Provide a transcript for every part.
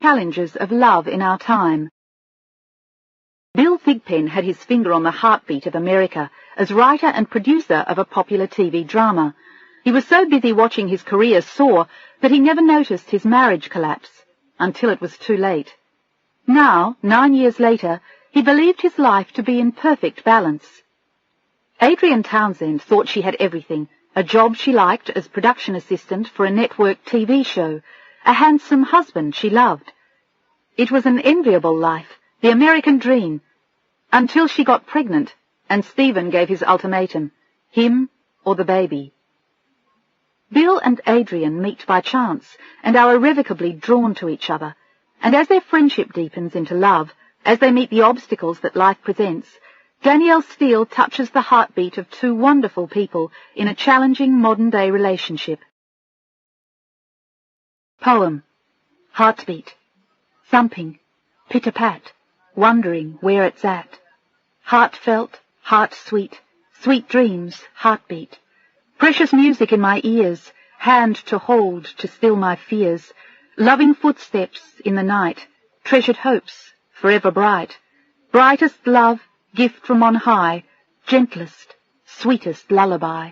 challenges of love in our time. Bill Thigpen had his finger on the heartbeat of America as writer and producer of a popular TV drama. He was so busy watching his career soar that he never noticed his marriage collapse, until it was too late. Now, 9 years later, he believed his life to be in perfect balance. Adrienne Townsend thought she had everything: a job she liked as production assistant for a network TV show, a handsome husband she loved. It was an enviable life, the American dream, until she got pregnant and Stephen gave his ultimatum: him or the baby. Bill and Adrienne meet by chance and are irrevocably drawn to each other, and as their friendship deepens into love, as they meet the obstacles that life presents, Danielle Steel touches the heartbeat of two wonderful people in a challenging modern-day relationship. Poem. Heartbeat. Thumping. Pitter-pat. Wondering where it's at. Heartfelt. Heart-sweet. Sweet dreams. Heartbeat. Precious music in my ears. Hand to hold to still my fears. Loving footsteps in the night. Treasured hopes. Forever bright. Brightest love. Gift from on high, gentlest, sweetest lullaby.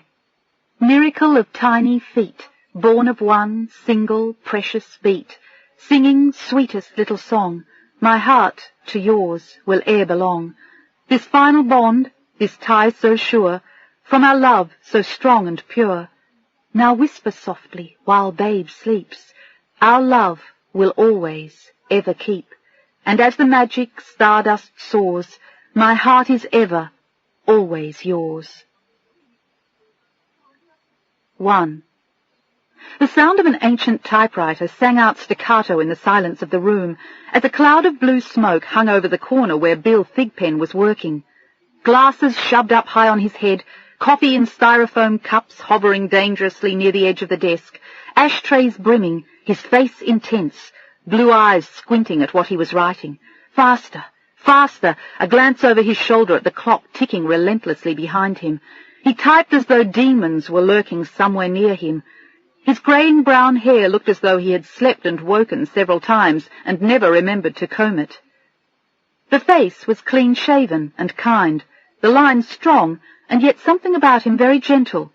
Miracle of tiny feet, born of one single precious beat, singing sweetest little song, my heart to yours will e'er belong. This final bond, this tie so sure, from our love so strong and pure. Now whisper softly while babe sleeps, our love will always, ever keep. And as the magic stardust soars, my heart is ever, always yours. 1. The sound of an ancient typewriter sang out staccato in the silence of the room as a cloud of blue smoke hung over the corner where Bill Thigpen was working. Glasses shoved up high on his head, coffee in styrofoam cups hovering dangerously near the edge of the desk, ashtrays brimming, his face intense, blue eyes squinting at what he was writing. Faster! Faster, a glance over his shoulder at the clock ticking relentlessly behind him. He typed as though demons were lurking somewhere near him. His greying brown hair looked as though he had slept and woken several times and never remembered to comb it. The face was clean-shaven and kind, the lines strong, and yet something about him very gentle.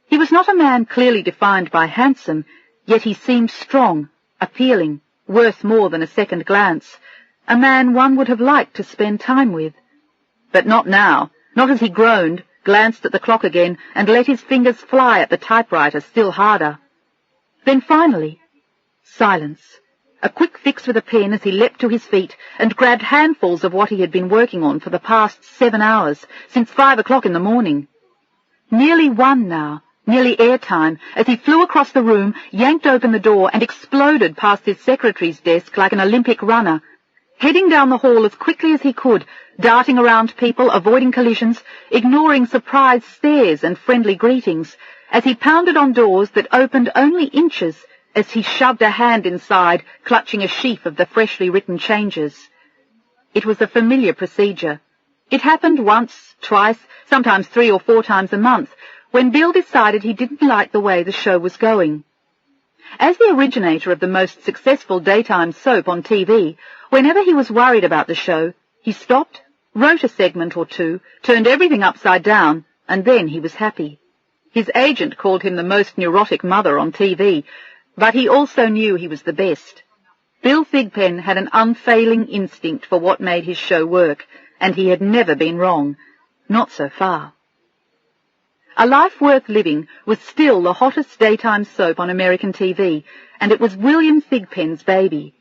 He was not a man clearly defined by handsome, yet he seemed strong, appealing, worth more than a second glance. A man one would have liked to spend time with. But not now, not as he groaned, glanced at the clock again, and let his fingers fly at the typewriter still harder. Then finally, silence. A quick fix with a pen as he leapt to his feet and grabbed handfuls of what he had been working on for the past 7 hours, since 5 o'clock in the morning. Nearly 1 now, nearly airtime, as he flew across the room, yanked open the door, and exploded past his secretary's desk like an Olympic runner, heading down the hall as quickly as he could, darting around people, avoiding collisions, ignoring surprised stares and friendly greetings, as he pounded on doors that opened only inches as he shoved a hand inside, clutching a sheaf of the freshly written changes. It was a familiar procedure. It happened once, twice, sometimes 3 or 4 times a month, when Bill decided he didn't like the way the show was going. As the originator of the most successful daytime soap on TV, whenever he was worried about the show, he stopped, wrote a segment or two, turned everything upside down, and then he was happy. His agent called him the most neurotic mother on TV, but he also knew he was the best. Bill Thigpen had an unfailing instinct for what made his show work, and he had never been wrong. Not so far. A Life Worth Living was still the hottest daytime soap on American TV, and it was William Thigpen's baby.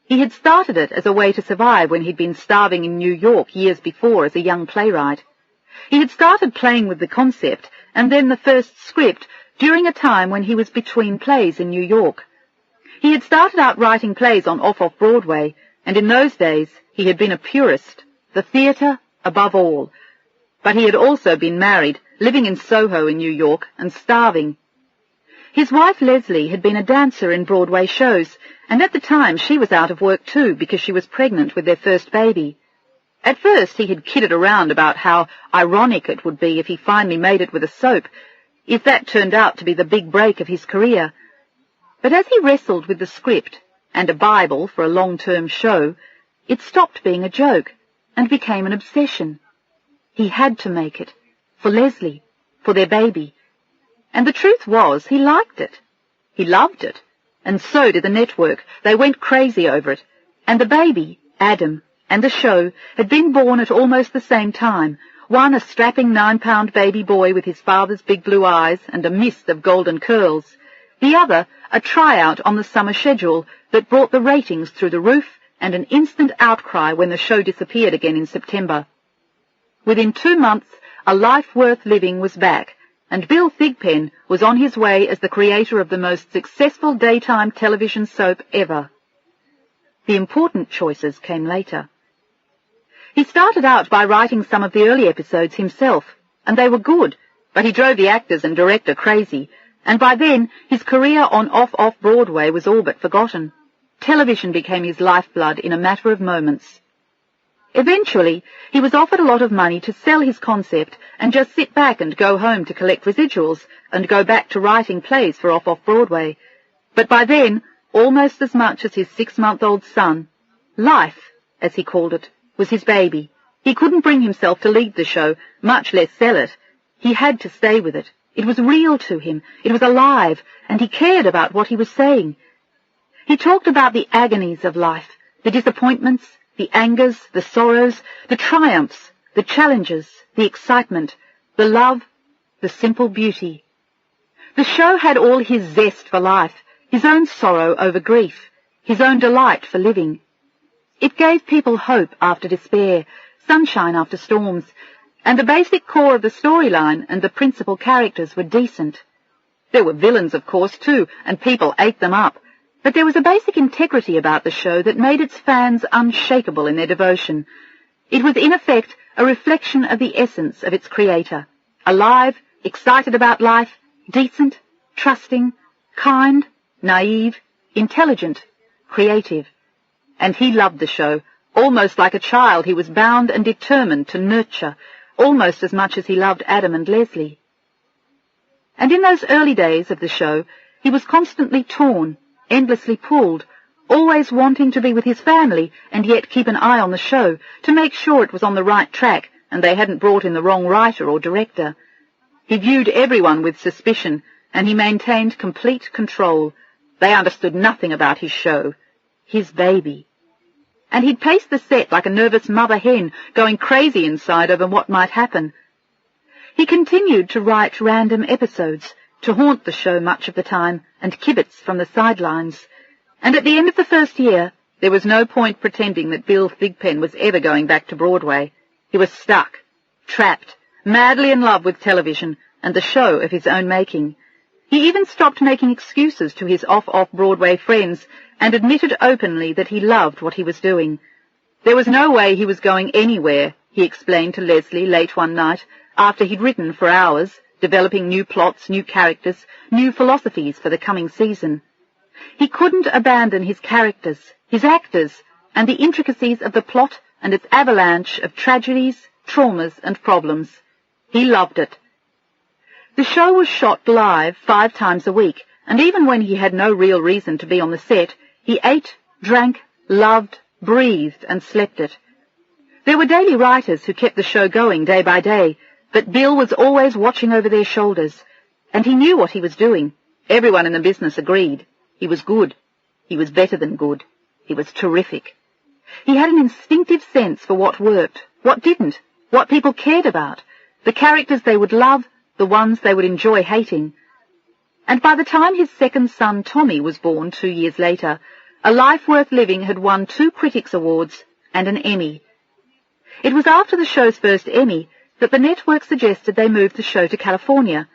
He had started it as a way to survive when he'd been starving in New York years before as a young playwright. He had started playing with the concept and then the first script during a time when he was between plays in New York. He had started out writing plays on off Broadway, and in those days he had been a purist, the theatre above all. But he had also been married, living in Soho in New York, and starving. His wife Leslie had been a dancer in Broadway shows, and at the time she was out of work too because she was pregnant with their first baby. At first he had kidded around about how ironic it would be if he finally made it with a soap, if that turned out to be the big break of his career. But as he wrestled with the script and a Bible for a long-term show, it stopped being a joke and became an obsession. He had to make it, for Leslie, for their baby. And the truth was, he liked it. He loved it. And so did the network. They went crazy over it. And the baby, Adam, and the show had been born at almost the same time, one a strapping 9-pound baby boy with his father's big blue eyes and a mist of golden curls, the other a tryout on the summer schedule that brought the ratings through the roof and an instant outcry when the show disappeared again in September. Within 2 months, A Life Worth Living was back, and Bill Thigpen was on his way as the creator of the most successful daytime television soap ever. The important choices came later. He started out by writing some of the early episodes himself, and they were good, but he drove the actors and director crazy, and by then his career on off Broadway was all but forgotten. Television became his lifeblood in a matter of moments. Eventually, he was offered a lot of money to sell his concept and just sit back and go home to collect residuals and go back to writing plays for off Broadway. But by then, almost as much as his 6-month-old son, life, as he called it, was his baby. He couldn't bring himself to leave the show, much less sell it. He had to stay with it. It was real to him. It was alive, and he cared about what he was saying. He talked about the agonies of life, the disappointments, the angers, the sorrows, the triumphs, the challenges, the excitement, the love, the simple beauty. The show had all his zest for life, his own sorrow over grief, his own delight for living. It gave people hope after despair, sunshine after storms, and the basic core of the storyline and the principal characters were decent. There were villains, of course, too, and people ate them up, but there was a basic integrity about the show that made its fans unshakable in their devotion. It was, in effect, a reflection of the essence of its creator, alive, excited about life, decent, trusting, kind, naive, intelligent, creative. And he loved the show. Almost like a child, he was bound and determined to nurture, almost as much as he loved Adam and Leslie. And in those early days of the show, he was constantly torn, endlessly pulled, always wanting to be with his family and yet keep an eye on the show to make sure it was on the right track and they hadn't brought in the wrong writer or director. He viewed everyone with suspicion, and he maintained complete control. They understood nothing about his show, his baby. And he'd pace the set like a nervous mother hen, going crazy inside over what might happen. He continued to write random episodes, to haunt the show much of the time, and kibitz from the sidelines. And at the end of the first year, there was no point pretending that Bill Thigpen was ever going back to Broadway. He was stuck, trapped, madly in love with television and the show of his own making. He even stopped making excuses to his off-Broadway friends and admitted openly that he loved what he was doing. There was no way he was going anywhere, he explained to Leslie late one night, after he'd written for hours, developing new plots, new characters, new philosophies for the coming season. He couldn't abandon his characters, his actors, and the intricacies of the plot and its avalanche of tragedies, traumas, and problems. He loved it. The show was shot live 5 times a week, and even when he had no real reason to be on the set, he ate, drank, loved, breathed, and slept it. There were daily writers who kept the show going day by day, but Bill was always watching over their shoulders, and he knew what he was doing. Everyone in the business agreed. He was good. He was better than good. He was terrific. He had an instinctive sense for what worked, what didn't, what people cared about, the characters they would love, the ones they would enjoy hating. And by the time his second son, Tommy, was born 2 years later, A Life Worth Living had won 2 Critics' Awards and an Emmy. It was after the show's first Emmy that the network suggested they move the show to California.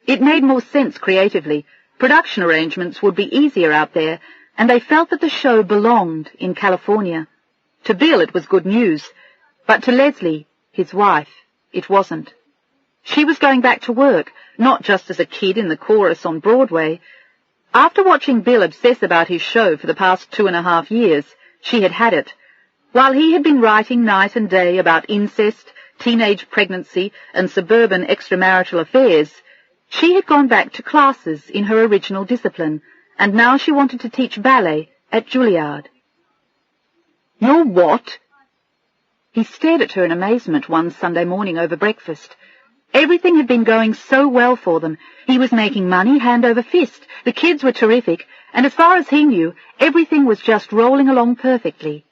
It made more sense creatively. Production arrangements would be easier out there, and they felt that the show belonged in California. To Bill it was good news, but to Leslie, his wife, it wasn't. She was going back to work, not just as a kid in the chorus on Broadway. After watching Bill obsess about his show for the past 2.5 years, she had had it. While he had been writing night and day about incest, teenage pregnancy, and suburban extramarital affairs, she had gone back to classes in her original discipline, and now she wanted to teach ballet at Juilliard. "You're what?" He stared at her in amazement one Sunday morning over breakfast. Everything had been going so well for them. He was making money hand over fist. The kids were terrific, and as far as he knew, everything was just rolling along perfectly.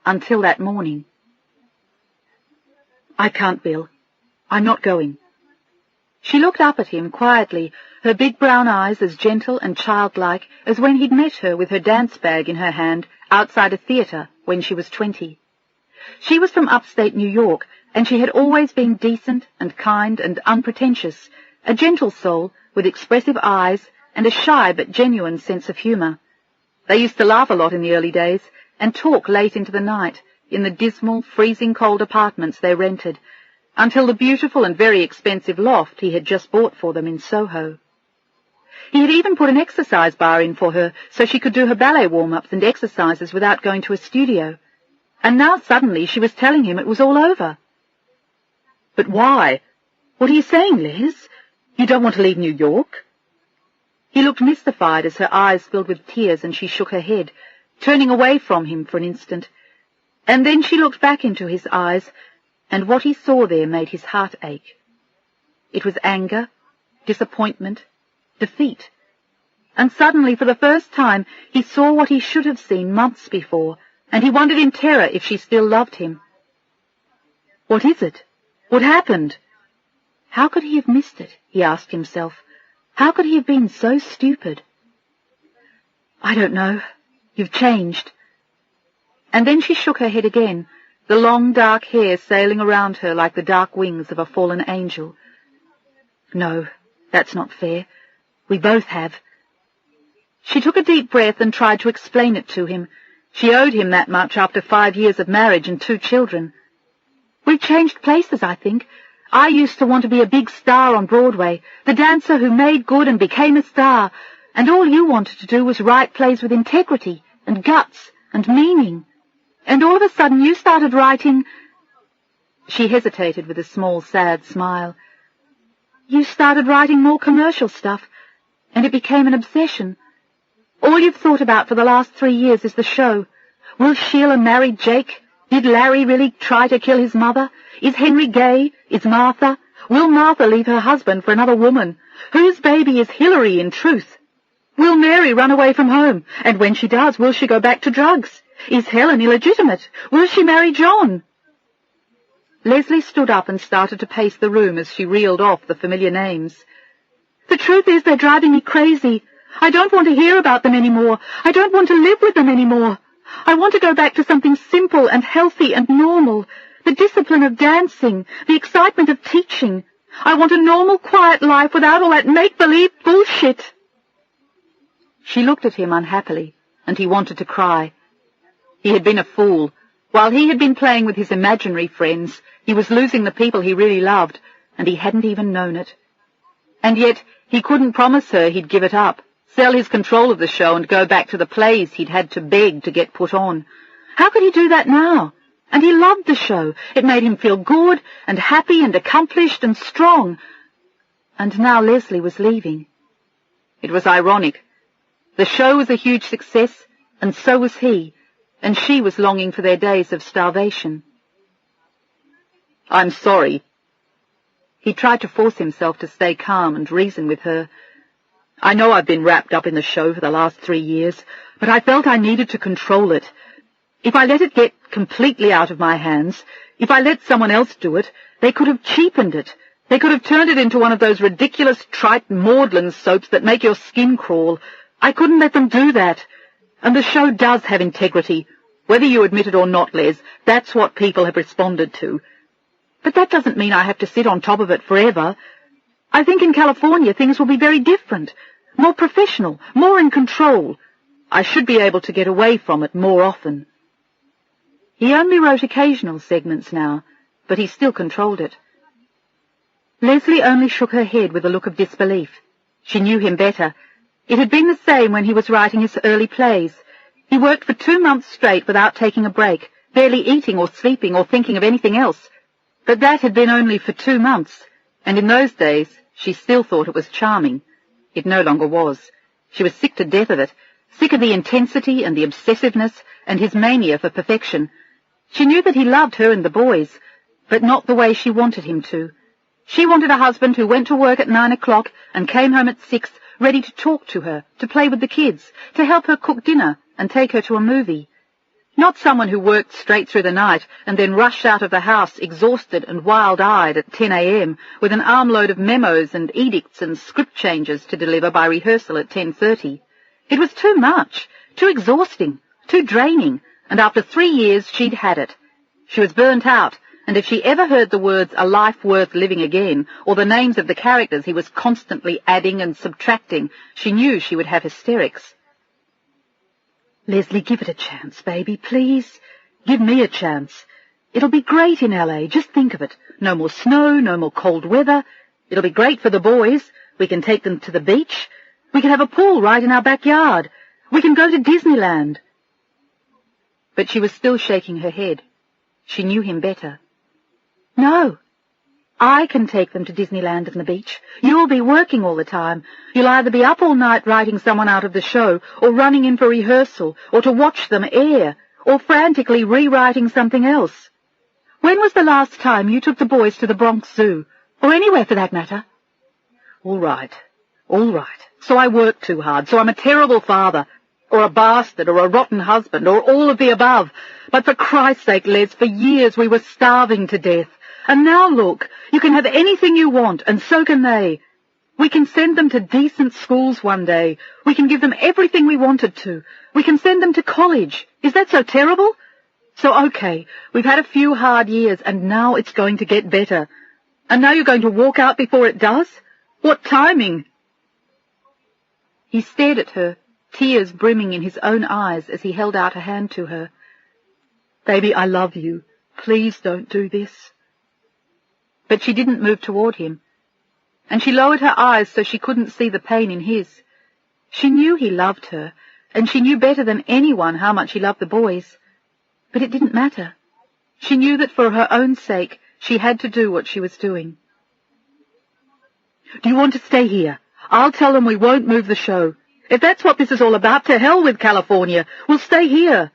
Until that morning. "I can't, Bill. I'm not going." She looked up at him quietly, her big brown eyes as gentle and childlike as when he'd met her with her dance bag in her hand outside a theatre when she was 20. She was from upstate New York, and she had always been decent and kind and unpretentious, a gentle soul with expressive eyes and a shy but genuine sense of humour. They used to laugh a lot in the early days and talk late into the night in the dismal, freezing cold apartments they rented, until the beautiful and very expensive loft he had just bought for them in Soho. He had even put an exercise bar in for her so she could do her ballet warm-ups and exercises without going to a studio. And now suddenly she was telling him it was all over. "But why? What are you saying, Liz? You don't want to leave New York?" He looked mystified as her eyes filled with tears and she shook her head, turning away from him for an instant. And then she looked back into his eyes, and what he saw there made his heart ache. It was anger, disappointment, defeat. And suddenly, for the first time, he saw what he should have seen months before, and he wondered in terror if she still loved him. "What is it? What happened?" How could he have missed it, he asked himself. How could he have been so stupid? "I don't know. You've changed." And then she shook her head again, the long dark hair sailing around her like the dark wings of a fallen angel. "No, that's not fair. We both have." She took a deep breath and tried to explain it to him. She owed him that much after 5 years of marriage and 2 children. "We've changed places, I think. I used to want to be a big star on Broadway, the dancer who made good and became a star, and all you wanted to do was write plays with integrity and guts and meaning. And all of a sudden you started writing—" She hesitated with a small, sad smile. "You started writing more commercial stuff, and it became an obsession. All you've thought about for the last 3 years is the show. Will Sheila marry Jake? Did Larry really try to kill his mother? Is Henry gay? Is Martha? Will Martha leave her husband for another woman? Whose baby is Hillary in truth? Will Mary run away from home? And when she does, will she go back to drugs? Is Helen illegitimate? Will she marry John?" Leslie stood up and started to pace the room as she reeled off the familiar names. "The truth is, they're driving me crazy. I don't want to hear about them anymore. I don't want to live with them anymore. I want to go back to something simple and healthy and normal, the discipline of dancing, the excitement of teaching. I want a normal, quiet life without all that make-believe bullshit." She looked at him unhappily, and he wanted to cry. He had been a fool. While he had been playing with his imaginary friends, he was losing the people he really loved, and he hadn't even known it. And yet he couldn't promise her he'd give it up, sell his control of the show and go back to the plays he'd had to beg to get put on. How could he do that now? And he loved the show. It made him feel good and happy and accomplished and strong. And now Leslie was leaving. It was ironic. The show was a huge success, and so was he, and she was longing for their days of starvation. "I'm sorry." He tried to force himself to stay calm and reason with her. "I know I've been wrapped up in the show for the last 3 years, but I felt I needed to control it. If I let it get completely out of my hands, if I let someone else do it, they could have cheapened it. They could have turned it into one of those ridiculous trite maudlin soaps that make your skin crawl. I couldn't let them do that. And the show does have integrity. Whether you admit it or not, Les, that's what people have responded to. But that doesn't mean I have to sit on top of it forever. I think in California things will be very different, more professional, more in control. I should be able to get away from it more often." He only wrote occasional segments now, but he still controlled it. Leslie only shook her head with a look of disbelief. She knew him better. It had been the same when he was writing his early plays. He worked for 2 months straight without taking a break, barely eating or sleeping or thinking of anything else. But that had been only for 2 months, and in those days she still thought it was charming. It no longer was. She was sick to death of it, Sick of the intensity and the obsessiveness and his mania for perfection. She knew that he loved her and the boys, but not the way she wanted him to. She wanted a husband who went to work at 9 o'clock and came home at 6, ready to talk to her, to play with the kids, to help her cook dinner and take her to a movie. Not someone who worked straight through the night and then rushed out of the house exhausted and wild-eyed at 10 a.m. with an armload of memos and edicts and script changes to deliver by rehearsal at 10:30. It was too much, too exhausting, too draining, and after 3 years she'd had it. She was burnt out, and if she ever heard the words "a life worth living" again, or the names of the characters he was constantly adding and subtracting, she knew she would have hysterics. "Leslie, give it a chance, baby, please. Give me a chance. It'll be great in LA, just think of it. No more snow, no more cold weather. It'll be great for the boys. We can take them to the beach. We can have a pool right in our backyard. We can go to Disneyland." But she was still shaking her head. She knew him better. "No, I can take them to Disneyland and the beach. You'll be working all the time. You'll either be up all night writing someone out of the show, or running in for rehearsal, or to watch them air, or frantically rewriting something else. When was the last time you took the boys to the Bronx Zoo, or anywhere for that matter?" All right. So I work too hard, so I'm a terrible father, or a bastard, or a rotten husband, or all of the above. But for Christ's sake, Les, for years we were starving to death. And now look, you can have anything you want, and so can they. We can send them to decent schools one day. We can give them everything we wanted to. We can send them to college. Is that so terrible? So, okay, we've had a few hard years, and now it's going to get better. And now you're going to walk out before it does? What timing? He stared at her, tears brimming in his own eyes as he held out a hand to her. "Baby, I love you. Please don't do this." But she didn't move toward him, and she lowered her eyes so she couldn't see the pain in his. She knew he loved her, and she knew better than anyone how much he loved the boys. But it didn't matter. She knew that for her own sake she had to do what she was doing. "Do you want to stay here? I'll tell them we won't move the show. If that's what this is all about, to hell with California. We'll stay here."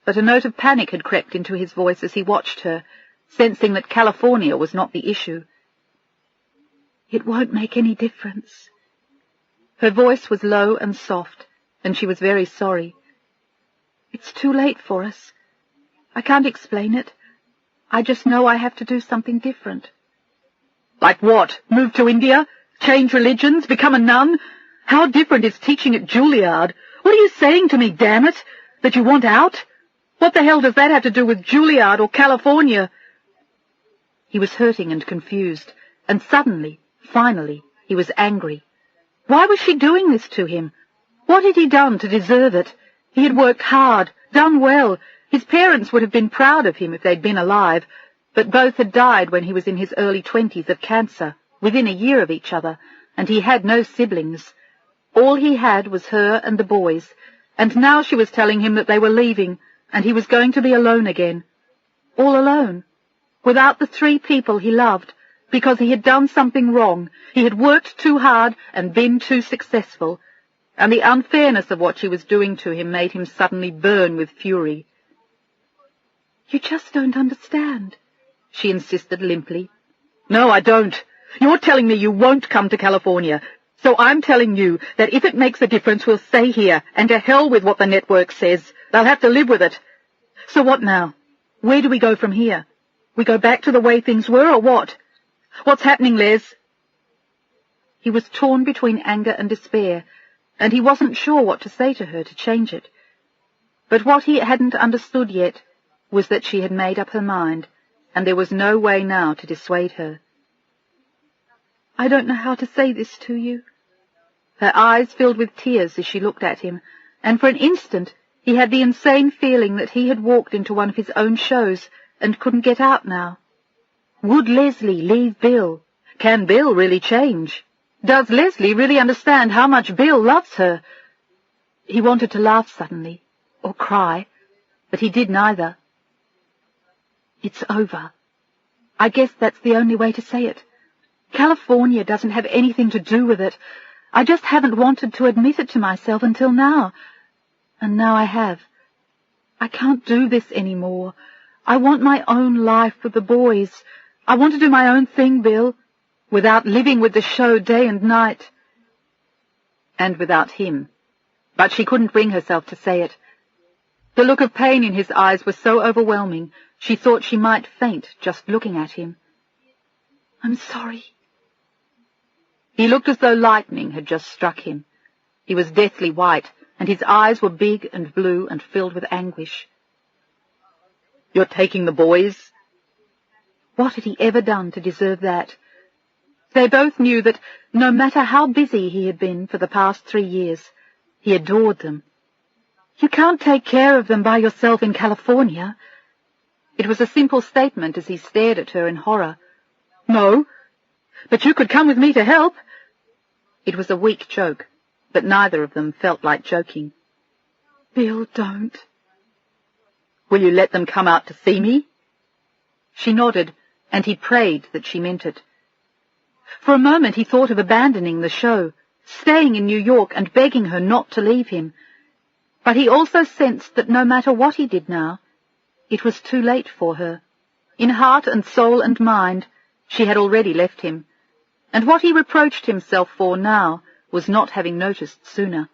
But a note of panic had crept into his voice as he watched her, sensing that California was not the issue. "It won't make any difference." Her voice was low and soft, and she was very sorry. "It's too late for us. I can't explain it. I just know I have to do something different." "Like what? Move to India? Change religions? Become a nun? How different is teaching at Juilliard? What are you saying to me, damn it? That you want out? What the hell does that have to do with Juilliard or California?" He was hurting and confused, and suddenly, finally, he was angry. Why was she doing this to him? What had he done to deserve it? He had worked hard, done well. His parents would have been proud of him if they'd been alive, but both had died when he was in his early 20s of cancer, within a year of each other, and he had no siblings. All he had was her and the boys, and now she was telling him that they were leaving, and he was going to be alone again. All alone, without the 3 people he loved, because he had done something wrong. He had worked too hard and been too successful, and the unfairness of what she was doing to him made him suddenly burn with fury. "You just don't understand," she insisted limply. "No, I don't. You're telling me you won't come to California, so I'm telling you that if it makes a difference, we'll stay here, and to hell with what the network says. They'll have to live with it. So what now? Where do we go from here? We go back to the way things were, or what? What's happening, Les?" He was torn between anger and despair, and he wasn't sure what to say to her to change it. But what he hadn't understood yet was that she had made up her mind, and there was no way now to dissuade her. "I don't know how to say this to you." Her eyes filled with tears as she looked at him, and for an instant he had the insane feeling that he had walked into one of his own shows and couldn't get out now. Would Leslie leave Bill? Can Bill really change? Does Leslie really understand how much Bill loves her? He wanted to laugh suddenly, or cry, but he did neither. "It's over. I guess that's the only way to say it. California doesn't have anything to do with it. I just haven't wanted to admit it to myself until now. And now I have. I can't do this anymore. I want my own life with the boys. I want to do my own thing, Bill, without living with the show day and night. And without him. But she couldn't bring herself to say it. The look of pain in his eyes was so overwhelming, she thought she might faint just looking at him. I'm sorry. He looked as though lightning had just struck him. He was deathly white, and his eyes were big and blue and filled with anguish. You're taking the boys? What had he ever done to deserve that? They both knew that no matter how busy he had been for the past 3 years, he adored them. You can't take care of them by yourself in California. It was a simple statement as he stared at her in horror. No, but you could come with me to help. It was a weak joke, but neither of them felt like joking. Bill, don't. Will you let them come out to see me? She nodded, and he prayed that she meant it. For a moment he thought of abandoning the show, staying in New York and begging her not to leave him. But he also sensed that no matter what he did now, it was too late for her. In heart and soul and mind, she had already left him. And what he reproached himself for now was not having noticed sooner.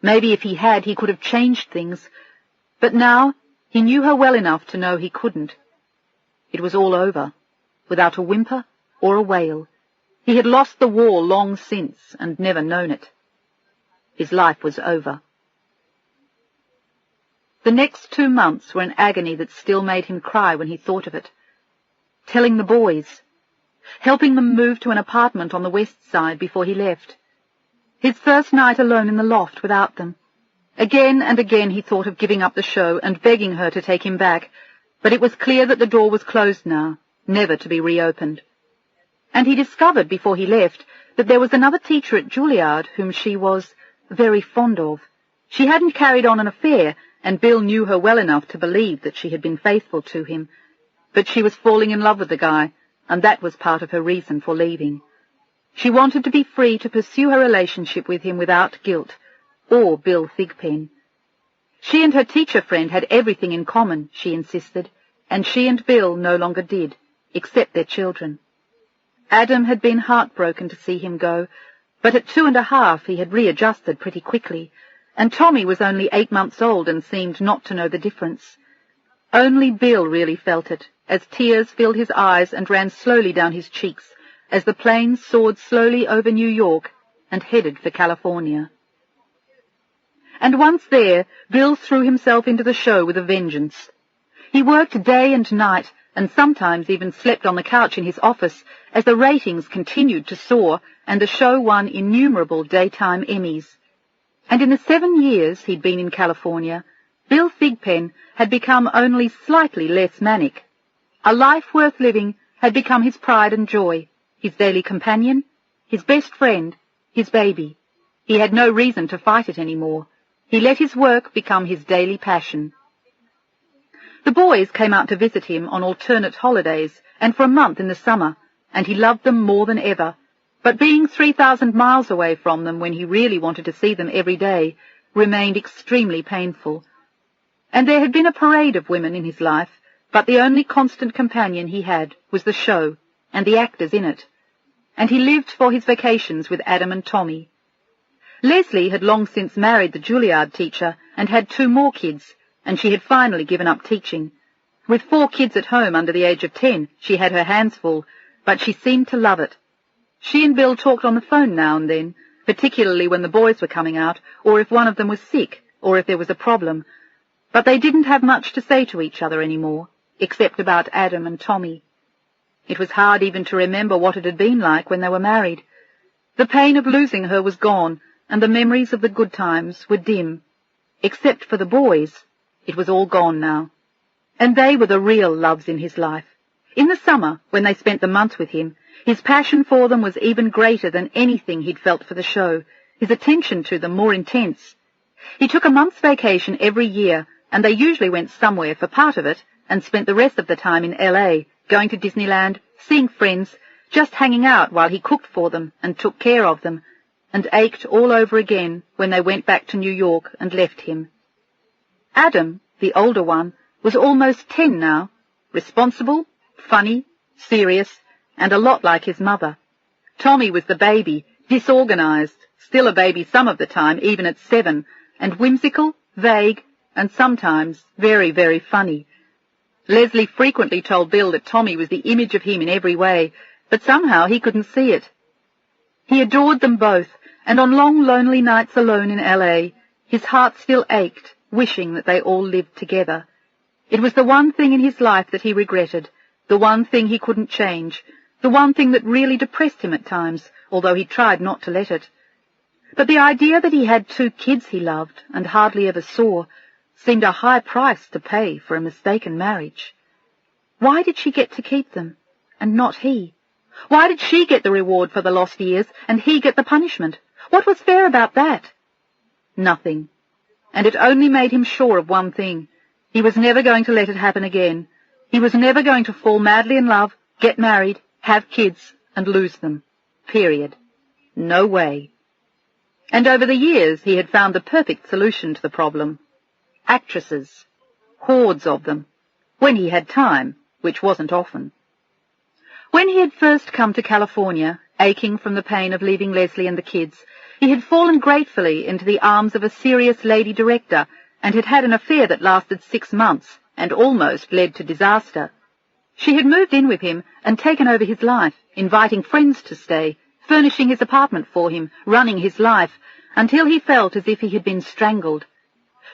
Maybe if he had, he could have changed things. But now he knew her well enough to know he couldn't. It was all over, without a whimper or a wail. He had lost the war long since and never known it. His life was over. The next 2 months were an agony that still made him cry when he thought of it. Telling the boys, helping them move to an apartment on the west side before he left. His first night alone in the loft without them. Again and again he thought of giving up the show and begging her to take him back, but it was clear that the door was closed now, never to be reopened. And he discovered before he left that there was another teacher at Juilliard whom she was very fond of. She hadn't carried on an affair, and Bill knew her well enough to believe that she had been faithful to him. But she was falling in love with the guy, and that was part of her reason for leaving. She wanted to be free to pursue her relationship with him without guilt, or Bill Thigpen. She and her teacher friend had everything in common, she insisted, and she and Bill no longer did, except their children. Adam had been heartbroken to see him go, but at 2.5 he had readjusted pretty quickly, and Tommy was only 8 months old and seemed not to know the difference. Only Bill really felt it, as tears filled his eyes and ran slowly down his cheeks, as the plane soared slowly over New York and headed for California. And once there, Bill threw himself into the show with a vengeance. He worked day and night, and sometimes even slept on the couch in his office, as the ratings continued to soar and the show won innumerable daytime Emmys. And in the 7 years he'd been in California, Bill Thigpen had become only slightly less manic. A life worth living had become his pride and joy, his daily companion, his best friend, his baby. He had no reason to fight it any more. He let his work become his daily passion. The boys came out to visit him on alternate holidays and for a month in the summer, and he loved them more than ever. But being 3,000 miles away from them when he really wanted to see them every day remained extremely painful. And there had been a parade of women in his life, but the only constant companion he had was the show and the actors in it. And he lived for his vacations with Adam and Tommy. Leslie had long since married the Juilliard teacher and had 2 more kids, and she had finally given up teaching. With 4 kids at home under the age of 10, she had her hands full, but she seemed to love it. She and Bill talked on the phone now and then, particularly when the boys were coming out, or if one of them was sick, or if there was a problem. But they didn't have much to say to each other anymore, except about Adam and Tommy. It was hard even to remember what it had been like when they were married. The pain of losing her was gone, and the memories of the good times were dim. Except for the boys, it was all gone now. And they were the real loves in his life. In the summer, when they spent the month with him, his passion for them was even greater than anything he'd felt for the show, his attention to them more intense. He took a month's vacation every year, and they usually went somewhere for part of it, and spent the rest of the time in L.A., going to Disneyland, seeing friends, just hanging out while he cooked for them and took care of them, and ached all over again when they went back to New York and left him. Adam, the older one, was almost 10 now, responsible, funny, serious, and a lot like his mother. Tommy was the baby, disorganized, still a baby some of the time, even at 7, and whimsical, vague, and sometimes very, very funny. Leslie frequently told Bill that Tommy was the image of him in every way, but somehow he couldn't see it. He adored them both, and on long, lonely nights alone in L.A., his heart still ached, wishing that they all lived together. It was the one thing in his life that he regretted, the one thing he couldn't change, the one thing that really depressed him at times, although he tried not to let it. But the idea that he had 2 kids he loved and hardly ever saw seemed a high price to pay for a mistaken marriage. Why did she get to keep them, and not he? Why did she get the reward for the lost years, and he get the punishment? What was fair about that? Nothing. And it only made him sure of one thing. He was never going to let it happen again. He was never going to fall madly in love, get married, have kids, and lose them. Period. No way. And over the years he had found the perfect solution to the problem. Actresses. Hordes of them. When he had time, which wasn't often. When he had first come to California, aching from the pain of leaving Leslie and the kids, he had fallen gratefully into the arms of a serious lady director and had had an affair that lasted 6 months and almost led to disaster. She had moved in with him and taken over his life, inviting friends to stay, furnishing his apartment for him, running his life, until he felt as if he had been strangled.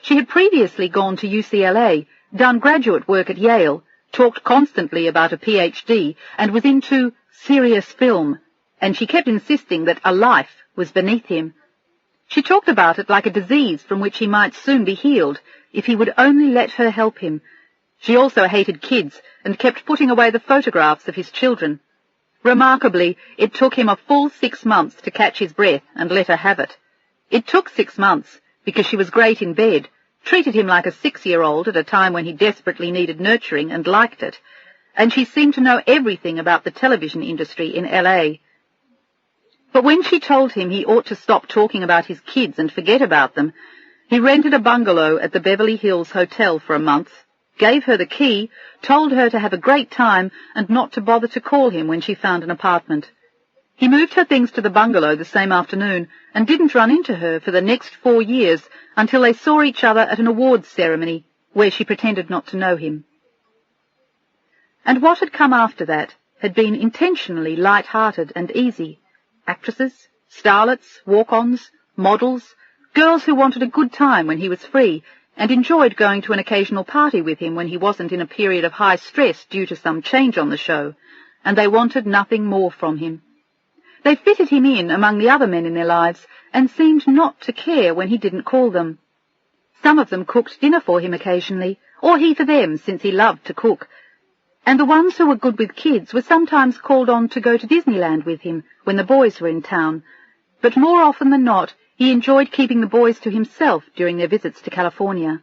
She had previously gone to UCLA, done graduate work at Yale, talked constantly about a PhD, and was into serious film, and she kept insisting that a life was beneath him. She talked about it like a disease from which he might soon be healed, if he would only let her help him. She also hated kids, and kept putting away the photographs of his children. Remarkably, it took him a full 6 months to catch his breath and let her have it. It took 6 months, because she was great in bed, treated him like a 6-year-old at a time when he desperately needed nurturing and liked it, and she seemed to know everything about the television industry in L.A. But when she told him he ought to stop talking about his kids and forget about them, he rented a bungalow at the Beverly Hills Hotel for a month, gave her the key, told her to have a great time and not to bother to call him when she found an apartment. He moved her things to the bungalow the same afternoon and didn't run into her for the next 4 years until they saw each other at an awards ceremony where she pretended not to know him. And what had come after that had been intentionally light-hearted and easy. Actresses, starlets, walk-ons, models, girls who wanted a good time when he was free and enjoyed going to an occasional party with him when he wasn't in a period of high stress due to some change on the show, and they wanted nothing more from him. They fitted him in among the other men in their lives and seemed not to care when he didn't call them. Some of them cooked dinner for him occasionally, or he for them, since he loved to cook. And the ones who were good with kids were sometimes called on to go to Disneyland with him when the boys were in town. But more often than not, he enjoyed keeping the boys to himself during their visits to California.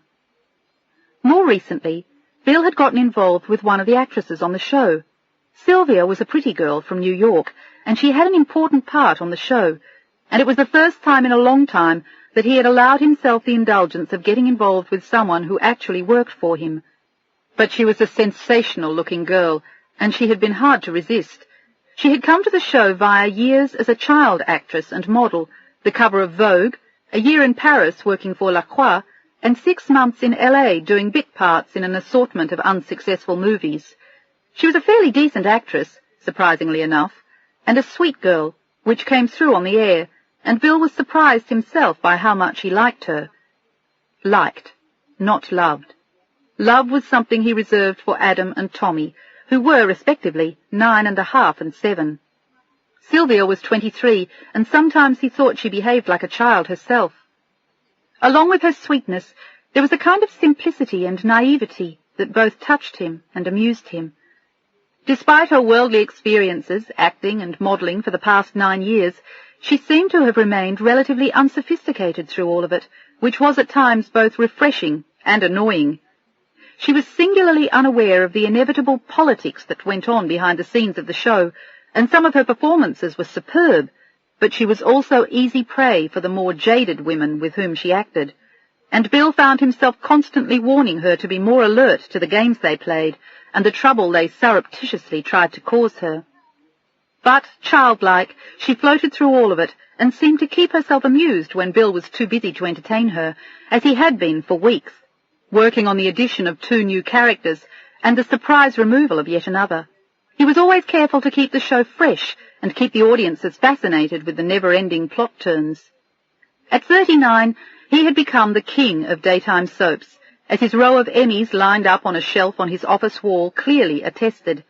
More recently, Bill had gotten involved with one of the actresses on the show. Sylvia was a pretty girl from New York, and she had an important part on the show, and it was the first time in a long time that he had allowed himself the indulgence of getting involved with someone who actually worked for him. But she was a sensational-looking girl, and she had been hard to resist. She had come to the show via years as a child actress and model, the cover of Vogue, a year in Paris working for La Croix, and 6 months in L.A. doing bit parts in an assortment of unsuccessful movies. She was a fairly decent actress, surprisingly enough, and a sweet girl, which came through on the air, and Bill was surprised himself by how much he liked her. Liked, not loved. Love was something he reserved for Adam and Tommy, who were, respectively, 9.5 and 7. Sylvia was 23, and sometimes he thought she behaved like a child herself. Along with her sweetness, there was a kind of simplicity and naivety that both touched him and amused him. Despite her worldly experiences, acting and modelling for the past 9 years, she seemed to have remained relatively unsophisticated through all of it, which was at times both refreshing and annoying. She was singularly unaware of the inevitable politics that went on behind the scenes of the show, and some of her performances were superb, but she was also easy prey for the more jaded women with whom she acted, and Bill found himself constantly warning her to be more alert to the games they played and the trouble they surreptitiously tried to cause her. But, childlike, she floated through all of it and seemed to keep herself amused when Bill was too busy to entertain her, as he had been for weeks, working on the addition of 2 new characters and the surprise removal of yet another. He was always careful to keep the show fresh and keep the audiences fascinated with the never-ending plot turns. At 39, he had become the king of daytime soaps, as his row of Emmys lined up on a shelf on his office wall clearly attested.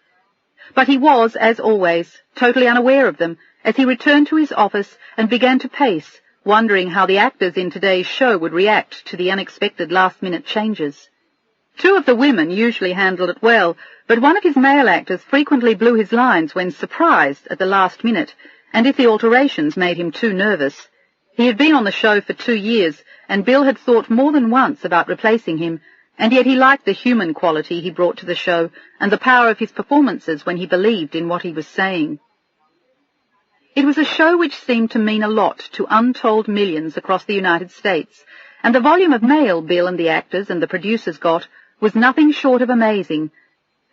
But he was, as always, totally unaware of them as he returned to his office and began to pace, wondering how the actors in today's show would react to the unexpected last-minute changes. 2 of the women usually handled it well, but one of his male actors frequently blew his lines when surprised at the last minute, and if the alterations made him too nervous. He had been on the show for 2 years, and Bill had thought more than once about replacing him, and yet he liked the human quality he brought to the show and the power of his performances when he believed in what he was saying. It was a show which seemed to mean a lot to untold millions across the United States, and the volume of mail Bill and the actors and the producers got was nothing short of amazing.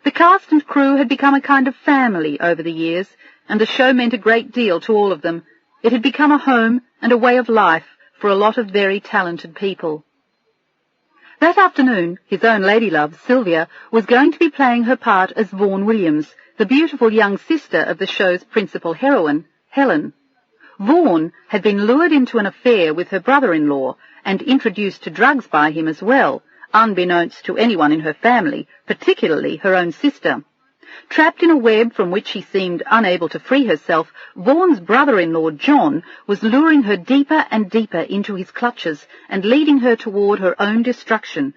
The cast and crew had become a kind of family over the years, and the show meant a great deal to all of them. It had become a home and a way of life for a lot of very talented people. That afternoon, his own ladylove, Sylvia, was going to be playing her part as Vaughan Williams, the beautiful young sister of the show's principal heroine, Helen. Vaughan had been lured into an affair with her brother-in-law and introduced to drugs by him as well, unbeknownst to anyone in her family, particularly her own sister. Trapped in a web from which she seemed unable to free herself, Vaughan's brother-in-law, John, was luring her deeper and deeper into his clutches and leading her toward her own destruction.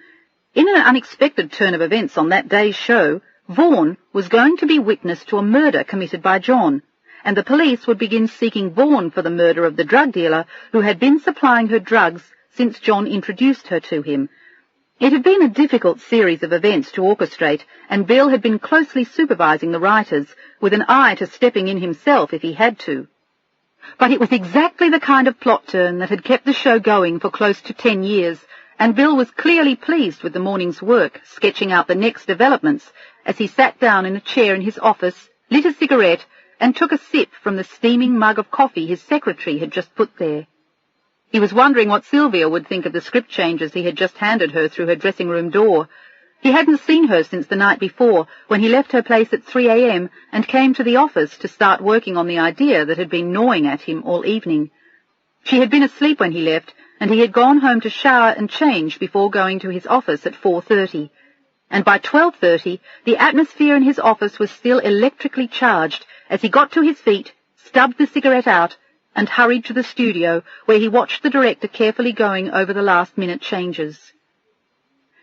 In an unexpected turn of events on that day's show, Vaughan was going to be witness to a murder committed by John, and the police would begin seeking Vaughan for the murder of the drug dealer who had been supplying her drugs since John introduced her to him. It had been a difficult series of events to orchestrate, and Bill had been closely supervising the writers, with an eye to stepping in himself if he had to. But it was exactly the kind of plot turn that had kept the show going for close to 10 years, and Bill was clearly pleased with the morning's work, sketching out the next developments, as he sat down in a chair in his office, lit a cigarette, and took a sip from the steaming mug of coffee his secretary had just put there. He was wondering what Sylvia would think of the script changes he had just handed her through her dressing-room door. He hadn't seen her since the night before, when he left her place at 3 a.m. and came to the office to start working on the idea that had been gnawing at him all evening. She had been asleep when he left, and he had gone home to shower and change before going to his office at 4:30. And by 12:30, the atmosphere in his office was still electrically charged as he got to his feet, stubbed the cigarette out, and hurried to the studio, where he watched the director carefully going over the last-minute changes.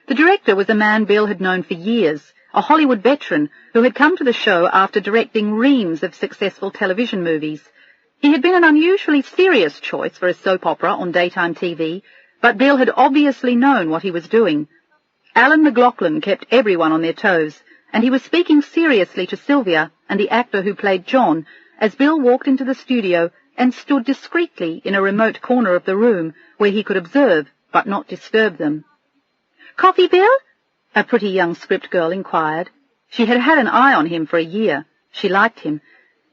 The director was a man Bill had known for years, a Hollywood veteran who had come to the show after directing reams of successful television movies. He had been an unusually serious choice for a soap opera on daytime TV, but Bill had obviously known what he was doing. Alan McLaughlin kept everyone on their toes, and he was speaking seriously to Sylvia and the actor who played John as Bill walked into the studio and stood discreetly in a remote corner of the room where he could observe but not disturb them. "Coffee, Bill?" a pretty young script girl inquired. She had had an eye on him for a year. She liked him.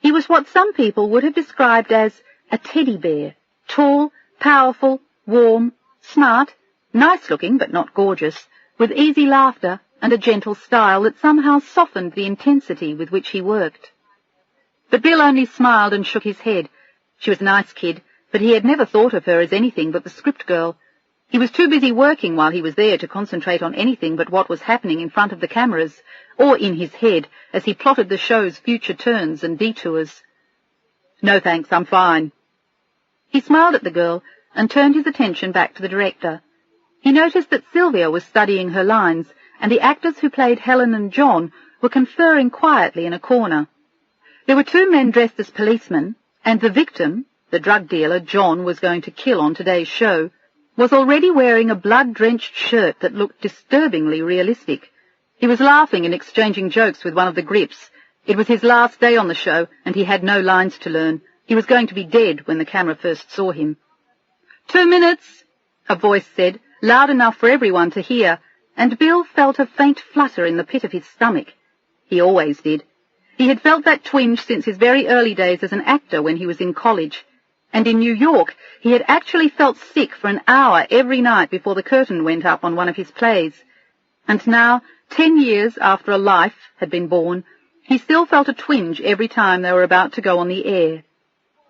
He was what some people would have described as a teddy bear, tall, powerful, warm, smart, nice-looking but not gorgeous, with easy laughter and a gentle style that somehow softened the intensity with which he worked. But Bill only smiled and shook his head. She was a nice kid, but he had never thought of her as anything but the script girl. He was too busy working while he was there to concentrate on anything but what was happening in front of the cameras, or in his head as he plotted the show's future turns and detours. "No thanks, I'm fine." He smiled at the girl and turned his attention back to the director. He noticed that Sylvia was studying her lines, and the actors who played Helen and John were conferring quietly in a corner. There were 2 men dressed as policemen, and the victim, the drug dealer John was going to kill on today's show, was already wearing a blood-drenched shirt that looked disturbingly realistic. He was laughing and exchanging jokes with one of the grips. It was his last day on the show, and he had no lines to learn. He was going to be dead when the camera first saw him. 2 minutes, a voice said, loud enough for everyone to hear, and Bill felt a faint flutter in the pit of his stomach. He always did. He had felt that twinge since his very early days as an actor when he was in college, and in New York he had actually felt sick for an hour every night before the curtain went up on one of his plays. And now, 10 years after a life had been born, he still felt a twinge every time they were about to go on the air.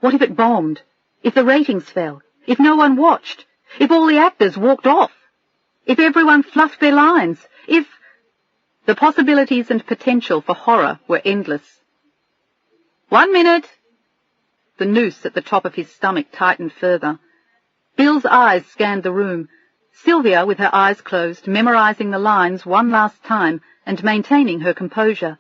What if it bombed? If the ratings fell? If no one watched? If all the actors walked off? If everyone fluffed their lines? If... The possibilities and potential for horror were endless. 1 minute! The noose at the top of his stomach tightened further. Bill's eyes scanned the room. Sylvia, with her eyes closed, memorizing the lines one last time and maintaining her composure.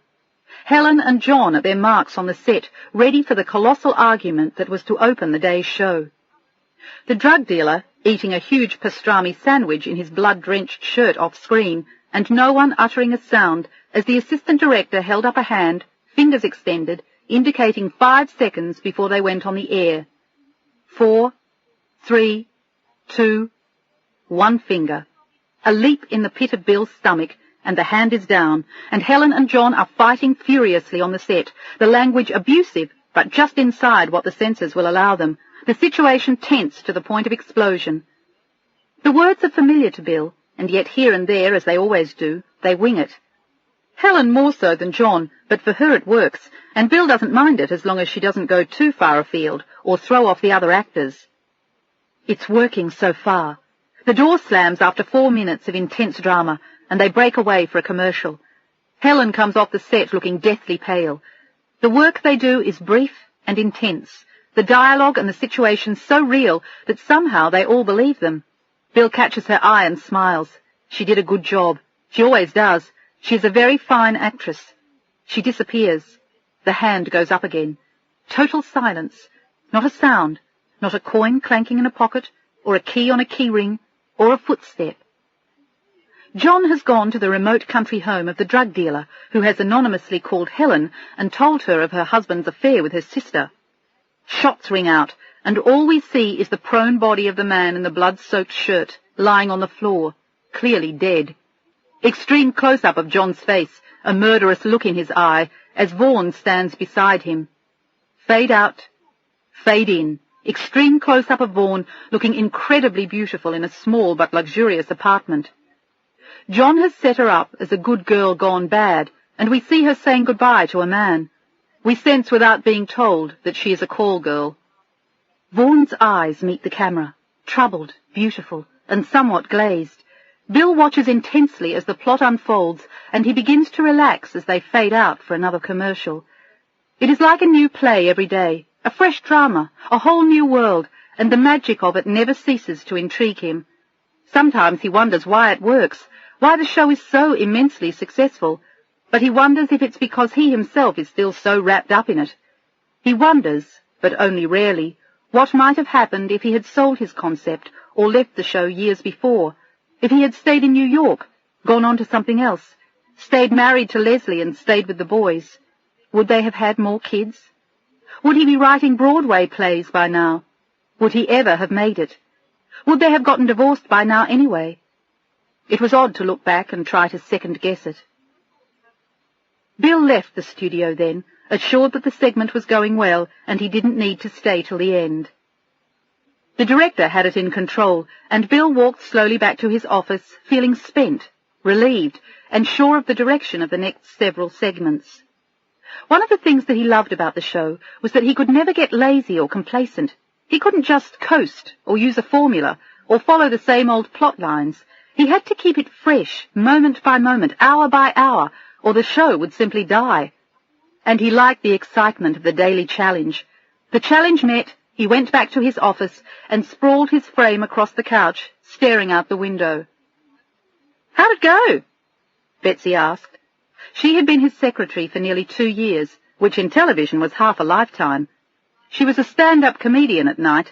Helen and John at their marks on the set, ready for the colossal argument that was to open the day's show. The drug dealer, eating a huge pastrami sandwich in his blood-drenched shirt off-screen, and no one uttering a sound as the assistant director held up a hand, fingers extended, indicating 5 seconds before they went on the air. 4, 3, 2, 1 finger. A leap in the pit of Bill's stomach, and the hand is down, and Helen and John are fighting furiously on the set, the language abusive, but just inside what the censors will allow them, the situation tense to the point of explosion. The words are familiar to Bill, and yet here and there, as they always do, they wing it. Helen more so than John, but for her it works, and Bill doesn't mind it as long as she doesn't go too far afield or throw off the other actors. It's working so far. The door slams after 4 minutes of intense drama, and they break away for a commercial. Helen comes off the set looking deathly pale. The work they do is brief and intense, the dialogue and the situation so real that somehow they all believe them. Bill catches her eye and smiles. She did a good job. She always does. She is a very fine actress. She disappears. The hand goes up again. Total silence. Not a sound. Not a coin clanking in a pocket, or a key on a key ring, or a footstep. John has gone to the remote country home of the drug dealer, who has anonymously called Helen and told her of her husband's affair with her sister. Shots ring out, and all we see is the prone body of the man in the blood-soaked shirt, lying on the floor, clearly dead. Extreme close-up of John's face, a murderous look in his eye, as Vaughan stands beside him. Fade out, fade in. Extreme close-up of Vaughan, looking incredibly beautiful in a small but luxurious apartment. John has set her up as a good girl gone bad, and we see her saying goodbye to a man. We sense without being told that she is a call girl. Vaughan's eyes meet the camera, troubled, beautiful, and somewhat glazed. Bill watches intensely as the plot unfolds, and he begins to relax as they fade out for another commercial. It is like a new play every day, a fresh drama, a whole new world, and the magic of it never ceases to intrigue him. Sometimes he wonders why it works, why the show is so immensely successful, but he wonders if it's because he himself is still so wrapped up in it. He wonders, but only rarely, what might have happened if he had sold his concept or left the show years before, if he had stayed in New York, gone on to something else, stayed married to Leslie and stayed with the boys. Would they have had more kids? Would he be writing Broadway plays by now? Would he ever have made it? Would they have gotten divorced by now anyway? It was odd to look back and try to second-guess it. Bill left the studio then, assured that the segment was going well and he didn't need to stay till the end. The director had it in control, and Bill walked slowly back to his office, feeling spent, relieved, and sure of the direction of the next several segments. One of the things that he loved about the show was that he could never get lazy or complacent. He couldn't just coast or use a formula or follow the same old plot lines. He had to keep it fresh, moment by moment, hour by hour, or the show would simply die. And he liked the excitement of the daily challenge. The challenge met, he went back to his office and sprawled his frame across the couch, staring out the window. "How'd it go?" Betsy asked. She had been his secretary for nearly 2 years, which in television was half a lifetime. She was a stand-up comedian at night,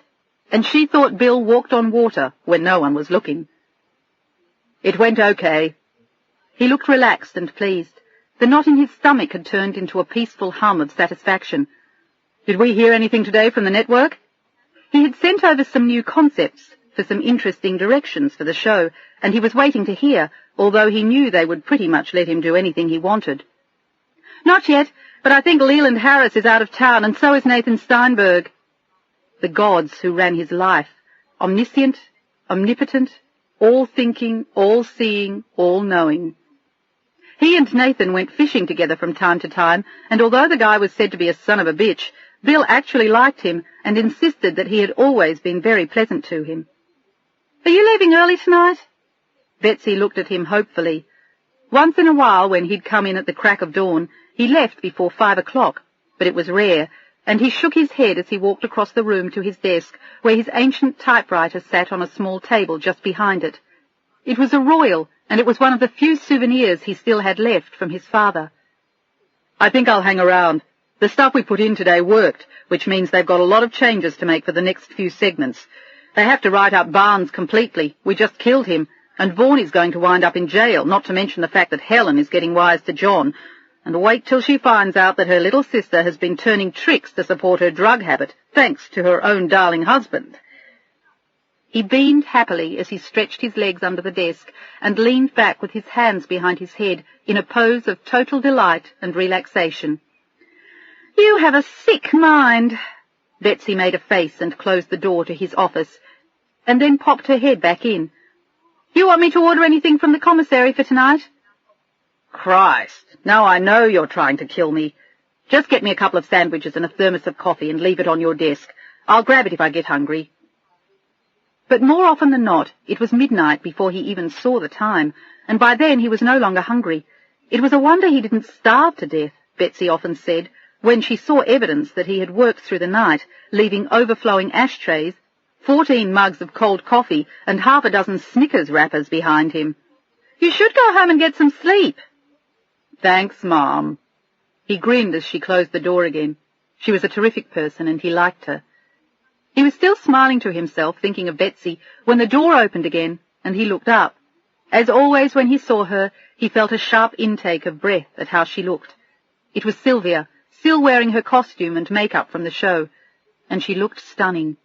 and she thought Bill walked on water when no one was looking. "It went okay." He looked relaxed and pleased. The knot in his stomach had turned into a peaceful hum of satisfaction. Did we hear anything today from the network? He had sent over some new concepts for some interesting directions for the show, and he was waiting to hear, although he knew they would pretty much let him do anything he wanted. Not yet, but I think Leland Harris is out of town, and so is Nathan Steinberg. The gods who ran his life, omniscient, omnipotent, all-thinking, all-seeing, all-knowing. He and Nathan went fishing together from time to time, and although the guy was said to be a son of a bitch, Bill actually liked him and insisted that he had always been very pleasant to him. Are you leaving early tonight? Betsy looked at him hopefully. Once in a while, when he'd come in at the crack of dawn, he left before 5 o'clock, but it was rare, and he shook his head as he walked across the room to his desk, where his ancient typewriter sat on a small table just behind it. It was a royal, and it was one of the few souvenirs he still had left from his father. I think I'll hang around. The stuff we put in today worked, which means they've got a lot of changes to make for the next few segments. They have to write up Barnes completely. We just killed him, and Vaughan is going to wind up in jail, not to mention the fact that Helen is getting wise to John. And wait till she finds out that her little sister has been turning tricks to support her drug habit, thanks to her own darling husband. He beamed happily as he stretched his legs under the desk and leaned back with his hands behind his head in a pose of total delight and relaxation. You have a sick mind. Betsy made a face and closed the door to his office, and then popped her head back in. You want me to order anything from the commissary for tonight? Christ, now I know you're trying to kill me. Just get me a couple of sandwiches and a thermos of coffee and leave it on your desk. I'll grab it if I get hungry. But more often than not, it was midnight before he even saw the time, and by then he was no longer hungry. It was a wonder he didn't starve to death, Betsy often said, when she saw evidence that he had worked through the night, leaving overflowing ashtrays, 14 mugs of cold coffee, and half a dozen Snickers wrappers behind him. You should go home and get some sleep. Thanks, Mom. He grinned as she closed the door again. She was a terrific person, and he liked her. He was still smiling to himself, thinking of Betsy, when the door opened again, and he looked up. As always when he saw her, he felt a sharp intake of breath at how she looked. It was Sylvia, still wearing her costume and makeup from the show, and she looked stunning.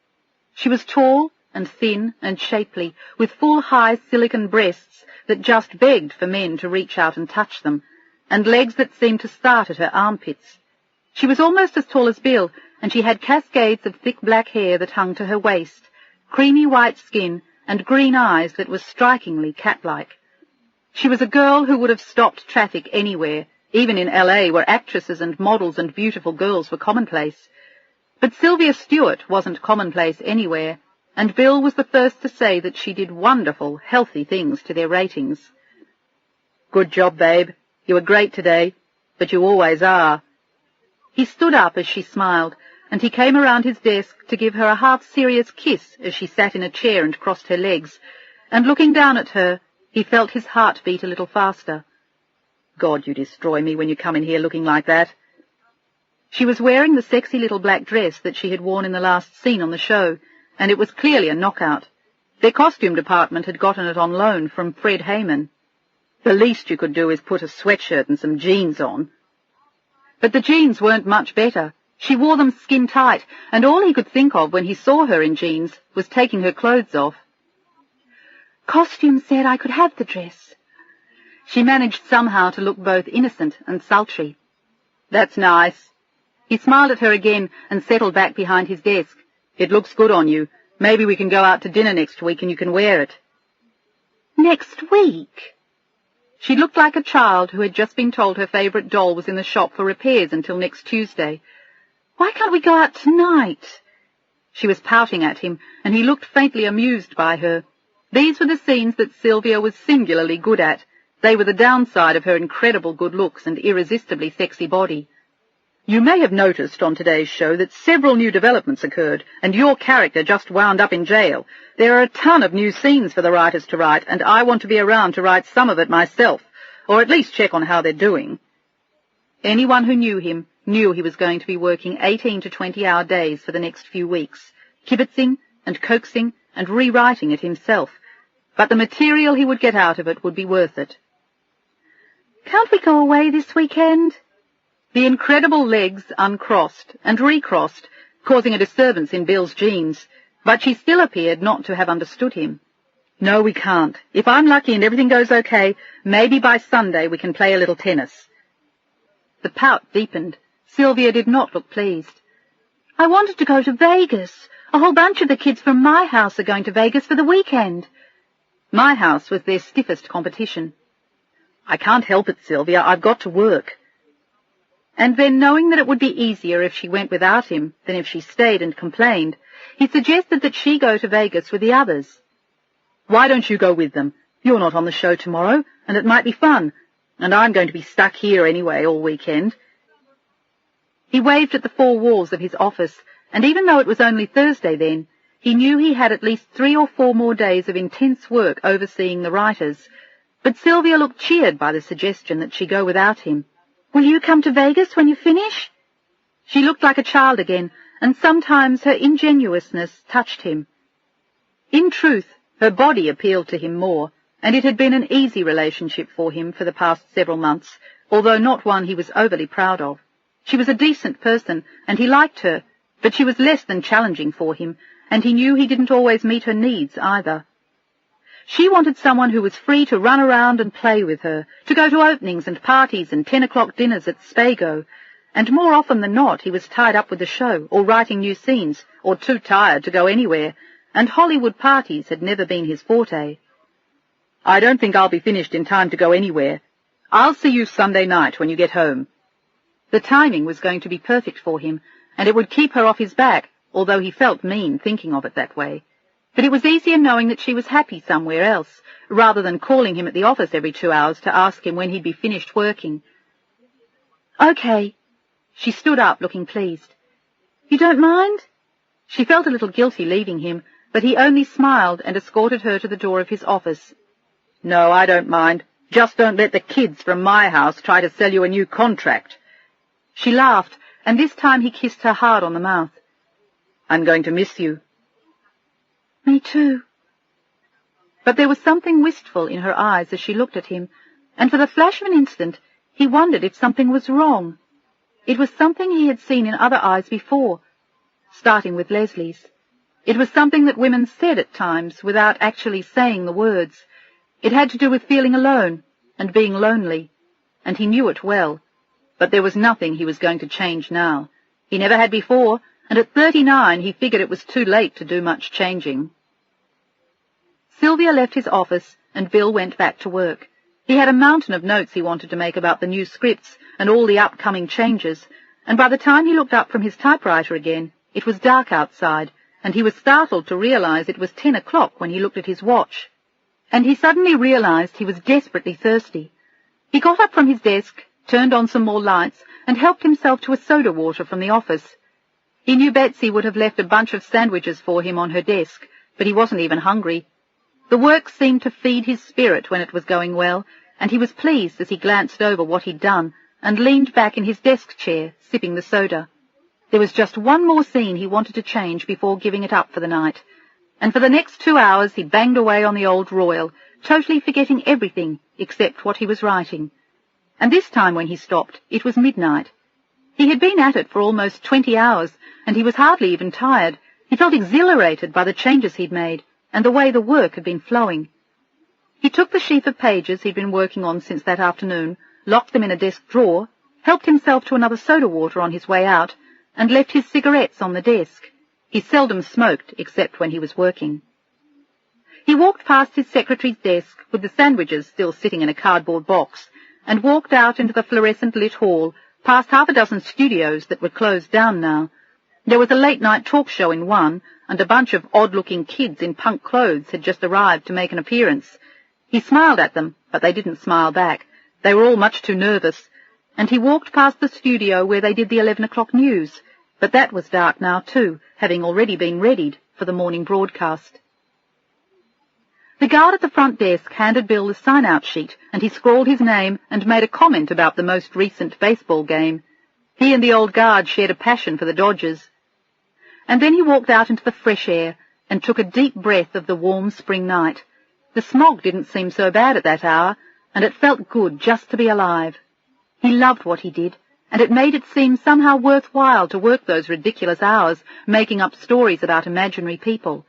She was tall and thin and shapely, with full high silicon breasts that just begged for men to reach out and touch them, and legs that seemed to start at her armpits. She was almost as tall as Bill, and she had cascades of thick black hair that hung to her waist, creamy white skin, and green eyes that were strikingly cat-like. She was a girl who would have stopped traffic anywhere, even in L.A., where actresses and models and beautiful girls were commonplace. But Sylvia Stewart wasn't commonplace anywhere, and Bill was the first to say that she did wonderful, healthy things to their ratings. Good job, babe. You were great today, but you always are. He stood up as she smiled, and he came around his desk to give her a half-serious kiss as she sat in a chair and crossed her legs, and looking down at her, he felt his heart beat a little faster. God, you destroy me when you come in here looking like that. She was wearing the sexy little black dress that she had worn in the last scene on the show, and it was clearly a knockout. Their costume department had gotten it on loan from Fred Hayman. The least you could do is put a sweatshirt and some jeans on. But the jeans weren't much better. She wore them skin-tight, and all he could think of when he saw her in jeans was taking her clothes off. Costume said I could have the dress. She managed somehow to look both innocent and sultry. That's nice. He smiled at her again and settled back behind his desk. It looks good on you. Maybe we can go out to dinner next week and you can wear it. Next week? She looked like a child who had just been told her favourite doll was in the shop for repairs until next Tuesday. Why can't we go out tonight? She was pouting at him, and he looked faintly amused by her. These were the scenes that Sylvia was singularly good at. They were the downside of her incredible good looks and irresistibly sexy body. You may have noticed on today's show that several new developments occurred, and your character just wound up in jail. There are a ton of new scenes for the writers to write, and I want to be around to write some of it myself, or at least check on how they're doing. Anyone who knew him knew he was going to be working 18 to 20-hour days for the next few weeks, kibitzing and coaxing and rewriting it himself, but the material he would get out of it would be worth it. Can't we go away this weekend? The incredible legs uncrossed and recrossed, causing a disturbance in Bill's genes, but she still appeared not to have understood him. "No, we can't. If I'm lucky and everything goes okay, maybe by Sunday we can play a little tennis." The pout deepened. Sylvia did not look pleased. "I wanted to go to Vegas. A whole bunch of the kids from my house are going to Vegas for the weekend." My house was their stiffest competition. "I can't help it, Sylvia. I've got to work." And then, knowing that it would be easier if she went without him than if she stayed and complained, he suggested that she go to Vegas with the others. "Why don't you go with them? You're not on the show tomorrow, and it might be fun, and I'm going to be stuck here anyway all weekend." He waved at the four walls of his office, and even though it was only Thursday then, he knew he had at least 3 or 4 more days of intense work overseeing the writers. But Sylvia looked cheered by the suggestion that she go without him. "Will you come to Vegas when you finish?" She looked like a child again, and sometimes her ingenuousness touched him. In truth, her body appealed to him more, and it had been an easy relationship for him for the past several months, although not one he was overly proud of. She was a decent person, and he liked her, but she was less than challenging for him, and he knew he didn't always meet her needs either. She wanted someone who was free to run around and play with her, to go to openings and parties and 10 o'clock dinners at Spago, and more often than not he was tied up with the show, or writing new scenes, or too tired to go anywhere, and Hollywood parties had never been his forte. "I don't think I'll be finished in time to go anywhere. I'll see you Sunday night when you get home." The timing was going to be perfect for him, and it would keep her off his back, although he felt mean thinking of it that way. But it was easier knowing that she was happy somewhere else, rather than calling him at the office every 2 hours to ask him when he'd be finished working. "Okay." She stood up, looking pleased. "You don't mind?" She felt a little guilty leaving him, but he only smiled and escorted her to the door of his office. "No, I don't mind. Just don't let the kids from my house try to sell you a new contract." She laughed, and this time he kissed her hard on the mouth. "I'm going to miss you." "Me too." But there was something wistful in her eyes as she looked at him, and for the flash of an instant he wondered if something was wrong. It was something he had seen in other eyes before, starting with Leslie's. It was something that women said at times without actually saying the words. It had to do with feeling alone and being lonely, and he knew it well. But there was nothing he was going to change now. He never had before, and at 39 he figured it was too late to do much changing. Sylvia left his office, and Bill went back to work. He had a mountain of notes he wanted to make about the new scripts and all the upcoming changes, and by the time he looked up from his typewriter again, it was dark outside, and he was startled to realize it was 10 o'clock when he looked at his watch. And he suddenly realized he was desperately thirsty. He got up from his desk, turned on some more lights, and helped himself to a soda water from the office. He knew Betsy would have left a bunch of sandwiches for him on her desk, but he wasn't even hungry. The work seemed to feed his spirit when it was going well, and he was pleased as he glanced over what he'd done and leaned back in his desk chair, sipping the soda. There was just one more scene he wanted to change before giving it up for the night, and for the next 2 hours he banged away on the old royal, totally forgetting everything except what he was writing. And this time when he stopped, it was midnight. He had been at it for almost 20 hours, and he was hardly even tired. He felt exhilarated by the changes he'd made, and the way the work had been flowing. He took the sheaf of pages he'd been working on since that afternoon, locked them in a desk drawer, helped himself to another soda water on his way out, and left his cigarettes on the desk. He seldom smoked, except when he was working. He walked past his secretary's desk, with the sandwiches still sitting in a cardboard box, and walked out into the fluorescent-lit hall, past half a dozen studios that were closed down now. There was a late-night talk show in one, and a bunch of odd-looking kids in punk clothes had just arrived to make an appearance. He smiled at them, but they didn't smile back. They were all much too nervous, and he walked past the studio where they did the 11 o'clock news, but that was dark now too, having already been readied for the morning broadcast. The guard at the front desk handed Bill the sign-out sheet, and he scrawled his name and made a comment about the most recent baseball game. He and the old guard shared a passion for the Dodgers. And then he walked out into the fresh air and took a deep breath of the warm spring night. The smog didn't seem so bad at that hour, and it felt good just to be alive. He loved what he did, and it made it seem somehow worthwhile to work those ridiculous hours making up stories about imaginary people.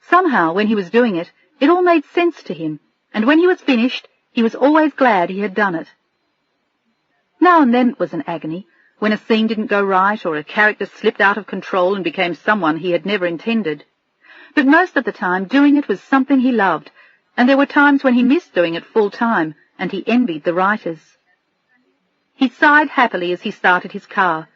Somehow, when he was doing it, it all made sense to him, and when he was finished, he was always glad he had done it. Now and then it was an agony, when a scene didn't go right or a character slipped out of control and became someone he had never intended. But most of the time, doing it was something he loved, and there were times when he missed doing it full time, and he envied the writers. He sighed happily as he started his car.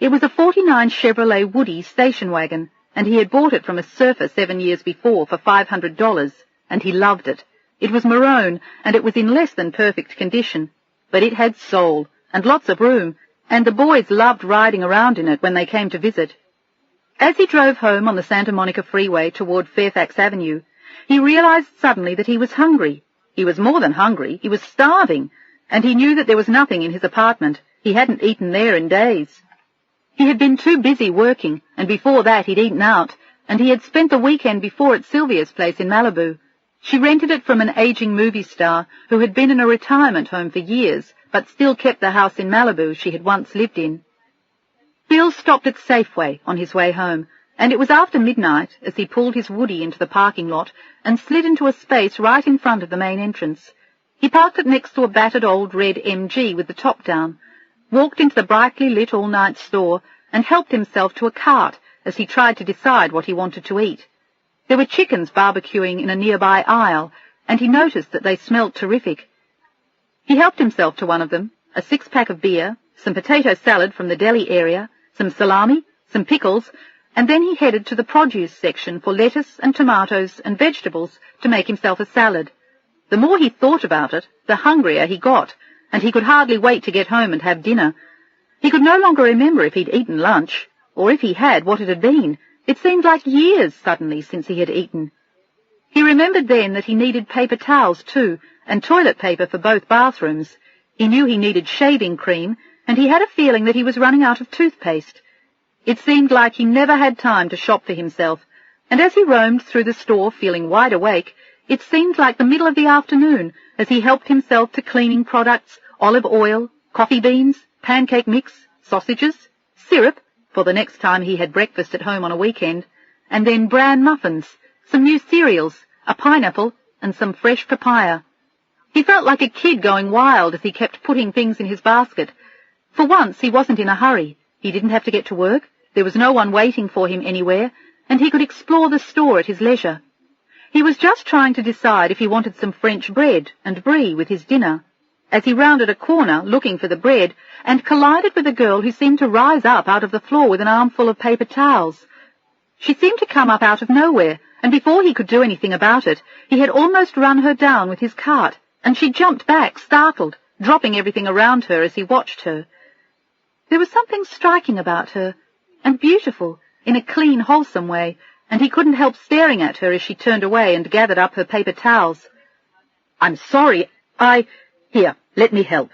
It was a '49 Chevrolet Woody station wagon, and he had bought it from a surfer 7 years before for $500, and he loved it. It was maroon, and it was in less than perfect condition, but it had soul, and lots of room, and the boys loved riding around in it when they came to visit. As he drove home on the Santa Monica Freeway toward Fairfax Avenue, he realized suddenly that he was hungry. He was more than hungry, he was starving, and he knew that there was nothing in his apartment. He hadn't eaten there in days. He had been too busy working, and before that he'd eaten out, and he had spent the weekend before at Sylvia's place in Malibu. She rented it from an aging movie star who had been in a retirement home for years, but still kept the house in Malibu she had once lived in. Bill stopped at Safeway on his way home, and it was after midnight as he pulled his Woody into the parking lot and slid into a space right in front of the main entrance. He parked it next to a battered old red MG with the top down, walked into the brightly lit all-night store, and helped himself to a cart as he tried to decide what he wanted to eat. There were chickens barbecuing in a nearby aisle, and he noticed that they smelled terrific. He helped himself to one of them, a 6-pack of beer, some potato salad from the deli area, some salami, some pickles, and then he headed to the produce section for lettuce and tomatoes and vegetables to make himself a salad. The more he thought about it, the hungrier he got, and he could hardly wait to get home and have dinner. He could no longer remember if he'd eaten lunch, or if he had, what it had been. It seemed like years suddenly since he had eaten. He remembered then that he needed paper towels too, and toilet paper for both bathrooms. He knew he needed shaving cream, and he had a feeling that he was running out of toothpaste. It seemed like he never had time to shop for himself, and as he roamed through the store feeling wide awake, it seemed like the middle of the afternoon as he helped himself to cleaning products, olive oil, coffee beans, pancake mix, sausages, syrup, for the next time he had breakfast at home on a weekend, and then bran muffins, some new cereals, a pineapple, and some fresh papaya. He felt like a kid going wild as he kept putting things in his basket. For once, he wasn't in a hurry. He didn't have to get to work, there was no one waiting for him anywhere, and he could explore the store at his leisure. He was just trying to decide if he wanted some French bread and brie with his dinner, as he rounded a corner looking for the bread and collided with a girl who seemed to rise up out of the floor with an armful of paper towels. She seemed to come up out of nowhere, and before he could do anything about it, he had almost run her down with his cart, and she jumped back, startled, dropping everything around her as he watched her. There was something striking about her, and beautiful, in a clean, wholesome way, and he couldn't help staring at her as she turned away and gathered up her paper towels. "I'm sorry, Here, let me help."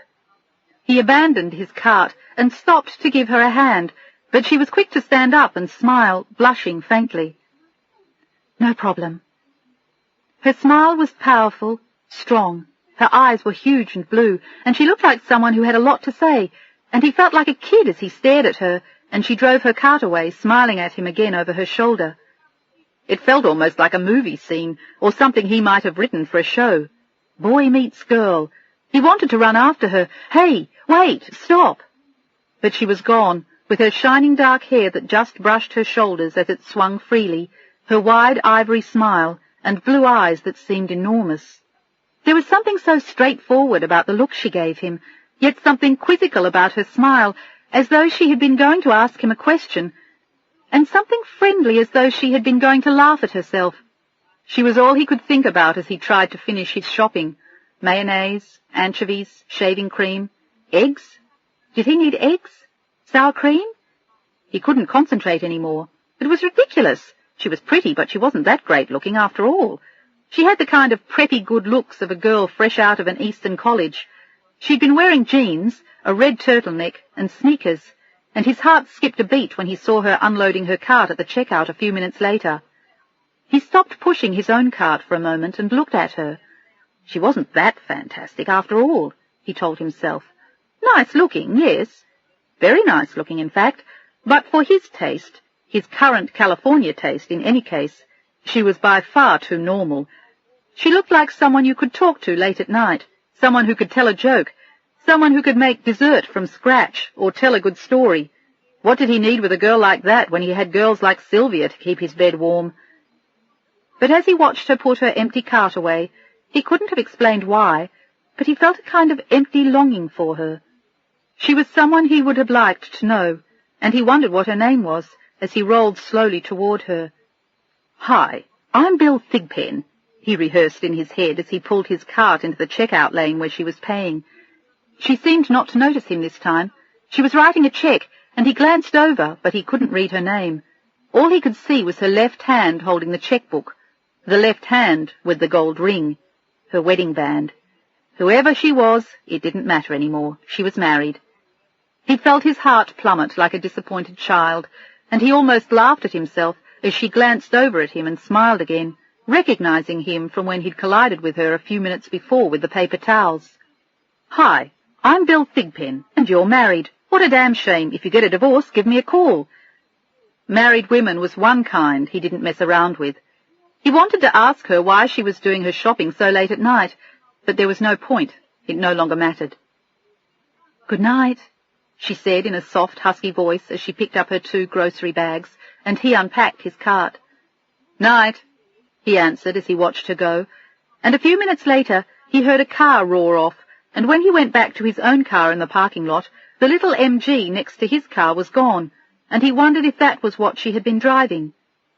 He abandoned his cart and stopped to give her a hand, but she was quick to stand up and smile, blushing faintly. "No problem." Her smile was powerful, strong. Her eyes were huge and blue, and she looked like someone who had a lot to say, and he felt like a kid as he stared at her, and she drove her cart away, smiling at him again over her shoulder. It felt almost like a movie scene, or something he might have written for a show. Boy meets girl. He wanted to run after her. "Hey, wait, stop!" But she was gone, with her shining dark hair that just brushed her shoulders as it swung freely, her wide ivory smile, and blue eyes that seemed enormous. There was something so straightforward about the look she gave him, yet something quizzical about her smile, as though she had been going to ask him a question, and something friendly as though she had been going to laugh at herself. She was all he could think about as he tried to finish his shopping. Mayonnaise, anchovies, shaving cream, eggs? Did he need eggs? Sour cream? He couldn't concentrate any more. It was ridiculous. She was pretty, but she wasn't that great looking after all. She had the kind of preppy good looks of a girl fresh out of an Eastern college. She'd been wearing jeans, a red turtleneck, and sneakers, and his heart skipped a beat when he saw her unloading her cart at the checkout a few minutes later. He stopped pushing his own cart for a moment and looked at her. She wasn't that fantastic after all, he told himself. Nice looking, yes, Very nice looking, in fact, but for his taste, his current California taste in any case, she was by far too normal. She looked like someone you could talk to late at night, someone who could tell a joke, someone who could make dessert from scratch or tell a good story. What did he need with a girl like that when he had girls like Sylvia to keep his bed warm? But as he watched her put her empty cart away, he couldn't have explained why, but he felt a kind of empty longing for her. She was someone he would have liked to know, and he wondered what her name was as he rolled slowly toward her. "Hi, I'm Bill Thigpen," he rehearsed in his head as he pulled his cart into the checkout lane where she was paying. She seemed not to notice him this time. She was writing a check, and he glanced over, but he couldn't read her name. All he could see was her left hand holding the checkbook, the left hand with the gold ring, her wedding band. Whoever she was, it didn't matter anymore. She was married. He felt his heart plummet like a disappointed child, and he almost laughed at himself as she glanced over at him and smiled again, recognizing him from when he'd collided with her a few minutes before with the paper towels. "Hi, I'm Bill Thigpen, and you're married. What a damn shame. If you get a divorce, give me a call." Married women was one kind he didn't mess around with. He wanted to ask her why she was doing her shopping so late at night, but there was no point. It no longer mattered. "Good night," she said in a soft, husky voice as she picked up her 2 grocery bags, and he unpacked his cart. "Night," he answered as he watched her go, and a few minutes later he heard a car roar off, and when he went back to his own car in the parking lot, the little MG next to his car was gone, and he wondered if that was what she had been driving.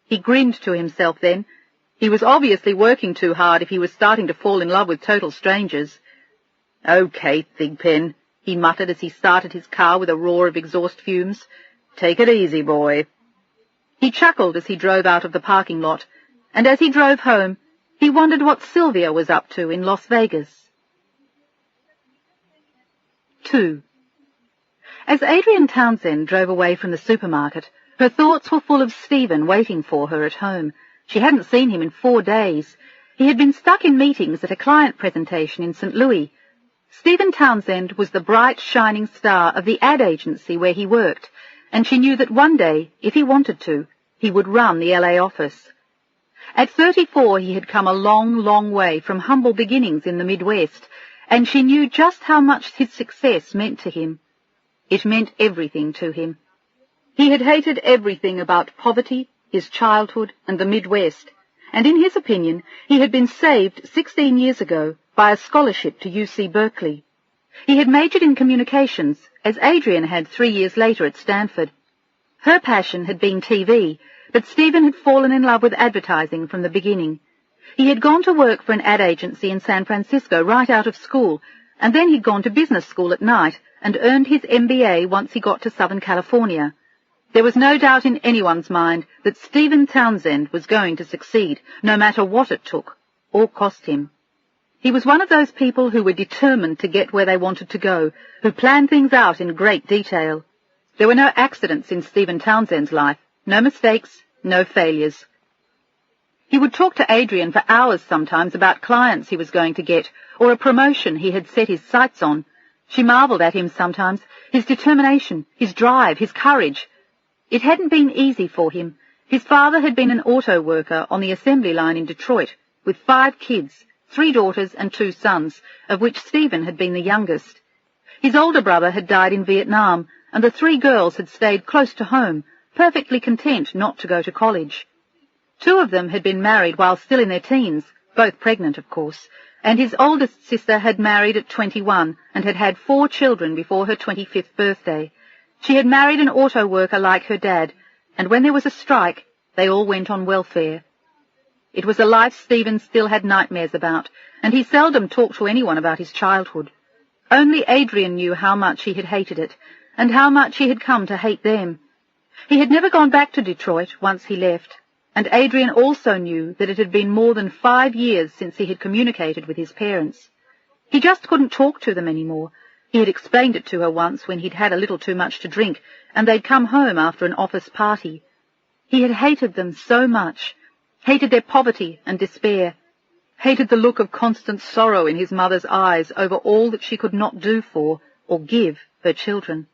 He grinned to himself then. He was obviously working too hard if he was starting to fall in love with total strangers. "Okay, Thigpen," he muttered as he started his car with a roar of exhaust fumes. "Take it easy, boy." He chuckled as he drove out of the parking lot, and as he drove home, he wondered what Sylvia was up to in Las Vegas. 2. As Adrian Townsend drove away from the supermarket, her thoughts were full of Stephen waiting for her at home. She hadn't seen him in 4 days. He had been stuck in meetings at a client presentation in St. Louis. Stephen Townsend was the bright, shining star of the ad agency where he worked, and she knew that one day, if he wanted to, he would run the LA office. At 34, he had come a long, long way from humble beginnings in the Midwest, and she knew just how much his success meant to him. It meant everything to him. He had hated everything about poverty, his childhood, and the Midwest, and in his opinion, he had been saved 16 years ago by a scholarship to UC Berkeley. He had majored in communications, as Adrian had 3 years later at Stanford. Her passion had been TV, but Stephen had fallen in love with advertising from the beginning. He had gone to work for an ad agency in San Francisco right out of school, and then he'd gone to business school at night and earned his MBA once he got to Southern California. There was no doubt in anyone's mind that Stephen Townsend was going to succeed, no matter what it took, or cost him. He was one of those people who were determined to get where they wanted to go, who planned things out in great detail. There were no accidents in Stephen Townsend's life, no mistakes, no failures. He would talk to Adrian for hours sometimes about clients he was going to get, or a promotion he had set his sights on. She marveled at him sometimes, his determination, his drive, his courage. It hadn't been easy for him. His father had been an auto worker on the assembly line in Detroit, with 5 kids, 3 daughters and 2 sons, of which Stephen had been the youngest. His older brother had died in Vietnam, and the 3 girls had stayed close to home, perfectly content not to go to college. 2 of them had been married while still in their teens, both pregnant, of course, and his oldest sister had married at 21 and had had 4 children before her 25th birthday. She had married an auto worker like her dad, and when there was a strike, they all went on welfare. It was a life Stephen still had nightmares about, and he seldom talked to anyone about his childhood. Only Adrian knew how much he had hated it, and how much he had come to hate them. He had never gone back to Detroit once he left, and Adrian also knew that it had been more than 5 years since he had communicated with his parents. He just couldn't talk to them anymore. He had explained it to her once when he'd had a little too much to drink, and they'd come home after an office party. He had hated them so much, hated their poverty and despair, hated the look of constant sorrow in his mother's eyes over all that she could not do for or give her children.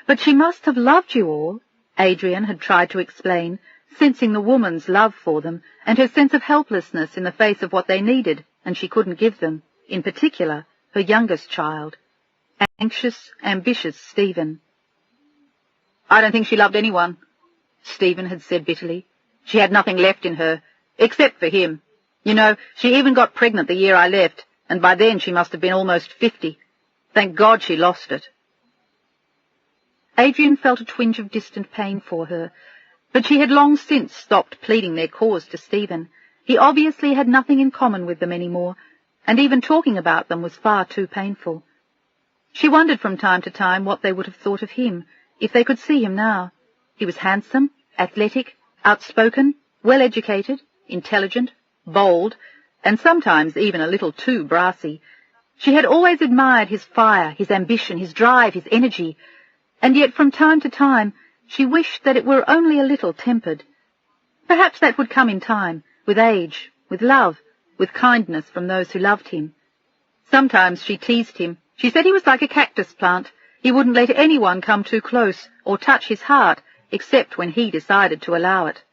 But she must have loved you all, Adrian had tried to explain, sensing the woman's love for them and her sense of helplessness in the face of what they needed and she couldn't give them, in particular, her youngest child, anxious, ambitious Stephen. I don't think she loved anyone, Stephen had said bitterly. She had nothing left in her, except for him. You know, she even got pregnant the year I left, and by then she must have been almost 50. Thank God she lost it. Adrian felt a twinge of distant pain for her, but she had long since stopped pleading their cause to Stephen. He obviously had nothing in common with them any more, and even talking about them was far too painful. She wondered from time to time what they would have thought of him, if they could see him now. He was handsome, athletic, outspoken, well-educated, intelligent, bold, and sometimes even a little too brassy. She had always admired his fire, his ambition, his drive, his energy, and yet from time to time she wished that it were only a little tempered. Perhaps that would come in time, with age, with love, with kindness from those who loved him. Sometimes she teased him. She said he was like a cactus plant. He wouldn't let anyone come too close or touch his heart, except when he decided to allow it.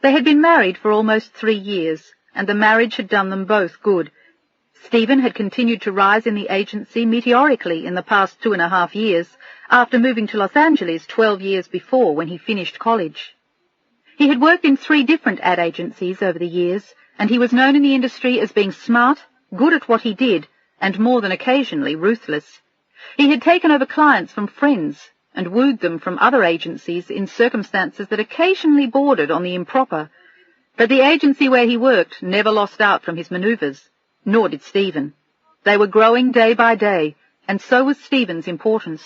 They had been married for almost 3 years, and the marriage had done them both good. Stephen had continued to rise in the agency meteorically in the past 2.5 years, after moving to Los Angeles 12 years before when he finished college. He had worked in 3 different ad agencies over the years, and he was known in the industry as being smart, good at what he did, and more than occasionally ruthless. He had taken over clients from friends and wooed them from other agencies in circumstances that occasionally bordered on the improper. But the agency where he worked never lost out from his manoeuvres, nor did Stephen. They were growing day by day, and so was Stephen's importance.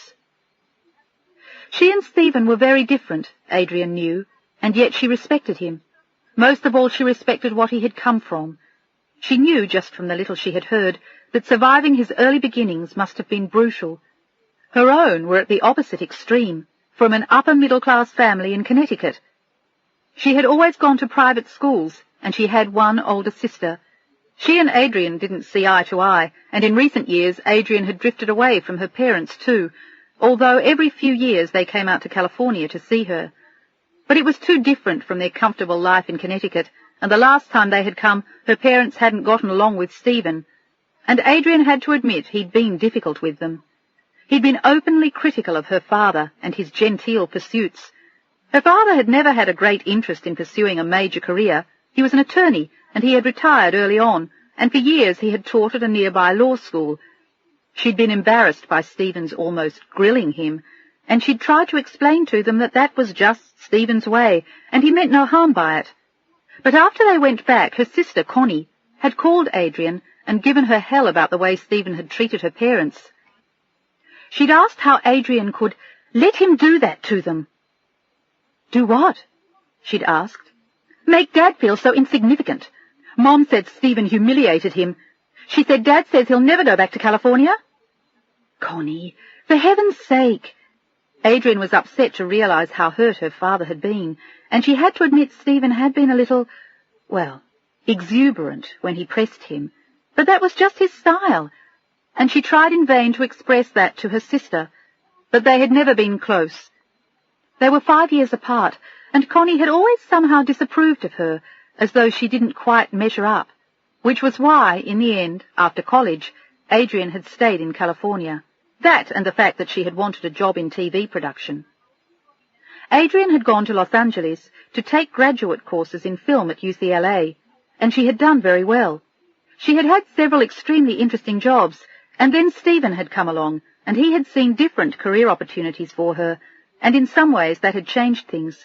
She and Stephen were very different, Adrian knew, and yet she respected him. Most of all, she respected what he had come from. She knew, just from the little she had heard, that surviving his early beginnings must have been brutal. Her own were at the opposite extreme, from an upper-middle-class family in Connecticut. She had always gone to private schools, and she had one older sister. She and Adrian didn't see eye to eye, and in recent years Adrian had drifted away from her parents too, although every few years they came out to California to see her. But it was too different from their comfortable life in Connecticut, and the last time they had come, her parents hadn't gotten along with Stephen, and Adrian had to admit he'd been difficult with them. He'd been openly critical of her father and his genteel pursuits. Her father had never had a great interest in pursuing a major career. He was an attorney, and he had retired early on, and for years he had taught at a nearby law school. She'd been embarrassed by Stephen's almost grilling him, and she'd tried to explain to them that that was just Stephen's way, and he meant no harm by it. But after they went back, her sister, Connie, had called Adrian and given her hell about the way Stephen had treated her parents. She'd asked how Adrian could let him do that to them. Do what? She'd asked. Make Dad feel so insignificant. Mom said Stephen humiliated him. She said Dad says he'll never go back to California. Connie, for heaven's sake. Adrian was upset to realize how hurt her father had been, and she had to admit Stephen had been a little, well, exuberant when he pressed him. But that was just his style, and she tried in vain to express that to her sister, but they had never been close. They were 5 years apart, and Connie had always somehow disapproved of her, as though she didn't quite measure up, which was why, in the end, after college, Adrian had stayed in California. That and the fact that she had wanted a job in TV production. Adrian had gone to Los Angeles to take graduate courses in film at UCLA, and she had done very well. She had had several extremely interesting jobs, and then Stephen had come along, and he had seen different career opportunities for her, and in some ways that had changed things.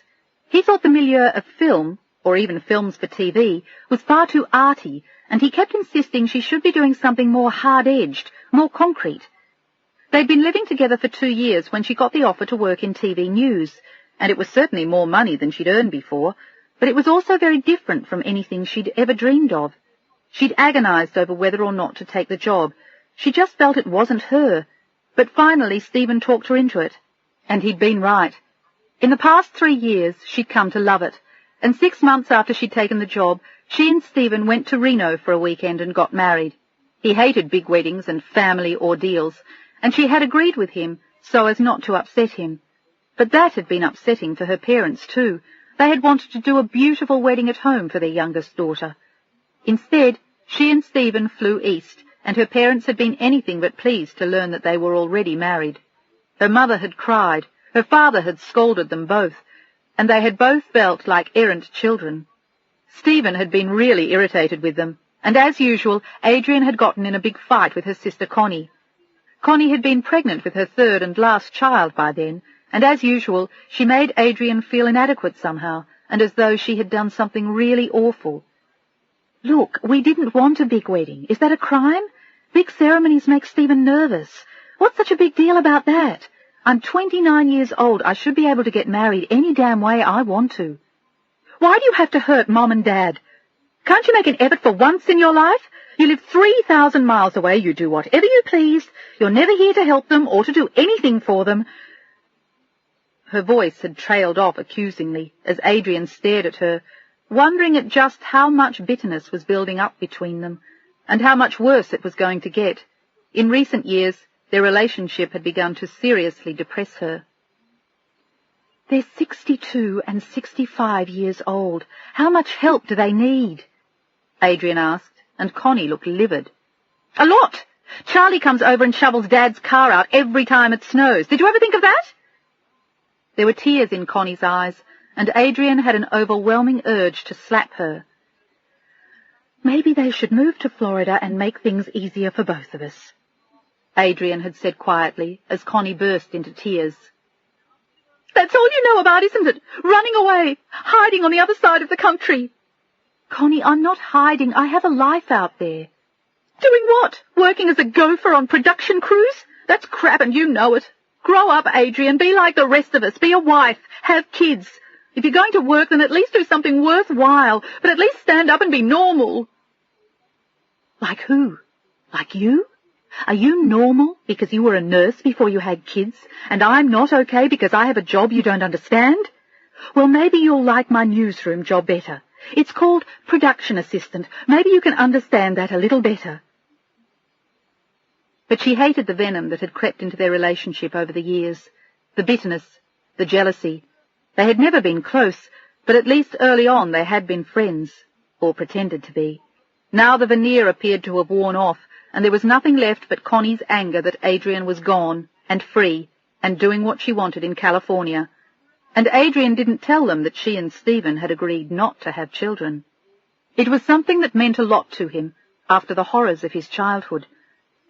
He thought the milieu of film, or even films for TV, was far too arty, and he kept insisting she should be doing something more hard-edged, more concrete. They'd been living together for 2 years when she got the offer to work in TV news, and it was certainly more money than she'd earned before, but it was also very different from anything she'd ever dreamed of. She'd agonized over whether or not to take the job. She just felt it wasn't her. But finally Stephen talked her into it, and he'd been right. In the past 3 years she'd come to love it, and 6 months after she'd taken the job, she and Stephen went to Reno for a weekend and got married. He hated big weddings and family ordeals, and she had agreed with him, so as not to upset him. But that had been upsetting for her parents too. They had wanted to do a beautiful wedding at home for their youngest daughter. Instead, she and Stephen flew east, and her parents had been anything but pleased to learn that they were already married. Her mother had cried, her father had scolded them both, and they had both felt like errant children. Stephen had been really irritated with them, and as usual, Adrian had gotten in a big fight with her sister Connie. Connie had been pregnant with her third and last child by then, and as usual, she made Adrian feel inadequate somehow, and as though she had done something really awful. "Look, we didn't want a big wedding. Is that a crime? Big ceremonies make Stephen nervous. What's such a big deal about that? I'm 29 years old. I should be able to get married any damn way I want to. Why do you have to hurt Mom and Dad? Can't you make an effort for once in your life? You live 3,000 miles away. You do whatever you please. You're never here to help them or to do anything for them." Her voice had trailed off accusingly as Adrian stared at her, wondering at just how much bitterness was building up between them, and how much worse it was going to get. In recent years, their relationship had begun to seriously depress her. "They're 62 and 65 years old. How much help do they need?" Adrian asked, and Connie looked livid. "A lot! Charlie comes over and shovels Dad's car out every time it snows. Did you ever think of that?" There were tears in Connie's eyes, and Adrian had an overwhelming urge to slap her. "Maybe they should move to Florida and make things easier for both of us," Adrian had said quietly as Connie burst into tears. "That's all you know about, isn't it? Running away, hiding on the other side of the country." "Connie, I'm not hiding. I have a life out there." "Doing what? Working as a gopher on production crews? That's crap and you know it. Grow up, Adrian. Be like the rest of us. Be a wife. Have kids. If you're going to work, then at least do something worthwhile, but at least stand up and be normal." "Like who? Like you? Are you normal because you were a nurse before you had kids, and I'm not okay because I have a job you don't understand? Well, maybe you'll like my newsroom job better. It's called production assistant. Maybe you can understand that a little better." But she hated the venom that had crept into their relationship over the years, the bitterness, the jealousy. They had never been close, but at least early on they had been friends, or pretended to be. Now the veneer appeared to have worn off, and there was nothing left but Connie's anger that Adrian was gone, and free, and doing what she wanted in California. And Adrian didn't tell them that she and Stephen had agreed not to have children. It was something that meant a lot to him, after the horrors of his childhood.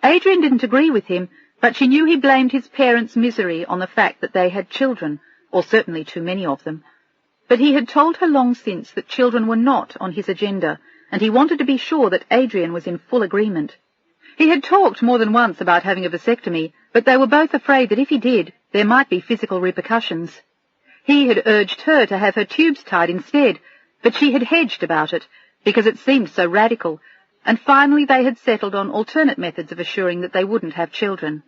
Adrian didn't agree with him, but she knew he blamed his parents' misery on the fact that they had children, or certainly too many of them. But he had told her long since that children were not on his agenda, and he wanted to be sure that Adrian was in full agreement. He had talked more than once about having a vasectomy, but they were both afraid that if he did, there might be physical repercussions. He had urged her to have her tubes tied instead, but she had hedged about it, because it seemed so radical, and finally they had settled on alternate methods of assuring that they wouldn't have children.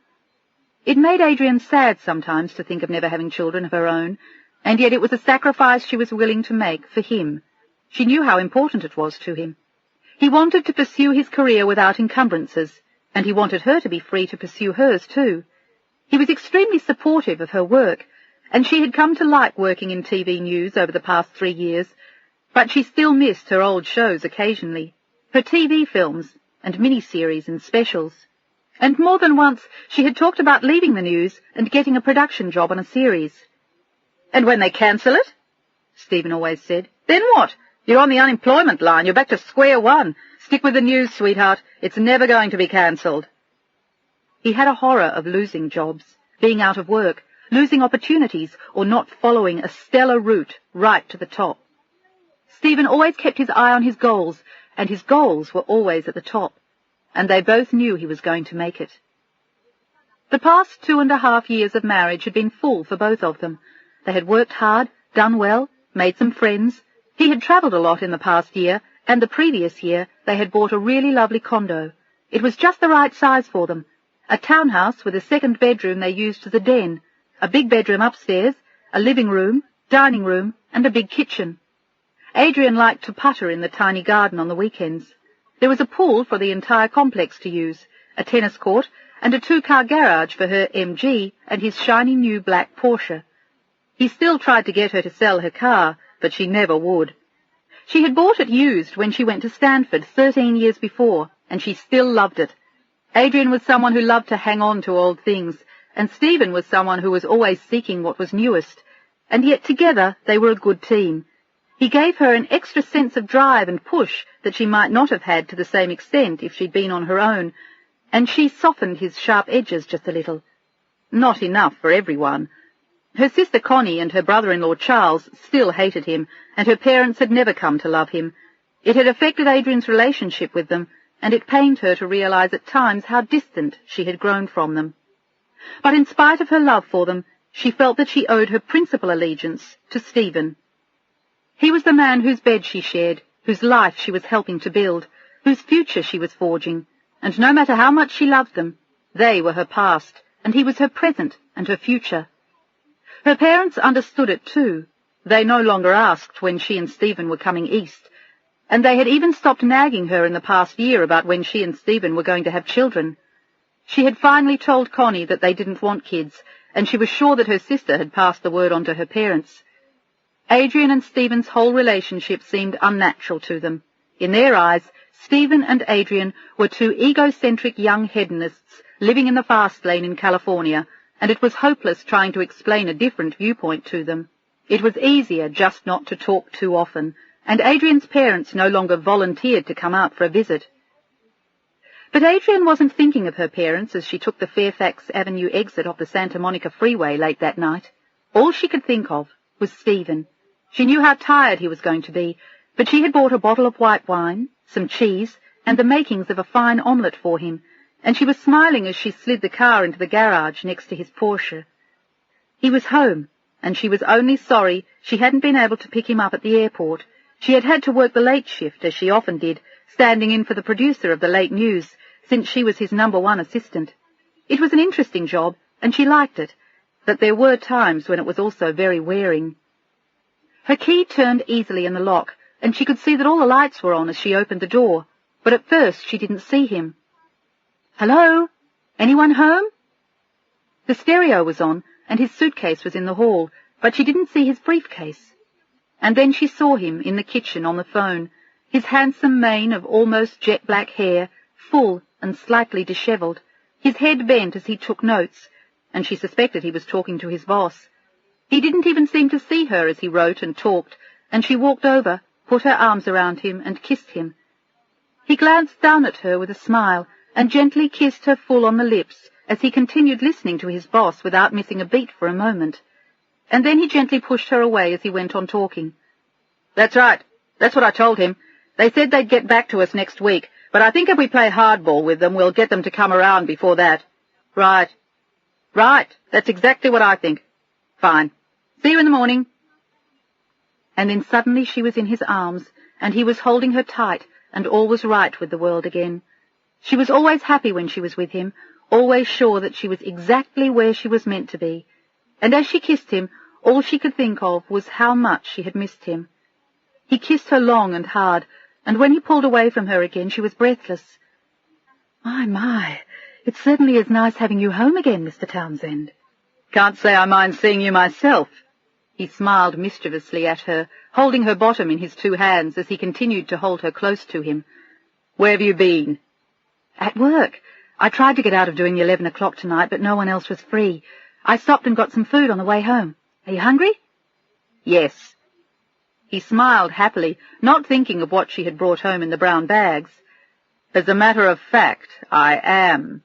It made Adrian sad sometimes to think of never having children of her own, and yet it was a sacrifice she was willing to make for him. She knew how important it was to him. He wanted to pursue his career without encumbrances, and he wanted her to be free to pursue hers too. He was extremely supportive of her work, and she had come to like working in TV news over the past 3 years, but she still missed her old shows occasionally, her TV films and miniseries and specials. And more than once she had talked about leaving the news and getting a production job on a series. "And when they cancel it," Stephen always said, "then what? You're on the unemployment line. You're back to square one. Stick with the news, sweetheart. It's never going to be cancelled." He had a horror of losing jobs, being out of work, losing opportunities, or not following a stellar route right to the top. Stephen always kept his eye on his goals, and his goals were always at the top, and they both knew he was going to make it. The past 2.5 years of marriage had been full for both of them. They had worked hard, done well, made some friends. He had travelled a lot in the past year, and the previous year they had bought a really lovely condo. It was just the right size for them, a townhouse with a second bedroom they used as a den, a big bedroom upstairs, a living room, dining room, and a big kitchen. Adrian liked to putter in the tiny garden on the weekends. There was a pool for the entire complex to use, a tennis court, and a 2-car garage for her MG and his shiny new black Porsche. He still tried to get her to sell her car, but she never would. She had bought it used when she went to Stanford 13 years before, and she still loved it. Adrian was someone who loved to hang on to old things, and Stephen was someone who was always seeking what was newest, and yet together they were a good team. He gave her an extra sense of drive and push that she might not have had to the same extent if she'd been on her own, and she softened his sharp edges just a little. Not enough for everyone. Her sister Connie and her brother-in-law Charles still hated him, and her parents had never come to love him. It had affected Adrian's relationship with them, and it pained her to realize at times how distant she had grown from them. But in spite of her love for them, she felt that she owed her principal allegiance to Stephen. He was the man whose bed she shared, whose life she was helping to build, whose future she was forging, and no matter how much she loved them, they were her past, and he was her present and her future. Her parents understood it too. They no longer asked when she and Stephen were coming east, and they had even stopped nagging her in the past year about when she and Stephen were going to have children. She had finally told Connie that they didn't want kids, and she was sure that her sister had passed the word on to her parents. Adrian and Stephen's whole relationship seemed unnatural to them. In their eyes, Stephen and Adrian were two egocentric young hedonists living in the fast lane in California, and it was hopeless trying to explain a different viewpoint to them. It was easier just not to talk too often, and Adrian's parents no longer volunteered to come out for a visit. But Adrian wasn't thinking of her parents as she took the Fairfax Avenue exit off the Santa Monica freeway late that night. All she could think of was Stephen. She knew how tired he was going to be, but she had bought a bottle of white wine, some cheese, and the makings of a fine omelette for him, and she was smiling as she slid the car into the garage next to his Porsche. He was home, and she was only sorry she hadn't been able to pick him up at the airport. She had had to work the late shift, as she often did, standing in for the producer of the late news, since she was his #1 assistant. It was an interesting job, and she liked it, but there were times when it was also very wearing. Her key turned easily in the lock, and she could see that all the lights were on as she opened the door, but at first she didn't see him. "Hello? Anyone home?" The stereo was on, and his suitcase was in the hall, but she didn't see his briefcase. And then she saw him in the kitchen on the phone, his handsome mane of almost jet-black hair, full and slightly dishevelled, his head bent as he took notes, and she suspected he was talking to his boss. He didn't even seem to see her as he wrote and talked, and she walked over, put her arms around him, and kissed him. He glanced down at her with a smile, and gently kissed her full on the lips as he continued listening to his boss without missing a beat for a moment. And then he gently pushed her away as he went on talking. "That's right. That's what I told him. They said they'd get back to us next week, but I think if we play hardball with them, we'll get them to come around before that." "Right. Right. That's exactly what I think. Fine. See you in the morning." And then suddenly she was in his arms, and he was holding her tight, and all was right with the world again. She was always happy when she was with him, always sure that she was exactly where she was meant to be. And as she kissed him, all she could think of was how much she had missed him. He kissed her long and hard, and when he pulled away from her again, she was breathless. My, it certainly is nice having you home again, Mr. Townsend." "Can't say I mind seeing you myself." He smiled mischievously at her, holding her bottom in his 2 hands as he continued to hold her close to him. "Where have you been?" "At work. I tried to get out of doing the 11 o'clock tonight, but no one else was free. I stopped and got some food on the way home. Are you hungry?" "Yes." He smiled happily, not thinking of what she had brought home in the brown bags. "As a matter of fact, I am."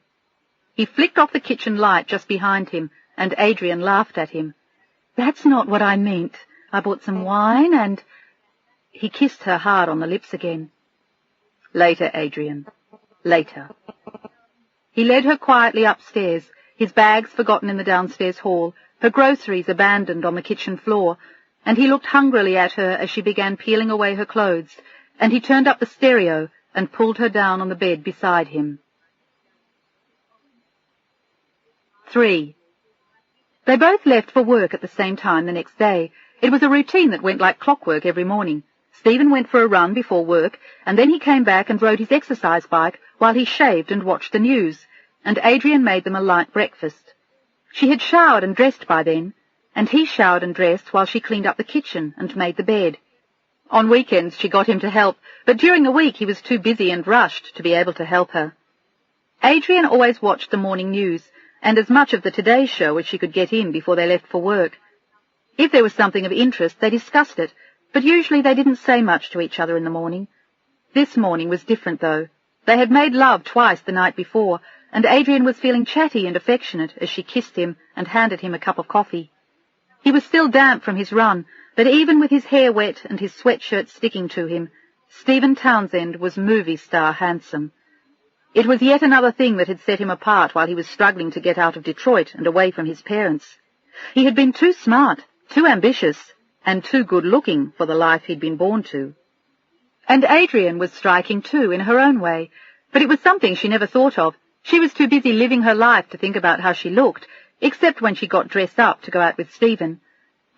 He flicked off the kitchen light just behind him, and Adrian laughed at him. "That's not what I meant. I bought some wine and—" He kissed her hard on the lips again. "Later, Adrian. Later." He led her quietly upstairs, his bags forgotten in the downstairs hall, her groceries abandoned on the kitchen floor, and he looked hungrily at her as she began peeling away her clothes, and he turned up the stereo and pulled her down on the bed beside him. 3. They both left for work at the same time the next day. It was a routine that went like clockwork every morning. Stephen went for a run before work, and then he came back and rode his exercise bike while he shaved and watched the news. and Adrian made them a light breakfast. She had showered and dressed by then, and he showered and dressed while she cleaned up the kitchen and made the bed. On weekends she got him to help, but during the week he was too busy and rushed to be able to help her. Adrian always watched the morning news, and as much of the Today Show as she could get in before they left for work. If there was something of interest, they discussed it, but usually they didn't say much to each other in the morning. This morning was different, though. They had made love twice the night before, and Adrian was feeling chatty and affectionate as she kissed him and handed him a cup of coffee. He was still damp from his run, but even with his hair wet and his sweatshirt sticking to him, Stephen Townsend was movie star handsome. It was yet another thing that had set him apart while he was struggling to get out of Detroit and away from his parents. He had been too smart, too ambitious, and too good-looking for the life he'd been born to. And Adrian was striking too, in her own way, but it was something she never thought of. She was too busy living her life to think about how she looked, except when she got dressed up to go out with Stephen.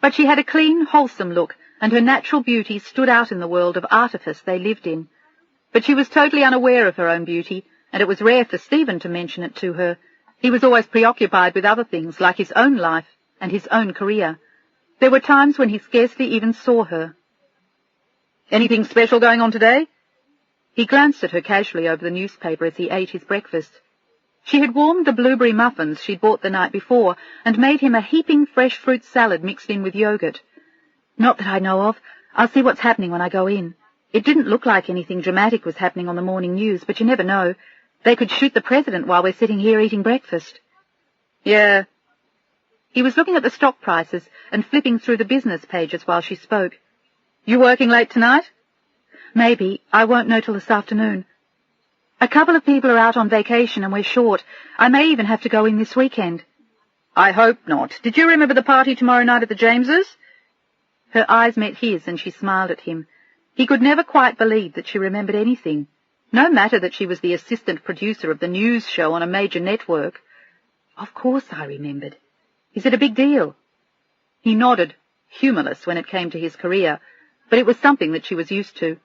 But she had a clean, wholesome look, and her natural beauty stood out in the world of artifice they lived in. But she was totally unaware of her own beauty, and it was rare for Stephen to mention it to her. He was always preoccupied with other things, like his own life and his own career. There were times when he scarcely even saw her. "Anything special going on today?" He glanced at her casually over the newspaper as he ate his breakfast. She had warmed the blueberry muffins she'd bought the night before and made him a heaping fresh fruit salad mixed in with yogurt. "Not that I know of. I'll see what's happening when I go in. It didn't look like anything dramatic was happening on the morning news, but you never know. They could shoot the president while we're sitting here eating breakfast." "Yeah." He was looking at the stock prices and flipping through the business pages while she spoke. "You working late tonight?" "Maybe. I won't know till this afternoon. A couple of people are out on vacation and we're short. I may even have to go in this weekend." "I hope not. Did you remember the party tomorrow night at the Jameses?" Her eyes met his and she smiled at him. He could never quite believe that she remembered anything. No matter that she was the assistant producer of the news show on a major network. "Of course I remembered. Is it a big deal?" He nodded, humourless when it came to his career, but it was something that she was used to.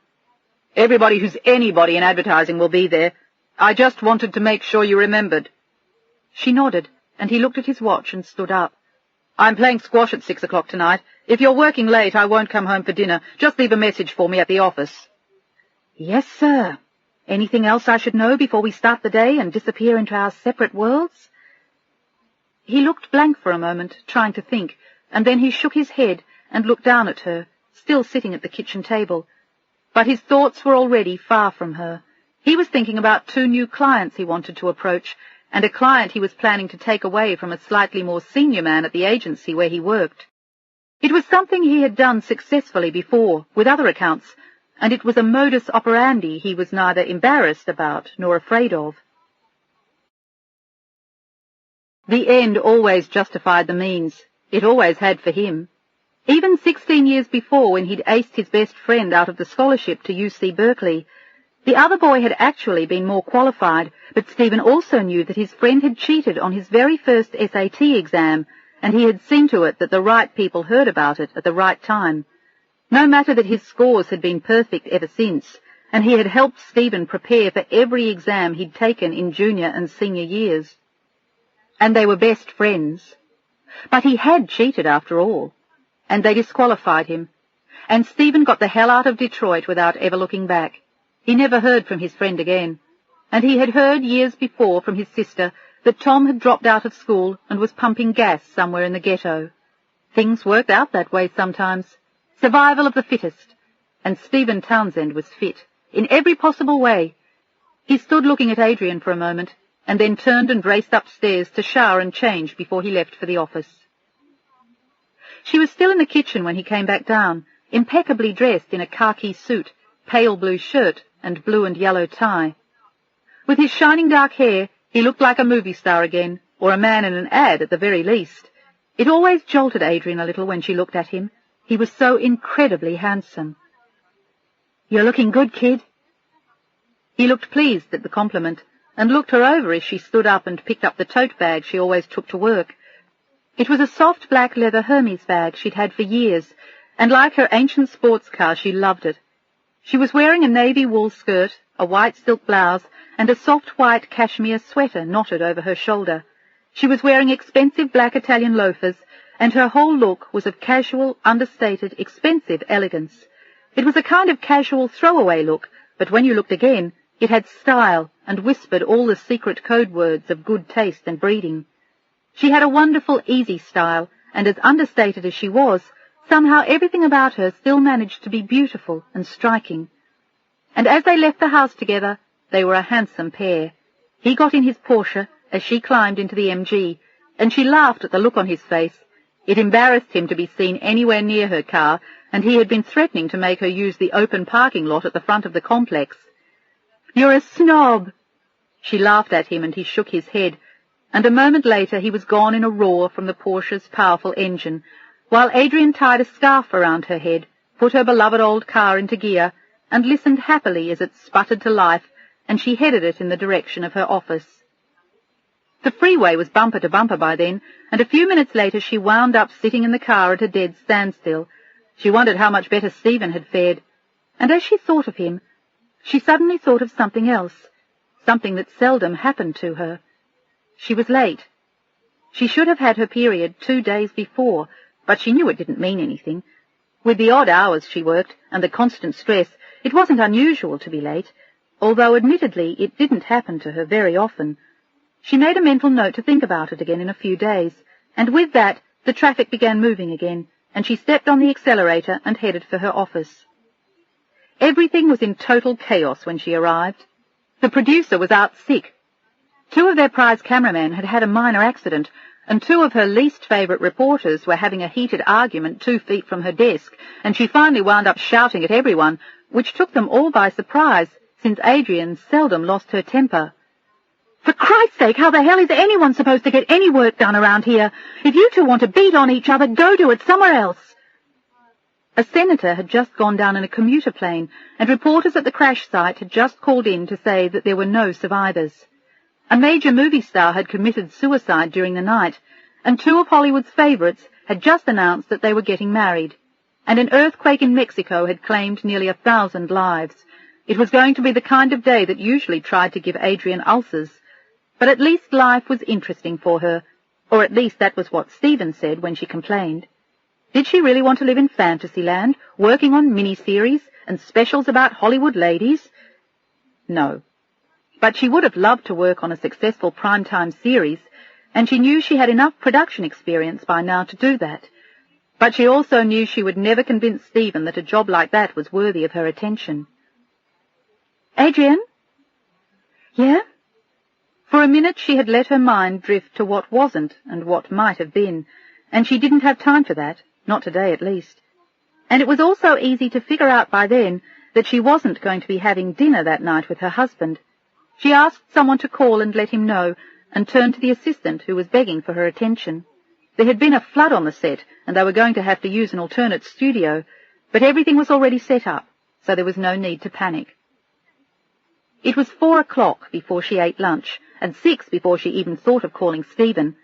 "Everybody who's anybody in advertising will be there. I just wanted to make sure you remembered." She nodded, and he looked at his watch and stood up. "I'm playing squash at 6 o'clock tonight. If you're working late, I won't come home for dinner. Just leave a message for me at the office." "Yes, sir. Anything else I should know before we start the day and disappear into our separate worlds?" He looked blank for a moment, trying to think, and then he shook his head and looked down at her, still sitting at the kitchen table. But his thoughts were already far from her. He was thinking about 2 new clients he wanted to approach, and a client he was planning to take away from a slightly more senior man at the agency where he worked. It was something he had done successfully before, with other accounts, and it was a modus operandi he was neither embarrassed about nor afraid of. The end always justified the means. It always had for him. Even 16 years before, when he'd aced his best friend out of the scholarship to UC Berkeley, the other boy had actually been more qualified, but Stephen also knew that his friend had cheated on his very first SAT exam, and he had seen to it that the right people heard about it at the right time. No matter that his scores had been perfect ever since, and he had helped Stephen prepare for every exam he'd taken in junior and senior years. And they were best friends. But he had cheated after all, and they disqualified him, and Stephen got the hell out of Detroit without ever looking back. He never heard from his friend again, and he had heard years before from his sister that Tom had dropped out of school and was pumping gas somewhere in the ghetto. Things worked out that way sometimes. Survival of the fittest. And Stephen Townsend was fit, in every possible way. He stood looking at Adrian for a moment, and then turned and raced upstairs to shower and change before he left for the office. She was still in the kitchen when he came back down, impeccably dressed in a khaki suit, pale blue shirt, and blue and yellow tie. With his shining dark hair, he looked like a movie star again, or a man in an ad at the very least. It always jolted Adrian a little when she looked at him. He was so incredibly handsome. "You're looking good, kid." He looked pleased at the compliment, and looked her over as she stood up and picked up the tote bag she always took to work. It was a soft black leather Hermes bag she'd had for years, and like her ancient sports car, she loved it. She was wearing a navy wool skirt, a white silk blouse, and a soft white cashmere sweater knotted over her shoulder. She was wearing expensive black Italian loafers, and her whole look was of casual, understated, expensive elegance. It was a kind of casual throwaway look, but when you looked again, it had style and whispered all the secret code words of good taste and breeding. She had a wonderful, easy style, and as understated as she was, somehow everything about her still managed to be beautiful and striking. And as they left the house together, they were a handsome pair. He got in his Porsche as she climbed into the MG, and she laughed at the look on his face. It embarrassed him to be seen anywhere near her car, and he had been threatening to make her use the open parking lot at the front of the complex. "You're a snob!" She laughed at him, and he shook his head, and a moment later he was gone in a roar from the Porsche's powerful engine, while Adrian tied a scarf around her head, put her beloved old car into gear, and listened happily as it sputtered to life, and she headed it in the direction of her office. The freeway was bumper to bumper by then, and a few minutes later she wound up sitting in the car at a dead standstill. She wondered how much better Stephen had fared, and as she thought of him, she suddenly thought of something else, something that seldom happened to her. She was late. She should have had her period 2 days before, but she knew it didn't mean anything. With the odd hours she worked and the constant stress, it wasn't unusual to be late, although admittedly it didn't happen to her very often. She made a mental note to think about it again in a few days, and with that the traffic began moving again, and she stepped on the accelerator and headed for her office. Everything was in total chaos when she arrived. The producer was out sick. 2 of their prize cameramen had had a minor accident, and 2 of her least favourite reporters were having a heated argument 2 feet from her desk, and she finally wound up shouting at everyone, which took them all by surprise, since Adrian seldom lost her temper. "For Christ's sake, how the hell is anyone supposed to get any work done around here? If you 2 want to beat on each other, go do it somewhere else." A senator had just gone down in a commuter plane, and reporters at the crash site had just called in to say that there were no survivors. A major movie star had committed suicide during the night, and 2 of Hollywood's favourites had just announced that they were getting married, and an earthquake in Mexico had claimed nearly 1,000 lives. It was going to be the kind of day that usually tried to give Adrian ulcers, but at least life was interesting for her, or at least that was what Stephen said when she complained. Did she really want to live in Fantasyland, working on miniseries and specials about Hollywood ladies? No. But she would have loved to work on a successful primetime series, and she knew she had enough production experience by now to do that. But she also knew she would never convince Stephen that a job like that was worthy of her attention. "Adrian?" "Yeah?" For a minute she had let her mind drift to what wasn't and what might have been, and she didn't have time for that, not today at least. And it was also easy to figure out by then that she wasn't going to be having dinner that night with her husband. She asked someone to call and let him know, and turned to the assistant who was begging for her attention. There had been a flood on the set, and they were going to have to use an alternate studio, but everything was already set up, so there was no need to panic. It was 4 o'clock before she ate lunch, and 6 before she even thought of calling Stephen.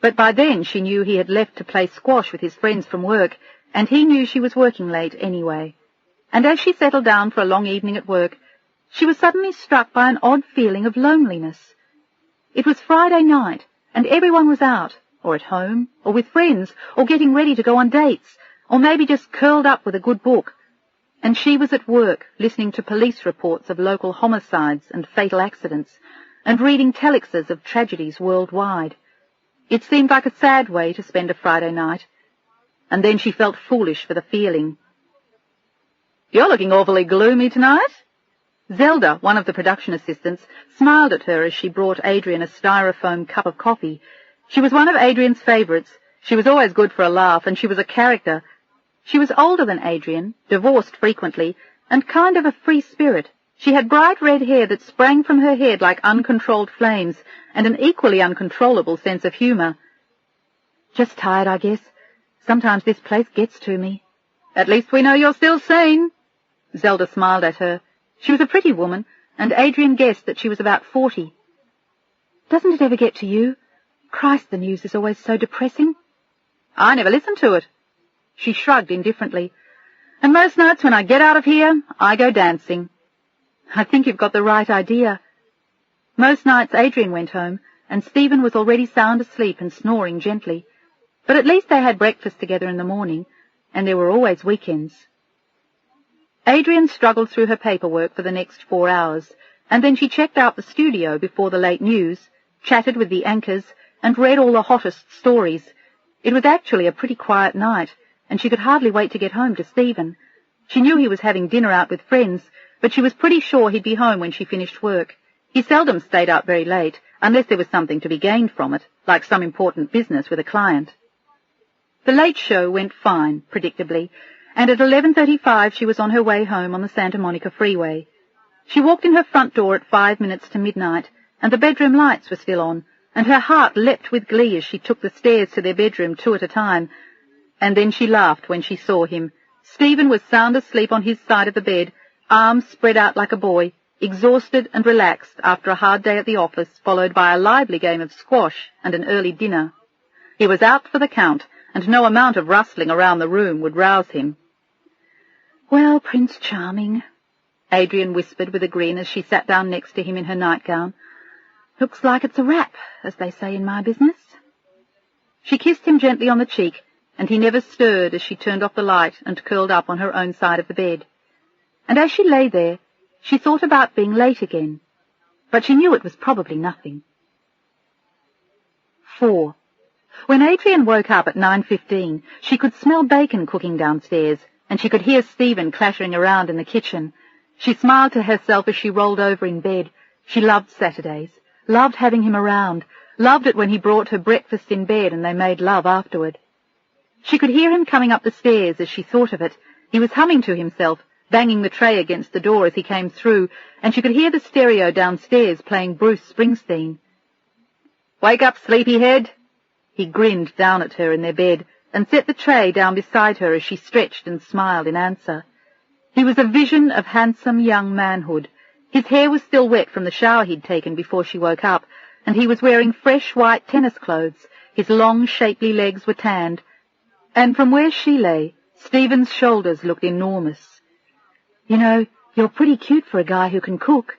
But by then she knew he had left to play squash with his friends from work, and he knew she was working late anyway. And as she settled down for a long evening at work, she was suddenly struck by an odd feeling of loneliness. It was Friday night, and everyone was out, or at home, or with friends, or getting ready to go on dates, or maybe just curled up with a good book. And she was at work, listening to police reports of local homicides and fatal accidents, and reading telexes of tragedies worldwide. It seemed like a sad way to spend a Friday night. And then she felt foolish for the feeling. "You're looking awfully gloomy tonight." Zelda, one of the production assistants, smiled at her as she brought Adrian a styrofoam cup of coffee. She was one of Adrian's favourites. She was always good for a laugh, and she was a character. She was older than Adrian, divorced frequently, and kind of a free spirit. She had bright red hair that sprang from her head like uncontrolled flames, and an equally uncontrollable sense of humour. "Just tired, I guess. Sometimes this place gets to me." "At least we know you're still sane." Zelda smiled at her. She was a pretty woman, and Adrian guessed that she was about 40. "Doesn't it ever get to you? Christ, the news is always so depressing." "I never listen to it." She shrugged indifferently. "And most nights when I get out of here, I go dancing." "I think you've got the right idea." Most nights Adrian went home, and Stephen was already sound asleep and snoring gently. But at least they had breakfast together in the morning, and there were always weekends. Adrian struggled through her paperwork for the next 4 hours, and then she checked out the studio before the late news, chatted with the anchors, and read all the hottest stories. It was actually a pretty quiet night, and she could hardly wait to get home to Stephen. She knew he was having dinner out with friends, but she was pretty sure he'd be home when she finished work. He seldom stayed out very late, unless there was something to be gained from it, like some important business with a client. The late show went fine, predictably, and at 11:35 she was on her way home on the Santa Monica freeway. She walked in her front door at 5 minutes to midnight, and the bedroom lights were still on, and her heart leapt with glee as she took the stairs to their bedroom 2 at a time. And then she laughed when she saw him. Stephen was sound asleep on his side of the bed, arms spread out like a boy, exhausted and relaxed after a hard day at the office, followed by a lively game of squash and an early dinner. He was out for the count, and no amount of rustling around the room would rouse him. "Well, Prince Charming," Adrian whispered with a grin as she sat down next to him in her nightgown, "looks like it's a wrap, as they say in my business." She kissed him gently on the cheek, and he never stirred as she turned off the light and curled up on her own side of the bed. And as she lay there, she thought about being late again, but she knew it was probably nothing. 4. When Adrian woke up at 9:15, she could smell bacon cooking downstairs, and she could hear Stephen clattering around in the kitchen. She smiled to herself as she rolled over in bed. She loved Saturdays, loved having him around, loved it when he brought her breakfast in bed and they made love afterward. She could hear him coming up the stairs as she thought of it. He was humming to himself, banging the tray against the door as he came through, and she could hear the stereo downstairs playing Bruce Springsteen. "Wake up, sleepyhead!" He grinned down at her in their bed and set the tray down beside her as she stretched and smiled in answer. He was a vision of handsome young manhood. His hair was still wet from the shower he'd taken before she woke up, and he was wearing fresh white tennis clothes. His long, shapely legs were tanned, and from where she lay, Stephen's shoulders looked enormous. "You know, you're pretty cute for a guy who can cook."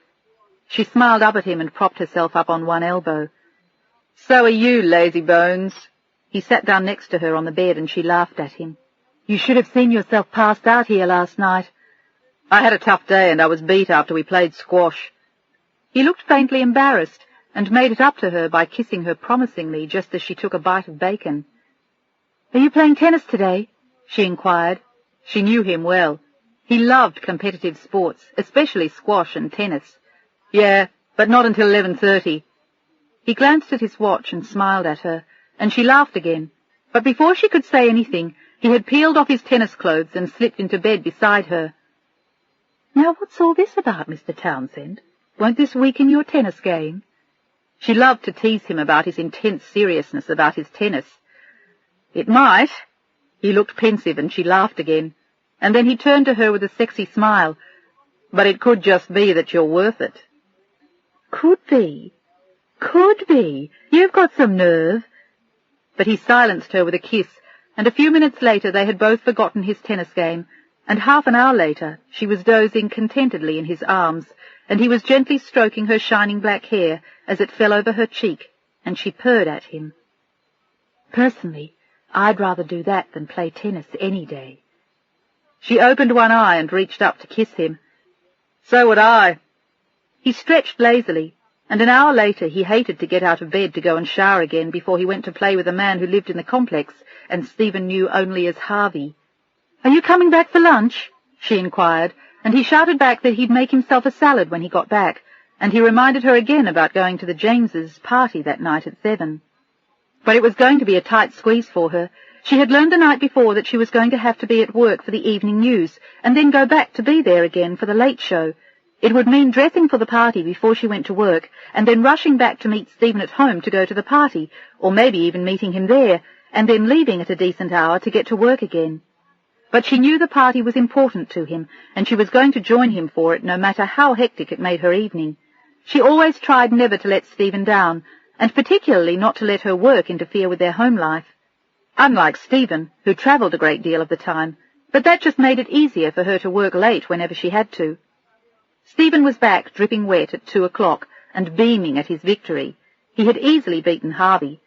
She smiled up at him and propped herself up on one elbow. "So are you, lazy bones." He sat down next to her on the bed and she laughed at him. "You should have seen yourself passed out here last night." "I had a tough day and I was beat after we played squash." He looked faintly embarrassed and made it up to her by kissing her promisingly just as she took a bite of bacon. "Are you playing tennis today?" she inquired. She knew him well. He loved competitive sports, especially squash and tennis. "Yeah, but not until 11:30. He glanced at his watch and smiled at her, and she laughed again. But before she could say anything, he had peeled off his tennis clothes and slipped into bed beside her. "Now what's all this about, Mr. Townsend? Won't this weaken your tennis game?" She loved to tease him about his intense seriousness about his tennis. "It might." He looked pensive and she laughed again, and then he turned to her with a sexy smile. "But it could just be that you're worth it." "Could be. Could be. You've got some nerve." But he silenced her with a kiss, and a few minutes later they had both forgotten his tennis game, and half an hour later she was dozing contentedly in his arms, and he was gently stroking her shining black hair as it fell over her cheek, and she purred at him. "Personally, I'd rather do that than play tennis any day." She opened one eye and reached up to kiss him. "So would I." He stretched lazily, and an hour later he hated to get out of bed to go and shower again before he went to play with a man who lived in the complex and Stephen knew only as Harvey. "Are you coming back for lunch?" she inquired, and he shouted back that he'd make himself a salad when he got back, and he reminded her again about going to the Jameses' party that night at 7. But it was going to be a tight squeeze for her. She had learned the night before that she was going to have to be at work for the evening news, and then go back to be there again for the late show. It would mean dressing for the party before she went to work, and then rushing back to meet Stephen at home to go to the party, or maybe even meeting him there, and then leaving at a decent hour to get to work again. But she knew the party was important to him, and she was going to join him for it no matter how hectic it made her evening. She always tried never to let Stephen down, and particularly not to let her work interfere with their home life. Unlike Stephen, who travelled a great deal of the time, but that just made it easier for her to work late whenever she had to. Stephen was back dripping wet at 2 o'clock, and beaming at his victory. He had easily beaten Harvey.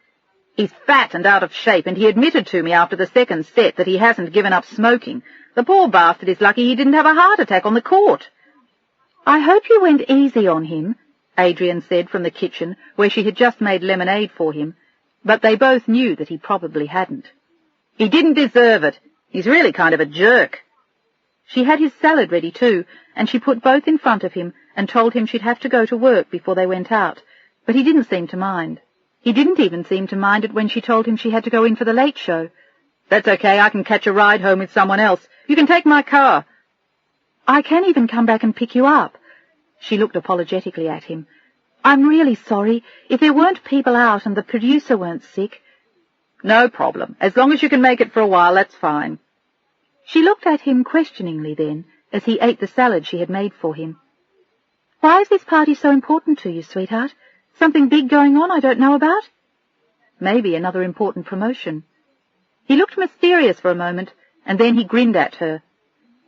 "He's fat and out of shape, and he admitted to me after the second set that he hasn't given up smoking. The poor bastard is lucky he didn't have a heart attack on the court." "I hope you went easy on him," Adrian said from the kitchen, where she had just made lemonade for him, but they both knew that he probably hadn't. "He didn't deserve it. He's really kind of a jerk." She had his salad ready too, and she put both in front of him and told him she'd have to go to work before they went out, but he didn't seem to mind. He didn't even seem to mind it when she told him she had to go in for the late show. "That's okay, I can catch a ride home with someone else. You can take my car." "I can even come back and pick you up." She looked apologetically at him. "I'm really sorry. If there weren't people out and the producer weren't sick—" "No problem. As long as you can make it for a while, that's fine." She looked at him questioningly then, as he ate the salad she had made for him. "Why is this party so important to you, sweetheart? Something big going on I don't know about?" "Maybe another important promotion." He looked mysterious for a moment, and then he grinned at her.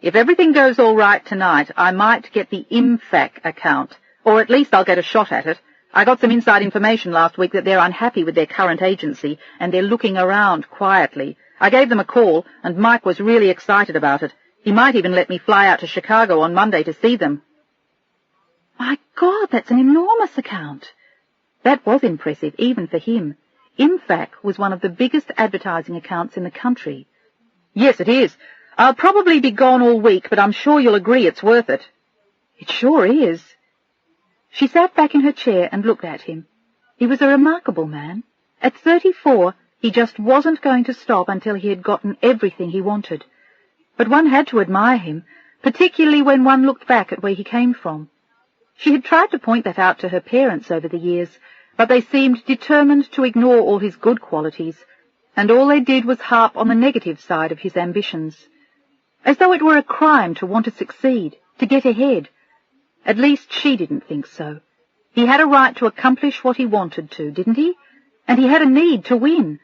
"If everything goes all right tonight, I might get the IMFAC account, or at least I'll get a shot at it. I got some inside information last week that they're unhappy with their current agency, and they're looking around quietly. I gave them a call, and Mike was really excited about it. He might even let me fly out to Chicago on Monday to see them." "My God, that's an enormous account." That was impressive, even for him. IMFAC was one of the biggest advertising accounts in the country. "Yes, it is. I'll probably be gone all week, but I'm sure you'll agree it's worth it." "It sure is." She sat back in her chair and looked at him. He was a remarkable man. At 34, he just wasn't going to stop until he had gotten everything he wanted. But one had to admire him, particularly when one looked back at where he came from. She had tried to point that out to her parents over the years, but they seemed determined to ignore all his good qualities, and all they did was harp on the negative side of his ambitions. As though it were a crime to want to succeed, to get ahead. At least she didn't think so. He had a right to accomplish what he wanted to, didn't he? And he had a need to win.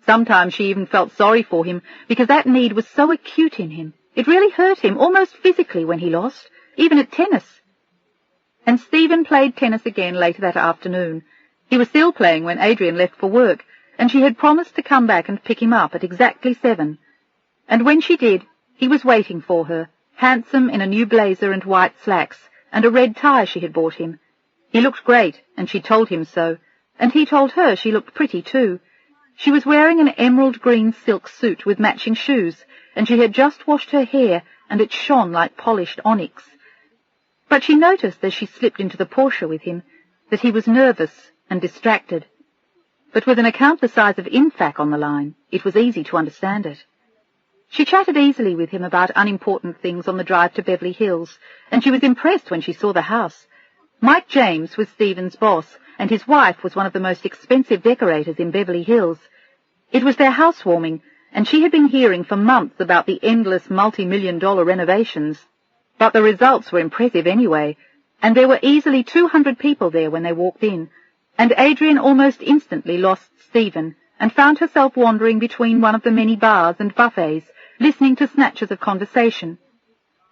Sometimes she even felt sorry for him, because that need was so acute in him. It really hurt him, almost physically, when he lost, even at tennis. And Stephen played tennis again later that afternoon. He was still playing when Adrian left for work, and she had promised to come back and pick him up at exactly 7. And when she did, he was waiting for her, handsome in a new blazer and white slacks, and a red tie she had bought him. He looked great, and she told him so, and he told her she looked pretty too. She was wearing an emerald green silk suit with matching shoes, and she had just washed her hair, and it shone like polished onyx. But she noticed as she slipped into the Porsche with him that he was nervous and distracted. But with an account the size of IMFAC on the line, it was easy to understand it. She chatted easily with him about unimportant things on the drive to Beverly Hills, and she was impressed when she saw the house. Mike James was Stephen's boss, and his wife was one of the most expensive decorators in Beverly Hills. It was their housewarming, and she had been hearing for months about the endless multi-million-dollar renovations. But the results were impressive anyway, and there were easily 200 people there when they walked in, and Adrian almost instantly lost Stephen and found herself wandering between one of the many bars and buffets, listening to snatches of conversation.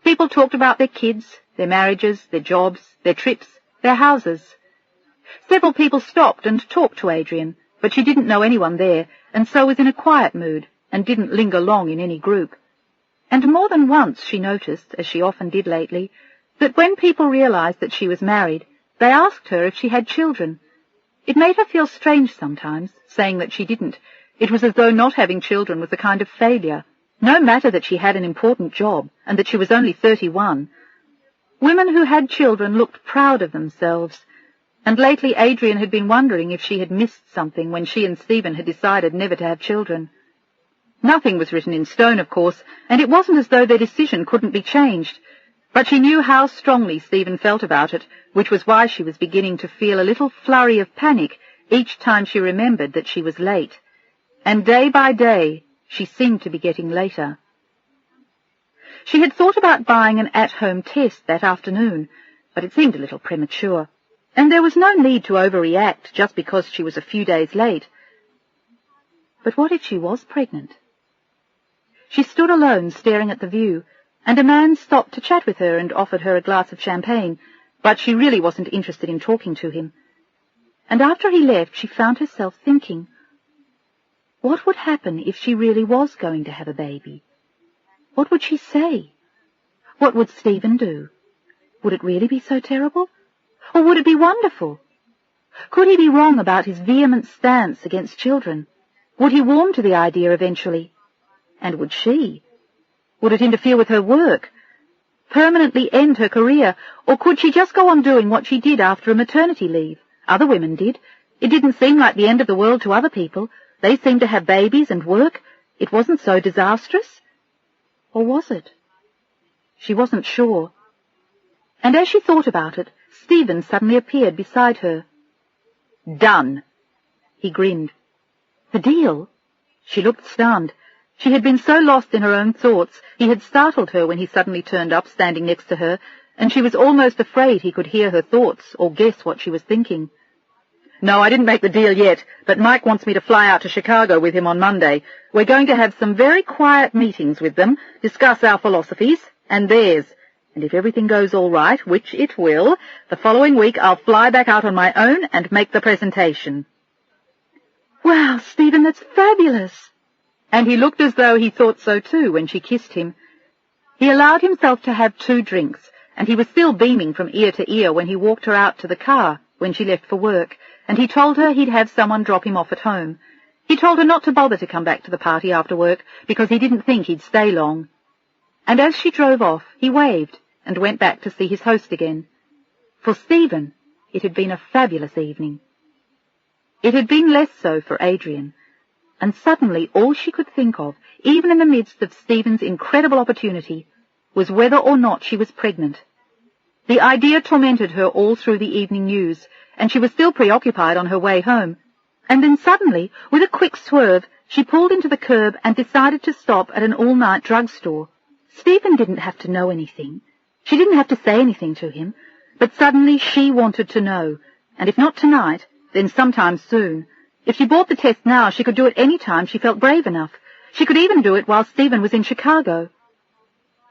People talked about their kids, their marriages, their jobs, their trips, their houses. Several people stopped and talked to Adrian, but she didn't know anyone there, and so was in a quiet mood, and didn't linger long in any group. And more than once she noticed, as she often did lately, that when people realized that she was married, they asked her if she had children. It made her feel strange sometimes, saying that she didn't. It was as though not having children was a kind of failure. No matter that she had an important job, and that she was only 31. Women who had children looked proud of themselves, and lately Adrian had been wondering if she had missed something when she and Stephen had decided never to have children. Nothing was written in stone, of course, and it wasn't as though their decision couldn't be changed, but she knew how strongly Stephen felt about it, which was why she was beginning to feel a little flurry of panic each time she remembered that she was late. And day by day, she seemed to be getting later. She had thought about buying an at-home test that afternoon, but it seemed a little premature, and there was no need to overreact just because she was a few days late. But what if she was pregnant? She stood alone staring at the view, and a man stopped to chat with her and offered her a glass of champagne, but she really wasn't interested in talking to him. And after he left, she found herself thinking, what would happen if she really was going to have a baby? What would she say? What would Stephen do? Would it really be so terrible? Or would it be wonderful? Could he be wrong about his vehement stance against children? Would he warm to the idea eventually? And would she? Would it interfere with her work? Permanently end her career? Or could she just go on doing what she did after a maternity leave? Other women did. It didn't seem like the end of the world to other people. They seemed to have babies and work. It wasn't so disastrous. Or was it? She wasn't sure. And as she thought about it, Stephen suddenly appeared beside her. "Done." He grinned. "The deal?" She looked stunned. She had been so lost in her own thoughts, he had startled her when he suddenly turned up standing next to her, and she was almost afraid he could hear her thoughts or guess what she was thinking. "No, I didn't make the deal yet, but Mike wants me to fly out to Chicago with him on Monday. We're going to have some very quiet meetings with them, discuss our philosophies and theirs. And if everything goes all right, which it will, the following week I'll fly back out on my own and make the presentation." "Wow, Stephen, that's fabulous." And he looked as though he thought so too when she kissed him. He allowed himself to have 2 drinks, and he was still beaming from ear to ear when he walked her out to the car when she left for work, and he told her he'd have someone drop him off at home. He told her not to bother to come back to the party after work, because he didn't think he'd stay long. And as she drove off, he waved and went back to see his host again. For Stephen, it had been a fabulous evening. It had been less so for Adrian, and suddenly all she could think of, even in the midst of Stephen's incredible opportunity, was whether or not she was pregnant. The idea tormented her all through the evening news, and she was still preoccupied on her way home. And then suddenly, with a quick swerve, she pulled into the curb and decided to stop at an all-night drugstore. Stephen didn't have to know anything. She didn't have to say anything to him, but suddenly she wanted to know, and if not tonight, then sometime soon. If she bought the test now, she could do it any time she felt brave enough. She could even do it while Stephen was in Chicago.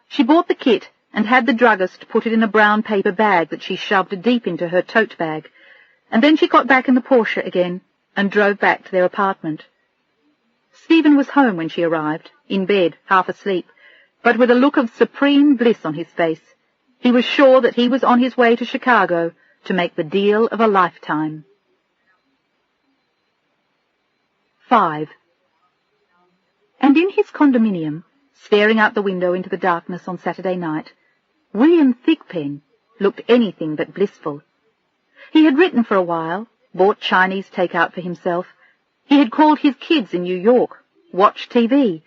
She bought the kit and had the druggist put it in a brown paper bag that she shoved deep into her tote bag, and then she got back in the Porsche again and drove back to their apartment. Stephen was home when she arrived, in bed, half asleep, but with a look of supreme bliss on his face. He was sure that he was on his way to Chicago to make the deal of a lifetime. 5. And in his condominium, staring out the window into the darkness on Saturday night, William Thigpen looked anything but blissful. He had written for a while, bought Chinese takeout for himself. He had called his kids in New York, watched TV,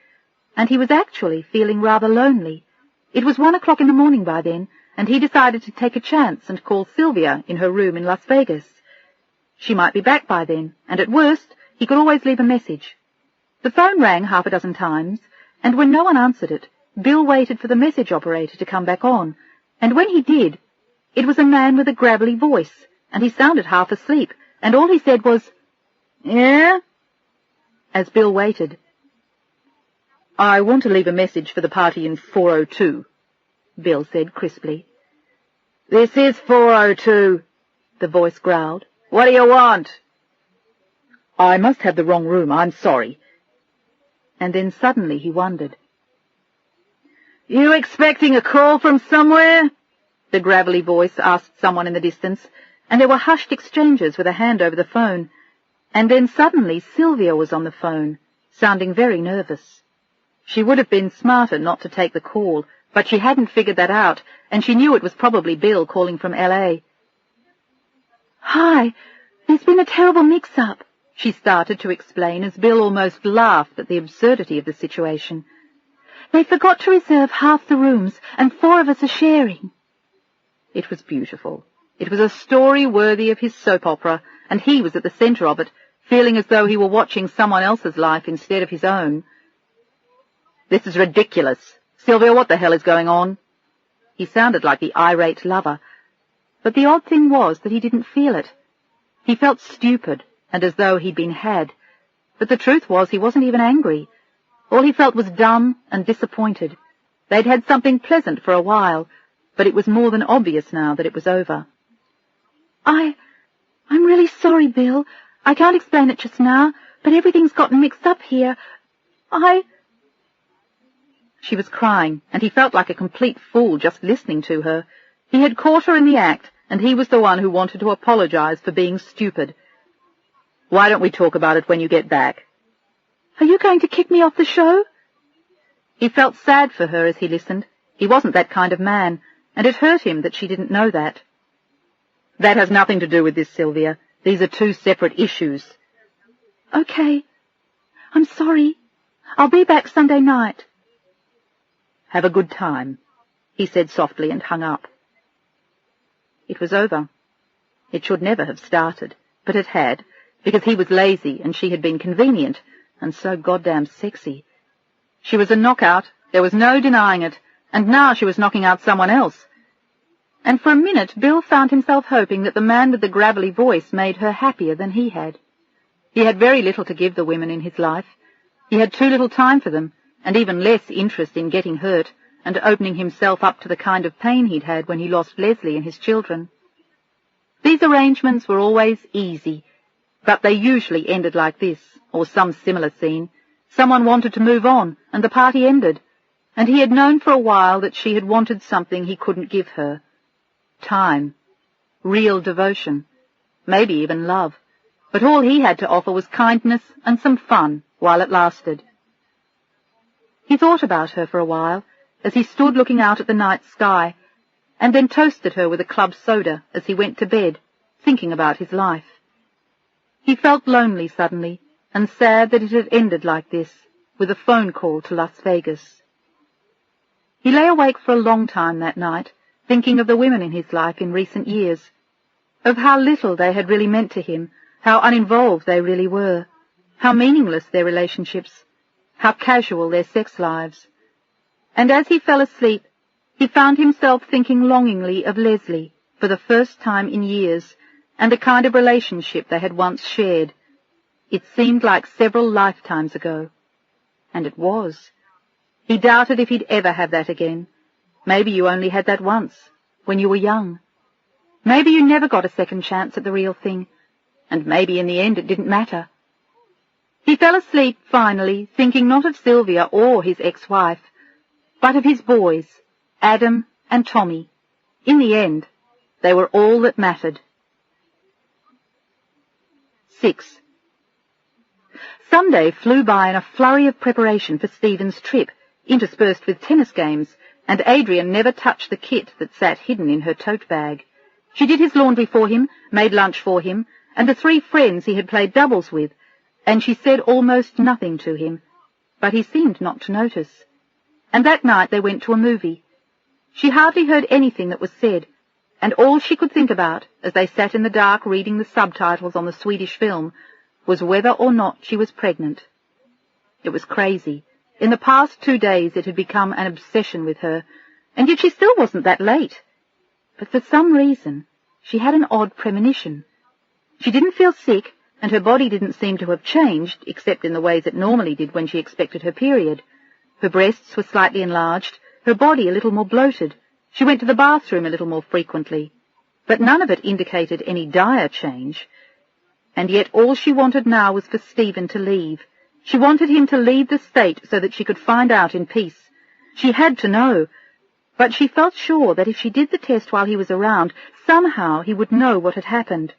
and he was actually feeling rather lonely. It was 1 o'clock in the morning by then, and he decided to take a chance and call Sylvia in her room in Las Vegas. She might be back by then, and at worst, he could always leave a message. The phone rang half a dozen times, and when no one answered it, Bill waited for the message operator to come back on, and when he did, it was a man with a gravelly voice, and he sounded half asleep, and all he said was, "Yeah?" As Bill waited. "I want to leave a message for the party in 402, Bill said crisply. "This is 402, the voice growled. "What do you want?" "I must have the wrong room, I'm sorry." And then suddenly he wondered. "You expecting a call from somewhere?" the gravelly voice asked someone in the distance, and there were hushed exchanges with a hand over the phone. And then suddenly Sylvia was on the phone, sounding very nervous. She would have been smarter not to take the call, but she hadn't figured that out, and she knew it was probably Bill calling from L.A. "Hi, there's been a terrible mix-up," she started to explain as Bill almost laughed at the absurdity of the situation. "They forgot to reserve half the rooms, and 4 of us are sharing." It was beautiful. It was a story worthy of his soap opera, and he was at the centre of it, feeling as though he were watching someone else's life instead of his own. "This is ridiculous. Sylvia, what the hell is going on?" He sounded like the irate lover, but the odd thing was that he didn't feel it. He felt stupid and as though he'd been had, but the truth was he wasn't even angry. All he felt was dumb and disappointed. They'd had something pleasant for a while, but it was more than obvious now that it was over. I'm really sorry, Bill. I can't explain it just now, but everything's gotten mixed up here. She was crying, and he felt like a complete fool just listening to her. He had caught her in the act, and he was the one who wanted to apologize for being stupid. "Why don't we talk about it when you get back?" "Are you going to kick me off the show?" He felt sad for her as he listened. He wasn't that kind of man, and it hurt him that she didn't know that. "That has nothing to do with this, Sylvia. These are two separate issues." "Okay. I'm sorry. I'll be back Sunday night." "Have a good time," he said softly and hung up. It was over. It should never have started, but it had, because he was lazy and she had been convenient and so goddamn sexy. She was a knockout, there was no denying it, and now she was knocking out someone else. And for a minute Bill found himself hoping that the man with the gravelly voice made her happier than he had. He had very little to give the women in his life. He had too little time for them, and even less interest in getting hurt and opening himself up to the kind of pain he'd had when he lost Leslie and his children. These arrangements were always easy, but they usually ended like this, or some similar scene. Someone wanted to move on, and the party ended, and he had known for a while that she had wanted something he couldn't give her. Time. Real devotion. Maybe even love. But all he had to offer was kindness and some fun while it lasted. He thought about her for a while, as he stood looking out at the night sky, and then toasted her with a club soda as he went to bed, thinking about his life. He felt lonely suddenly, and sad that it had ended like this, with a phone call to Las Vegas. He lay awake for a long time that night, thinking of the women in his life in recent years, of how little they had really meant to him, how uninvolved they really were, how meaningless their relationships, how casual their sex lives. And as he fell asleep, he found himself thinking longingly of Leslie for the first time in years, and the kind of relationship they had once shared. It seemed like several lifetimes ago. And it was. He doubted if he'd ever have that again. Maybe you only had that once, when you were young. Maybe you never got a second chance at the real thing, and maybe in the end it didn't matter. He fell asleep, finally, thinking not of Sylvia or his ex-wife, but of his boys, Adam and Tommy. In the end, they were all that mattered. 6. Sunday flew by in a flurry of preparation for Stephen's trip, interspersed with tennis games, and Adrian never touched the kit that sat hidden in her tote bag. She did his laundry for him, made lunch for him, and the 3 friends he had played doubles with, and she said almost nothing to him, but he seemed not to notice. And that night they went to a movie. She hardly heard anything that was said, and all she could think about, as they sat in the dark reading the subtitles on the Swedish film, was whether or not she was pregnant. It was crazy. In the past 2 days it had become an obsession with her, and yet she still wasn't that late. But for some reason she had an odd premonition. She didn't feel sick, and her body didn't seem to have changed, except in the ways it normally did when she expected her period. Her breasts were slightly enlarged, her body a little more bloated. She went to the bathroom a little more frequently, but none of it indicated any dire change. And yet all she wanted now was for Stephen to leave. She wanted him to leave the state so that she could find out in peace. She had to know, but she felt sure that if she did the test while he was around, somehow he would know what had happened.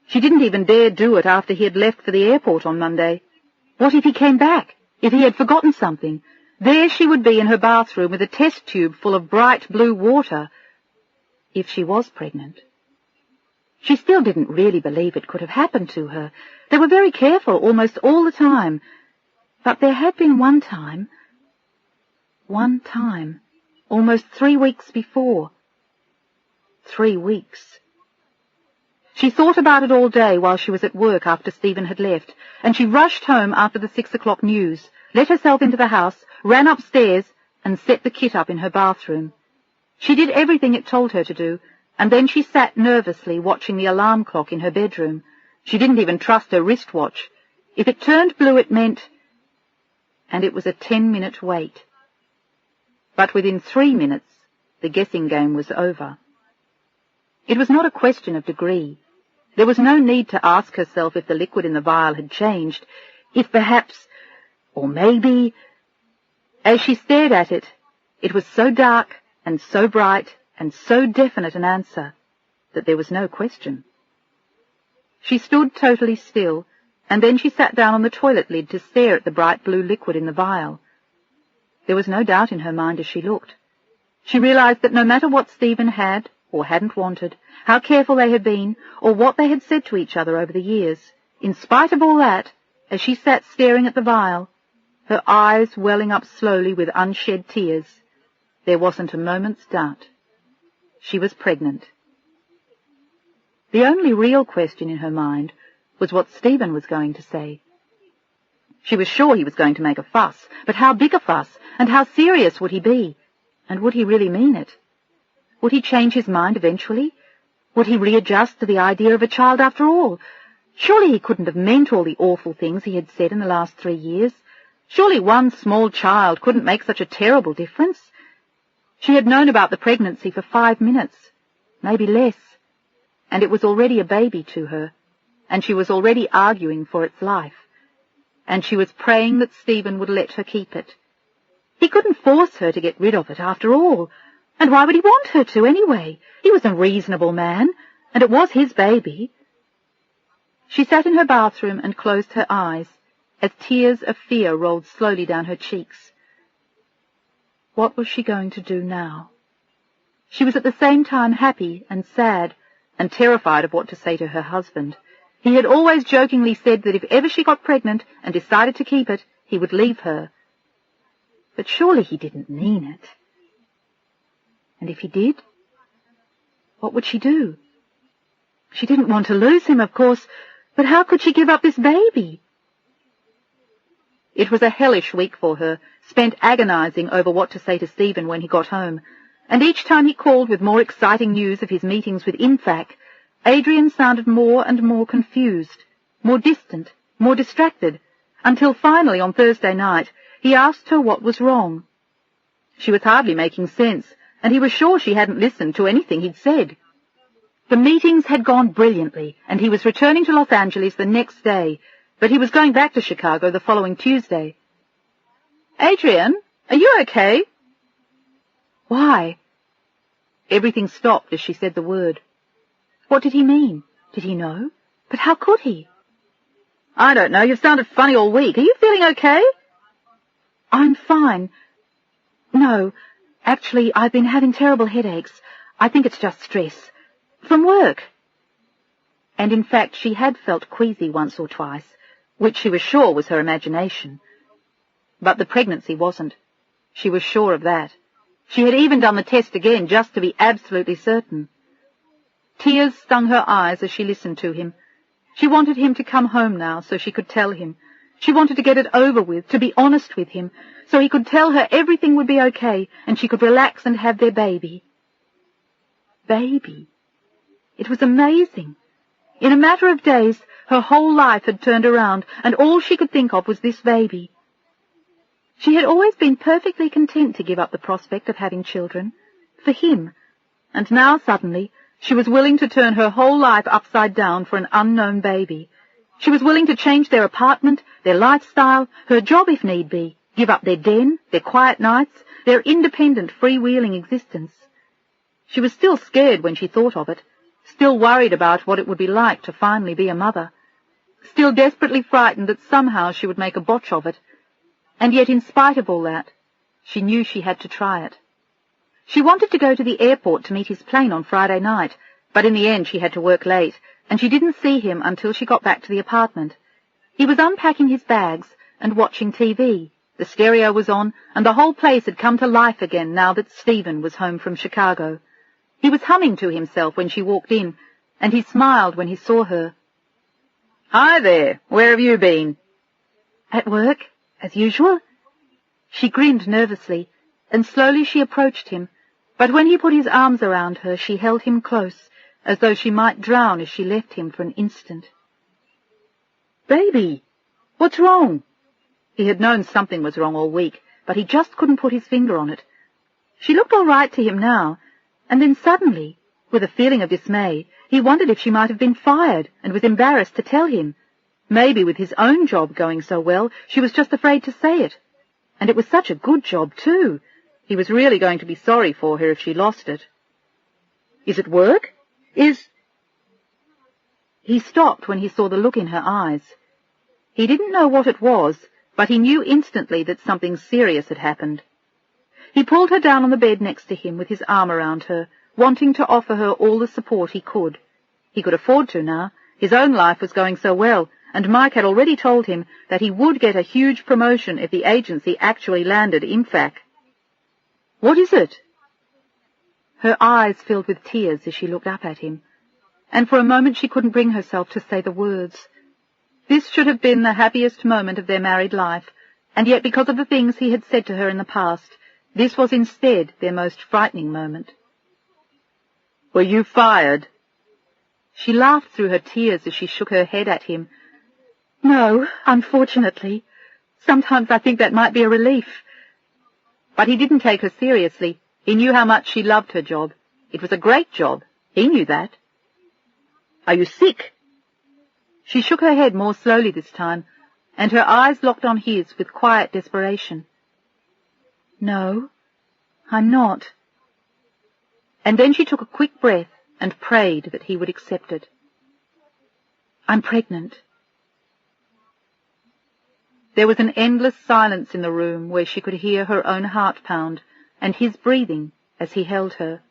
She didn't even dare do it after he had left for the airport on Monday. What if he came back? If he had forgotten something? There she would be in her bathroom with a test tube full of bright blue water. If she was pregnant. She still didn't really believe it could have happened to her. They were very careful almost all the time. But there had been one time, almost 3 weeks before. 3 weeks. She thought about it all day while she was at work after Stephen had left, and she rushed home after the 6 o'clock news, let herself into the house, ran upstairs, and set the kit up in her bathroom. She did everything it told her to do, and then she sat nervously watching the alarm clock in her bedroom. She didn't even trust her wristwatch. If it turned blue, it meant... And it was a 10-minute wait. But within 3 minutes, the guessing game was over. It was not a question of degree. There was no need to ask herself if the liquid in the vial had changed, if perhaps, or maybe. As she stared at it, it was so dark and so bright and so definite an answer that there was no question. She stood totally still, and then she sat down on the toilet lid to stare at the bright blue liquid in the vial. There was no doubt in her mind as she looked. She realized that no matter what Stephen had or hadn't wanted, how careful they had been, or what they had said to each other over the years, in spite of all that, as she sat staring at the vial, her eyes welling up slowly with unshed tears, there wasn't a moment's doubt. She was pregnant. The only real question in her mind was what Stephen was going to say. She was sure he was going to make a fuss, but how big a fuss, and how serious would he be? And would he really mean it? Would he change his mind eventually? Would he readjust to the idea of a child after all? Surely he couldn't have meant all the awful things he had said in the last 3 years. Surely one small child couldn't make such a terrible difference. She had known about the pregnancy for 5 minutes, maybe less, and it was already a baby to her, and she was already arguing for its life, and she was praying that Stephen would let her keep it. He couldn't force her to get rid of it after all, and why would he want her to anyway? He was a reasonable man, and it was his baby. She sat in her bathroom and closed her eyes, as tears of fear rolled slowly down her cheeks. What was she going to do now? She was at the same time happy and sad, and terrified of what to say to her husband. He had always jokingly said that if ever she got pregnant and decided to keep it, he would leave her. But surely he didn't mean it. And if he did, what would she do? She didn't want to lose him, of course, but how could she give up this baby? It was a hellish week for her, spent agonizing over what to say to Stephen when he got home, and each time he called with more exciting news of his meetings with INFAC, Adrian sounded more and more confused, more distant, more distracted, until finally on Thursday night he asked her what was wrong. She was hardly making sense, and he was sure she hadn't listened to anything he'd said. The meetings had gone brilliantly, and he was returning to Los Angeles the next day, but he was going back to Chicago the following Tuesday. "Adrian, are you okay?" "Why?" Everything stopped as she said the word. What did he mean? Did he know? But how could he? "I don't know. You've sounded funny all week. Are you feeling okay?" "I'm fine. No, actually, I've been having terrible headaches. I think it's just stress. From work." And in fact, she had felt queasy once or twice, which she was sure was her imagination. But the pregnancy wasn't. She was sure of that. She had even done the test again just to be absolutely certain. Tears stung her eyes as she listened to him. She wanted him to come home now so she could tell him. She wanted to get it over with, to be honest with him, so he could tell her everything would be okay and she could relax and have their baby. Baby. It was amazing. In a matter of days, her whole life had turned around, and all she could think of was this baby. She had always been perfectly content to give up the prospect of having children, for him, and now suddenly she was willing to turn her whole life upside down for an unknown baby. She was willing to change their apartment, their lifestyle, her job if need be, give up their den, their quiet nights, their independent, freewheeling existence. She was still scared when she thought of it, still worried about what it would be like to finally be a mother, still desperately frightened that somehow she would make a botch of it, and yet in spite of all that, she knew she had to try it. She wanted to go to the airport to meet his plane on Friday night, but in the end she had to work late, and she didn't see him until she got back to the apartment. He was unpacking his bags and watching TV. The stereo was on, and the whole place had come to life again now that Stephen was home from Chicago. He was humming to himself when she walked in, and he smiled when he saw her. "Hi there, where have you been?" "At work, as usual." She grinned nervously, and slowly she approached him, but when he put his arms around her, she held him close, as though she might drown if she left him for an instant. "Baby, what's wrong?" He had known something was wrong all week, but he just couldn't put his finger on it. She looked all right to him now, and then suddenly, With a feeling of dismay, he wondered if she might have been fired and was embarrassed to tell him. Maybe with his own job going so well, she was just afraid to say it. And it was such a good job, too. He was really going to be sorry for her if she lost it. "Is it work? He stopped when he saw the look in her eyes. He didn't know what it was, but he knew instantly that something serious had happened. He pulled her down on the bed next to him with his arm around her, wanting to offer her all the support he could. He could afford to now. His own life was going so well, and Mike had already told him that he would get a huge promotion if the agency actually landed IMFAC. "What is it?" Her eyes filled with tears as she looked up at him, and for a moment she couldn't bring herself to say the words. This should have been the happiest moment of their married life, and yet because of the things he had said to her in the past, this was instead their most frightening moment. "Were you fired?" She laughed through her tears as she shook her head at him. "No, unfortunately. Sometimes I think that might be a relief." But he didn't take her seriously. He knew how much she loved her job. It was a great job. He knew that. "Are you sick?" She shook her head more slowly this time, and her eyes locked on his with quiet desperation. "No, I'm not." And then she took a quick breath and prayed that he would accept it. "I'm pregnant." There was an endless silence in the room where she could hear her own heart pound and his breathing as he held her.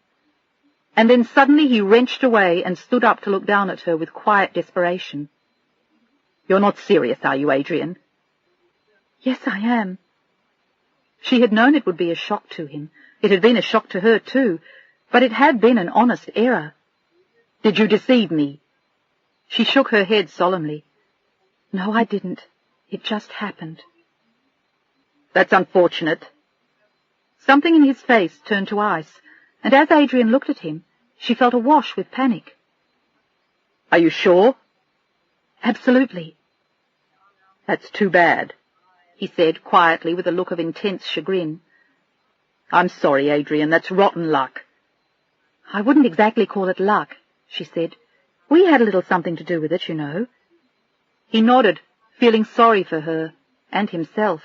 And then suddenly he wrenched away and stood up to look down at her with quiet desperation. "You're not serious, are you, Adrian?" "Yes, I am." She had known it would be a shock to him. It had been a shock to her, too, but it had been an honest error. "Did you deceive me?" She shook her head solemnly. "No, I didn't. It just happened." "That's unfortunate." Something in his face turned to ice, and as Adrian looked at him, she felt awash with panic. "Are you sure?" "Absolutely." "That's too bad," he said quietly with a look of intense chagrin. "I'm sorry, Adrian, that's rotten luck." "I wouldn't exactly call it luck," she said. "We had a little something to do with it, you know." He nodded, feeling sorry for her and himself.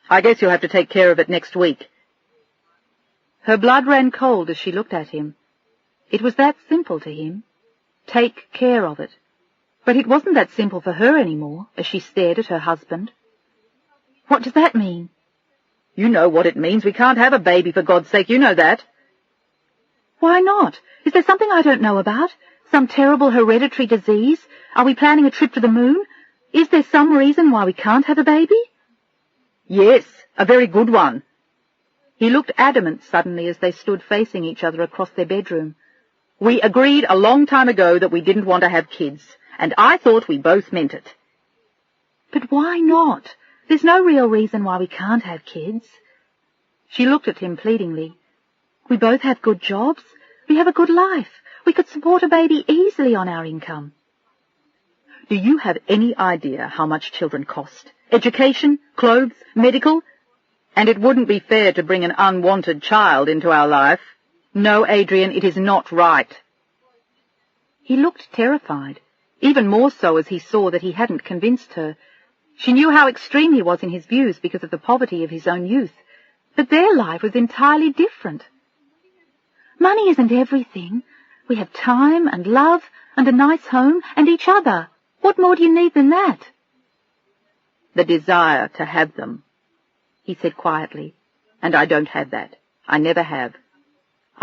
"I guess you'll have to take care of it next week." Her blood ran cold as she looked at him. It was that simple to him. Take care of it. But it wasn't that simple for her anymore as she stared at her husband. "What does that mean?" "You know what it means. We can't have a baby, for God's sake, you know that." "Why not? Is there something I don't know about? Some terrible hereditary disease? Are we planning a trip to the moon? Is there some reason why we can't have a baby?" "Yes, a very good one." He looked adamant suddenly as they stood facing each other across their bedroom. "We agreed a long time ago that we didn't want to have kids, and I thought we both meant it." "But why not? There's no real reason why we can't have kids." She looked at him pleadingly. "We both have good jobs. We have a good life. We could support a baby easily on our income." "Do you have any idea how much children cost? Education, clothes, medical? And it wouldn't be fair to bring an unwanted child into our life. No, Adrian, it is not right." He looked terrified, even more so as he saw that he hadn't convinced her. She knew how extreme he was in his views because of the poverty of his own youth, but their life was entirely different. "Money isn't everything. We have time and love and a nice home and each other. What more do you need than that?" "The desire to have them," he said quietly, "and I don't have that. I never have.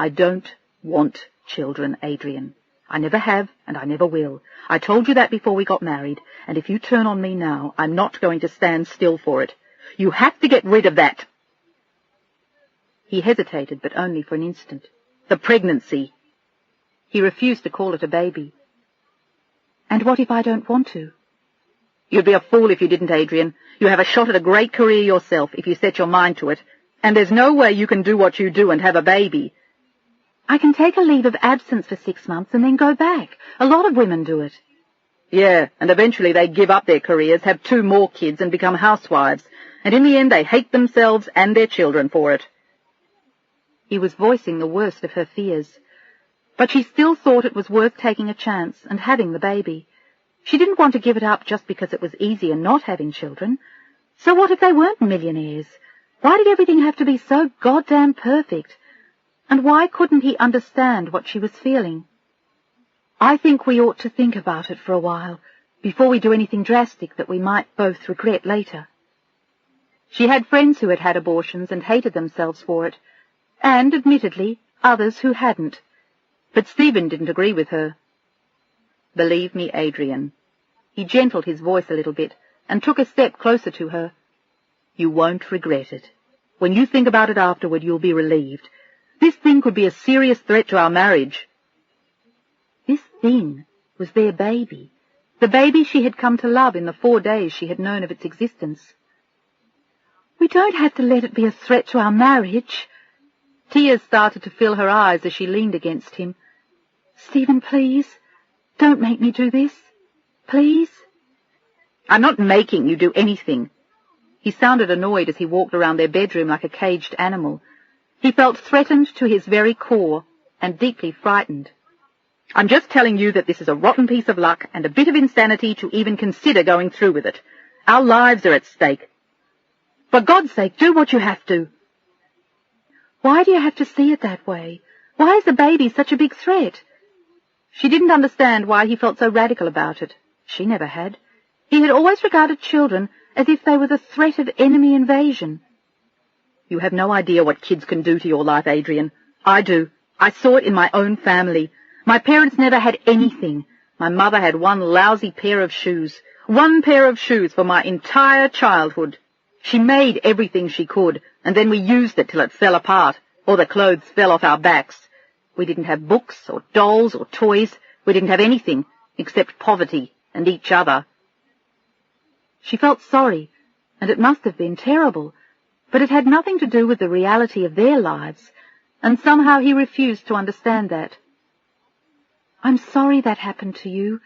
I don't want children, Adrian. I never have, and I never will. I told you that before we got married, and if you turn on me now, I'm not going to stand still for it. You have to get rid of that." He hesitated, but only for an instant. "The pregnancy." He refused to call it a baby. "And what if I don't want to?" "You'd be a fool if you didn't, Adrian. You have a shot at a great career yourself if you set your mind to it, and there's no way you can do what you do and have a baby." "I can take a leave of absence for 6 months and then go back. A lot of women do it." "Yeah, and eventually they give up their careers, have 2 more kids and become housewives, and in the end they hate themselves and their children for it." He was voicing the worst of her fears. But she still thought it was worth taking a chance and having the baby. She didn't want to give it up just because it was easier not having children. So what if they weren't millionaires? Why did everything have to be so goddamn perfect? And why couldn't he understand what she was feeling? I think we ought to think about it for a while, before we do anything drastic that we might both regret later. She had friends who had had abortions and hated themselves for it, and, admittedly, others who hadn't. But Stephen didn't agree with her. Believe me, Adrian. He gentled his voice a little bit and took a step closer to her. You won't regret it. When you think about it afterward, you'll be relieved. This thing could be a serious threat to our marriage. This thing was their baby, the baby she had come to love in the 4 days she had known of its existence. We don't have to let it be a threat to our marriage. Tears started to fill her eyes as she leaned against him. Stephen, please, don't make me do this. Please? I'm not making you do anything. He sounded annoyed as he walked around their bedroom like a caged animal. He felt threatened to his very core and deeply frightened. I'm just telling you that this is a rotten piece of luck and a bit of insanity to even consider going through with it. Our lives are at stake. For God's sake, do what you have to. Why do you have to see it that way? Why is the baby such a big threat? She didn't understand why he felt so radical about it. She never had. He had always regarded children as if they were the threat of enemy invasion. You have no idea what kids can do to your life, Adrian. I do. I saw it in my own family. My parents never had anything. My mother had one lousy pair of shoes. One pair of shoes for my entire childhood. She made everything she could, and then we used it till it fell apart, or the clothes fell off our backs. We didn't have books or dolls or toys. We didn't have anything except poverty and each other. She felt sorry, and it must have been terrible, but it had nothing to do with the reality of their lives, and somehow he refused to understand that. I'm sorry that happened to you,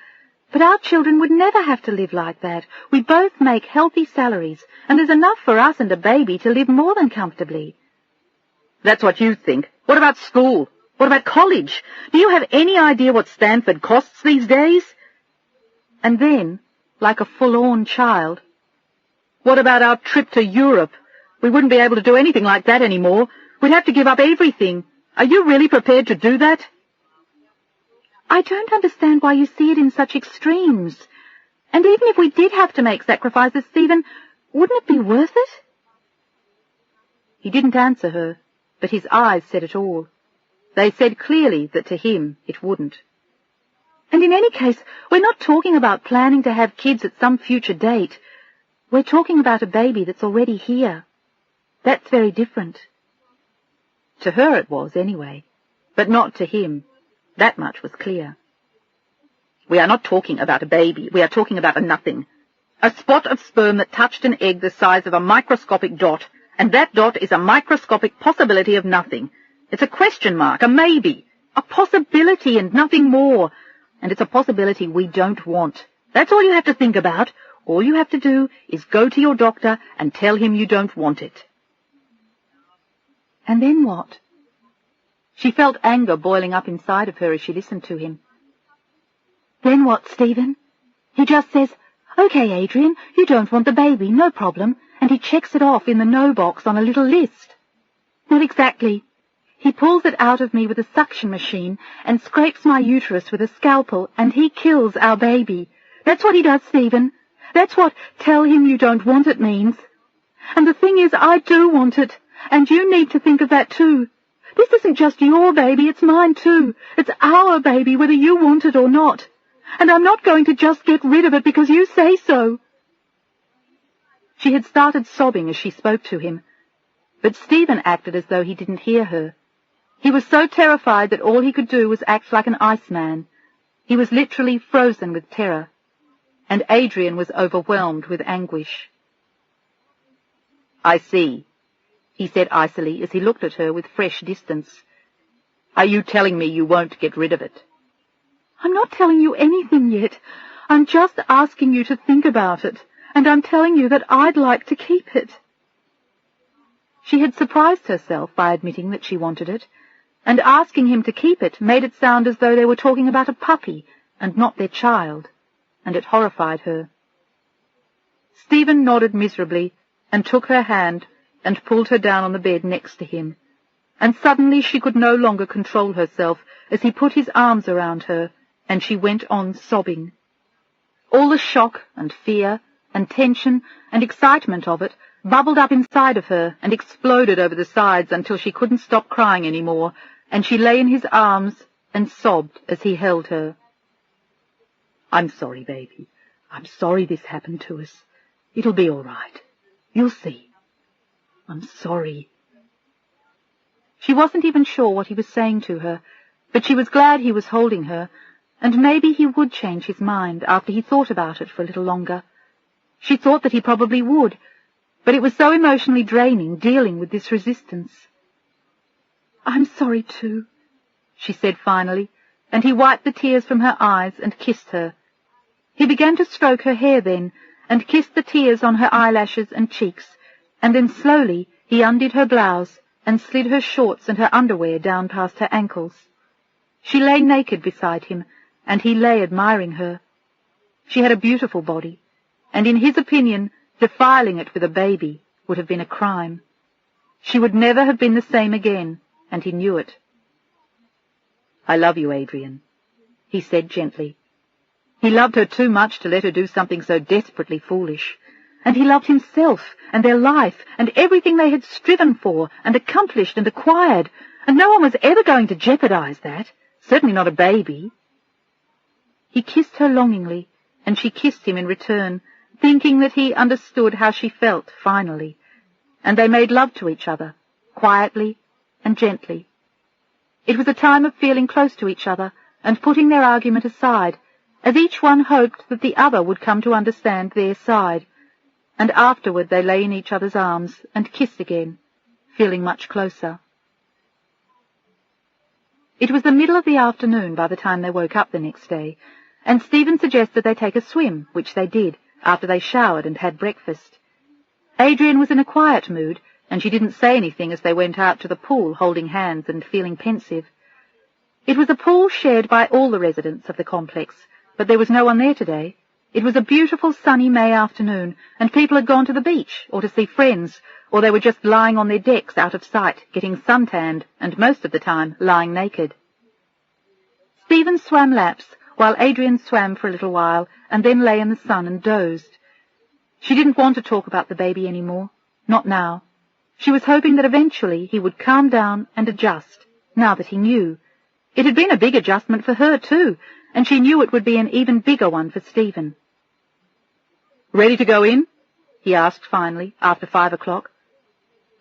but our children would never have to live like that. We both make healthy salaries, and there's enough for us and a baby to live more than comfortably. That's what you think. What about school? What about college? Do you have any idea what Stanford costs these days? And then, like a forlorn child, what about our trip to Europe? We wouldn't be able to do anything like that anymore. We'd have to give up everything. Are you really prepared to do that? I don't understand why you see it in such extremes. And even if we did have to make sacrifices, Stephen, wouldn't it be worth it? He didn't answer her, but his eyes said it all. They said clearly that to him it wouldn't. And in any case, we're not talking about planning to have kids at some future date. We're talking about a baby that's already here. That's very different. To her it was, anyway, but not to him. That much was clear. We are not talking about a baby. We are talking about a nothing. A spot of sperm that touched an egg the size of a microscopic dot, and that dot is a microscopic possibility of nothing. It's a question mark, a maybe, a possibility and nothing more. And it's a possibility we don't want. That's all you have to think about. All you have to do is go to your doctor and tell him you don't want it. And then what? She felt anger boiling up inside of her as she listened to him. Then what, Stephen? He just says, OK, Adrian, you don't want the baby, no problem, and he checks it off in the no box on a little list. Not exactly. He pulls it out of me with a suction machine and scrapes my uterus with a scalpel, and he kills our baby. That's what he does, Stephen. That's what tell him you don't want it means. And the thing is, I do want it, and you need to think of that too. This isn't just your baby, it's mine too. It's our baby, whether you want it or not. And I'm not going to just get rid of it because you say so. She had started sobbing as she spoke to him, but Stephen acted as though he didn't hear her. He was so terrified that all he could do was act like an iceman. He was literally frozen with terror, and Adrian was overwhelmed with anguish. I see, he said icily as he looked at her with fresh distance. Are you telling me you won't get rid of it? I'm not telling you anything yet. I'm just asking you to think about it, and I'm telling you that I'd like to keep it. She had surprised herself by admitting that she wanted it, and asking him to keep it made it sound as though they were talking about a puppy and not their child, and it horrified her. Stephen nodded miserably and took her hand and pulled her down on the bed next to him, and suddenly she could no longer control herself as he put his arms around her, and she went on sobbing. All the shock and fear and tension and excitement of it bubbled up inside of her and exploded over the sides until she couldn't stop crying any more, and she lay in his arms and sobbed as he held her. "I'm sorry, baby. I'm sorry this happened to us. It'll be all right. You'll see. I'm sorry." She wasn't even sure what he was saying to her, but she was glad he was holding her, and maybe he would change his mind after he thought about it for a little longer. She thought that he probably would, but it was so emotionally draining dealing with this resistance. "I'm sorry too," she said finally, and he wiped the tears from her eyes and kissed her. He began to stroke her hair then, and kissed the tears on her eyelashes and cheeks, and then slowly he undid her blouse and slid her shorts and her underwear down past her ankles. She lay naked beside him, and he lay admiring her. She had a beautiful body, and in his opinion, defiling it with a baby would have been a crime. She would never have been the same again, and he knew it. "I love you, Adrian," he said gently. He loved her too much to let her do something so desperately foolish. And he loved himself and their life and everything they had striven for and accomplished and acquired, and no one was ever going to jeopardize that, certainly not a baby. He kissed her longingly, and she kissed him in return, thinking that he understood how she felt finally, and they made love to each other, quietly and gently. It was a time of feeling close to each other and putting their argument aside, as each one hoped that the other would come to understand their side, and afterward they lay in each other's arms and kissed again, feeling much closer. It was the middle of the afternoon by the time they woke up the next day, and Stephen suggested they take a swim, which they did, after they showered and had breakfast. Adrian was in a quiet mood, and she didn't say anything as they went out to the pool holding hands and feeling pensive. It was a pool shared by all the residents of the complex, but there was no one there today. It was a beautiful sunny May afternoon, and people had gone to the beach, or to see friends, or they were just lying on their decks out of sight, getting suntanned, and most of the time lying naked. Stephen swam laps, while Adrian swam for a little while, and then lay in the sun and dozed. She didn't want to talk about the baby any more, not now. She was hoping that eventually he would calm down and adjust, now that he knew. It had been a big adjustment for her, too, and she knew it would be an even bigger one for Stephen. "Ready to go in?" he asked finally, after 5 o'clock.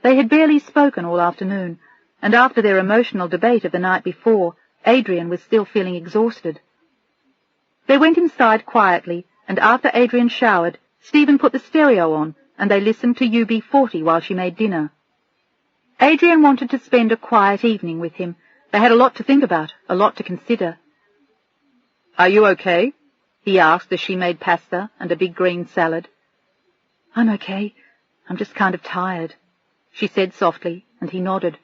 They had barely spoken all afternoon, and after their emotional debate of the night before, Adrian was still feeling exhausted. They went inside quietly, and after Adrian showered, Stephen put the stereo on, and they listened to UB40 while she made dinner. Adrian wanted to spend a quiet evening with him. They had a lot to think about, a lot to consider. "Are you okay?" he asked as she made pasta and a big green salad. "I'm okay. I'm just kind of tired," she said softly, and he nodded.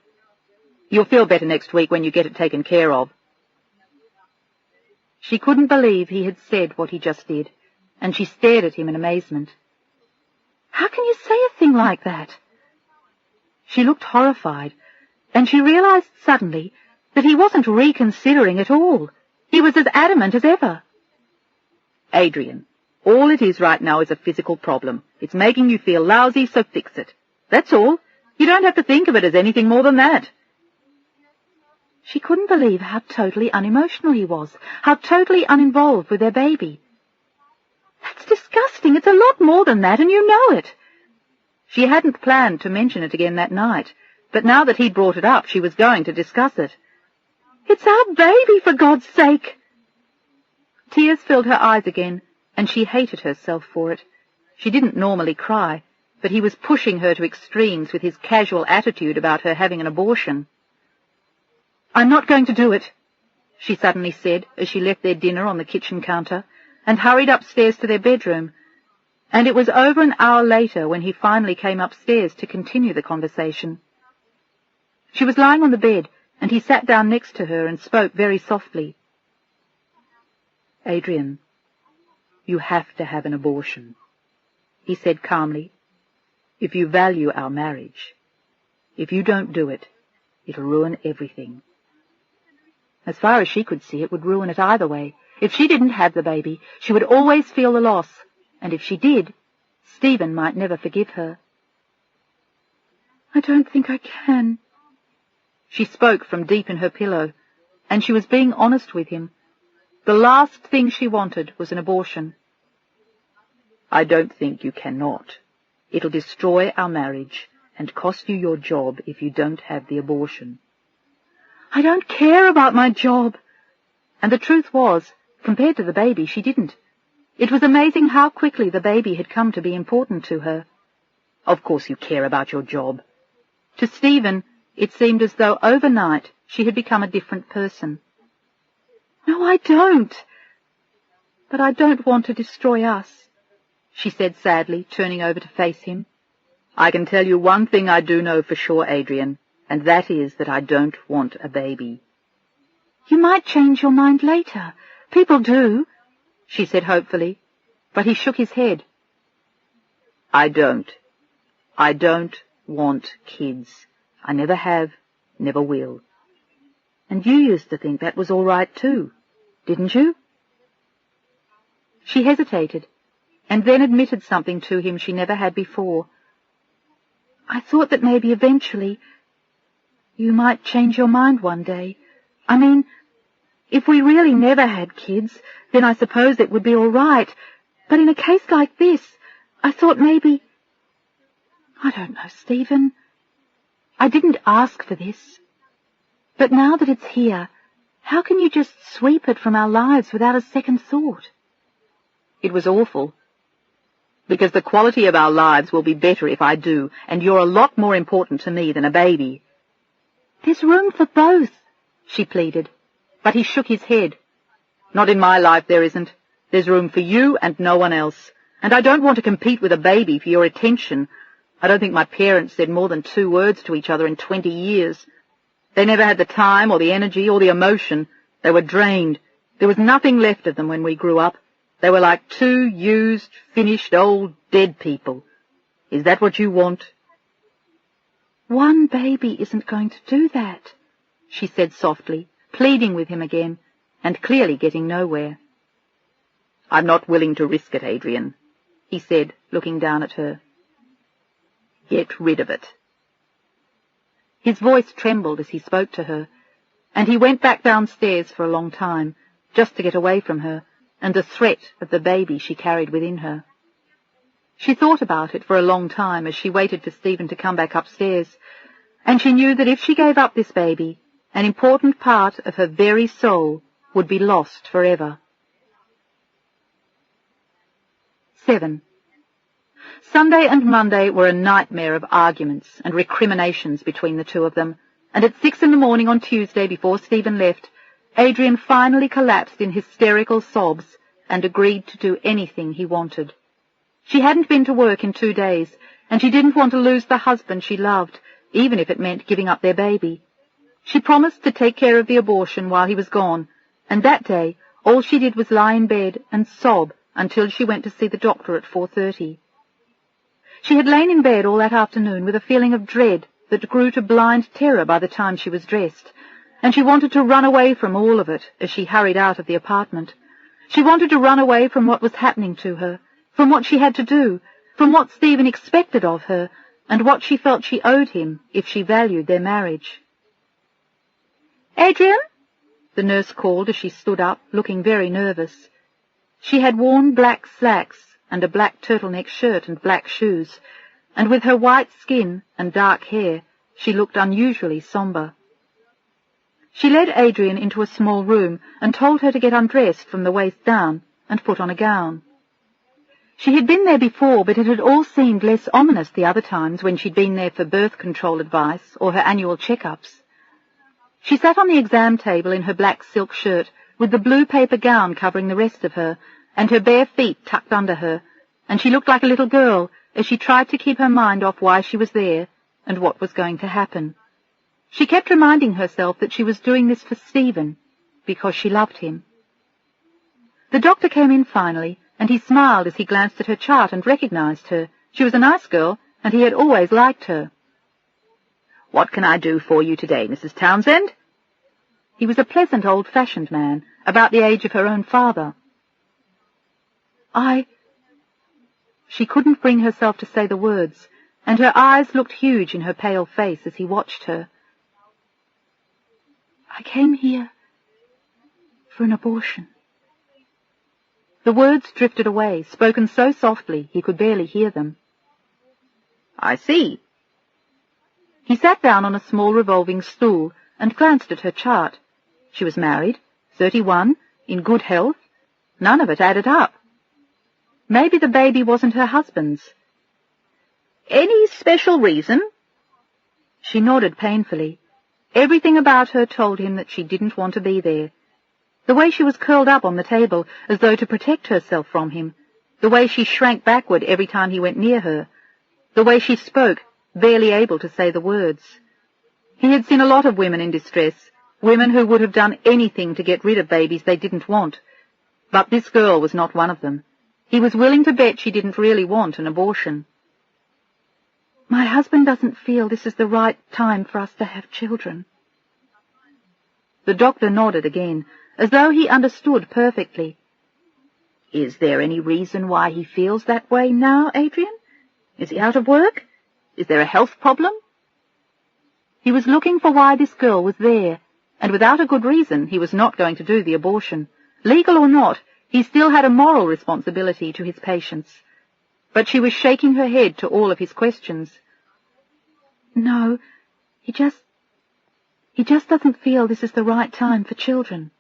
"You'll feel better next week when you get it taken care of." She couldn't believe he had said what he just did, and she stared at him in amazement. "How can you say a thing like that?" She looked horrified, and she realized suddenly that he wasn't reconsidering at all. He was as adamant as ever. "Adrian, all it is right now is a physical problem. It's making you feel lousy, so fix it. That's all. You don't have to think of it as anything more than that." She couldn't believe how totally unemotional he was, how totally uninvolved with their baby. "That's disgusting. It's a lot more than that, and you know it." She hadn't planned to mention it again that night, but now that he'd brought it up, she was going to discuss it. "It's our baby, for God's sake!" Tears filled her eyes again, and she hated herself for it. She didn't normally cry, but he was pushing her to extremes with his casual attitude about her having an abortion. "I'm not going to do it," she suddenly said as she left their dinner on the kitchen counter and hurried upstairs to their bedroom, and it was over an hour later when he finally came upstairs to continue the conversation. She was lying on the bed, and he sat down next to her and spoke very softly. "Adrian, you have to have an abortion," he said calmly. "If you value our marriage. If you don't do it, it'll ruin everything." As far as she could see, it would ruin it either way. If she didn't have the baby, she would always feel the loss, and if she did, Stephen might never forgive her. "I don't think I can." She spoke from deep in her pillow, and she was being honest with him. The last thing she wanted was an abortion. "I don't think you cannot. It'll destroy our marriage and cost you your job if you don't have the abortion." "I don't care about my job." And the truth was, compared to the baby, she didn't. It was amazing how quickly the baby had come to be important to her. "Of course you care about your job." To Stephen, it seemed as though overnight she had become a different person. "No, I don't. But I don't want to destroy us," she said sadly, turning over to face him. "I can tell you one thing I do know for sure, Adrian, and that is that I don't want a baby." "You might change your mind later. People do," she said hopefully, but he shook his head. I don't want kids. I never have, never will." "And you used to think that was all right too, didn't you?" She hesitated, and then admitted something to him she never had before. "I thought that maybe eventually you might change your mind one day. I mean, if we really never had kids, then I suppose it would be all right. But in a case like this, I thought maybe... I don't know, Stephen. I didn't ask for this. But now that it's here, how can you just sweep it from our lives without a second thought?" It was awful. "Because the quality of our lives will be better if I do, and you're a lot more important to me than a baby." "There's room for both," she pleaded, but he shook his head. "Not in my life there isn't. There's room for you and no one else. And I don't want to compete with a baby for your attention. I don't think my parents said more than 2 words to each other in 20 years. They never had the time or the energy or the emotion. They were drained. There was nothing left of them when we grew up. They were like 2 used, finished, old, dead people. Is that what you want?" "One baby isn't going to do that," she said softly, pleading with him again, and clearly getting nowhere. "I'm not willing to risk it, Adrian," he said, looking down at her. "Get rid of it." His voice trembled as he spoke to her, and he went back downstairs for a long time, just to get away from her, and the threat of the baby she carried within her. She thought about it for a long time as she waited for Stephen to come back upstairs, and she knew that if she gave up this baby, an important part of her very soul would be lost forever. 7. Sunday and Monday were a nightmare of arguments and recriminations between the two of them, and at 6 in the morning on Tuesday, before Stephen left, Adrian finally collapsed in hysterical sobs and agreed to do anything he wanted. She hadn't been to work in 2 days, and she didn't want to lose the husband she loved, even if it meant giving up their baby. She promised to take care of the abortion while he was gone, and that day all she did was lie in bed and sob until she went to see the doctor at 4:30. She had lain in bed all that afternoon with a feeling of dread that grew to blind terror by the time she was dressed, and she wanted to run away from all of it as she hurried out of the apartment. She wanted to run away from what was happening to her, from what she had to do, from what Stephen expected of her, and what she felt she owed him if she valued their marriage. "Adrian?" the nurse called as she stood up, looking very nervous. She had worn black slacks and a black turtleneck shirt and black shoes, and with her white skin and dark hair she looked unusually sombre. She led Adrian into a small room and told her to get undressed from the waist down and put on a gown. She had been there before, but it had all seemed less ominous the other times when she'd been there for birth control advice or her annual checkups. She sat on the exam table in her black silk shirt, with the blue paper gown covering the rest of her, and her bare feet tucked under her, and she looked like a little girl as she tried to keep her mind off why she was there and what was going to happen. She kept reminding herself that she was doing this for Stephen, because she loved him. The doctor came in finally, and he smiled as he glanced at her chart and recognized her. She was a nice girl, and he had always liked her. "What can I do for you today, Mrs. Townsend?" He was a pleasant, old-fashioned man, about the age of her own father. She couldn't bring herself to say the words, and her eyes looked huge in her pale face as he watched her. "I came here for an abortion." The words drifted away, spoken so softly he could barely hear them. "I see." He sat down on a small revolving stool and glanced at her chart. She was married, 31, in good health. None of it added up. Maybe the baby wasn't her husband's. "Any special reason?" She nodded painfully. Everything about her told him that she didn't want to be there. The way she was curled up on the table, as though to protect herself from him. The way she shrank backward every time he went near her. The way she spoke, barely able to say the words. He had seen a lot of women in distress, women who would have done anything to get rid of babies they didn't want. But this girl was not one of them. He was willing to bet she didn't really want an abortion. "My husband doesn't feel this is the right time for us to have children." The doctor nodded again, as though he understood perfectly. "Is there any reason why he feels that way now, Adrian? Is he out of work? Is there a health problem?" He was looking for why this girl was there, and without a good reason he was not going to do the abortion. Legal or not, he still had a moral responsibility to his patients. But she was shaking her head to all of his questions. "No, he just doesn't feel this is the right time for children."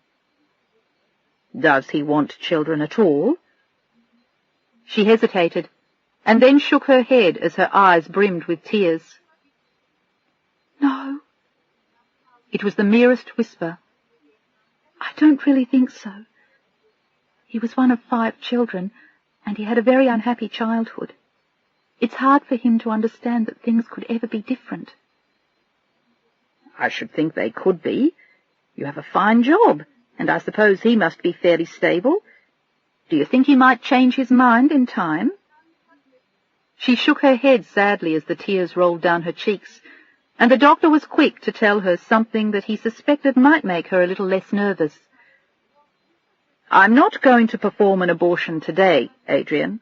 "Does he want children at all?" She hesitated, and then shook her head as her eyes brimmed with tears. "No." It was the merest whisper. "I don't really think so. He was one of 5 children, and he had a very unhappy childhood. It's hard for him to understand that things could ever be different." "I should think they could be. You have a fine job, and I suppose he must be fairly stable. Do you think he might change his mind in time?" She shook her head sadly as the tears rolled down her cheeks, and the doctor was quick to tell her something that he suspected might make her a little less nervous. "I'm not going to perform an abortion today, Adrian."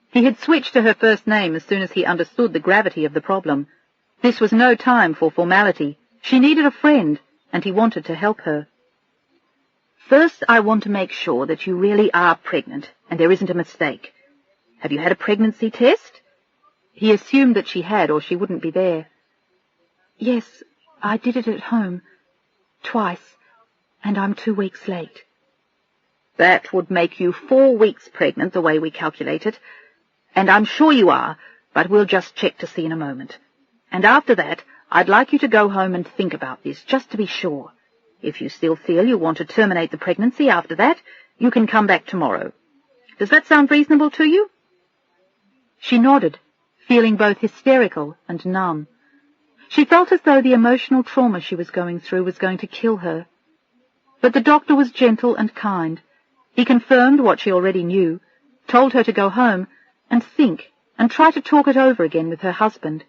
He had switched to her first name as soon as he understood the gravity of the problem. This was no time for formality. She needed a friend, and he wanted to help her. "First, I want to make sure that you really are pregnant, and there isn't a mistake. Have you had a pregnancy test?" He assumed that she had, or she wouldn't be there. "Yes, I did it at home. Twice, and I'm 2 weeks late." "That would make you 4 weeks pregnant, the way we calculate it. And I'm sure you are, but we'll just check to see in a moment. And after that, I'd like you to go home and think about this, just to be sure. If you still feel you want to terminate the pregnancy after that, you can come back tomorrow. Does that sound reasonable to you?" She nodded, feeling both hysterical and numb. She felt as though the emotional trauma she was going through was going to kill her. But the doctor was gentle and kind. He confirmed what she already knew, told her to go home and think and try to talk it over again with her husband.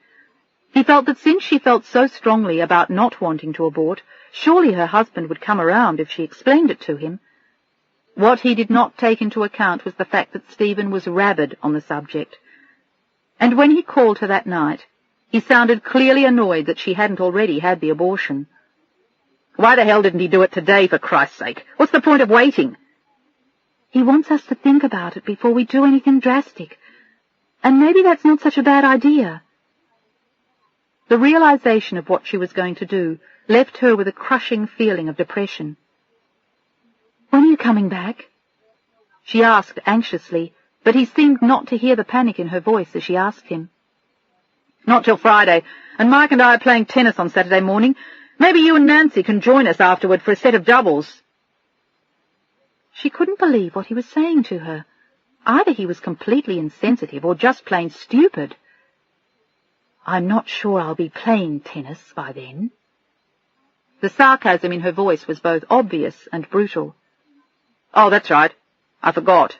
He felt that since she felt so strongly about not wanting to abort, surely her husband would come around if she explained it to him. What he did not take into account was the fact that Stephen was rabid on the subject. And when he called her that night, he sounded clearly annoyed that she hadn't already had the abortion. "Why the hell didn't he do it today, for Christ's sake? What's the point of waiting?" "He wants us to think about it before we do anything drastic. And maybe that's not such a bad idea." The realization of what she was going to do left her with a crushing feeling of depression. "When are you coming back?" she asked anxiously, but he seemed not to hear the panic in her voice as she asked him. "Not till Friday, and Mike and I are playing tennis on Saturday morning. Maybe you and Nancy can join us afterward for a set of doubles." She couldn't believe what he was saying to her. Either he was completely insensitive or just plain stupid. I'm not sure I'll be playing tennis by then." The sarcasm in her voice was both obvious and brutal. "Oh, that's right. I forgot."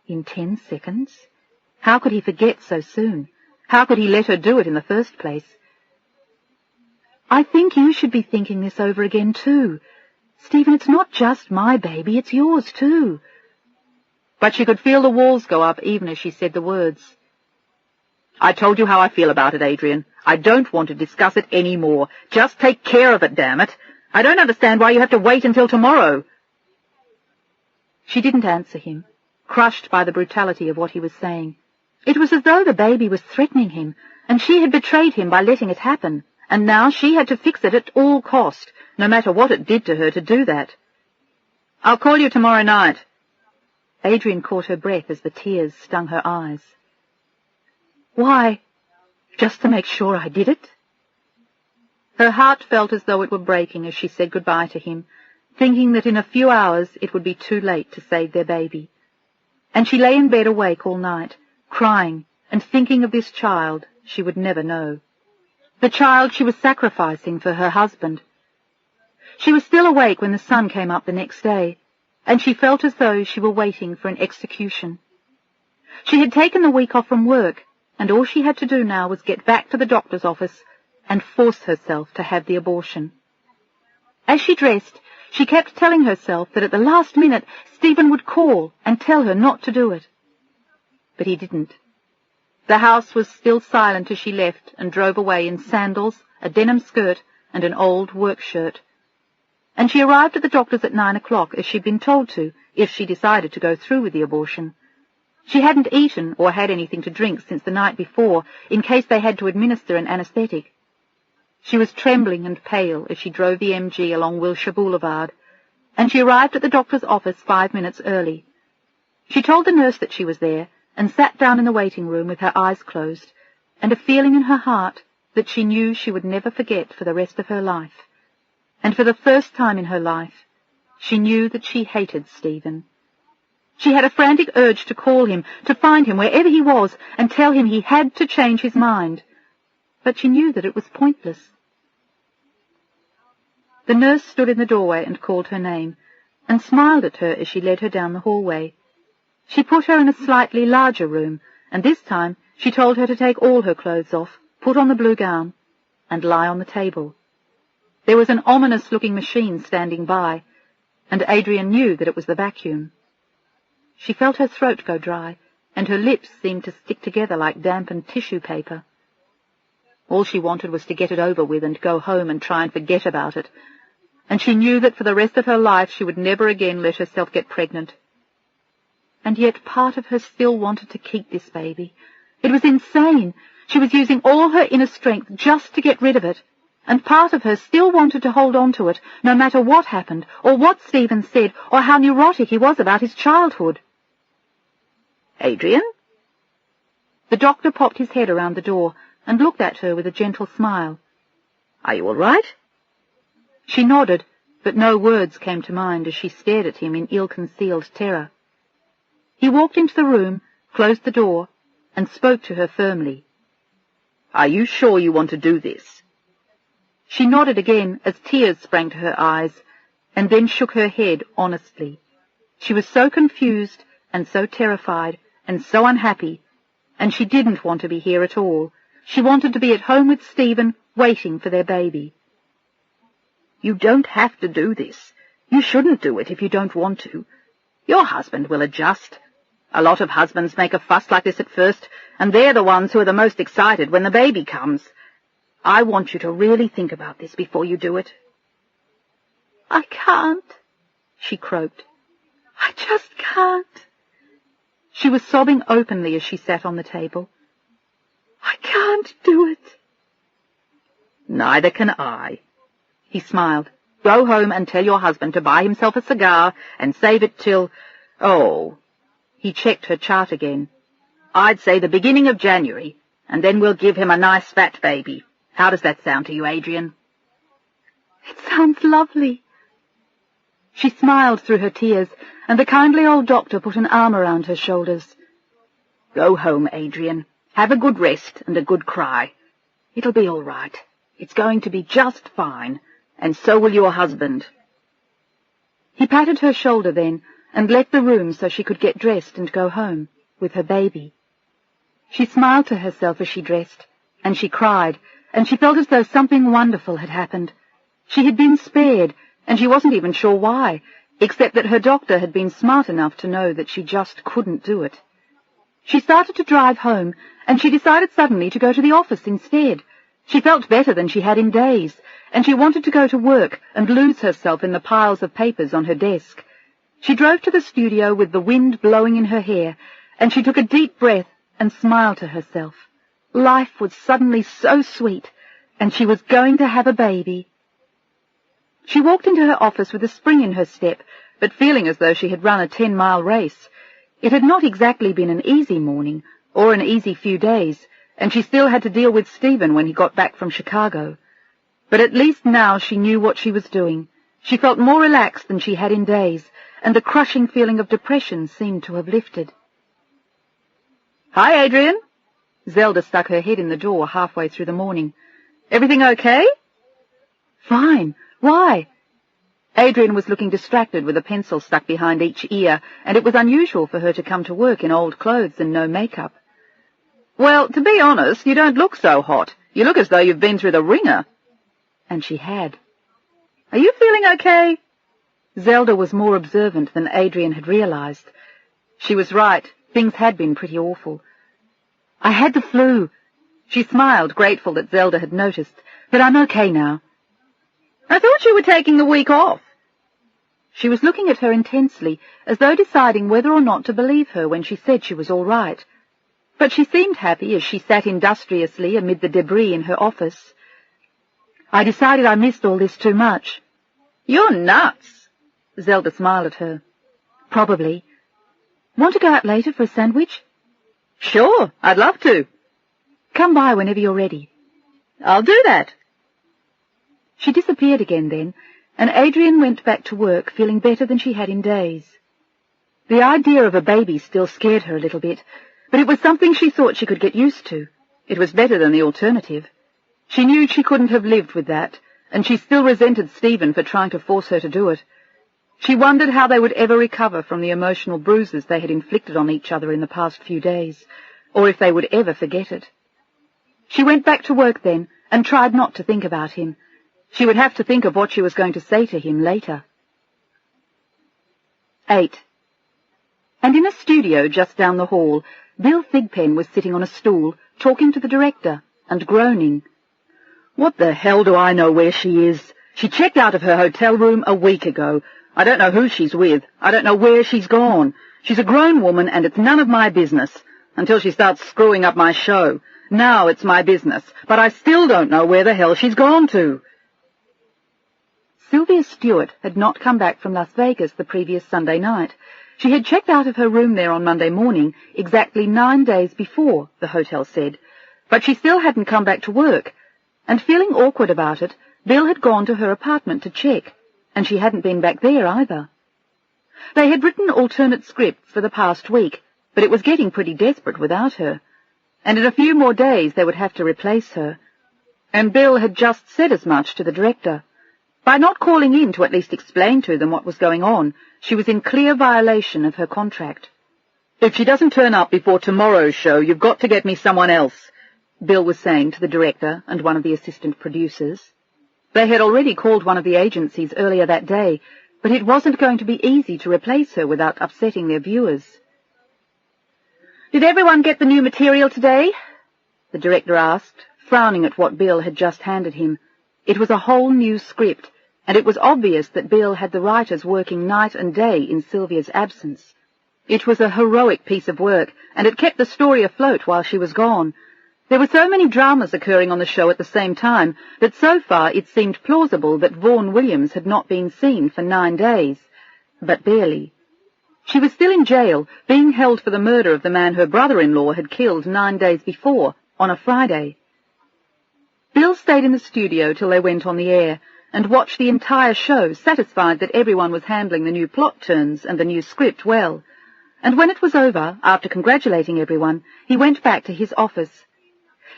In 10 seconds? How could he forget so soon? How could he let her do it in the first place? "I think you should be thinking this over again, too. Stephen, it's not just my baby, it's yours, too." But she could feel the walls go up even as she said the words. "I told you how I feel about it, Adrian. I don't want to discuss it any more. Just take care of it, damn it. I don't understand why you have to wait until tomorrow." She didn't answer him, crushed by the brutality of what he was saying. It was as though the baby was threatening him, and she had betrayed him by letting it happen, and now she had to fix it at all cost, no matter what it did to her to do that. "I'll call you tomorrow night." Adrian caught her breath as the tears stung her eyes. "Why? Just to make sure I did it?" Her heart felt as though it were breaking as she said goodbye to him, thinking that in a few hours it would be too late to save their baby. And she lay in bed awake all night, crying and thinking of this child she would never know. The child she was sacrificing for her husband. She was still awake when the sun came up the next day, and she felt as though she were waiting for an execution. She had taken the week off from work, and all she had to do now was get back to the doctor's office and force herself to have the abortion. As she dressed, she kept telling herself that at the last minute Stephen would call and tell her not to do it. But he didn't. The house was still silent as she left and drove away in sandals, a denim skirt, and an old work shirt. And she arrived at the doctor's at 9 o'clock, as she'd been told to, if she decided to go through with the abortion. She hadn't eaten or had anything to drink since the night before, in case they had to administer an anesthetic. She was trembling and pale as she drove the MG along Wilshire Boulevard, and she arrived at the doctor's office 5 minutes early. She told the nurse that she was there, and sat down in the waiting room with her eyes closed, and a feeling in her heart that she knew she would never forget for the rest of her life. And for the first time in her life, she knew that she hated Stephen. She had a frantic urge to call him, to find him wherever he was, and tell him he had to change his mind. But she knew that it was pointless. The nurse stood in the doorway and called her name, and smiled at her as she led her down the hallway. She put her in a slightly larger room, and this time she told her to take all her clothes off, put on the blue gown, and lie on the table. There was an ominous-looking machine standing by, and Adrian knew that it was the vacuum. She felt her throat go dry, and her lips seemed to stick together like dampened tissue paper. All she wanted was to get it over with and go home and try and forget about it, and she knew that for the rest of her life she would never again let herself get pregnant. And yet part of her still wanted to keep this baby. It was insane. She was using all her inner strength just to get rid of it, and part of her still wanted to hold on to it, no matter what happened, or what Stephen said, or how neurotic he was about his childhood. "Adrian?" The doctor popped his head around the door and looked at her with a gentle smile. "Are you all right?" She nodded, but no words came to mind as she stared at him in ill-concealed terror. He walked into the room, closed the door, and spoke to her firmly. "Are you sure you want to do this?" She nodded again as tears sprang to her eyes, and then shook her head honestly. She was so confused and so terrified and so unhappy, and she didn't want to be here at all. She wanted to be at home with Stephen, waiting for their baby. "You don't have to do this. You shouldn't do it if you don't want to. Your husband will adjust. A lot of husbands make a fuss like this at first, and they're the ones who are the most excited when the baby comes. I want you to really think about this before you do it." "I can't," she croaked. "I just can't." She was sobbing openly as she sat on the table. "I can't do it." "Neither can I." He smiled. "Go home and tell your husband to buy himself a cigar and save it till... oh..." He checked her chart again. "I'd say the beginning of January, and then we'll give him a nice fat baby. How does that sound to you, Adrian?" "It sounds lovely." She smiled through her tears, and the kindly old doctor put an arm around her shoulders. "Go home, Adrian. Have a good rest and a good cry. It'll be all right. It's going to be just fine, and so will your husband." He patted her shoulder then and left the room so she could get dressed and go home with her baby. She smiled to herself as she dressed, and she cried, and she felt as though something wonderful had happened. She had been spared, and she wasn't even sure why, except that her doctor had been smart enough to know that she just couldn't do it. She started to drive home, and she decided suddenly to go to the office instead. She felt better than she had in days, and she wanted to go to work and lose herself in the piles of papers on her desk. She drove to the studio with the wind blowing in her hair, and she took a deep breath and smiled to herself. Life was suddenly so sweet, and she was going to have a baby. She walked into her office with a spring in her step, but feeling as though she had run a 10-mile race. It had not exactly been an easy morning, or an easy few days, and she still had to deal with Stephen when he got back from Chicago. But at least now she knew what she was doing. She felt more relaxed than she had in days, and the crushing feeling of depression seemed to have lifted. "Hi, Adrian." Zelda stuck her head in the door halfway through the morning. "Everything okay?" "Fine. Why?" Adrian was looking distracted with a pencil stuck behind each ear, and it was unusual for her to come to work in old clothes and no makeup. "Well, to be honest, you don't look so hot. You look as though you've been through the ringer." And she had. "Are you feeling okay?" Zelda was more observant than Adrian had realized. She was right. Things had been pretty awful. "I had the flu." She smiled, grateful that Zelda had noticed, "but I'm okay now." "I thought you were taking the week off." She was looking at her intensely, as though deciding whether or not to believe her when she said she was all right. But she seemed happy as she sat industriously amid the debris in her office. "I decided I missed all this too much." "You're nuts." Zelda smiled at her. "Probably. Want to go out later for a sandwich?" "Sure, I'd love to." "Come by whenever you're ready." "I'll do that." She disappeared again then, and Adrian went back to work feeling better than she had in days. The idea of a baby still scared her a little bit, but it was something she thought she could get used to. It was better than the alternative. She knew she couldn't have lived with that, and she still resented Stephen for trying to force her to do it. She wondered how they would ever recover from the emotional bruises they had inflicted on each other in the past few days, or if they would ever forget it. She went back to work then, and tried not to think about him. She would have to think of what she was going to say to him later. 8. And in a studio just down the hall, Bill Thigpen was sitting on a stool, talking to the director, and groaning. "What the hell do I know where she is? She checked out of her hotel room a week ago. I don't know who she's with. I don't know where she's gone. She's a grown woman, and it's none of my business, until she starts screwing up my show. Now it's my business, but I still don't know where the hell she's gone to." Sylvia Stewart had not come back from Las Vegas the previous Sunday night. She had checked out of her room there on Monday morning, exactly 9 days before, the hotel said, but she still hadn't come back to work, and feeling awkward about it, Bill had gone to her apartment to check, and she hadn't been back there either. They had written alternate scripts for the past week, but it was getting pretty desperate without her, and in a few more days they would have to replace her, and Bill had just said as much to the director. By not calling in to at least explain to them what was going on, she was in clear violation of her contract. "If she doesn't turn up before tomorrow's show, you've got to get me someone else," Bill was saying to the director and one of the assistant producers. They had already called one of the agencies earlier that day, but it wasn't going to be easy to replace her without upsetting their viewers. "Did everyone get the new material today?" the director asked, frowning at what Bill had just handed him. It was a whole new script, and it was obvious that Bill had the writers working night and day in Sylvia's absence. It was a heroic piece of work, and it kept the story afloat while she was gone. There were so many dramas occurring on the show at the same time that so far it seemed plausible that Vaughan Williams had not been seen for 9 days, but barely. She was still in jail, being held for the murder of the man her brother-in-law had killed 9 days before, on a Friday. Bill stayed in the studio till they went on the air, and watched the entire show, satisfied that everyone was handling the new plot turns and the new script well. and when it was over, after congratulating everyone, he went back to his office.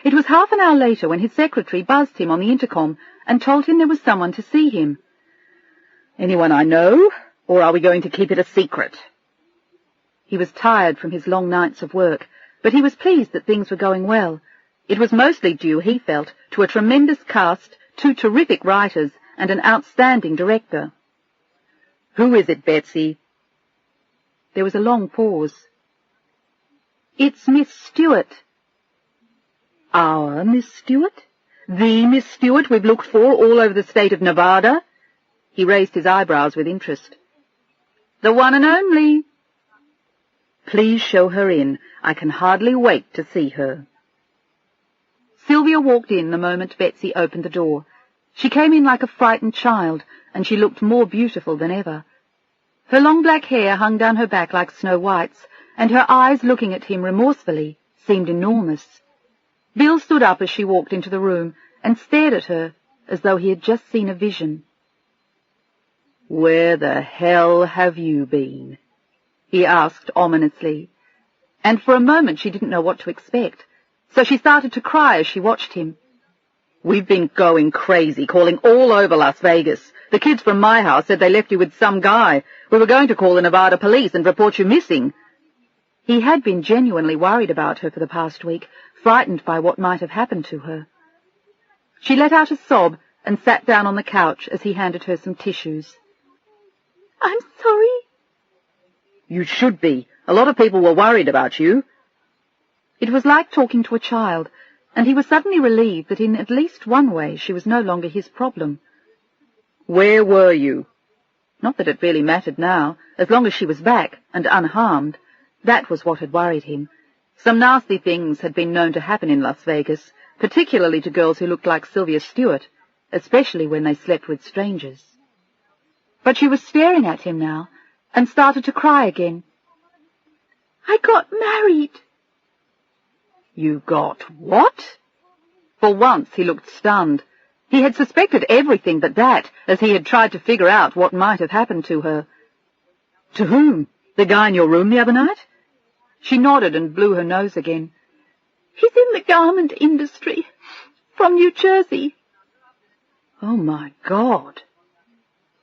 It was half an hour later when his secretary buzzed him on the intercom and told him there was someone to see him. "Anyone I know, or are we going to keep it a secret?" He was tired from his long nights of work, but he was pleased that things were going well. It was mostly due, he felt, to a tremendous cast, 2 terrific writers, and an outstanding director. "Who is it, Betsy?" There was a long pause. "It's Miss Stewart." "Our Miss Stewart? The Miss Stewart we've looked for all over the state of Nevada?" He raised his eyebrows with interest. "The one and only." "Please show her in. I can hardly wait to see her." Sylvia walked in the moment Betsy opened the door. She came in like a frightened child, and she looked more beautiful than ever. Her long black hair hung down her back like Snow White's, and her eyes, looking at him remorsefully, seemed enormous. Bill stood up as she walked into the room and stared at her as though he had just seen a vision. "Where the hell have you been?" he asked ominously, and for a moment she didn't know what to expect, so she started to cry as she watched him. "We've been going crazy, calling all over Las Vegas. The kids from my house said they left you with some guy. We were going to call the Nevada police and report you missing." He had been genuinely worried about her for the past week, frightened by what might have happened to her. She let out a sob and sat down on the couch as he handed her some tissues. "I'm sorry." "You should be. A lot of people were worried about you." It was like talking to a child, and he was suddenly relieved that in at least one way she was no longer his problem. "Where were you?" Not that it really mattered now, as long as she was back and unharmed. That was what had worried him. Some nasty things had been known to happen in Las Vegas, particularly to girls who looked like Sylvia Stewart, especially when they slept with strangers. But she was staring at him now, and started to cry again. "I got married." "You got what?" For once he looked stunned. He had suspected everything but that, as he had tried to figure out what might have happened to her. "To whom? The guy in your room the other night?" She nodded and blew her nose again. "He's in the garment industry, from New Jersey." "Oh, my God."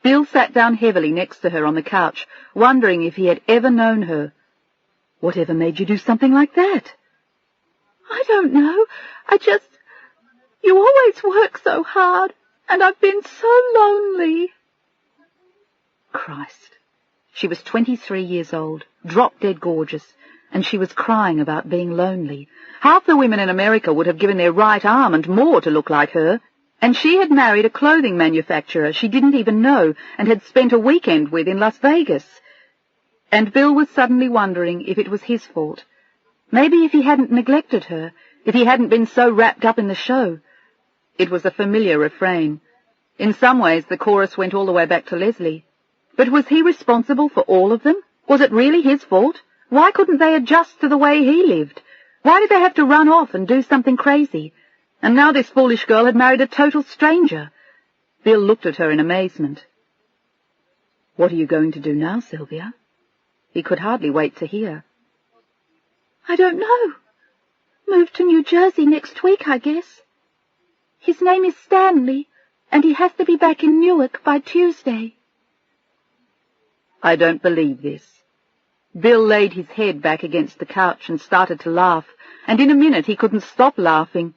Bill sat down heavily next to her on the couch, wondering if he had ever known her. "Whatever made you do something like that?" "I don't know. You always work so hard, and I've been so lonely." Christ. She was 23 years old, drop-dead gorgeous, and she was crying about being lonely. Half the women in America would have given their right arm and more to look like her, and she had married a clothing manufacturer she didn't even know and had spent a weekend with in Las Vegas. And Bill was suddenly wondering if it was his fault. Maybe if he hadn't neglected her, if he hadn't been so wrapped up in the show. It was a familiar refrain. In some ways the chorus went all the way back to Leslie. But was he responsible for all of them? Was it really his fault? Why couldn't they adjust to the way he lived? Why did they have to run off and do something crazy? And now this foolish girl had married a total stranger. Bill looked at her in amazement. "What are you going to do now, Sylvia?" He could hardly wait to hear. "I don't know. Move to New Jersey next week, I guess. His name is Stanley, and he has to be back in Newark by Tuesday." "I don't believe this." Bill laid his head back against the couch and started to laugh, and in a minute he couldn't stop laughing.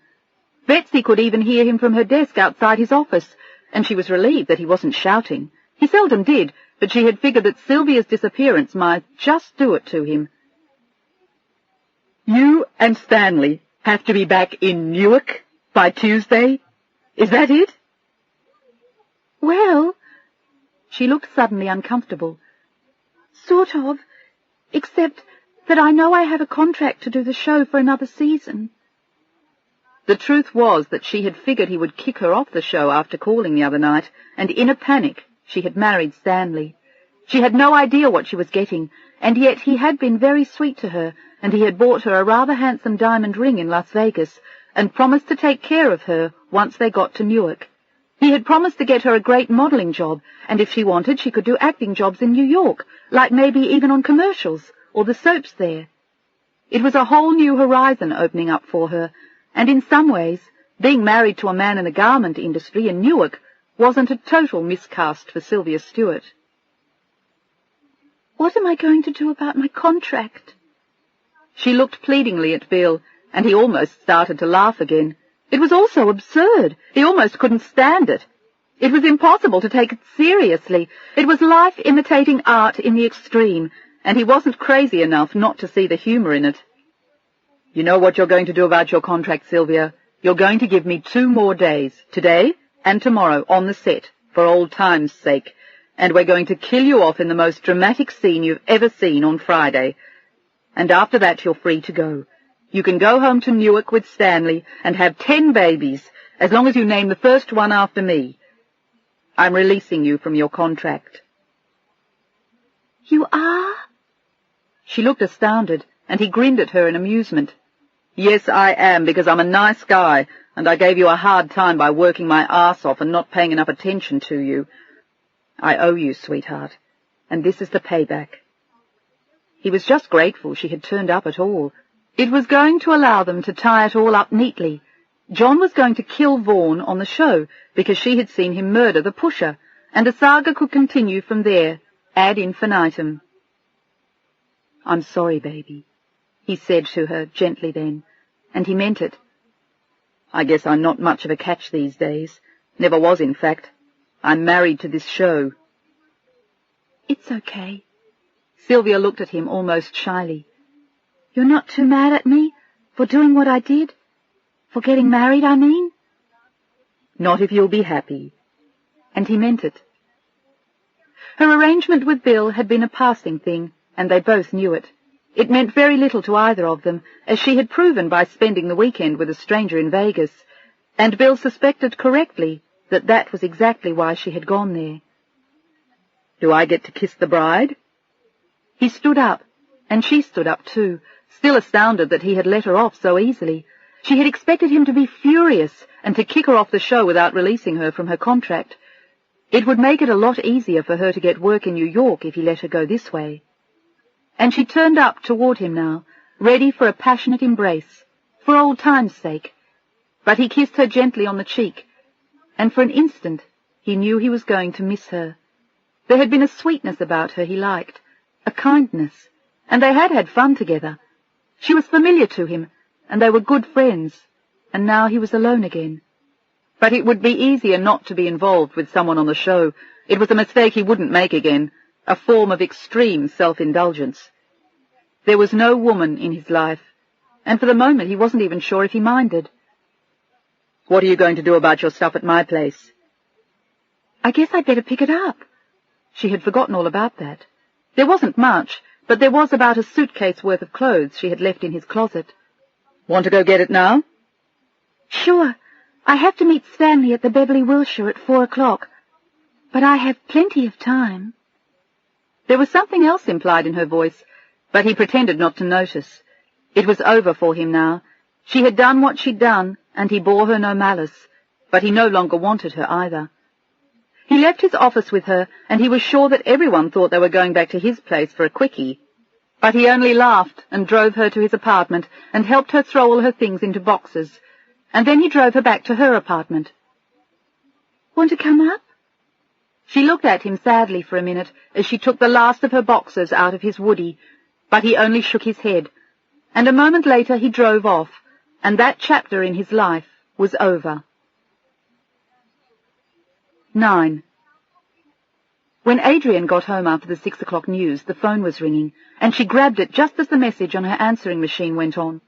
Betsy could even hear him from her desk outside his office, and she was relieved that he wasn't shouting. He seldom did, but she had figured that Sylvia's disappearance might just do it to him. "You and Stanley have to be back in Newark by Tuesday? Is that it?" "Well," she looked suddenly uncomfortable. "Sort of, except that I know I have a contract to do the show for another season." The truth was that she had figured he would kick her off the show after calling the other night, and in a panic she had married Stanley. She had no idea what she was getting, and yet he had been very sweet to her, and he had bought her a rather handsome diamond ring in Las Vegas, and promised to take care of her once they got to Newark. He had promised to get her a great modeling job, and if she wanted she could do acting jobs in New York, like maybe even on commercials, or the soaps there. It was a whole new horizon opening up for her, and in some ways, being married to a man in the garment industry in Newark wasn't a total miscast for Sylvia Stewart. "What am I going to do about my contract?" She looked pleadingly at Bill, and he almost started to laugh again. It was all so absurd. He almost couldn't stand it. It was impossible to take it seriously. It was life imitating art in the extreme, and he wasn't crazy enough not to see the humour in it. "You know what you're going to do about your contract, Sylvia? You're going to give me 2 more days, today and tomorrow, on the set, for old time's sake, and we're going to kill you off in the most dramatic scene you've ever seen on Friday. And after that you're free to go. You can go home to Newark with Stanley and have 10 babies, as long as you name the first one after me. I'm releasing you from your contract." "You are?" She looked astounded, and he grinned at her in amusement. "Yes, I am, because I'm a nice guy, and I gave you a hard time by working my arse off and not paying enough attention to you. I owe you, sweetheart, and this is the payback." He was just grateful she had turned up at all. It was going to allow them to tie it all up neatly. John was going to kill Vaughan on the show because she had seen him murder the pusher, and the saga could continue from there, ad infinitum. "I'm sorry, baby," he said to her gently then, and he meant it. "I guess I'm not much of a catch these days. Never was, in fact. I'm married to this show." "It's okay." Sylvia looked at him almost shyly. "You're not too mad at me for doing what I did? For getting married, I mean?" "Not if you'll be happy." And he meant it. Her arrangement with Bill had been a passing thing, and they both knew it. It meant very little to either of them, as she had proven by spending the weekend with a stranger in Vegas, and Bill suspected correctly that that was exactly why she had gone there. "Do I get to kiss the bride?" He stood up, and she stood up too, still astounded that he had let her off so easily. She had expected him to be furious and to kick her off the show without releasing her from her contract. It would make it a lot easier for her to get work in New York if he let her go this way. And she turned up toward him now, ready for a passionate embrace, for old time's sake. But he kissed her gently on the cheek, and for an instant he knew he was going to miss her. There had been a sweetness about her he liked, a kindness, and they had had fun together. She was familiar to him, and they were good friends, and now he was alone again. But it would be easier not to be involved with someone on the show. It was a mistake he wouldn't make again, a form of extreme self-indulgence. There was no woman in his life, and for the moment he wasn't even sure if he minded. "What are you going to do about your stuff at my place?" "I guess I'd better pick it up." She had forgotten all about that. There wasn't much, but there was about a suitcase worth of clothes she had left in his closet. "Want to go get it now?" "Sure. I have to meet Stanley at the Beverly Wilshire at 4 o'clock, but I have plenty of time." There was something else implied in her voice, but he pretended not to notice. It was over for him now. She had done what she'd done, and he bore her no malice, but he no longer wanted her either. He left his office with her, and he was sure that everyone thought they were going back to his place for a quickie. But he only laughed and drove her to his apartment and helped her throw all her things into boxes, and then he drove her back to her apartment. "Want to come up?" She looked at him sadly for a minute as she took the last of her boxes out of his woody, but he only shook his head, and a moment later he drove off, and that chapter in his life was over. 9. When Adrian got home after the 6 o'clock news, the phone was ringing, and she grabbed it just as the message on her answering machine went on.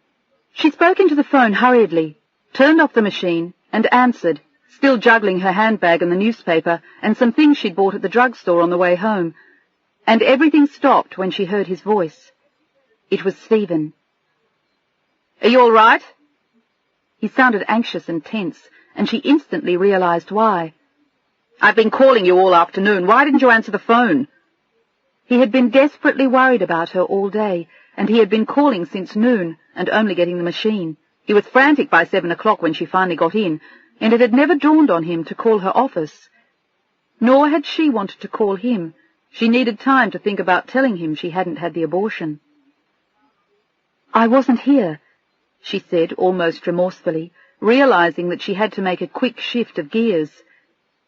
She spoke into the phone hurriedly, turned off the machine, and answered, still juggling her handbag and the newspaper and some things she'd bought at the drugstore on the way home. And everything stopped when she heard his voice. It was Stephen. "Are you all right?" He sounded anxious and tense, and she instantly realized why. "I've been calling you all afternoon. Why didn't you answer the phone?" He had been desperately worried about her all day, and he had been calling since noon and only getting the machine. He was frantic by 7 o'clock when she finally got in, and it had never dawned on him to call her office. Nor had she wanted to call him. She needed time to think about telling him she hadn't had the abortion. "I wasn't here," she said almost remorsefully, realizing that she had to make a quick shift of gears.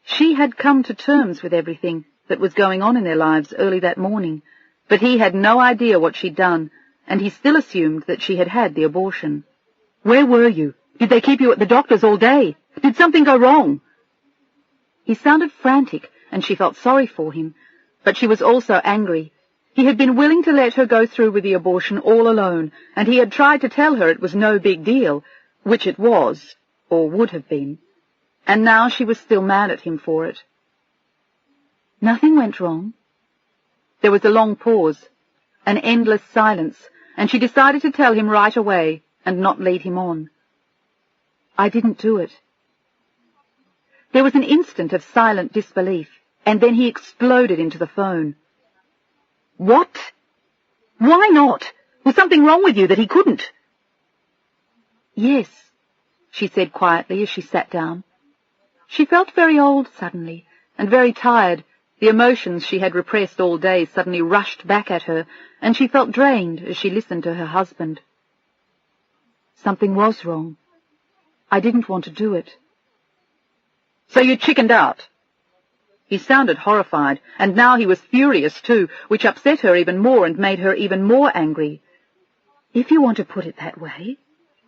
She had come to terms with everything that was going on in their lives early that morning, but he had no idea what she'd done, and he still assumed that she had had the abortion. "Where were you? Did they keep you at the doctor's all day? Did something go wrong?" He sounded frantic, and she felt sorry for him, but she was also angry. He had been willing to let her go through with the abortion all alone, and he had tried to tell her it was no big deal, which it was, or would have been, and now she was still mad at him for it. "Nothing went wrong." There was a long pause, an endless silence, and she decided to tell him right away and not lead him on. "I didn't do it." There was an instant of silent disbelief, and then he exploded into the phone. "What? Why not? Was something wrong with you that he couldn't?" "Yes," she said quietly as she sat down. She felt very old suddenly, and very tired. The emotions she had repressed all day suddenly rushed back at her, and she felt drained as she listened to her husband. "Something was wrong. I didn't want to do it." "So you chickened out?" He sounded horrified, and now he was furious too, which upset her even more and made her even more angry. "If you want to put it that way,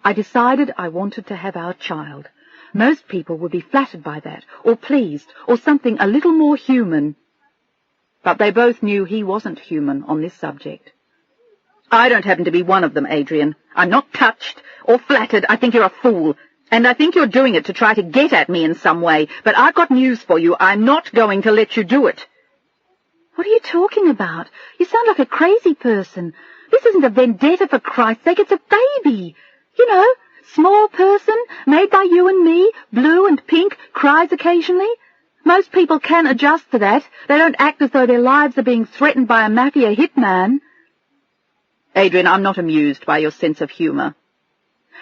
I decided I wanted to have our child. Most people would be flattered by that, or pleased, or something a little more human." But they both knew he wasn't human on this subject. "I don't happen to be one of them, Adrian. I'm not touched or flattered. I think you're a fool. And I think you're doing it to try to get at me in some way. But I've got news for you. I'm not going to let you do it." "What are you talking about? You sound like a crazy person. This isn't a vendetta, for Christ's sake. It's a baby. You know, small person, made by you and me, blue and pink, cries occasionally. Most people can adjust to that. They don't act as though their lives are being threatened by a mafia hitman." "Adrian, I'm not amused by your sense of humour."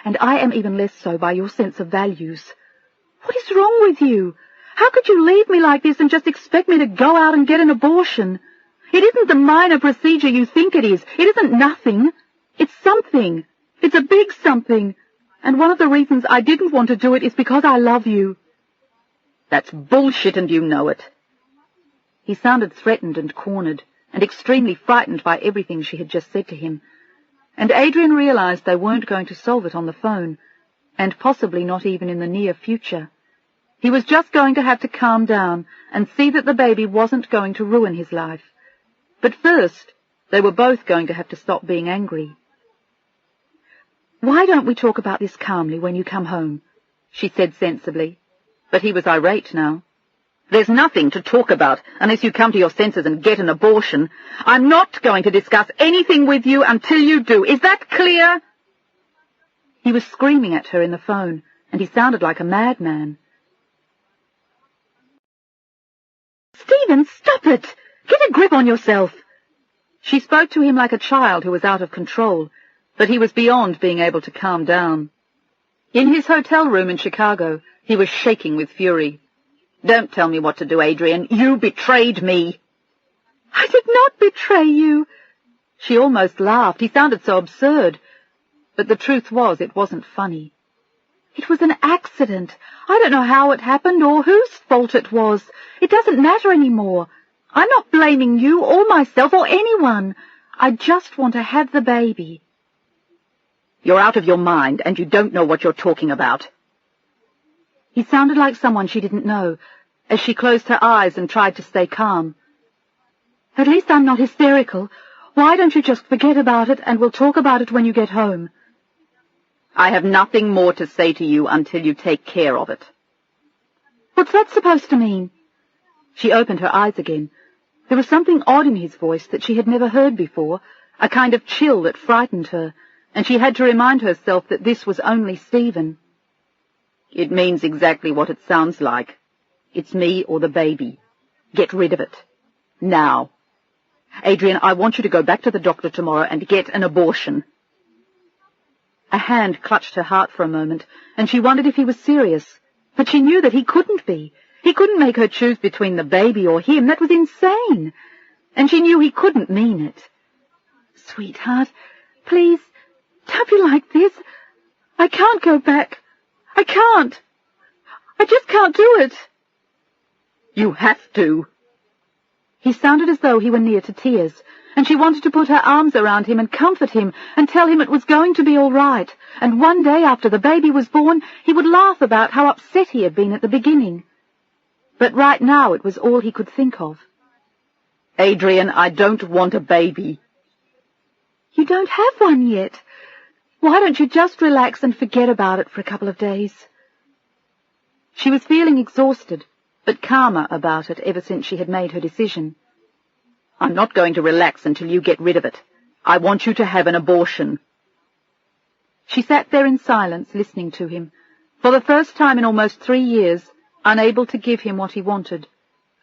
"And I am even less so by your sense of values. What is wrong with you? How could you leave me like this and just expect me to go out and get an abortion? It isn't the minor procedure you think it is. It isn't nothing. It's something. It's a big something. And one of the reasons I didn't want to do it is because I love you." "That's bullshit, and you know it." He sounded threatened and cornered, and extremely frightened by everything she had just said to him. And Adrian realized they weren't going to solve it on the phone, and possibly not even in the near future. He was just going to have to calm down and see that the baby wasn't going to ruin his life. But first, they were both going to have to stop being angry. "Why don't we talk about this calmly when you come home?" she said sensibly. But he was irate now. "There's nothing to talk about unless you come to your senses and get an abortion. I'm not going to discuss anything with you until you do. Is that clear?" He was screaming at her in the phone, and he sounded like a madman. "Stephen, stop it! Get a grip on yourself!" She spoke to him like a child who was out of control, but he was beyond being able to calm down. In his hotel room in Chicago, he was shaking with fury. "Don't tell me what to do, Adrian. You betrayed me." "I did not betray you." She almost laughed. He sounded so absurd. But the truth was, it wasn't funny. "It was an accident. I don't know how it happened or whose fault it was. It doesn't matter anymore. I'm not blaming you or myself or anyone. I just want to have the baby." "You're out of your mind, and you don't know what you're talking about." He sounded like someone she didn't know, as she closed her eyes and tried to stay calm. "At least I'm not hysterical. Why don't you just forget about it, and we'll talk about it when you get home?" "I have nothing more to say to you until you take care of it." "What's that supposed to mean?" She opened her eyes again. There was something odd in his voice that she had never heard before, a kind of chill that frightened her, and she had to remind herself that this was only Stephen. "It means exactly what it sounds like. It's me or the baby. Get rid of it. Now. Adrian, I want you to go back to the doctor tomorrow and get an abortion." A hand clutched her heart for a moment, and she wondered if he was serious. But she knew that he couldn't be. He couldn't make her choose between the baby or him. That was insane. And she knew he couldn't mean it. "Sweetheart, please, Don't be like this. I can't go back. I can't. I just can't do it. You have to. He sounded as though he were near to tears, and she wanted to put her arms around him and comfort him and tell him it was going to be all right, and one day after the baby was born he would laugh about how upset he had been at the beginning. But right now it was all he could think of. Adrian, I don't want a baby. You don't have one yet. Why don't you just relax and forget about it for a couple of days? She was feeling exhausted, but calmer about it ever since she had made her decision. I'm not going to relax until you get rid of it. I want you to have an abortion. She sat there in silence, listening to him, for the first time in almost 3 years, unable to give him what he wanted.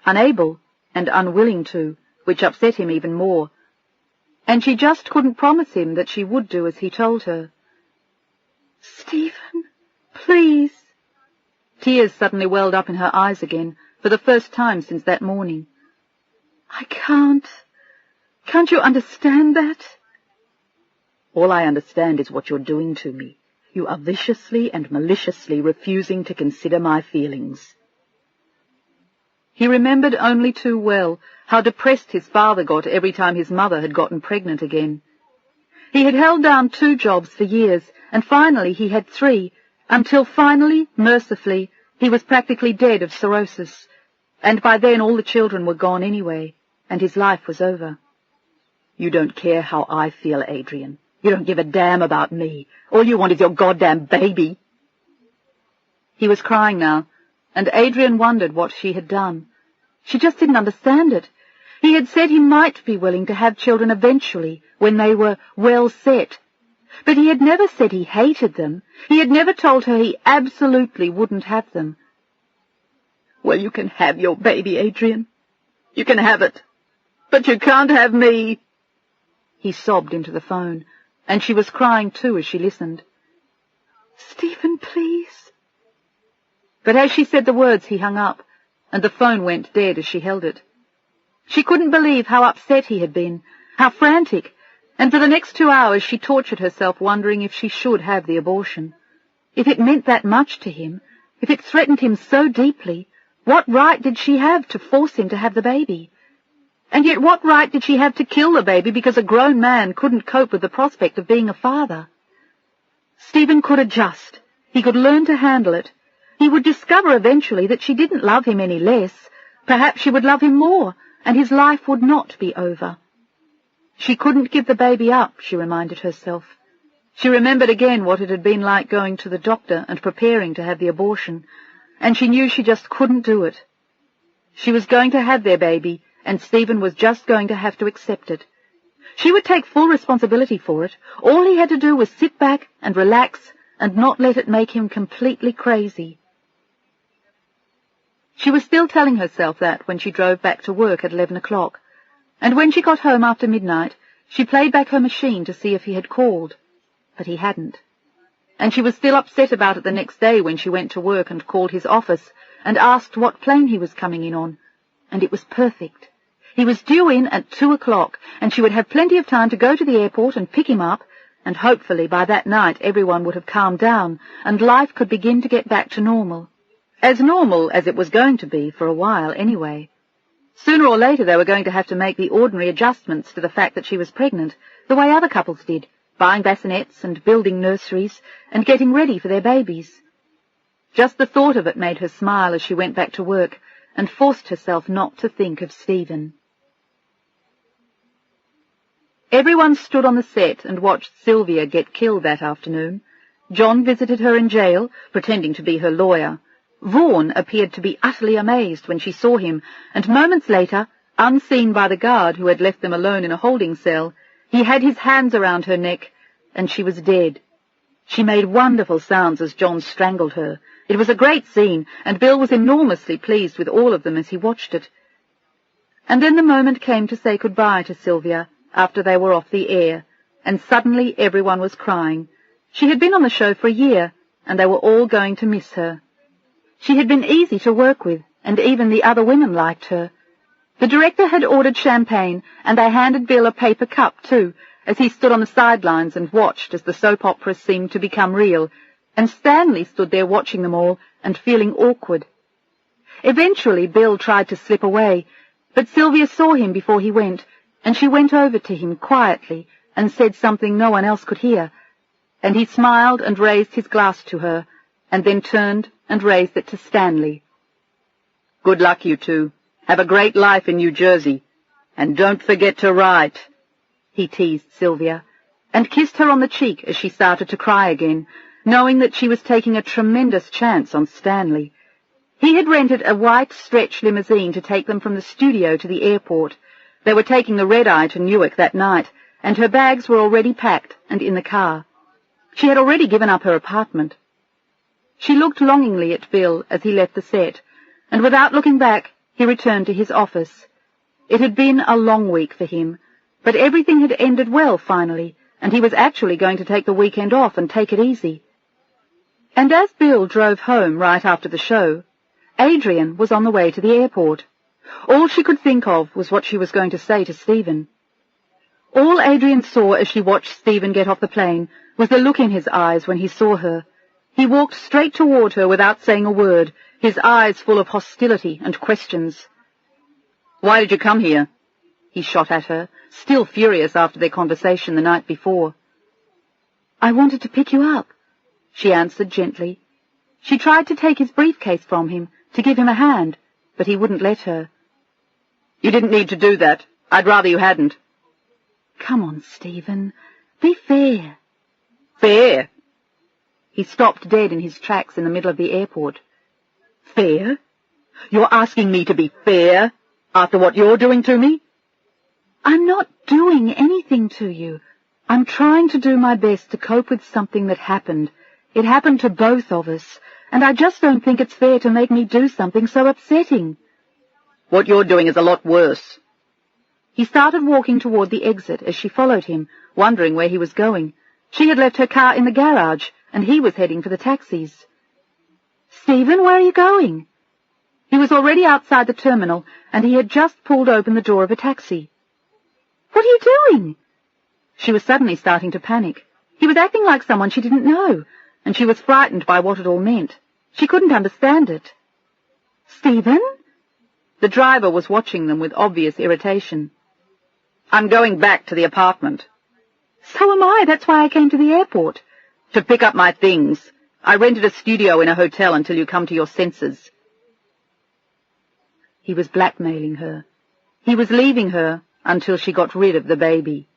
Unable and unwilling to, which upset him even more. And she just couldn't promise him that she would do as he told her. Stephen, please. Tears suddenly welled up in her eyes again, for the first time since that morning. I can't. Can't you understand that? All I understand is what you're doing to me. You are viciously and maliciously refusing to consider my feelings. He remembered only too well how depressed his father got every time his mother had gotten pregnant again. He had held down 2 jobs for years, and finally he had 3, until finally, mercifully, he was practically dead of cirrhosis, and by then all the children were gone anyway, and his life was over. You don't care how I feel, Adrian. You don't give a damn about me. All you want is your goddamn baby. He was crying now, and Adrian wondered what she had done. She just didn't understand it. He had said he might be willing to have children eventually, when they were well set. But he had never said he hated them. He had never told her he absolutely wouldn't have them. Well, you can have your baby, Adrian. You can have it. But you can't have me. He sobbed into the phone, and she was crying too as she listened. Stephen, please. But as she said the words, he hung up, and the phone went dead as she held it. She couldn't believe how upset he had been, how frantic, and for the next 2 hours she tortured herself wondering if she should have the abortion. If it meant that much to him, if it threatened him so deeply, what right did she have to force him to have the baby? And yet what right did she have to kill the baby because a grown man couldn't cope with the prospect of being a father? Stephen could adjust. He could learn to handle it. He would discover eventually that she didn't love him any less. Perhaps she would love him more, and his life would not be over. She couldn't give the baby up, she reminded herself. She remembered again what it had been like going to the doctor and preparing to have the abortion, and she knew she just couldn't do it. She was going to have their baby, and Stephen was just going to have to accept it. She would take full responsibility for it. All he had to do was sit back and relax and not let it make him completely crazy. She was still telling herself that when she drove back to work at 11 o'clock, and when she got home after midnight, she played back her machine to see if he had called, but he hadn't. And she was still upset about it the next day when she went to work and called his office and asked what plane he was coming in on, and it was perfect. He was due in at 2 o'clock, and she would have plenty of time to go to the airport and pick him up, and hopefully by that night everyone would have calmed down, and life could begin to get back to normal. As normal as it was going to be for a while anyway. Sooner or later they were going to have to make the ordinary adjustments to the fact that she was pregnant, the way other couples did, buying bassinets and building nurseries and getting ready for their babies. Just the thought of it made her smile as she went back to work and forced herself not to think of Stephen. Everyone stood on the set and watched Sylvia get killed that afternoon. John visited her in jail, pretending to be her lawyer. Vaughan appeared to be utterly amazed when she saw him, and moments later, unseen by the guard who had left them alone in a holding cell, he had his hands around her neck, and she was dead. She made wonderful sounds as John strangled her. It was a great scene, and Bill was enormously pleased with all of them as he watched it. And then the moment came to say goodbye to Sylvia after they were off the air, and suddenly everyone was crying. She had been on the show for a year, and they were all going to miss her. She had been easy to work with, and even the other women liked her. The director had ordered champagne, and they handed Bill a paper cup, too, as he stood on the sidelines and watched as the soap operas seemed to become real, and Stanley stood there watching them all and feeling awkward. Eventually Bill tried to slip away, but Sylvia saw him before he went, and she went over to him quietly and said something no one else could hear, and he smiled and raised his glass to her, and then turned and raised it to Stanley. "Good luck, you two. Have a great life in New Jersey. And don't forget to write," he teased Sylvia, and kissed her on the cheek as she started to cry again, knowing that she was taking a tremendous chance on Stanley. He had rented a white stretch limousine to take them from the studio to the airport. They were taking the red-eye to Newark that night, and her bags were already packed and in the car. She had already given up her apartment. She looked longingly at Bill as he left the set, and without looking back, he returned to his office. It had been a long week for him, but everything had ended well finally, and he was actually going to take the weekend off and take it easy. And as Bill drove home right after the show, Adrian was on the way to the airport. All she could think of was what she was going to say to Stephen. All Adrian saw as she watched Stephen get off the plane was the look in his eyes when he saw her. He walked straight toward her without saying a word, his eyes full of hostility and questions. "Why did you come here?" he shot at her, still furious after their conversation the night before. "I wanted to pick you up," she answered gently. She tried to take his briefcase from him, to give him a hand, but he wouldn't let her. "You didn't need to do that. I'd rather you hadn't." "Come on, Stephen. Be fair." "Fair?" He stopped dead in his tracks in the middle of the airport. "Fair? You're asking me to be fair after what you're doing to me?" "I'm not doing anything to you. I'm trying to do my best to cope with something that happened. It happened to both of us, and I just don't think it's fair to make me do something so upsetting." "What you're doing is a lot worse." He started walking toward the exit as she followed him, wondering where he was going. She had left her car in the garage, and he was heading for the taxis. "Stephen, where are you going?" He was already outside the terminal, and he had just pulled open the door of a taxi. "What are you doing?" She was suddenly starting to panic. He was acting like someone she didn't know, and she was frightened by what it all meant. She couldn't understand it. "Stephen?" The driver was watching them with obvious irritation. "I'm going back to the apartment." "So am I. That's why I came to the airport." "To pick up my things. I rented a studio in a hotel until you come to your senses." He was blackmailing her. He was leaving her until she got rid of the baby.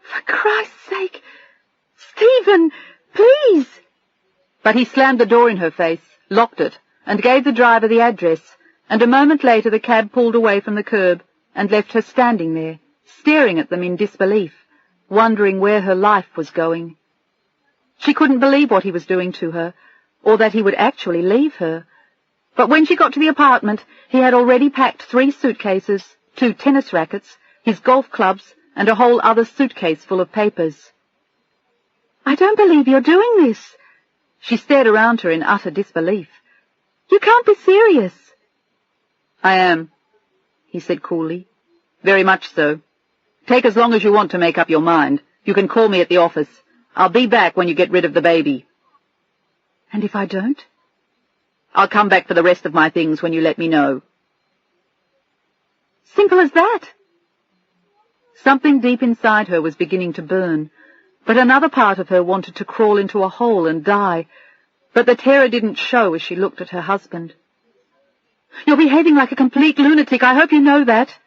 "For Christ's sake! Stephen, please!" But he slammed the door in her face, locked it, and gave the driver the address, and a moment later the cab pulled away from the curb and left her standing there, staring at them in disbelief, wondering where her life was going. She couldn't believe what he was doing to her, or that he would actually leave her. But when she got to the apartment, he had already packed 3 suitcases, 2 tennis rackets, his golf clubs, and a whole other suitcase full of papers. "I don't believe you're doing this." She stared around her in utter disbelief. "You can't be serious." "I am," he said coolly. "Very much so. Take as long as you want to make up your mind. You can call me at the office. I'll be back when you get rid of the baby." "And if I don't?" "I'll come back for the rest of my things when you let me know." Simple as that. Something deep inside her was beginning to burn, but another part of her wanted to crawl into a hole and die, but the terror didn't show as she looked at her husband. "You're behaving like a complete lunatic. I hope you know that."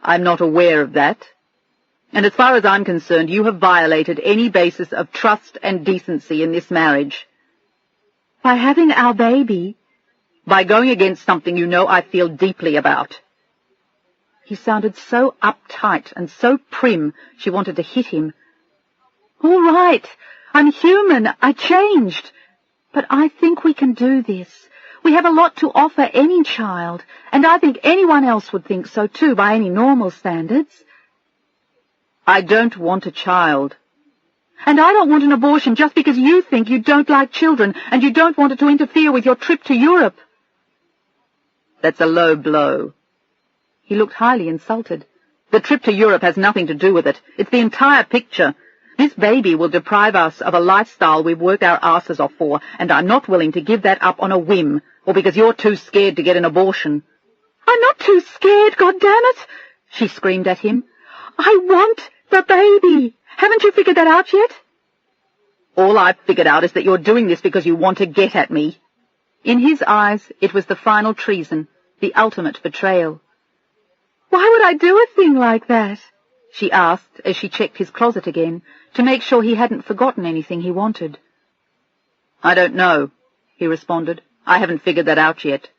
"I'm not aware of that. And as far as I'm concerned, you have violated any basis of trust and decency in this marriage." "By having our baby?" "By going against something you know I feel deeply about." He sounded so uptight and so prim, she wanted to hit him. "All right, I'm human. I changed. But I think we can do this. We have a lot to offer any child, and I think anyone else would think so too by any normal standards." "I don't want a child." "And I don't want an abortion just because you think you don't like children and you don't want it to interfere with your trip to Europe." "That's a low blow." He looked highly insulted. The trip to Europe has nothing to do with it. It's the entire picture. This baby will deprive us of a lifestyle we've worked our asses off for, and I'm not willing to give that up on a whim, or because you're too scared to get an abortion." "I'm not too scared, goddammit!" she screamed at him. "I want the baby. Haven't you figured that out yet?" "All I've figured out is that you're doing this because you want to get at me." In his eyes, it was the final treason, the ultimate betrayal. "Why would I do a thing like that?" she asked as she checked his closet again to make sure he hadn't forgotten anything he wanted. "I don't know," he responded. "I haven't figured that out yet."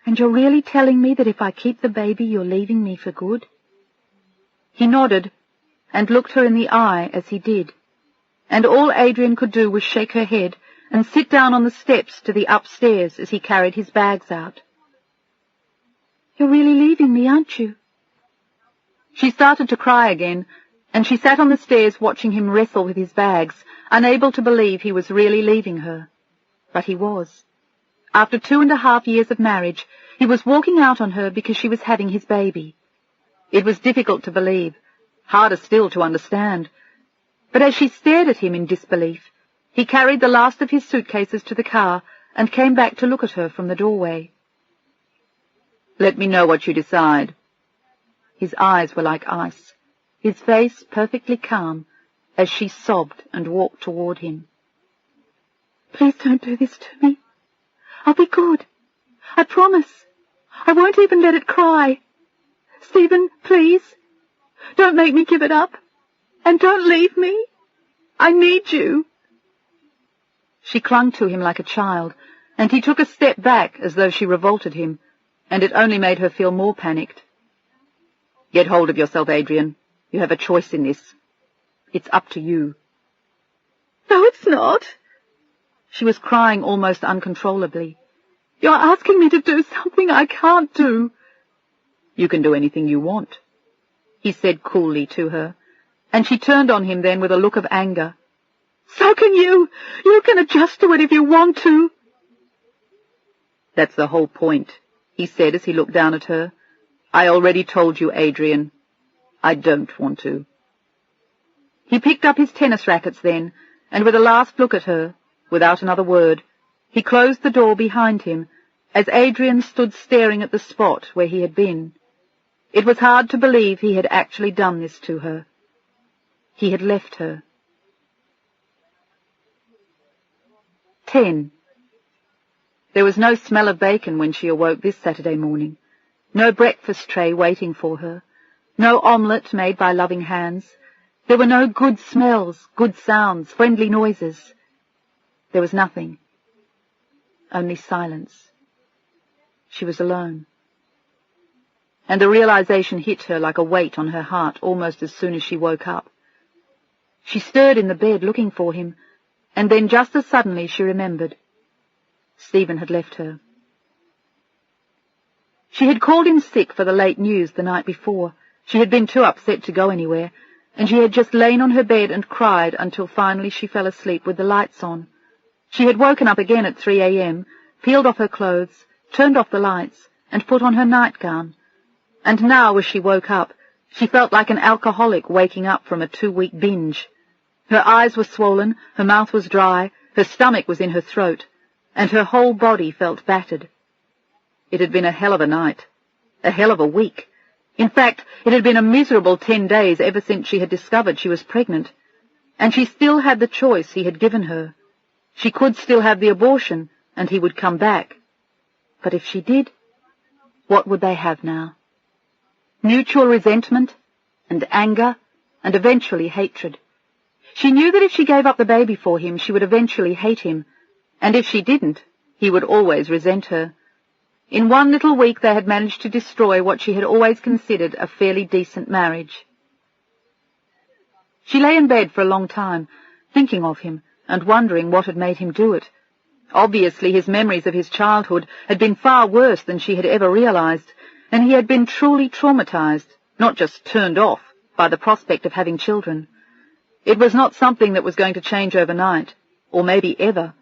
"And you're really telling me that if I keep the baby, you're leaving me for good?" He nodded and looked her in the eye as he did, and all Adrian could do was shake her head and sit down on the steps to the upstairs as he carried his bags out. "You're really leaving me, aren't you?" She started to cry again, and she sat on the stairs watching him wrestle with his bags, unable to believe he was really leaving her. But he was. After 2.5 years of marriage, he was walking out on her because she was having his baby. It was difficult to believe, harder still to understand. But as she stared at him in disbelief, he carried the last of his suitcases to the car and came back to look at her from the doorway. "Let me know what you decide." His eyes were like ice, his face perfectly calm, as she sobbed and walked toward him. "Please don't do this to me. I'll be good. I promise. I won't even let it cry. Stephen, please, don't make me give it up. And don't leave me. I need you." She clung to him like a child, and he took a step back as though she revolted him, and it only made her feel more panicked. "Get hold of yourself, Adrian. You have a choice in this. It's up to you." "No, it's not." She was crying almost uncontrollably. "You're asking me to do something I can't do." "You can do anything you want," he said coolly to her, and she turned on him then with a look of anger. "So can you. You can just do it if you want to." "That's the whole point," he said as he looked down at her. "I already told you, Adrian. I don't want to." He picked up his tennis rackets then, and with a last look at her, without another word, he closed the door behind him as Adrian stood staring at the spot where he had been. It was hard to believe he had actually done this to her. He had left her. 10. There was no smell of bacon when she awoke this Saturday morning, no breakfast tray waiting for her, no omelette made by loving hands. There were no good smells, good sounds, friendly noises. There was nothing. Only silence. She was alone. And the realization hit her like a weight on her heart almost as soon as she woke up. She stirred in the bed looking for him, and then just as suddenly she remembered. Stephen had left her. She had called in sick for the late news the night before. She had been too upset to go anywhere, and she had just lain on her bed and cried until finally she fell asleep with the lights on. She had woken up again at 3 a.m., peeled off her clothes, turned off the lights, and put on her nightgown. And now, as she woke up, she felt like an alcoholic waking up from a 2-week binge. Her eyes were swollen, her mouth was dry, her stomach was in her throat, and her whole body felt battered. It had been a hell of a night, a hell of a week. In fact, it had been a miserable 10 days ever since she had discovered she was pregnant, and she still had the choice he had given her. She could still have the abortion, and he would come back. But if she did, what would they have now? Mutual resentment, and anger, and eventually hatred. She knew that if she gave up the baby for him, she would eventually hate him, and if she didn't, he would always resent her. In 1 little week they had managed to destroy what she had always considered a fairly decent marriage. She lay in bed for a long time, thinking of him, and wondering what had made him do it. Obviously his memories of his childhood had been far worse than she had ever realized, and he had been truly traumatized, not just turned off, by the prospect of having children. It was not something that was going to change overnight, or maybe ever,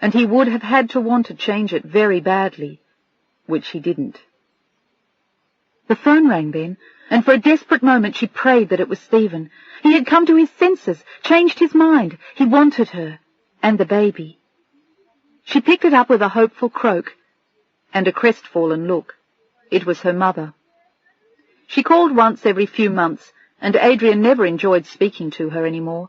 and he would have had to want to change it very badly, which he didn't. The phone rang then, and for a desperate moment she prayed that it was Stephen. He had come to his senses, changed his mind. He wanted her, and the baby. She picked it up with a hopeful croak and a crestfallen look. It was her mother. She called once every few months, and Adrian never enjoyed speaking to her any more.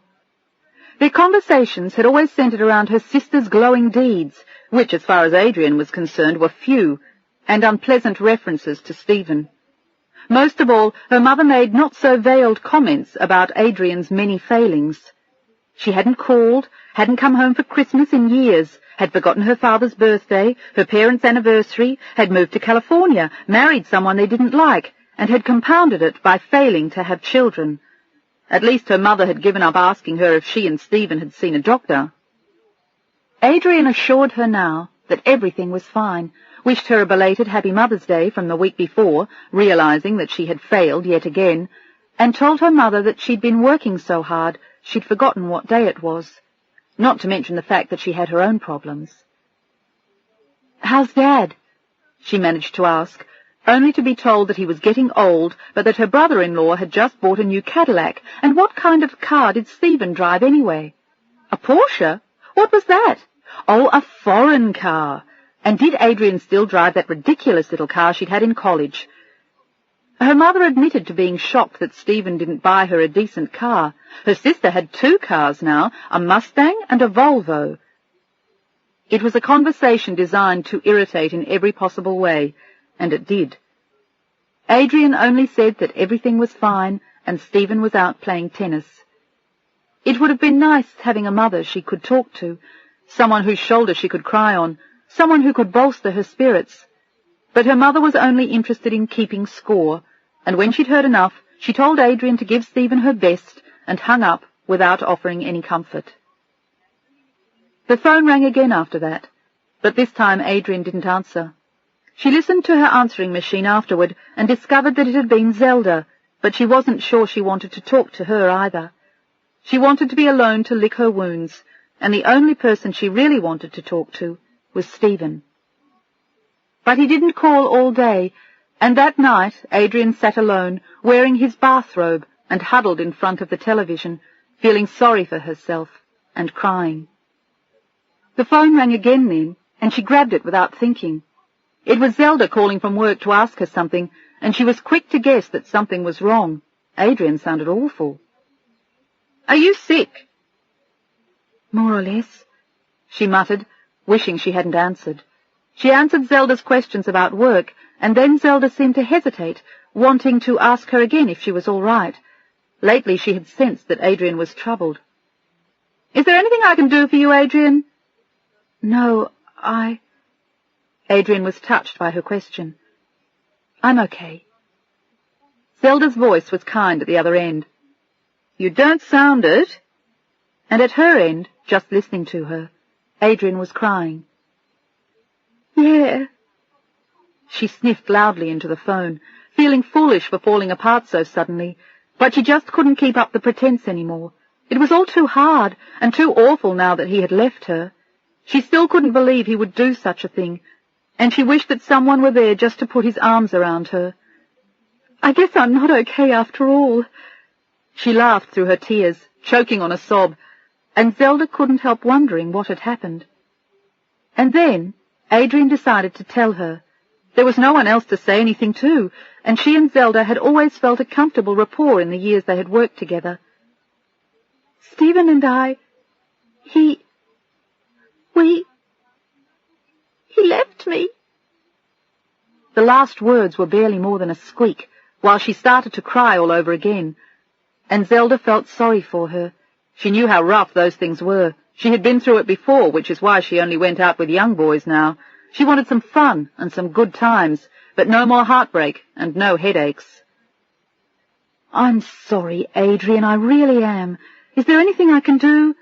Their conversations had always centred around her sister's glowing deeds, which, as far as Adrian was concerned, were few, and unpleasant references to Stephen. Most of all, her mother made not-so-veiled comments about Adrian's many failings. She hadn't called, hadn't come home for Christmas in years, had forgotten her father's birthday, her parents' anniversary, had moved to California, married someone they didn't like, and had compounded it by failing to have children. At least her mother had given up asking her if she and Stephen had seen a doctor. Adrian assured her now that everything was fine, wished her a belated Happy Mother's Day from the week before, realizing that she had failed yet again, and told her mother that she'd been working so hard she'd forgotten what day it was, not to mention the fact that she had her own problems. "How's Dad?" she managed to ask, only to be told that he was getting old, but that her brother-in-law had just bought a new Cadillac, and what kind of car did Stephen drive anyway? A Porsche? What was that? Oh, a foreign car. And did Adrian still drive that ridiculous little car she'd had in college? Her mother admitted to being shocked that Stephen didn't buy her a decent car. Her sister had 2 cars now, a Mustang and a Volvo. It was a conversation designed to irritate in every possible way, and it did. Adrian only said that everything was fine and Stephen was out playing tennis. It would have been nice having a mother she could talk to, someone whose shoulder she could cry on, someone who could bolster her spirits. But her mother was only interested in keeping score, and when she'd heard enough, she told Adrian to give Stephen her best and hung up without offering any comfort. The phone rang again after that, but this time Adrian didn't answer. She listened to her answering machine afterward and discovered that it had been Zelda, but she wasn't sure she wanted to talk to her either. She wanted to be alone to lick her wounds, and the only person she really wanted to talk to was Stephen. But he didn't call all day, and that night Adrian sat alone, wearing his bathrobe and huddled in front of the television, feeling sorry for herself and crying. The phone rang again then, and she grabbed it without thinking. It was Zelda calling from work to ask her something, and she was quick to guess that something was wrong. Adrian sounded awful. "Are you sick?" "More or less," she muttered, wishing she hadn't answered. She answered Zelda's questions about work, and then Zelda seemed to hesitate, wanting to ask her again if she was all right. Lately she had sensed that Adrian was troubled. "Is there anything I can do for you, Adrian?" "No, Adrian was touched by her question. "I'm okay." Zelda's voice was kind at the other end. "You don't sound it." And at her end, just listening to her, Adrian was crying. "Yeah." She sniffed loudly into the phone, feeling foolish for falling apart so suddenly, but she just couldn't keep up the pretense anymore. It was all too hard and too awful now that he had left her. She still couldn't believe he would do such a thing, and she wished that someone were there just to put his arms around her. "I guess I'm not okay after all." She laughed through her tears, choking on a sob, and Zelda couldn't help wondering what had happened. And then Adrian decided to tell her. There was no one else to say anything to, and she and Zelda had always felt a comfortable rapport in the years they had worked together. "Stephen and I, he left me." The last words were barely more than a squeak, while she started to cry all over again, and Zelda felt sorry for her. She knew how rough those things were. She had been through it before, which is why she only went out with young boys now. She wanted some fun and some good times, but no more heartbreak and no headaches. "I'm sorry, Adrian, I really am. Is there anything I can do?"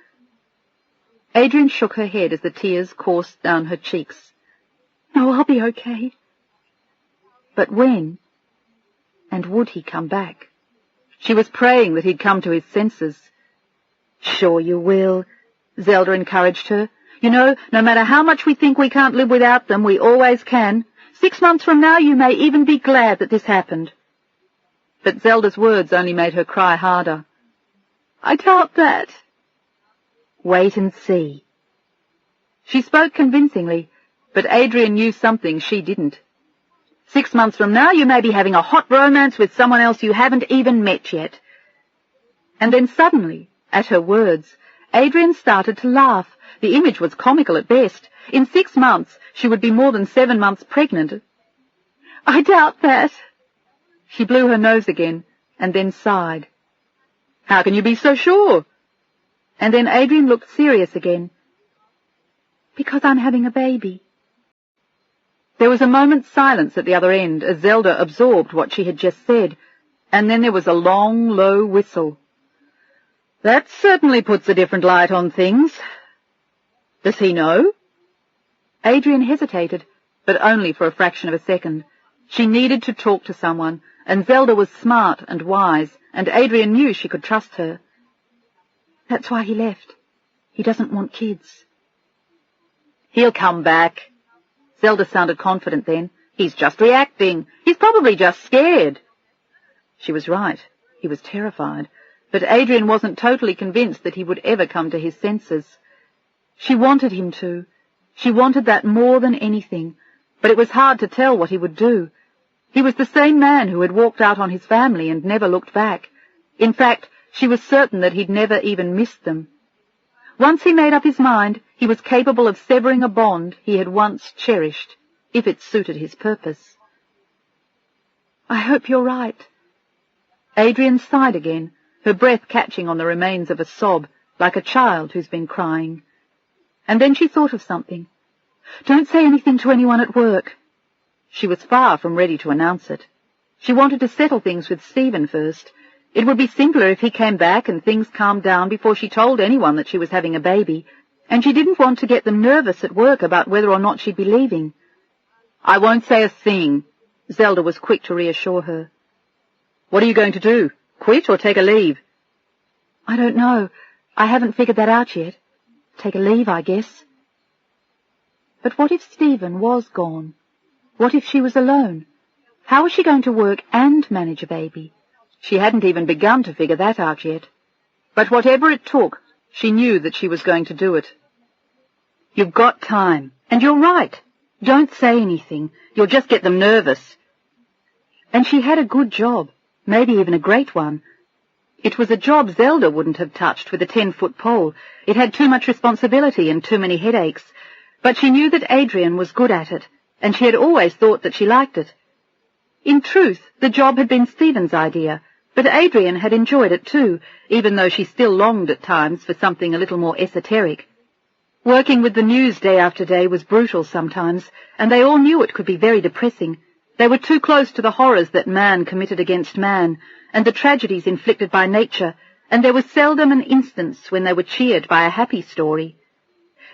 Adrian shook her head as the tears coursed down her cheeks. "No, I'll be okay." But when? And would he come back? She was praying that he'd come to his senses. "Sure you will," Zelda encouraged her. "You know, no matter how much we think we can't live without them, we always can. 6 months from now you may even be glad that this happened." But Zelda's words only made her cry harder. "I doubt that." "Wait and see." She spoke convincingly, but Adrian knew something she didn't. 6 months from now you may be having a hot romance with someone else you haven't even met yet. And then suddenly, at her words, Adrian started to laugh. The image was comical at best. In 6 months she would be more than 7 months pregnant. "I doubt that." She blew her nose again, and then sighed. "How can you be so sure?" And then Adrian looked serious again. "Because I'm having a baby." There was a moment's silence at the other end as Zelda absorbed what she had just said, and then there was a long, low whistle. "That certainly puts a different light on things. Does he know?" Adrian hesitated, but only for a fraction of a second. She needed to talk to someone, and Zelda was smart and wise, and Adrian knew she could trust her. "That's why he left. He doesn't want kids." "He'll come back." Zelda sounded confident then. "He's just reacting. He's probably just scared." She was right. He was terrified. But Adrian wasn't totally convinced that he would ever come to his senses. She wanted him to. She wanted that more than anything, but it was hard to tell what he would do. He was the same man who had walked out on his family and never looked back. In fact, she was certain that he'd never even missed them. Once he made up his mind, he was capable of severing a bond he had once cherished, if it suited his purpose. "I hope you're right." Adrian sighed again, her breath catching on the remains of a sob, like a child who's been crying. And then she thought of something. "Don't say anything to anyone at work." She was far from ready to announce it. She wanted to settle things with Stephen first. It would be simpler if he came back and things calmed down before she told anyone that she was having a baby, and she didn't want to get them nervous at work about whether or not she'd be leaving. "I won't say a thing," Zelda was quick to reassure her. "What are you going to do? Quit or take a leave?" "I don't know. I haven't figured that out yet. Take a leave, I guess." But what if Stephen was gone? What if she was alone? How was she going to work and manage a baby? She hadn't even begun to figure that out yet. But whatever it took, she knew that she was going to do it. "You've got time, and you're right. Don't say anything. You'll just get them nervous." And she had a good job, maybe even a great one. It was a job Zelda wouldn't have touched with a 10-foot pole. It had too much responsibility and too many headaches. But she knew that Adrian was good at it, and she had always thought that she liked it. In truth, the job had been Stephen's idea, but Adrian had enjoyed it too, even though she still longed at times for something a little more esoteric. Working with the news day after day was brutal sometimes, and they all knew it could be very depressing. They were too close to the horrors that man committed against man, and the tragedies inflicted by nature, and there was seldom an instance when they were cheered by a happy story.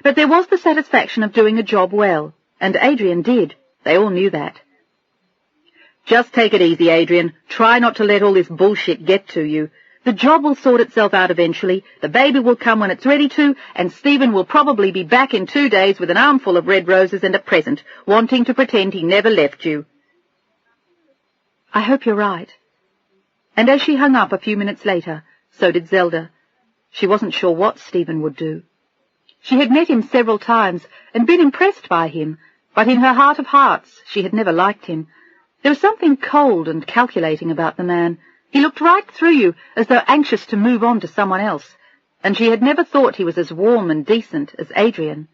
But there was the satisfaction of doing a job well, and Adrian did. They all knew that. "Just take it easy, Adrian. Try not to let all this bullshit get to you. The job will sort itself out eventually, the baby will come when it's ready to, and Stephen will probably be back in 2 days with an armful of red roses and a present, wanting to pretend he never left you." "I hope you're right." And as she hung up a few minutes later, so did Zelda. She wasn't sure what Stephen would do. She had met him several times and been impressed by him, but in her heart of hearts she had never liked him. There was something cold and calculating about the man. He looked right through you, as though anxious to move on to someone else, and she had never thought he was as warm and decent as Adrian.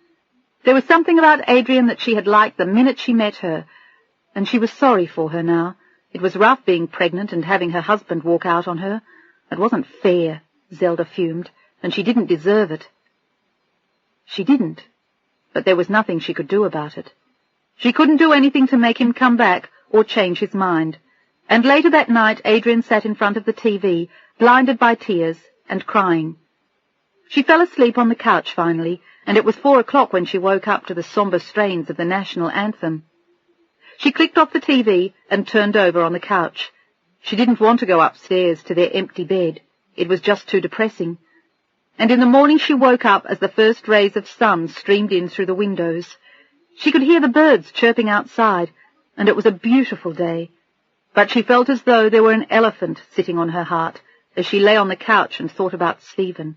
There was something about Adrian that she had liked the minute she met her, and she was sorry for her now. It was rough being pregnant and having her husband walk out on her. It wasn't fair, Zelda fumed, and she didn't deserve it. She didn't, but there was nothing she could do about it. She couldn't do anything to make him come back or change his mind. And later that night Adrian sat in front of the TV, blinded by tears and crying. She fell asleep on the couch finally, and it was 4 o'clock when she woke up to the sombre strains of the national anthem. She clicked off the TV and turned over on the couch. She didn't want to go upstairs to their empty bed. It was just too depressing. And in the morning she woke up as the first rays of sun streamed in through the windows. She could hear the birds chirping outside, and it was a beautiful day, but she felt as though there were an elephant sitting on her heart as she lay on the couch and thought about Stephen.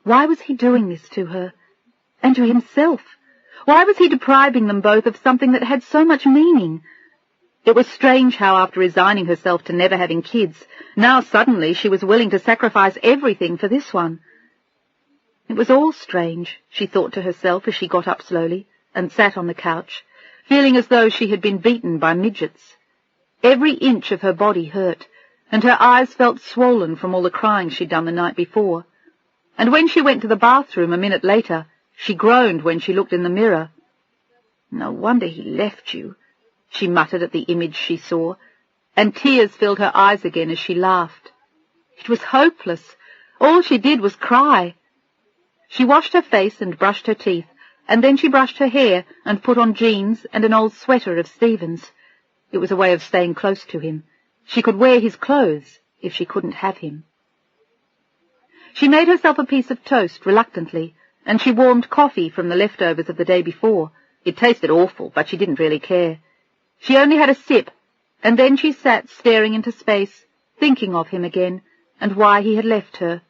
Why was he doing this to her? And to himself? Why was he depriving them both of something that had so much meaning? It was strange how, after resigning herself to never having kids, now suddenly she was willing to sacrifice everything for this one. It was all strange, she thought to herself as she got up slowly and sat on the couch, feeling as though she had been beaten by midgets. Every inch of her body hurt, and her eyes felt swollen from all the crying she'd done the night before. And when she went to the bathroom a minute later, she groaned when she looked in the mirror. "No wonder he left you," she muttered at the image she saw, and tears filled her eyes again as she laughed. It was hopeless. All she did was cry. She washed her face and brushed her teeth, and then she brushed her hair and put on jeans and an old sweater of Stephen's. It was a way of staying close to him. She could wear his clothes if she couldn't have him. She made herself a piece of toast reluctantly, and she warmed coffee from the leftovers of the day before. It tasted awful, but she didn't really care. She only had a sip, and then she sat staring into space, thinking of him again, and why he had left her.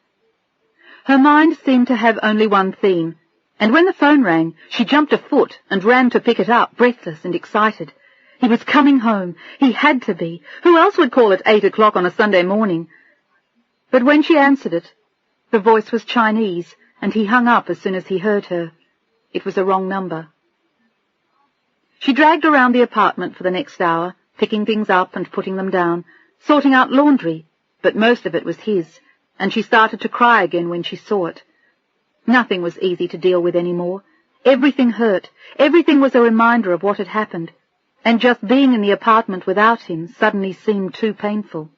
Her mind seemed to have only one theme, and when the phone rang, she jumped a foot and ran to pick it up, breathless and excited. He was coming home. He had to be. Who else would call at 8 o'clock on a Sunday morning? But when she answered it, the voice was Chinese, and he hung up as soon as he heard her. It was a wrong number. She dragged around the apartment for the next hour, picking things up and putting them down, sorting out laundry, but most of it was his, and she started to cry again when she saw it. Nothing was easy to deal with any more. Everything hurt. Everything was a reminder of what had happened, and just being in the apartment without him suddenly seemed too painful.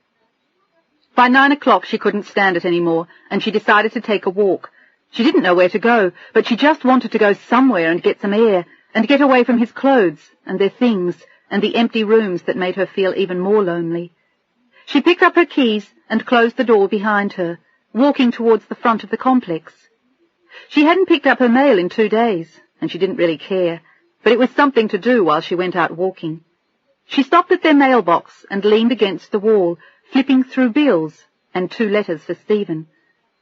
By 9 o'clock she couldn't stand it any more, and she decided to take a walk. She didn't know where to go, but she just wanted to go somewhere and get some air, and get away from his clothes and their things and the empty rooms that made her feel even more lonely. She picked up her keys and closed the door behind her, walking towards the front of the complex. She hadn't picked up her mail in 2 days, and she didn't really care, but it was something to do while she went out walking. She stopped at their mailbox and leaned against the wall, flipping through bills and 2 letters for Stephen.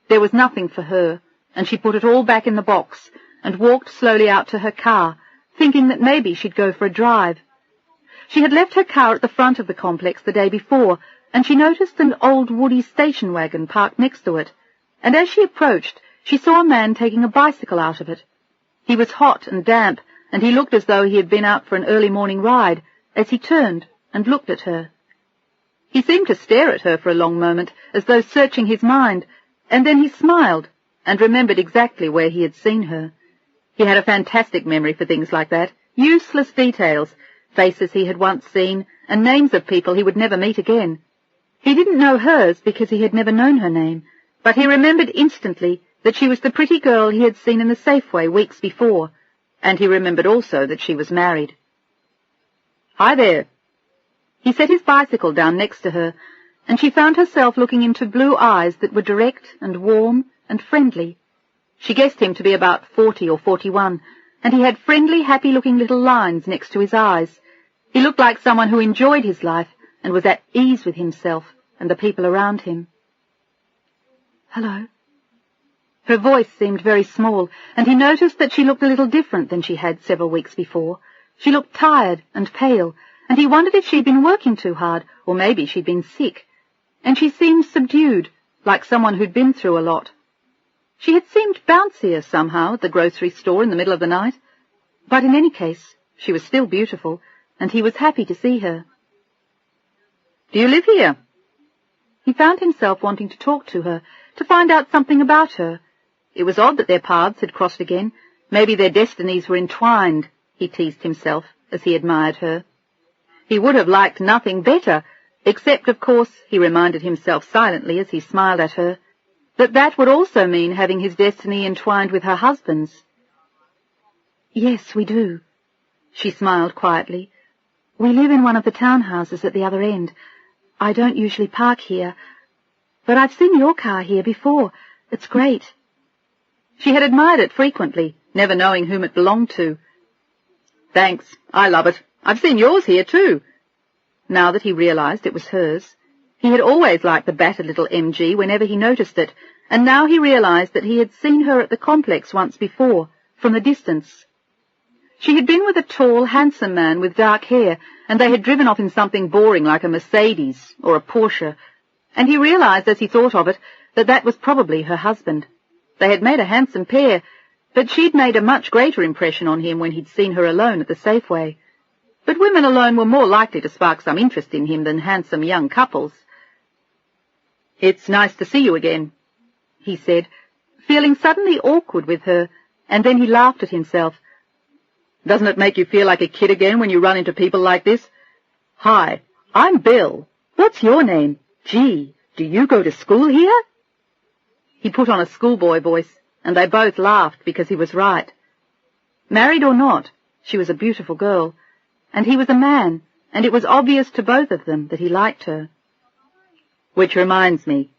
There was nothing for her, and she put it all back in the box and walked slowly out to her car, thinking that maybe she'd go for a drive. She had left her car at the front of the complex the day before, and she noticed an old woody station wagon parked next to it, and as she approached, she saw a man taking a bicycle out of it. He was hot and damp, and he looked as though he had been out for an early morning ride, as he turned and looked at her. He seemed to stare at her for a long moment, as though searching his mind, and then he smiled and remembered exactly where he had seen her. He had a fantastic memory for things like that, useless details, faces he had once seen, and names of people he would never meet again. He didn't know hers because he had never known her name, but he remembered instantly that she was the pretty girl he had seen in the Safeway weeks before, and he remembered also that she was married. "Hi there." He set his bicycle down next to her, and she found herself looking into blue eyes that were direct and warm and friendly. She guessed him to be about 40 or 41, and he had friendly, happy-looking little lines next to his eyes. He looked like someone who enjoyed his life and was at ease with himself and the people around him. "Hello." Her voice seemed very small, and he noticed that she looked a little different than she had several weeks before. She looked tired and pale, and he wondered if she'd been working too hard, or maybe she'd been sick. And she seemed subdued, like someone who'd been through a lot. She had seemed bouncier somehow at the grocery store in the middle of the night. But in any case, she was still beautiful, and he was happy to see her. "Do you live here?" He found himself wanting to talk to her, to find out something about her. It was odd that their paths had crossed again. Maybe their destinies were entwined, he teased himself as he admired her. He would have liked nothing better, except, of course, he reminded himself silently as he smiled at her, that would also mean having his destiny entwined with her husband's. "Yes, we do," she smiled quietly. "We live in one of the townhouses at the other end. I don't usually park here, but I've seen your car here before. It's great." She had admired it frequently, never knowing whom it belonged to. "Thanks, I love it. I've seen yours here, too. Now that he realized it was hers, he had always liked the battered little MG whenever he noticed it, and now he realized that he had seen her at the complex once before, from a distance. She had been with a tall, handsome man with dark hair, and they had driven off in something boring like a Mercedes or a Porsche, and he realized as he thought of it that that was probably her husband. They had made a handsome pair, but she'd made a much greater impression on him when he'd seen her alone at the Safeway. But women alone were more likely to spark some interest in him than handsome young couples. "It's nice to see you again," he said, feeling suddenly awkward with her, and then he laughed at himself. "Doesn't it make you feel like a kid again when you run into people like this? Hi, I'm Bill. What's your name? Gee, do you go to school here?" He put on a schoolboy voice, and they both laughed because he was right. Married or not, she was a beautiful girl, and he was a man, and it was obvious to both of them that he liked her. "Which reminds me."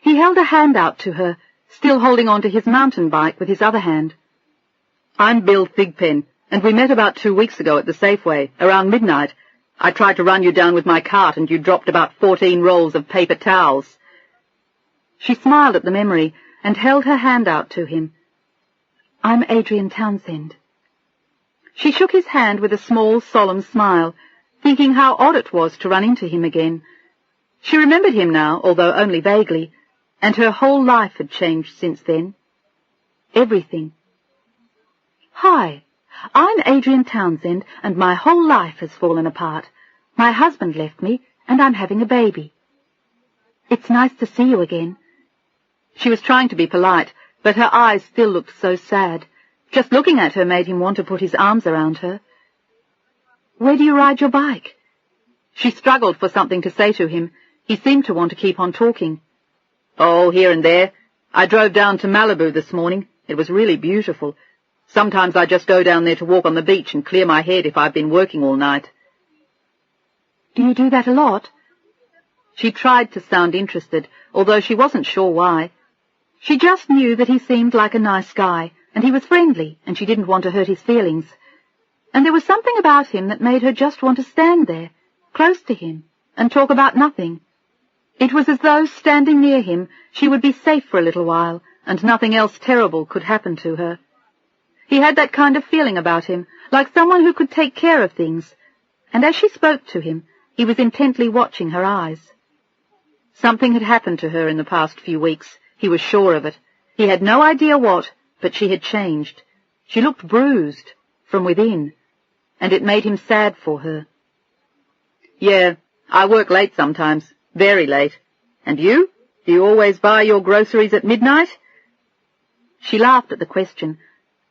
He held a hand out to her, still holding on to his mountain bike with his other hand. "I'm Bill Thigpen, and we met about 2 weeks ago at the Safeway, around midnight. I tried to run you down with my cart, and you dropped about 14 rolls of paper towels." She smiled at the memory and held her hand out to him. "I'm Adrian Townsend." She shook his hand with a small, solemn smile, thinking how odd it was to run into him again. She remembered him now, although only vaguely, and her whole life had changed since then. Everything. "Hi, I'm Adrian Townsend, and my whole life has fallen apart. My husband left me, and I'm having a baby. It's nice to see you again." She was trying to be polite, but her eyes still looked so sad. Just looking at her made him want to put his arms around her. "Where do you ride your bike?" She struggled for something to say to him. He seemed to want to keep on talking. "Oh, here and there. I drove down to Malibu this morning. It was really beautiful. Sometimes I just go down there to walk on the beach and clear my head if I've been working all night." "Do you do that a lot?" She tried to sound interested, although she wasn't sure why. She just knew that he seemed like a nice guy, and he was friendly, and she didn't want to hurt his feelings. And there was something about him that made her just want to stand there, close to him, and talk about nothing. It was as though, standing near him, she would be safe for a little while, and nothing else terrible could happen to her. He had that kind of feeling about him, like someone who could take care of things, and as she spoke to him, he was intently watching her eyes. Something had happened to her in the past few weeks. He was sure of it. He had no idea what, but she had changed. She looked bruised, from within, and it made him sad for her. "Yeah, I work late sometimes, very late. And you? Do you always buy your groceries at midnight?" She laughed at the question,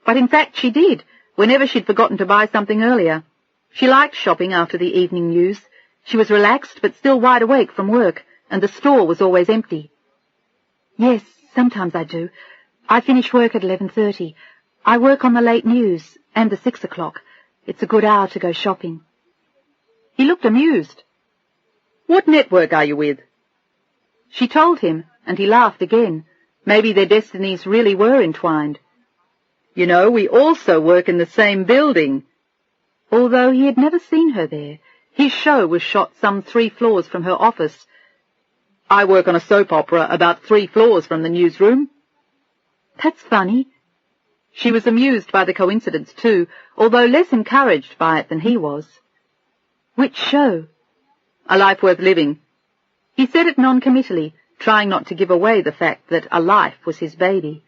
but in fact she did, whenever she'd forgotten to buy something earlier. She liked shopping after the evening news. She was relaxed but still wide awake from work, and the store was always empty. "Yes, sometimes I do. I finish work at 11:30. I work on the late news and the 6 o'clock. It's a good hour to go shopping." He looked amused. "What network are you with?" She told him, and he laughed again. Maybe their destinies really were entwined. "You know, we also work in the same building." Although he had never seen her there, his show was shot some 3 floors from her office. "I work on a soap opera about 3 floors from the newsroom." "That's funny." She was amused by the coincidence, too, although less encouraged by it than he was. "Which show?" "A Life Worth Living." He said it non-committally, trying not to give away the fact that a life was his baby.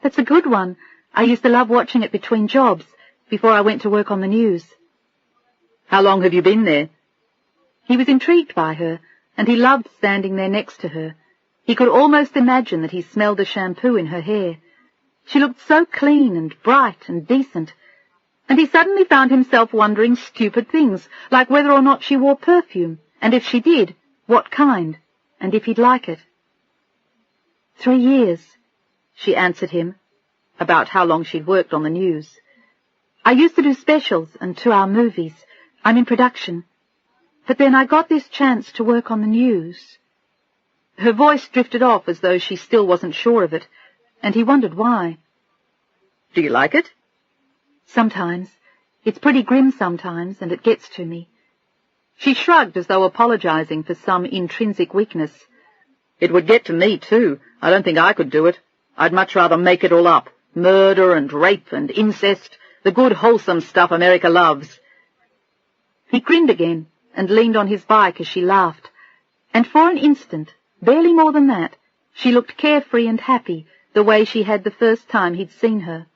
"That's a good one. I used to love watching it between jobs, before I went to work on the news." "How long have you been there?" He was intrigued by her, and he loved standing there next to her. He could almost imagine that he smelled the shampoo in her hair. She looked so clean and bright and decent, and he suddenly found himself wondering stupid things, like whether or not she wore perfume, and if she did, what kind, and if he'd like it. 3 years, she answered him, about how long she'd worked on the news. "I used to do specials and 2-hour movies. I'm in production. But then I got this chance to work on the news." Her voice drifted off as though she still wasn't sure of it, and he wondered why. "Do you like it?" "Sometimes. It's pretty grim sometimes, and it gets to me." She shrugged as though apologizing for some intrinsic weakness. "It would get to me, too. I don't think I could do it. I'd much rather make it all up. Murder and rape and incest, the good wholesome stuff America loves." He grinned again and leaned on his bike as she laughed, and for an instant, barely more than that, she looked carefree and happy the way she had the first time he'd seen her.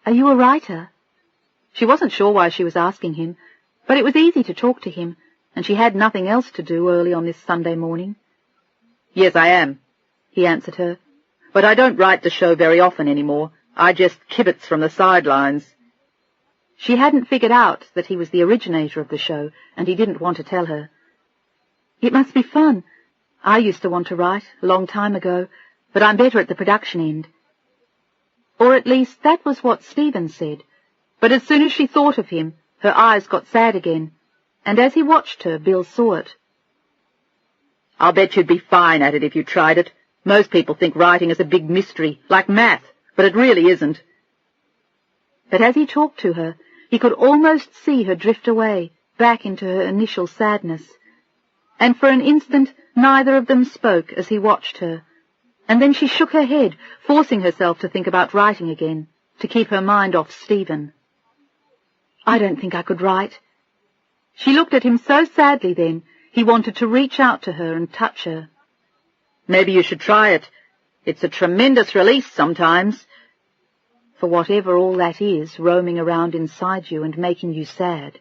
"Are you a writer?" She wasn't sure why she was asking him, but it was easy to talk to him, and she had nothing else to do early on this Sunday morning. "Yes, I am," he answered her. "But I don't write the show very often anymore. I just kibitz from the sidelines." She hadn't figured out that he was the originator of the show, and he didn't want to tell her. "It must be fun. I used to want to write, a long time ago, but I'm better at the production end." Or at least that was what Stephen said, but as soon as she thought of him, her eyes got sad again, and as he watched her, Bill saw it. "I'll bet you'd be fine at it if you tried it. Most people think writing is a big mystery, like math, but it really isn't." But as he talked to her, he could almost see her drift away, back into her initial sadness. And for an instant neither of them spoke as he watched her, and then she shook her head, forcing herself to think about writing again, to keep her mind off Stephen. "I don't think I could write." She looked at him so sadly then, he wanted to reach out to her and touch her. "Maybe you should try it. It's a tremendous release sometimes." For whatever all that is, roaming around inside you and making you sad.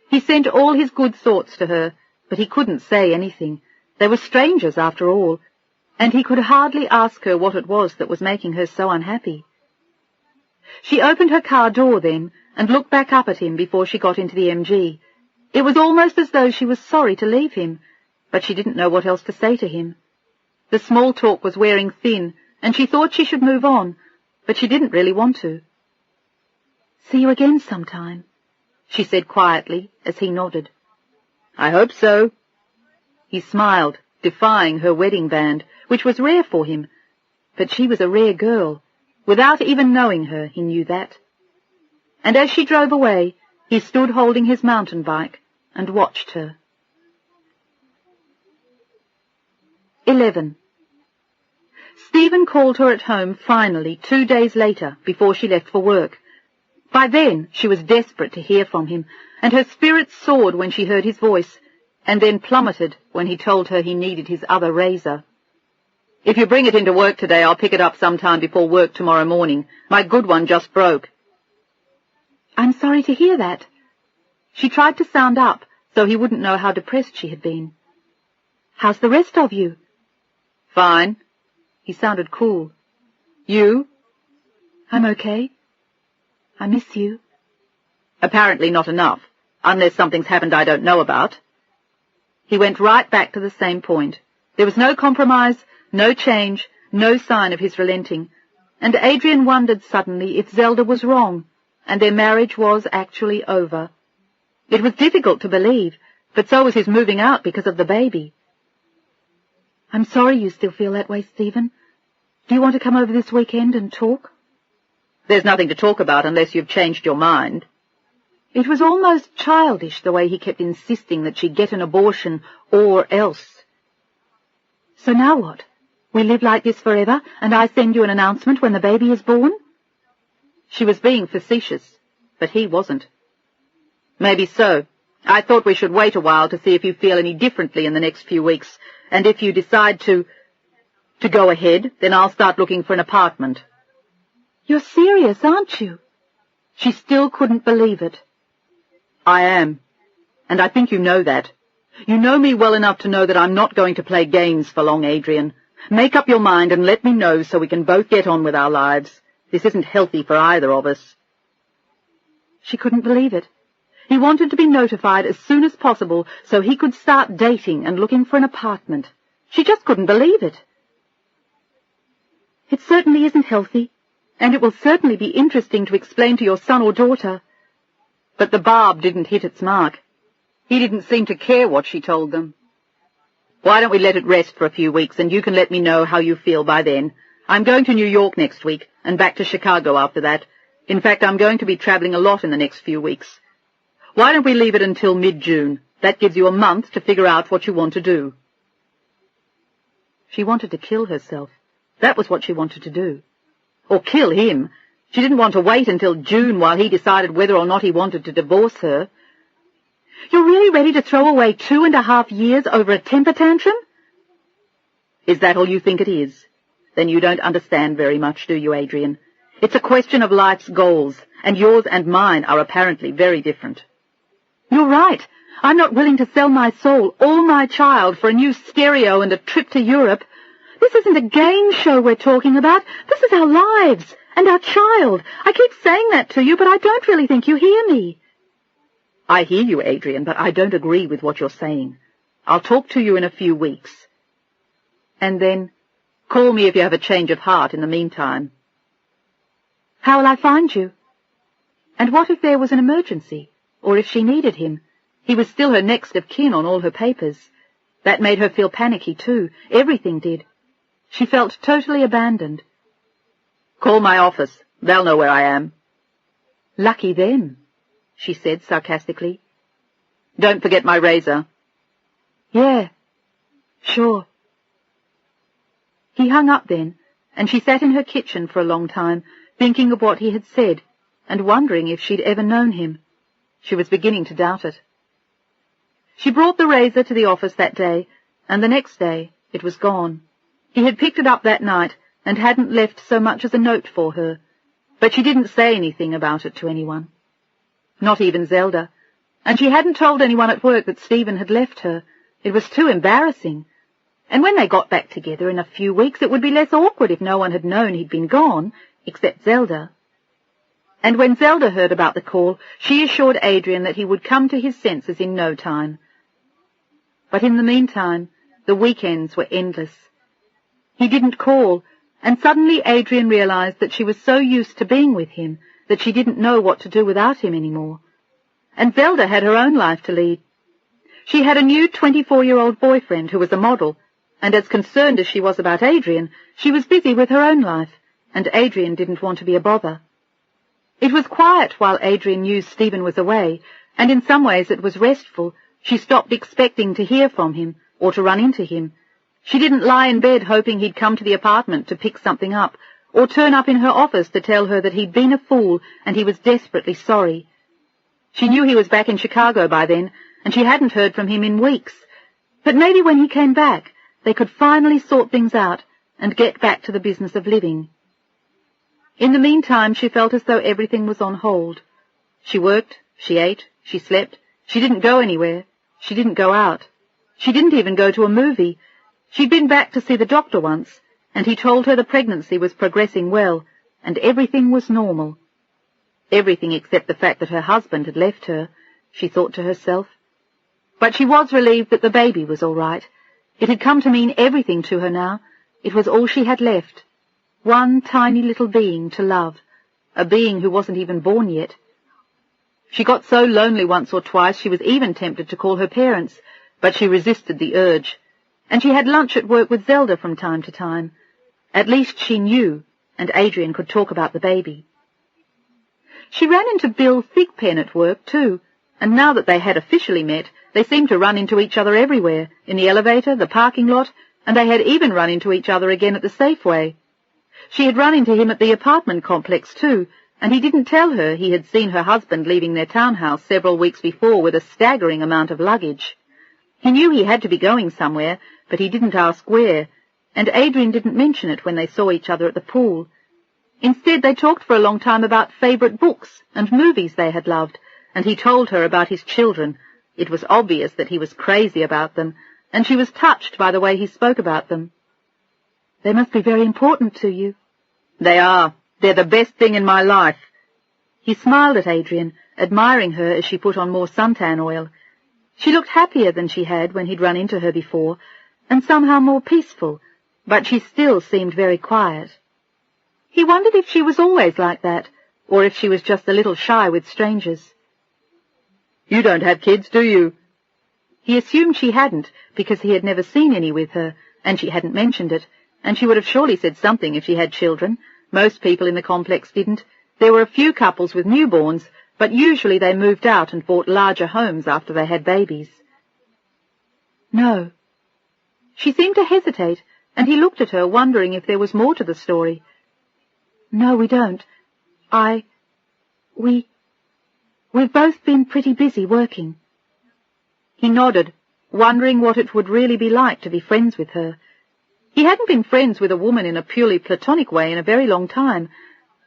He sent all his good thoughts to her, but he couldn't say anything. They were strangers after all, and he could hardly ask her what it was that was making her so unhappy. She opened her car door then and looked back up at him before she got into the MG. It was almost as though she was sorry to leave him, but she didn't know what else to say to him. The small talk was wearing thin, and she thought she should move on, but she didn't really want to. "See you again sometime," she said quietly as he nodded. "I hope so." He smiled, defying her wedding band, which was rare for him, but she was a rare girl. Without even knowing her, he knew that. And as she drove away, he stood holding his mountain bike and watched her. 11. Stephen called her at home finally 2 days later before she left for work. By then she was desperate to hear from him, and her spirits soared when she heard his voice, and then plummeted when he told her he needed his other razor. "If you bring it into work today, I'll pick it up sometime before work tomorrow morning. My good one just broke." "I'm sorry to hear that." She tried to sound up so he wouldn't know how depressed she had been. "How's the rest of you?" "Fine." He sounded cool. "You?" "I'm okay. I miss you." "Apparently not enough, unless something's happened I don't know about." He went right back to the same point. There was no compromise, no change, no sign of his relenting, and Adrian wondered suddenly if Zelda was wrong, and their marriage was actually over. It was difficult to believe, but so was his moving out because of the baby. "I'm sorry you still feel that way, Stephen. Do you want to come over this weekend and talk?" "There's nothing to talk about unless you've changed your mind." It was almost childish the way he kept insisting that she get an abortion or else. "So now what? We live like this forever, and I send you an announcement when the baby is born?" She was being facetious, but he wasn't. "Maybe so. I thought we should wait a while to see if you feel any differently in the next few weeks, and if you decide to go ahead, then I'll start looking for an apartment." "You're serious, aren't you?" She still couldn't believe it. "I am, and I think you know that. You know me well enough to know that I'm not going to play games for long, Adrian. Make up your mind and let me know so we can both get on with our lives. This isn't healthy for either of us." She couldn't believe it. He wanted to be notified as soon as possible so he could start dating and looking for an apartment. She just couldn't believe it. "It certainly isn't healthy, and it will certainly be interesting to explain to your son or daughter." But the barb didn't hit its mark. He didn't seem to care what she told them. "Why don't we let it rest for a few weeks, and you can let me know how you feel by then. I'm going to New York next week, and back to Chicago after that. In fact, I'm going to be travelling a lot in the next few weeks. Why don't we leave it until mid-June? That gives you a month to figure out what you want to do." She wanted to kill herself. That was what she wanted to do. Or kill him. She didn't want to wait until June while he decided whether or not he wanted to divorce her. "You're really ready to throw away 2.5 years over a temper tantrum?" "Is that all you think it is? Then you don't understand very much, do you, Adrian? It's a question of life's goals, and yours and mine are apparently very different." "You're right. I'm not willing to sell my soul, or my child, for a new stereo and a trip to Europe. This isn't a game show we're talking about. This is our lives, and our child. I keep saying that to you, but I don't really think you hear me." "I hear you, Adrian, but I don't agree with what you're saying. I'll talk to you in a few weeks. And then, call me if you have a change of heart in the meantime." "How will I find you?" And what if there was an emergency, or if she needed him? He was still her next of kin on all her papers. That made her feel panicky too. Everything did. She felt totally abandoned. "Call my office. They'll know where I am." "Lucky them," she said sarcastically. "Don't forget my razor." "Yeah, sure." He hung up then, and she sat in her kitchen for a long time, thinking of what he had said, and wondering if she'd ever known him. She was beginning to doubt it. She brought the razor to the office that day, and the next day it was gone. He had picked it up that night and hadn't left so much as a note for her, but she didn't say anything about it to anyone. Not even Zelda, and she hadn't told anyone at work that Stephen had left her. It was too embarrassing. And when they got back together in a few weeks, it would be less awkward if no one had known he'd been gone, except Zelda. And when Zelda heard about the call, she assured Adrian that he would come to his senses in no time. But in the meantime, the weekends were endless. He didn't call, and suddenly Adrian realized that she was so used to being with him that she didn't know what to do without him anymore. And Zelda had her own life to lead. She had a new 24-year-old boyfriend who was a model, and as concerned as she was about Adrian, she was busy with her own life, and Adrian didn't want to be a bother. It was quiet while Adrian knew Stephen was away, and in some ways it was restful. She stopped expecting to hear from him or to run into him. She didn't lie in bed hoping he'd come to the apartment to pick something up, or turn up in her office to tell her that he'd been a fool and he was desperately sorry. She knew he was back in Chicago by then, and she hadn't heard from him in weeks. But maybe when he came back, they could finally sort things out and get back to the business of living. In the meantime, she felt as though everything was on hold. She worked, she ate, she slept. She didn't go anywhere. She didn't go out. She didn't even go to a movie. She'd been back to see the doctor once, and he told her the pregnancy was progressing well, and everything was normal. Everything except the fact that her husband had left her, she thought to herself. But she was relieved that the baby was all right. It had come to mean everything to her now. It was all she had left. One tiny little being to love, a being who wasn't even born yet. She got so lonely once or twice she was even tempted to call her parents, but she resisted the urge. And she had lunch at work with Zelda from time to time. At least she knew, and Adrian could talk about the baby. She ran into Bill Thigpen at work too, and now that they had officially met, they seemed to run into each other everywhere, in the elevator, the parking lot, and they had even run into each other again at the Safeway. She had run into him at the apartment complex too, and he didn't tell her he had seen her husband leaving their townhouse several weeks before with a staggering amount of luggage. He knew he had to be going somewhere, but he didn't ask where, and Adrian didn't mention it when they saw each other at the pool. Instead, they talked for a long time about favourite books and movies they had loved, and he told her about his children. It was obvious that he was crazy about them, and she was touched by the way he spoke about them. "They must be very important to you." "They are. They're the best thing in my life." He smiled at Adrian, admiring her as she put on more suntan oil. She looked happier than she had when he'd run into her before, and somehow more peaceful, but she still seemed very quiet. He wondered if she was always like that, or if she was just a little shy with strangers. "You don't have kids, do you?" He assumed she hadn't, because he had never seen any with her, and she hadn't mentioned it, and she would have surely said something if she had children. Most people in the complex didn't, There were a few couples with newborns, but usually they moved out and bought larger homes after they had babies. No. She seemed to hesitate, and he looked at her, wondering if there was more to the story. No, we don't. We've both been pretty busy working. He nodded, wondering what it would really be like to be friends with her. He hadn't been friends with a woman in a purely platonic way in a very long time,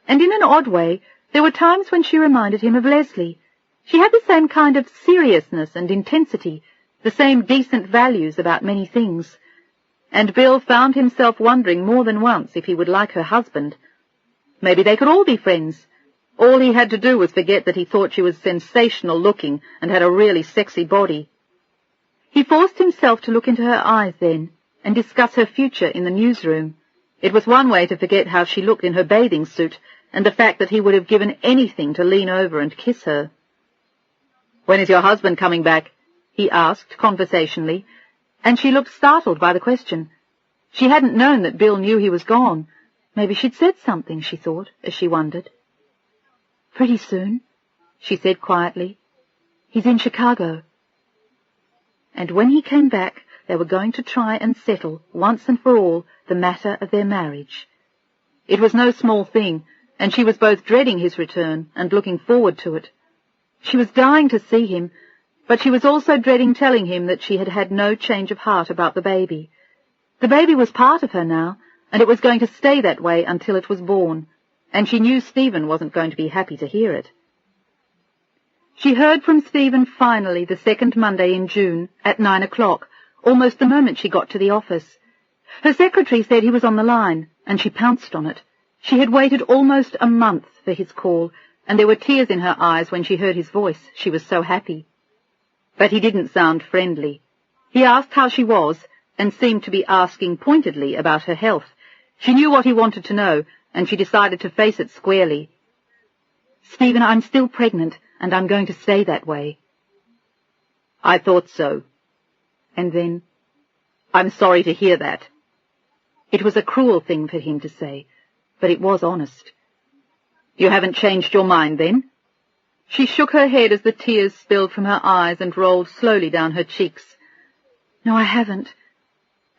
and in an odd way there were times when she reminded him of Leslie. She had the same kind of seriousness and intensity, the same decent values about many things. And Bill found himself wondering more than once if he would like her husband. Maybe they could all be friends. All he had to do was forget that he thought she was sensational looking and had a really sexy body. He forced himself to look into her eyes then and discuss her future in the newsroom. It was one way to forget how she looked in her bathing suit and the fact that he would have given anything to lean over and kiss her. "When is your husband coming back?" he asked conversationally, and she looked startled by the question. She hadn't known that Bill knew he was gone. Maybe she'd said something, she thought, as she wondered. "Pretty soon," she said quietly. "He's in Chicago." And when he came back, they were going to try and settle, once and for all, the matter of their marriage. It was no small thing, and she was both dreading his return and looking forward to it. She was dying to see him, but she was also dreading telling him that she had had no change of heart about the baby. The baby was part of her now, and it was going to stay that way until it was born, and she knew Stephen wasn't going to be happy to hear it. She heard from Stephen finally the second Monday in June at 9 o'clock, almost the moment she got to the office. Her secretary said he was on the line, and she pounced on it. She had waited almost a month for his call, and there were tears in her eyes when she heard his voice. She was so happy. But he didn't sound friendly. He asked how she was, and seemed to be asking pointedly about her health. She knew what he wanted to know, and she decided to face it squarely. "Stephen, I'm still pregnant, and I'm going to stay that way." "I thought so." And then, "I'm sorry to hear that." It was a cruel thing for him to say, but it was honest. "You haven't changed your mind, then?" She shook her head as the tears spilled from her eyes and rolled slowly down her cheeks. "No, I haven't,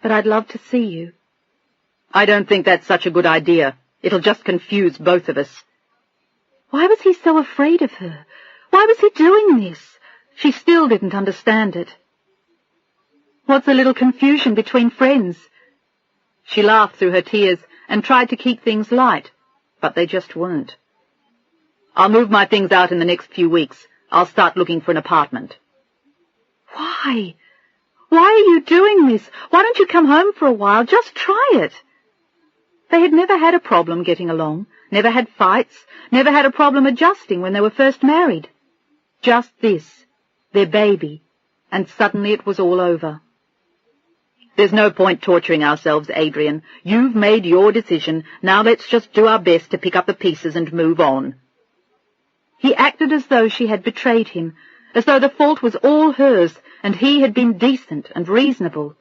but I'd love to see you." "I don't think that's such a good idea. It'll just confuse both of us." Why was he so afraid of her? Why was he doing this? She still didn't understand it. "What's a little confusion between friends?" She laughed through her tears and tried to keep things light, but they just weren't. "I'll move my things out in the next few weeks. I'll start looking for an apartment." "Why? Why are you doing this? Why don't you come home for a while? Just try it." They had never had a problem getting along, never had fights, never had a problem adjusting when they were first married. Just this, their baby, and suddenly it was all over. "There's no point torturing ourselves, Adrian. You've made your decision. Now let's just do our best to pick up the pieces and move on." He acted as though she had betrayed him, as though the fault was all hers, and he had been decent and reasonable.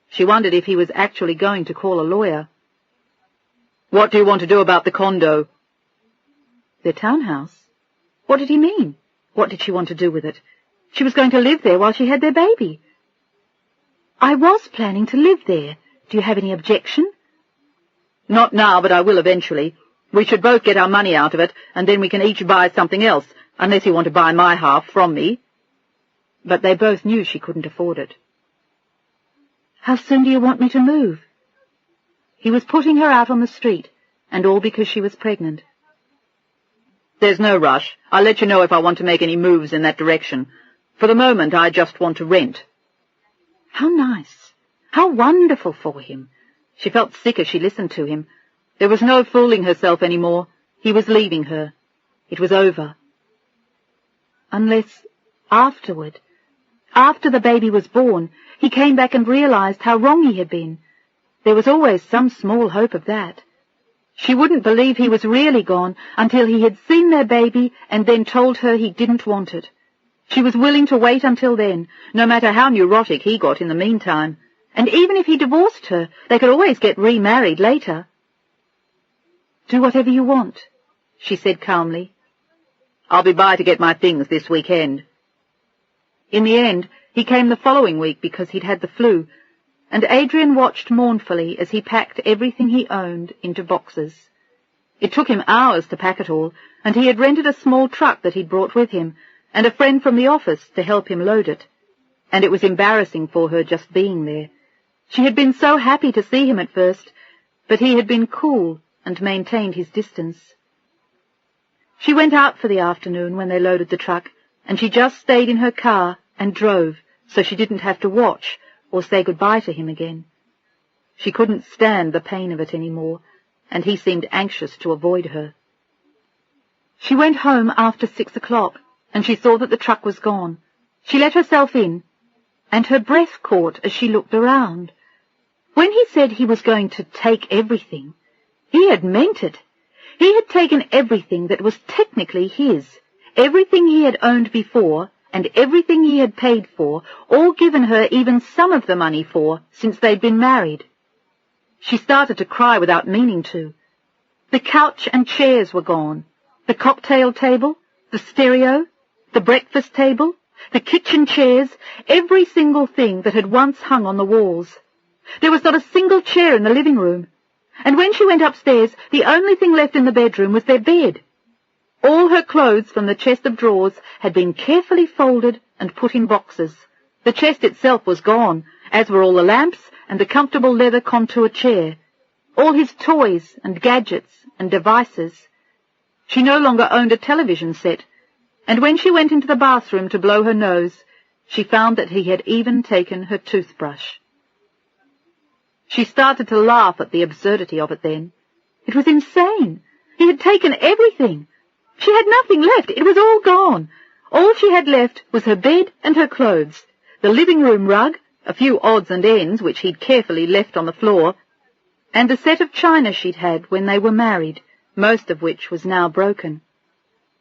She wondered if he was actually going to call a lawyer. "What do you want to do about the condo?" Their townhouse? What did he mean? What did she want to do with it? She was going to live there while she had their baby. "I was planning to live there. Do you have any objection?" "Not now, but I will eventually. We should both get our money out of it, and then we can each buy something else, unless you want to buy my half from me." But they both knew she couldn't afford it. "How soon do you want me to move?" He was putting her out on the street, and all because she was pregnant. "There's no rush. I'll let you know if I want to make any moves in that direction. For the moment, I just want to rent." How nice! How wonderful for him! She felt sick as she listened to him. There was no fooling herself any more. He was leaving her. It was over. Unless afterward, after the baby was born, he came back and realized how wrong he had been. There was always some small hope of that. She wouldn't believe he was really gone until he had seen their baby and then told her he didn't want it. She was willing to wait until then, no matter how neurotic he got in the meantime. And even if he divorced her, they could always get remarried later. "Do whatever you want," she said calmly. "I'll be by to get my things this weekend." In the end, he came the following week because he'd had the flu, and Adrian watched mournfully as he packed everything he owned into boxes. It took him hours to pack it all, and he had rented a small truck that he'd brought with him, and a friend from the office to help him load it. And it was embarrassing for her just being there. She had been so happy to see him at first, but he had been cool and maintained his distance. She went out for the afternoon when they loaded the truck, and she just stayed in her car and drove so she didn't have to watch or say goodbye to him again. She couldn't stand the pain of it any more, and he seemed anxious to avoid her. She went home after 6 o'clock, and she saw that the truck was gone. She let herself in, and her breath caught as she looked around. When he said he was going to take everything, he had meant it. He had taken everything that was technically his, everything he had owned before, and everything he had paid for, all given her even some of the money for, since they'd been married. She started to cry without meaning to. The couch and chairs were gone, the cocktail table, the stereo, the breakfast table, the kitchen chairs, every single thing that had once hung on the walls. There was not a single chair in the living room, and when she went upstairs, the only thing left in the bedroom was their bed. All her clothes from the chest of drawers had been carefully folded and put in boxes. The chest itself was gone, as were all the lamps and the comfortable leather contour chair, all his toys and gadgets and devices. She no longer owned a television set, and when she went into the bathroom to blow her nose, she found that he had even taken her toothbrush. She started to laugh at the absurdity of it then. It was insane. He had taken everything. She had nothing left. It was all gone. All she had left was her bed and her clothes, the living room rug, a few odds and ends which he'd carefully left on the floor, and the set of china she'd had when they were married, most of which was now broken.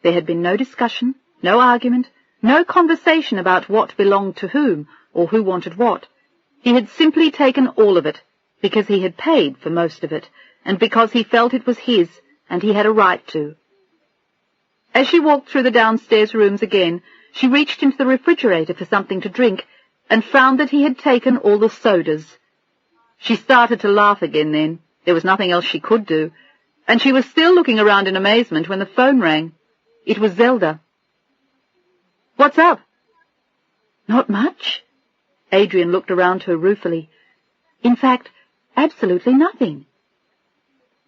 There had been no discussion, no argument, no conversation about what belonged to whom or who wanted what. He had simply taken all of it, because he had paid for most of it, and because he felt it was his, and he had a right to. As she walked through the downstairs rooms again, she reached into the refrigerator for something to drink, and found that he had taken all the sodas. She started to laugh again then. There was nothing else she could do, and she was still looking around in amazement when the phone rang. It was Zelda. "What's up?" "Not much." Adrian looked around her ruefully. "In fact, absolutely nothing."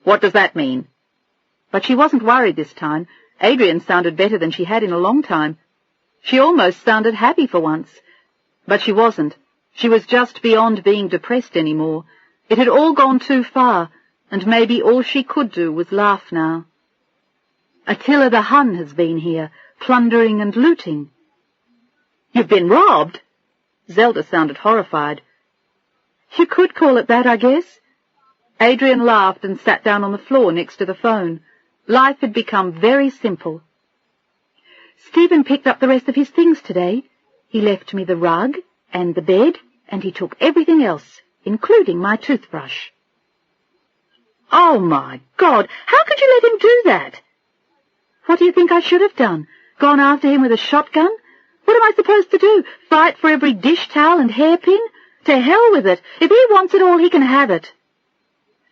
"What does that mean?" But she wasn't worried this time. Adrian sounded better than she had in a long time. She almost sounded happy for once. But she wasn't. She was just beyond being depressed anymore. It had all gone too far, and maybe all she could do was laugh now. "Attila the Hun has been here, plundering and looting." "You've been robbed?" Zelda sounded horrified. "You could call it that, I guess." Adrian laughed and sat down on the floor next to the phone. Life had become very simple. "Stephen picked up the rest of his things today. He left me the rug and the bed, and he took everything else, including my toothbrush." "Oh, my God! How could you let him do that?" "What do you think I should have done? Gone after him with a shotgun? What am I supposed to do? Fight for every dish towel and hairpin? To hell with it. If he wants it all, he can have it."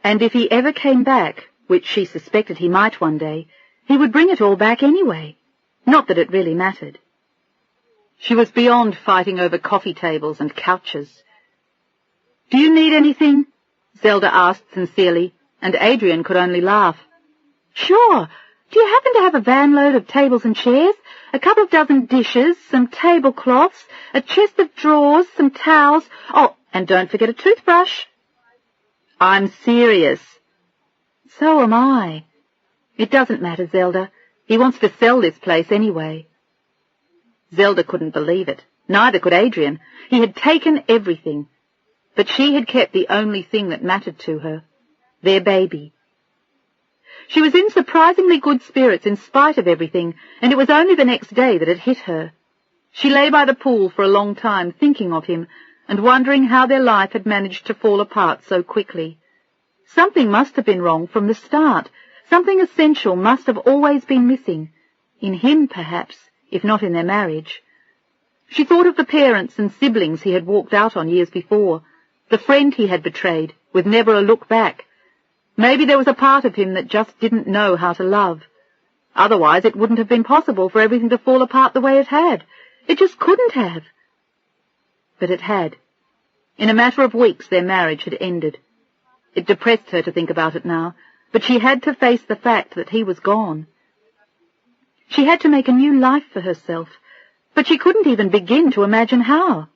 And if he ever came back, which she suspected he might one day, he would bring it all back anyway. Not that it really mattered. She was beyond fighting over coffee tables and couches. "Do you need anything?" Zelda asked sincerely, and Adrian could only laugh. "Sure. Do you happen to have a van load of tables and chairs, a couple of dozen dishes, some tablecloths, a chest of drawers, some towels? Oh, and don't forget a toothbrush." "I'm serious." "So am I." "It doesn't matter, Zelda. He wants to sell this place anyway." Zelda couldn't believe it. Neither could Adrian. He had taken everything, but she had kept the only thing that mattered to her, their baby. She was in surprisingly good spirits in spite of everything, and it was only the next day that it hit her. She lay by the pool for a long time thinking of him and wondering how their life had managed to fall apart so quickly. Something must have been wrong from the start, Something essential must have always been missing, in him perhaps, if not in their marriage. She thought of the parents and siblings he had walked out on years before, the friend he had betrayed, with never a look back. Maybe there was a part of him that just didn't know how to love. Otherwise it wouldn't have been possible for everything to fall apart the way it had. It just couldn't have. But it had. In a matter of weeks their marriage had ended. It depressed her to think about it now, but she had to face the fact that he was gone. She had to make a new life for herself, but she couldn't even begin to imagine how.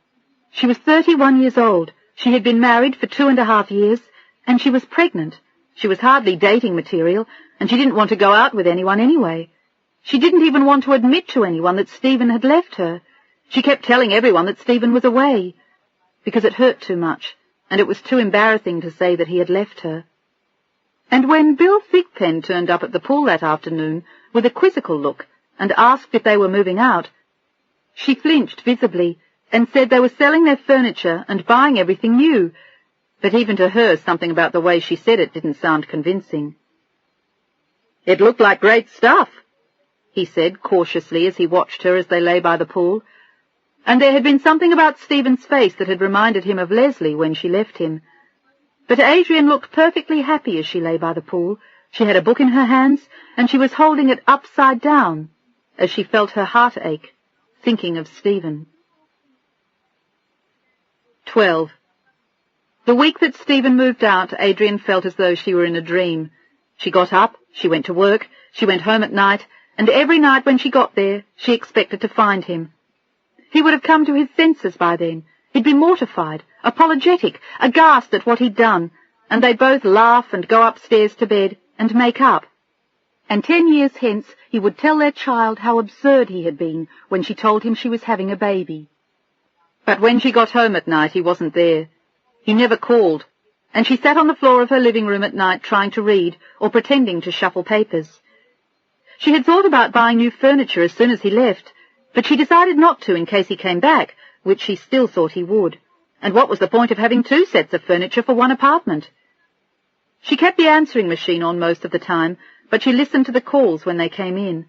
She was 31 years old, she had been married for 2.5 years, and she was pregnant. She was hardly dating material, and she didn't want to go out with anyone anyway. She didn't even want to admit to anyone that Stephen had left her. She kept telling everyone that Stephen was away, because it hurt too much, and it was too embarrassing to say that he had left her. And when Bill Thigpen turned up at the pool that afternoon with a quizzical look and asked if they were moving out, she flinched visibly and said they were selling their furniture and buying everything new, but even to her something about the way she said it didn't sound convincing. "It looked like great stuff," he said cautiously as he watched her as they lay by the pool, and there had been something about Stephen's face that had reminded him of Leslie when she left him. But Adrian looked perfectly happy as she lay by the pool. She had a book in her hands, and she was holding it upside down as she felt her heart ache, thinking of Stephen. 12. The week that Stephen moved out, Adrian felt as though she were in a dream. She got up, she went to work, she went home at night, and every night when she got there, she expected to find him. He would have come to his senses by then. He'd be mortified, apologetic, aghast at what he'd done, and they'd both laugh and go upstairs to bed and make up. And 10 years hence he would tell their child how absurd he had been when she told him she was having a baby. But when she got home at night, he wasn't there. He never called, and she sat on the floor of her living room at night trying to read or pretending to shuffle papers. She had thought about buying new furniture as soon as he left, but she decided not to in case he came back, which she still thought he would. And what was the point of having 2 sets of furniture for one apartment? She kept the answering machine on most of the time, but she listened to the calls when they came in.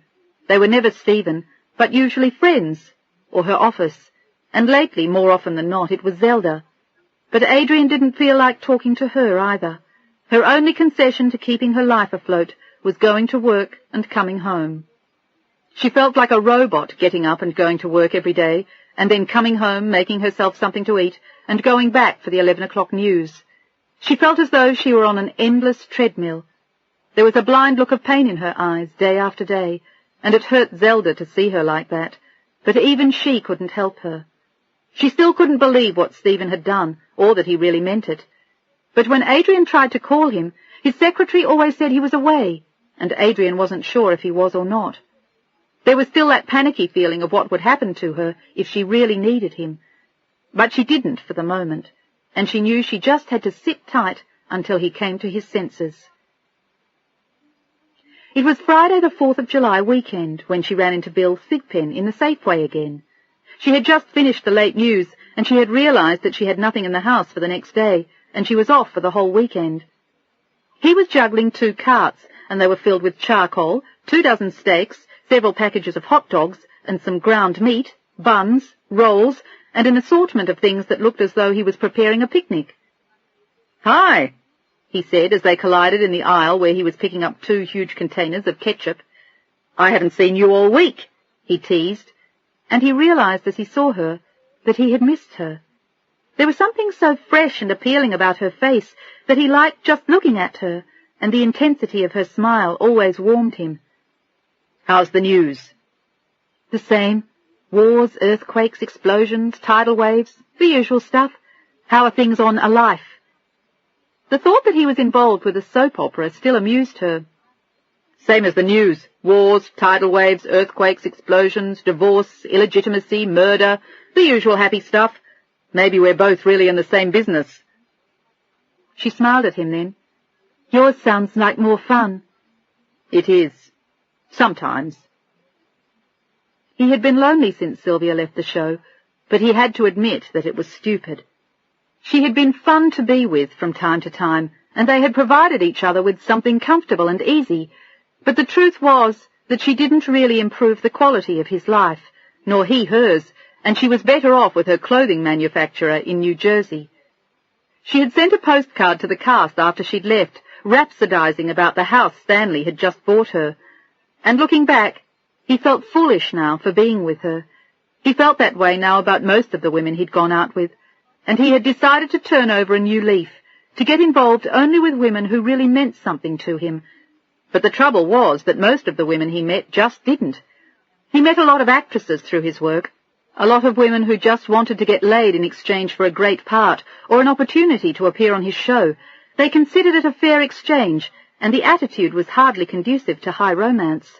They were never Stephen, but usually friends, or her office, and lately, more often than not, it was Zelda. But Adrian didn't feel like talking to her either. Her only concession to keeping her life afloat was going to work and coming home. She felt like a robot getting up and going to work every day, and then coming home, making herself something to eat, and going back for the 11 o'clock news. She felt as though she were on an endless treadmill. There was a blind look of pain in her eyes day after day, and it hurt Zelda to see her like that, but even she couldn't help her. She still couldn't believe what Stephen had done, or that he really meant it. But when Adrian tried to call him, his secretary always said he was away, and Adrian wasn't sure if he was or not. There was still that panicky feeling of what would happen to her if she really needed him. But she didn't for the moment, and she knew she just had to sit tight until he came to his senses. It was Friday the 4th of July weekend when she ran into Bill Thigpen in the Safeway again. She had just finished the late news, and she had realized that she had nothing in the house for the next day, and she was off for the whole weekend. He was juggling 2 carts, and they were filled with charcoal, 2 dozen steaks, several packages of hot dogs, and some ground meat, buns, rolls, and an assortment of things that looked as though he was preparing a picnic. "Hi," he said as they collided in the aisle where he was picking up 2 huge containers of ketchup. "I haven't seen you all week," he teased, and he realized as he saw her that he had missed her. There was something so fresh and appealing about her face that he liked just looking at her, and the intensity of her smile always warmed him. "How's the news?" "The same. Wars, earthquakes, explosions, tidal waves, the usual stuff. How are things on A Life?" The thought that he was involved with a soap opera still amused her. "Same as the news. Wars, tidal waves, earthquakes, explosions, divorce, illegitimacy, murder, the usual happy stuff. Maybe we're both really in the same business." She smiled at him then. "Yours sounds like more fun." "It is. Sometimes." He had been lonely since Sylvia left the show, but he had to admit that it was stupid. She had been fun to be with from time to time, and they had provided each other with something comfortable and easy, but the truth was that she didn't really improve the quality of his life, nor he hers, and she was better off with her clothing manufacturer in New Jersey. She had sent a postcard to the cast after she'd left, rhapsodizing about the house Stanley had just bought her, and looking back, he felt foolish now for being with her. He felt that way now about most of the women he'd gone out with, and he had decided to turn over a new leaf, to get involved only with women who really meant something to him. But the trouble was that most of the women he met just didn't. He met a lot of actresses through his work, a lot of women who just wanted to get laid in exchange for a great part or an opportunity to appear on his show. They considered it a fair exchange, and the attitude was hardly conducive to high romance.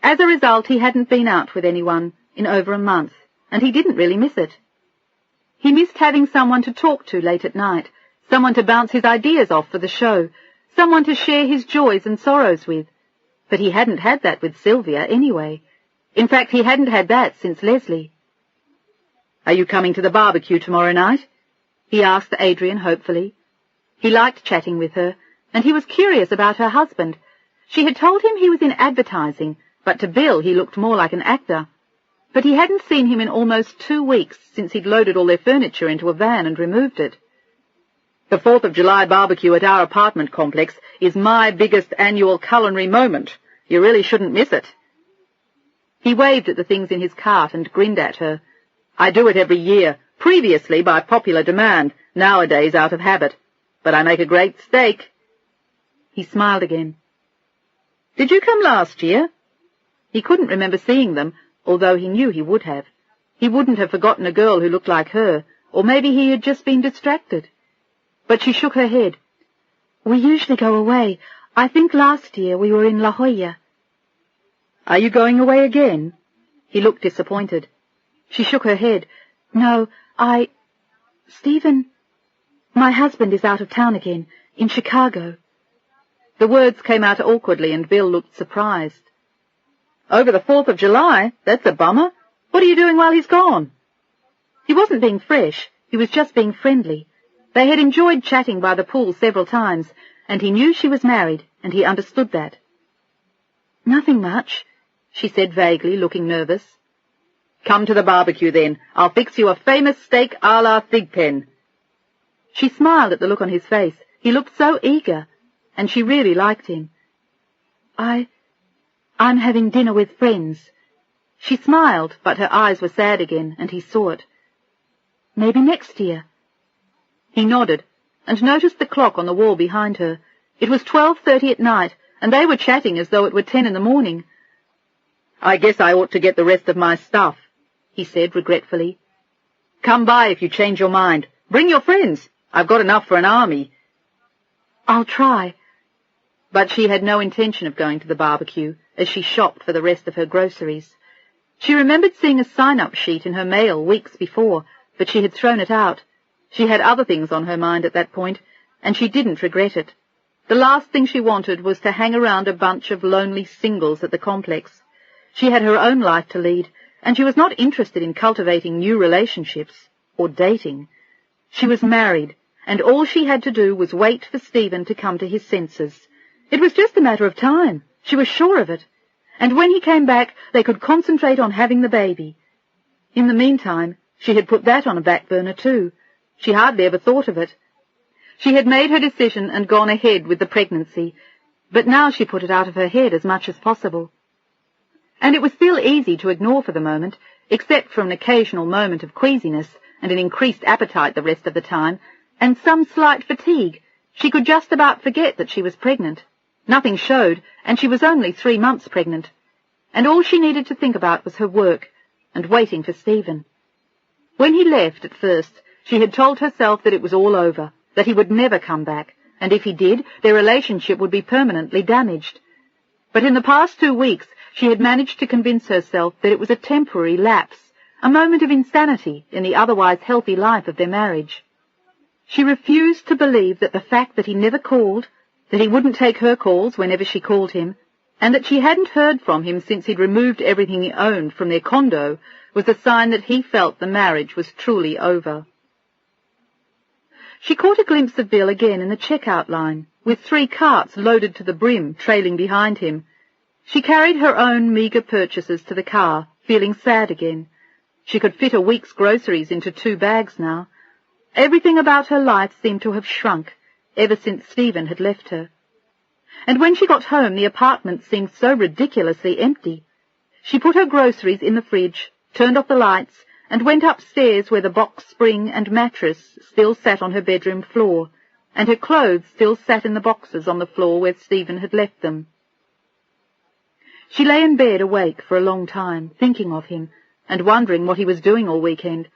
As a result, he hadn't been out with anyone in over a month, and he didn't really miss it. He missed having someone to talk to late at night, someone to bounce his ideas off for the show, someone to share his joys and sorrows with. But he hadn't had that with Sylvia anyway. In fact, he hadn't had that since Leslie. "Are you coming to the barbecue tomorrow night?" he asked Adrian hopefully. He liked chatting with her, and he was curious about her husband. She had told him he was in advertising, but to Bill he looked more like an actor. But he hadn't seen him in almost 2 weeks since he'd loaded all their furniture into a van and removed it. "The 4th of July barbecue at our apartment complex is my biggest annual culinary moment. You really shouldn't miss it." He waved at the things in his cart and grinned at her. "I do it every year, previously by popular demand, nowadays out of habit. But I make a great steak." He smiled again. "Did you come last year?" He couldn't remember seeing them, although he knew he would have. He wouldn't have forgotten a girl who looked like her, or maybe he had just been distracted. But she shook her head. "We usually go away. I think last year we were in La Jolla." "Are you going away again?" He looked disappointed. She shook her head. "No, Stephen, my husband is out of town again, in Chicago." The words came out awkwardly, and Bill looked surprised. "Over the 4th of July? That's a bummer. What are you doing while he's gone?" He wasn't being fresh. He was just being friendly. They had enjoyed chatting by the pool several times, and he knew she was married, and he understood that. "Nothing much," she said vaguely, looking nervous. "Come to the barbecue, then. I'll fix you a famous steak a la Thigpen." She smiled at the look on his face. He looked so eager, and she really liked him. I'm having dinner with friends." She smiled, but her eyes were sad again, and he saw it. "Maybe next year." He nodded, and noticed the clock on the wall behind her. It was 12:30 at night, and they were chatting as though it were 10 in the morning. "I guess I ought to get the rest of my stuff," he said regretfully. "Come by if you change your mind. Bring your friends. I've got enough for an army." "I'll try." But she had no intention of going to the barbecue, as she shopped for the rest of her groceries. She remembered seeing a sign-up sheet in her mail weeks before, but she had thrown it out. She had other things on her mind at that point, and she didn't regret it. The last thing she wanted was to hang around a bunch of lonely singles at the complex. She had her own life to lead, and she was not interested in cultivating new relationships or dating. She was married, and all she had to do was wait for Stephen to come to his senses. It was just a matter of time. She was sure of it. And when he came back, they could concentrate on having the baby. In the meantime, she had put that on a back burner too. She hardly ever thought of it. She had made her decision and gone ahead with the pregnancy, but now she put it out of her head as much as possible. And it was still easy to ignore for the moment, except for an occasional moment of queasiness and an increased appetite the rest of the time, and some slight fatigue. She could just about forget that she was pregnant. Nothing showed, and she was only 3 months pregnant. And all she needed to think about was her work and waiting for Stephen. When he left at first, she had told herself that it was all over, that he would never come back, and if he did, their relationship would be permanently damaged. But in the past 2 weeks, she had managed to convince herself that it was a temporary lapse, a moment of insanity in the otherwise healthy life of their marriage. She refused to believe that the fact that he never called, that he wouldn't take her calls whenever she called him, and that she hadn't heard from him since he'd removed everything he owned from their condo, was a sign that he felt the marriage was truly over. She caught a glimpse of Bill again in the checkout line, with 3 carts loaded to the brim trailing behind him. She carried her own meagre purchases to the car, feeling sad again. She could fit a week's groceries into 2 bags now. Everything about her life seemed to have shrunk ever since Stephen had left her. And when she got home, the apartment seemed so ridiculously empty. She put her groceries in the fridge, turned off the lights, and went upstairs where the box spring and mattress still sat on her bedroom floor, and her clothes still sat in the boxes on the floor where Stephen had left them. She lay in bed awake for a long time, thinking of him, and wondering what he was doing all weekend.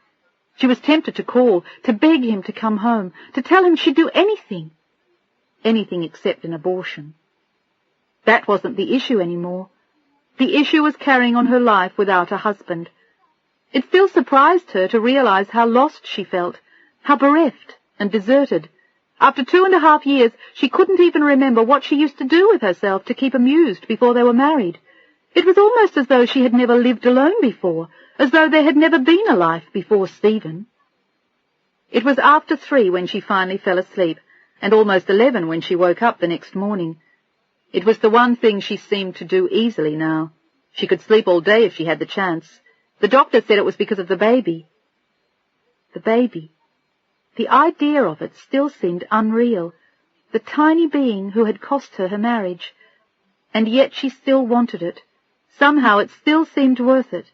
She was tempted to call, to beg him to come home, to tell him she'd do anything. Anything except an abortion. That wasn't the issue anymore. The issue was carrying on her life without a husband. It still surprised her to realize how lost she felt, how bereft and deserted. After 2.5 years, she couldn't even remember what she used to do with herself to keep amused before they were married. It was almost as though she had never lived alone before, as though there had never been a life before Stephen. It was after 3 when she finally fell asleep, and almost 11 when she woke up the next morning. It was the one thing she seemed to do easily now. She could sleep all day if she had the chance. The doctor said it was because of the baby. The baby. The idea of it still seemed unreal. The tiny being who had cost her marriage. And yet she still wanted it. Somehow it still seemed worth it.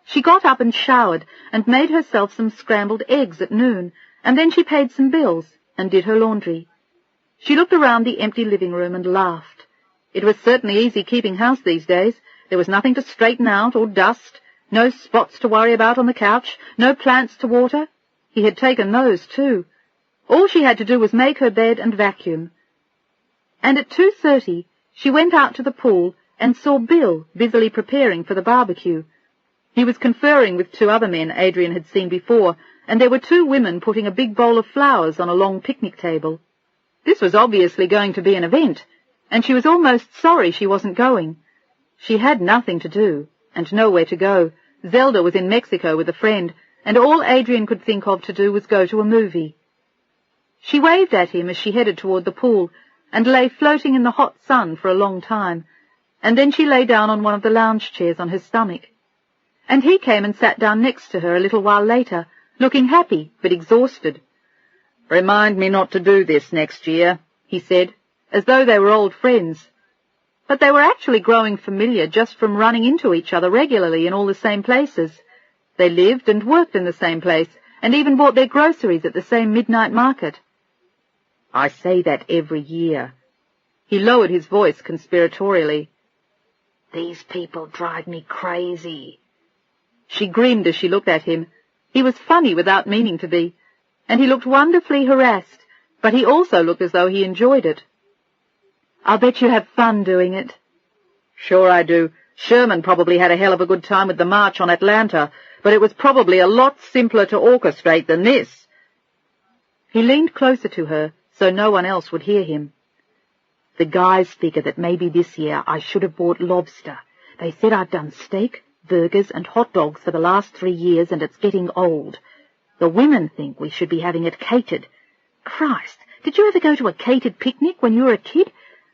She got up and showered and made herself some scrambled eggs at noon, and then she paid some bills and did her laundry. She looked around the empty living room and laughed. It was certainly easy keeping house these days. There was nothing to straighten out or dust, no spots to worry about on the couch, no plants to water. He had taken those too. All she had to do was make her bed and vacuum. And at 2:30 she went out to the pool and saw Bill busily preparing for the barbecue. He was conferring with 2 other men Adrian had seen before, and there were 2 women putting a big bowl of flowers on a long picnic table. This was obviously going to be an event, and she was almost sorry she wasn't going. She had nothing to do, and nowhere to go. Zelda was in Mexico with a friend, and all Adrian could think of to do was go to a movie. She waved at him as she headed toward the pool, and lay floating in the hot sun for a long time, and then she lay down on one of the lounge chairs on her stomach. And he came and sat down next to her a little while later, looking happy but exhausted. "Remind me not to do this next year," he said, as though they were old friends. But they were actually growing familiar just from running into each other regularly in all the same places. They lived and worked in the same place, and even bought their groceries at the same midnight market. "I say that every year." He lowered his voice conspiratorially. "These people drive me crazy." She grinned as she looked at him. He was funny without meaning to be, and he looked wonderfully harassed, but he also looked as though he enjoyed it. "I'll bet you have fun doing it." "Sure I do. Sherman probably had a hell of a good time with the march on Atlanta, but it was probably a lot simpler to orchestrate than this." He leaned closer to her so no one else would hear him. "The guys figure that maybe this year I should have bought lobster. They said I've done steak, burgers and hot dogs for the last 3 years, and it's getting old. The women think we should be having it catered. Christ, did you ever go to a catered picnic when you were a kid?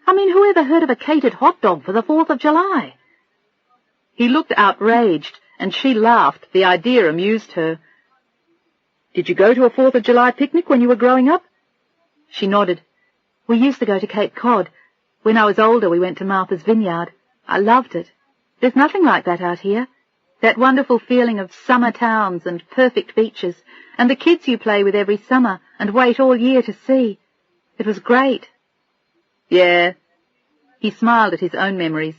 I mean, who ever heard of a catered hot dog for the 4th of July? He looked outraged, and she laughed. The idea amused her. "Did you go to a 4th of July picnic when you were growing up?" She nodded. "We used to go to Cape Cod. When I was older, we went to Martha's Vineyard. I loved it. There's nothing like that out here. That wonderful feeling of summer towns and perfect beaches, and the kids you play with every summer and wait all year to see. It was great." "Yeah." He smiled at his own memories.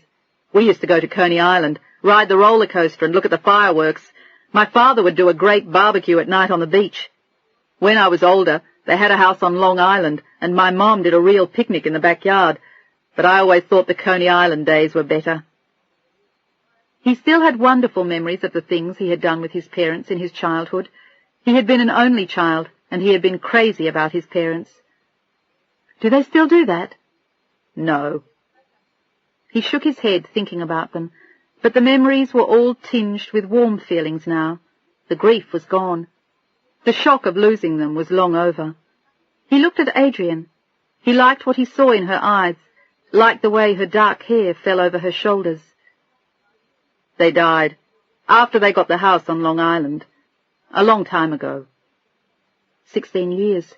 "We used to go to Coney Island, ride the roller coaster and look at the fireworks. My father would do a great barbecue at night on the beach. When I was older, they had a house on Long Island, and my mom did a real picnic in the backyard, but I always thought the Coney Island days were better." He still had wonderful memories of the things he had done with his parents in his childhood. He had been an only child, and he had been crazy about his parents. "Do they still do that?" "No." He shook his head, thinking about them, but the memories were all tinged with warm feelings now. The grief was gone. The shock of losing them was long over. He looked at Adrian. He liked what he saw in her eyes, liked the way her dark hair fell over her shoulders. They died after they got the house on Long Island, a long time ago. 16 years.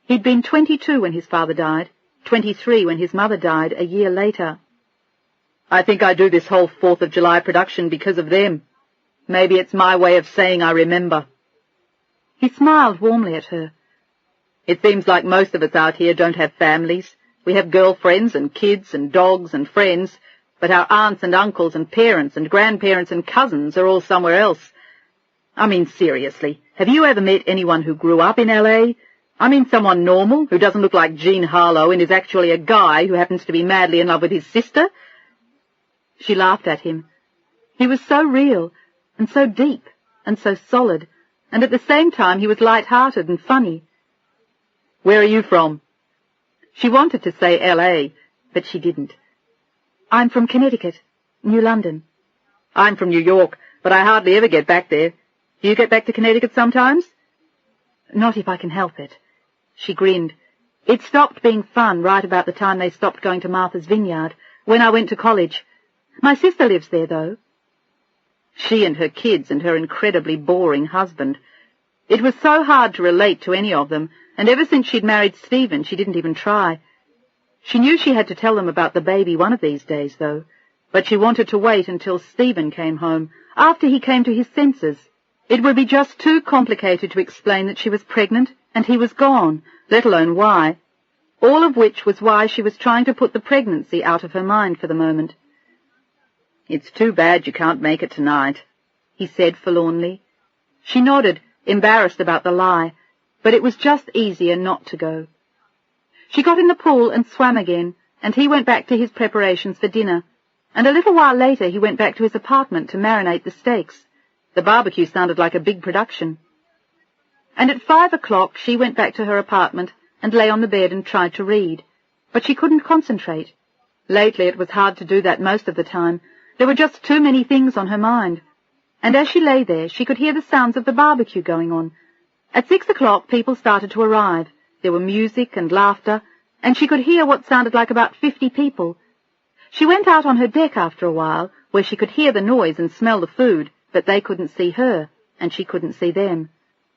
He'd been 22 when his father died, 23 when his mother died a year later. I think I do this whole 4th of July production because of them. Maybe it's my way of saying I remember. He smiled warmly at her. It seems like most of us out here don't have families. We have girlfriends and kids and dogs and friends, but our aunts and uncles and parents and grandparents and cousins are all somewhere else. I mean, seriously, have you ever met anyone who grew up in L.A.? I mean someone normal, who doesn't look like Jean Harlow and is actually a guy who happens to be madly in love with his sister? She laughed at him. He was so real, and so deep, and so solid, and at the same time he was light-hearted and funny. Where are you from? She wanted to say L.A., but she didn't. I'm from Connecticut, New London. I'm from New York, but I hardly ever get back there. Do you get back to Connecticut sometimes? Not if I can help it. She grinned. It stopped being fun right about the time they stopped going to Martha's Vineyard, when I went to college. My sister lives there, though. She and her kids and her incredibly boring husband. It was so hard to relate to any of them, and ever since she'd married Stephen, she didn't even try. She knew she had to tell them about the baby one of these days, though, but she wanted to wait until Stephen came home, after he came to his senses. It would be just too complicated to explain that she was pregnant, and he was gone, let alone why, all of which was why she was trying to put the pregnancy out of her mind for the moment. It's too bad you can't make it tonight, he said forlornly. She nodded, embarrassed about the lie, but it was just easier not to go. She got in the pool and swam again, and he went back to his preparations for dinner, and a little while later he went back to his apartment to marinate the steaks. The barbecue sounded like a big production. And at 5 o'clock she went back to her apartment and lay on the bed and tried to read, but she couldn't concentrate. Lately it was hard to do that most of the time. There were just too many things on her mind. And as she lay there, she could hear the sounds of the barbecue going on. At 6 o'clock, people started to arrive. There were music and laughter, and she could hear what sounded like about 50 people. She went out on her deck after a while, where she could hear the noise and smell the food, but they couldn't see her, and she couldn't see them.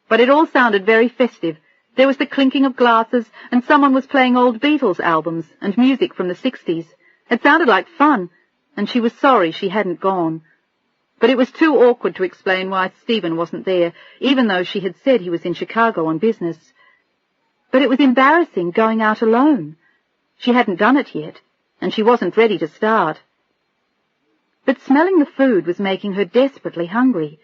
But it all sounded very festive. There was the clinking of glasses, and someone was playing old Beatles albums and music from the 60s. It sounded like fun, and she was sorry she hadn't gone. But it was too awkward to explain why Stephen wasn't there, even though she had said he was in Chicago on business. But it was embarrassing going out alone. She hadn't done it yet, and she wasn't ready to start. But smelling the food was making her desperately hungry.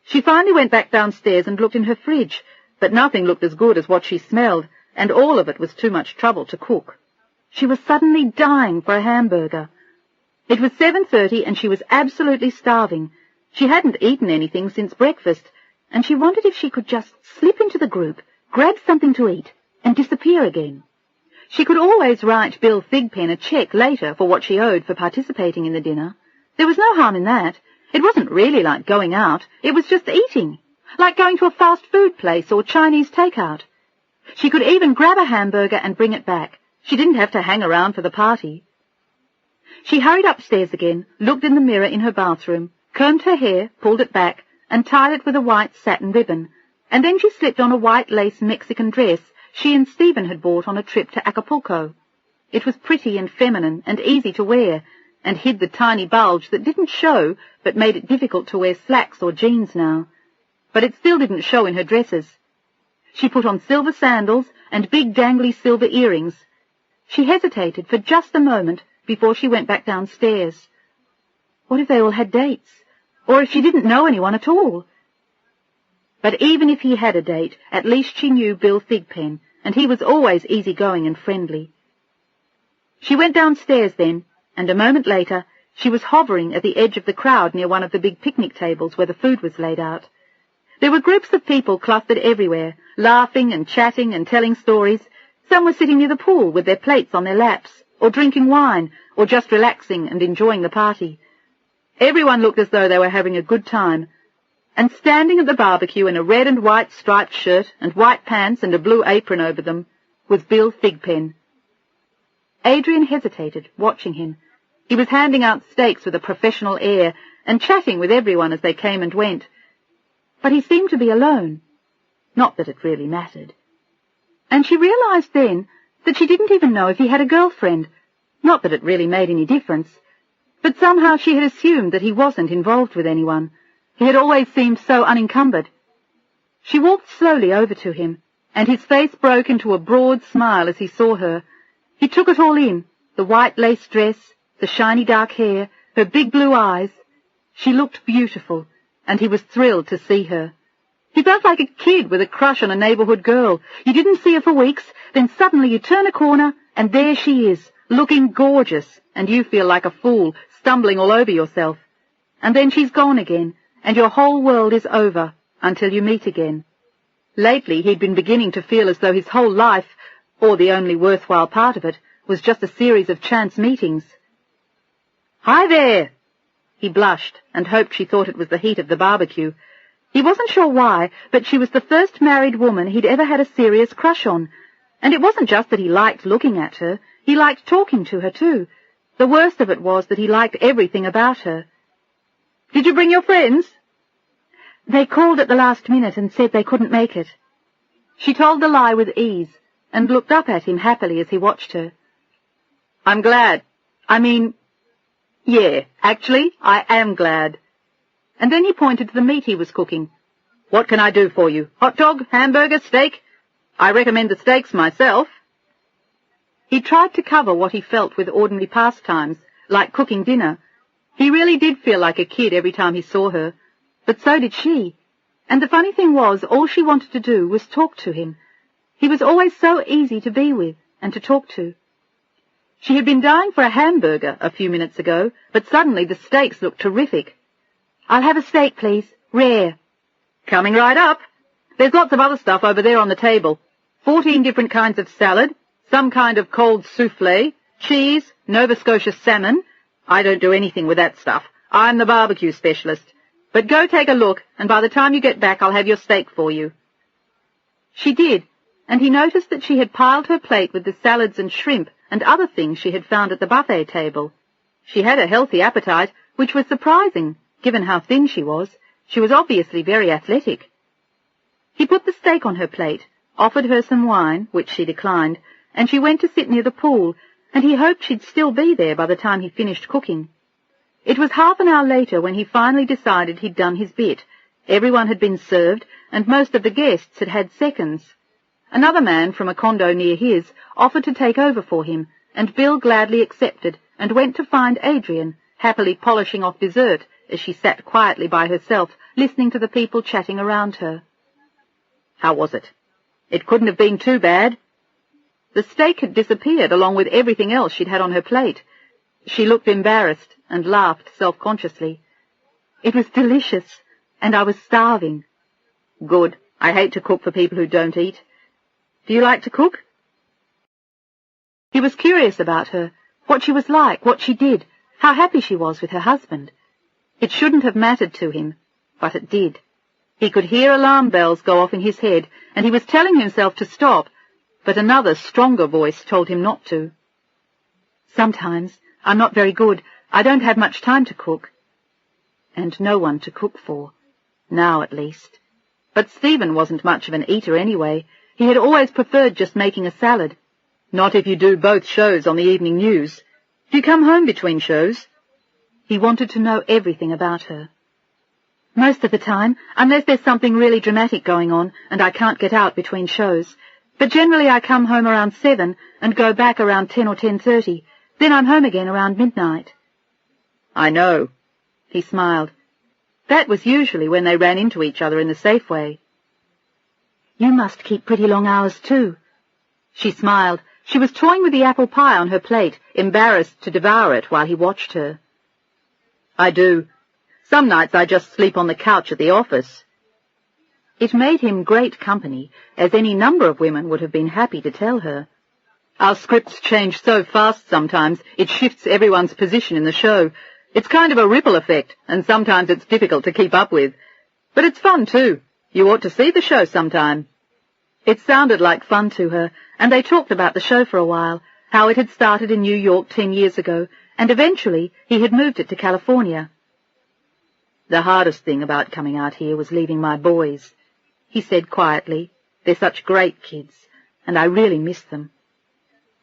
She finally went back downstairs and looked in her fridge, but nothing looked as good as what she smelled, and all of it was too much trouble to cook. She was suddenly dying for a hamburger. It was 7:30 and she was absolutely starving. She hadn't eaten anything since breakfast, and she wondered if she could just slip into the group, grab something to eat, and disappear again. She could always write Bill Thigpen a check later for what she owed for participating in the dinner. There was no harm in that. It wasn't really like going out. It was just eating, like going to a fast food place or Chinese takeout. She could even grab a hamburger and bring it back. She didn't have to hang around for the party. She hurried upstairs again, looked in the mirror in her bathroom, combed her hair, pulled it back, and tied it with a white satin ribbon, and then she slipped on a white lace Mexican dress she and Stephen had bought on a trip to Acapulco. It was pretty and feminine and easy to wear, and hid the tiny bulge that didn't show but made it difficult to wear slacks or jeans now. But it still didn't show in her dresses. She put on silver sandals and big dangly silver earrings. She hesitated for just a moment before she went back downstairs. What if they all had dates? Or if she didn't know anyone at all? But even if he had a date, at least she knew Bill Thigpen, and he was always easygoing and friendly. She went downstairs then, and a moment later she was hovering at the edge of the crowd near one of the big picnic tables where the food was laid out. There were groups of people clustered everywhere, laughing and chatting and telling stories. Some were sitting near the pool with their plates on their laps, or drinking wine, or just relaxing and enjoying the party. Everyone looked as though they were having a good time, and standing at the barbecue in a red and white striped shirt and white pants and a blue apron over them was Bill Thigpen, Adrian hesitated, watching him. He was handing out steaks with a professional air and chatting with everyone as they came and went. But he seemed to be alone. Not that it really mattered. And she realized then that she didn't even know if he had a girlfriend. Not that it really made any difference. But somehow she had assumed that he wasn't involved with anyone. He had always seemed so unencumbered. She walked slowly over to him, and his face broke into a broad smile as he saw her. He took it all in, the white lace dress, the shiny dark hair, her big blue eyes. She looked beautiful, and he was thrilled to see her. He felt like a kid with a crush on a neighborhood girl. You didn't see her for weeks, then suddenly you turn a corner, and there she is, looking gorgeous, and you feel like a fool, stumbling all over yourself. And then she's gone again, and your whole world is over, until you meet again. Lately he'd been beginning to feel as though his whole life, or the only worthwhile part of it, was just a series of chance meetings. "Hi there!" He blushed, and hoped she thought it was the heat of the barbecue. He wasn't sure why, but she was the first married woman he'd ever had a serious crush on. And it wasn't just that he liked looking at her, he liked talking to her too. The worst of it was that he liked everything about her. "Did you bring your friends?" "They called at the last minute and said they couldn't make it." She told the lie with ease, and looked up at him happily as he watched her. "I'm glad. Actually, I am glad." And then he pointed to the meat he was cooking. "What can I do for you? Hot dog, hamburger, steak? I recommend the steaks myself." He tried to cover what he felt with ordinary pastimes, like cooking dinner. He really did feel like a kid every time he saw her, but so did she. And the funny thing was, all she wanted to do was talk to him. He was always so easy to be with and to talk to. She had been dying for a hamburger a few minutes ago, but suddenly the steaks looked terrific. "I'll have a steak, please. Rare." "Coming right up. There's lots of other stuff over there on the table. 14 different kinds of salad, some kind of cold soufflé, cheese, Nova Scotia salmon. I don't do anything with that stuff. I'm the barbecue specialist. But go take a look, and by the time you get back I'll have your steak for you." She did, and he noticed that she had piled her plate with the salads and shrimp and other things she had found at the buffet table. She had a healthy appetite, which was surprising, given how thin she was. She was obviously very athletic. He put the steak on her plate, offered her some wine, which she declined, and she went to sit near the pool, and he hoped she'd still be there by the time he finished cooking. It was half an hour later when he finally decided he'd done his bit. Everyone had been served, and most of the guests had had seconds. Another man from a condo near his offered to take over for him, and Bill gladly accepted and went to find Adrian, happily polishing off dessert as she sat quietly by herself, listening to the people chatting around her. "How was it?" "It couldn't have been too bad." The steak had disappeared along with everything else she'd had on her plate. She looked embarrassed and laughed self-consciously. "It was delicious, and I was starving." "Good. I hate to cook for people who don't eat. Do you like to cook?" He was curious about her, what she was like, what she did, how happy she was with her husband. It shouldn't have mattered to him, but it did. He could hear alarm bells go off in his head, and he was telling himself to stop, but another, stronger voice told him not to. "Sometimes I'm not very good. I don't have much time to cook." And no one to cook for. Now, at least. But Stephen wasn't much of an eater anyway. He had always preferred just making a salad. "Not if you do both shows on the evening news. Do you come home between shows?" He wanted to know everything about her. "Most of the time, unless there's something really dramatic going on and I can't get out between shows. But generally I come home around 7 and go back around 10 or 10:30. Then I'm home again around midnight." "I know." He smiled. That was usually when they ran into each other in the Safeway. "You must keep pretty long hours too." She smiled. She was toying with the apple pie on her plate, embarrassed to devour it while he watched her. "I do. Some nights I just sleep on the couch at the office." It made him great company, as any number of women would have been happy to tell her. "Our scripts change so fast sometimes, it shifts everyone's position in the show. It's kind of a ripple effect, and sometimes it's difficult to keep up with. But it's fun, too. You ought to see the show sometime." It sounded like fun to her, and they talked about the show for a while, how it had started in New York 10 years ago, and eventually he had moved it to California. "The hardest thing about coming out here was leaving my boys," he said quietly. "They're such great kids, and I really miss them."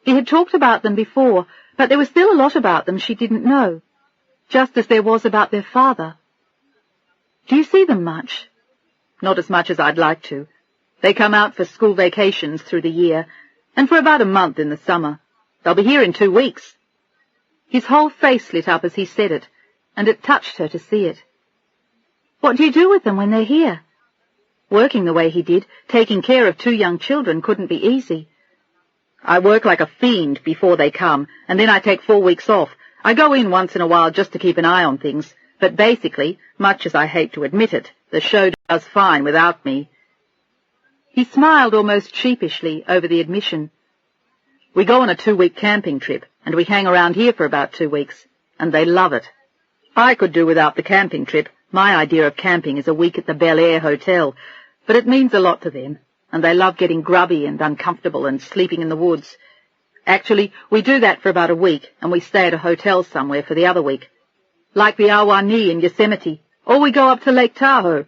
He had talked about them before, but there was still a lot about them she didn't know, just as there was about their father. "Do you see them much?" "Not as much as I'd like to. They come out for school vacations through the year, and for about a month in the summer. They'll be here in 2 weeks. His whole face lit up as he said it, and it touched her to see it. "What do you do with them when they're here?" Working the way he did, taking care of 2 young children couldn't be easy. "I work like a fiend before they come, and then I take 4 weeks off. I go in once in a while just to keep an eye on things, but basically, much as I hate to admit it, the show does fine without me." He smiled almost sheepishly over the admission. "We go on a 2-week camping trip, and we hang around here for about 2 weeks, and they love it. I could do without the camping trip. My idea of camping is a week at the Bel Air Hotel, but it means a lot to them, and they love getting grubby and uncomfortable and sleeping in the woods. Actually, we do that for about a week, and we stay at a hotel somewhere for the other week, like the Ahwahnee in Yosemite, or we go up to Lake Tahoe.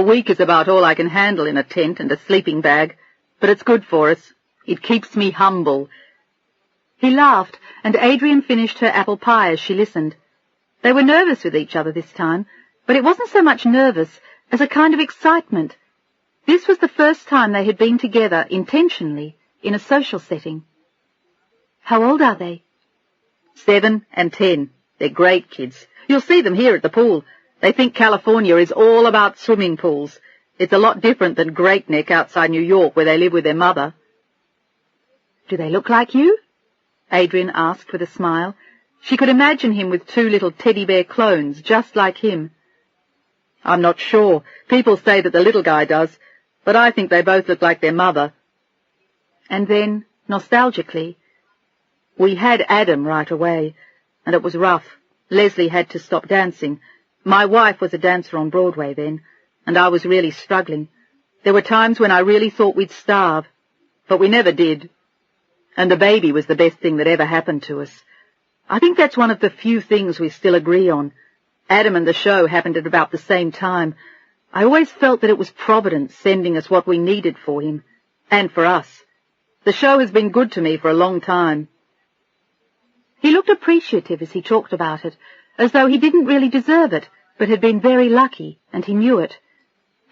A week is about all I can handle in a tent and a sleeping bag, but it's good for us. It keeps me humble." He laughed, and Adrian finished her apple pie as she listened. They were nervous with each other this time, but it wasn't so much nervous as a kind of excitement. This was the first time they had been together intentionally in a social setting. "How old are they?" 7 and 10. They're great kids. You'll see them here at the pool. They think California is all about swimming pools. It's a lot different than Great Neck outside New York, where they live with their mother. "Do they look like you?" Adrian asked with a smile. She could imagine him with 2 little teddy bear clones just like him. "I'm not sure. People say that the little guy does, but I think they both look like their mother." And then, nostalgically, "We had Adam right away, and it was rough. Leslie had to stop dancing. My wife was a dancer on Broadway then, and I was really struggling. There were times when I really thought we'd starve, but we never did. And the baby was the best thing that ever happened to us. I think that's one of the few things we still agree on. Adam and the show happened at about the same time. I always felt that it was Providence sending us what we needed for him, and for us. The show has been good to me for a long time." He looked appreciative as he talked about it, as though he didn't really deserve it, but had been very lucky, and he knew it.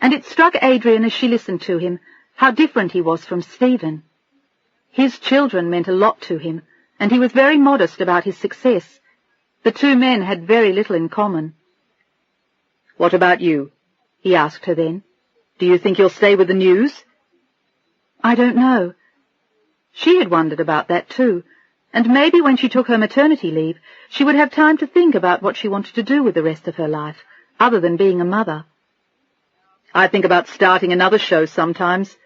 And it struck Adrian as she listened to him how different he was from Stephen. His children meant a lot to him, and he was very modest about his success. The 2 men had very little in common. "What about you?" he asked her then. "Do you think you'll stay with the news?" "I don't know." She had wondered about that too, and maybe when she took her maternity leave, she would have time to think about what she wanted to do with the rest of her life, other than being a mother. "I think about starting another show sometimes,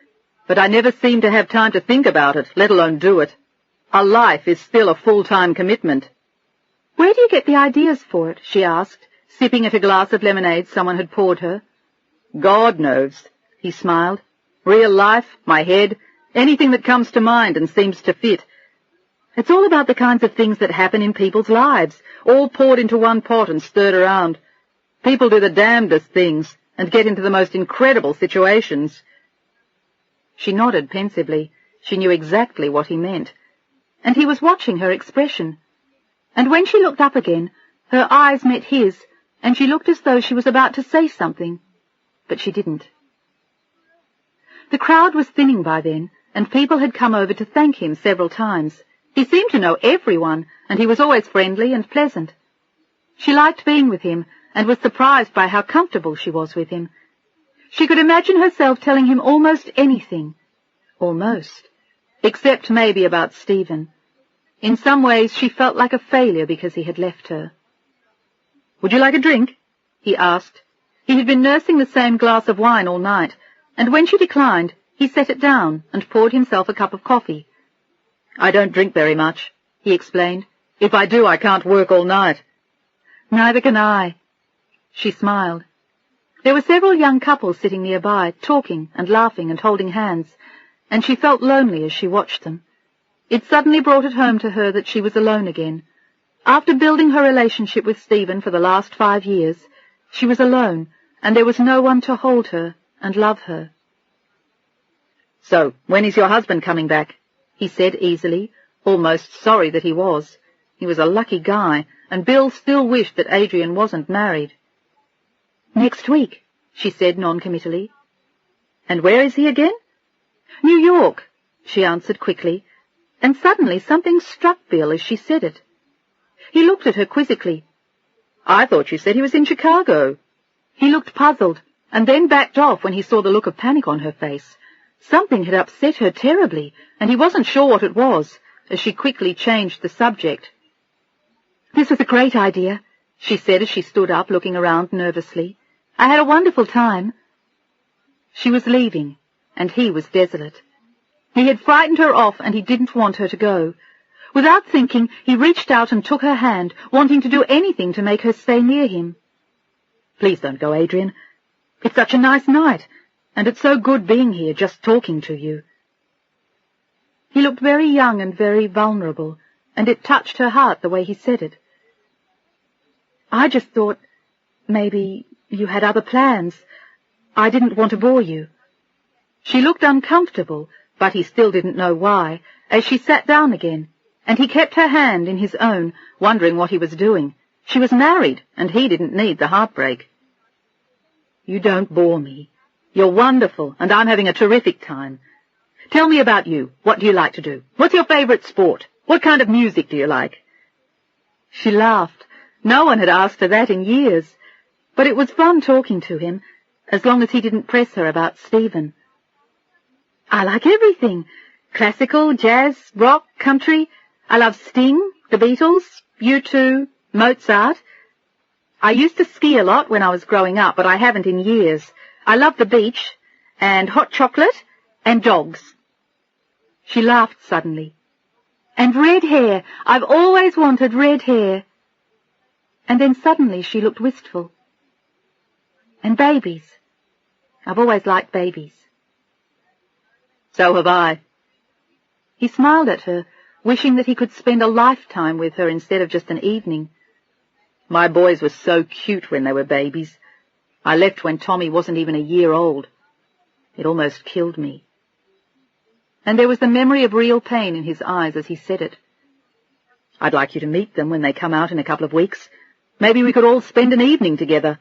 but I never seem to have time to think about it, let alone do it. A life is still a full-time commitment." "Where do you get the ideas for it?" she asked, sipping at a glass of lemonade someone had poured her. "God knows," he smiled. "Real life, my head, anything that comes to mind and seems to fit. It's all about the kinds of things that happen in people's lives, all poured into one pot and stirred around. People do the damnedest things and get into the most incredible situations." She nodded pensively. She knew exactly what he meant. And he was watching her expression. And when she looked up again, her eyes met his, and she looked as though she was about to say something, but she didn't. The crowd was thinning by then, and people had come over to thank him several times. He seemed to know everyone, and he was always friendly and pleasant. She liked being with him, and was surprised by how comfortable she was with him. She could imagine herself telling him almost anything. Almost. Except maybe about Stephen. In some ways she felt like a failure because he had left her. "Would you like a drink?" he asked. He had been nursing the same glass of wine all night, and when she declined, he set it down and poured himself a cup of coffee. "I don't drink very much," he explained. "If I do, I can't work all night." "Neither can I." She smiled. There were several young couples sitting nearby, talking and laughing and holding hands, and she felt lonely as she watched them. It suddenly brought it home to her that she was alone again. After building her relationship with Stephen for the last 5 years, she was alone, and there was no one to hold her and love her. "So, when is your husband coming back?" he said easily, almost sorry that he was. He was a lucky guy, and Bill still wished that Adrian wasn't married. "Next week," she said noncommittally. "And where is he again?" "New York," she answered quickly, and suddenly something struck Bill as she said it. He looked at her quizzically. "I thought you said he was in Chicago." He looked puzzled, and then backed off when he saw the look of panic on her face. Something had upset her terribly, and he wasn't sure what it was, as she quickly changed the subject. "This was a great idea," she said as she stood up, looking around nervously. "I had a wonderful time." She was leaving, and he was desolate. He had frightened her off, and he didn't want her to go. Without thinking, he reached out and took her hand, wanting to do anything to make her stay near him. "Please don't go, Adrian. It's such a nice night, and it's so good being here, just talking to you." He looked very young and very vulnerable, and it touched her heart the way he said it. "I just thought maybe you had other plans. I didn't want to bore you." She looked uncomfortable, but he still didn't know why, as she sat down again, and he kept her hand in his own, wondering what he was doing. She was married, and he didn't need the heartbreak. "You don't bore me. You're wonderful, and I'm having a terrific time. Tell me about you. What do you like to do? What's your favorite sport? What kind of music do you like?" She laughed. No one had asked her that in years, but it was fun talking to him, as long as he didn't press her about Stephen. "I like everything. Classical, jazz, rock, country. I love Sting, the Beatles, U2, Mozart. I used to ski a lot when I was growing up, but I haven't in years. I love the beach, and hot chocolate, and dogs." She laughed suddenly. "And red hair. I've always wanted red hair." And then suddenly she looked wistful. "And babies. I've always liked babies." "So have I." He smiled at her, wishing that he could spend a lifetime with her instead of just an evening. "My boys were so cute when they were babies. I left when Tommy wasn't even a year old. It almost killed me." And there was the memory of real pain in his eyes as he said it. "I'd like you to meet them when they come out in a couple of weeks. Maybe we could all spend an evening together."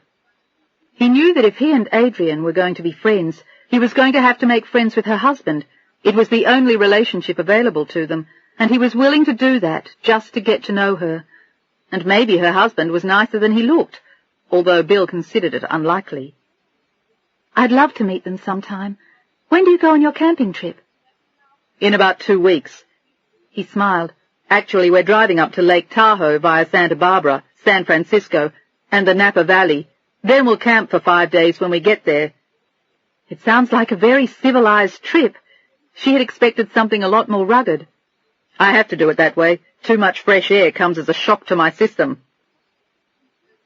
He knew that if he and Adrian were going to be friends, he was going to have to make friends with her husband. It was the only relationship available to them, and he was willing to do that just to get to know her. And maybe her husband was nicer than he looked, although Bill considered it unlikely. "I'd love to meet them sometime. When do you go on your camping trip?" "In about 2 weeks. He smiled. "Actually, we're driving up to Lake Tahoe via Santa Barbara, San Francisco, and the Napa Valley. Then we'll camp for 5 days when we get there." It sounds like a very civilized trip. She had expected something a lot more rugged. "I have to do it that way. Too much fresh air comes as a shock to my system."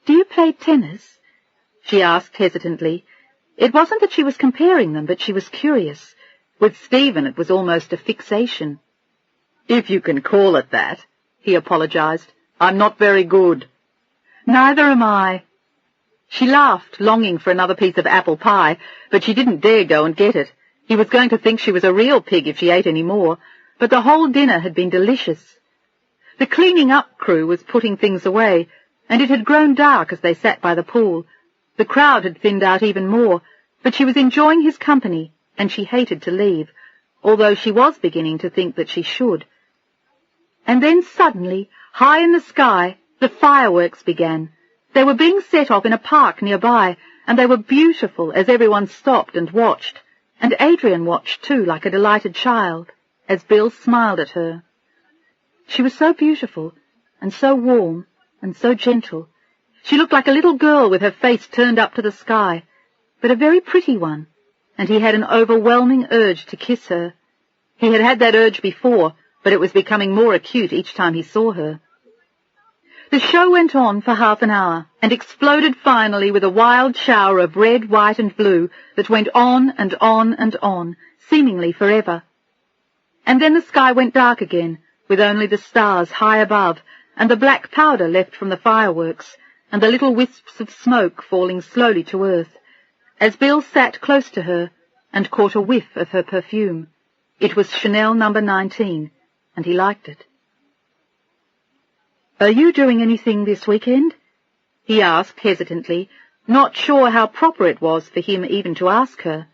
"Do you play tennis?" she asked hesitantly. It wasn't that she was comparing them, but she was curious. With Stephen it was almost a fixation. "If you can call it that," he apologized. "I'm not very good." "Neither am I." She laughed, longing for another piece of apple pie, but she didn't dare go and get it. He was going to think she was a real pig if she ate any more, but the whole dinner had been delicious. The cleaning-up crew was putting things away, and it had grown dark as they sat by the pool. The crowd had thinned out even more, but she was enjoying his company, and she hated to leave, although she was beginning to think that she should. And then suddenly, high in the sky, the fireworks began. They were being set off in a park nearby, and they were beautiful as everyone stopped and watched, and Adrian watched too, like a delighted child, as Bill smiled at her. She was so beautiful, and so warm, and so gentle. She looked like a little girl with her face turned up to the sky, but a very pretty one, and he had an overwhelming urge to kiss her. He had had that urge before, but it was becoming more acute each time he saw her. The show went on for half an hour, and exploded finally with a wild shower of red, white, and blue that went on and on and on, seemingly forever. And then the sky went dark again, with only the stars high above, and the black powder left from the fireworks, and the little wisps of smoke falling slowly to earth, as Bill sat close to her and caught a whiff of her perfume. It was Chanel No. 19, and he liked it. "Are you doing anything this weekend?" he asked hesitantly, not sure how proper it was for him even to ask her.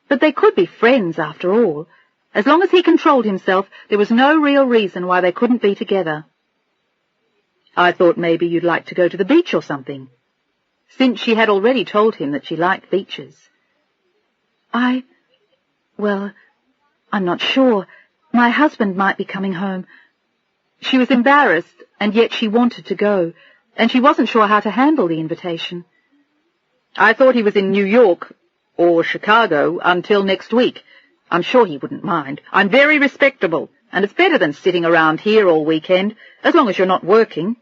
But they could be friends after all. As long as he controlled himself, there was no real reason why they couldn't be together. "I thought maybe you'd like to go to the beach or something," since she had already told him that she liked beaches. Well, I'm not sure. My husband might be coming home." She was embarrassed, and yet she wanted to go, and she wasn't sure how to handle the invitation. "I thought he was in New York or Chicago until next week. I'm sure he wouldn't mind. I'm very respectable, and it's better than sitting around here all weekend, as long as you're not working.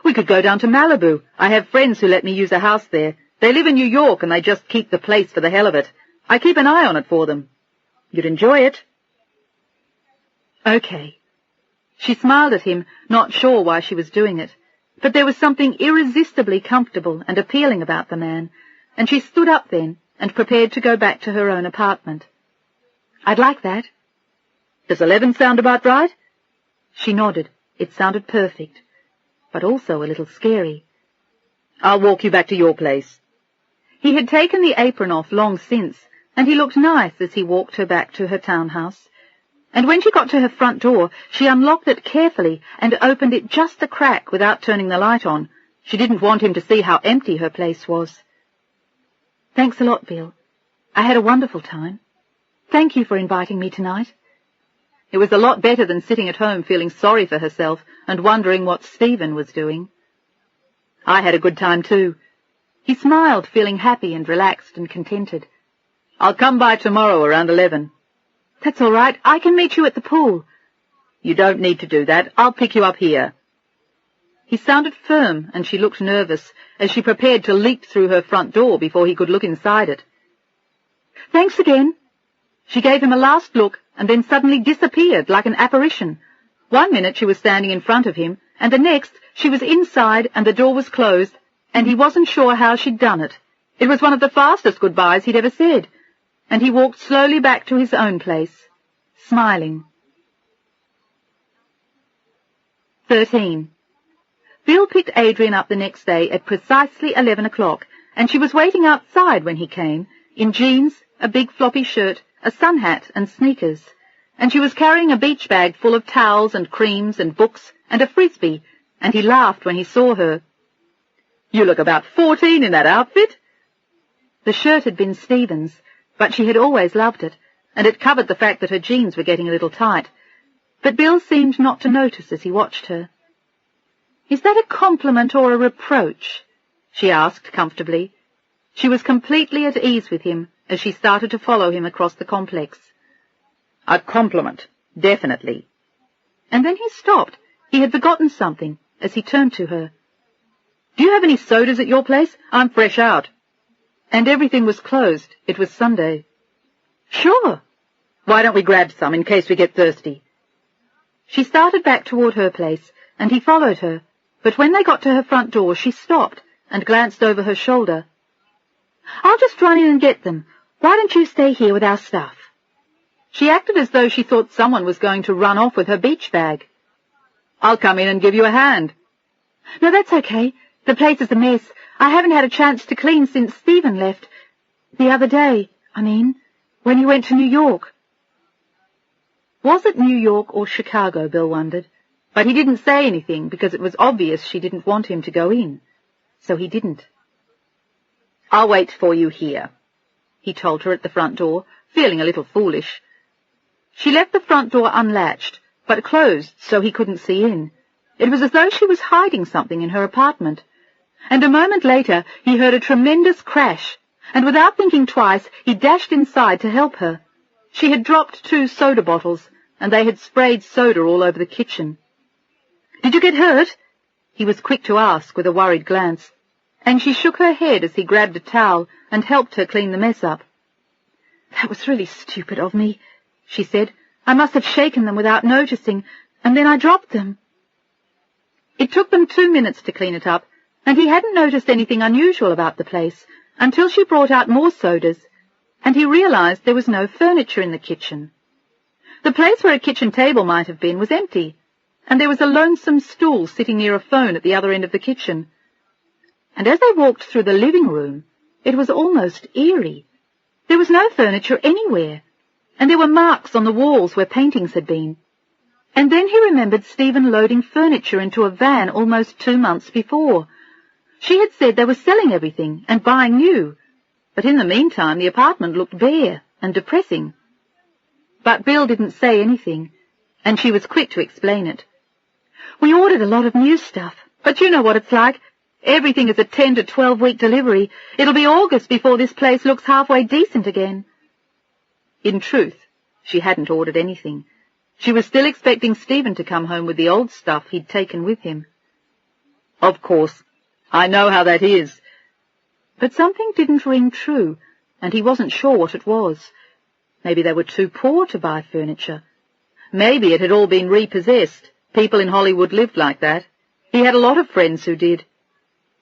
We could go down to Malibu. I have friends who let me use a house there. They live in New York, and they just keep the place for the hell of it. I keep an eye on it for them. You'd enjoy it." "Okay." She smiled at him, not sure why she was doing it, but there was something irresistibly comfortable and appealing about the man, and she stood up then and prepared to go back to her own apartment. "I'd like that." "Does 11 sound about right?" She nodded. It sounded perfect, but also a little scary. "I'll walk you back to your place." He had taken the apron off long since, and he looked nice as he walked her back to her townhouse. And when she got to her front door, she unlocked it carefully and opened it just a crack without turning the light on. She didn't want him to see how empty her place was. "Thanks a lot, Bill. I had a wonderful time. Thank you for inviting me tonight." It was a lot better than sitting at home feeling sorry for herself and wondering what Stephen was doing. "I had a good time too." He smiled, feeling happy and relaxed and contented. "I'll come by tomorrow around 11. "That's all right. I can meet you at the pool." "You don't need to do that. I'll pick you up here." He sounded firm, and she looked nervous as she prepared to leap through her front door before he could look inside it. "Thanks again." She gave him a last look and then suddenly disappeared like an apparition. 1 minute she was standing in front of him, and the next she was inside and the door was closed, and he wasn't sure how she'd done it. It was one of the fastest goodbyes he'd ever said, and he walked slowly back to his own place, smiling. 13. Bill picked Adrian up the next day at precisely 11 o'clock, and she was waiting outside when he came, in jeans, a big floppy shirt, a sun hat and sneakers, and she was carrying a beach bag full of towels and creams and books and a frisbee, and he laughed when he saw her. "You look about 14 in that outfit." The shirt had been Stephen's, but she had always loved it, and it covered the fact that her jeans were getting a little tight. But Bill seemed not to notice as he watched her. "Is that a compliment or a reproach?" she asked comfortably. She was completely at ease with him as she started to follow him across the complex. "A compliment, definitely." And then he stopped. He had forgotten something as he turned to her. "Do you have any sodas at your place? I'm fresh out." And everything was closed. It was Sunday. "Sure." "Why don't we grab some in case we get thirsty?" She started back toward her place, and he followed her, but when they got to her front door she stopped and glanced over her shoulder. "I'll just run in and get them. Why don't you stay here with our stuff?" She acted as though she thought someone was going to run off with her beach bag. "I'll come in and give you a hand." "No, that's okay. The place is a mess. I haven't had a chance to clean since Stephen left. The other day, when he went to New York." Was it New York or Chicago, Bill wondered, but he didn't say anything because it was obvious she didn't want him to go in, so he didn't. "I'll wait for you here," he told her at the front door, feeling a little foolish. She left the front door unlatched, but closed so he couldn't see in. It was as though she was hiding something in her apartment. And a moment later he heard a tremendous crash, and without thinking twice he dashed inside to help her. She had dropped 2 soda bottles, and they had sprayed soda all over the kitchen. "Did you get hurt?" he was quick to ask with a worried glance, and she shook her head as he grabbed a towel and helped her clean the mess up. "That was really stupid of me," she said. I must have shaken them without noticing, and then I dropped them." It took them 2 minutes to clean it up, and he hadn't noticed anything unusual about the place until she brought out more sodas, and he realized there was no furniture in the kitchen. The place where a kitchen table might have been was empty, and there was a lonesome stool sitting near a phone at the other end of the kitchen. And as they walked through the living room, it was almost eerie. There was no furniture anywhere, and there were marks on the walls where paintings had been. And then he remembered Stephen loading furniture into a van almost 2 months before. She had said they were selling everything and buying new, but in the meantime the apartment looked bare and depressing. But Bill didn't say anything, and she was quick to explain it. "We ordered a lot of new stuff, but you know what it's like. Everything is a 10 to 12-week delivery. It'll be August before this place looks halfway decent again." In truth, she hadn't ordered anything. She was still expecting Stephen to come home with the old stuff he'd taken with him. "Of course, I know how that is." But something didn't ring true, and he wasn't sure what it was. Maybe they were too poor to buy furniture. Maybe it had all been repossessed. People in Hollywood lived like that. He had a lot of friends who did.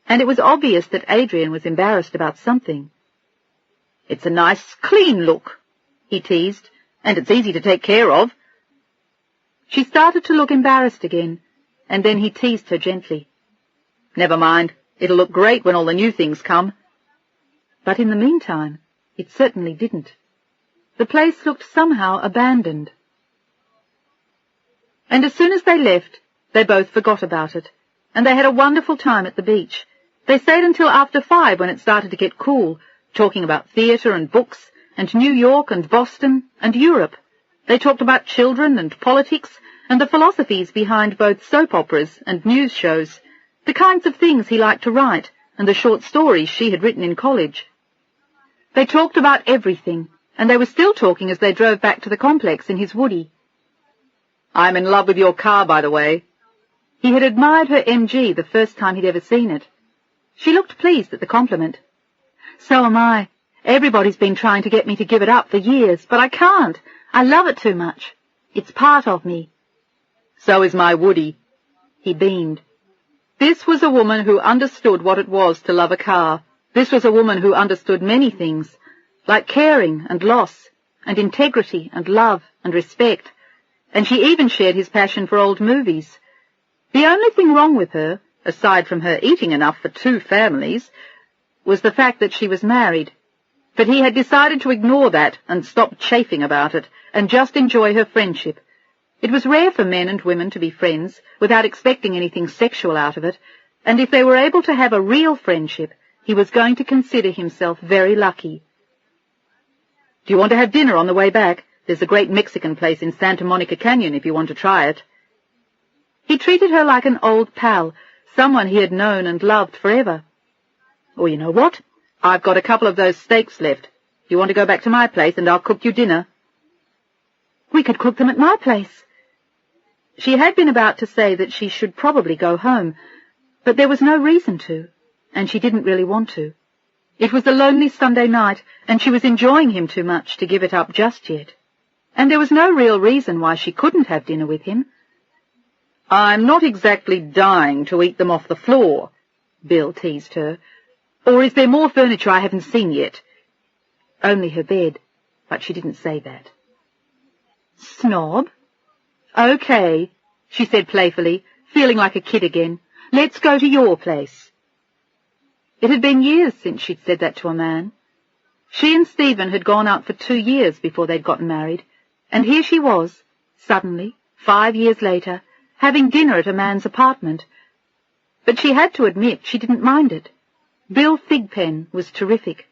And it was obvious that Adrian was embarrassed about something. "It's a nice, clean look," he teased, "and it's easy to take care of." She started to look embarrassed again, and then he teased her gently. "Never mind, it'll look great when all the new things come." But in the meantime, it certainly didn't. The place looked somehow abandoned. And as soon as they left, they both forgot about it, and they had a wonderful time at the beach. They stayed until after 5 when it started to get cool, talking about theatre and books, and New York and Boston and Europe. They talked about children and politics, and the philosophies behind both soap operas and news shows, the kinds of things he liked to write, and the short stories she had written in college. They talked about everything, and they were still talking as they drove back to the complex in his Woody. "I'm in love with your car, by the way." He had admired her MG the first time he'd ever seen it. She looked pleased at the compliment. "So am I. Everybody's been trying to get me to give it up for years, but I can't. I love it too much. It's part of me." "So is my Woody." He beamed. This was a woman who understood what it was to love a car. This was a woman who understood many things, like caring and loss, and integrity and love and respect, and she even shared his passion for old movies. The only thing wrong with her, aside from her eating enough for 2 families, was the fact that she was married. But he had decided to ignore that and stop chafing about it, and just enjoy her friendship. It was rare for men and women to be friends without expecting anything sexual out of it, and if they were able to have a real friendship, he was going to consider himself very lucky. "Do you want to have dinner on the way back? There's a great Mexican place in Santa Monica Canyon if you want to try it." He treated her like an old pal, someone he had known and loved forever. "Or you know what? I've got a couple of those steaks left. You want to go back to my place and I'll cook you dinner?" "We could cook them at my place." She had been about to say that she should probably go home, but there was no reason to, and she didn't really want to. It was a lonely Sunday night, and she was enjoying him too much to give it up just yet. And there was no real reason why she couldn't have dinner with him. "I'm not exactly dying to eat them off the floor," Bill teased her. "Or is there more furniture I haven't seen yet?" Only her bed, but she didn't say that. "Snob?" "Okay," she said playfully, feeling like a kid again. "Let's go to your place." It had been years since she'd said that to a man. She and Stephen had gone out for 2 years before they'd gotten married, and here she was, suddenly, 5 years later, having dinner at a man's apartment. But she had to admit she didn't mind it. Bill Thigpen was terrific.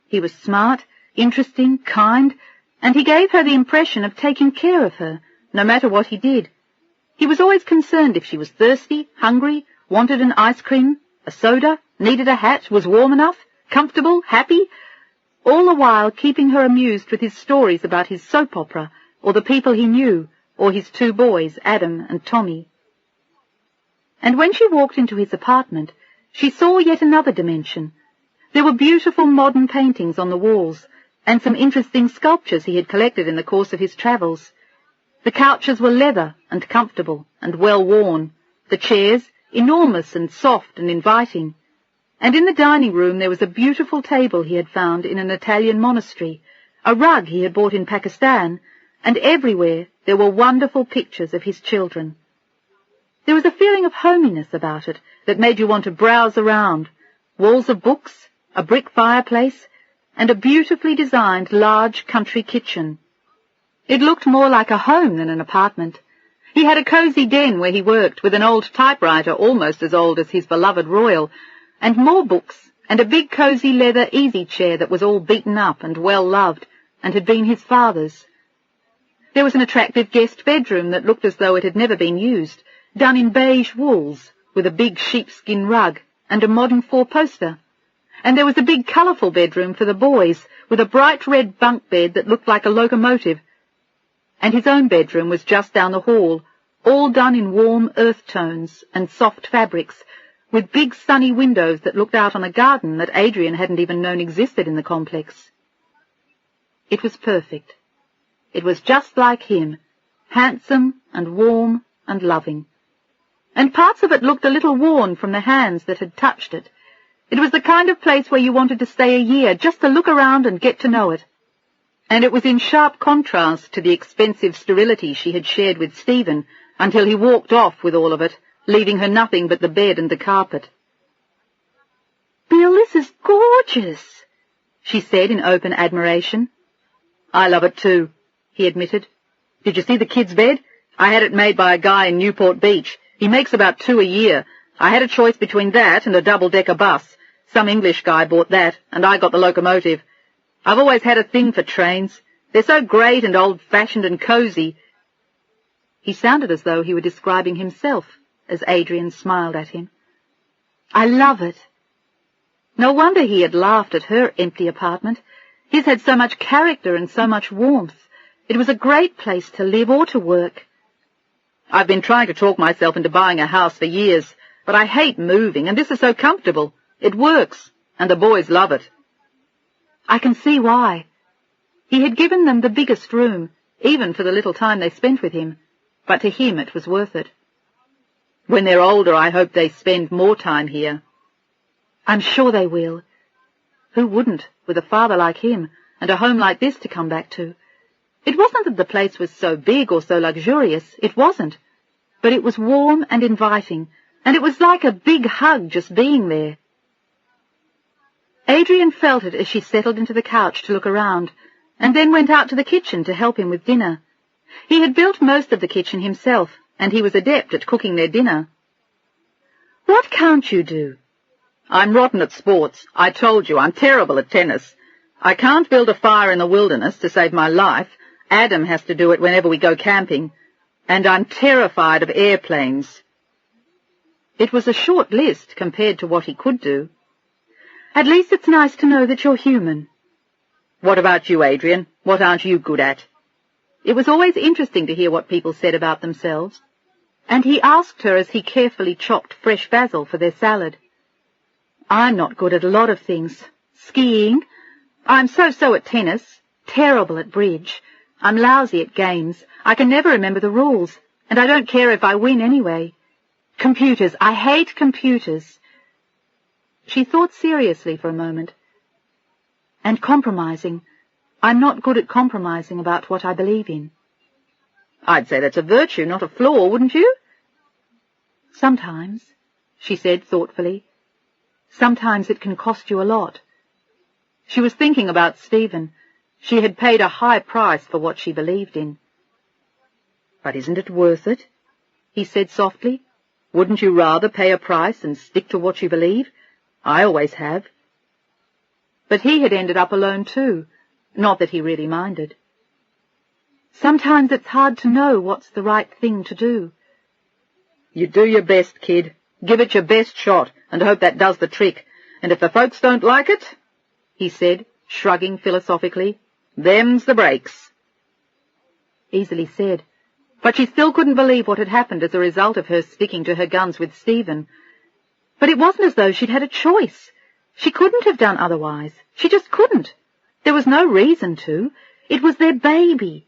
He was smart, interesting, kind, and he gave her the impression of taking care of her, no matter what he did. He was always concerned if she was thirsty, hungry, wanted an ice cream, a soda, needed a hat, was warm enough, comfortable, happy, all the while keeping her amused with his stories about his soap opera, or the people he knew, or his 2 boys, Adam and Tommy. And when she walked into his apartment, she saw yet another dimension. There were beautiful modern paintings on the walls, and some interesting sculptures he had collected in the course of his travels. The couches were leather and comfortable and well worn, the chairs enormous and soft and inviting, and in the dining room there was a beautiful table he had found in an Italian monastery, a rug he had bought in Pakistan, and everywhere there were wonderful pictures of his children. There was a feeling of hominess about it that made you want to browse around, walls of books, a brick fireplace, and a beautifully designed large country kitchen. It looked more like a home than an apartment. He had a cosy den where he worked, with an old typewriter almost as old as his beloved Royal, and more books, and a big cosy leather easy chair that was all beaten up and well loved, and had been his father's. There was an attractive guest bedroom that looked as though it had never been used, done in beige wools, with a big sheepskin rug and a modern four-poster. And there was a big colourful bedroom for the boys, with a bright red bunk bed that looked like a locomotive. And his own bedroom was just down the hall, all done in warm earth tones and soft fabrics, with big sunny windows that looked out on a garden that Adrian hadn't even known existed in the complex. It was perfect. It was just like him, handsome and warm and loving. And parts of it looked a little worn from the hands that had touched it. It was the kind of place where you wanted to stay a year just to look around and get to know it. And it was in sharp contrast to the expensive sterility she had shared with Stephen until he walked off with all of it, leaving her nothing but the bed and the carpet. "Bill, this is gorgeous," she said in open admiration. "I love it too," he admitted. "Did you see the kid's bed? I had it made by a guy in Newport Beach. He makes about 2 a year. I had a choice between that and a double-decker bus. Some English guy bought that, and I got the locomotive. I've always had a thing for trains. They're so great and old-fashioned and cosy." He sounded as though he were describing himself, as Adrian smiled at him. "I love it." No wonder he had laughed at her empty apartment. His had so much character and so much warmth. It was a great place to live or to work. "I've been trying to talk myself into buying a house for years, but I hate moving, and this is so comfortable. It works, and the boys love it." I can see why. He had given them the biggest room, even for the little time they spent with him, but to him it was worth it. "When they're older, I hope they spend more time here." "I'm sure they will. Who wouldn't, with a father like him, and a home like this to come back to? It wasn't that the place was so big or so luxurious, it wasn't, but it was warm and inviting, and it was like a big hug just being there. Adrian felt it as she settled into the couch to look around, and then went out to the kitchen to help him with dinner. He had built most of the kitchen himself, and he was adept at cooking their dinner. "What can't you do?" "I'm rotten at sports. I told you, I'm terrible at tennis. I can't build a fire in the wilderness to save my life. Adam has to do it whenever we go camping. And I'm terrified of airplanes." It was a short list compared to what he could do. "At least it's nice to know that you're human." "What about you, Adrian? What aren't you good at?" It was always interesting to hear what people said about themselves, and he asked her as he carefully chopped fresh basil for their salad. "I'm not good at a lot of things. Skiing. I'm so-so at tennis. Terrible at bridge. I'm lousy at games. I can never remember the rules, and I don't care if I win anyway. Computers. I hate computers." She thought seriously for a moment. "And compromising. I'm not good at compromising about what I believe in." "I'd say that's a virtue, not a flaw, wouldn't you?" "Sometimes," she said thoughtfully. "Sometimes it can cost you a lot." She was thinking about Stephen. She had paid a high price for what she believed in. "But isn't it worth it?" he said softly. "Wouldn't you rather pay a price and stick to what you believe? I always have." But he had ended up alone too, not that he really minded. "Sometimes it's hard to know what's the right thing to do." "You do your best, kid. Give it your best shot, and hope that does the trick. And if the folks don't like it," he said, shrugging philosophically, "them's the breaks." Easily said, but she still couldn't believe what had happened as a result of her sticking to her guns with Stephen. But it wasn't as though she'd had a choice. She couldn't have done otherwise. She just couldn't. There was no reason to. It was their baby.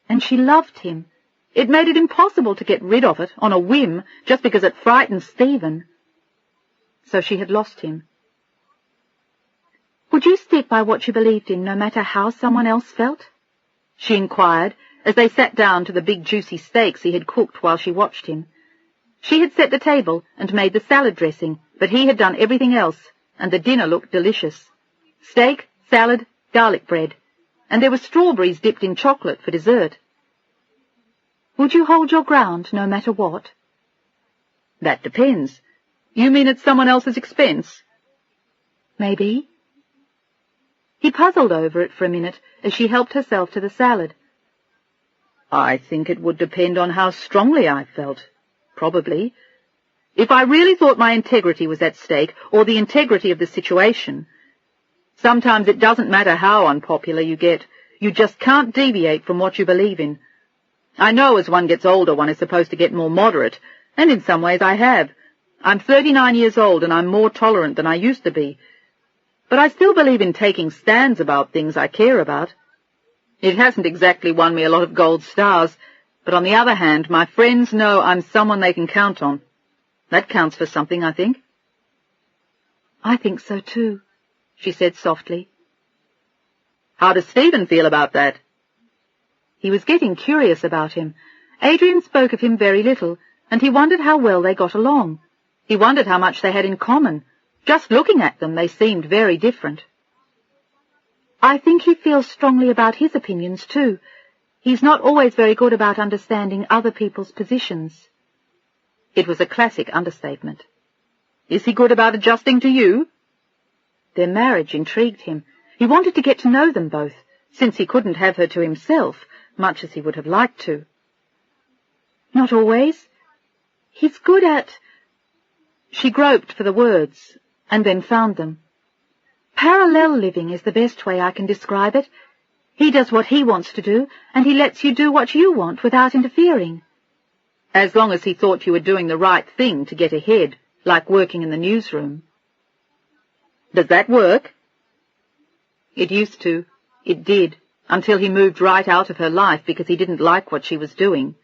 And she loved him. It made it impossible to get rid of it on a whim just because it frightened Stephen. So she had lost him. "Would you stick by what you believed in no matter how someone else felt?" she inquired as they sat down to the big juicy steaks he had cooked while she watched him. She had set the table and made the salad dressing, but he had done everything else, and the dinner looked delicious. Steak, salad, garlic bread, and there were strawberries dipped in chocolate for dessert. "Would you hold your ground no matter what?" "That depends. You mean at someone else's expense?" "Maybe." He puzzled over it for a minute as she helped herself to the salad. "I think it would depend on how strongly I felt, probably. If I really thought my integrity was at stake, or the integrity of the situation. Sometimes it doesn't matter how unpopular you get, you just can't deviate from what you believe in. I know as one gets older one is supposed to get more moderate, and in some ways I have. I'm 39 years old and I'm more tolerant than I used to be. But I still believe in taking stands about things I care about. It hasn't exactly won me a lot of gold stars, but on the other hand, my friends know I'm someone they can count on. That counts for something, I think." "I think so too," she said softly. "How does Stephen feel about that?" He was getting curious about him. Adrian spoke of him very little, and he wondered how well they got along. He wondered how much they had in common. Just looking at them, they seemed very different. "I think he feels strongly about his opinions, too. He's not always very good about understanding other people's positions." It was a classic understatement. "Is he good about adjusting to you?" Their marriage intrigued him. He wanted to get to know them both, since he couldn't have her to himself, much as he would have liked to. "Not always. He's good at—" She groped for the words, and then found them. "Parallel living is the best way I can describe it. He does what he wants to do, and he lets you do what you want without interfering." As long as he thought you were doing the right thing to get ahead, like working in the newsroom. "Does that work?" "It used to. It did, until he moved right out of her life because he didn't like what she was doing."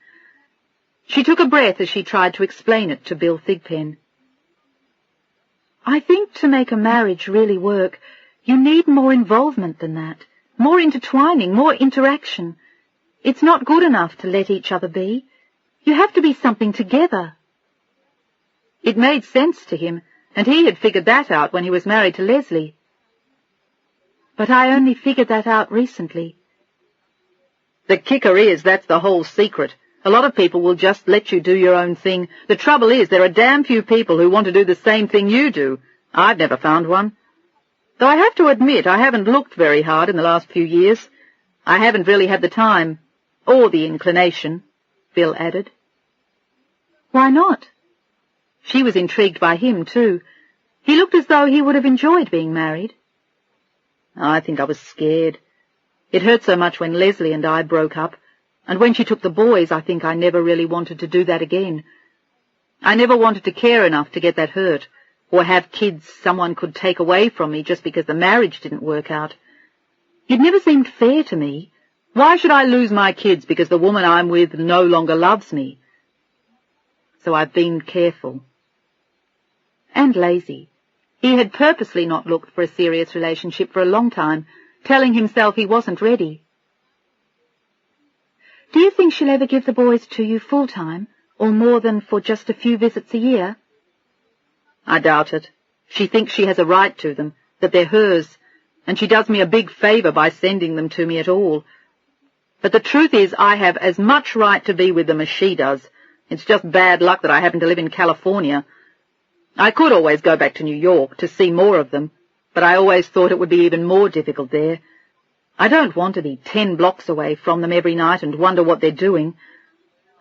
She took a breath as she tried to explain it to Bill Thigpen. "I think to make a marriage really work, you need more involvement than that, more intertwining, more interaction. It's not good enough to let each other be. You have to be something together." It made sense to him, and he had figured that out when he was married to Leslie. "But I only figured that out recently." "The kicker is that's the whole secret. A lot of people will just let you do your own thing. The trouble is there are damn few people who want to do the same thing you do. I've never found one. Though I have to admit I haven't looked very hard in the last few years. I haven't really had the time, or the inclination," Bill added. "Why not?" She was intrigued by him, too. He looked as though he would have enjoyed being married. "I think I was scared. It hurt so much when Leslie and I broke up, and when she took the boys, I think I never really wanted to do that again. I never wanted to care enough to get that hurt, or have kids someone could take away from me just because the marriage didn't work out. It never seemed fair to me. Why should I lose my kids because the woman I'm with no longer loves me? So I've been careful." And lazy. He had purposely not looked for a serious relationship for a long time, telling himself he wasn't ready. "Do you think she'll ever give the boys to you full-time, or more than for just a few visits a year?" "I doubt it. She thinks she has a right to them, that they're hers, and she does me a big favor by sending them to me at all. But the truth is I have as much right to be with them as she does. It's just bad luck that I happen to live in California. I could always go back to New York to see more of them, but I always thought it would be even more difficult there. I don't want to be 10 blocks away from them every night and wonder what they're doing.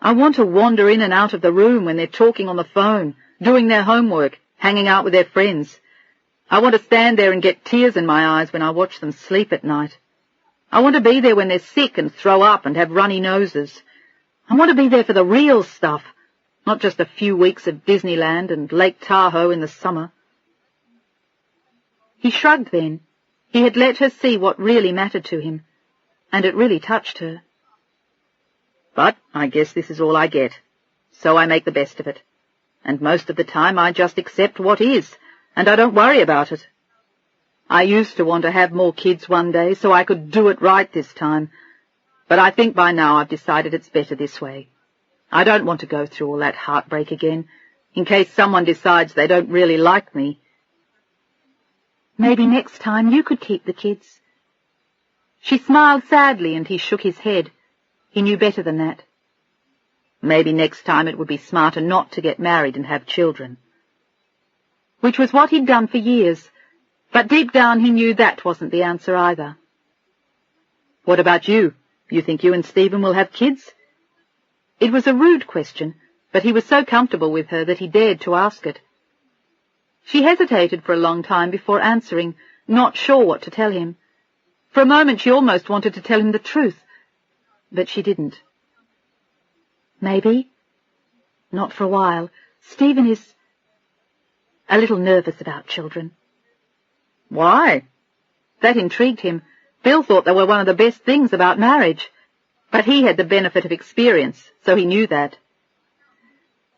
I want to wander in and out of the room when they're talking on the phone, doing their homework, hanging out with their friends. I want to stand there and get tears in my eyes when I watch them sleep at night. I want to be there when they're sick and throw up and have runny noses. I want to be there for the real stuff, not just a few weeks of Disneyland and Lake Tahoe in the summer." He shrugged then. He had let her see what really mattered to him, and it really touched her. But I guess this is all I get, so I make the best of it. And most of the time I just accept what is, and I don't worry about it. I used to want to have more kids one day so I could do it right this time, but I think by now I've decided it's better this way. I don't want to go through all that heartbreak again, in case someone decides they don't really like me. Maybe next time you could keep the kids. She smiled sadly and he shook his head. He knew better than that. Maybe next time it would be smarter not to get married and have children. Which was what he'd done for years, but deep down he knew that wasn't the answer either. What about you? You think you and Stephen will have kids? It was a rude question, but he was so comfortable with her that he dared to ask it. She hesitated for a long time before answering, not sure what to tell him. For a moment she almost wanted to tell him the truth, but she didn't. Maybe. Not for a while. Stephen is a little nervous about children. Why? That intrigued him. Bill thought they were one of the best things about marriage, but he had the benefit of experience, so he knew that.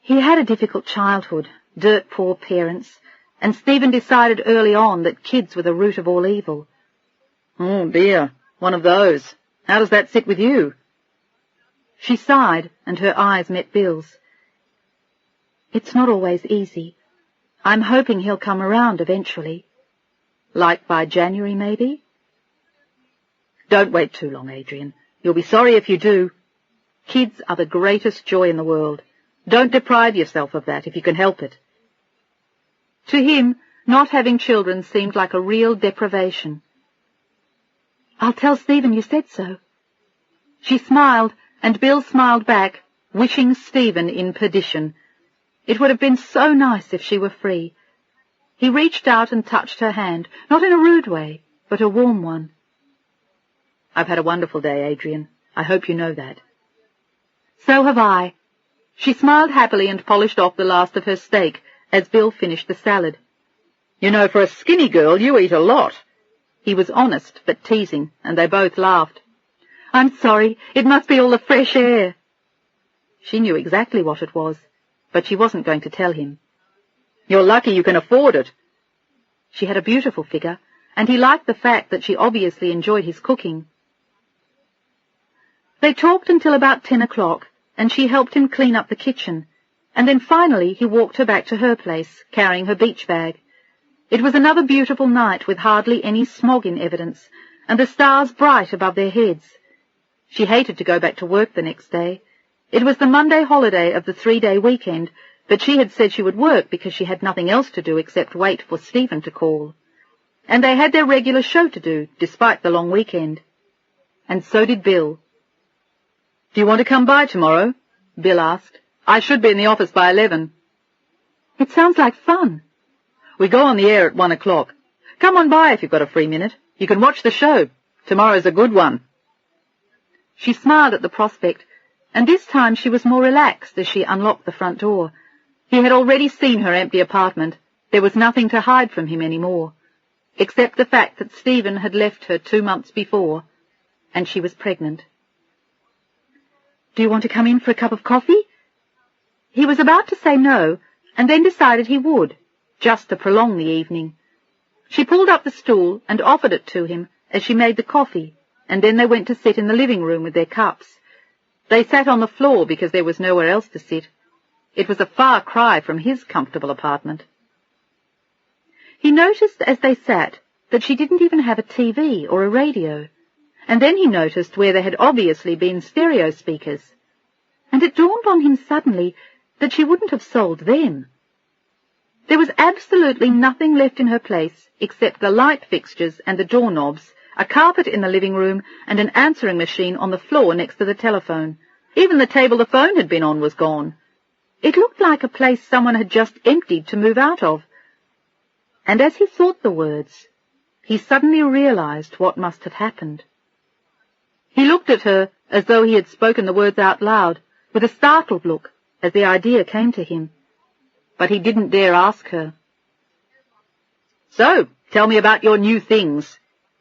He had a difficult childhood, dirt poor parents, and Stephen decided early on that kids were the root of all evil. Oh dear, one of those. How does that sit with you? She sighed, and her eyes met Bill's. It's not always easy. I'm hoping he'll come around eventually. Like by January, maybe? Don't wait too long, Adrian. You'll be sorry if you do. Kids are the greatest joy in the world. Don't deprive yourself of that if you can help it. To him, not having children seemed like a real deprivation. I'll tell Stephen you said so. She smiled, and Bill smiled back, wishing Stephen in perdition. It would have been so nice if she were free. He reached out and touched her hand, not in a rude way, but a warm one. I've had a wonderful day, Adrian. I hope you know that. So have I. She smiled happily and polished off the last of her steak as Bill finished the salad. You know, for a skinny girl, you eat a lot. He was honest, but teasing, and they both laughed. I'm sorry, it must be all the fresh air. She knew exactly what it was, but she wasn't going to tell him. You're lucky you can afford it. She had a beautiful figure, and he liked the fact that she obviously enjoyed his cooking. They talked until about 10 o'clock, and she helped him clean up the kitchen, and then finally he walked her back to her place, carrying her beach bag. It was another beautiful night with hardly any smog in evidence, and the stars bright above their heads. She hated to go back to work the next day. It was the Monday holiday of the 3-day weekend, but she had said she would work because she had nothing else to do except wait for Stephen to call. And they had their regular show to do, despite the long weekend. And so did Bill. Do you want to come by tomorrow? Bill asked. I should be in the office by 11. It sounds like fun. We go on the air at 1 o'clock. Come on by if you've got a free minute. You can watch the show. Tomorrow's a good one. She smiled at the prospect, and this time she was more relaxed as she unlocked the front door. He had already seen her empty apartment. There was nothing to hide from him any more, except the fact that Stephen had left her 2 months before, and she was pregnant. Do you want to come in for a cup of coffee? He was about to say no, and then decided he would, just to prolong the evening. She pulled up the stool and offered it to him as she made the coffee, and then they went to sit in the living room with their cups. They sat on the floor because there was nowhere else to sit. It was a far cry from his comfortable apartment. He noticed as they sat that she didn't even have a TV or a radio, and then he noticed where there had obviously been stereo speakers, and it dawned on him suddenly that she wouldn't have sold them. There was absolutely nothing left in her place except the light fixtures and the doorknobs, a carpet in the living room, and an answering machine on the floor next to the telephone. Even the table the phone had been on was gone. It looked like a place someone had just emptied to move out of. And as he thought the words, he suddenly realized what must have happened. He looked at her as though he had spoken the words out loud, with a startled look as the idea came to him. But he didn't dare ask her. So, tell me about your new things,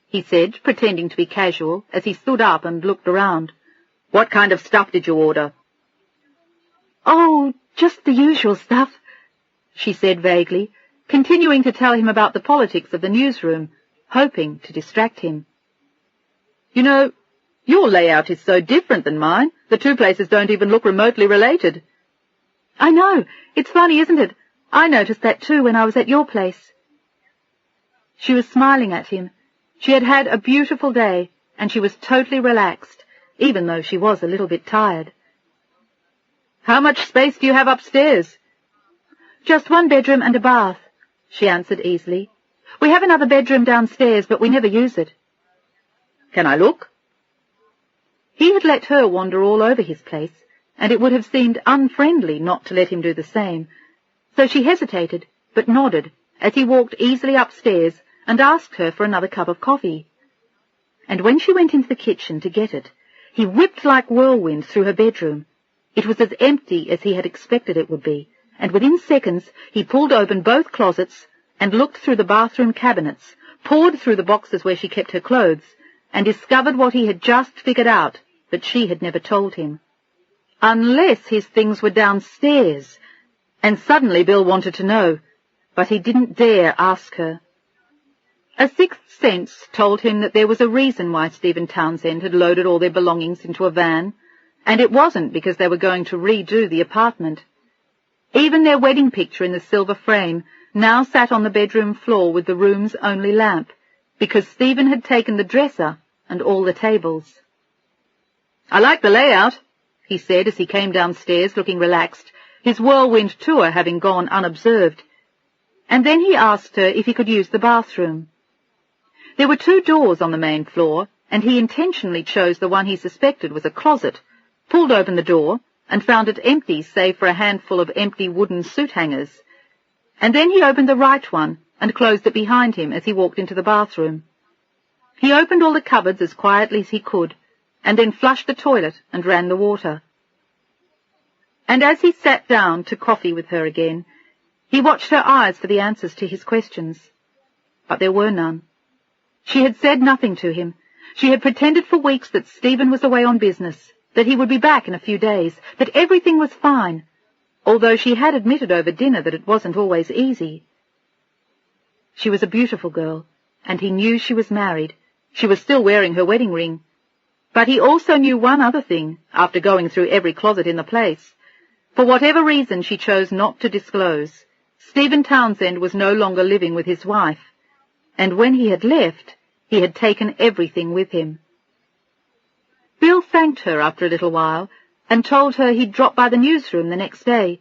he said, pretending to be casual as he stood up and looked around. What kind of stuff did you order?" "Oh, just the usual stuff," she said vaguely, continuing to tell him about the politics of the newsroom, hoping to distract him. "You know, your layout is so different than mine. The two places don't even look remotely related." "I know. It's funny, isn't it? I noticed that too when I was at your place." She was smiling at him. She had had a beautiful day, and she was totally relaxed, even though she was a little bit tired. "How much space do you have upstairs?" "Just one bedroom and a bath," she answered easily. "We have another bedroom downstairs, but we never use it." "Can I look?" He had let her wander all over his place, and it would have seemed unfriendly not to let him do the same. So she hesitated, but nodded as he walked easily upstairs and asked her for another cup of coffee. And when she went into the kitchen to get it, he whipped like whirlwind through her bedroom. It was as empty as he had expected it would be, and within seconds he pulled open both closets and looked through the bathroom cabinets, poured through the boxes where she kept her clothes, and discovered what he had just figured out, but she had never told him. Unless his things were downstairs. And suddenly Bill wanted to know, but he didn't dare ask her. A sixth sense told him that there was a reason why Stephen Townsend had loaded all their belongings into a van, and it wasn't because they were going to redo the apartment. Even their wedding picture in the silver frame now sat on the bedroom floor with the room's only lamp, because Stephen had taken the dresser and all the tables. "I like the layout," he said as he came downstairs looking relaxed, his whirlwind tour having gone unobserved. And then he asked her if he could use the bathroom. There were 2 doors on the main floor, and he intentionally chose the one he suspected was a closet, pulled open the door, and found it empty save for a handful of empty wooden suit hangers. And then he opened the right one and closed it behind him as he walked into the bathroom. He opened all the cupboards as quietly as he could, and then flushed the toilet and ran the water. And as he sat down to coffee with her again, he watched her eyes for the answers to his questions. But there were none. She had said nothing to him. She had pretended for weeks that Stephen was away on business, that he would be back in a few days, that everything was fine, although she had admitted over dinner that it wasn't always easy. She was a beautiful girl, and he knew she was married. She was still wearing her wedding ring. But he also knew one other thing, after going through every closet in the place. For whatever reason she chose not to disclose, Stephen Townsend was no longer living with his wife, and when he had left, he had taken everything with him. Bill thanked her after a little while, and told her he'd drop by the newsroom the next day,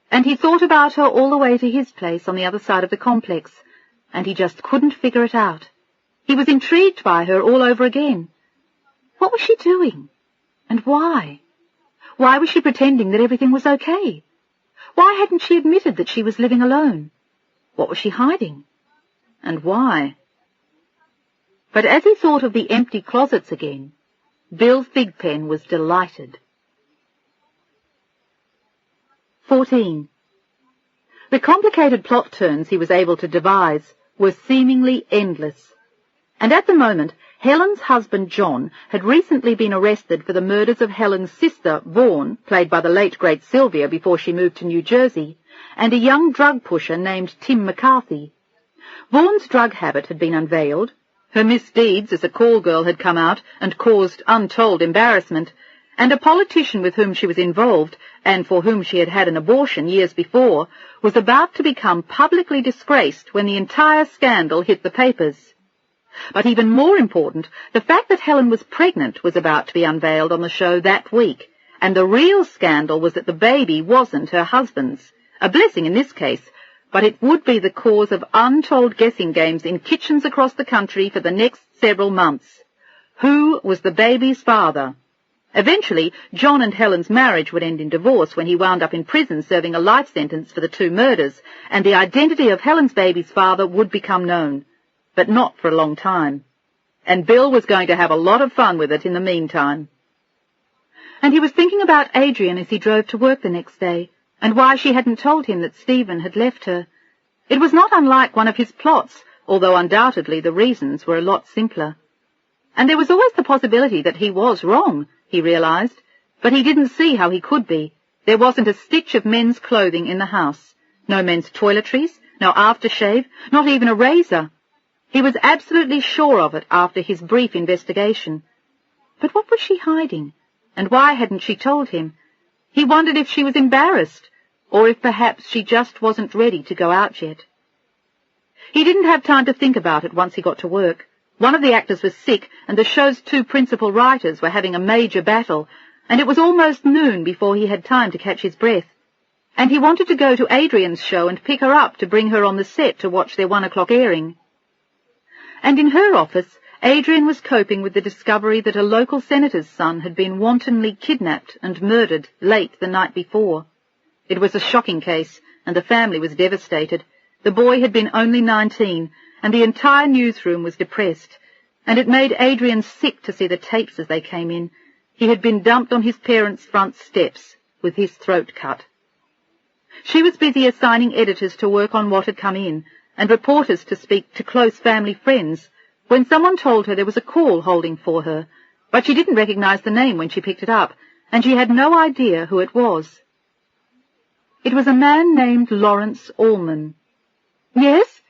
and he thought about her all the way to his place on the other side of the complex, and he just couldn't figure it out. He was intrigued by her all over again. What was she doing? And why? Why was she pretending that everything was okay? Why hadn't she admitted that she was living alone? What was she hiding? And why? But as he thought of the empty closets again, Bill Thigpen was delighted. 14. The complicated plot turns he was able to devise were seemingly endless, and at the moment Helen's husband John had recently been arrested for the murders of Helen's sister Vaughan, played by the late great Sylvia before she moved to New Jersey, and a young drug pusher named Tim McCarthy. Vaughan's drug habit had been unveiled, her misdeeds as a call girl had come out and caused untold embarrassment, and a politician with whom she was involved, and for whom she had had an abortion years before, was about to become publicly disgraced when the entire scandal hit the papers. But even more important, the fact that Helen was pregnant was about to be unveiled on the show that week, and the real scandal was that the baby wasn't her husband's, a blessing in this case, but it would be the cause of untold guessing games in kitchens across the country for the next several months. Who was the baby's father? Eventually, John and Helen's marriage would end in divorce when he wound up in prison serving a life sentence for the 2 murders, and the identity of Helen's baby's father would become known. But not for a long time. And Bill was going to have a lot of fun with it in the meantime. And he was thinking about Adrian as he drove to work the next day, and why she hadn't told him that Stephen had left her. It was not unlike one of his plots, although undoubtedly the reasons were a lot simpler. And there was always the possibility that he was wrong, he realized, but he didn't see how he could be. There wasn't a stitch of men's clothing in the house. No men's toiletries, no aftershave, not even a razor. He was absolutely sure of it after his brief investigation. But what was she hiding? And why hadn't she told him? He wondered if she was embarrassed, or if perhaps she just wasn't ready to go out yet. He didn't have time to think about it once he got to work. One of the actors was sick, and the show's two principal writers were having a major battle, and it was almost noon before he had time to catch his breath. And he wanted to go to Adrian's show and pick her up to bring her on the set to watch their 1 o'clock airing. And in her office, Adrian was coping with the discovery that a local senator's son had been wantonly kidnapped and murdered late the night before. It was a shocking case, and the family was devastated. The boy had been only 19, and the entire newsroom was depressed, and it made Adrian sick to see the tapes as they came in. He had been dumped on his parents' front steps, with his throat cut. She was busy assigning editors to work on what had come in, and reporters to speak to close family friends, when someone told her there was a call holding for her, but she didn't recognize the name when she picked it up, and she had no idea who it was. It was a man named Lawrence Allman. Yes?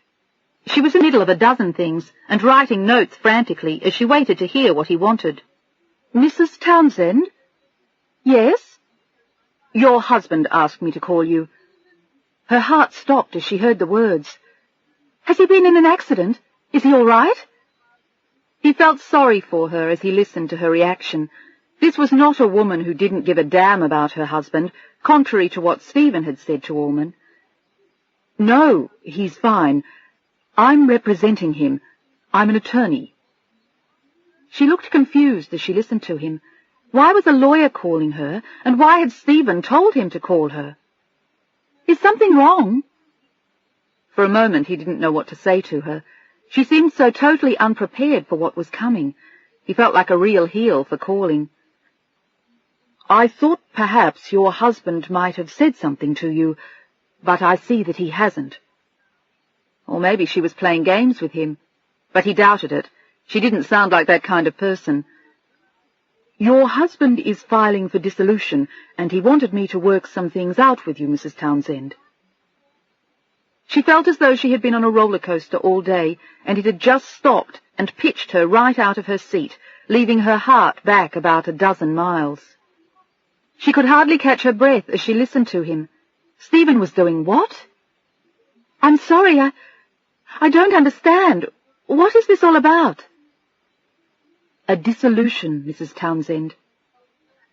She was in the middle of a dozen things, and writing notes frantically as she waited to hear what he wanted. Mrs. Townsend? Yes? Your husband asked me to call you. Her heart stopped as she heard the words. Has he been in an accident? Is he all right? He felt sorry for her as he listened to her reaction. This was not a woman who didn't give a damn about her husband, contrary to what Stephen had said to Allman. No, he's fine. I'm representing him. I'm an attorney. She looked confused as she listened to him. Why was a lawyer calling her, and why had Stephen told him to call her? Is something wrong? For a moment he didn't know what to say to her. She seemed so totally unprepared for what was coming. He felt like a real heel for calling. I thought perhaps your husband might have said something to you, but I see that he hasn't. Or maybe she was playing games with him, but he doubted it. She didn't sound like that kind of person. Your husband is filing for dissolution, and he wanted me to work some things out with you, Mrs. Townsend. She felt as though she had been on a roller coaster all day, and it had just stopped and pitched her right out of her seat, leaving her heart back about a dozen miles. She could hardly catch her breath as she listened to him. Stephen was doing what? I'm sorry, I don't understand. What is this all about? A dissolution, Mrs. Townsend.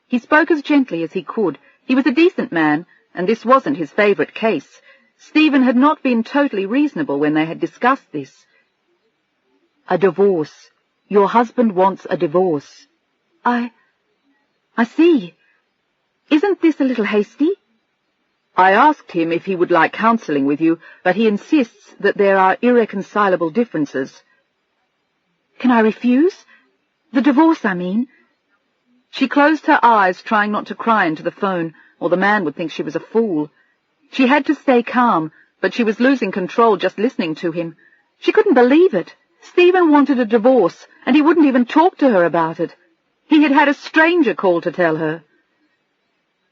He spoke as gently as he could. He was a decent man, and this wasn't his favourite case. Stephen had not been totally reasonable when they had discussed this. A divorce. Your husband wants a divorce. I see. Isn't this a little hasty? I asked him if he would like counselling with you, but he insists that there are irreconcilable differences. Can I refuse? The divorce, I mean. She closed her eyes, trying not to cry into the phone, or the man would think she was a fool. She had to stay calm, but she was losing control just listening to him. She couldn't believe it. Stephen wanted a divorce, and he wouldn't even talk to her about it. He had had a stranger call to tell her.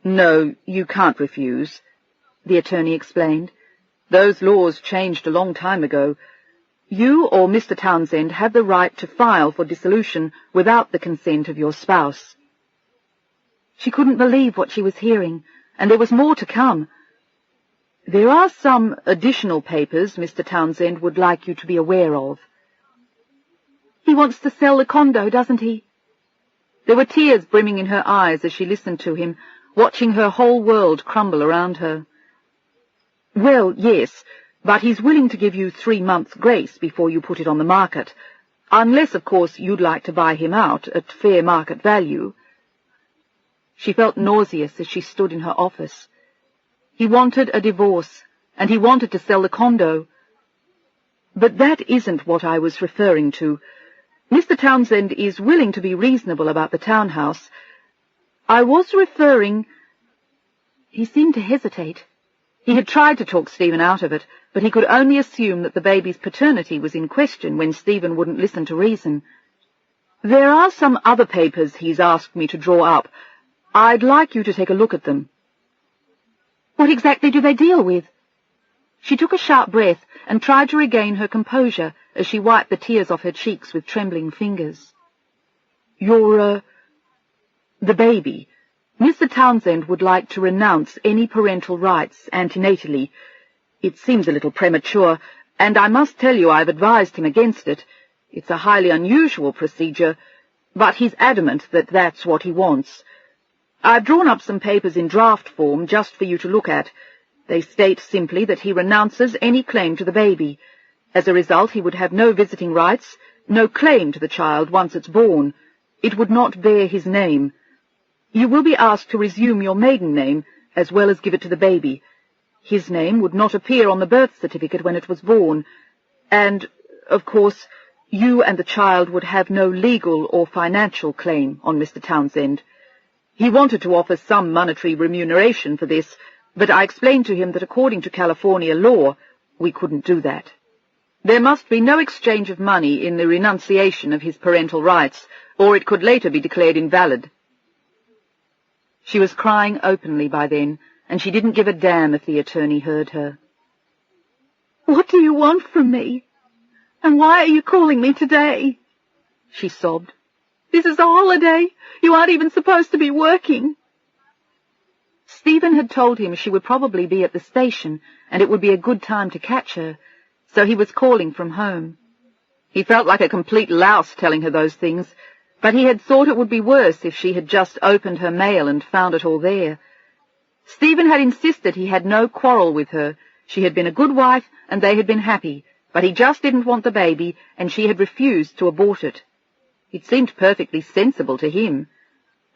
No, you can't refuse, the attorney explained. Those laws changed a long time ago. You or Mr. Townsend have the right to file for dissolution without the consent of your spouse. She couldn't believe what she was hearing, and there was more to come. There are some additional papers Mr. Townsend would like you to be aware of. He wants to sell the condo, doesn't he? There were tears brimming in her eyes as she listened to him, watching her whole world crumble around her. Well, yes, but he's willing to give you 3 months' grace before you put it on the market, unless, of course, you'd like to buy him out at fair market value. She felt nauseous as she stood in her office. He wanted a divorce, and he wanted to sell the condo. But that isn't what I was referring to. Mr. Townsend is willing to be reasonable about the townhouse. I was referring— He seemed to hesitate. He had tried to talk Stephen out of it, but he could only assume that the baby's paternity was in question when Stephen wouldn't listen to reason. There are some other papers he's asked me to draw up. I'd like you to take a look at them. What exactly do they deal with? She took a sharp breath and tried to regain her composure as she wiped the tears off her cheeks with trembling fingers. The baby. Mr. Townsend would like to renounce any parental rights antenatally. It seems a little premature, and I must tell you I've advised him against it. It's a highly unusual procedure, but he's adamant that that's what he wants. I've drawn up some papers in draft form just for you to look at. They state simply that he renounces any claim to the baby. As a result, he would have no visiting rights, no claim to the child once it's born. It would not bear his name. You will be asked to resume your maiden name, as well as give it to the baby. His name would not appear on the birth certificate when it was born, and, of course, you and the child would have no legal or financial claim on Mr. Townsend. He wanted to offer some monetary remuneration for this, but I explained to him that according to California law, we couldn't do that. There must be no exchange of money in the renunciation of his parental rights, or it could later be declared invalid. She was crying openly by then, and she didn't give a damn if the attorney heard her. "What do you want from me? And why are you calling me today?" she sobbed. "This is a holiday. You aren't even supposed to be working." Stephen had told him she would probably be at the station, and it would be a good time to catch her, so he was calling from home. He felt like a complete louse telling her those things, but he had thought it would be worse if she had just opened her mail and found it all there. Stephen had insisted he had no quarrel with her. She had been a good wife, and they had been happy, but he just didn't want the baby, and she had refused to abort it. It seemed perfectly sensible to him.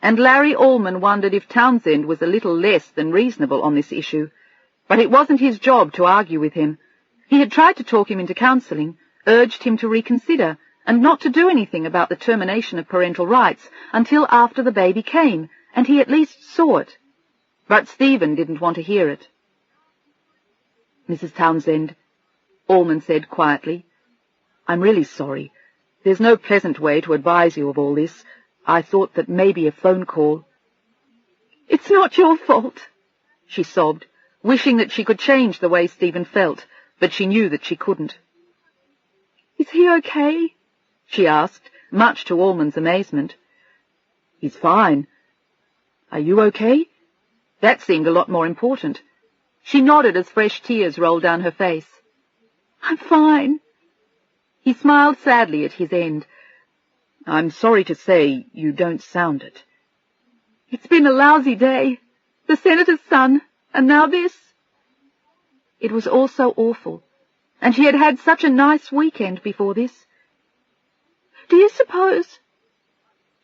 And Larry Allman wondered if Townsend was a little less than reasonable on this issue. But it wasn't his job to argue with him. He had tried to talk him into counselling, urged him to reconsider, and not to do anything about the termination of parental rights until after the baby came, and he at least saw it. But Stephen didn't want to hear it. "Mrs. Townsend," Allman said quietly, "I'm really sorry. There's no pleasant way to advise you of all this. I thought that maybe a phone call—" "It's not your fault," she sobbed, wishing that she could change the way Stephen felt, but she knew that she couldn't. "Is he okay?" she asked, much to Allman's amazement. "He's fine. Are you okay?" That seemed a lot more important. She nodded as fresh tears rolled down her face. "I'm fine." He smiled sadly at his end. "I'm sorry to say you don't sound it." "It's been a lousy day. The senator's son, and now this." It was all so awful, and she had had such a nice weekend before this. "Do you suppose—"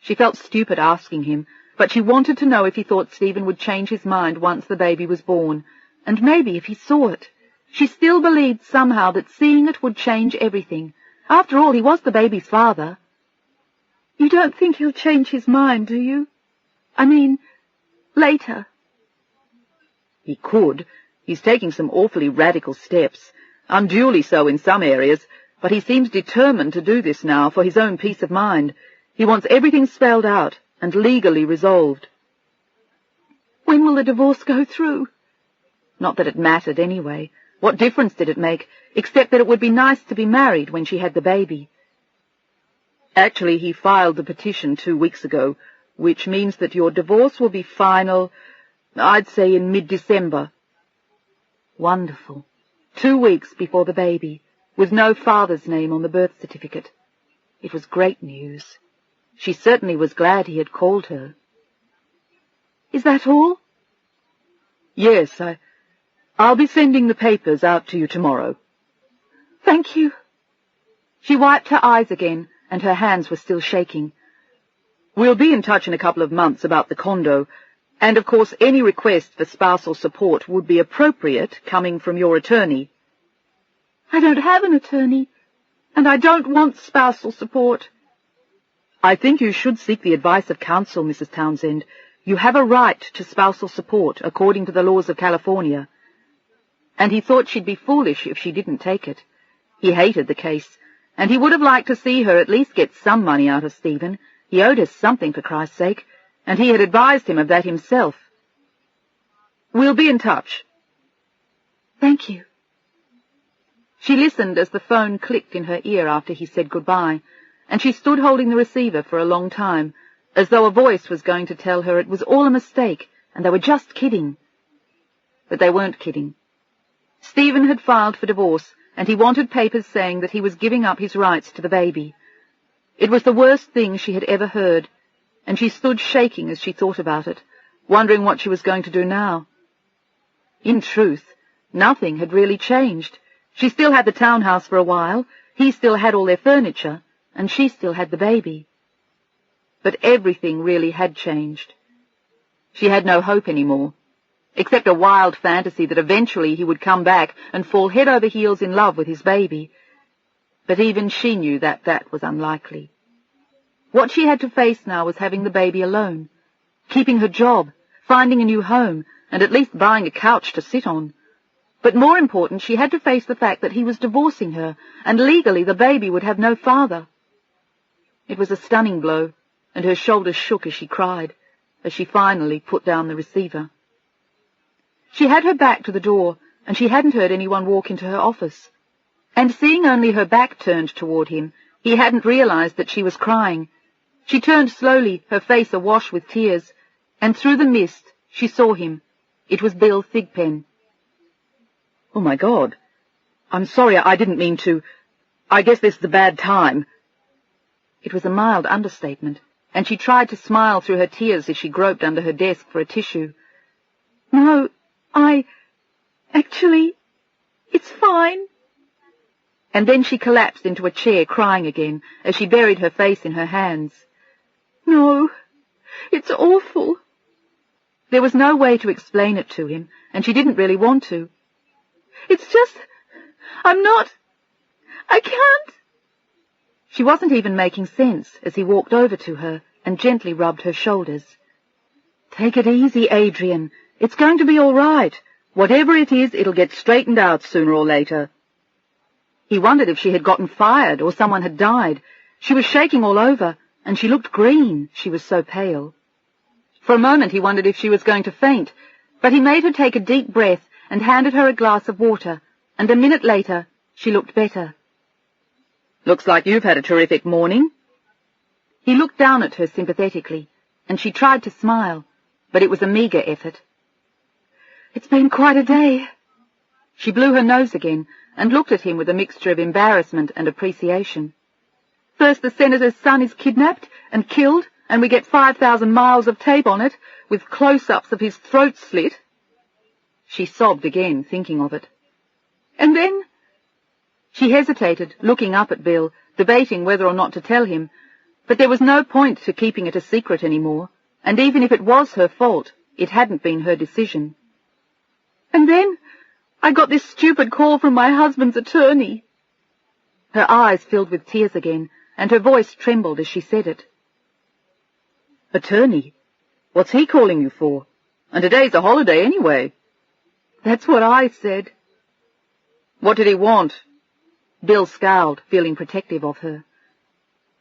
She felt stupid asking him, but she wanted to know if he thought Stephen would change his mind once the baby was born, and maybe if he saw it. She still believed somehow that seeing it would change everything. After all, he was the baby's father. "You don't think he'll change his mind, do you? I mean, later." "He could. He's taking some awfully radical steps, unduly so in some areas, but he seems determined to do this now for his own peace of mind. He wants everything spelled out and legally resolved." "When will the divorce go through?" Not that it mattered anyway. What difference did it make, except that it would be nice to be married when she had the baby? Actually, he filed the petition 2 weeks ago, which means that your divorce will be final, I'd say in mid-December. Wonderful. 2 weeks before the baby, with no father's name on the birth certificate. It was great news. She certainly was glad he had called her. "Is that all?" "Yes, I'll be sending the papers out to you tomorrow." "Thank you." She wiped her eyes again, and her hands were still shaking. "We'll be in touch in a couple of months about the condo, and of course any request for spousal support would be appropriate coming from your attorney." "I don't have an attorney, and I don't want spousal support." "I think you should seek the advice of counsel, Mrs. Townsend. You have a right to spousal support according to the laws of California." And he thought she'd be foolish if she didn't take it. He hated the case, and he would have liked to see her at least get some money out of Stephen. He owed her something, for Christ's sake, and he had advised him of that himself. "We'll be in touch." "Thank you." She listened as the phone clicked in her ear after he said goodbye, and she stood holding the receiver for a long time, as though a voice was going to tell her it was all a mistake and they were just kidding. But they weren't kidding. Stephen had filed for divorce, and he wanted papers saying that he was giving up his rights to the baby. It was the worst thing she had ever heard, and she stood shaking as she thought about it, wondering what she was going to do now. In truth, nothing had really changed. She still had the townhouse for a while, he still had all their furniture, and she still had the baby. But everything really had changed. She had no hope anymore, except a wild fantasy that eventually he would come back and fall head over heels in love with his baby. But even she knew that that was unlikely. What she had to face now was having the baby alone, keeping her job, finding a new home, and at least buying a couch to sit on. But more important, she had to face the fact that he was divorcing her, and legally the baby would have no father. It was a stunning blow, and her shoulders shook as she cried, as she finally put down the receiver. She had her back to the door, and she hadn't heard anyone walk into her office. And seeing only her back turned toward him, he hadn't realized that she was crying. She turned slowly, her face awash with tears, and through the mist she saw him. It was Bill Thigpen. "Oh, my God. I'm sorry, I didn't mean to. I guess this is a bad time." It was a mild understatement, and she tried to smile through her tears as she groped under her desk for a tissue. "No, actually, it's fine." And then she collapsed into a chair, crying again, as she buried her face in her hands. "No, it's awful." There was no way to explain it to him, and she didn't really want to. "It's just, I can't." She wasn't even making sense as he walked over to her and gently rubbed her shoulders. "Take it easy, Adrian. It's going to be all right. Whatever it is, it'll get straightened out sooner or later." He wondered if she had gotten fired or someone had died. She was shaking all over, and she looked green, she was so pale. For a moment he wondered if she was going to faint, but he made her take a deep breath and handed her a glass of water, and a minute later she looked better. "Looks like you've had a terrific morning." He looked down at her sympathetically, and she tried to smile, but it was a meagre effort. "It's been quite a day." She blew her nose again and looked at him with a mixture of embarrassment and appreciation. "First the senator's son is kidnapped and killed, and we get 5,000 miles of tape on it, with close-ups of his throat slit." She sobbed again, thinking of it. "And then—" She hesitated, looking up at Bill, debating whether or not to tell him, but there was no point to keeping it a secret any more, and even if it was her fault, it hadn't been her decision. "And then I got this stupid call from my husband's attorney." Her eyes filled with tears again, and her voice trembled as she said it. "Attorney? What's he calling you for? And today's a holiday anyway." "That's what I said." "What did he want?" Bill scowled, feeling protective of her.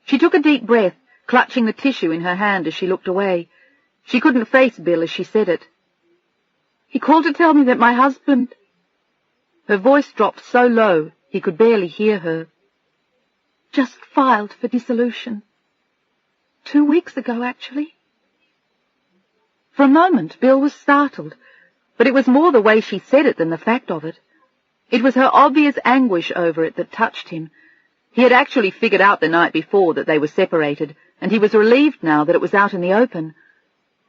She took a deep breath, clutching the tissue in her hand as she looked away. She couldn't face Bill as she said it. "He called to tell me that my husband—" Her voice dropped so low he could barely hear her. "Just filed for dissolution. 2 weeks ago, actually." For a moment Bill was startled, but it was more the way she said it than the fact of it. It was her obvious anguish over it that touched him. He had actually figured out the night before that they were separated, and he was relieved now that it was out in the open.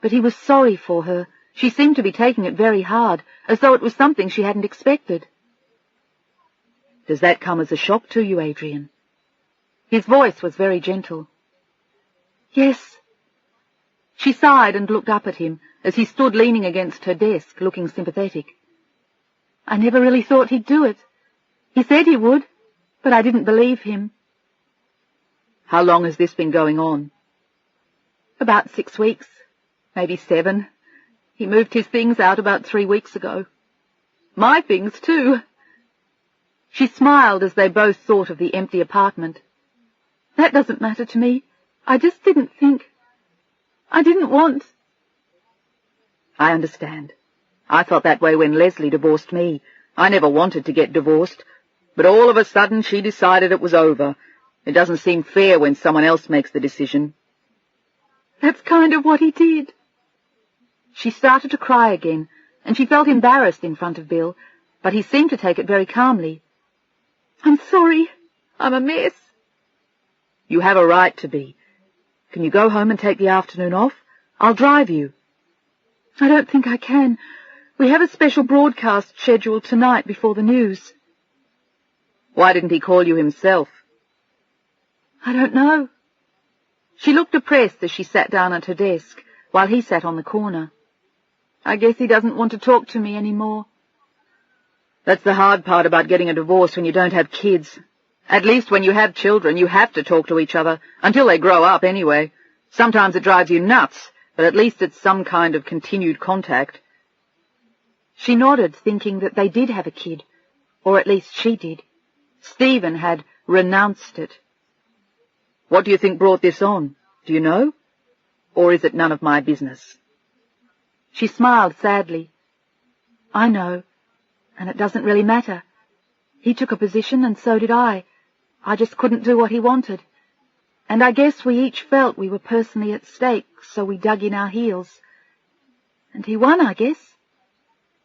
But he was sorry for her. She seemed to be taking it very hard, as though it was something she hadn't expected. "Does that come as a shock to you, Adrian?" His voice was very gentle. "Yes." She sighed and looked up at him as he stood leaning against her desk, looking sympathetic. "I never really thought he'd do it. He said he would, but I didn't believe him." "How long has this been going on?" "About 6 weeks, maybe 7. He moved his things out about 3 weeks ago. My things, too." She smiled as they both thought of the empty apartment. "That doesn't matter to me. I just didn't think. I didn't want." "I understand. I felt that way when Leslie divorced me. I never wanted to get divorced, but all of a sudden she decided it was over. It doesn't seem fair when someone else makes the decision." "That's kind of what he did." She started to cry again, and she felt embarrassed in front of Bill, but he seemed to take it very calmly. "I'm sorry. I'm a mess." "You have a right to be. Can you go home and take the afternoon off? I'll drive you." "I don't think I can. We have a special broadcast scheduled tonight before the news." "Why didn't he call you himself?" "I don't know." She looked depressed as she sat down at her desk, while he sat on the corner. "I guess he doesn't want to talk to me anymore." "That's the hard part about getting a divorce when you don't have kids. At least when you have children, you have to talk to each other, until they grow up anyway. Sometimes it drives you nuts, but at least it's some kind of continued contact." She nodded, thinking that they did have a kid, or at least she did. Stephen had renounced it. "What do you think brought this on? Do you know? Or is it none of my business?" She smiled sadly. "I know, and it doesn't really matter. He took a position, and so did I. I just couldn't do what he wanted. And I guess we each felt we were personally at stake, so we dug in our heels. And he won, I guess.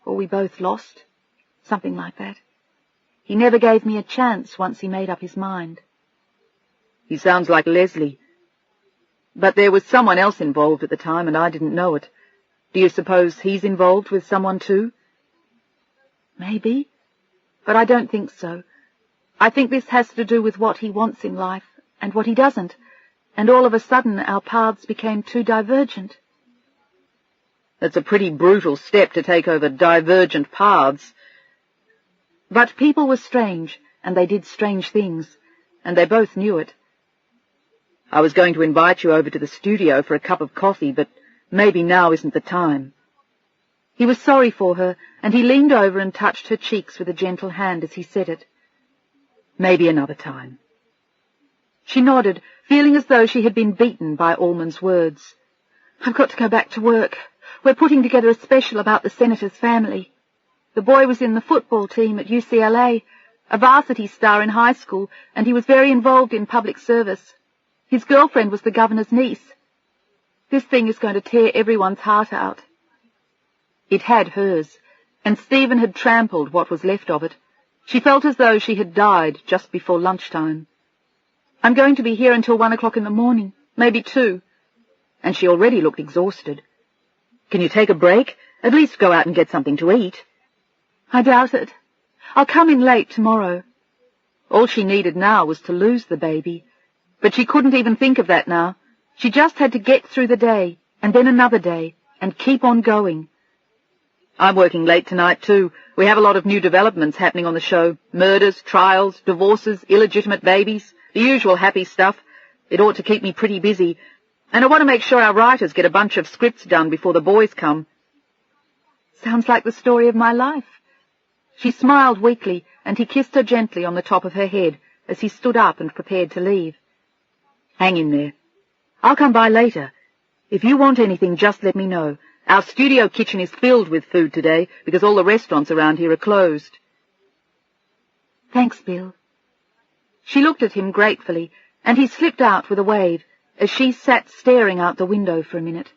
Or we both lost. Something like that. He never gave me a chance once he made up his mind." "He sounds like Leslie. But there was someone else involved at the time, and I didn't know it. Do you suppose he's involved with someone too?" "Maybe, but I don't think so. I think this has to do with what he wants in life and what he doesn't, and all of a sudden our paths became too divergent." "That's a pretty brutal step to take over divergent paths." But people were strange, and they did strange things, and they both knew it. "I was going to invite you over to the studio for a cup of coffee, but maybe now isn't the time." He was sorry for her, and he leaned over and touched her cheeks with a gentle hand as he said it. "Maybe another time." She nodded, feeling as though she had been beaten by Allman's words. "I've got to go back to work. We're putting together a special about the senator's family. The boy was in the football team at UCLA, a varsity star in high school, and he was very involved in public service. His girlfriend was the governor's niece. This thing is going to tear everyone's heart out." It had hers, and Stephen had trampled what was left of it. She felt as though she had died just before lunchtime. "I'm going to be here until 1 o'clock in the morning, maybe 2. And she already looked exhausted. "Can you take a break? At least go out and get something to eat." "I doubt it. I'll come in late tomorrow." All she needed now was to lose the baby. But she couldn't even think of that now. She just had to get through the day, and then another day, and keep on going. "I'm working late tonight, too. We have a lot of new developments happening on the show. Murders, trials, divorces, illegitimate babies, the usual happy stuff. It ought to keep me pretty busy. And I want to make sure our writers get a bunch of scripts done before the boys come." "Sounds like the story of my life." She smiled weakly, and he kissed her gently on the top of her head as he stood up and prepared to leave. "Hang in there. I'll come by later. If you want anything, just let me know. Our studio kitchen is filled with food today because all the restaurants around here are closed." "Thanks, Bill." She looked at him gratefully, and he slipped out with a wave as she sat staring out the window for a minute.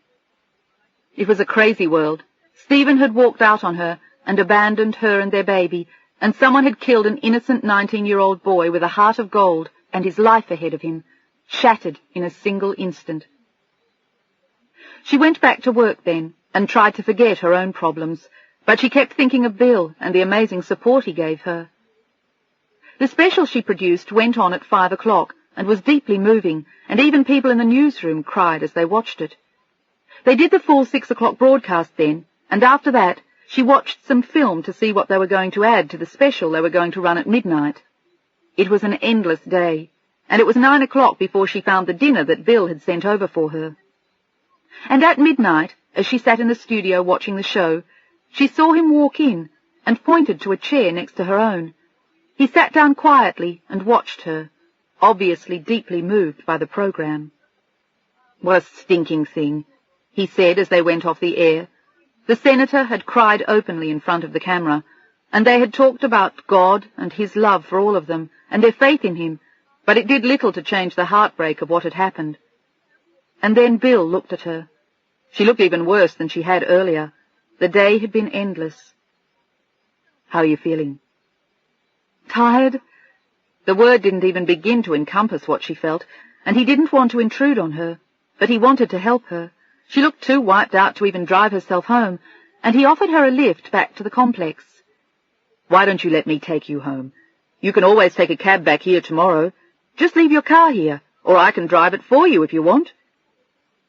It was a crazy world. Stephen had walked out on her and abandoned her and their baby, and someone had killed an innocent 19-year-old boy with a heart of gold and his life ahead of him, shattered in a single instant. She went back to work then and tried to forget her own problems, but she kept thinking of Bill and the amazing support he gave her. The special she produced went on at 5 o'clock and was deeply moving, and even people in the newsroom cried as they watched it. They did the full 6 o'clock broadcast then, and after that she watched some film to see what they were going to add to the special they were going to run at midnight. It was an endless day, and it was 9 o'clock before she found the dinner that Bill had sent over for her. And at midnight, as she sat in the studio watching the show, she saw him walk in and pointed to a chair next to her own. He sat down quietly and watched her, obviously deeply moved by the program. "What a stinking thing," he said as they went off the air. The senator had cried openly in front of the camera, and they had talked about God and his love for all of them, and their faith in him, but it did little to change the heartbreak of what had happened. And then Bill looked at her. She looked even worse than she had earlier. The day had been endless. "How are you feeling?" "Tired?" The word didn't even begin to encompass what she felt, and he didn't want to intrude on her, but he wanted to help her. She looked too wiped out to even drive herself home, and he offered her a lift back to the complex. "Why don't you let me take you home? You can always take a cab back here tomorrow. Just leave your car here, or I can drive it for you if you want."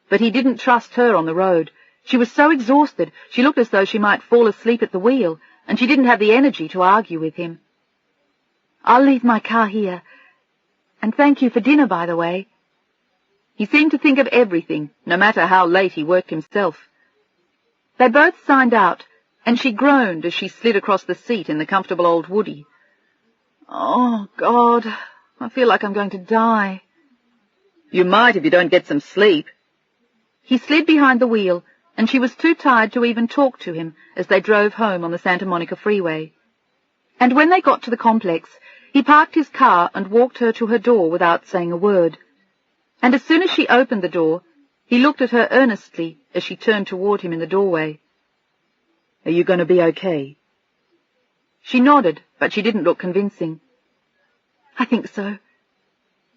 But he didn't trust her on the road. She was so exhausted, she looked as though she might fall asleep at the wheel, and she didn't have the energy to argue with him. "I'll leave my car here. And thank you for dinner, by the way." He seemed to think of everything, no matter how late he worked himself. They both signed out, and she groaned as she slid across the seat in the comfortable old Woody. "Oh, God, I feel like I'm going to die." "You might if you don't get some sleep." He slid behind the wheel, and she was too tired to even talk to him as they drove home on the Santa Monica Freeway. And when they got to the complex, he parked his car and walked her to her door without saying a word. And as soon as she opened the door, he looked at her earnestly as she turned toward him in the doorway. "Are you going to be okay?" She nodded, but she didn't look convincing. "I think so."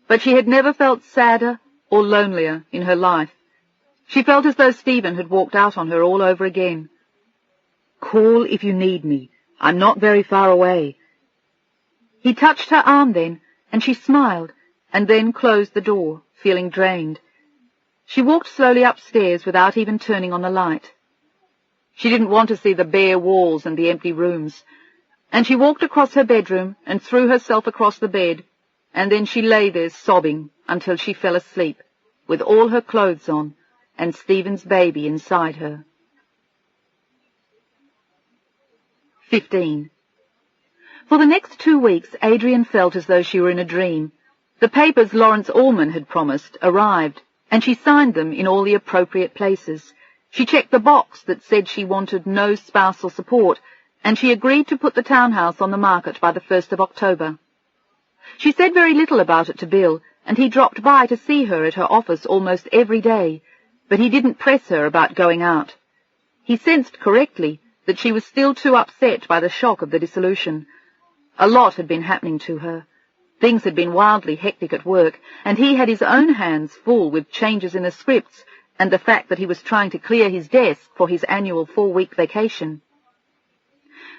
But she had never felt sadder or lonelier in her life. She felt as though Stephen had walked out on her all over again. "Call if you need me. I'm not very far away." He touched her arm then, and she smiled, and then closed the door, feeling drained. She walked slowly upstairs without even turning on the light. She didn't want to see the bare walls and the empty rooms, and she walked across her bedroom and threw herself across the bed, and then she lay there sobbing until she fell asleep, with all her clothes on, and Stephen's baby inside her. 15. For the next 2 weeks, Adrian felt as though she were in a dream. The papers Lawrence Allman had promised arrived, and she signed them in all the appropriate places. She checked the box that said she wanted no spousal support, and she agreed to put the townhouse on the market by the 1st of October. She said very little about it to Bill, and he dropped by to see her at her office almost every day, but he didn't press her about going out. He sensed correctly that she was still too upset by the shock of the dissolution. A lot had been happening to her. Things had been wildly hectic at work, and he had his own hands full with changes in the scripts and the fact that he was trying to clear his desk for his annual 4-week vacation.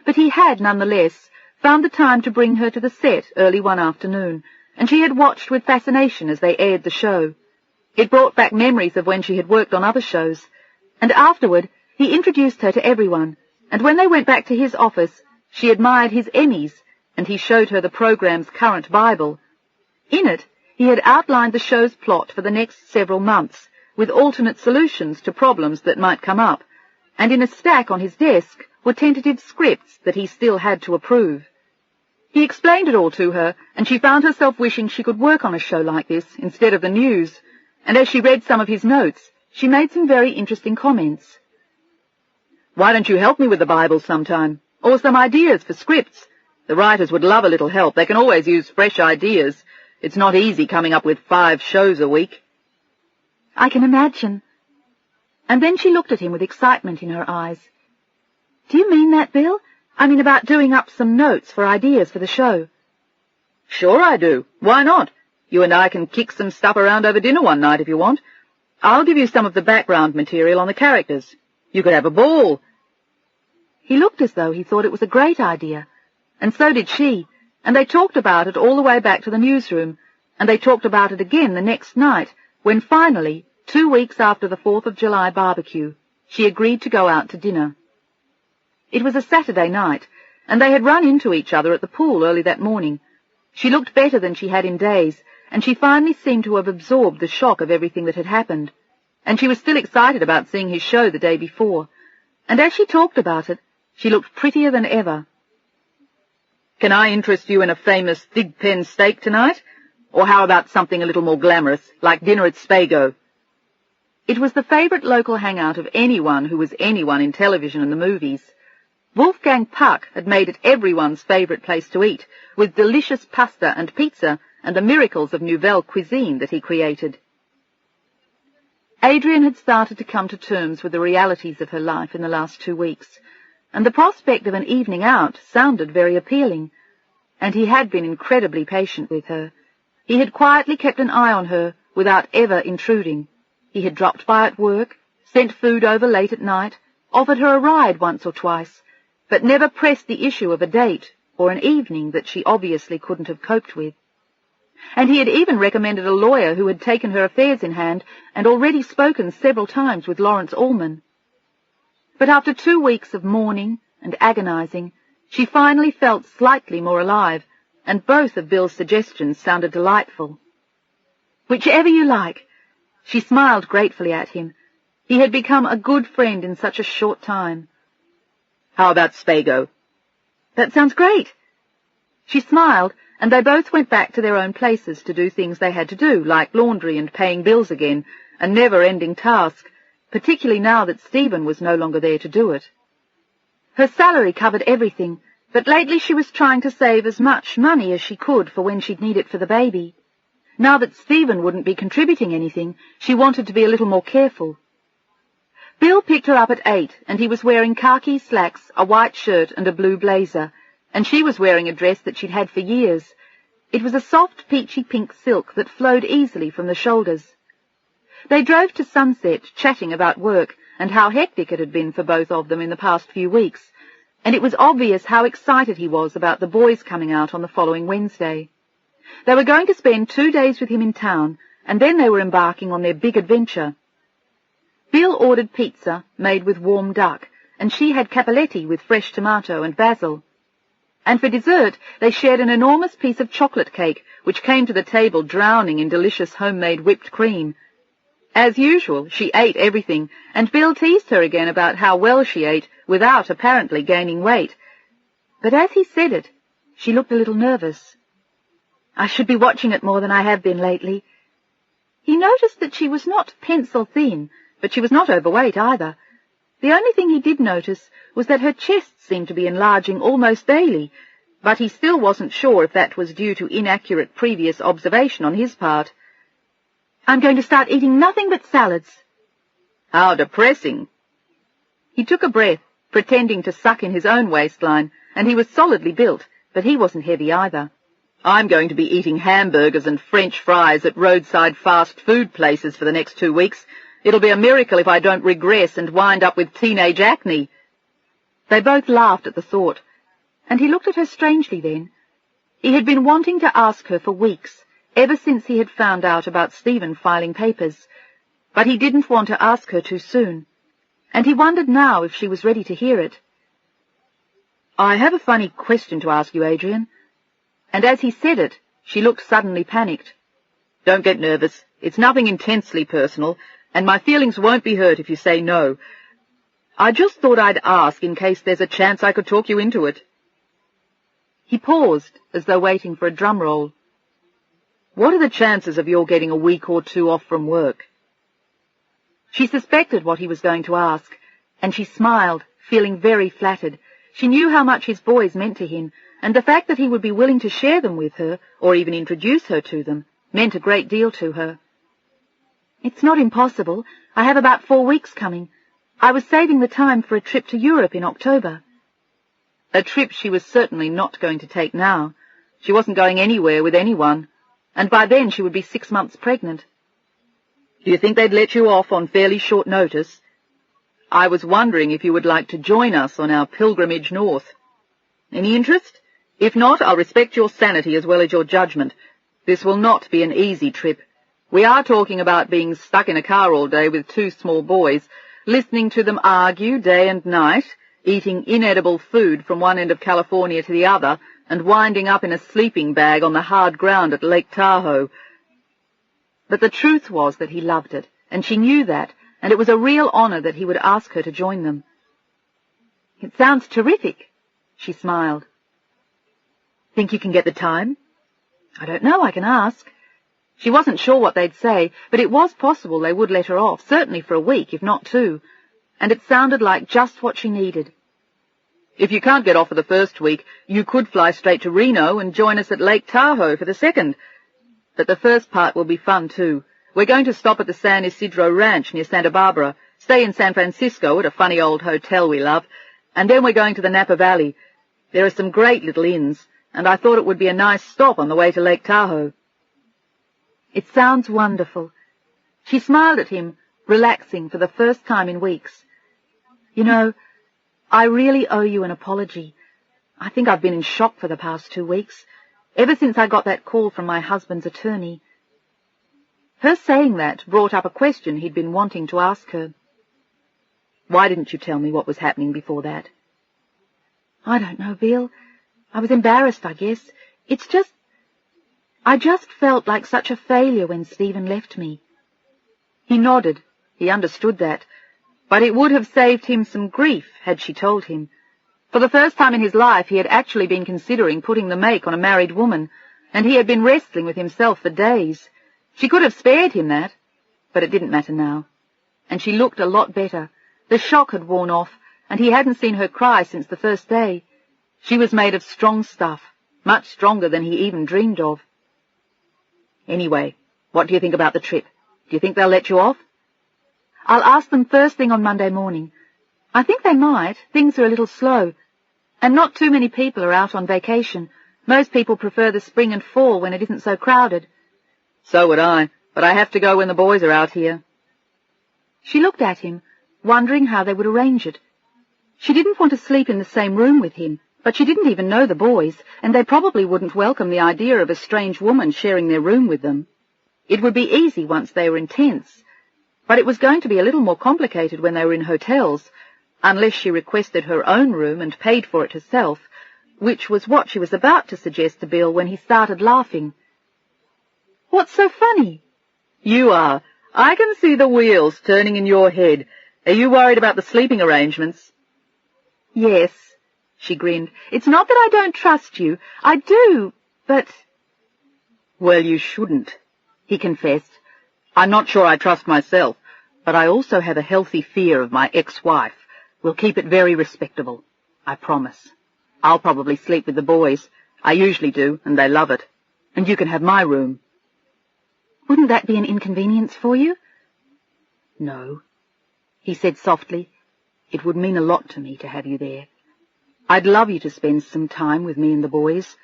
But he had, nonetheless, found the time to bring her to the set early one afternoon, and she had watched with fascination as they aired the show. It brought back memories of when she had worked on other shows, and afterward he introduced her to everyone, and when they went back to his office, she admired his Emmys, and he showed her the program's current Bible. In it, he had outlined the show's plot for the next several months, with alternate solutions to problems that might come up, and in a stack on his desk were tentative scripts that he still had to approve. He explained it all to her, and she found herself wishing she could work on a show like this instead of the news, and as she read some of his notes, she made some very interesting comments. "Why don't you help me with the Bible sometime? Or some ideas for scripts? The writers would love a little help. They can always use fresh ideas. It's not easy coming up with 5 shows a week." "I can imagine." And then she looked at him with excitement in her eyes. "Do you mean that, Bill? I mean about doing up some notes for ideas for the show?" "Sure I do. Why not? You and I can kick some stuff around over dinner one night if you want. I'll give you some of the background material on the characters. You could have a ball." He looked as though he thought it was a great idea, and so did she, and they talked about it all the way back to the newsroom, and they talked about it again the next night, when finally, 2 weeks after the 4th of July barbecue, she agreed to go out to dinner. It was a Saturday night, and they had run into each other at the pool early that morning. She looked better than she had in days, and she finally seemed to have absorbed the shock of everything that had happened, and she was still excited about seeing his show the day before, and as she talked about it, she looked prettier than ever. Can I interest you in a famous Thigpen steak tonight? Or how about something a little more glamorous, like dinner at Spago? It was the favourite local hangout of anyone who was anyone in television and the movies. Wolfgang Puck had made it everyone's favourite place to eat, with delicious pasta and pizza and the miracles of nouvelle cuisine that he created. Adrian had started to come to terms with the realities of her life in the last 2 weeks, and the prospect of an evening out sounded very appealing, and he had been incredibly patient with her. He had quietly kept an eye on her without ever intruding. He had dropped by at work, sent food over late at night, offered her a ride once or twice, but never pressed the issue of a date or an evening that she obviously couldn't have coped with. And he had even recommended a lawyer who had taken her affairs in hand and already spoken several times with Lawrence Allman. But after 2 weeks of mourning and agonizing, she finally felt slightly more alive, and both of Bill's suggestions sounded delightful. "Whichever you like." She smiled gratefully at him. He had become a good friend in such a short time. "How about Spago?" "That sounds great." She smiled, and they both went back to their own places to do things they had to do, like laundry and paying bills again, a never-ending task, particularly now that Stephen was no longer there to do it. Her salary covered everything, but lately she was trying to save as much money as she could for when she'd need it for the baby. Now that Stephen wouldn't be contributing anything, she wanted to be a little more careful. Bill picked her up at 8, and he was wearing khaki slacks, a white shirt and a blue blazer, and she was wearing a dress that she'd had for years. It was a soft peachy pink silk that flowed easily from the shoulders. They drove to Sunset, chatting about work and how hectic it had been for both of them in the past few weeks, and it was obvious how excited he was about the boys coming out on the following Wednesday. They were going to spend 2 days with him in town, and then they were embarking on their big adventure. Bill ordered pizza made with warm duck, and she had cappelletti with fresh tomato and basil. And for dessert, they shared an enormous piece of chocolate cake, which came to the table drowning in delicious homemade whipped cream. As usual, she ate everything, and Bill teased her again about how well she ate, without apparently gaining weight. But as he said it, she looked a little nervous. "I should be watching it more than I have been lately." He noticed that she was not pencil-thin, but she was not overweight either. The only thing he did notice was that her chest seemed to be enlarging almost daily, but he still wasn't sure if that was due to inaccurate previous observation on his part. "I'm going to start eating nothing but salads." "How depressing." He took a breath, pretending to suck in his own waistline, and he was solidly built, but he wasn't heavy either. "I'm going to be eating hamburgers and French fries at roadside fast food places for the next 2 weeks. It'll be a miracle if I don't regress and wind up with teenage acne." They both laughed at the thought, and he looked at her strangely then. He had been wanting to ask her for weeks, ever since he had found out about Stephen filing papers, but he didn't want to ask her too soon, and he wondered now if she was ready to hear it. "I have a funny question to ask you, Adrian." And as he said it, she looked suddenly panicked. "Don't get nervous. It's nothing intensely personal, and my feelings won't be hurt if you say no. I just thought I'd ask in case there's a chance I could talk you into it." He paused, as though waiting for a drum roll. "What are the chances of your getting a week or 2 off from work?" She suspected what he was going to ask, and she smiled, feeling very flattered. She knew how much his boys meant to him, and the fact that he would be willing to share them with her, or even introduce her to them, meant a great deal to her. "It's not impossible. I have about 4 weeks coming. I was saving the time for a trip to Europe in October." A trip she was certainly not going to take now. She wasn't going anywhere with anyone, and by then she would be 6 months pregnant. "Do you think they'd let you off on fairly short notice? I was wondering if you would like to join us on our pilgrimage north. Any interest? If not, I'll respect your sanity as well as your judgment. This will not be an easy trip. We are talking about being stuck in a car all day with 2 small boys, listening to them argue day and night, eating inedible food from one end of California to the other, and winding up in a sleeping bag on the hard ground at Lake Tahoe." But the truth was that he loved it, and she knew that, and it was a real honor that he would ask her to join them. "It sounds terrific," she smiled. Think you can get the time? I don't know, I can ask. She wasn't sure what they'd say, but it was possible they would let her off, certainly for a week, if not 2, and it sounded like just what she needed. If you can't get off for the first week, you could fly straight to Reno and join us at Lake Tahoe for the second. But the first part will be fun, too. We're going to stop at the San Isidro Ranch near Santa Barbara, stay in San Francisco at a funny old hotel we love, and then we're going to the Napa Valley. There are some great little inns, and I thought it would be a nice stop on the way to Lake Tahoe. It sounds wonderful. She smiled at him, relaxing for the first time in weeks. You know, I really owe you an apology. I think I've been in shock for the past 2 weeks, ever since I got that call from my husband's attorney. Her saying that brought up a question he'd been wanting to ask her. Why didn't you tell me what was happening before that? I don't know, Bill. I was embarrassed, I guess. I just felt like such a failure when Stephen left me. He nodded. He understood that. But it would have saved him some grief had she told him. For the first time in his life he had actually been considering putting the make on a married woman, and he had been wrestling with himself for days. She could have spared him that, but it didn't matter now. And she looked a lot better. The shock had worn off, and he hadn't seen her cry since the first day. She was made of strong stuff, much stronger than he even dreamed of. Anyway, what do you think about the trip? Do you think they'll let you off? I'll ask them first thing on Monday morning. I think they might. Things are a little slow. And not too many people are out on vacation. Most people prefer the spring and fall when it isn't so crowded. So would I, but I have to go when the boys are out here. She looked at him, wondering how they would arrange it. She didn't want to sleep in the same room with him, but she didn't even know the boys, and they probably wouldn't welcome the idea of a strange woman sharing their room with them. It would be easy once they were intense, but it was going to be a little more complicated when they were in hotels, unless she requested her own room and paid for it herself, which was what she was about to suggest to Bill when he started laughing. What's so funny? You are. I can see the wheels turning in your head. Are you worried about the sleeping arrangements? Yes, she grinned. It's not that I don't trust you. I do, but... Well, you shouldn't, he confessed. I'm not sure I trust myself, but I also have a healthy fear of my ex-wife. We'll keep it very respectable, I promise. I'll probably sleep with the boys. I usually do, and they love it. And you can have my room. Wouldn't that be an inconvenience for you? No, he said softly. It would mean a lot to me to have you there. I'd love you to spend some time with me and the boys.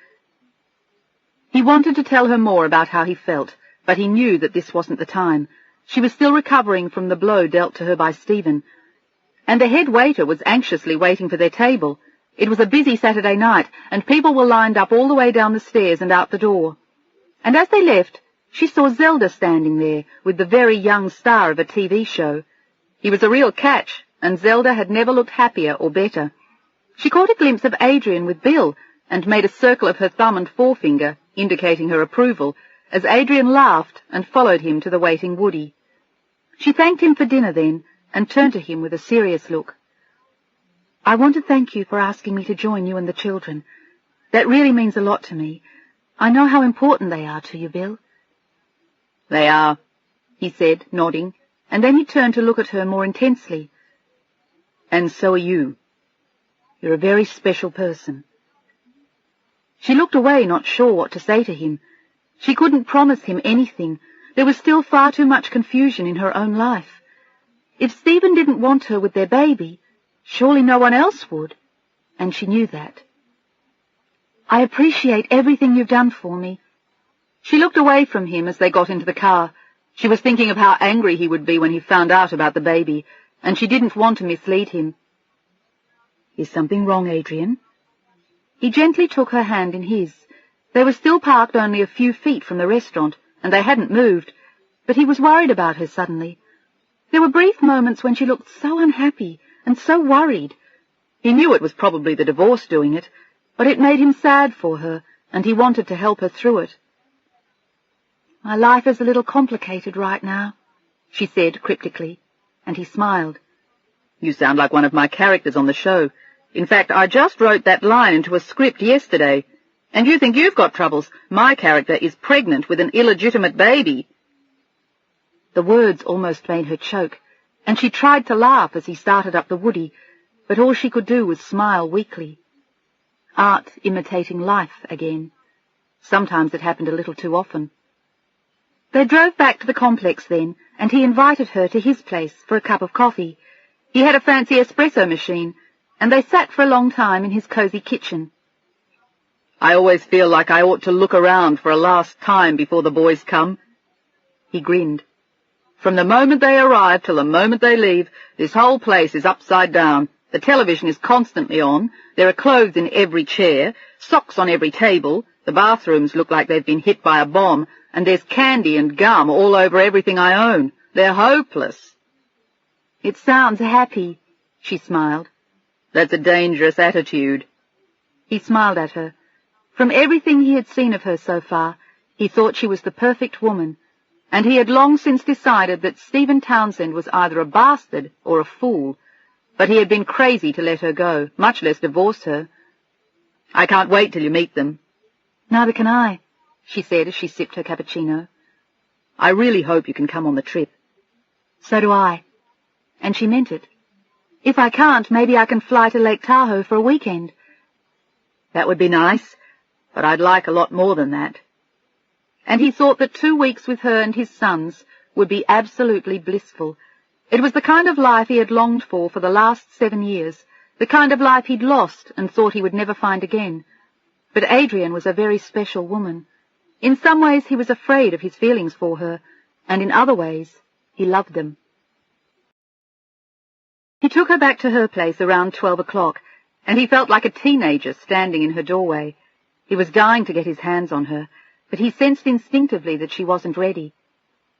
He wanted to tell her more about how he felt, but he knew that this wasn't the time. She was still recovering from the blow dealt to her by Stephen. And the head waiter was anxiously waiting for their table. It was a busy Saturday night, and people were lined up all the way down the stairs and out the door. And as they left, she saw Zelda standing there with the very young star of a TV show. He was a real catch, and Zelda had never looked happier or better. She caught a glimpse of Adrian with Bill and made a circle of her thumb and forefinger, indicating her approval, as Adrian laughed and followed him to the waiting Woody. She thanked him for dinner then and turned to him with a serious look. I want to thank you for asking me to join you and the children. That really means a lot to me. I know how important they are to you, Bill. They are, he said, nodding, and then he turned to look at her more intensely. And so are you. You're a very special person. She looked away, not sure what to say to him. She couldn't promise him anything. There was still far too much confusion in her own life. If Stephen didn't want her with their baby, surely no one else would, and she knew that. I appreciate everything you've done for me. She looked away from him as they got into the car. She was thinking of how angry he would be when he found out about the baby, and she didn't want to mislead him. Is something wrong, Adrian? He gently took her hand in his. They were still parked only a few feet from the restaurant, and they hadn't moved, but he was worried about her suddenly. There were brief moments when she looked so unhappy and so worried. He knew it was probably the divorce doing it, but it made him sad for her, and he wanted to help her through it. My life is a little complicated right now, she said cryptically, and he smiled. You sound like one of my characters on the show. In fact, I just wrote that line into a script yesterday. And you think you've got troubles? My character is pregnant with an illegitimate baby." The words almost made her choke, and she tried to laugh as he started up the woody, but all she could do was smile weakly. Art imitating life again. Sometimes it happened a little too often. They drove back to the complex then, and he invited her to his place for a cup of coffee. He had a fancy espresso machine, and they sat for a long time in his cosy kitchen. "I always feel like I ought to look around for a last time before the boys come." He grinned. "From the moment they arrive till the moment they leave, this whole place is upside down. The television is constantly on, there are clothes in every chair, socks on every table, the bathrooms look like they've been hit by a bomb, and there's candy and gum all over everything I own. They're hopeless." "It sounds happy," she smiled. "That's a dangerous attitude." He smiled at her. From everything he had seen of her so far, he thought she was the perfect woman, and he had long since decided that Stephen Townsend was either a bastard or a fool, but he had been crazy to let her go, much less divorce her. "I can't wait till you meet them." "Neither can I," she said as she sipped her cappuccino. "I really hope you can come on the trip." "So do I." And she meant it. "If I can't, maybe I can fly to Lake Tahoe for a weekend." "That would be nice, but I'd like a lot more than that." And he thought that 2 weeks with her and his sons would be absolutely blissful. It was the kind of life he had longed for the last 7 years, the kind of life he'd lost and thought he would never find again. But Adrian was a very special woman. In some ways he was afraid of his feelings for her, and in other ways he loved them. He took her back to her place around 12 o'clock, and he felt like a teenager standing in her doorway. He was dying to get his hands on her, but he sensed instinctively that she wasn't ready.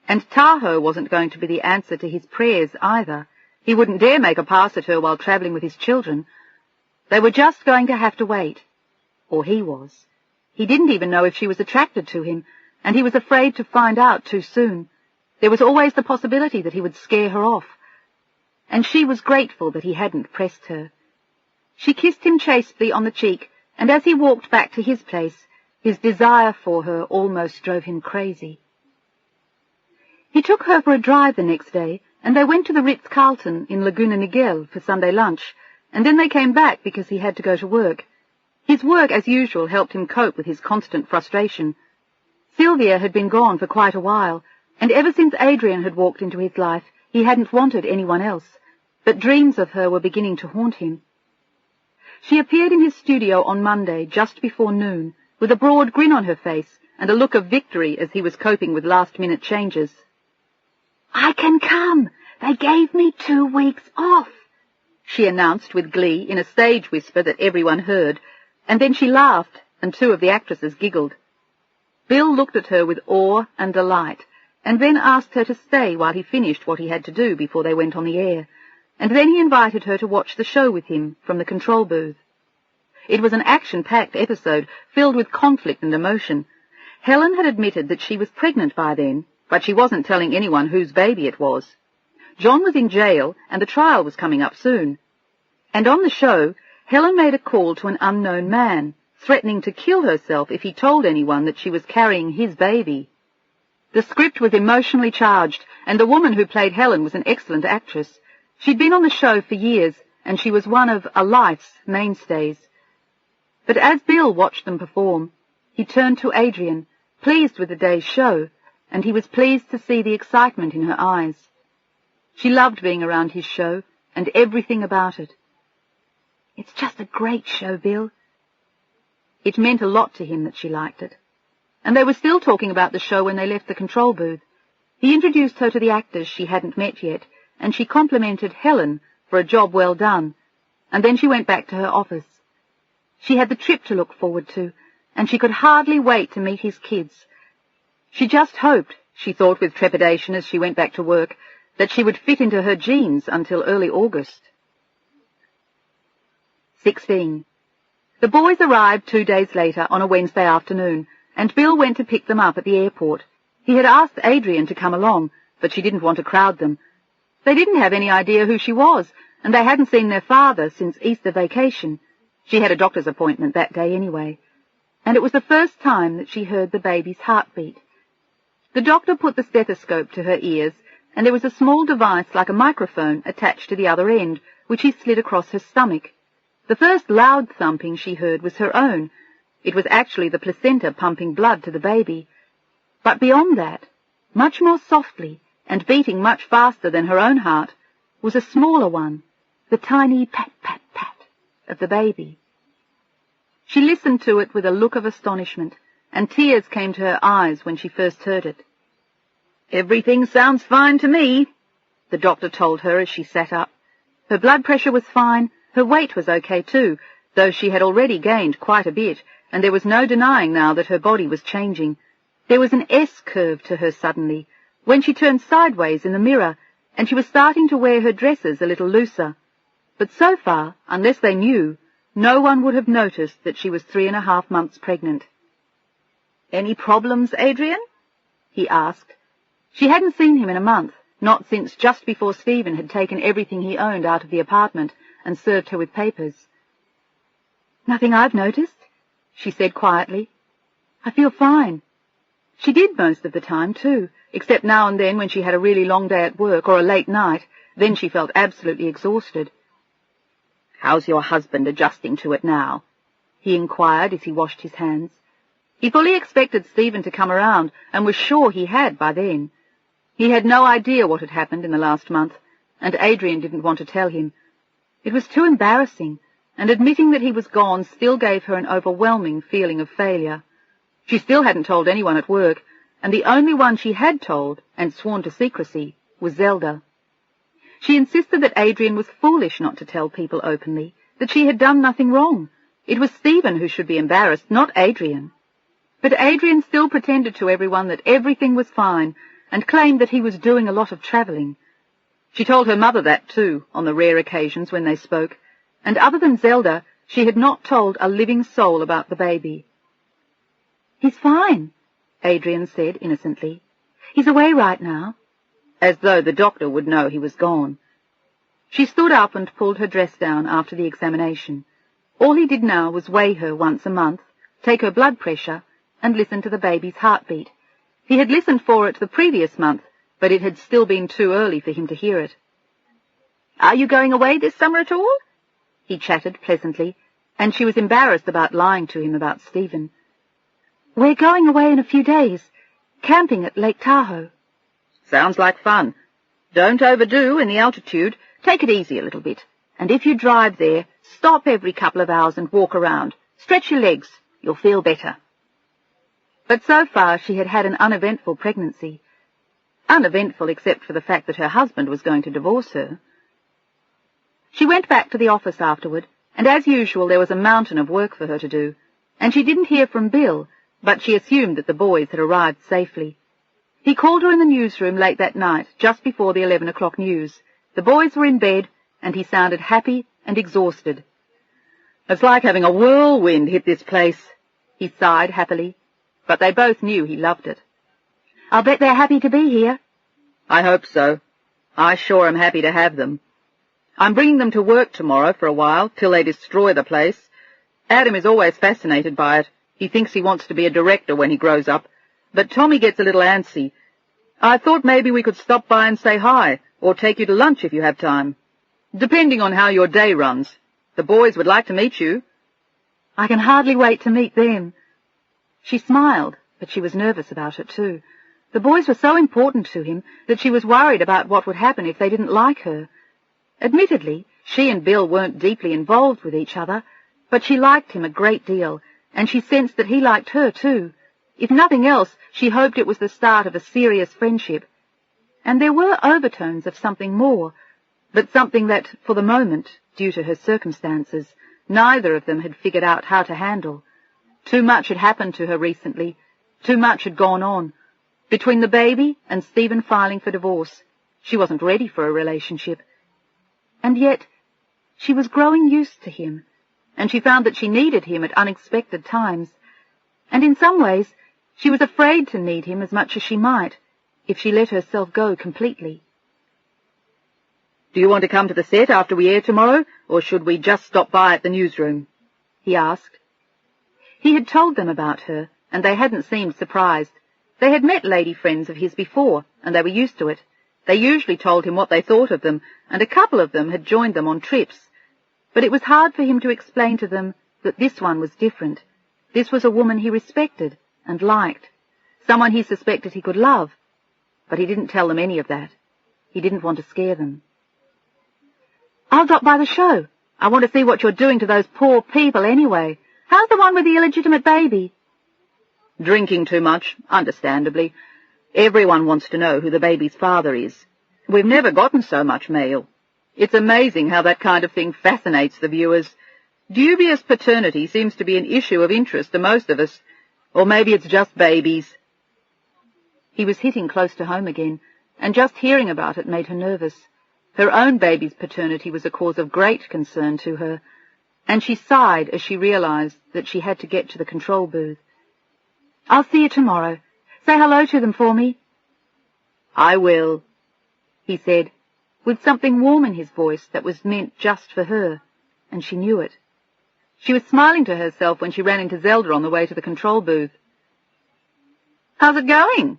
And Tahoe wasn't going to be the answer to his prayers either. He wouldn't dare make a pass at her while travelling with his children. They were just going to have to wait. Or he was. He didn't even know if she was attracted to him, and he was afraid to find out too soon. There was always the possibility that he would scare her off. And she was grateful that he hadn't pressed her. She kissed him chastely on the cheek, and as he walked back to his place, his desire for her almost drove him crazy. He took her for a drive the next day, and they went to the Ritz-Carlton in Laguna Niguel for Sunday lunch, and then they came back because he had to go to work. His work, as usual, helped him cope with his constant frustration. Sylvia had been gone for quite a while, and ever since Adrian had walked into his life, he hadn't wanted anyone else, but dreams of her were beginning to haunt him. She appeared in his studio on Monday, just before noon, with a broad grin on her face and a look of victory as he was coping with last-minute changes. "I can come! They gave me 2 weeks off!" she announced with glee in a stage whisper that everyone heard, and then she laughed, and 2 of the actresses giggled. Bill looked at her with awe and delight, and then asked her to stay while he finished what he had to do before they went on the air, and then he invited her to watch the show with him from the control booth. It was an action-packed episode, filled with conflict and emotion. Helen had admitted that she was pregnant by then, but she wasn't telling anyone whose baby it was. John was in jail, and the trial was coming up soon. And on the show, Helen made a call to an unknown man, threatening to kill herself if he told anyone that she was carrying his baby. The script was emotionally charged, and the woman who played Helen was an excellent actress. She'd been on the show for years, and she was one of A Life's mainstays. But as Bill watched them perform, he turned to Adrian, pleased with the day's show, and he was pleased to see the excitement in her eyes. She loved being around his show, and everything about it. "It's just a great show, Bill." It meant a lot to him that she liked it. And they were still talking about the show when they left the control booth. He introduced her to the actors she hadn't met yet, and she complimented Helen for a job well done, and then she went back to her office. She had the trip to look forward to, and she could hardly wait to meet his kids. She just hoped, she thought with trepidation as she went back to work, that she would fit into her jeans until early August. 16. The boys arrived 2 days later on a Wednesday afternoon, and Bill went to pick them up at the airport. He had asked Adrian to come along, but she didn't want to crowd them. They didn't have any idea who she was, and they hadn't seen their father since Easter vacation. She had a doctor's appointment that day anyway. and it was the first time that she heard the baby's heartbeat. The doctor put the stethoscope to her ears, and there was a small device like a microphone attached to the other end, which he slid across her stomach. The first loud thumping she heard was her own. It was actually the placenta pumping blood to the baby. But beyond that, much more softly and beating much faster than her own heart, was a smaller one, the tiny pat-pat-pat of the baby. She listened to it with a look of astonishment, and tears came to her eyes when she first heard it. "Everything sounds fine to me," the doctor told her as she sat up. Her blood pressure was fine, her weight was okay too, though she had already gained quite a bit, and there was no denying now that her body was changing. There was an S-curve to her suddenly, when she turned sideways in the mirror, and she was starting to wear her dresses a little looser. But so far, unless they knew, no one would have noticed that she was 3.5 months pregnant. "Any problems, Adrian?" he asked. She hadn't seen him in a month, not since just before Stephen had taken everything he owned out of the apartment and served her with papers. "Nothing I've noticed," she said quietly. "I feel fine." She did most of the time, too, except now and then when she had a really long day at work or a late night. Then she felt absolutely exhausted. "How's your husband adjusting to it now?" he inquired as he washed his hands. He fully expected Stephen to come around, and was sure he had by then. He had no idea what had happened in the last month, and Adrian didn't want to tell him. It was too embarrassing, and admitting that he was gone still gave her an overwhelming feeling of failure. She still hadn't told anyone at work, and the only one she had told, and sworn to secrecy, was Zelda. She insisted that Adrian was foolish not to tell people openly, that she had done nothing wrong. It was Stephen who should be embarrassed, not Adrian. But Adrian still pretended to everyone that everything was fine, and claimed that he was doing a lot of travelling. She told her mother that, too, on the rare occasions when they spoke, and other than Zelda, she had not told a living soul about the baby. "He's fine," Adrian said innocently. "He's away right now," as though the doctor would know he was gone. She stood up and pulled her dress down after the examination. All he did now was weigh her once a month, take her blood pressure, and listen to the baby's heartbeat. He had listened for it the previous month, but it had still been too early for him to hear it. "Are you going away this summer at all?" he chatted pleasantly, and she was embarrassed about lying to him about Stephen. "We're going away in a few days, camping at Lake Tahoe." "Sounds like fun. Don't overdo in the altitude. Take it easy a little bit. And if you drive there, stop every couple of hours and walk around. Stretch your legs. You'll feel better." But so far she had had an uneventful pregnancy. Uneventful except for the fact that her husband was going to divorce her. She went back to the office afterward, and as usual there was a mountain of work for her to do, and she didn't hear from Bill, but she assumed that the boys had arrived safely. He called her in the newsroom late that night, just before the 11 o'clock news. The boys were in bed, and he sounded happy and exhausted. "It's like having a whirlwind hit this place," he sighed happily, but they both knew he loved it. "I'll bet they're happy to be here." "I hope so. I sure am happy to have them. I'm bringing them to work tomorrow for a while, till they destroy the place. Adam is always fascinated by it. He thinks he wants to be a director when he grows up, but Tommy gets a little antsy. I thought maybe we could stop by and say hi, or take you to lunch if you have time, depending on how your day runs. The boys would like to meet you." "I can hardly wait to meet them." She smiled, but she was nervous about it too. The boys were so important to him that she was worried about what would happen if they didn't like her. Admittedly, she and Bill weren't deeply involved with each other, but she liked him a great deal, and she sensed that he liked her too. If nothing else, she hoped it was the start of a serious friendship. And there were overtones of something more, but something that, for the moment, due to her circumstances, neither of them had figured out how to handle. Too much had happened to her recently. Too much had gone on. Between the baby and Stephen filing for divorce, she wasn't ready for a relationship. And yet, she was growing used to him, and she found that she needed him at unexpected times. And in some ways, she was afraid to need him as much as she might, if she let herself go completely. "Do you want to come to the set after we air tomorrow, or should we just stop by at the newsroom?" he asked. He had told them about her, and they hadn't seemed surprised. They had met lady friends of his before, and they were used to it. They usually told him what they thought of them, and a couple of them had joined them on trips. But it was hard for him to explain to them that this one was different. This was a woman he respected and liked, someone he suspected he could love. But he didn't tell them any of that. He didn't want to scare them. "I'll drop by the show. I want to see what you're doing to those poor people anyway. How's the one with the illegitimate baby?" "Drinking too much, understandably. Everyone wants to know who the baby's father is. We've never gotten so much mail. It's amazing how that kind of thing fascinates the viewers. Dubious paternity seems to be an issue of interest to most of us. Or maybe it's just babies." He was hitting close to home again, and just hearing about it made her nervous. Her own baby's paternity was a cause of great concern to her, and she sighed as she realized that she had to get to the control booth. "I'll see you tomorrow. Say hello to them for me." "I will," he said, with something warm in his voice that was meant just for her, and she knew it. She was smiling to herself when she ran into Zelda on the way to the control booth. "How's it going?"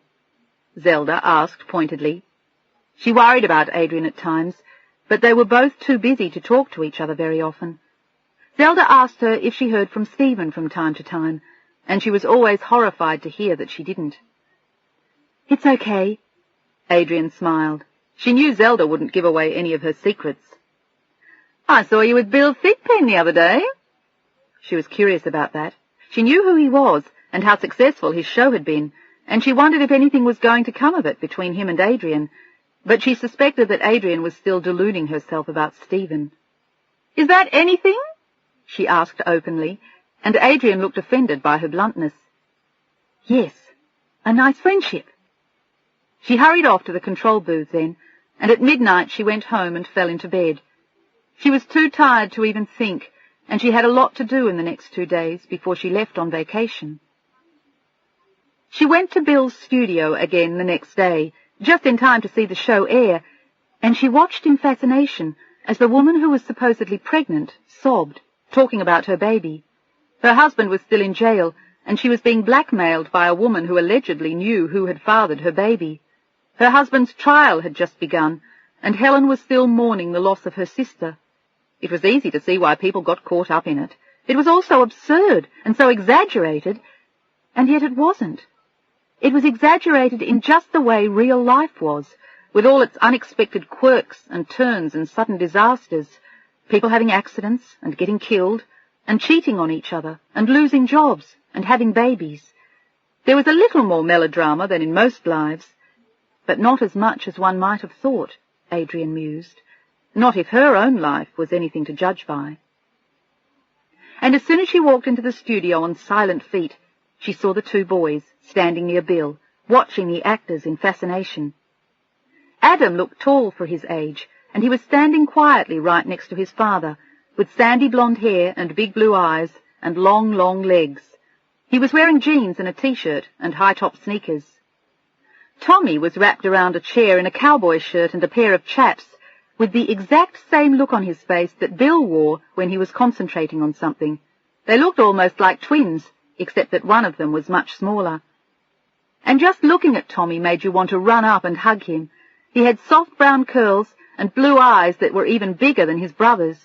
Zelda asked pointedly. She worried about Adrian at times, but they were both too busy to talk to each other very often. Zelda asked her if she heard from Stephen from time to time, and she was always horrified to hear that she didn't. "It's okay," Adrian smiled. She knew Zelda wouldn't give away any of her secrets. "I saw you with Bill Thigpen the other day." She was curious about that. She knew who he was and how successful his show had been, and she wondered if anything was going to come of it between him and Adrian, but she suspected that Adrian was still deluding herself about Stephen. "Is that anything?" she asked openly, and Adrian looked offended by her bluntness. "Yes, a nice friendship." She hurried off to the control booth then, and at midnight she went home and fell into bed. She was too tired to even think, and she had a lot to do in the next 2 days before she left on vacation. She went to Bill's studio again the next day, just in time to see the show air, and she watched in fascination as the woman who was supposedly pregnant sobbed, talking about her baby. Her husband was still in jail, and she was being blackmailed by a woman who allegedly knew who had fathered her baby. Her husband's trial had just begun, and Helen was still mourning the loss of her sister. It was easy to see why people got caught up in it. It was all so absurd and so exaggerated, and yet it wasn't. It was exaggerated in just the way real life was, with all its unexpected quirks and turns and sudden disasters, people having accidents and getting killed, and cheating on each other, and losing jobs, and having babies. There was a little more melodrama than in most lives, but not as much as one might have thought, Adrian mused, not if her own life was anything to judge by. And as soon as she walked into the studio on silent feet, she saw the 2 boys standing near Bill, watching the actors in fascination. Adam looked tall for his age, and he was standing quietly right next to his father, with sandy blonde hair and big blue eyes and long, long legs. He was wearing jeans and a T-shirt and high-top sneakers. Tommy was wrapped around a chair in a cowboy shirt and a pair of chaps, with the exact same look on his face that Bill wore when he was concentrating on something. They looked almost like twins, except that one of them was much smaller. And just looking at Tommy made you want to run up and hug him. He had soft brown curls and blue eyes that were even bigger than his brother's.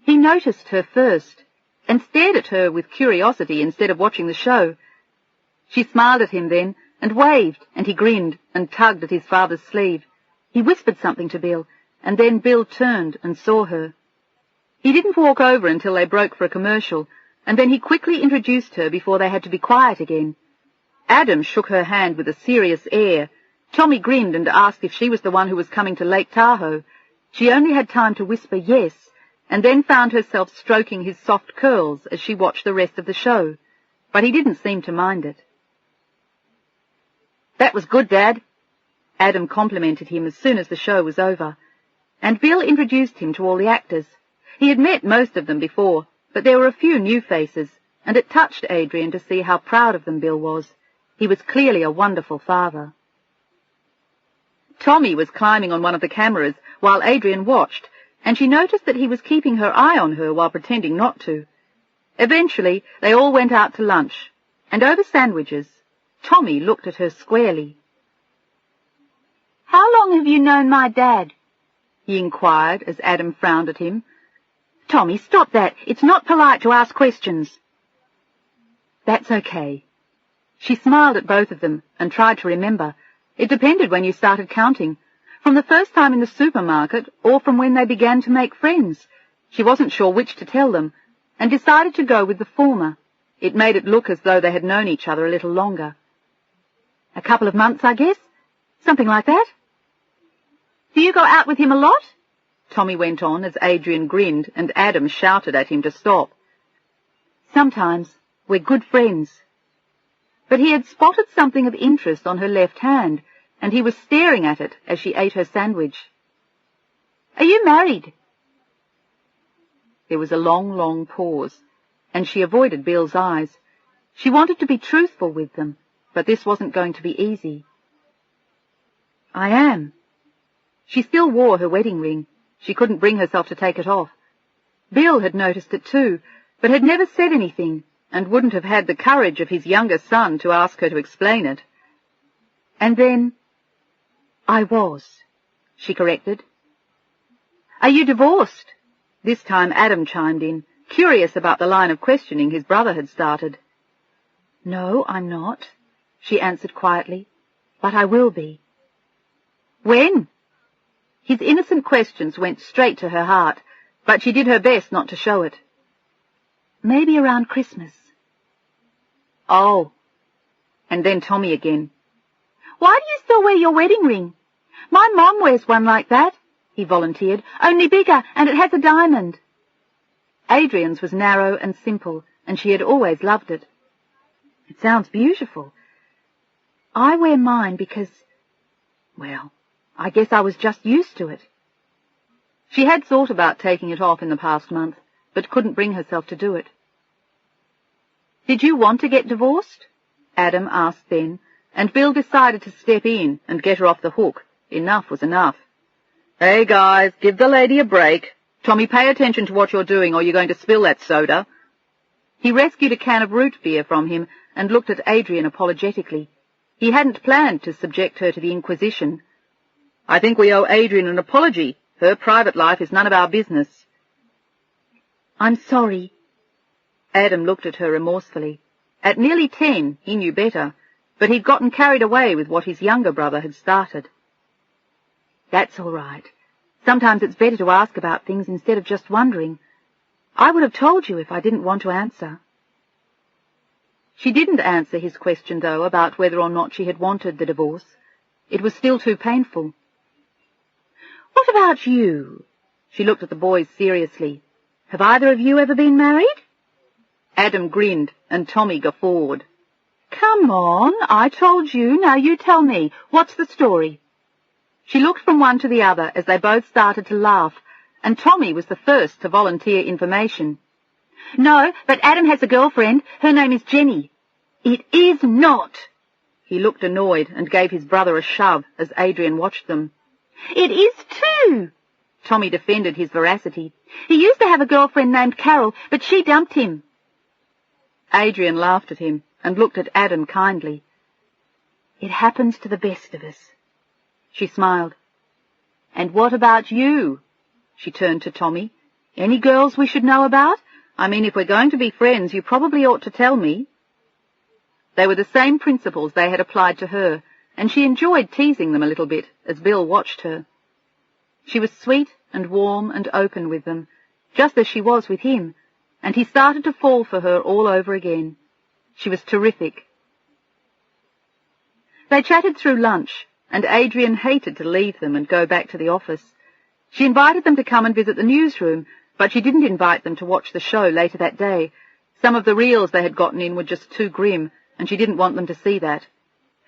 He noticed her first, and stared at her with curiosity instead of watching the show. She smiled at him then, and waved, and he grinned and tugged at his father's sleeve. He whispered something to Bill, and then Bill turned and saw her. He didn't walk over until they broke for a commercial, and then he quickly introduced her before they had to be quiet again. Adam shook her hand with a serious air. Tommy grinned and asked if she was the one who was coming to Lake Tahoe. She only had time to whisper yes, and then found herself stroking his soft curls as she watched the rest of the show, but he didn't seem to mind it. "That was good, Dad," Adam complimented him as soon as the show was over, and Bill introduced him to all the actors. He had met most of them before, but there were a few new faces, and it touched Adrian to see how proud of them Bill was. He was clearly a wonderful father. Tommy was climbing on one of the cameras while Adrian watched, and she noticed that he was keeping her eye on her while pretending not to. Eventually, they all went out to lunch, and over sandwiches, Tommy looked at her squarely. "How long have you known my dad?" he inquired as Adam frowned at him. "Tommy, stop that. It's not polite to ask questions." "That's okay." She smiled at both of them and tried to remember. It depended when you started counting, from the first time in the supermarket or from when they began to make friends. She wasn't sure which to tell them, and decided to go with the former. It made it look as though they had known each other a little longer. "A couple of months, I guess. Something like that." "Do you go out with him a lot?" Tommy went on as Adrian grinned and Adam shouted at him to stop. "Sometimes. We're good friends." But he had spotted something of interest on her left hand, and he was staring at it as she ate her sandwich. "Are you married?" There was a long, long pause, and she avoided Bill's eyes. She wanted to be truthful with them, but this wasn't going to be easy. "I am." She still wore her wedding ring. She couldn't bring herself to take it off. Bill had noticed it too, but had never said anything, and wouldn't have had the courage of his younger son to ask her to explain it. And then, "I was," she corrected. "Are you divorced?" This time Adam chimed in, curious about the line of questioning his brother had started. "No, I'm not," she answered quietly, "but I will be." "When?" His innocent questions went straight to her heart, but she did her best not to show it. "Maybe around Christmas." "Oh." And then Tommy again. "Why do you still wear your wedding ring?" "My mom wears one like that," he volunteered, "only bigger, and it has a diamond." Adrian's was narrow and simple, and she had always loved it. "It sounds beautiful." "I wear mine because, well, I guess I was just used to it." She had thought about taking it off in the past month, but couldn't bring herself to do it. "Did you want to get divorced?" Adam asked then, and Bill decided to step in and get her off the hook. Enough was enough. "Hey, guys, give the lady a break. Tommy, pay attention to what you're doing or you're going to spill that soda." He rescued a can of root beer from him and looked at Adrian apologetically. He hadn't planned to subject her to the Inquisition. "I think we owe Adrian an apology. Her private life is none of our business." "I'm sorry." Adam looked at her remorsefully. At nearly 10, he knew better, but he'd gotten carried away with what his younger brother had started. "That's all right. Sometimes it's better to ask about things instead of just wondering. I would have told you if I didn't want to answer." She didn't answer his question, though, about whether or not she had wanted the divorce. It was still too painful. "What about you?" She looked at the boys seriously. "Have either of you ever been married?" Adam grinned, and Tommy guffawed. "Come on, I told you. Now you tell me. What's the story?" She looked from one to the other as they both started to laugh, and Tommy was the first to volunteer information. "No, but Adam has a girlfriend. Her name is Jenny." "It is not." He looked annoyed and gave his brother a shove as Adrian watched them. "It is too." Tommy defended his veracity. "He used to have a girlfriend named Carol, but she dumped him." Adrian laughed at him and looked at Adam kindly. "It happens to the best of us." She smiled. "And what about you?" She turned to Tommy. "Any girls we should know about? I mean, if we're going to be friends, you probably ought to tell me." They were the same principles they had applied to her, and she enjoyed teasing them a little bit as Bill watched her. She was sweet and warm and open with them, just as she was with him, and he started to fall for her all over again. She was terrific. They chatted through lunch, and Adrian hated to leave them and go back to the office. She invited them to come and visit the newsroom, but she didn't invite them to watch the show later that day. Some of the reels they had gotten in were just too grim, and she didn't want them to see that.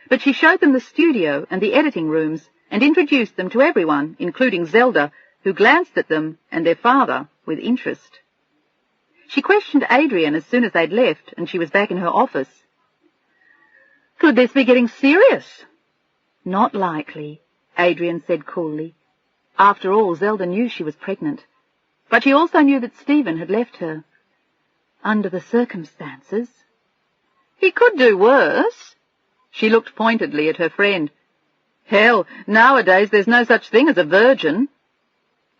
But she showed them the studio and the editing rooms, and introduced them to everyone, including Zelda, who glanced at them and their father with interest. She questioned Adrian as soon as they'd left, and she was back in her office. "Could this be getting serious?" "Not likely," Adrian said coolly. After all, Zelda knew she was pregnant. But she also knew that Stephen had left her. under the circumstances. He could do worse. She looked pointedly at her friend. Hell, nowadays there's no such thing as a virgin.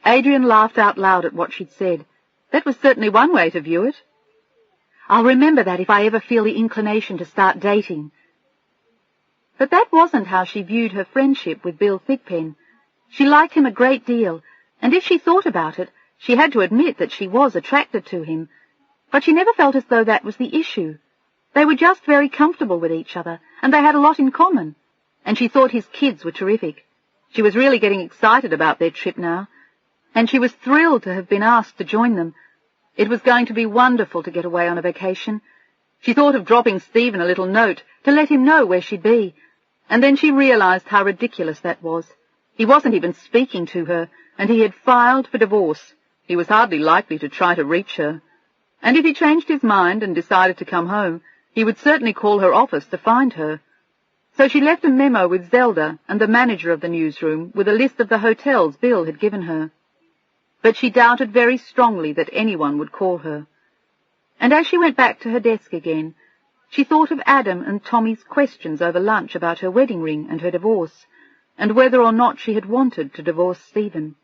Adrian laughed out loud at what she'd said. That was certainly one way to view it. I'll remember that if I ever feel the inclination to start dating. But that wasn't how she viewed her friendship with Bill Thigpen. She liked him a great deal, and if she thought about it, she had to admit that she was attracted to him. But she never felt as though that was the issue. They were just very comfortable with each other, and they had a lot in common. And she thought his kids were terrific. She was really getting excited about their trip now, and she was thrilled to have been asked to join them. It was going to be wonderful to get away on a vacation. She thought of dropping Stephen a little note to let him know where she'd be, and then she realized how ridiculous that was. He wasn't even speaking to her, and he had filed for divorce. He was hardly likely to try to reach her. And if he changed his mind and decided to come home, he would certainly call her office to find her. So she left a memo with Zelda and the manager of the newsroom with a list of the hotels Bill had given her. But she doubted very strongly that anyone would call her. And as she went back to her desk again, she thought of Adam and Tommy's questions over lunch about her wedding ring and her divorce, and whether or not she had wanted to divorce Stephen.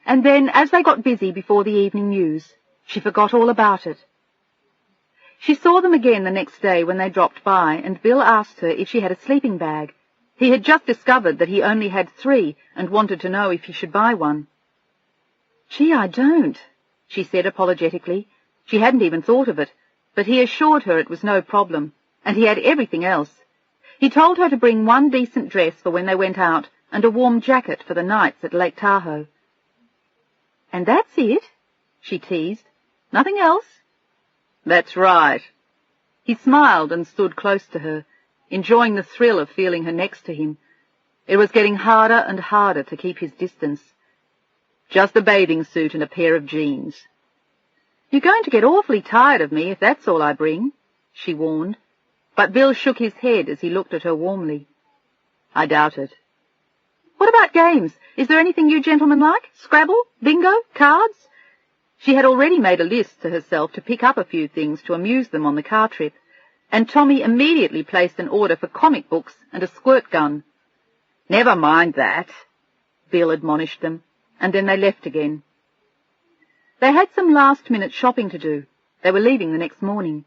And then, as they got busy before the evening news, she forgot all about it. She saw them again the next day when they dropped by, and Bill asked her if she had a sleeping bag. He had just discovered that he only had 3 and wanted to know if he should buy one. "Gee, I don't," she said apologetically. She hadn't even thought of it, but he assured her it was no problem, and he had everything else. He told her to bring one decent dress for when they went out and a warm jacket for the nights at Lake Tahoe. "And that's it?" she teased. "Nothing else?" "That's right." He smiled and stood close to her, enjoying the thrill of feeling her next to him. It was getting harder and harder to keep his distance. "Just a bathing suit and a pair of jeans." "You're going to get awfully tired of me if that's all I bring," she warned, but Bill shook his head as he looked at her warmly. "I doubt it." "What about games? Is there anything you gentlemen like? Scrabble? Bingo? Cards?" She had already made a list to herself to pick up a few things to amuse them on the car trip, and Tommy immediately placed an order for comic books and a squirt gun. "Never mind that," Bill admonished them, and then they left again. They had some last-minute shopping to do. They were leaving the next morning.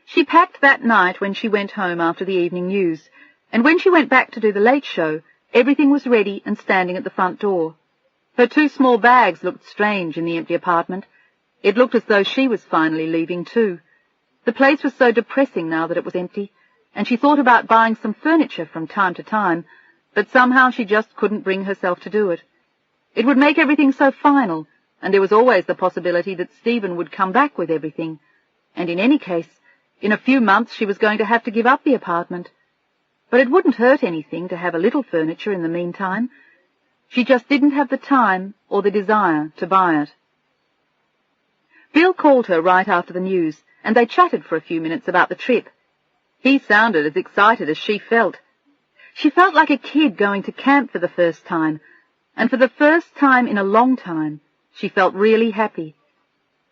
She packed that night when she went home after the evening news, and when she went back to do the late show, everything was ready and standing at the front door. Her 2 small bags looked strange in the empty apartment. It looked as though she was finally leaving too. The place was so depressing now that it was empty, and she thought about buying some furniture from time to time, but somehow she just couldn't bring herself to do it. It would make everything so final, and there was always the possibility that Stephen would come back with everything, and in any case, in a few months she was going to have to give up the apartment. But it wouldn't hurt anything to have a little furniture in the meantime. She just didn't have the time or the desire to buy it. Bill called her right after the news, and they chatted for a few minutes about the trip. He sounded as excited as she felt. She felt like a kid going to camp for the first time, and for the first time in a long time, she felt really happy.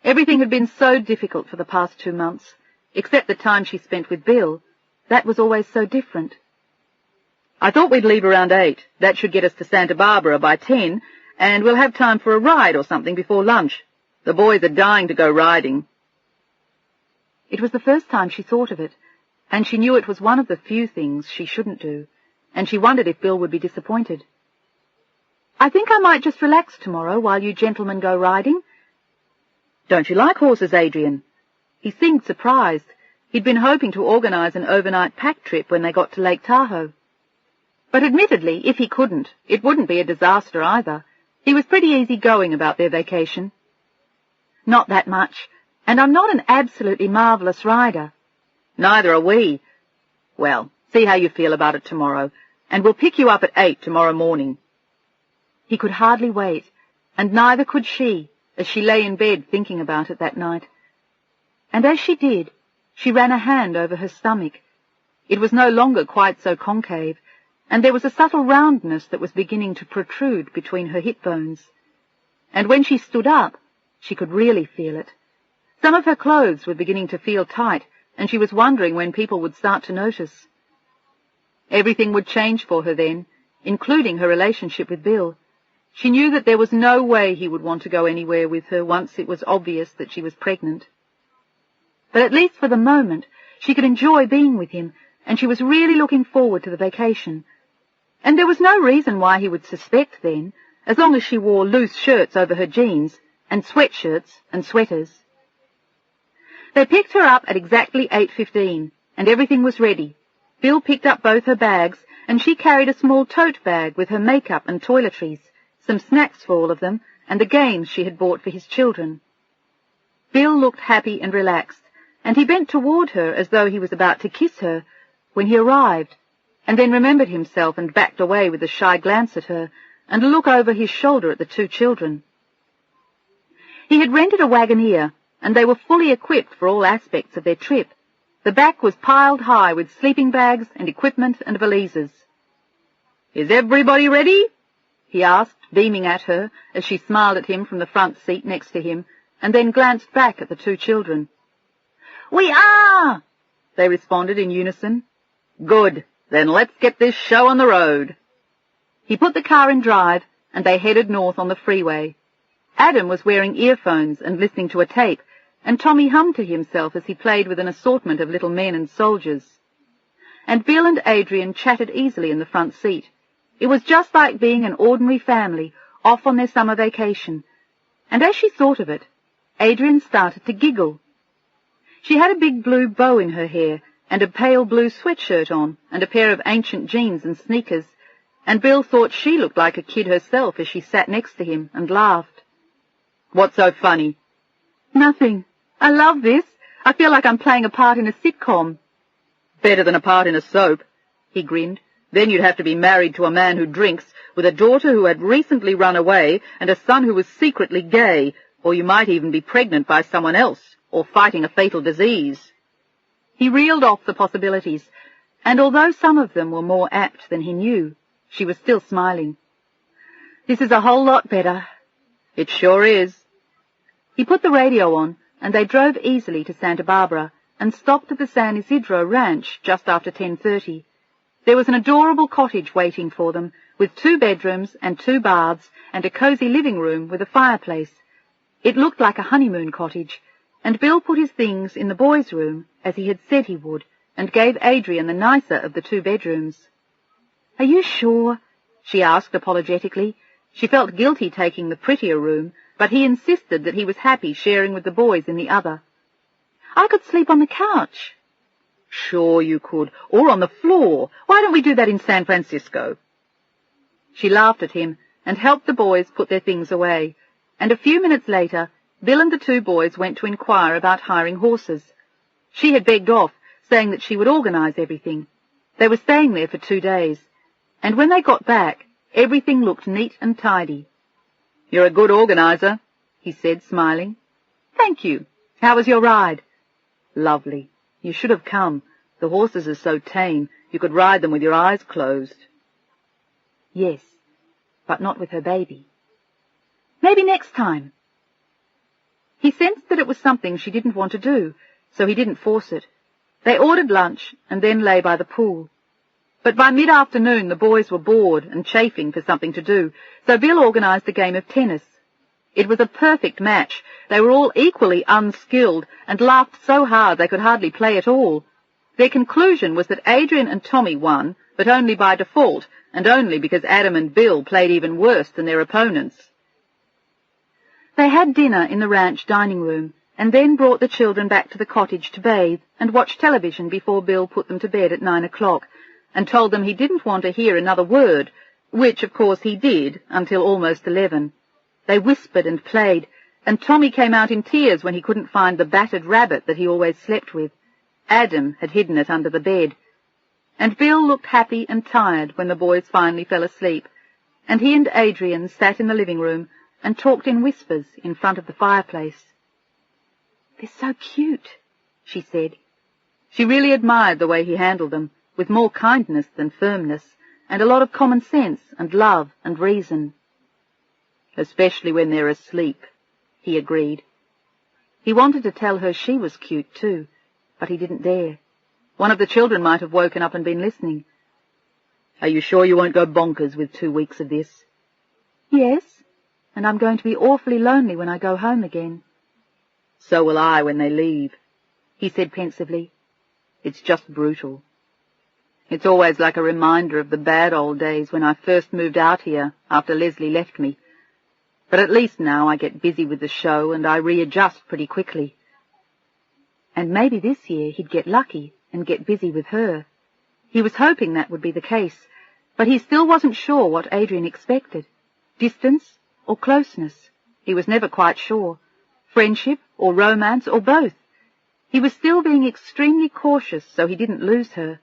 Everything had been so difficult for the past 2 months, except the time she spent with Bill. That was always so different. "I thought we'd leave around 8. That should get us to Santa Barbara by 10, and we'll have time for a ride or something before lunch. The boys are dying to go riding." It was the first time she thought of it, and she knew it was one of the few things she shouldn't do, and she wondered if Bill would be disappointed. "I think I might just relax tomorrow while you gentlemen go riding." "Don't you like horses, Adrian?" He seemed surprised. He'd been hoping to organize an overnight pack trip when they got to Lake Tahoe. But admittedly, if he couldn't, it wouldn't be a disaster either. He was pretty easy-going about their vacation. "Not that much, and I'm not an absolutely marvellous rider." "Neither are we." "Well, see how you feel about it tomorrow, and we'll pick you up at 8 tomorrow morning." He could hardly wait, and neither could she, as she lay in bed thinking about it that night. And as she did, she ran a hand over her stomach. It was no longer quite so concave, and there was a subtle roundness that was beginning to protrude between her hip bones. And when she stood up, she could really feel it. Some of her clothes were beginning to feel tight, and she was wondering when people would start to notice. Everything would change for her then, including her relationship with Bill. She knew that there was no way he would want to go anywhere with her once it was obvious that she was pregnant. But at least for the moment, she could enjoy being with him, and she was really looking forward to the vacation. And there was no reason why he would suspect then, as long as she wore loose shirts over her jeans, and sweatshirts and sweaters. They picked her up at exactly 8:15, and everything was ready. Bill picked up both her bags, and she carried a small tote bag with her makeup and toiletries, some snacks for all of them, and the games she had bought for his children. Bill looked happy and relaxed, and he bent toward her as though he was about to kiss her, when he arrived, and then remembered himself and backed away with a shy glance at her, and a look over his shoulder at the two children. He had rented a wagoneer, and they were fully equipped for all aspects of their trip. The back was piled high with sleeping bags and equipment and valises. "Is everybody ready?" he asked, beaming at her as she smiled at him from the front seat next to him, and then glanced back at the two children. "We are!" they responded in unison. "Good, then let's get this show on the road." He put the car in drive, and they headed north on the freeway. Adam was wearing earphones and listening to a tape, and Tommy hummed to himself as he played with an assortment of little men and soldiers. And Bill and Adrian chatted easily in the front seat. It was just like being an ordinary family off on their summer vacation, and as she thought of it, Adrian started to giggle. She had a big blue bow in her hair and a pale blue sweatshirt on and a pair of ancient jeans and sneakers, and Bill thought she looked like a kid herself as she sat next to him and laughed. "What's so funny?" "Nothing. I love this. I feel like I'm playing a part in a sitcom." "Better than a part in a soap," he grinned. "Then you'd have to be married to a man who drinks, with a daughter who had recently run away, and a son who was secretly gay, or you might even be pregnant by someone else, or fighting a fatal disease." He reeled off the possibilities, and although some of them were more apt than he knew, she was still smiling. "This is a whole lot better." "It sure is." He put the radio on, and they drove easily to Santa Barbara, and stopped at the San Isidro Ranch just after 10:30. There was an adorable cottage waiting for them, with 2 bedrooms and 2 baths, and a cozy living room with a fireplace. It looked like a honeymoon cottage, and Bill put his things in the boys' room, as he had said he would, and gave Adrian the nicer of the 2 bedrooms. "Are you sure?" she asked apologetically. She felt guilty taking the prettier room, but he insisted that he was happy sharing with the boys in the other. "I could sleep on the couch." "Sure you could, or on the floor. Why don't we do that in San Francisco?" She laughed at him and helped the boys put their things away, and a few minutes later Bill and the 2 boys went to inquire about hiring horses. She had begged off, saying that she would organize everything. They were staying there for 2 days, and when they got back, everything looked neat and tidy. "You're a good organizer," he said, smiling. "Thank you. How was your ride?" "Lovely. You should have come. The horses are so tame, you could ride them with your eyes closed." "Yes, but not with her baby." "Maybe next time." He sensed that it was something she didn't want to do, so he didn't force it. They ordered lunch and then lay by the pool. But by mid-afternoon the boys were bored and chafing for something to do, so Bill organized a game of tennis. It was a perfect match. They were all equally unskilled and laughed so hard they could hardly play at all. Their conclusion was that Adrian and Tommy won, but only by default, and only because Adam and Bill played even worse than their opponents. They had dinner in the ranch dining room, and then brought the children back to the cottage to bathe and watch television before Bill put them to bed at 9 o'clock, and told them he didn't want to hear another word, which, of course, he did until almost 11. They whispered and played, and Tommy came out in tears when he couldn't find the battered rabbit that he always slept with. Adam had hidden it under the bed. And Bill looked happy and tired when the boys finally fell asleep, and he and Adrian sat in the living room and talked in whispers in front of the fireplace. "They're so cute," she said. She really admired the way he handled them, with more kindness than firmness, and a lot of common sense and love and reason. "Especially when they're asleep," he agreed. He wanted to tell her she was cute too, but he didn't dare. One of the children might have woken up and been listening. "Are you sure you won't go bonkers with 2 weeks of this?" "Yes, and I'm going to be awfully lonely when I go home again." "So will I when they leave," he said pensively. "It's just brutal. It's always like a reminder of the bad old days when I first moved out here after Leslie left me. But at least now I get busy with the show and I readjust pretty quickly." And maybe this year he'd get lucky and get busy with her. He was hoping that would be the case, but he still wasn't sure what Adrian expected. Distance or closeness? He was never quite sure. Friendship or romance or both? He was still being extremely cautious so he didn't lose her.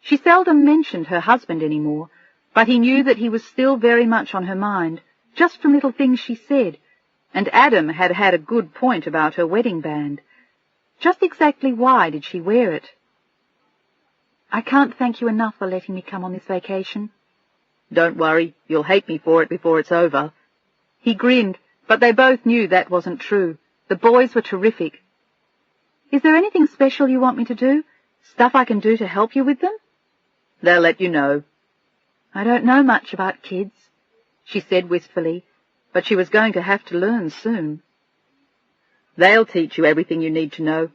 She seldom mentioned her husband anymore, but he knew that he was still very much on her mind, just from little things she said, and Adam had had a good point about her wedding band. Just exactly why did she wear it? "I can't thank you enough for letting me come on this vacation." "Don't worry, you'll hate me for it before it's over." He grinned, but they both knew that wasn't true. The boys were terrific. "Is there anything special you want me to do? Stuff I can do to help you with them?" "They'll let you know." "I don't know much about kids," she said wistfully, but she was going to have to learn soon. "They'll teach you everything you need to know.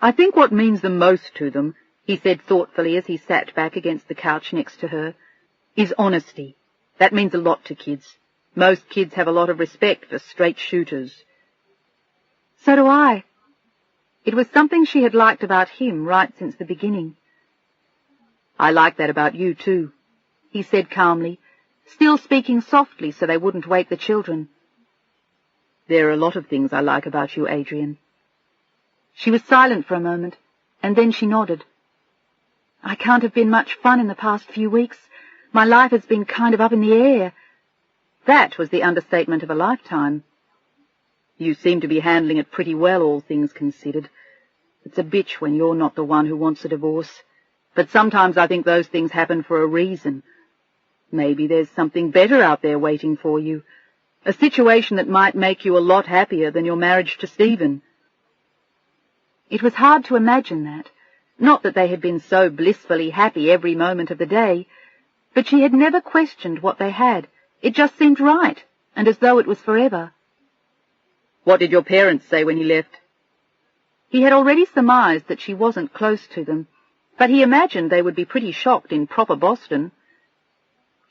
I think what means the most to them," he said thoughtfully as he sat back against the couch next to her, "is honesty. That means a lot to kids. Most kids have a lot of respect for straight shooters." "So do I." It was something she had liked about him right since the beginning. "I like that about you, too," he said calmly, still speaking softly so they wouldn't wake the children. "There are a lot of things I like about you, Adrian." She was silent for a moment, and then she nodded. "I can't have been much fun in the past few weeks. My life has been kind of up in the air." That was the understatement of a lifetime. "You seem to be handling it pretty well, all things considered. It's a bitch when you're not the one who wants a divorce. But sometimes I think those things happen for a reason. Maybe there's something better out there waiting for you. A situation that might make you a lot happier than your marriage to Stephen." It was hard to imagine that. Not that they had been so blissfully happy every moment of the day, but she had never questioned what they had. It just seemed right, and as though it was forever. "What did your parents say when he left?" He had already surmised that she wasn't close to them, but he imagined they would be pretty shocked in proper Boston.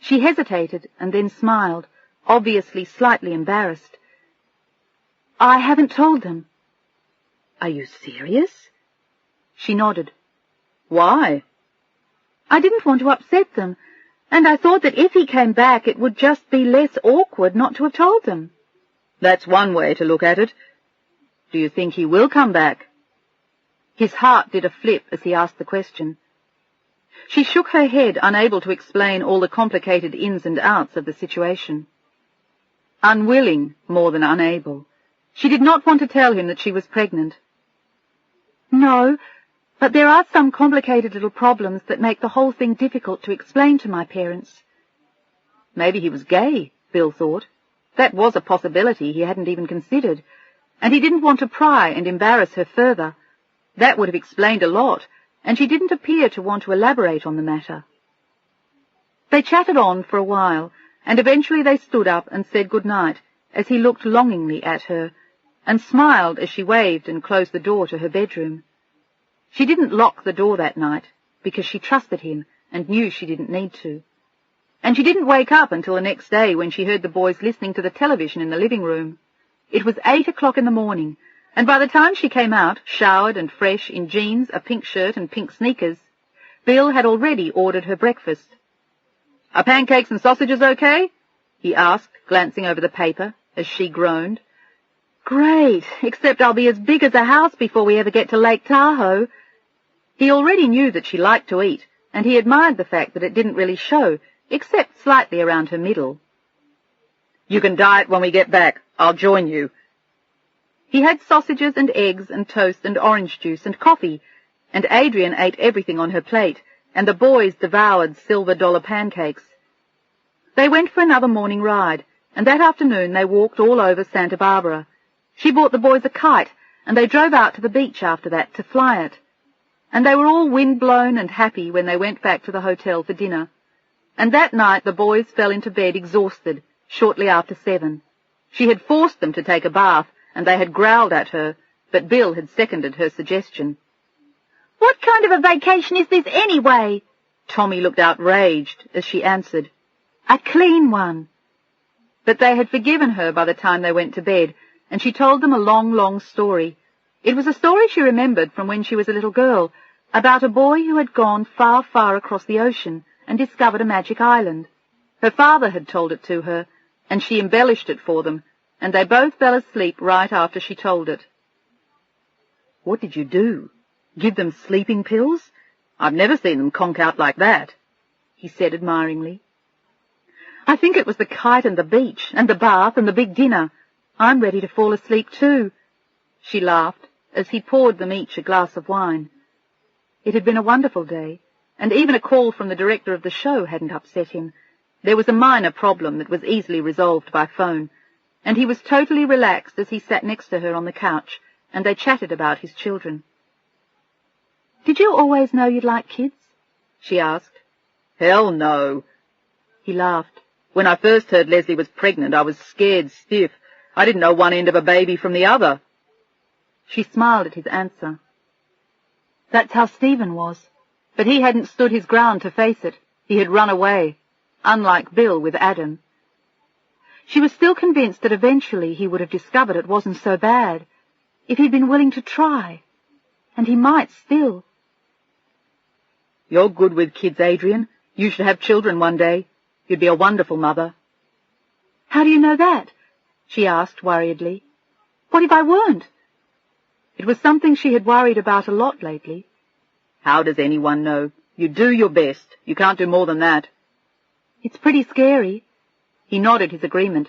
She hesitated and then smiled, obviously slightly embarrassed. "I haven't told them." "Are you serious?" She nodded. "Why?" "I didn't want to upset them, and I thought that if he came back it would just be less awkward not to have told them." "That's one way to look at it. Do you think he will come back?" His heart did a flip as he asked the question. She shook her head, unable to explain all the complicated ins and outs of the situation. Unwilling more than unable. She did not want to tell him that she was pregnant. "No, but there are some complicated little problems that make the whole thing difficult to explain to my parents." Maybe he was gay, Bill thought. That was a possibility he hadn't even considered, and he didn't want to pry and embarrass her further. That would have explained a lot, and she didn't appear to want to elaborate on the matter. They chatted on for a while, and eventually they stood up and said good night as he looked longingly at her, and smiled as she waved and closed the door to her bedroom. She didn't lock the door that night, because she trusted him and knew she didn't need to. And she didn't wake up until the next day when she heard the boys listening to the television in the living room. It was 8 o'clock in the morning, and by the time she came out, showered and fresh, in jeans, a pink shirt and pink sneakers, Bill had already ordered her breakfast. "Are pancakes and sausages okay?" he asked, glancing over the paper, as she groaned. "Great, except I'll be as big as a house before we ever get to Lake Tahoe." He already knew that she liked to eat, and he admired the fact that it didn't really show, except slightly around her middle. "You can diet when we get back. I'll join you." He had sausages and eggs and toast and orange juice and coffee, and Adrian ate everything on her plate, and the boys devoured silver-dollar pancakes. They went for another morning ride, and that afternoon they walked all over Santa Barbara. She bought the boys a kite, and they drove out to the beach after that to fly it. And they were all wind-blown and happy when they went back to the hotel for dinner. And that night the boys fell into bed exhausted, shortly after 7. She had forced them to take a bath, and they had growled at her, but Bill had seconded her suggestion. "What kind of a vacation is this anyway?" Tommy looked outraged as she answered. "A clean one." But they had forgiven her by the time they went to bed, and she told them a long, long story. It was a story she remembered from when she was a little girl, about a boy who had gone far, far across the ocean and discovered a magic island. Her father had told it to her, and she embellished it for them, and they both fell asleep right after she told it. "What did you do? Give them sleeping pills? I've never seen them conk out like that," he said admiringly. "I think it was the kite and the beach and the bath and the big dinner. I'm ready to fall asleep too," she laughed as he poured them each a glass of wine. It had been a wonderful day, and even a call from the director of the show hadn't upset him. There was a minor problem that was easily resolved by phone, and he was totally relaxed as he sat next to her on the couch, and they chatted about his children. "Did you always know you'd like kids?" she asked. "Hell no." He laughed. "When I first heard Leslie was pregnant, I was scared stiff. I didn't know one end of a baby from the other." She smiled at his answer. That's how Stephen was, but he hadn't stood his ground to face it. He had run away, unlike Bill with Adam. She was still convinced that eventually he would have discovered it wasn't so bad, if he'd been willing to try, and he might still. "You're good with kids, Adrian. You should have children one day. You'd be a wonderful mother." "How do you know that?" she asked worriedly. "What if I weren't?" It was something she had worried about a lot lately. "How does anyone know? You do your best. You can't do more than that." "It's pretty scary." He nodded his agreement.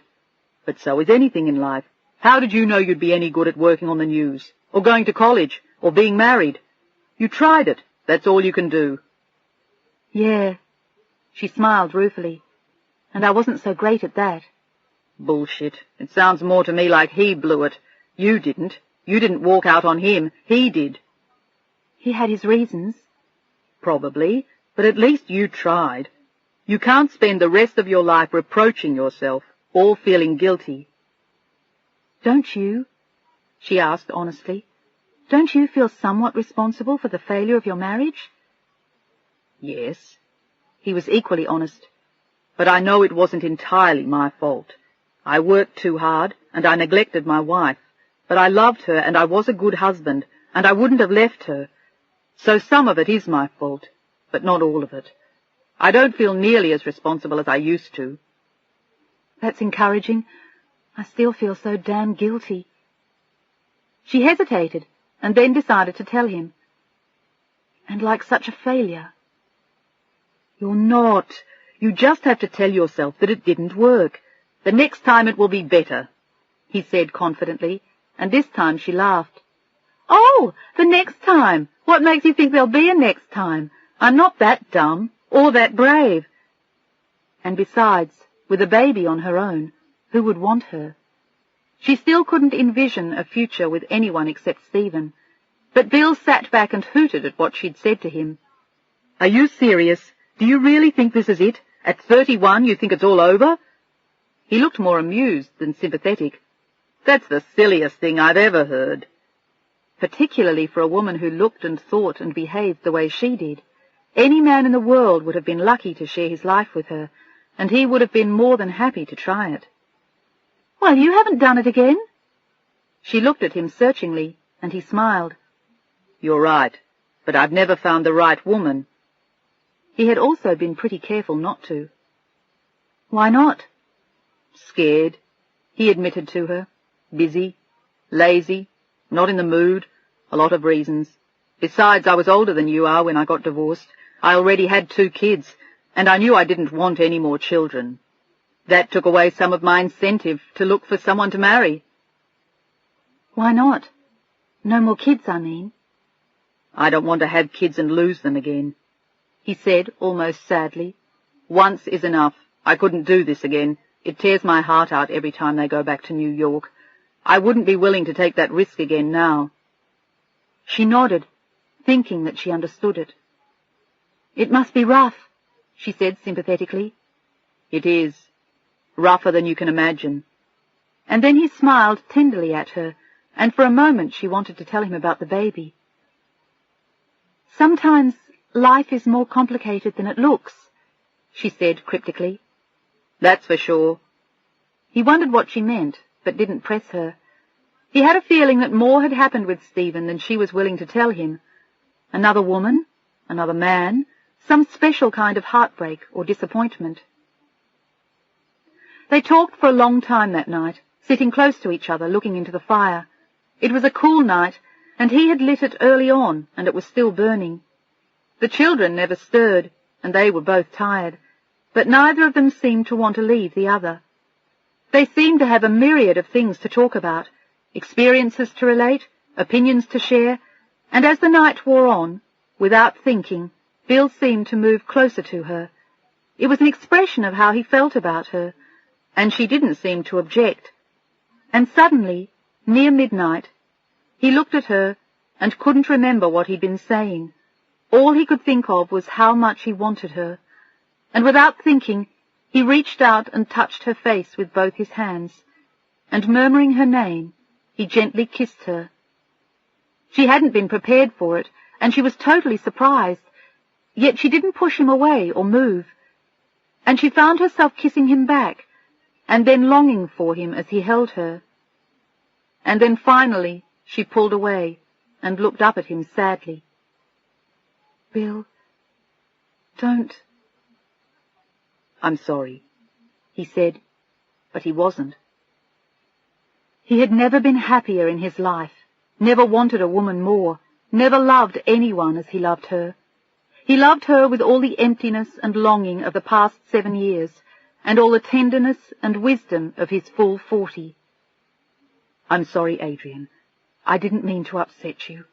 "But so is anything in life. How did you know you'd be any good at working on the news, or going to college, or being married? You tried it. That's all you can do." "Yeah." She smiled ruefully. "And I wasn't so great at that." "Bullshit. It sounds more to me like he blew it. You didn't. You didn't walk out on him. He did." "He had his reasons." "Probably, but at least you tried. You can't spend the rest of your life reproaching yourself, or feeling guilty." "Don't you?" she asked honestly. "Don't you feel somewhat responsible for the failure of your marriage?" "Yes." He was equally honest. "But I know it wasn't entirely my fault. I worked too hard, and I neglected my wife. But I loved her, and I was a good husband, and I wouldn't have left her. So some of it is my fault, but not all of it. I don't feel nearly as responsible as I used to." "That's encouraging. I still feel so damn guilty." She hesitated, and then decided to tell him. "And like such a failure." "You're not. You just have to tell yourself that it didn't work. The next time it will be better," he said confidently, and this time she laughed. "Oh, the next time! What makes you think there'll be a next time? I'm not that dumb, or that brave. And besides, with a baby on her own, who would want her?" She still couldn't envision a future with anyone except Stephen, but Bill sat back and hooted at what she'd said to him. "Are you serious? Do you really think this is it? At 31 you think it's all over?" He looked more amused than sympathetic. "That's the silliest thing I've ever heard." Particularly for a woman who looked and thought and behaved the way she did. Any man in the world would have been lucky to share his life with her, and he would have been more than happy to try it. "Well, you haven't done it again?" She looked at him searchingly, and he smiled. "You're right, but I've never found the right woman." He had also been pretty careful not to. "Why not?" "Scared," he admitted to her. "Busy, lazy, not in the mood, a lot of reasons. Besides, I was older than you are when I got divorced. I already had 2 kids, and I knew I didn't want any more children. That took away some of my incentive to look for someone to marry." "Why not? No more kids, I mean." "I don't want to have kids and lose them again," he said almost sadly. "Once is enough. I couldn't do this again. It tears my heart out every time they go back to New York. I wouldn't be willing to take that risk again now." She nodded, thinking that she understood it. "It must be rough," she said sympathetically. "It is. Rougher than you can imagine." And then he smiled tenderly at her, and for a moment she wanted to tell him about the baby. "Sometimes life is more complicated than it looks," she said cryptically. "That's for sure." He wondered what she meant, but didn't press her. He had a feeling that more had happened with Stephen than she was willing to tell him. Another woman, another man, some special kind of heartbreak or disappointment. They talked for a long time that night, sitting close to each other, looking into the fire. It was a cool night, and he had lit it early on, and it was still burning. The children never stirred, and they were both tired, but neither of them seemed to want to leave the other. They seemed to have a myriad of things to talk about, experiences to relate, opinions to share, and as the night wore on, without thinking, Bill seemed to move closer to her. It was an expression of how he felt about her, and she didn't seem to object. And suddenly, near midnight, he looked at her and couldn't remember what he'd been saying. All he could think of was how much he wanted her, and without thinking, he reached out and touched her face with both his hands, and murmuring her name, he gently kissed her. She hadn't been prepared for it, and she was totally surprised, yet she didn't push him away or move, and she found herself kissing him back, and then longing for him as he held her. And then finally she pulled away and looked up at him sadly. "Bill, don't—" "I'm sorry," he said, but he wasn't. He had never been happier in his life, never wanted a woman more, never loved anyone as he loved her. He loved her with all the emptiness and longing of the past 7 years, and all the tenderness and wisdom of his full 40. "I'm sorry, Adrian. I didn't mean to upset you."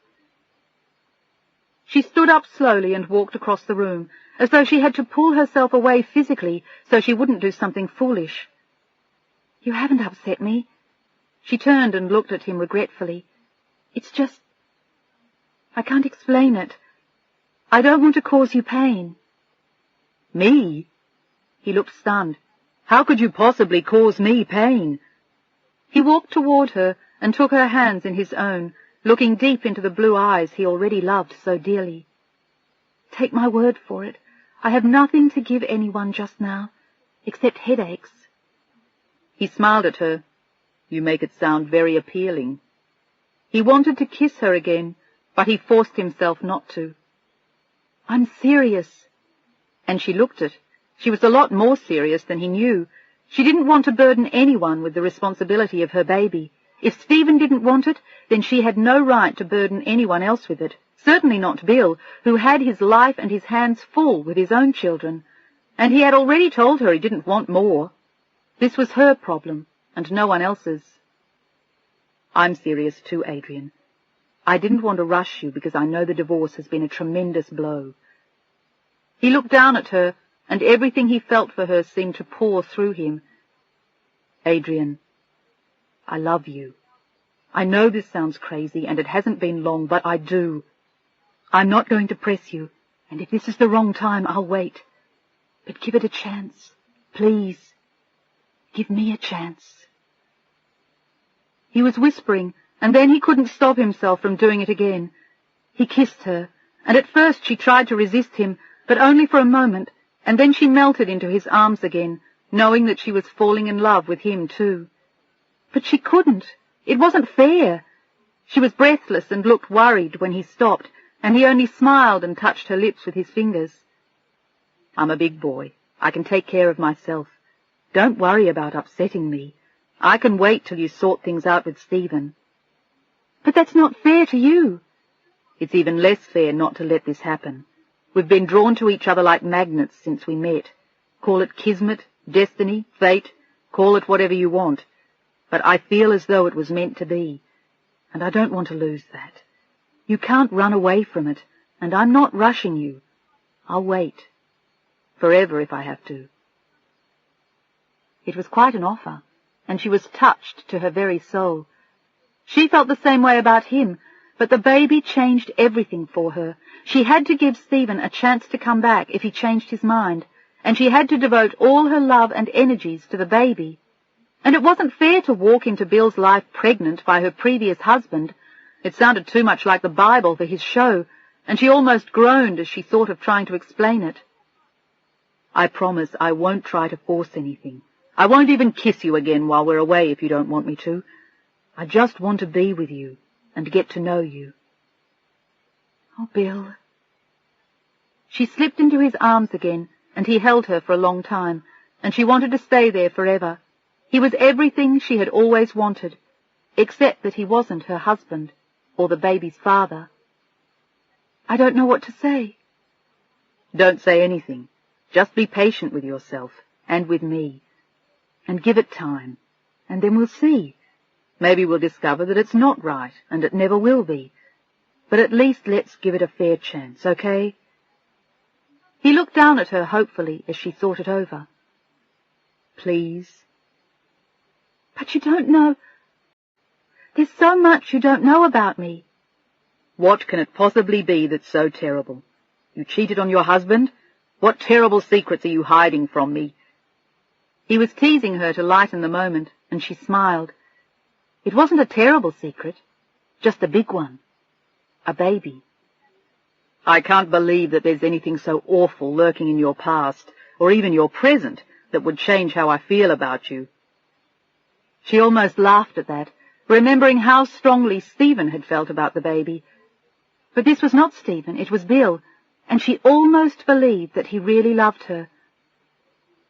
She stood up slowly and walked across the room, as though she had to pull herself away physically so she wouldn't do something foolish. "You haven't upset me." She turned and looked at him regretfully. "It's just... I can't explain it. I don't want to cause you pain." "Me?" He looked stunned. "How could you possibly cause me pain?" He walked toward her and took her hands in his own, looking deep into the blue eyes he already loved so dearly. "Take my word for it, I have nothing to give anyone just now, except headaches." He smiled at her. "You make it sound very appealing." He wanted to kiss her again, but he forced himself not to. "I'm serious." And she looked it. She was a lot more serious than he knew. She didn't want to burden anyone with the responsibility of her baby. If Stephen didn't want it, then she had no right to burden anyone else with it, certainly not Bill, who had his life and his hands full with his own children, and he had already told her he didn't want more. This was her problem, and no one else's. "I'm serious too, Adrian. I didn't want to rush you because I know the divorce has been a tremendous blow." He looked down at her, and everything he felt for her seemed to pour through him. "Adrian, I love you. I know this sounds crazy, and it hasn't been long, but I do. I'm not going to press you, and if this is the wrong time, I'll wait. But give it a chance. Please. Give me a chance." He was whispering, and then he couldn't stop himself from doing it again. He kissed her, and at first she tried to resist him, but only for a moment, and then she melted into his arms again, knowing that she was falling in love with him too. But she couldn't. It wasn't fair. She was breathless and looked worried when he stopped, and he only smiled and touched her lips with his fingers. "I'm a big boy. I can take care of myself. Don't worry about upsetting me. I can wait till you sort things out with Stephen." "But that's not fair to you." "It's even less fair not to let this happen. We've been drawn to each other like magnets since we met. Call it kismet, destiny, fate, call it whatever you want. But I feel as though it was meant to be, and I don't want to lose that. You can't run away from it, and I'm not rushing you. I'll wait. Forever if I have to." It was quite an offer, and she was touched to her very soul. She felt the same way about him, but the baby changed everything for her. She had to give Stephen a chance to come back if he changed his mind, and she had to devote all her love and energies to the baby. And it wasn't fair to walk into Bill's life pregnant by her previous husband. It sounded too much like the Bible for his show, and she almost groaned as she thought of trying to explain it. "I promise I won't try to force anything. I won't even kiss you again while we're away if you don't want me to. I just want to be with you and get to know you." "Oh, Bill." She slipped into his arms again, and he held her for a long time, and she wanted to stay there forever. He was everything she had always wanted, except that he wasn't her husband or the baby's father. "I don't know what to say." "Don't say anything. Just be patient with yourself and with me. And give it time, and then we'll see. Maybe we'll discover that it's not right, and it never will be. But at least let's give it a fair chance, okay?" He looked down at her hopefully as she thought it over. "Please?" "But you don't know. There's so much you don't know about me." "What can it possibly be that's so terrible? You cheated on your husband? What terrible secrets are you hiding from me?" He was teasing her to lighten the moment, and she smiled. It wasn't a terrible secret, just a big one. A baby. "I can't believe that there's anything so awful lurking in your past, or even your present, that would change how I feel about you." She almost laughed at that, remembering how strongly Stephen had felt about the baby. But this was not Stephen, it was Bill, and she almost believed that he really loved her.